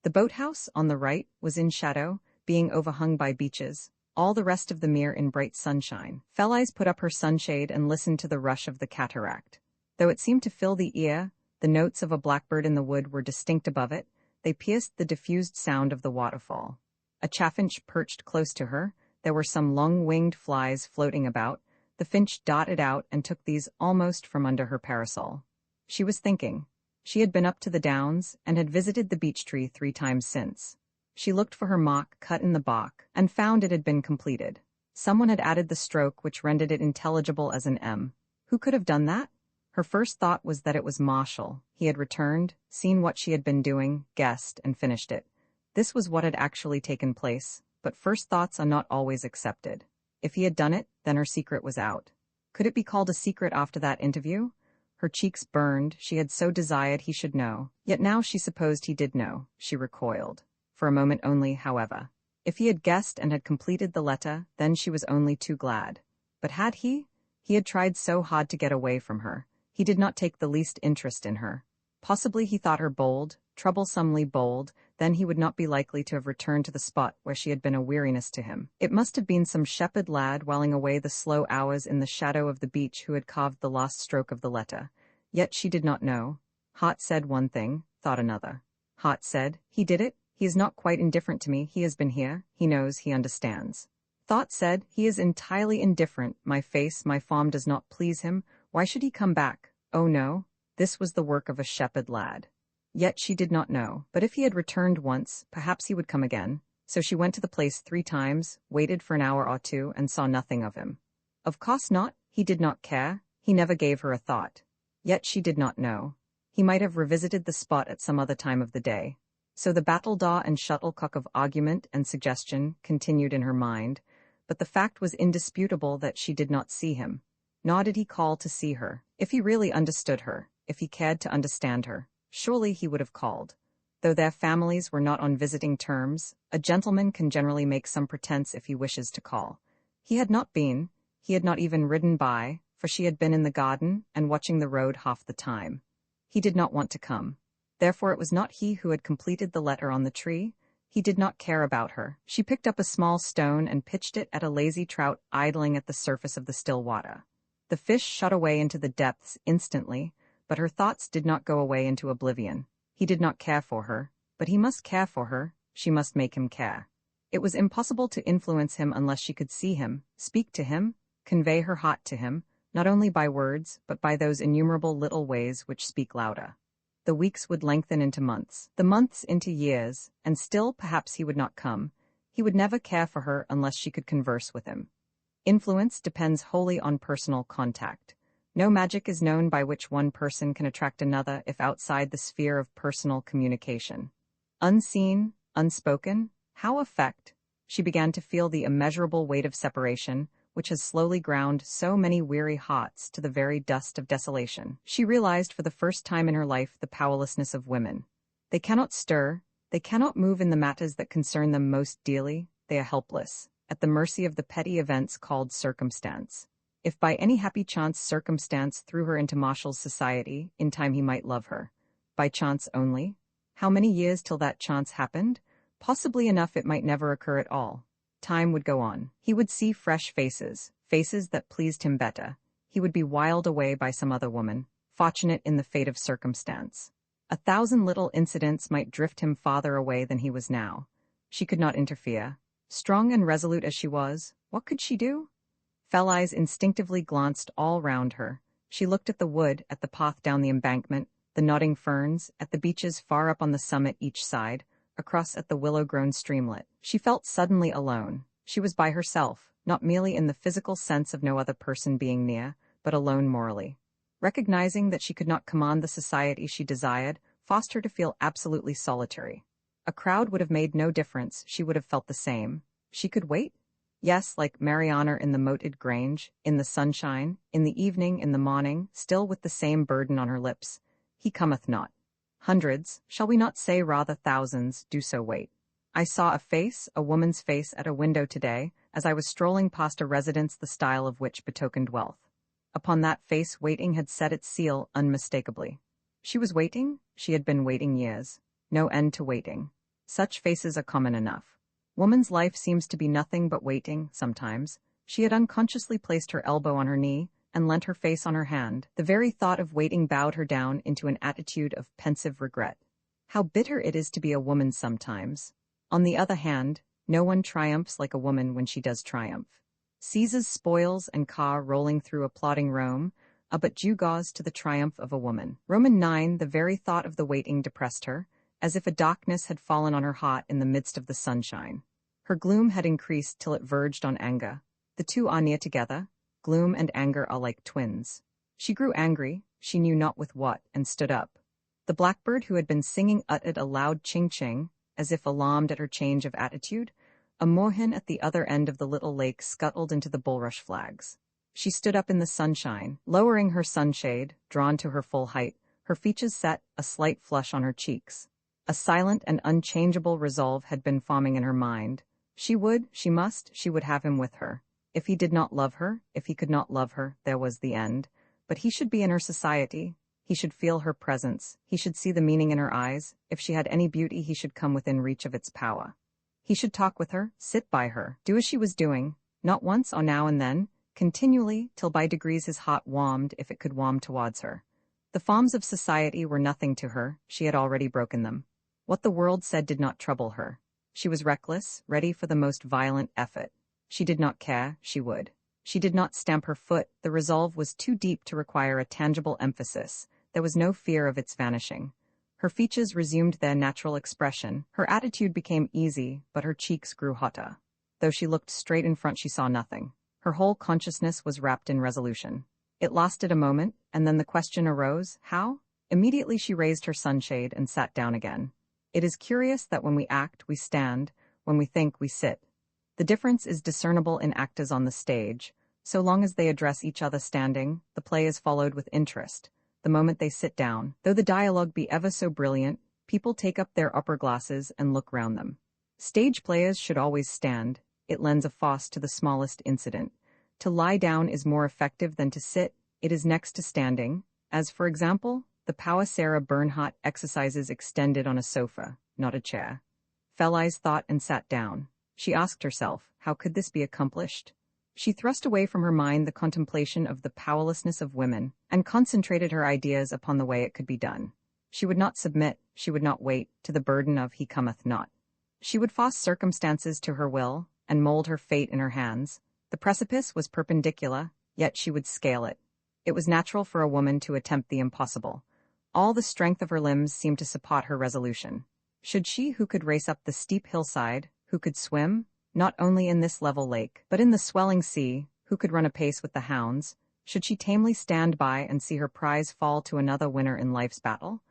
The boathouse, on the right, was in shadow, being overhung by beeches, all the rest of the mere in bright sunshine. Felice put up her sunshade and listened to the rush of the cataract. Though it seemed to fill the ear, the notes of a blackbird in the wood were distinct above it. They pierced the diffused sound of the waterfall. A chaffinch perched close to her. There were some long-winged flies floating about. The finch darted out and took these almost from under her parasol. She was thinking. She had been up to the downs and had visited the beech tree 3 times since. She looked for her mark cut in the bark and found it had been completed. Someone had added the stroke which rendered it intelligible as an M. Who could have done that? Her first thought was that it was Marshall. He had returned, seen what she had been doing, guessed, and finished it. This was what had actually taken place, but first thoughts are not always accepted. If he had done it, then her secret was out. Could it be called a secret after that interview? Her cheeks burned. She had so desired he should know. Yet now she supposed he did know. She recoiled. For a moment only, however. If he had guessed and had completed the letter, then she was only too glad. But had he? He had tried so hard to get away from her. He did not take the least interest in her. Possibly he thought her bold, troublesomely bold, then he would not be likely to have returned to the spot where she had been a weariness to him. It must have been some shepherd lad whiling away the slow hours in the shadow of the beech who had carved the last stroke of the letter. Yet she did not know. Heart said one thing, thought another. Heart said, he did it, he is not quite indifferent to me, he has been here, he knows, he understands. Thought said, he is entirely indifferent, my face, my form does not please him, why should he come back? Oh no, this was the work of a shepherd lad. Yet she did not know. But if he had returned once, perhaps he would come again. So she went to the place 3 times, waited for an hour or 2, and saw nothing of him. Of course not, he did not care, he never gave her a thought. Yet she did not know. He might have revisited the spot at some other time of the day. So the battledore and shuttlecock of argument and suggestion continued in her mind, but the fact was indisputable that she did not see him. Nor did he call to see her. If he really understood her, if he cared to understand her, surely he would have called. Though their families were not on visiting terms, a gentleman can generally make some pretense if he wishes to call. He had not been, he had not even ridden by, for she had been in the garden and watching the road half the time. He did not want to come. Therefore it was not he who had completed the letter on the tree. He did not care about her. She picked up a small stone and pitched it at a lazy trout idling at the surface of the still water. The fish shot away into the depths instantly, but her thoughts did not go away into oblivion. He did not care for her, but he must care for her, she must make him care. It was impossible to influence him unless she could see him, speak to him, convey her heart to him, not only by words, but by those innumerable little ways which speak louder. The weeks would lengthen into months, the months into years, and still perhaps he would not come. He would never care for her unless she could converse with him. Influence depends wholly on personal contact. No magic is known by which one person can attract another if outside the sphere of personal communication. Unseen, unspoken, how affect? She began to feel the immeasurable weight of separation, which has slowly ground so many weary hearts to the very dust of desolation. She realized for the first time in her life the powerlessness of women. They cannot stir, they cannot move in the matters that concern them most dearly, they are helpless, at the mercy of the petty events called circumstance. If by any happy chance circumstance threw her into Marshall's society, in time he might love her. By chance only? How many years till that chance happened? Possibly enough it might never occur at all. Time would go on. He would see fresh faces, faces that pleased him better. He would be wiled away by some other woman, fortunate in the fate of circumstance. 1,000 little incidents might drift him farther away than he was now. She could not interfere. Strong and resolute as she was, what could she do? Felice instinctively glanced all round her. She looked at the wood, at the path down the embankment, the nodding ferns, at the beeches far up on the summit each side, across at the willow-grown streamlet. She felt suddenly alone. She was by herself, not merely in the physical sense of no other person being near, but alone morally. Recognizing that she could not command the society she desired, forced her to feel absolutely solitary. A crowd would have made no difference, she would have felt the same. She could wait? Yes, like Mariana in the moated grange, in the sunshine, in the evening, in the morning, still with the same burden on her lips. He cometh not. Hundreds, shall we not say rather thousands, do so wait. I saw a woman's face at a window today, as I was strolling past a residence the style of which betokened wealth. Upon that face waiting had set its seal unmistakably. She was waiting, she had been waiting years. No end to waiting. Such faces are common enough. Woman's life seems to be nothing but waiting, sometimes. She had unconsciously placed her elbow on her knee, and leant her face on her hand. The very thought of waiting bowed her down into an attitude of pensive regret. How bitter it is to be a woman sometimes. On the other hand, no one triumphs like a woman when she does triumph. Caesar's spoils and car rolling through applauding Rome are but gewgaws to the triumph of a woman. Roman 9, the very thought of the waiting depressed her, as if a darkness had fallen on her heart in the midst of the sunshine. Her gloom had increased till it verged on anger. The two are near together. Gloom and anger are like twins. She grew angry, she knew not with what, and stood up. The blackbird who had been singing uttered a loud ching-ching, as if alarmed at her change of attitude. A moorhen at the other end of the little lake scuttled into the bulrush flags. She stood up in the sunshine, lowering her sunshade, drawn to her full height, her features set, a slight flush on her cheeks. A silent and unchangeable resolve had been forming in her mind. She would have him with her. If he did not love her, if he could not love her, there was the end. But he should be in her society. He should feel her presence. He should see the meaning in her eyes. If she had any beauty, he should come within reach of its power. He should talk with her, sit by her, do as she was doing, not once or now and then, continually, till by degrees his heart warmed, if it could warm towards her. The forms of society were nothing to her, she had already broken them. What the world said did not trouble her. She was reckless, ready for the most violent effort. She did not care, she would. She did not stamp her foot, the resolve was too deep to require a tangible emphasis, there was no fear of its vanishing. Her features resumed their natural expression, her attitude became easy, but her cheeks grew hotter. Though she looked straight in front, she saw nothing. Her whole consciousness was wrapped in resolution. It lasted a moment, and then the question arose, how? Immediately she raised her sunshade and sat down again. It is curious that when we act, we stand, when we think, we sit. The difference is discernible in actors on the stage. So long as they address each other standing, the play is followed with interest. The moment they sit down, though the dialogue be ever so brilliant, people take up their upper glasses and look round them. Stage players should always stand. It lends a force to the smallest incident. To lie down is more effective than to sit. It is next to standing, as for example, the power Sarah Bernhardt exercises extended on a sofa, not a chair. Felice thought and sat down. She asked herself, how could this be accomplished? She thrust away from her mind the contemplation of the powerlessness of women, and concentrated her ideas upon the way it could be done. She would not submit, she would not wait, to the burden of he cometh not. She would force circumstances to her will, and mold her fate in her hands. The precipice was perpendicular, yet she would scale it. It was natural for a woman to attempt the impossible. All the strength of her limbs seemed to support her resolution. Should she who could race up the steep hillside, who could swim, not only in this level lake, but in the swelling sea, who could run apace with the hounds, should she tamely stand by and see her prize fall to another winner in life's battle?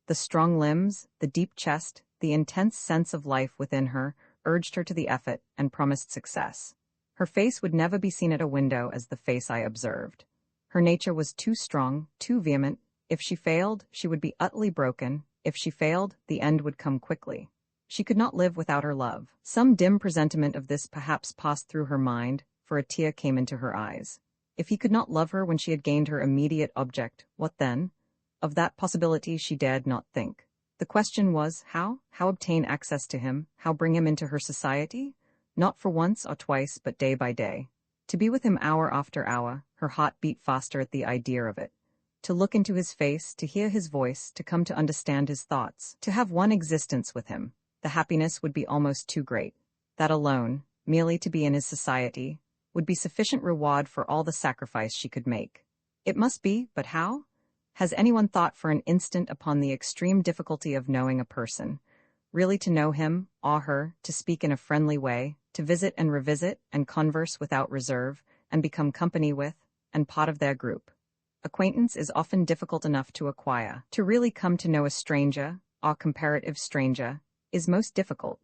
The strong limbs, the deep chest, the intense sense of life within her, urged her to the effort and promised success. Her face would never be seen at a window as the face I observed. Her nature was too strong, too vehement. If she failed, she would be utterly broken. If she failed, the end would come quickly. She could not live without her love. Some dim presentiment of this perhaps passed through her mind, for a tear came into her eyes. If he could not love her when she had gained her immediate object, what then? Of that possibility she dared not think. The question was, how? How obtain access to him? How bring him into her society? Not for once or twice, but day by day. To be with him hour after hour, her heart beat faster at the idea of it. To look into his face, to hear his voice, to come to understand his thoughts, to have one existence with him. The happiness would be almost too great. That alone, merely to be in his society, would be sufficient reward for all the sacrifice she could make. It must be, but how? Has anyone thought for an instant upon the extreme difficulty of knowing a person? Really to know him, or her, to speak in a friendly way, to visit and revisit, and converse without reserve, and become company with, and part of their group. Acquaintance is often difficult enough to acquire. To really come to know a stranger, or comparative stranger, is most difficult.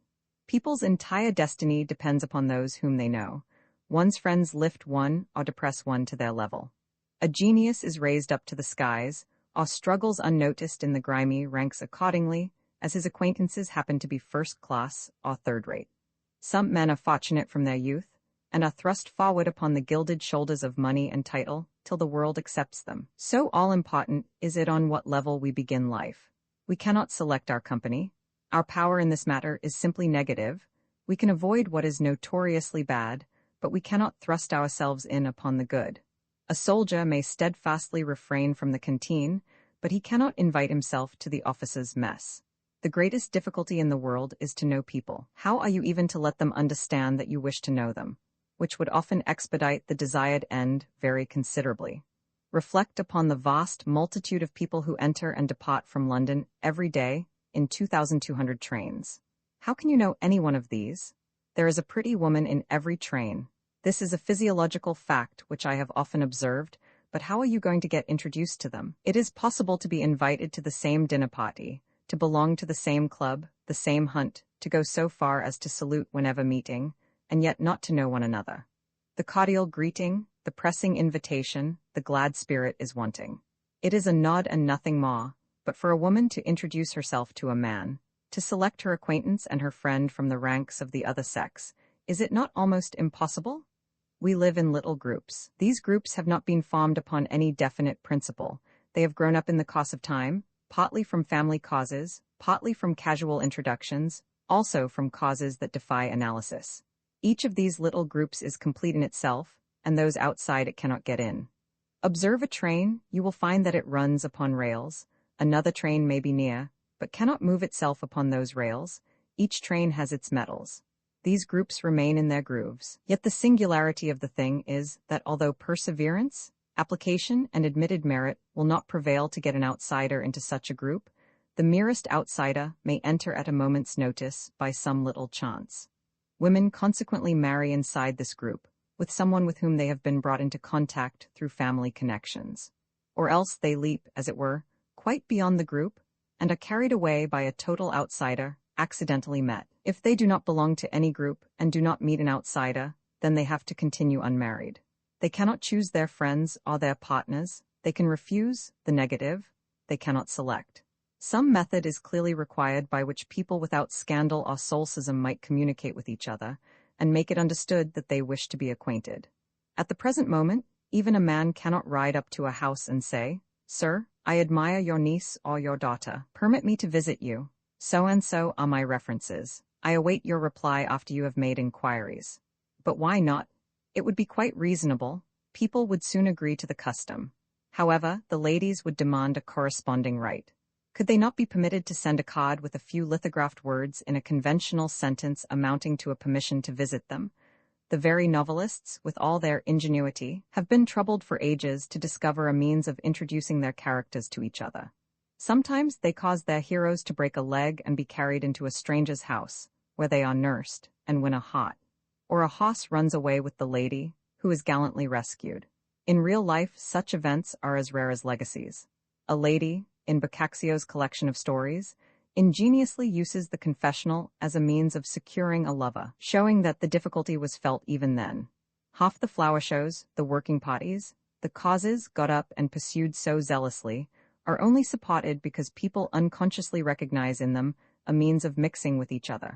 People's entire destiny depends upon those whom they know. One's friends lift one or depress one to their level. A genius is raised up to the skies, or struggles unnoticed in the grimy ranks accordingly, as his acquaintances happen to be first class or third rate. Some men are fortunate from their youth, and are thrust forward upon the gilded shoulders of money and title till the world accepts them. So all-important is it on what level we begin life. We cannot select our company. Our power in this matter is simply negative. We can avoid what is notoriously bad, but we cannot thrust ourselves in upon the good. A soldier may steadfastly refrain from the canteen, but he cannot invite himself to the officer's mess. The greatest difficulty in the world is to know people. How are you even to let them understand that you wish to know them? Which would often expedite the desired end very considerably. Reflect upon the vast multitude of people who enter and depart from London every day in 2,200 trains. How can you know any one of these? There is a pretty woman in every train. This is a physiological fact which I have often observed, but how are you going to get introduced to them? It is possible to be invited to the same dinner party, to belong to the same club, the same hunt, to go so far as to salute whenever meeting, and yet not to know one another. The cordial greeting, the pressing invitation, the glad spirit is wanting. It is a nod and nothing more, but for a woman to introduce herself to a man, to select her acquaintance and her friend from the ranks of the other sex, is it not almost impossible? We live in little groups. These groups have not been formed upon any definite principle. They have grown up in the course of time, partly from family causes, partly from casual introductions, also from causes that defy analysis. Each of these little groups is complete in itself, and those outside it cannot get in. Observe a train, you will find that it runs upon rails. Another train may be near, but cannot move itself upon those rails. Each train has its metals. These groups remain in their grooves. Yet the singularity of the thing is that although perseverance, application, and admitted merit will not prevail to get an outsider into such a group, the merest outsider may enter at a moment's notice by some little chance. Women consequently marry inside this group, with someone with whom they have been brought into contact through family connections. Or else they leap, as it were, quite beyond the group, and are carried away by a total outsider, accidentally met. If they do not belong to any group and do not meet an outsider, then they have to continue unmarried. They cannot choose their friends or their partners. They can refuse the negative. They cannot select. Some method is clearly required by which people without scandal or solecism might communicate with each other, and make it understood that they wish to be acquainted. At the present moment, even a man cannot ride up to a house and say, "Sir, I admire your niece or your daughter. Permit me to visit you. So and so are my references. I await your reply after you have made inquiries." But why not? It would be quite reasonable. People would soon agree to the custom. However, the ladies would demand a corresponding right. Could they not be permitted to send a card with a few lithographed words in a conventional sentence amounting to a permission to visit them? The very novelists, with all their ingenuity, have been troubled for ages to discover a means of introducing their characters to each other. Sometimes they cause their heroes to break a leg and be carried into a stranger's house, where they are nursed and win a hot. Or a hoss runs away with the lady, who is gallantly rescued. In real life, such events are as rare as legacies. A lady, in Boccaccio's collection of stories, ingeniously uses the confessional as a means of securing a lover, showing that the difficulty was felt even then. Half the flower shows, the working parties, the causes got up and pursued so zealously, are only supported because people unconsciously recognize in them a means of mixing with each other.